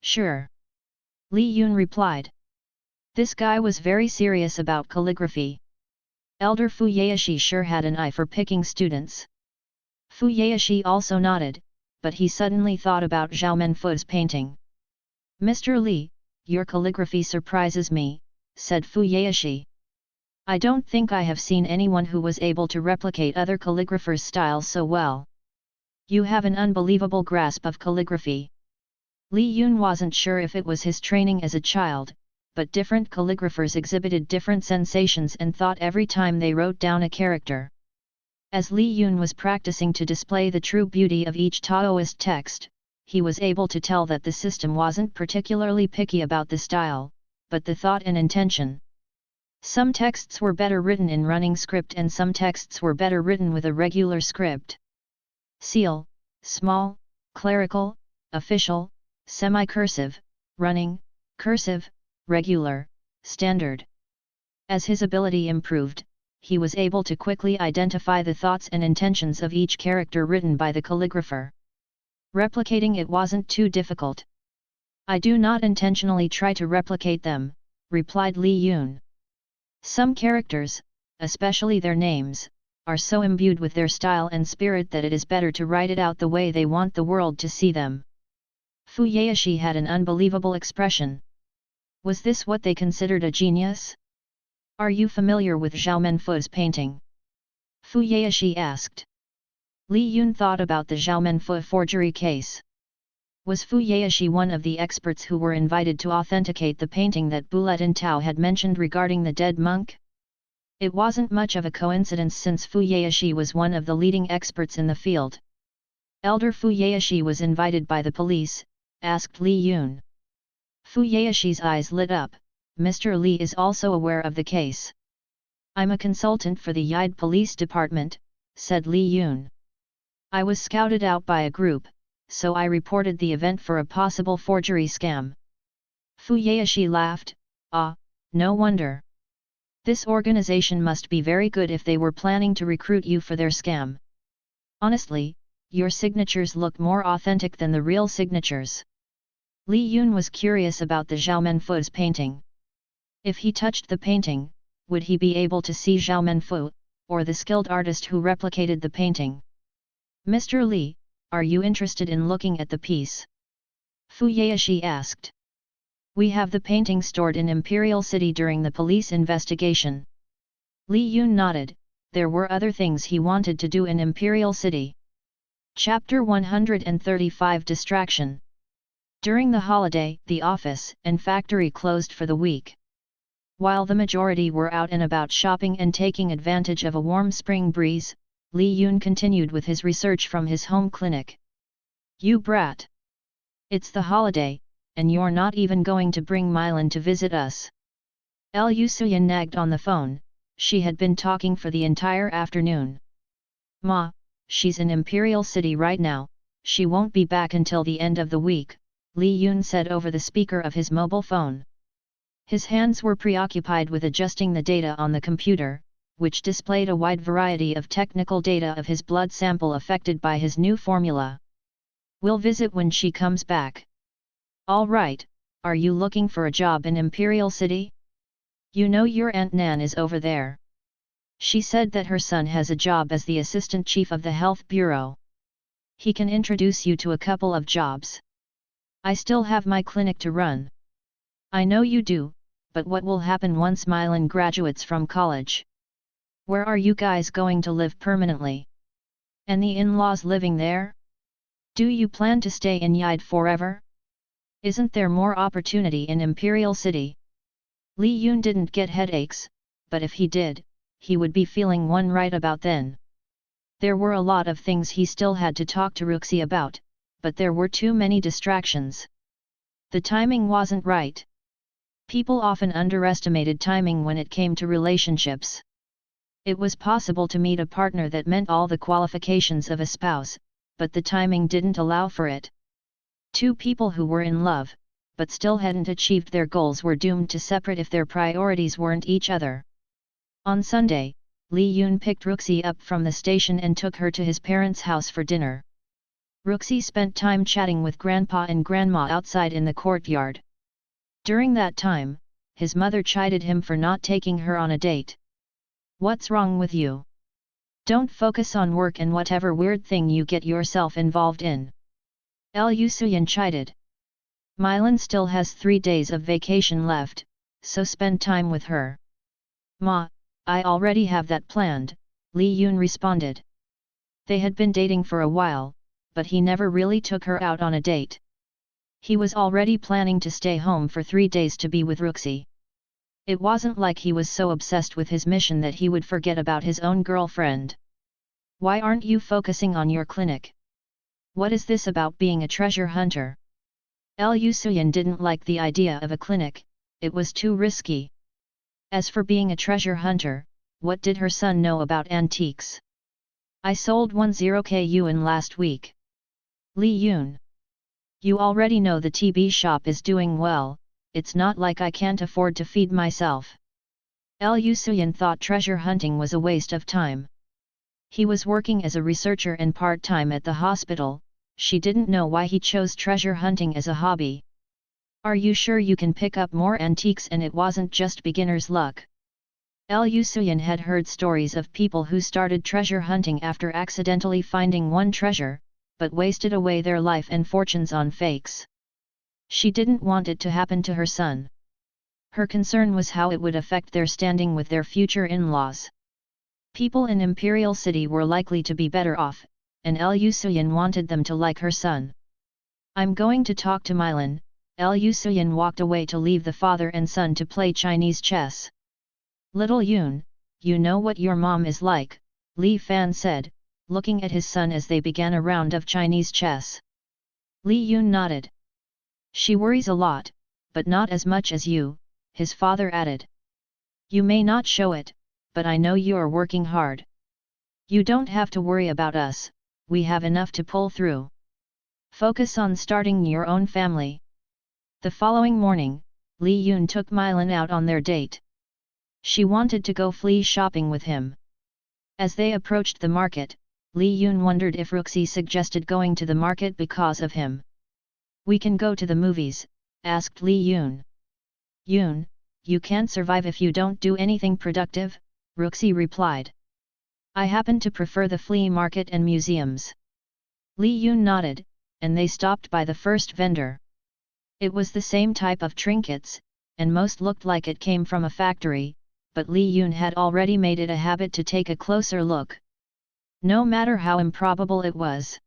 S1: Sure. Li Yun replied. This guy was very serious about calligraphy. Elder Fu Yaeshi sure had an eye for picking students. Fu Yaeshi also nodded, but he suddenly thought about Zhao Menfu's painting. Mr. Li, your calligraphy surprises me, said Fu Yaeshi. I don't think I have seen anyone who was able to replicate other calligraphers' styles so well. You have an unbelievable grasp of calligraphy. Li Yun wasn't sure if it was his training as a child, but different calligraphers exhibited different sensations and thought every time they wrote down a character. As Li Yun was practicing to display the true beauty of each Taoist text, he was able to tell that the system wasn't particularly picky about the style, but the thought and intention. Some texts were better written in running script and some texts were better written with a regular script. Seal, small, clerical, official, semi-cursive, running, cursive, regular, standard. As his ability improved, he was able to quickly identify the thoughts and intentions of each character written by the calligrapher. Replicating it wasn't too difficult. I do not intentionally try to replicate them, replied Li Yun. Some characters, especially their names, are so imbued with their style and spirit that it is better to write it out the way they want the world to see them. Fu Yaeshi had an unbelievable expression. Was this what they considered a genius? Are you familiar with Zhao Menfu's painting? Fu Yaeshi asked. Li Yun thought about the Zhao Menfu forgery case. Was Fu Yaeshi one of the experts who were invited to authenticate the painting that Bulletin Tao had mentioned regarding the dead monk? It wasn't much of a coincidence since Fu Yaeshi was one of the leading experts in the field. Elder Fu Yaeshi was invited by the police, asked Li Yun. Fu Yaeshi's eyes lit up. Mr. Li is also aware of the case. I'm a consultant for the Yide Police Department, said Li Yun. I was scouted out by a group, so I reported the event for a possible forgery scam. Fu Yaeshi laughed. No wonder. This organization must be very good if they were planning to recruit you for their scam. Honestly, your signatures look more authentic than the real signatures. Li Yun was curious about the Zhao Menfu's painting. If he touched the painting, would he be able to see Zhao Menfu, or the skilled artist who replicated the painting? "Mr. Li, are you interested in looking at the piece?" Fu Yaoshi asked. "We have the painting stored in Imperial City during the police investigation." Li Yun nodded. There were other things he wanted to do in Imperial City. Chapter 135 Distraction. During the holiday, the office and factory closed for the week. While the majority were out and about shopping and taking advantage of a warm spring breeze, Li Yun continued with his research from his home clinic. "You brat! It's the holiday, and you're not even going to bring Mylan to visit us." Lu Suyan nagged on the phone. She had been talking for the entire afternoon. "Ma, she's in Imperial City right now, she won't be back until the end of the week," Li Yun said over the speaker of his mobile phone. His hands were preoccupied with adjusting the data on the computer, which displayed a wide variety of technical data of his blood sample affected by his new formula. "We'll visit when she comes back." "All right, are you looking for a job in Imperial City? You know your Aunt Nan is over there. She said that her son has a job as the assistant chief of the health bureau. He can introduce you to a couple of jobs. I still have my clinic to run." "I know you do, but what will happen once Mylan graduates from college? Where are you guys going to live permanently? And the in-laws living there? Do you plan to stay in Yide forever? Isn't there more opportunity in Imperial City?" Li Yun didn't get headaches, but if he did, he would be feeling one right about then. There were a lot of things he still had to talk to Ruxi about, but there were too many distractions. The timing wasn't right. People often underestimated timing when it came to relationships. It was possible to meet a partner that meant all the qualifications of a spouse, but the timing didn't allow for it. Two people who were in love, but still hadn't achieved their goals were doomed to separate if their priorities weren't each other. On Sunday, Li Yun picked Ruxi up from the station and took her to his parents' house for dinner. Ruxi spent time chatting with Grandpa and Grandma outside in the courtyard. During that time, his mother chided him for not taking her on a date. "What's wrong with you? Don't focus on work and whatever weird thing you get yourself involved in." Lu Suyan chided. "Mylan still has 3 days of vacation left, so spend time with her." "Ma, I already have that planned," Li Yun responded. They had been dating for a while, but he never really took her out on a date. He was already planning to stay home for 3 days to be with Ruxi. It wasn't like he was so obsessed with his mission that he would forget about his own girlfriend. "Why aren't you focusing on your clinic? What is this about being a treasure hunter?" Lu Suyan didn't like the idea of a clinic, it was too risky. As for being a treasure hunter, what did her son know about antiques? "I sold 10k yuan last week." Li Yun. "You already know the TB shop is doing well, it's not like I can't afford to feed myself." Lu Suyan thought treasure hunting was a waste of time. He was working as a researcher and part-time at the hospital. She didn't know why he chose treasure hunting as a hobby. "Are you sure you can pick up more antiques and it wasn't just beginner's luck?" Lu Suyan had heard stories of people who started treasure hunting after accidentally finding one treasure, but wasted away their life and fortunes on fakes. She didn't want it to happen to her son. Her concern was how it would affect their standing with their future in-laws. People in Imperial City were likely to be better off, and Lu Suyan wanted them to like her son. "I'm going to talk to Mylan." Lu Suyan walked away to leave the father and son to play Chinese chess. "Little Yun, you know what your mom is like," Li Fan said, looking at his son as they began a round of Chinese chess. Li Yun nodded. "She worries a lot, but not as much as you," his father added. "You may not show it, but I know you're working hard. You don't have to worry about us, we have enough to pull through. Focus on starting your own family." The following morning, Li Yun took Mylan out on their date. She wanted to go flea shopping with him. As they approached the market, Li Yun wondered if Ruxi suggested going to the market because of him. We can go to the movies, asked Li Yun. Yun, you can't survive if you don't do anything productive, Ruxi replied. I happen to prefer the flea market and museums. Li Yun nodded, and they stopped by the first vendor. It was the same type of trinkets, and most looked like it came from a factory, but Li Yun had already made it a habit to take a closer look. No matter how improbable it was.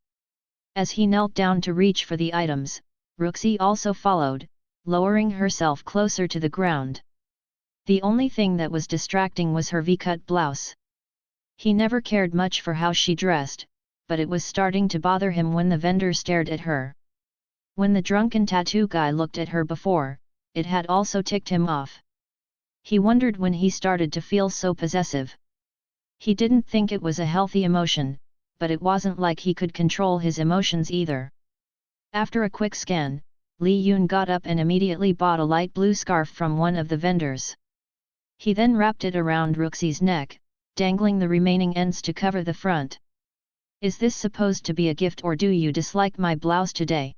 S1: As he knelt down to reach for the items, Ruxi also followed, lowering herself closer to the ground. The only thing that was distracting was her V-cut blouse. He never cared much for how she dressed, but it was starting to bother him when the vendor stared at her. When the drunken tattoo guy looked at her before, it had also ticked him off. He wondered when he started to feel so possessive. He didn't think it was a healthy emotion, but it wasn't like he could control his emotions either. After a quick scan, Li Yun got up and immediately bought a light blue scarf from one of the vendors. He then wrapped it around Ruxi's neck, dangling the remaining ends to cover the front. Is this supposed to be a gift or do you dislike my blouse today?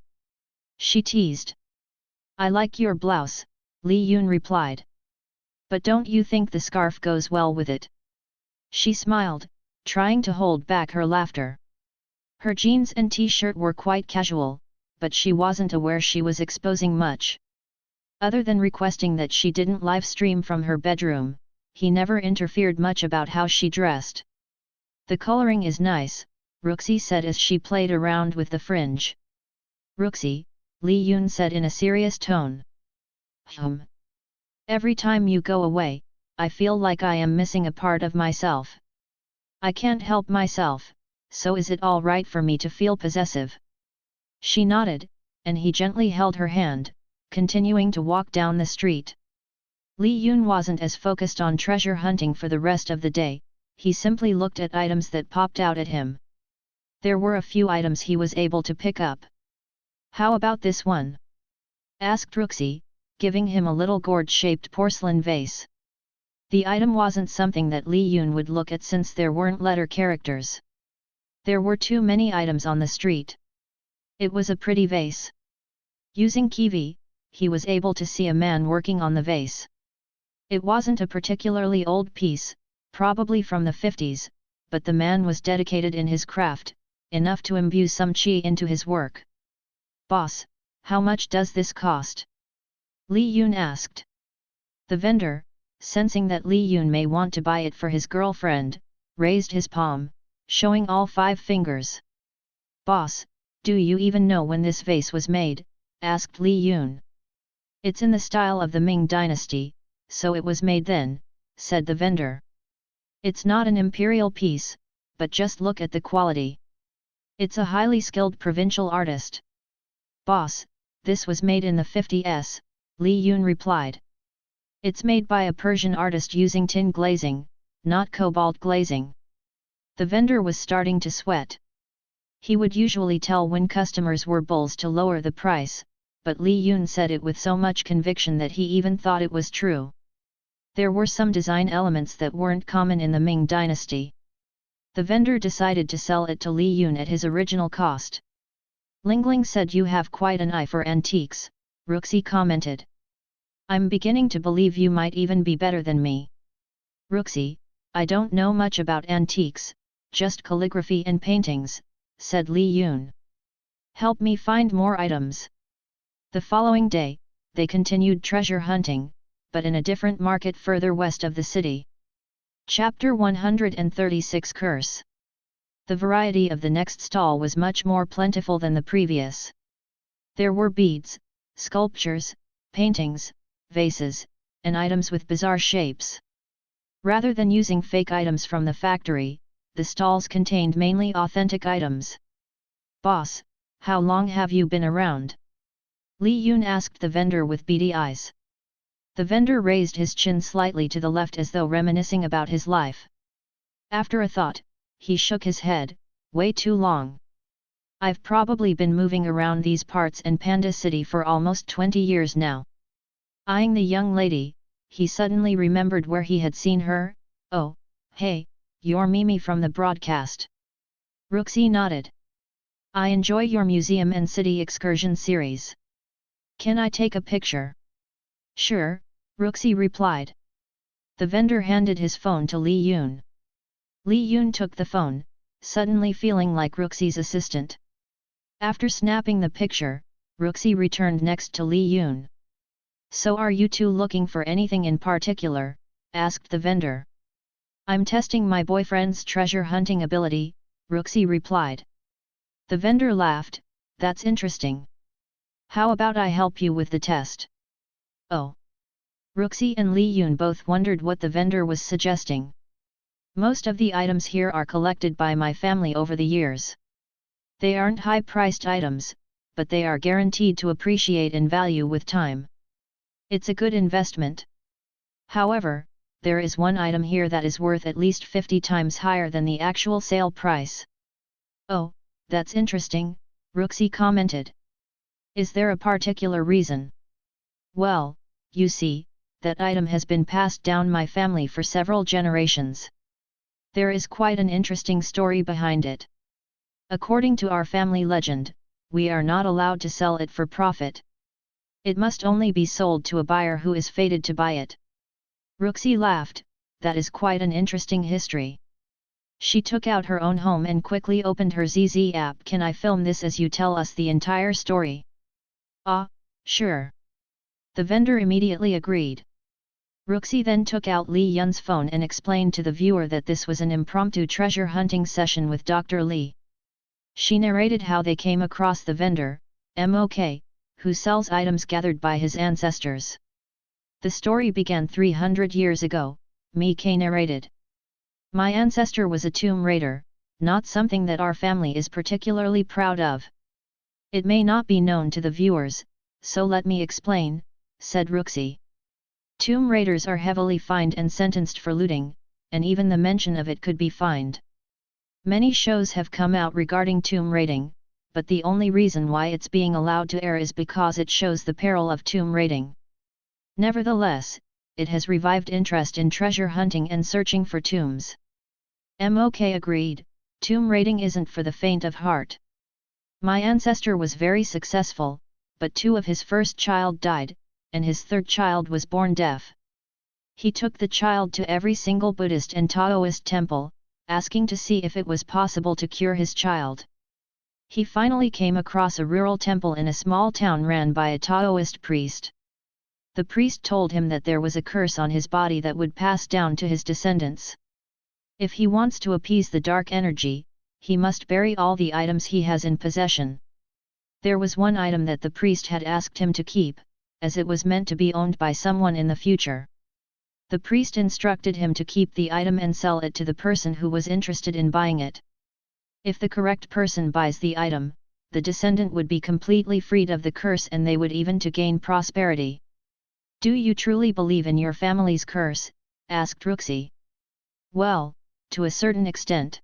S1: She teased. I like your blouse, Li Yun replied. But don't you think the scarf goes well with it? She smiled, trying to hold back her laughter. Her jeans and t-shirt were quite casual, but she wasn't aware she was exposing much. Other than requesting that she didn't live stream from her bedroom, he never interfered much about how she dressed. The coloring is nice, Ruxi said as she played around with the fringe. Ruxi, Li Yun said in a serious tone. Every time you go away, I feel like I am missing a part of myself. I can't help myself, so is it all right for me to feel possessive? She nodded, and he gently held her hand, continuing to walk down the street. Li Yun wasn't as focused on treasure hunting for the rest of the day, he simply looked at items that popped out at him. There were a few items he was able to pick up. How about this one? Asked Ruxi, giving him a little gourd-shaped porcelain vase. The item wasn't something that Li Yun would look at since there weren't letter characters. There were too many items on the street. It was a pretty vase. Using kiwi, he was able to see a man working on the vase. It wasn't a particularly old piece, probably from the 50s, but the man was dedicated in his craft, enough to imbue some chi into his work. Boss, how much does this cost? Li Yun asked. The vendor, sensing that Li Yun may want to buy it for his girlfriend, raised his palm, showing all 5 fingers. Boss, do you even know when this vase was made? Asked Li Yun. It's in the style of the Ming dynasty, so it was made then, said the vendor. It's not an imperial piece, but just look at the quality. It's a highly skilled provincial artist. Boss, this was made in the 50s, Li Yun replied. It's made by a Persian artist using tin glazing, not cobalt glazing. The vendor was starting to sweat. He would usually tell when customers were bulls to lower the price, but Li Yun said it with so much conviction that he even thought it was true. There were some design elements that weren't common in the Ming dynasty. The vendor decided to sell it to Li Yun at his original cost. Lingling said you have quite an eye for antiques, Ruxi commented. I'm beginning to believe you might even be better than me. Ruxi, I don't know much about antiques, just calligraphy and paintings, said Li Yun. Help me find more items. The following day, they continued treasure hunting, but in a different market further west of the city. Chapter 136 Curse. The variety of the next stall was much more plentiful than the previous. There were beads, sculptures, paintings, vases, and items with bizarre shapes. Rather than using fake items from the factory, the stalls contained mainly authentic items. Boss, how long have you been around? Li Yun asked the vendor with beady eyes. The vendor raised his chin slightly to the left as though reminiscing about his life. After a thought, he shook his head, way too long. I've probably been moving around these parts and Panda City for almost 20 years now. Eyeing the young lady, he suddenly remembered where he had seen her. Oh, hey, you're Mimi from the broadcast. Ruxi nodded. I enjoy your museum and city excursion series. Can I take a picture? Sure, Ruxi replied. The vendor handed his phone to Li Yun. Li Yun took the phone, suddenly feeling like Ruxi's assistant. After snapping the picture, Ruxi returned next to Li Yun. So are you two looking for anything in particular? Asked the vendor. I'm testing my boyfriend's treasure hunting ability, Ruxi replied. The vendor laughed, that's interesting. How about I help you with the test? Oh. Ruxi and Li Yun both wondered what the vendor was suggesting. Most of the items here are collected by my family over the years. They aren't high-priced items, but they are guaranteed to appreciate in value with time. It's a good investment. However, there is one item here that is worth at least 50 times higher than the actual sale price. Oh, that's interesting, Ruxi commented. Is there a particular reason? Well, you see, that item has been passed down my family for several generations. There is quite an interesting story behind it. According to our family legend, we are not allowed to sell it for profit. It must only be sold to a buyer who is fated to buy it. Ruxi laughed, that is quite an interesting history. She took out her own home and quickly opened her ZZ app. Can I film this as you tell us the entire story? Ah, sure. The vendor immediately agreed. Ruxi then took out Li Yun's phone and explained to the viewer that this was an impromptu treasure hunting session with Dr. Li. She narrated how they came across the vendor, Mok, who sells items gathered by his ancestors. The story began 300 years ago, Mok narrated. My ancestor was a tomb raider, not something that our family is particularly proud of. It may not be known to the viewers, so let me explain, said Ruxi. Tomb raiders are heavily fined and sentenced for looting, and even the mention of it could be fined. Many shows have come out regarding tomb raiding, but the only reason why it's being allowed to air is because it shows the peril of tomb raiding. Nevertheless, it has revived interest in treasure hunting and searching for tombs. Mok agreed, tomb raiding isn't for the faint of heart. My ancestor was very successful, but 2 of his first child died, and his 3rd child was born deaf. He took the child to every single Buddhist and Taoist temple, asking to see if it was possible to cure his child. He finally came across a rural temple in a small town ran by a Taoist priest. The priest told him that there was a curse on his body that would pass down to his descendants. If he wants to appease the dark energy, he must bury all the items he has in possession. There was one item that the priest had asked him to keep, as it was meant to be owned by someone in the future. The priest instructed him to keep the item and sell it to the person who was interested in buying it. If the correct person buys the item, the descendant would be completely freed of the curse and they would even to gain prosperity. Do you truly believe in your family's curse? Asked Ruxi. Well, to a certain extent.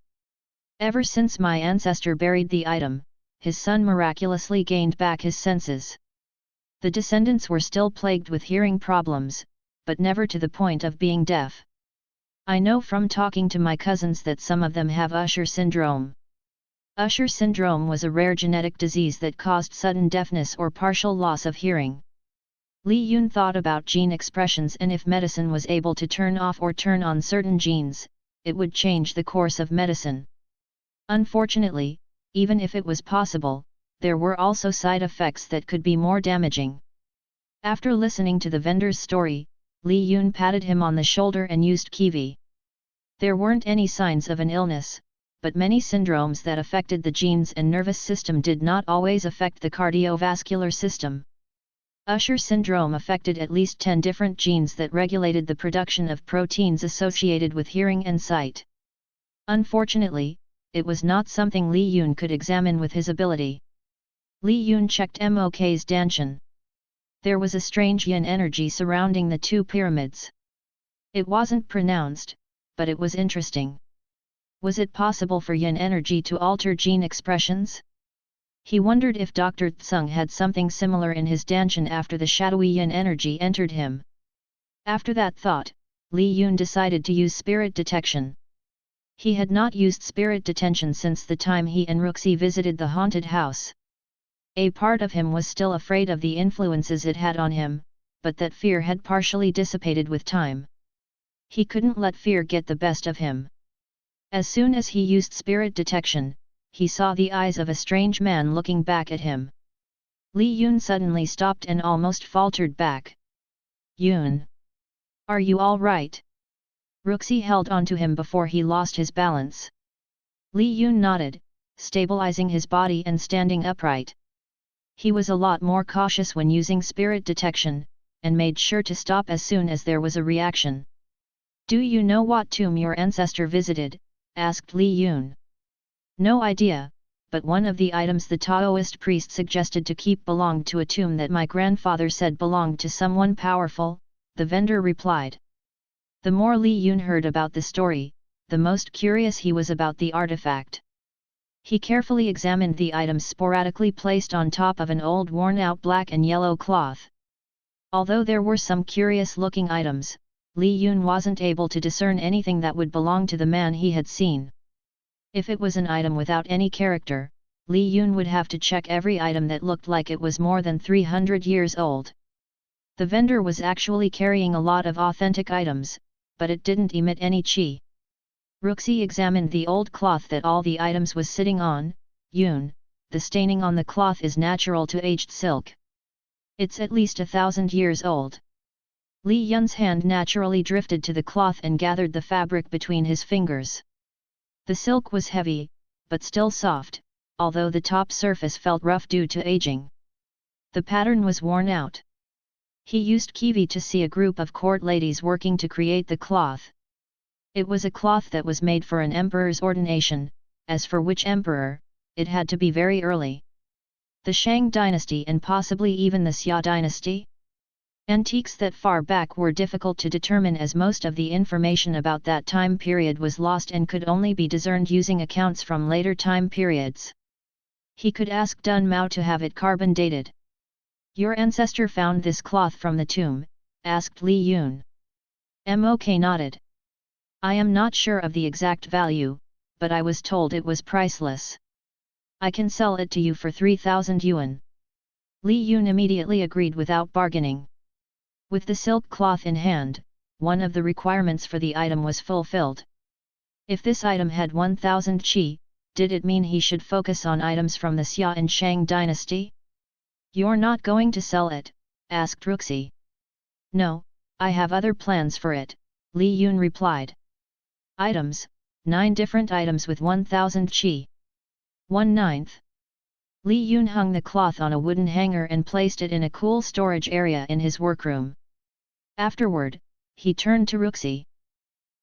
S1: Ever since my ancestor buried the item, his son miraculously gained back his senses. The descendants were still plagued with hearing problems, but never to the point of being deaf. I know from talking to my cousins that some of them have Usher syndrome. Usher syndrome was a rare genetic disease that caused sudden deafness or partial loss of hearing. Li Yun thought about gene expressions and if medicine was able to turn off or turn on certain genes, it would change the course of medicine. Unfortunately, even if it was possible, there were also side effects that could be more damaging. After listening to the vendor's story, Li Yun patted him on the shoulder and used kiwi. There weren't any signs of an illness, but many syndromes that affected the genes and nervous system did not always affect the cardiovascular system. Usher syndrome affected at least 10 different genes that regulated the production of proteins associated with hearing and sight. Unfortunately, it was not something Li Yun could examine with his ability. Li Yun checked Mok's danshan. There was a strange yin energy surrounding the 2 pyramids. It wasn't pronounced, but it was interesting. Was it possible for yin energy to alter gene expressions? He wondered if Dr. Tsung had something similar in his danshan after the shadowy yin energy entered him. After that thought, Li Yun decided to use spirit detection. He had not used spirit detention since the time he and Ruxi visited the haunted house. A part of him was still afraid of the influences it had on him, but that fear had partially dissipated with time. He couldn't let fear get the best of him. As soon as he used spirit detection, he saw the eyes of a strange man looking back at him. Li Yun suddenly stopped and almost faltered back. "Yun! Are you all right?" Ruxi held onto him before he lost his balance. Li Yun nodded, stabilizing his body and standing upright. He was a lot more cautious when using spirit detection, and made sure to stop as soon as there was a reaction. "Do you know what tomb your ancestor visited?" asked Li Yun. "No idea, but one of the items the Taoist priest suggested to keep belonged to a tomb that my grandfather said belonged to someone powerful," the vendor replied. The more Li Yun heard about the story, the most curious he was about the artifact. He carefully examined the items sporadically placed on top of an old worn-out black and yellow cloth. Although there were some curious-looking items, Li Yun wasn't able to discern anything that would belong to the man he had seen. If it was an item without any character, Li Yun would have to check every item that looked like it was more than 300 years old. The vendor was actually carrying a lot of authentic items, but it didn't emit any qi. Ruxi examined the old cloth that all the items was sitting on. "Yun, the staining on the cloth is natural to aged silk. It's at least 1,000 years old." Li Yun's hand naturally drifted to the cloth and gathered the fabric between his fingers. The silk was heavy, but still soft, although the top surface felt rough due to aging. The pattern was worn out. He used kiwi to see a group of court ladies working to create the cloth. It was a cloth that was made for an emperor's ordination, as for which emperor, it had to be very early. The Shang dynasty and possibly even the Xia dynasty? Antiques that far back were difficult to determine as most of the information about that time period was lost and could only be discerned using accounts from later time periods. He could ask Dun Mao to have it carbon dated. "Your ancestor found this cloth from the tomb?" asked Li Yun. Mok nodded. "I am not sure of the exact value, but I was told it was priceless. I can sell it to you for 3,000 yuan. Li Yun immediately agreed without bargaining. With the silk cloth in hand, one of the requirements for the item was fulfilled. If this item had 1,000 qi, did it mean he should focus on items from the Xia and Shang dynasty? "You're not going to sell it?" asked Ruxi. "No, I have other plans for it," Li Yun replied. "Items, 9 different items with 1,000 qi. 1/9. Li Yun hung the cloth on a wooden hanger and placed it in a cool storage area in his workroom. Afterward, he turned to Ruxi.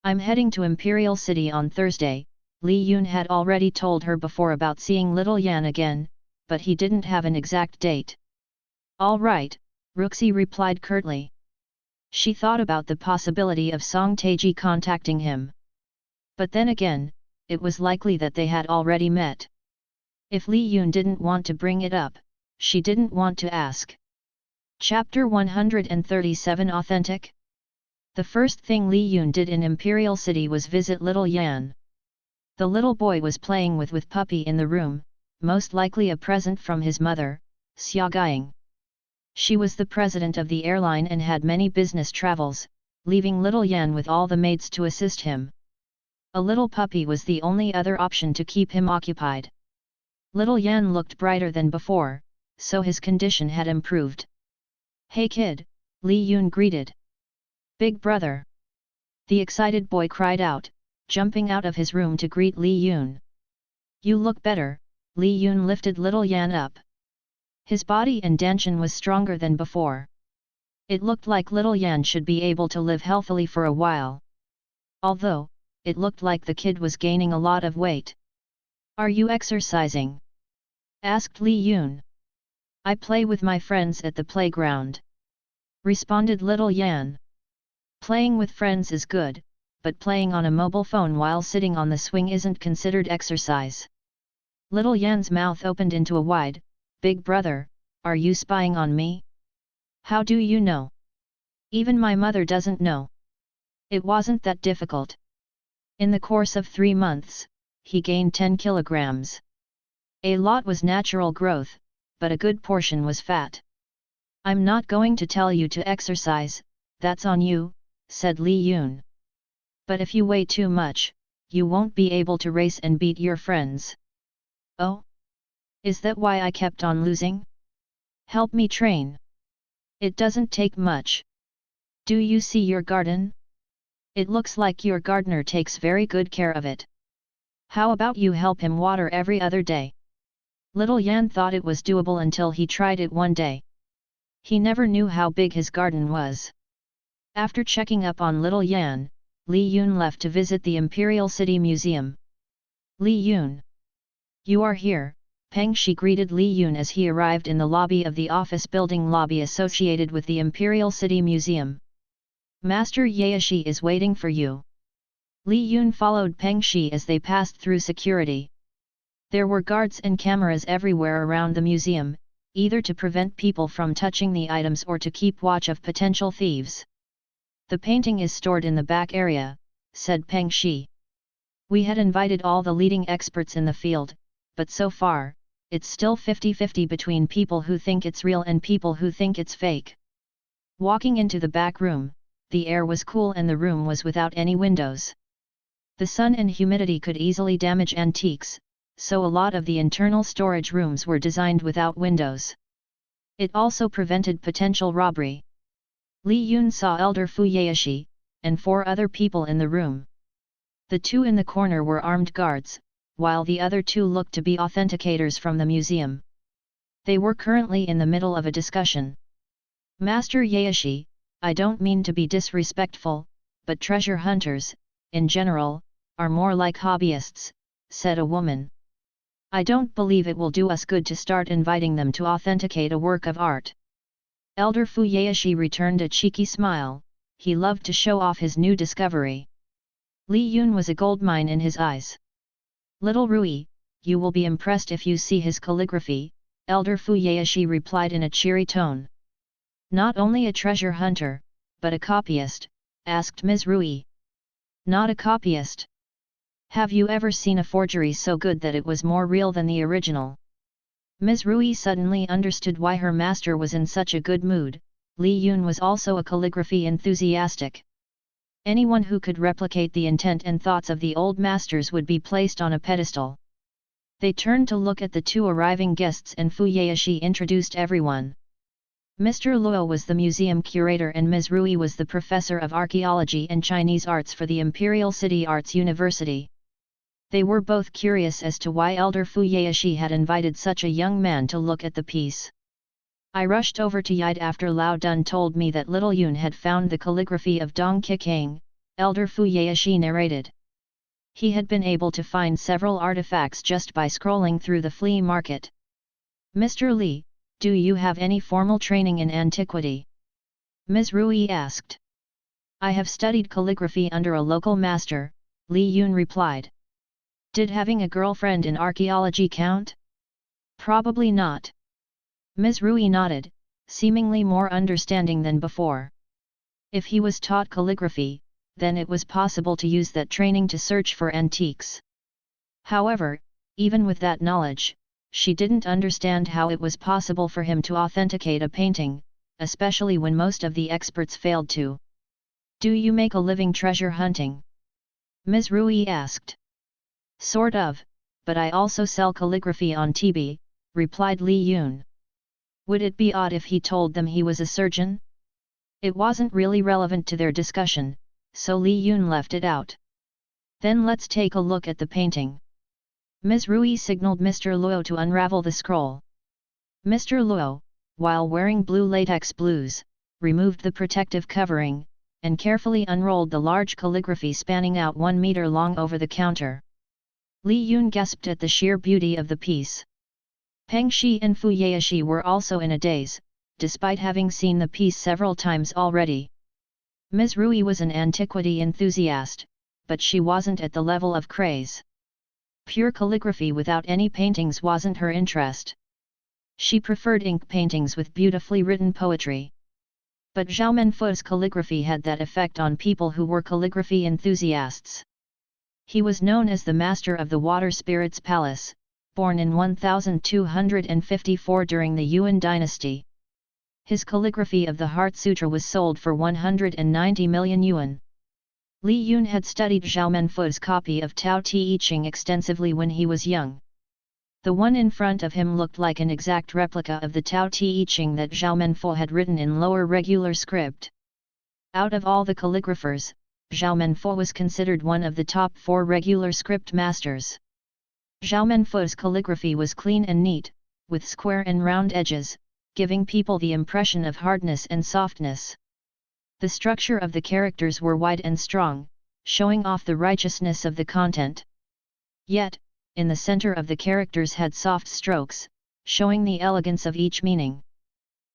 S1: "I'm heading to Imperial City on Thursday." Li Yun had already told her before about seeing Little Yan again, but he didn't have an exact date. "All right," Ruxi replied curtly. She thought about the possibility of Song Taiji contacting him. But then again, it was likely that they had already met. If Li Yun didn't want to bring it up, she didn't want to ask. Chapter 137 Authentic? The first thing Li Yun did in Imperial City was visit Little Yan. The little boy was playing with Puppy in the room, most likely a present from his mother, Xia Guiying. She was the president of the airline and had many business travels, leaving Little Yan with all the maids to assist him. A little puppy was the only other option to keep him occupied. Little Yan looked brighter than before, so his condition had improved. "Hey kid," Li Yun greeted. "Big brother!" The excited boy cried out, jumping out of his room to greet Li Yun. "You look better," Li Yun lifted Little Yan up. His body and Danshan was stronger than before. It looked like Little Yan should be able to live healthily for a while. Although, it looked like the kid was gaining a lot of weight. "Are you exercising?" asked Li Yun. "I play with my friends at the playground," responded Little Yan. Playing with friends is good, but playing on a mobile phone while sitting on the swing isn't considered exercise. Little Yan's mouth opened into a wide, "Big brother, are you spying on me? How do you know? Even my mother doesn't know." "It wasn't that difficult. In the course of 3 months, he gained 10 kilograms. A lot was natural growth, but a good portion was fat. "I'm not going to tell you to exercise, that's on you," said Li Yun. "But if you weigh too much, you won't be able to race and beat your friends." "Oh? Is that why I kept on losing? Help me train. It doesn't take much. Do you see your garden? It looks like your gardener takes very good care of it. How about you help him water every other day?" Little Yan thought it was doable until he tried it one day. He never knew how big his garden was. After checking up on Little Yan, Li Yun left to visit the Imperial City Museum. "Li Yun! You are here," Peng Shi greeted Li Yun as he arrived in the lobby of the office building lobby associated with the Imperial City Museum. "Master Yaeshi is waiting for you." Li Yun followed Peng Shi as they passed through security. There were guards and cameras everywhere around the museum, either to prevent people from touching the items or to keep watch of potential thieves. "The painting is stored in the back area," said Peng Shi. "We had invited all the leading experts in the field, but so far, it's still 50-50 between people who think it's real and people who think it's fake." Walking into the back room, the air was cool and the room was without any windows. The sun and humidity could easily damage antiques, so a lot of the internal storage rooms were designed without windows. It also prevented potential robbery. Li Yun saw Elder Fu Yaeshi, and 4 other people in the room. The 2 in the corner were armed guards, while the other 2 looked to be authenticators from the museum. They were currently in the middle of a discussion. "Master Yaeshi, I don't mean to be disrespectful, but treasure hunters, in general, are more like hobbyists," said a woman. "I don't believe it will do us good to start inviting them to authenticate a work of art." Elder Fu Yaeshi returned a cheeky smile. He loved to show off his new discovery. Li Yun was a goldmine in his eyes. "Little Rui, you will be impressed if you see his calligraphy," Elder Fu Yaeshi replied in a cheery tone. "Not only a treasure hunter, but a copyist?" asked Ms. Rui. "Not a copyist. Have you ever seen a forgery so good that it was more real than the original?" Ms. Rui suddenly understood why her master was in such a good mood. Li Yun was also a calligraphy enthusiastic. Anyone who could replicate the intent and thoughts of the old masters would be placed on a pedestal. They turned to look at the 2 arriving guests and Fu Yaeshi introduced everyone. Mr. Luo was the museum curator and Ms. Rui was the professor of archaeology and Chinese arts for the Imperial City Arts University. They were both curious as to why Elder Fu Yaeshi had invited such a young man to look at the piece. "I rushed over to Yide after Lao Dun told me that Little Yun had found the calligraphy of Dong Kikang," Elder Fu Yaeshi narrated. He had been able to find several artifacts just by scrolling through the flea market. "Mr. Li, do you have any formal training in antiquity?" Ms. Rui asked. "I have studied calligraphy under a local master," Li Yun replied. "Did having a girlfriend in archaeology count?" "Probably not." Ms. Rui nodded, seemingly more understanding than before. If he was taught calligraphy, then it was possible to use that training to search for antiques. However, even with that knowledge, she didn't understand how it was possible for him to authenticate a painting, especially when most of the experts failed to. "Do you make a living treasure hunting?" Ms. Rui asked. "Sort of, but I also sell calligraphy on TV," replied Li Yun. Would it be odd if he told them he was a surgeon? It wasn't really relevant to their discussion, so Li Yun left it out. "Then let's take a look at the painting." Ms. Rui signaled Mr. Luo to unravel the scroll. Mr. Luo, while wearing blue latex blues, removed the protective covering, and carefully unrolled the large calligraphy spanning out 1 meter long over the counter. Li Yun gasped at the sheer beauty of the piece. Peng Shi and Fu Yaeshi were also in a daze, despite having seen the piece several times already. Ms. Rui was an antiquity enthusiast, but she wasn't at the level of craze. Pure calligraphy without any paintings wasn't her interest. She preferred ink paintings with beautifully written poetry. But Zhao Menfu's calligraphy had that effect on people who were calligraphy enthusiasts. He was known as the master of the water spirits palace, born in 1254 during the Yuan dynasty. His calligraphy of the Heart Sutra was sold for 190 million yuan. Li Yun had studied Zhao Menfu's copy of Tao Te Ching extensively when he was young. The one in front of him looked like an exact replica of the Tao Te Ching that Zhao Menfu had written in lower regular script. Out of all the calligraphers, Zhao Menfu was considered one of the top 4 regular script masters. Zhao Menfu's calligraphy was clean and neat, with square and round edges, giving people the impression of hardness and softness. The structure of the characters were wide and strong, showing off the righteousness of the content. Yet, in the center of the characters had soft strokes, showing the elegance of each meaning.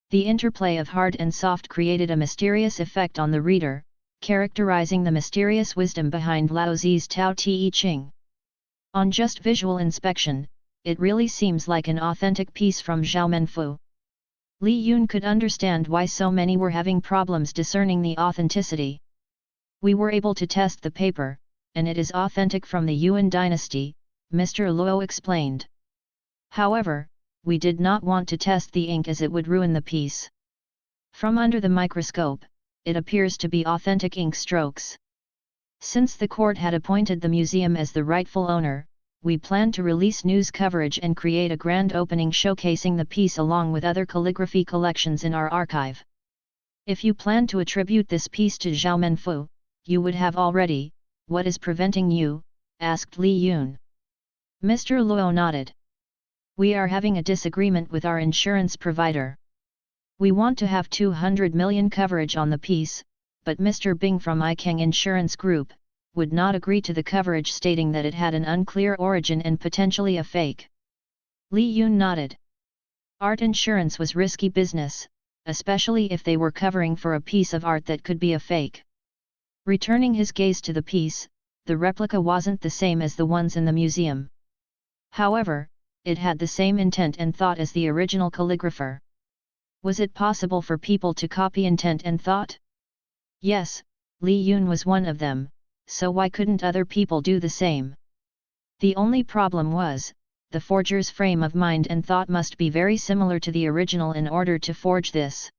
S1: The interplay of hard and soft created a mysterious effect on the reader, characterizing the mysterious wisdom behind Lao Zi's Tao Te Ching. On just visual inspection, it really seems like an authentic piece from Zhao Menfu. Li Yun could understand why so many were having problems discerning the authenticity. We were able to test the paper, and it is authentic from the Yuan dynasty, Mr. Luo explained. However, we did not want to test the ink as it would ruin the piece. From under the microscope, it appears to be authentic ink strokes. Since the court had appointed the museum as the rightful owner, we planned to release news coverage and create a grand opening showcasing the piece along with other calligraphy collections in our archive. If you plan to attribute this piece to Zhao Menfu, you would have already. What is preventing you? Asked Li Yun. Mr. Luo nodded. We are having a disagreement with our insurance provider. We want to have 200 million coverage on the piece, but Mr. Bing from Ikeng Insurance Group would not agree to the coverage, stating that it had an unclear origin and potentially a fake. Li Yun nodded. Art insurance was risky business, especially if they were covering for a piece of art that could be a fake. Returning his gaze to the piece, the replica wasn't the same as the ones in the museum. However, it had the same intent and thought as the original calligrapher. Was it possible for people to copy intent and thought? Yes, Li Yun was one of them, so why couldn't other people do the same? The only problem was, the forger's frame of mind and thought must be very similar to the original in order to forge this.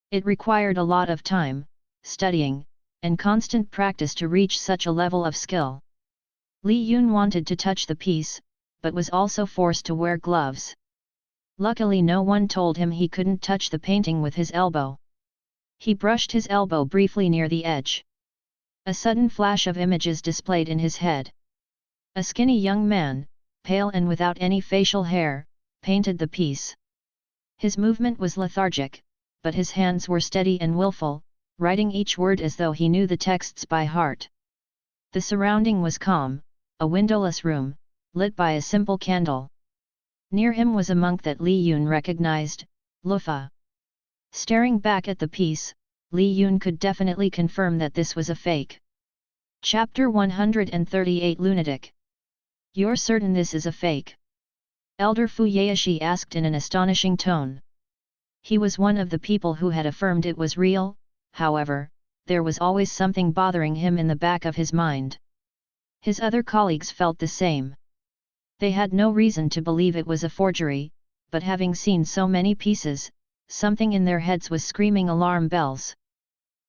S1: It required a lot of time, studying, and constant practice to reach such a level of skill. Li Yun wanted to touch the piece, but was also forced to wear gloves. Luckily no one told him he couldn't touch the painting with his elbow. He brushed his elbow briefly near the edge. A sudden flash of images displayed in his head. A skinny young man, pale and without any facial hair, painted the piece. His movement was lethargic, but his hands were steady and willful, writing each word as though he knew the texts by heart. The surrounding was calm, a windowless room, lit by a simple candle. Near him was a monk that Li Yun recognized, Lufa. Staring back at the piece, Li Yun could definitely confirm that this was a fake. Chapter 138 Lunatic. You're certain this is a fake? Elder Fu Yaeshi asked in an astonishing tone. He was one of the people who had affirmed it was real, however, there was always something bothering him in the back of his mind. His other colleagues felt the same. They had no reason to believe it was a forgery, but having seen so many pieces, something in their heads was screaming alarm bells.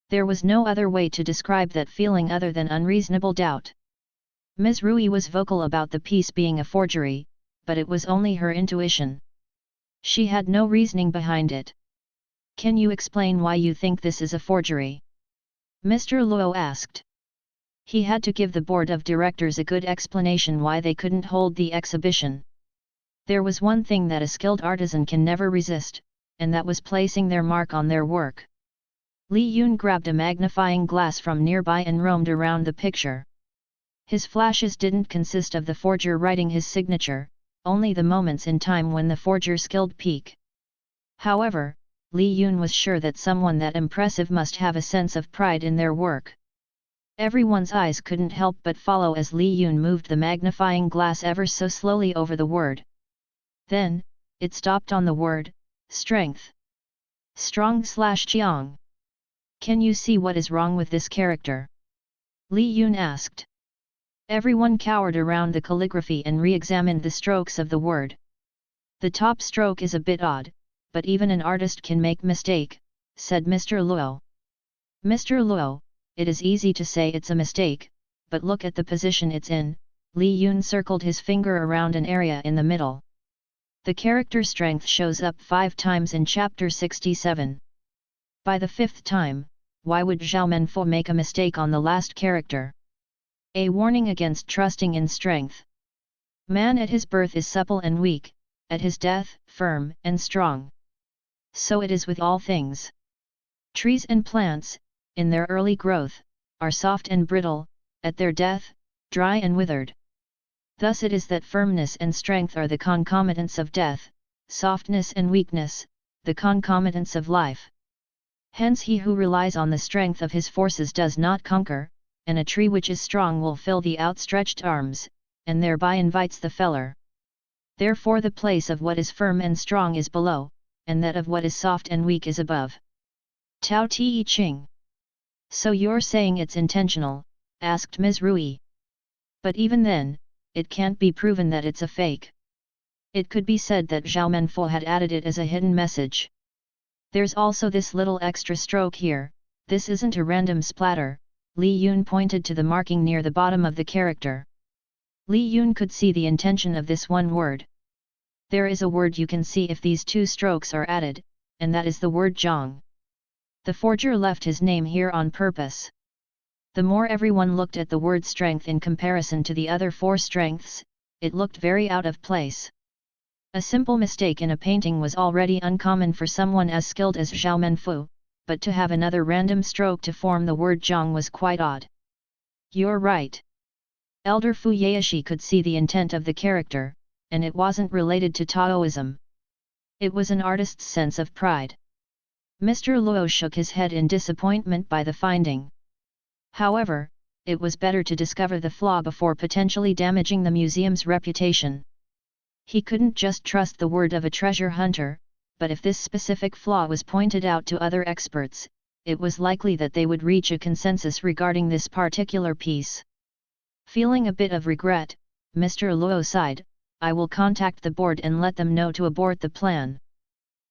S1: There was no other way to describe that feeling other than unreasonable doubt. Ms. Rui was vocal about the piece being a forgery, but it was only her intuition. She had no reasoning behind it. Can you explain why you think this is a forgery? Mr. Luo asked. He had to give the board of directors a good explanation why they couldn't hold the exhibition. There was one thing that a skilled artisan can never resist, and that was placing their mark on their work. Li Yun grabbed a magnifying glass from nearby and roamed around the picture. His flashes didn't consist of the forger writing his signature, only the moments in time when the forger skilled peak. However, Li Yun was sure that someone that impressive must have a sense of pride in their work. Everyone's eyes couldn't help but follow as Li Yun moved the magnifying glass ever so slowly over the word. Then, it stopped on the word, strength. Strong/Jiang. Can you see what is wrong with this character? Li Yun asked. Everyone cowered around the calligraphy and re-examined the strokes of the word. The top stroke is a bit odd, but even an artist can make mistake, said Mr. Luo. Mr. Luo, it is easy to say it's a mistake, but look at the position it's in. Li Yun circled his finger around an area in the middle. The character strength shows up 5 times in chapter 67. By the 5th time, why would Zhao Menfo make a mistake on the last character? A warning against trusting in strength. Man at his birth is supple and weak, at his death, firm and strong. So it is with all things. Trees and plants, in their early growth, are soft and brittle, at their death, dry and withered. Thus it is that firmness and strength are the concomitants of death, softness and weakness, the concomitants of life. Hence he who relies on the strength of his forces does not conquer, and a tree which is strong will fill the outstretched arms, and thereby invites the feller. Therefore the place of what is firm and strong is below, and that of what is soft and weak is above. Tao Te Ching. So you're saying it's intentional? Asked Ms. Rui. But even then, it can't be proven that it's a fake. It could be said that Zhao Menfo had added it as a hidden message. There's also this little extra stroke here, this isn't a random splatter. Li Yun pointed to the marking near the bottom of the character. Li Yun could see the intention of this one word. There is a word you can see if these 2 strokes are added, and that is the word Zhang. The forger left his name here on purpose. The more everyone looked at the word strength in comparison to the other 4 strengths, it looked very out of place. A simple mistake in a painting was already uncommon for someone as skilled as Zhao Menfu, but to have another random stroke to form the word Zhang was quite odd. You're right. Elder Fu Yaeshi could see the intent of the character, and it wasn't related to Taoism. It was an artist's sense of pride. Mr. Luo shook his head in disappointment by the finding. However, it was better to discover the flaw before potentially damaging the museum's reputation. He couldn't just trust the word of a treasure hunter, but if this specific flaw was pointed out to other experts, it was likely that they would reach a consensus regarding this particular piece. Feeling a bit of regret, Mr. Luo sighed, I will contact the board and let them know to abort the plan.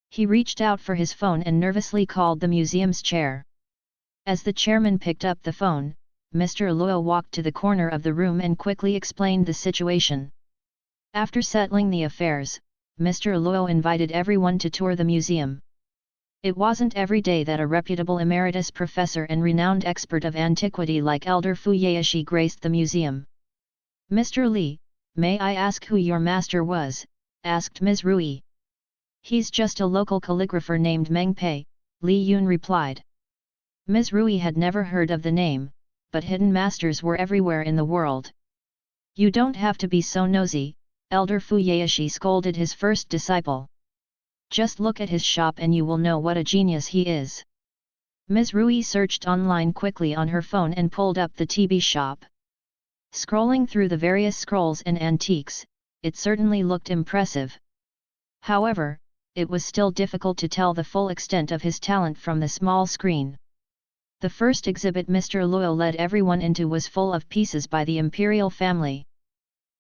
S1: He reached out for his phone and nervously called the museum's chair. As the chairman picked up the phone, Mr. Luo walked to the corner of the room and quickly explained the situation. After settling the affairs, Mr. Luo invited everyone to tour the museum. It wasn't every day that a reputable emeritus professor and renowned expert of antiquity like Elder Fu Yaeshi graced the museum. Mr. Li, may I ask who your master was? Asked Ms. Rui. He's just a local calligrapher named Meng Pei, Li Yun replied. Ms. Rui had never heard of the name, but hidden masters were everywhere in the world. You don't have to be so nosy, Elder Fu Yaeshi scolded his first disciple. Just look at his shop and you will know what a genius he is. Ms. Rui searched online quickly on her phone and pulled up the TB shop. Scrolling through the various scrolls and antiques, it certainly looked impressive. However, it was still difficult to tell the full extent of his talent from the small screen. The first exhibit Mr. Luo led everyone into was full of pieces by the imperial family.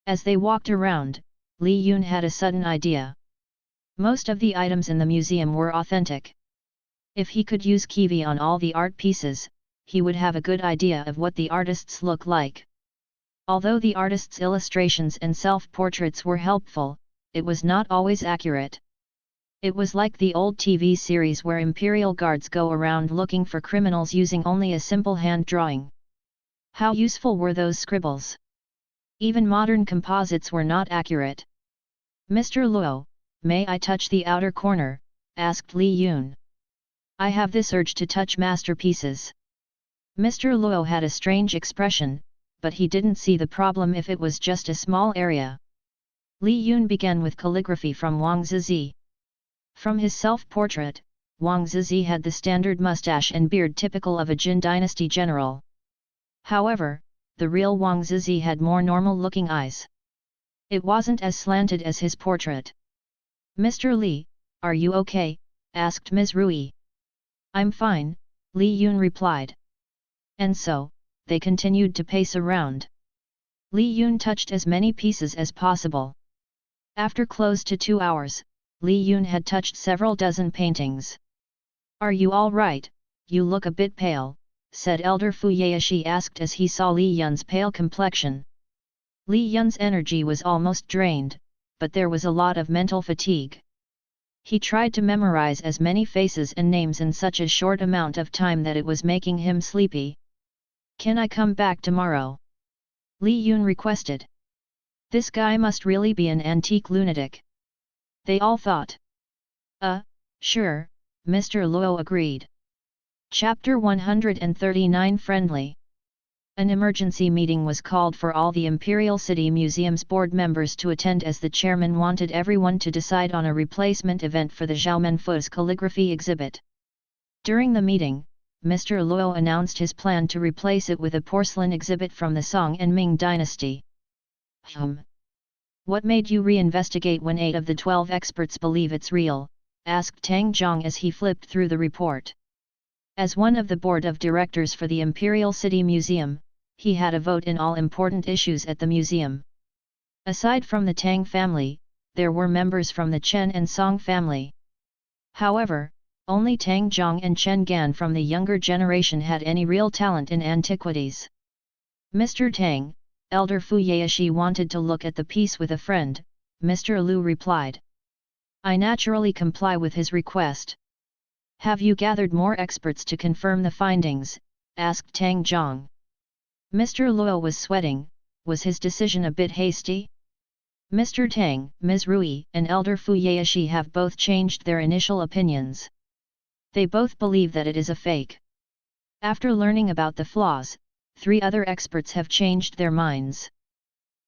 S1: As they walked around, Li Yun had a sudden idea. Most of the items in the museum were authentic. If he could use kiwi on all the art pieces, he would have a good idea of what the artists look like. Although the artists' illustrations and self-portraits were helpful, it was not always accurate. It was like the old TV series where imperial guards go around looking for criminals using only a simple hand drawing. How useful were those scribbles? Even modern composites were not accurate. Mr. Luo, may I touch the outer corner? Asked Li Yun. I have this urge to touch masterpieces. Mr. Luo had a strange expression, but he didn't see the problem if it was just a small area. Li Yun began with calligraphy from Wang Zizi. From his self-portrait, Wang Zizi had the standard mustache and beard typical of a Jin dynasty general. However, the real Wang Zizi had more normal-looking eyes. It wasn't as slanted as his portrait. Mr. Li, are you okay? Asked Ms. Rui. I'm fine, Li Yun replied. And so, they continued to pace around. Li Yun touched as many pieces as possible. After close to 2 hours, Li Yun had touched several dozen paintings. "Are you all right? You look a bit pale," said Elder Fu Yaeshi asked as he saw Li Yun's pale complexion. Li Yun's energy was almost drained, but there was a lot of mental fatigue. He tried to memorize as many faces and names in such a short amount of time that it was making him sleepy. "Can I come back tomorrow?" Li Yun requested. This guy must really be an antique lunatic. They all thought. Sure," Mr. Luo agreed. Chapter 139 Friendly. An emergency meeting was called for all the Imperial City Museum's board members to attend as the chairman wanted everyone to decide on a replacement event for the Xiaomenfu's calligraphy exhibit. During the meeting, Mr. Luo announced his plan to replace it with a porcelain exhibit from the Song and Ming dynasty. What made you reinvestigate when 8 of the 12 experts believe it's real?" asked Tang Zhong as he flipped through the report. As one of the board of directors for the Imperial City Museum, he had a vote in all important issues at the museum. Aside from the Tang family, there were members from the Chen and Song family. However, only Tang Zhong and Chen Gan from the younger generation had any real talent in antiquities. "Mr. Tang, Elder Fu Yaeshi wanted to look at the piece with a friend," Mr. Lu replied. "I naturally comply with his request." "Have you gathered more experts to confirm the findings?" asked Tang Zhong. Mr. Luo was sweating. Was his decision a bit hasty? Mr. Tang, Ms. Rui, and Elder Fu Yaeshi have both changed their initial opinions. They both believe that it is a fake. After learning about the flaws, 3 other experts have changed their minds.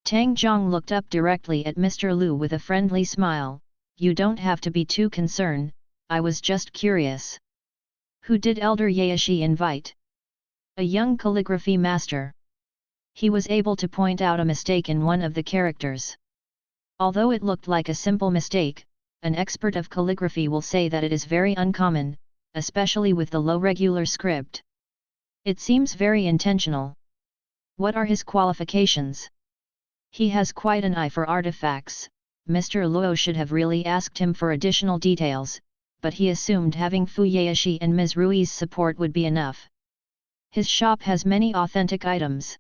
S1: Tang Zhong looked up directly at Mr. Lu with a friendly smile. "You don't have to be too concerned, I was just curious." "Who did Elder Yaeshi invite?" "A young calligraphy master. He was able to point out a mistake in one of the characters. Although it looked like a simple mistake, an expert of calligraphy will say that it is very uncommon, especially with the low regular script. It seems very intentional." "What are his qualifications?" "He has quite an eye for artifacts." Mr. Luo should have really asked him for additional details, but he assumed having Fu Yaeshi and Ms. Rui's support would be enough. "His shop has many authentic items."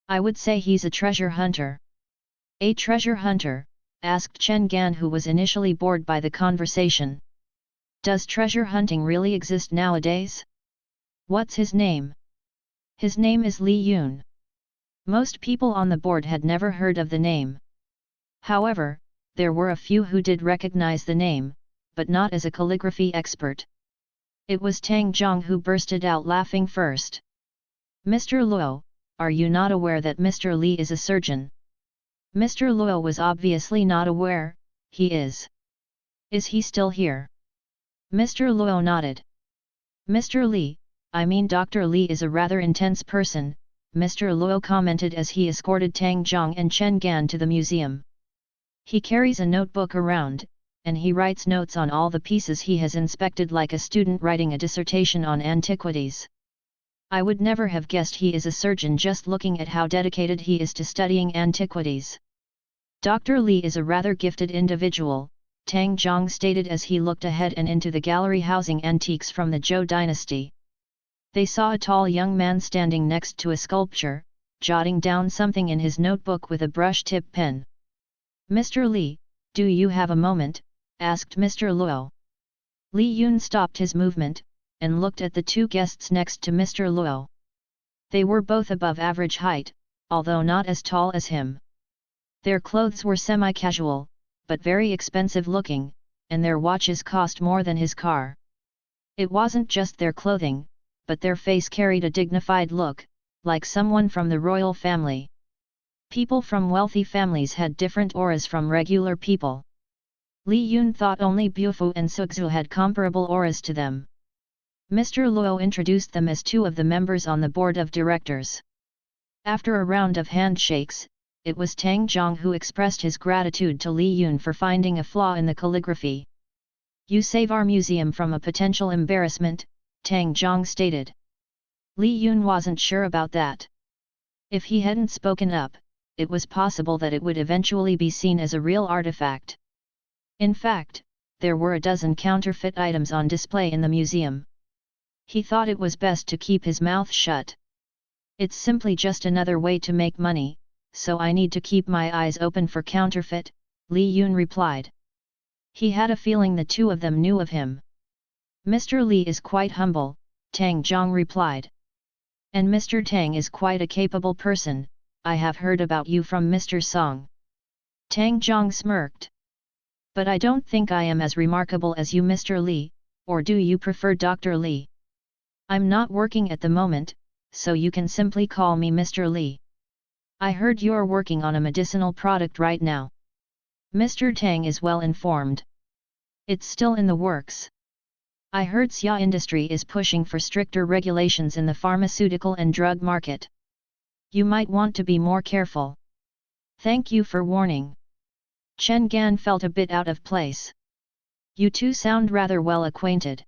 S1: "I would say he's a treasure hunter." "A treasure hunter?" asked Chen Gan, who was initially bored by the conversation. "Does treasure hunting really exist nowadays?" "What's his name?" "His name is Li Yun." Most people on the board had never heard of the name. However, there were a few who did recognize the name, but not as a calligraphy expert. It was Tang Zhong who bursted out laughing first. "Mr. Luo, are you not aware that Mr. Li is a surgeon?" Mr. Luo was obviously not aware. "He is." "Is he still here?" Mr. Luo nodded. "Mr. Li, I mean Dr. Li is a rather intense person," Mr. Luo commented as he escorted Tang Zhong and Chen Gan to the museum. "He carries a notebook around, and he writes notes on all the pieces he has inspected like a student writing a dissertation on antiquities. I would never have guessed he is a surgeon just looking at how dedicated he is to studying antiquities." "Dr. Li is a rather gifted individual," Tang Zhong stated as he looked ahead and into the gallery housing antiques from the Zhou dynasty. They saw a tall young man standing next to a sculpture, jotting down something in his notebook with a brush-tip pen. "Mr. Li, do you have a moment?" asked Mr. Luo. Li Yun stopped his movement, and looked at the 2 guests next to Mr. Luo. They were both above average height, although not as tall as him. Their clothes were semi-casual, but very expensive looking, and their watches cost more than his car. It wasn't just their clothing, but their face carried a dignified look, like someone from the royal family. People from wealthy families had different auras from regular people. Li Yun thought only Bufu and Sugzu had comparable auras to them. Mr. Luo introduced them as 2 of the members on the board of directors. After a round of handshakes, it was Tang Zhong who expressed his gratitude to Li Yun for finding a flaw in the calligraphy. "You save our museum from a potential embarrassment," Tang Zhong stated. Li Yun wasn't sure about that. If he hadn't spoken up, it was possible that it would eventually be seen as a real artifact. In fact, there were a dozen counterfeit items on display in the museum. He thought it was best to keep his mouth shut. It's simply just another way to make money, so I need to keep my eyes open for counterfeit, Li Yun replied. He had a feeling the two of them knew of him. Mr. Li is quite humble, Tang Zhang replied. And Mr. Tang is quite a capable person, I have heard about you from Mr. Song. Tang Zhang smirked. But I don't think I am as remarkable as you, Mr. Li, or do you prefer Dr. Li? I'm not working at the moment, so you can simply call me Mr. Li. I heard you're working on a medicinal product right now. Mr. Tang is well informed. It's still in the works. I heard Xia Industry is pushing for stricter regulations in the pharmaceutical and drug market. You might want to be more careful. Thank you for warning. Chen Gan felt a bit out of place. You two sound rather well acquainted.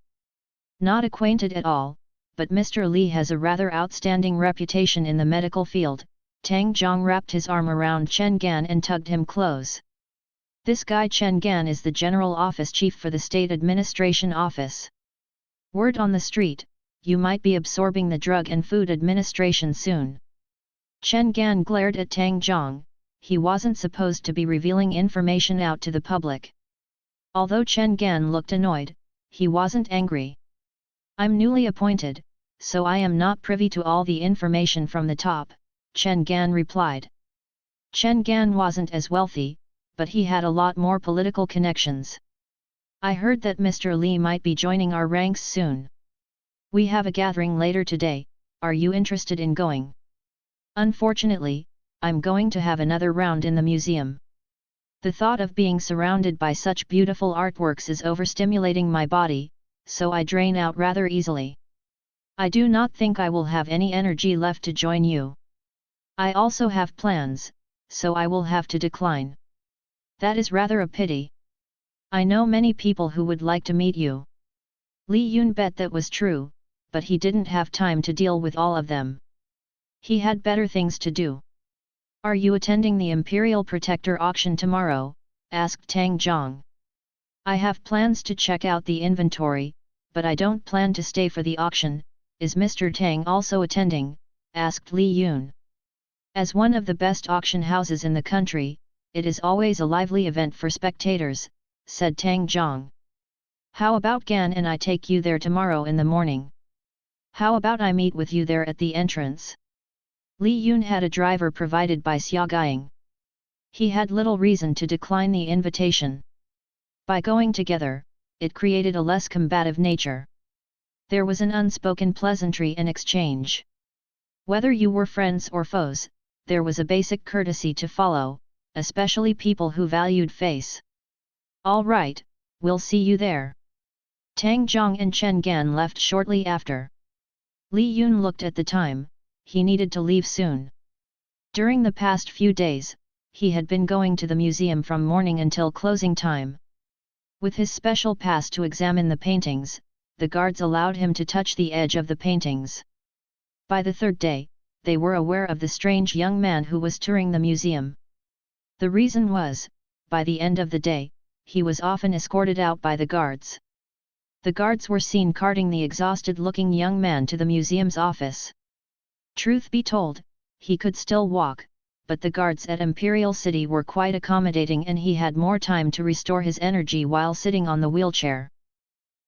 S1: Not acquainted at all, but Mr. Li has a rather outstanding reputation in the medical field. Tang Zhang wrapped his arm around Chen Gan and tugged him close. This guy Chen Gan is the General Office Chief for the State Administration Office. Word on the street, you might be absorbing the Drug and Food Administration soon. Chen Gan glared at Tang Zhang. He wasn't supposed to be revealing information out to the public. Although Chen Gan looked annoyed, he wasn't angry. I'm newly appointed, so I am not privy to all the information from the top, Chen Gan replied. Chen Gan wasn't as wealthy, but he had a lot more political connections. I heard that Mr. Li might be joining our ranks soon. We have a gathering later today, are you interested in going? Unfortunately, I'm going to have another round in the museum. The thought of being surrounded by such beautiful artworks is overstimulating my body, so I drain out rather easily. I do not think I will have any energy left to join you. I also have plans, so I will have to decline. That is rather a pity. I know many people who would like to meet you. Li Yun bet that was true, but he didn't have time to deal with all of them. He had better things to do. Are you attending the Imperial Protector auction tomorrow? Asked Tang Zhang. I have plans to check out the inventory, but I don't plan to stay for the auction. Is Mr. Tang also attending? Asked Li Yun. As one of the best auction houses in the country, it is always a lively event for spectators, said Tang Zhang. How about Gan and I take you there tomorrow in the morning? How about I meet with you there at the entrance? Li Yun had a driver provided by Xia Guiying. He had little reason to decline the invitation. By going together, it created a less combative nature. There was an unspoken pleasantry and exchange. Whether you were friends or foes, there was a basic courtesy to follow, especially people who valued face. All right, we'll see you there. Tang Zhang and Chen Gan left shortly after. Li Yun looked at the time, he needed to leave soon. During the past few days, he had been going to the museum from morning until closing time. With his special pass to examine the paintings, the guards allowed him to touch the edge of the paintings. By the third day, they were aware of the strange young man who was touring the museum. The reason was, by the end of the day, he was often escorted out by the guards. The guards were seen carting the exhausted-looking young man to the museum's office. Truth be told, he could still walk, but the guards at Imperial City were quite accommodating and he had more time to restore his energy while sitting on the wheelchair.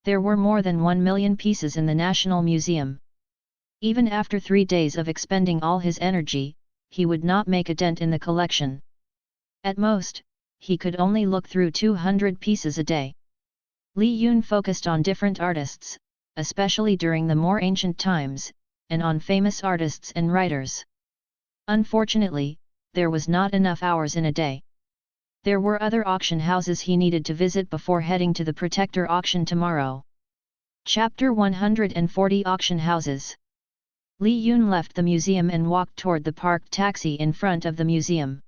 S1: There were more than 1 million pieces in the National Museum. Even after 3 days of expending all his energy, he would not make a dent in the collection. At most, he could only look through 200 pieces a day. Li Yun focused on different artists, especially during the more ancient times, and on famous artists and writers. Unfortunately, there was not enough hours in a day. There were other auction houses he needed to visit before heading to the Protector auction tomorrow. Chapter 140 Auction Houses. Li Yun left the museum and walked toward the parked taxi in front of the museum.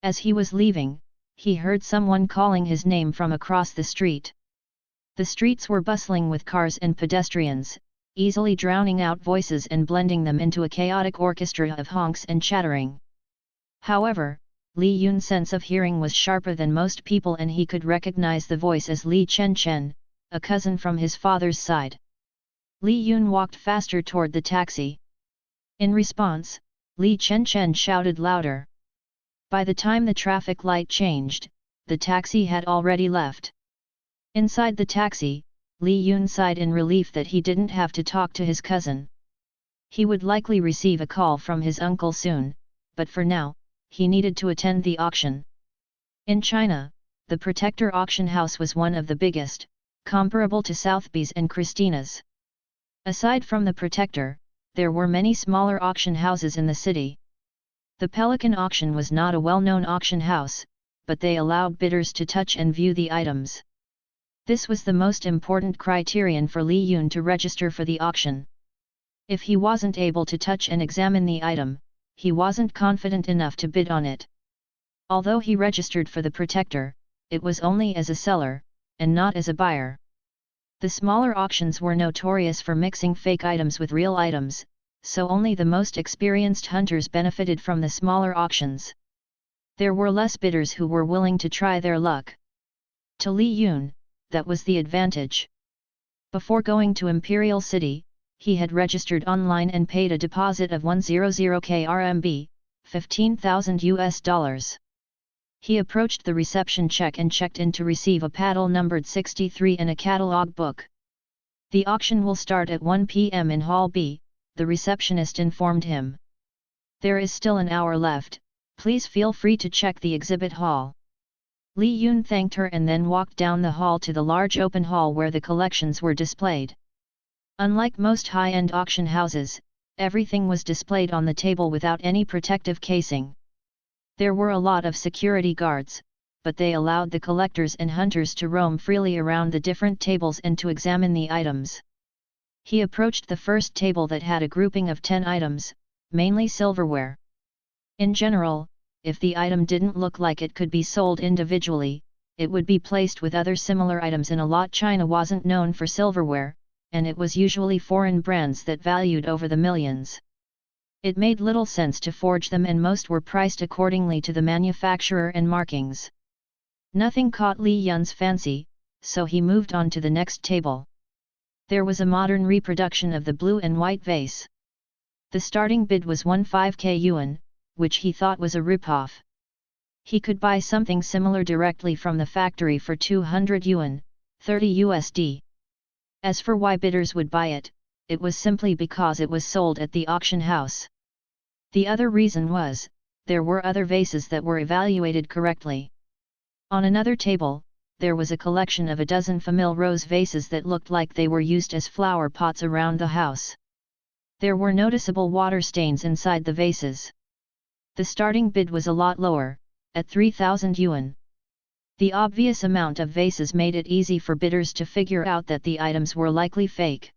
S1: As he was leaving, he heard someone calling his name from across the street. The streets were bustling with cars and pedestrians, easily drowning out voices and blending them into a chaotic orchestra of honks and chattering. However, Li Yun's sense of hearing was sharper than most people and he could recognize the voice as Li Chen, a cousin from his father's side. Li Yun walked faster toward the taxi. In response, Li Chen shouted louder. By the time the traffic light changed, the taxi had already left. Inside the taxi, Li Yun sighed in relief that he didn't have to talk to his cousin. He would likely receive a call from his uncle soon, but for now, he needed to attend the auction. In China, the Protector auction house was one of the biggest, comparable to Sotheby's and Christina's. Aside from the Protector, there were many smaller auction houses in the city. The Pelican auction was not a well-known auction house, but they allowed bidders to touch and view the items. This was the most important criterion for Li Yun to register for the auction. If he wasn't able to touch and examine the item, he wasn't confident enough to bid on it. Although he registered for the Protector, it was only as a seller, and not as a buyer. The smaller auctions were notorious for mixing fake items with real items, so only the most experienced hunters benefited from the smaller auctions. There were less bidders who were willing to try their luck. To Li Yun, that was the advantage. Before going to Imperial City, he had registered online and paid a deposit of 100k RMB, $15,000. He approached the reception check and checked in to receive a paddle numbered 63 and a catalog book. The auction will start at 1 p.m. in Hall B, the receptionist informed him. There is still an hour left, please feel free to check the exhibit hall. Li Yun thanked her and then walked down the hall to the large open hall where the collections were displayed. Unlike most high-end auction houses, everything was displayed on the table without any protective casing. There were a lot of security guards, but they allowed the collectors and hunters to roam freely around the different tables and to examine the items. He approached the first table that had a grouping of 10 items, mainly silverware. In general, if the item didn't look like it could be sold individually, it would be placed with other similar items in a lot. China wasn't known for silverware, and it was usually foreign brands that valued over the millions. It made little sense to forge them and most were priced accordingly to the manufacturer and markings. Nothing caught Li Yun's fancy, so he moved on to the next table. There was a modern reproduction of the blue and white vase. The starting bid was 15k yuan, which he thought was a ripoff. He could buy something similar directly from the factory for 200 yuan, 30 USD. As for why bidders would buy it, it was simply because it was sold at the auction house. The other reason was, there were other vases that were evaluated correctly. On another table, there was a collection of a dozen famille rose vases that looked like they were used as flower pots around the house. There were noticeable water stains inside the vases. The starting bid was a lot lower, at 3,000 yuan. The obvious amount of vases made it easy for bidders to figure out that the items were likely fake.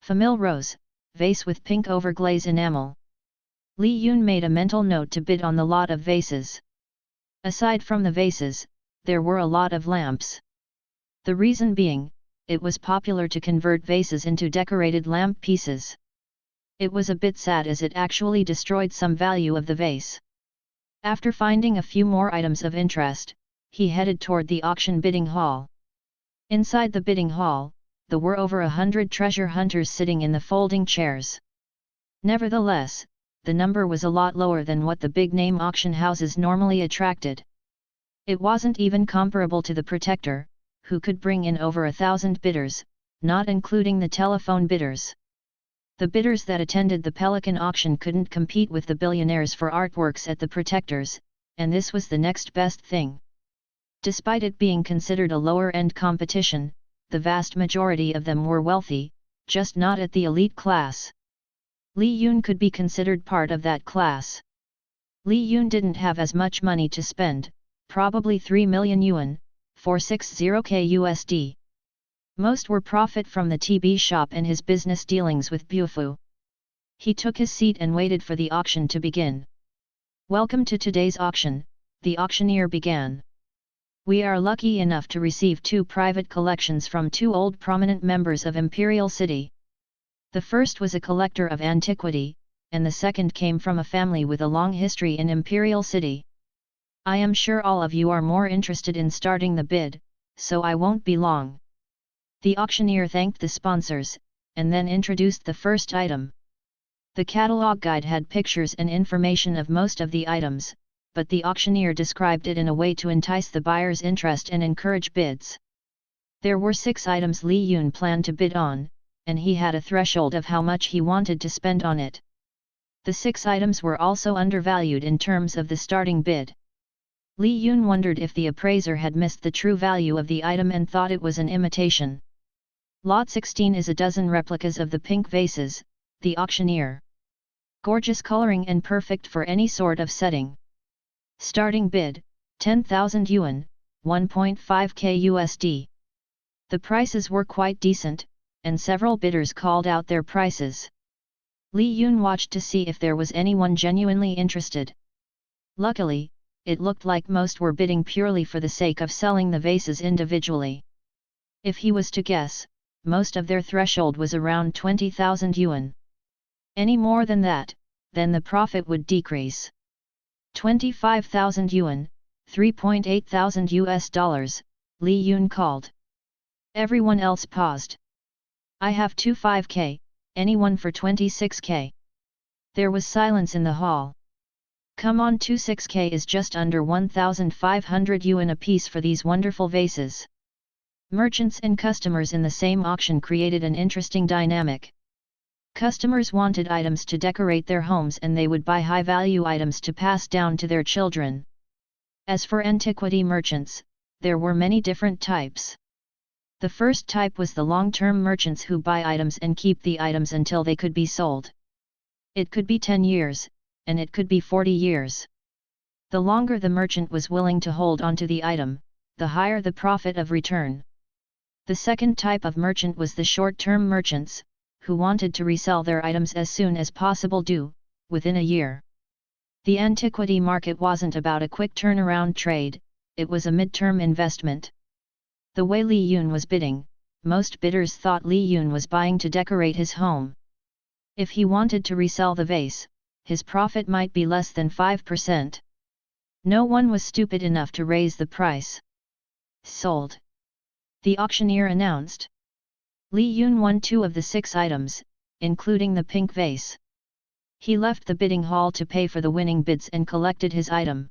S1: Famille rose, vase with pink overglaze enamel. Li Yun made a mental note to bid on the lot of vases. Aside from the vases, there were a lot of lamps. The reason being, it was popular to convert vases into decorated lamp pieces. It was a bit sad as it actually destroyed some value of the vase. After finding a few more items of interest, he headed toward the auction bidding hall. Inside the bidding hall, there were over 100 treasure hunters sitting in the folding chairs. Nevertheless, the number was a lot lower than what the big-name auction houses normally attracted. It wasn't even comparable to the Protector, who could bring in over 1,000 bidders, not including the telephone bidders. The bidders that attended the Pelican auction couldn't compete with the billionaires for artworks at the Protectors, and this was the next best thing. Despite it being considered a lower-end competition, the vast majority of them were wealthy, just not at the elite class. Li Yun could be considered part of that class. Li Yun didn't have as much money to spend, probably 3 million yuan, 460k USD. Most were profit from the TB shop and his business dealings with Bufu. He took his seat and waited for the auction to begin. "Welcome to today's auction," the auctioneer began. "We are lucky enough to receive 2 private collections from 2 old prominent members of Imperial City. The first was a collector of antiquity, and the second came from a family with a long history in Imperial City. I am sure all of you are more interested in starting the bid, so I won't be long. The auctioneer thanked the sponsors, and then introduced the first item. The catalog guide had pictures and information of most of the items, but the auctioneer described it in a way to entice the buyer's interest and encourage bids. There were 6 items Li Yun planned to bid on, and he had a threshold of how much he wanted to spend on it. The 6 items were also undervalued in terms of the starting bid. Li Yun wondered if the appraiser had missed the true value of the item and thought it was an imitation. Lot 16 is a dozen replicas of the pink vases, the auctioneer. Gorgeous coloring and perfect for any sort of setting. Starting bid, 10,000 yuan, 1.5k USD. The prices were quite decent, and several bidders called out their prices. Li Yun watched to see if there was anyone genuinely interested. Luckily, it looked like most were bidding purely for the sake of selling the vases individually. If he was to guess, most of their threshold was around 20,000 yuan. Any more than that, then the profit would decrease. 25,000 yuan, 3.8 thousand US dollars, Li Yun called. Everyone else paused. I have 25k, anyone for 26k? There was silence in the hall. Come on, 26k is just under 1,500 yuan apiece for these wonderful vases. Merchants and customers in the same auction created an interesting dynamic. Customers wanted items to decorate their homes and they would buy high-value items to pass down to their children. As for antiquity merchants, there were many different types. The first type was the long-term merchants who buy items and keep the items until they could be sold. It could be 10 years, and it could be 40 years. The longer the merchant was willing to hold onto the item, the higher the profit of return. The second type of merchant was the short-term merchants, who wanted to resell their items as soon as possible within a year. The antiquity market wasn't about a quick turnaround trade, it was a mid-term investment. The way Li Yun was bidding, most bidders thought Li Yun was buying to decorate his home. If he wanted to resell the vase, his profit might be less than 5%. No one was stupid enough to raise the price. Sold. The auctioneer announced. Li Yun won 2 of the 6 items, including the pink vase. He left the bidding hall to pay for the winning bids and collected his item.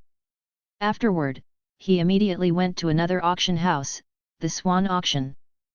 S1: Afterward, he immediately went to another auction house, the Swan Auction.